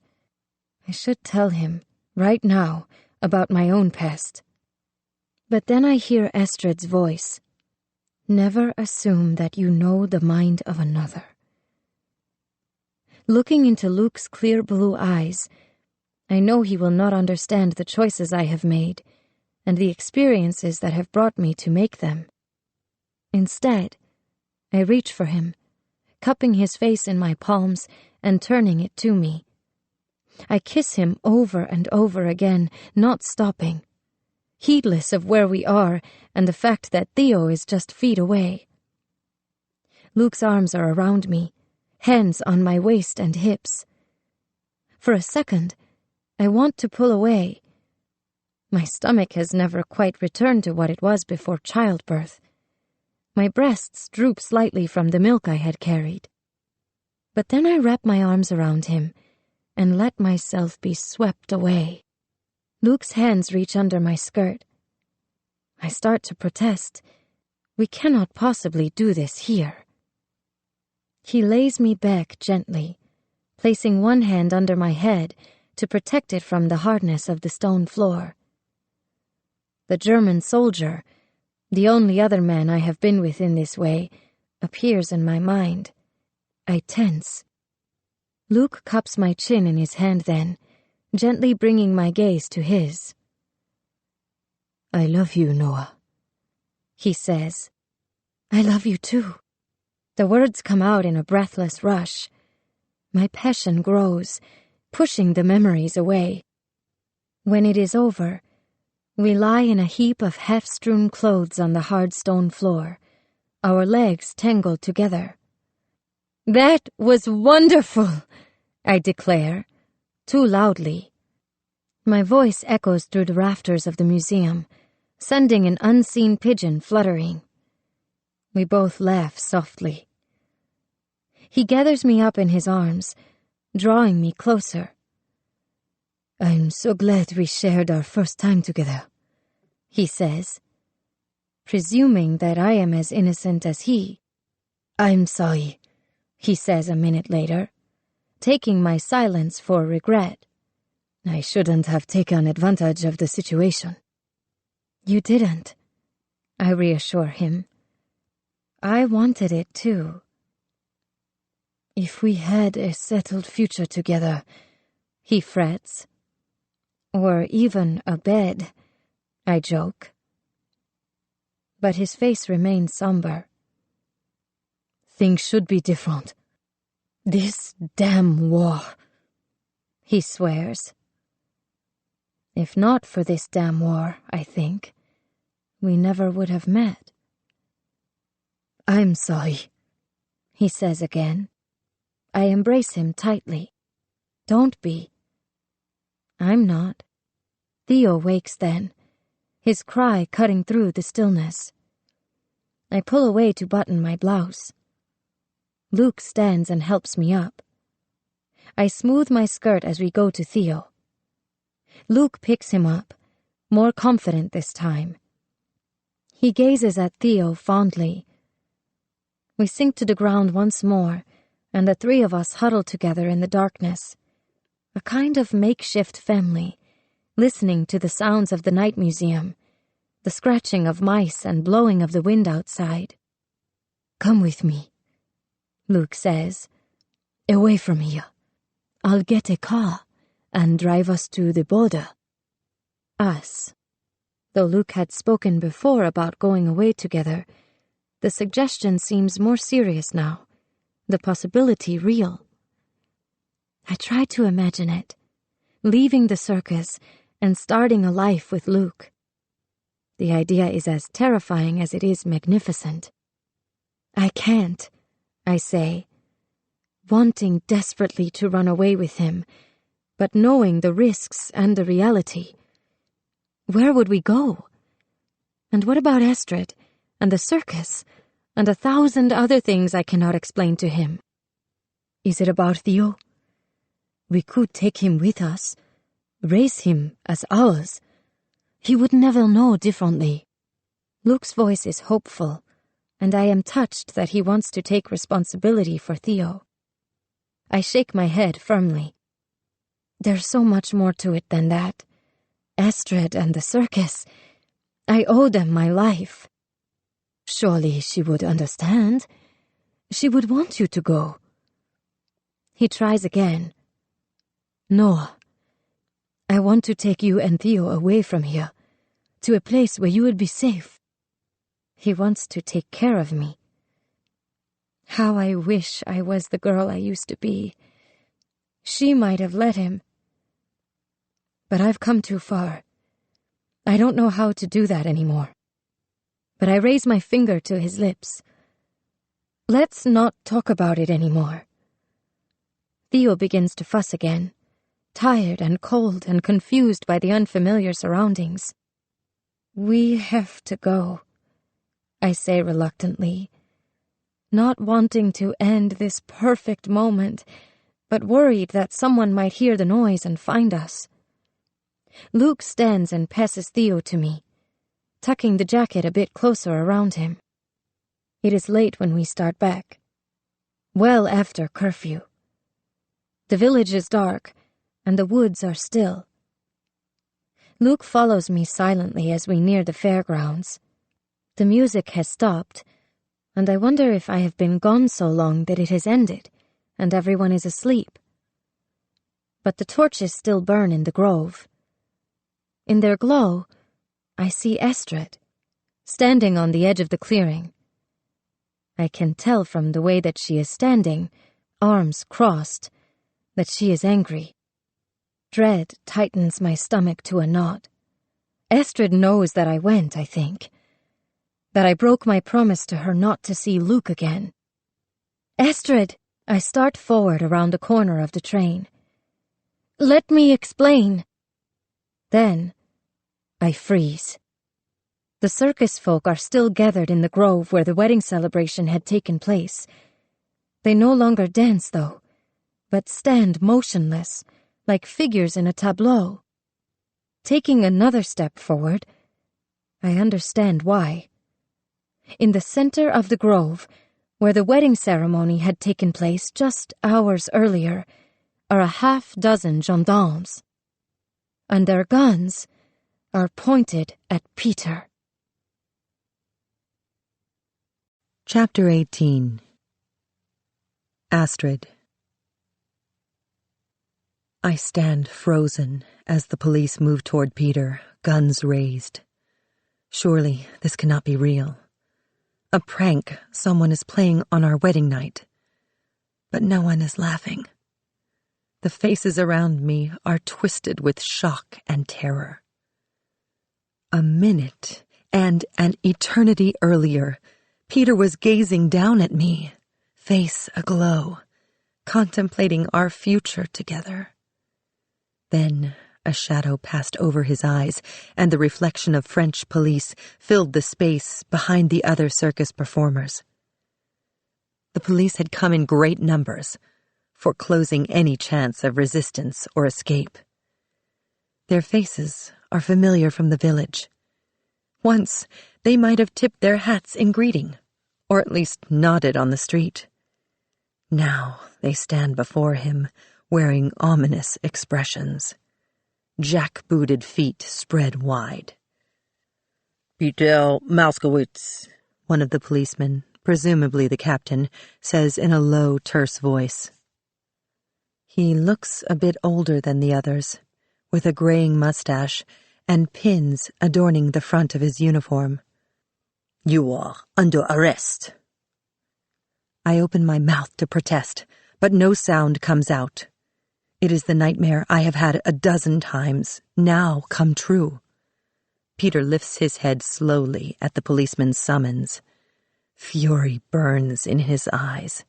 I should tell him, right now, about my own past. But then I hear Estrid's voice. "Never assume that you know the mind of another." Looking into Luke's clear blue eyes, I know he will not understand the choices I have made and the experiences that have brought me to make them. Instead, I reach for him, cupping his face in my palms and turning it to me. I kiss him over and over again, not stopping, heedless of where we are and the fact that Theo is just feet away. Luke's arms are around me, hands on my waist and hips. For a second, I want to pull away. My stomach has never quite returned to what it was before childbirth. My breasts droop slightly from the milk I had carried. But then I wrap my arms around him and let myself be swept away. Luke's hands reach under my skirt. I start to protest. We cannot possibly do this here. He lays me back gently, placing one hand under my head to protect it from the hardness of the stone floor. The German soldier, the only other man I have been with in this way, appears in my mind. I tense. Luke cups my chin in his hand then, gently bringing my gaze to his. "I love you, Noah," he says. "I love you too." The words come out in a breathless rush. My passion grows, pushing the memories away. When it is over, we lie in a heap of half-strewn clothes on the hard stone floor, our legs tangled together. "That was wonderful," I declare, too loudly. My voice echoes through the rafters of the museum, sending an unseen pigeon fluttering. We both laugh softly. He gathers me up in his arms, drawing me closer. "I'm so glad we shared our first time together," he says, presuming that I am as innocent as he. "I'm sorry," he says a minute later, taking my silence for regret. "I shouldn't have taken advantage of the situation." "You didn't," I reassure him. "I wanted it too." "If we had a settled future together," he frets. "Or even a bed," I joke. But his face remains somber. "Things should be different. This damn war," he swears. If not for this damn war, I think, we never would have met. "I'm sorry," he says again. I embrace him tightly. "Don't be." I'm not. Theo wakes then, his cry cutting through the stillness. I pull away to button my blouse. Luke stands and helps me up. I smooth my skirt as we go to Theo. Luke picks him up, more confident this time. He gazes at Theo fondly. We sink to the ground once more, and the three of us huddle together in the darkness, a kind of makeshift family, listening to the sounds of the night museum, the scratching of mice and blowing of the wind outside. "Come with me," Luke says. "Away from here. I'll get a car and drive us to the border." Us. Though Luke had spoken before about going away together, the suggestion seems more serious now, the possibility real. I try to imagine it, leaving the circus and starting a life with Luke. The idea is as terrifying as it is magnificent. I can't, I say, wanting desperately to run away with him, but knowing the risks and the reality. Where would we go? And what about Astrid, and the circus, and 1,000 other things I cannot explain to him? Is it about Theo? We could take him with us, raise him as ours. He would never know differently. Luke's voice is hopeful, and I am touched that he wants to take responsibility for Theo. I shake my head firmly. There's so much more to it than that. Astrid and the circus. I owe them my life. Surely she would understand. She would want you to go. He tries again. No. I want to take you and Theo away from here, to a place where you would be safe. He wants to take care of me. How I wish I was the girl I used to be. She might have let him. But I've come too far. I don't know how to do that anymore. But I raise my finger to his lips. Let's not talk about it anymore. Theo begins to fuss again, tired and cold and confused by the unfamiliar surroundings. We have to go, I say reluctantly, not wanting to end this perfect moment, but worried that someone might hear the noise and find us. Luke stands and passes Theo to me, tucking the jacket a bit closer around him. It is late when we start back, well after curfew. The village is dark, and the woods are still. Luke follows me silently as we near the fairgrounds. The music has stopped, and I wonder if I have been gone so long that it has ended, and everyone is asleep. But the torches still burn in the grove. In their glow, I see Astrid, standing on the edge of the clearing. I can tell from the way that she is standing, arms crossed, that she is angry. Dread tightens my stomach to a knot. Astrid knows that I went, I think. That I broke my promise to her not to see Luke again. Astrid! I start forward around the corner of the train. Let me explain. Then, I freeze. The circus folk are still gathered in the grove where the wedding celebration had taken place. They no longer dance, though, but stand motionless, like figures in a tableau. Taking another step forward, I understand why. In the center of the grove, where the wedding ceremony had taken place just hours earlier, are 6 gendarmes. And their guns are pointed at Peter. Chapter 18. Astrid. I stand frozen as the police move toward Peter, guns raised. Surely this cannot be real. A prank someone is playing on our wedding night. But no one is laughing. The faces around me are twisted with shock and terror. A minute and an eternity earlier, Peter was gazing down at me, face aglow, contemplating our future together. Then a shadow passed over his eyes, and the reflection of French police filled the space behind the other circus performers. The police had come in great numbers, foreclosing any chance of resistance or escape. Their faces are familiar from the village. Once, they might have tipped their hats in greeting, or at least nodded on the street. Now they stand before him, wearing ominous expressions. Jack-booted feet spread wide. Peter Mauskowitz, one of the policemen, presumably the captain, says in a low, terse voice. He looks a bit older than the others, with a graying mustache and pins adorning the front of his uniform. You are under arrest. I open my mouth to protest, but no sound comes out. It is the nightmare I have had 12 times, now come true. Peter lifts his head slowly at the policeman's summons. Fury burns in his eyes.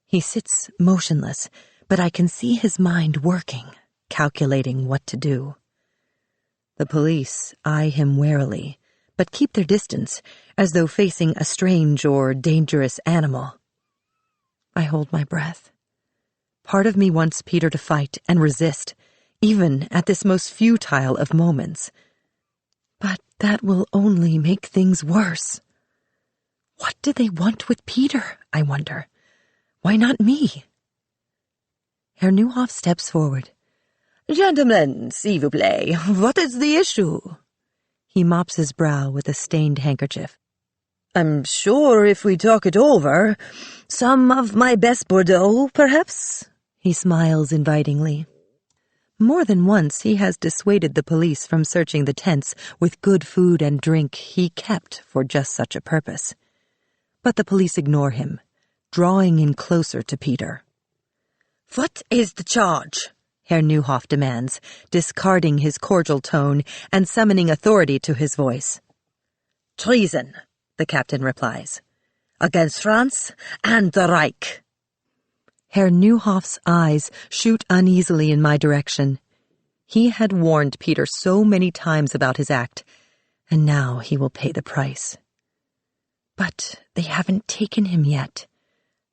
He sits motionless, but I can see his mind working, calculating what to do. The police eye him warily, but keep their distance, as though facing a strange or dangerous animal. I hold my breath. Part of me wants Peter to fight and resist, even at this most futile of moments. But that will only make things worse. What do they want with Peter, I wonder? Why not me? Herr Neuhoff steps forward. Gentlemen, s'il vous plaît, what is the issue? He mops his brow with a stained handkerchief. I'm sure if we talk it over, some of my best Bordeaux, perhaps? He smiles invitingly. More than once he has dissuaded the police from searching the tents with good food and drink he kept for just such a purpose. But the police ignore him, drawing in closer to Peter. What is the charge? Herr Neuhoff demands, discarding his cordial tone and summoning authority to his voice. Treason, the captain replies. Against France and the Reich. Herr Neuhoff's eyes shoot uneasily in my direction. He had warned Peter so many times about his act, and now he will pay the price. But they haven't taken him yet.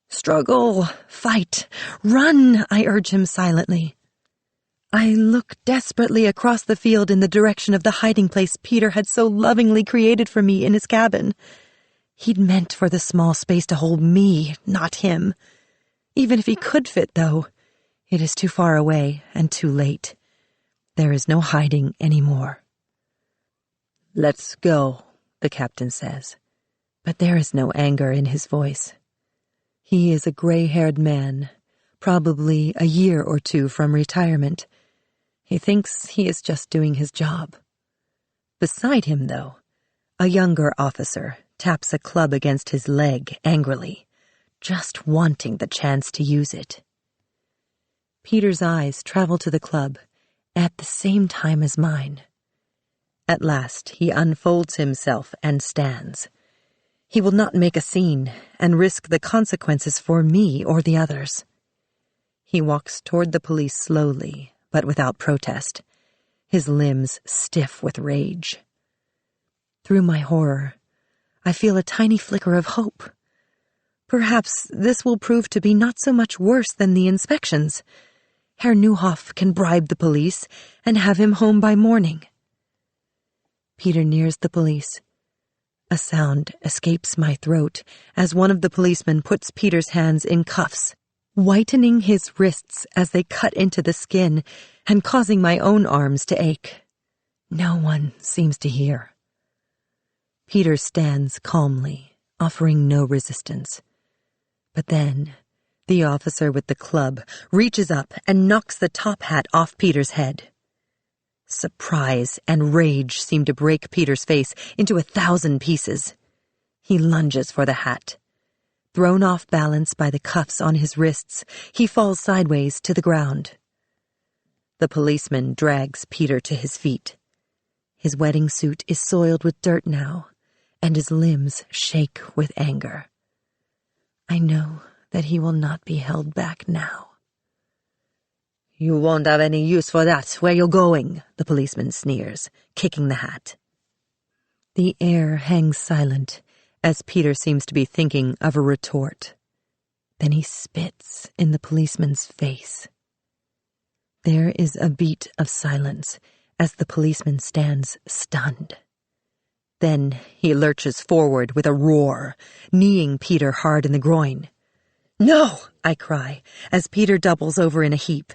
Struggle, fight, run, I urge him silently. I look desperately across the field in the direction of the hiding place Peter had so lovingly created for me in his cabin. He'd meant for the small space to hold me, not him. Even if he could fit, though, it is too far away and too late. There is no hiding any more. Let's go, the captain says, but there is no anger in his voice. He is a gray-haired man, probably a year or two from retirement. He thinks he is just doing his job. Beside him, though, a younger officer taps a club against his leg angrily, just wanting the chance to use it. Peter's eyes travel to the club at the same time as mine. At last he unfolds himself and stands. He will not make a scene and risk the consequences for me or the others. He walks toward the police slowly, but without protest, his limbs stiff with rage. Through my horror, I feel a tiny flicker of hope. Perhaps this will prove to be not so much worse than the inspections. Herr Neuhoff can bribe the police and have him home by morning. Peter nears the police. A sound escapes my throat as one of the policemen puts Peter's hands in cuffs, whitening his wrists as they cut into the skin and causing my own arms to ache. No one seems to hear. Peter stands calmly, offering no resistance. But then, the officer with the club reaches up and knocks the top hat off Peter's head. Surprise and rage seem to break Peter's face into 1,000 pieces. He lunges for the hat. Thrown off balance by the cuffs on his wrists, he falls sideways to the ground. The policeman drags Peter to his feet. His wedding suit is soiled with dirt now, and his limbs shake with anger. I know that he will not be held back now. You won't have any use for that where you're going, the policeman sneers, kicking the hat. The air hangs silent, as Peter seems to be thinking of a retort. Then he spits in the policeman's face. There is a beat of silence as the policeman stands stunned. Then he lurches forward with a roar, kneeing Peter hard in the groin. No, I cry, as Peter doubles over in a heap.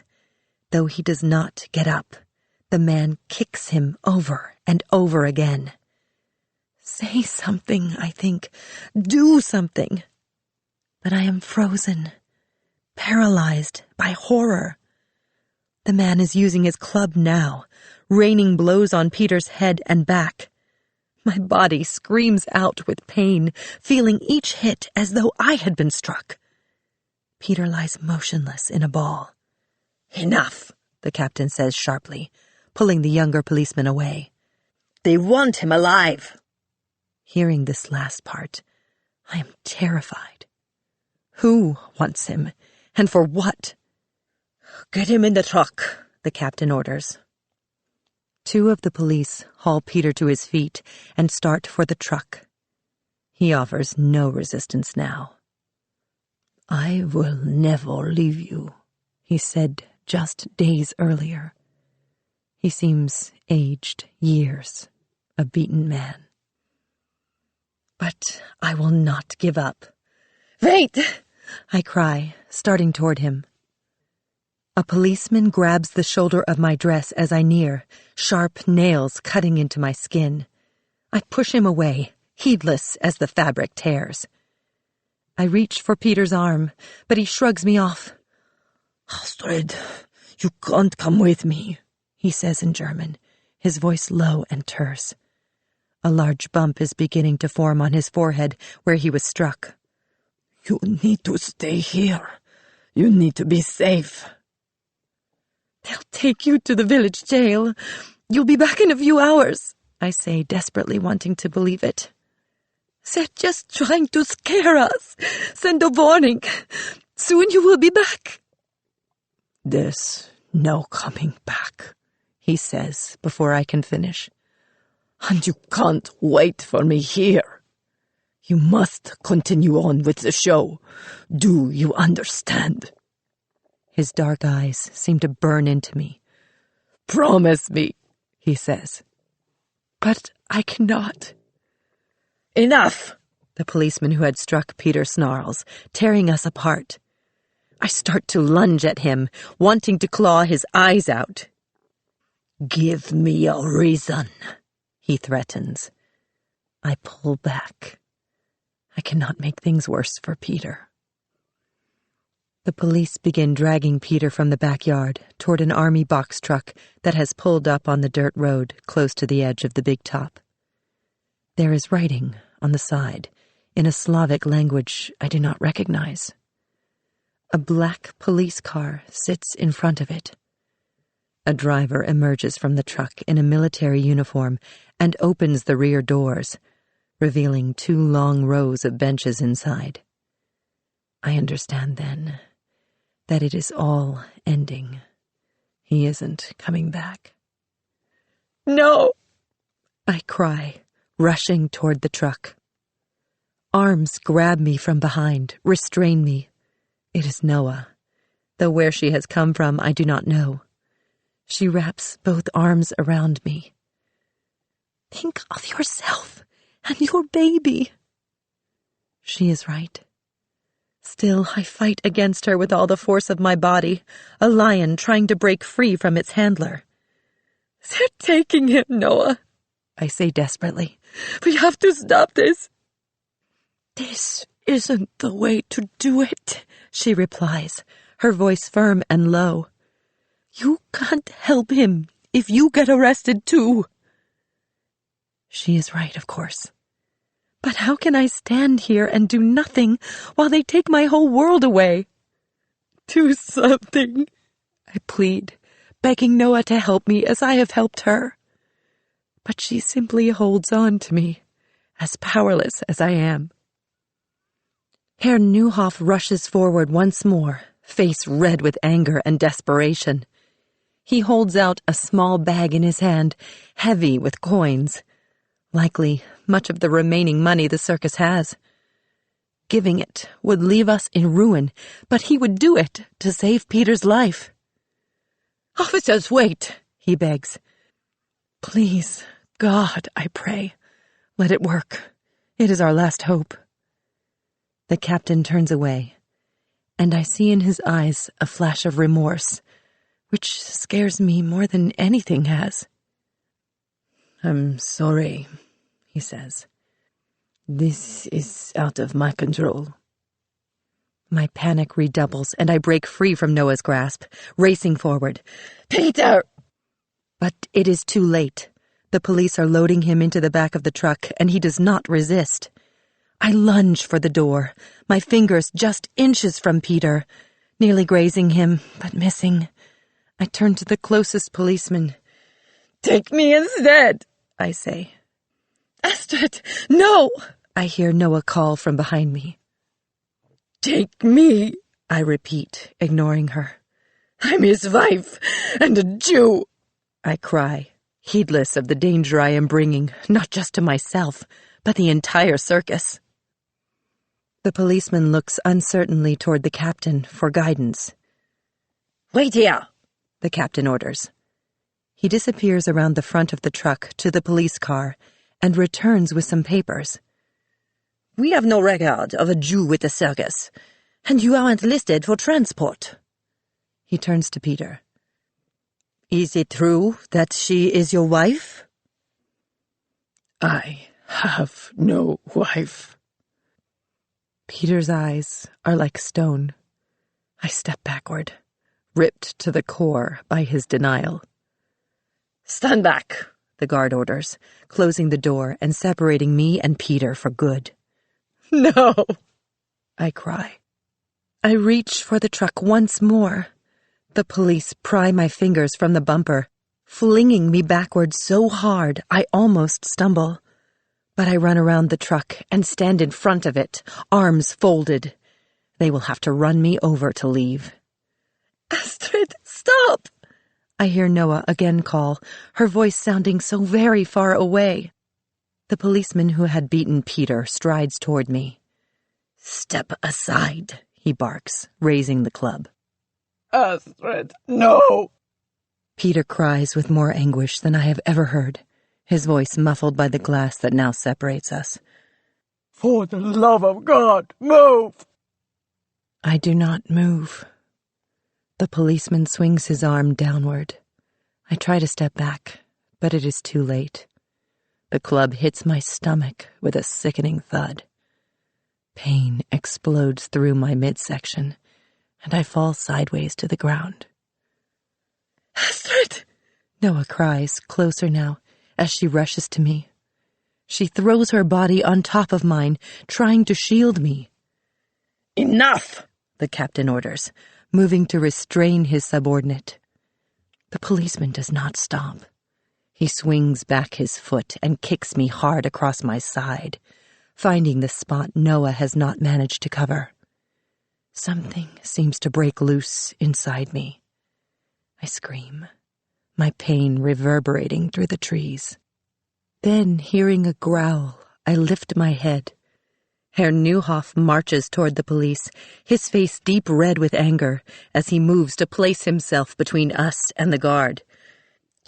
Though he does not get up, the man kicks him over and over again. Say something, I think. Do something. But I am frozen, paralyzed by horror. The man is using his club now, raining blows on Peter's head and back. My body screams out with pain, feeling each hit as though I had been struck. Peter lies motionless in a ball. Enough, the captain says sharply, pulling the younger policeman away. They want him alive. Hearing this last part, I am terrified. Who wants him, and for what? Get him in the truck, the captain orders. 2 of the police haul Peter to his feet and start for the truck. He offers no resistance now. I will never leave you, he said just days earlier. He seems aged years, a beaten man. But I will not give up. Wait! I cry, starting toward him. A policeman grabs the shoulder of my dress as I near, sharp nails cutting into my skin. I push him away, heedless as the fabric tears. I reach for Peter's arm, but he shrugs me off. Astrid, you can't come with me, he says in German, his voice low and terse. A large bump is beginning to form on his forehead where he was struck. You need to stay here. You need to be safe. They'll take you to the village jail. You'll be back in a few hours, I say, desperately wanting to believe it. They're just trying to scare us. Send a warning. Soon you will be back. There's no coming back, he says before I can finish. And you can't wait for me here. You must continue on with the show. Do you understand? His dark eyes seem to burn into me. Promise me, he says. But I cannot. Enough! The policeman who had struck Peter snarls, tearing us apart. I start to lunge at him, wanting to claw his eyes out. Give me a reason, he threatens. I pull back. I cannot make things worse for Peter. The police begin dragging Peter from the backyard toward an army box truck that has pulled up on the dirt road close to the edge of the big top. There is writing on the side in a Slavic language I do not recognize. A black police car sits in front of it. A driver emerges from the truck in a military uniform and opens the rear doors, revealing 2 long rows of benches inside. I understand then that it is all ending. He isn't coming back. No! I cry, rushing toward the truck. Arms grab me from behind, restrain me. It is Noah, though where she has come from I do not know. She wraps both arms around me. Think of yourself and your baby. She is right. Still, I fight against her with all the force of my body, a lion trying to break free from its handler. They're taking him, Noah, I say desperately. We have to stop this. This isn't the way to do it, she replies, her voice firm and low. You can't help him if you get arrested too. She is right, of course. But how can I stand here and do nothing while they take my whole world away? Do something, I plead, begging Noah to help me as I have helped her. But she simply holds on to me, as powerless as I am. Herr Neuhoff rushes forward once more, face red with anger and desperation. He holds out a small bag in his hand, heavy with coins. Likely much of the remaining money the circus has. Giving it would leave us in ruin, but he would do it to save Peter's life. Officers, wait, he begs. Please, God, I pray, let it work. It is our last hope. The captain turns away, and I see in his eyes a flash of remorse, which scares me more than anything has. I'm sorry, he says. This is out of my control. My panic redoubles, and I break free from Noah's grasp, racing forward. Peter! But it is too late. The police are loading him into the back of the truck, and he does not resist. I lunge for the door, my fingers just inches from Peter, nearly grazing him, but missing. I turn to the closest policeman. "Take me instead," I say. "Astrid, no!" I hear Noah call from behind me. "Take me," I repeat, ignoring her. "I'm his wife, and a Jew," I cry, heedless of the danger I am bringing, not just to myself, but the entire circus. The policeman looks uncertainly toward the captain for guidance. "Wait here," the captain orders. He disappears around the front of the truck to the police car and returns with some papers. "We have no record of a Jew with the circus, and you aren't listed for transport." He turns to Peter. "Is it true that she is your wife?" "I have no wife." Peter's eyes are like stone. I step backward, ripped to the core by his denial. "Stand back," the guard orders, closing the door and separating me and Peter for good. "No!" I cry. I reach for the truck once more. The police pry my fingers from the bumper, flinging me backward so hard I almost stumble. But I run around the truck and stand in front of it, arms folded. They will have to run me over to leave. "Astrid, stop!" I hear Noah again call, her voice sounding so very far away. The policeman who had beaten Peter strides toward me. "Step aside," he barks, raising the club. "Astrid, no!" Peter cries with more anguish than I have ever heard, his voice muffled by the glass that now separates us. "For the love of God, move!" I do not move. The policeman swings his arm downward. I try to step back, but it is too late. The club hits my stomach with a sickening thud. Pain explodes through my midsection, and I fall sideways to the ground. "Astrid!" Noah cries, closer now, as she rushes to me. She throws her body on top of mine, trying to shield me. "Enough!" the captain orders, moving to restrain his subordinate. The policeman does not stop. He swings back his foot and kicks me hard across my side, finding the spot Noah has not managed to cover. Something seems to break loose inside me. I scream, my pain reverberating through the trees. Then, hearing a growl, I lift my head. Herr Neuhoff marches toward the police, his face deep red with anger, as he moves to place himself between us and the guard.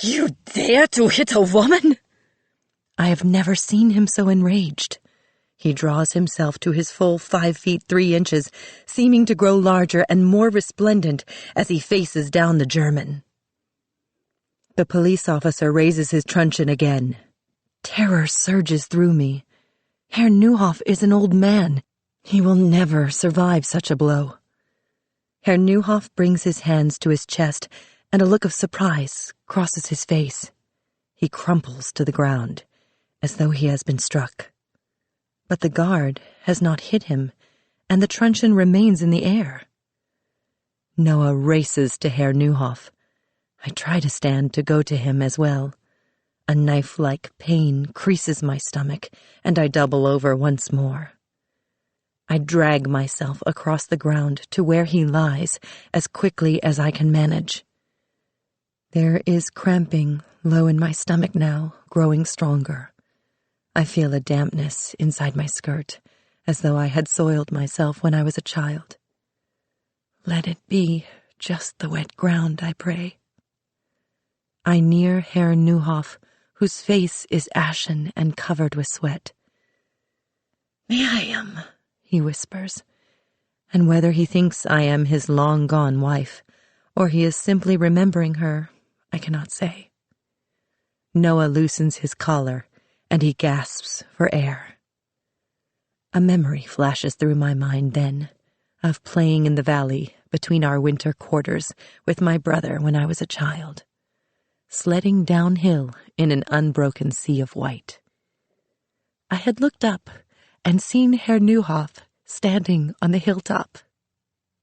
"You dare to hit a woman?" I have never seen him so enraged. He draws himself to his full 5 feet 3 inches, seeming to grow larger and more resplendent as he faces down the German. The police officer raises his truncheon again. Terror surges through me. Herr Neuhoff is an old man. He will never survive such a blow. Herr Neuhoff brings his hands to his chest, and a look of surprise crosses his face. He crumples to the ground, as though he has been struck. But the guard has not hit him, and the truncheon remains in the air. Noah races to Herr Neuhoff. I try to stand to go to him as well. A knife-like pain creases my stomach, and I double over once more. I drag myself across the ground to where he lies as quickly as I can manage. There is cramping low in my stomach now, growing stronger. I feel a dampness inside my skirt, as though I had soiled myself when I was a child. Let it be just the wet ground, I pray. I near Herr Neuhoff, whose face is ashen and covered with sweat. "Miriam," he whispers, and whether he thinks I am his long-gone wife, or he is simply remembering her, I cannot say. Noah loosens his collar, and he gasps for air. A memory flashes through my mind then, of playing in the valley between our winter quarters with my brother when I was a child, sledding downhill in an unbroken sea of white. I had looked up and seen Herr Neuhoff standing on the hilltop.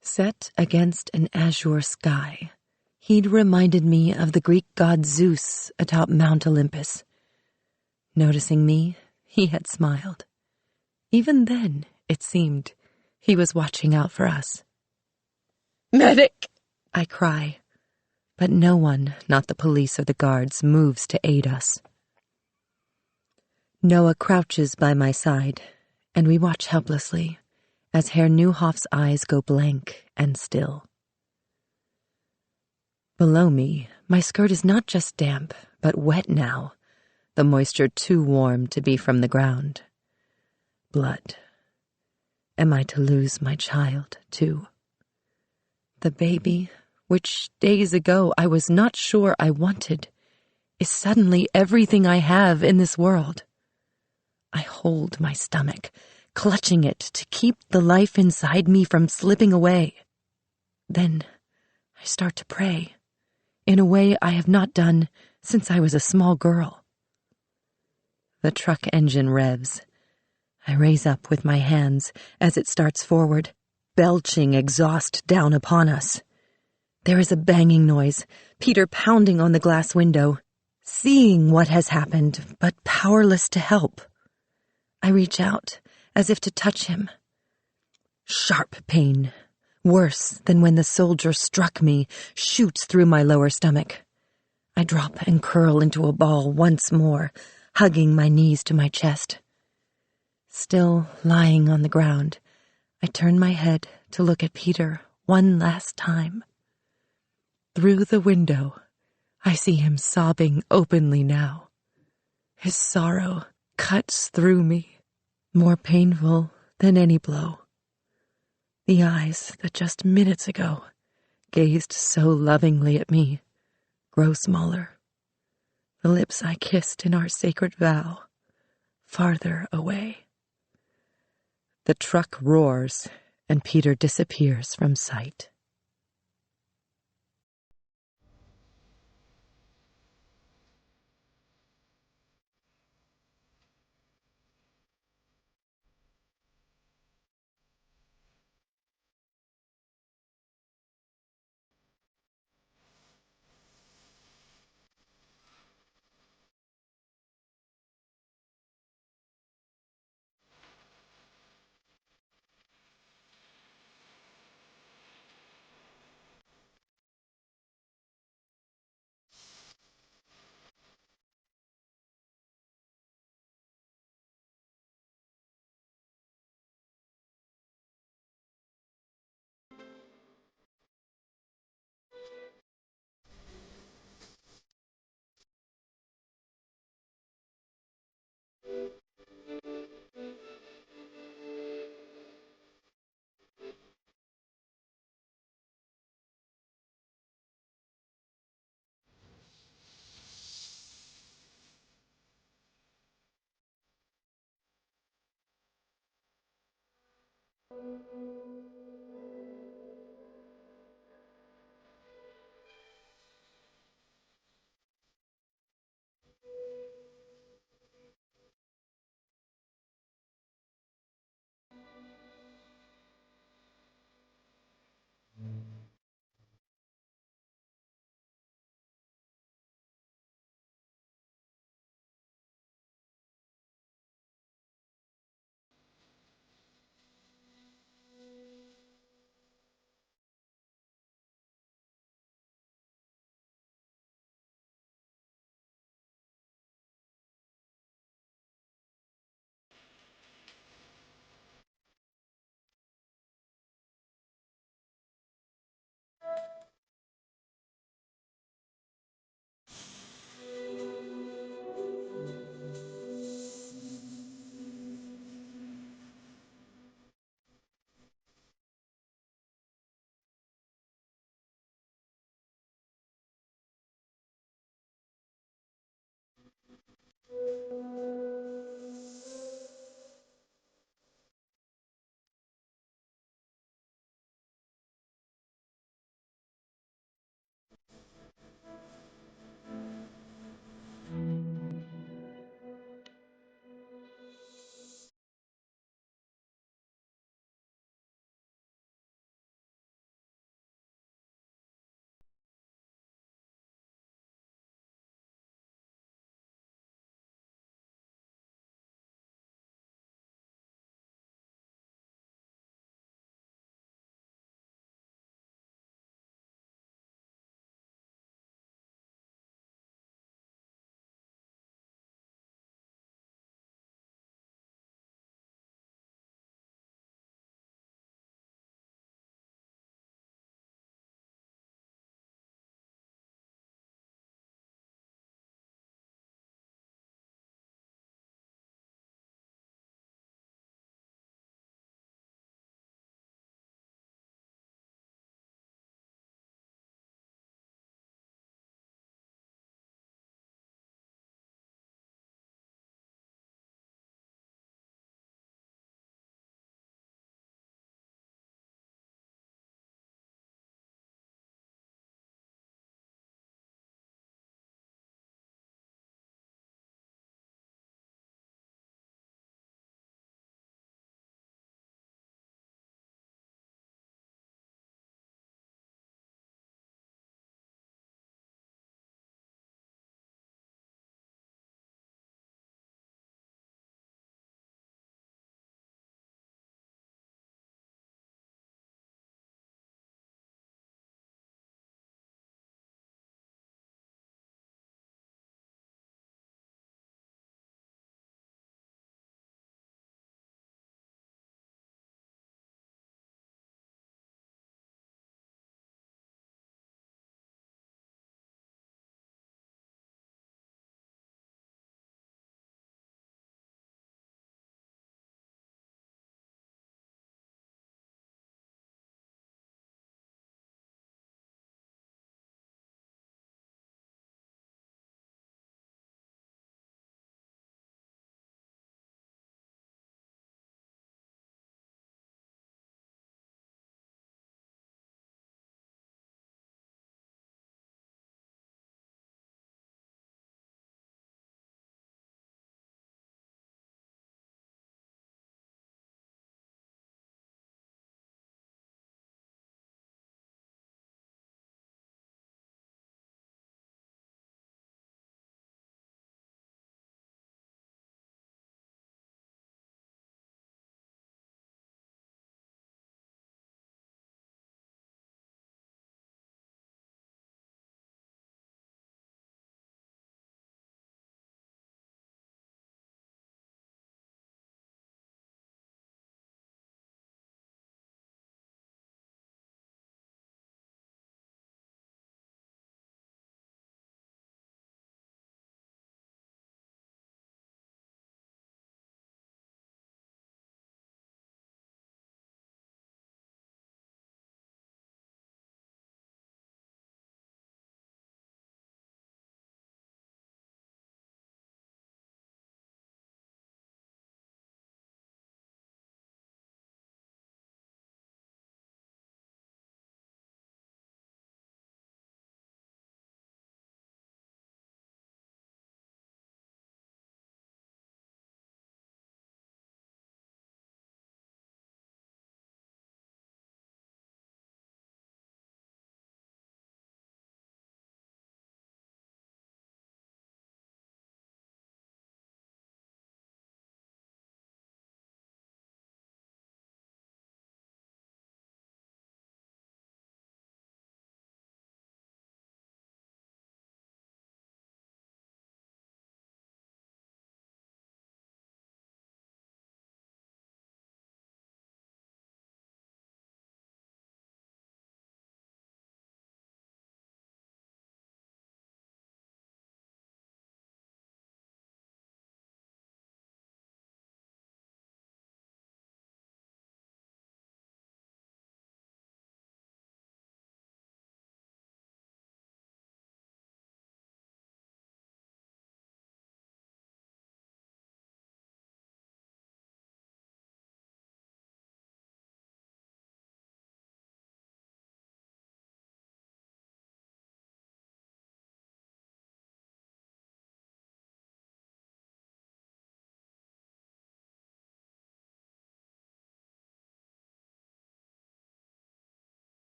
Set against an azure sky, He'd reminded me of the Greek god Zeus atop Mount Olympus. Noticing me, he had smiled. Even then, it seemed, he was watching out for us. "Medic!" I cry. But no one, not the police or the guards, moves to aid us. Noah crouches by my side, and we watch helplessly as Herr Neuhoff's eyes go blank and still. Below me, my skirt is not just damp, but wet now, the moisture too warm to be from the ground. Blood. Am I to lose my child, too? The baby, which days ago I was not sure I wanted, is suddenly everything I have in this world. I hold my stomach, clutching it to keep the life inside me from slipping away. Then I start to pray, in a way I have not done since I was a small girl. The truck engine revs. I raise up with my hands as it starts forward, belching exhaust down upon us. There is a banging noise, Peter pounding on the glass window, seeing what has happened, but powerless to help. I reach out, as if to touch him. Sharp pain, worse than when the soldier struck me, shoots through my lower stomach. I drop and curl into a ball once more, hugging my knees to my chest. Still lying on the ground, I turn my head to look at Peter one last time. Through the window, I see him sobbing openly now. His sorrow cuts through me, more painful than any blow. The eyes that just minutes ago gazed so lovingly at me grow smaller. The lips I kissed in our sacred vow, farther away. The truck roars, and Peter disappears from sight.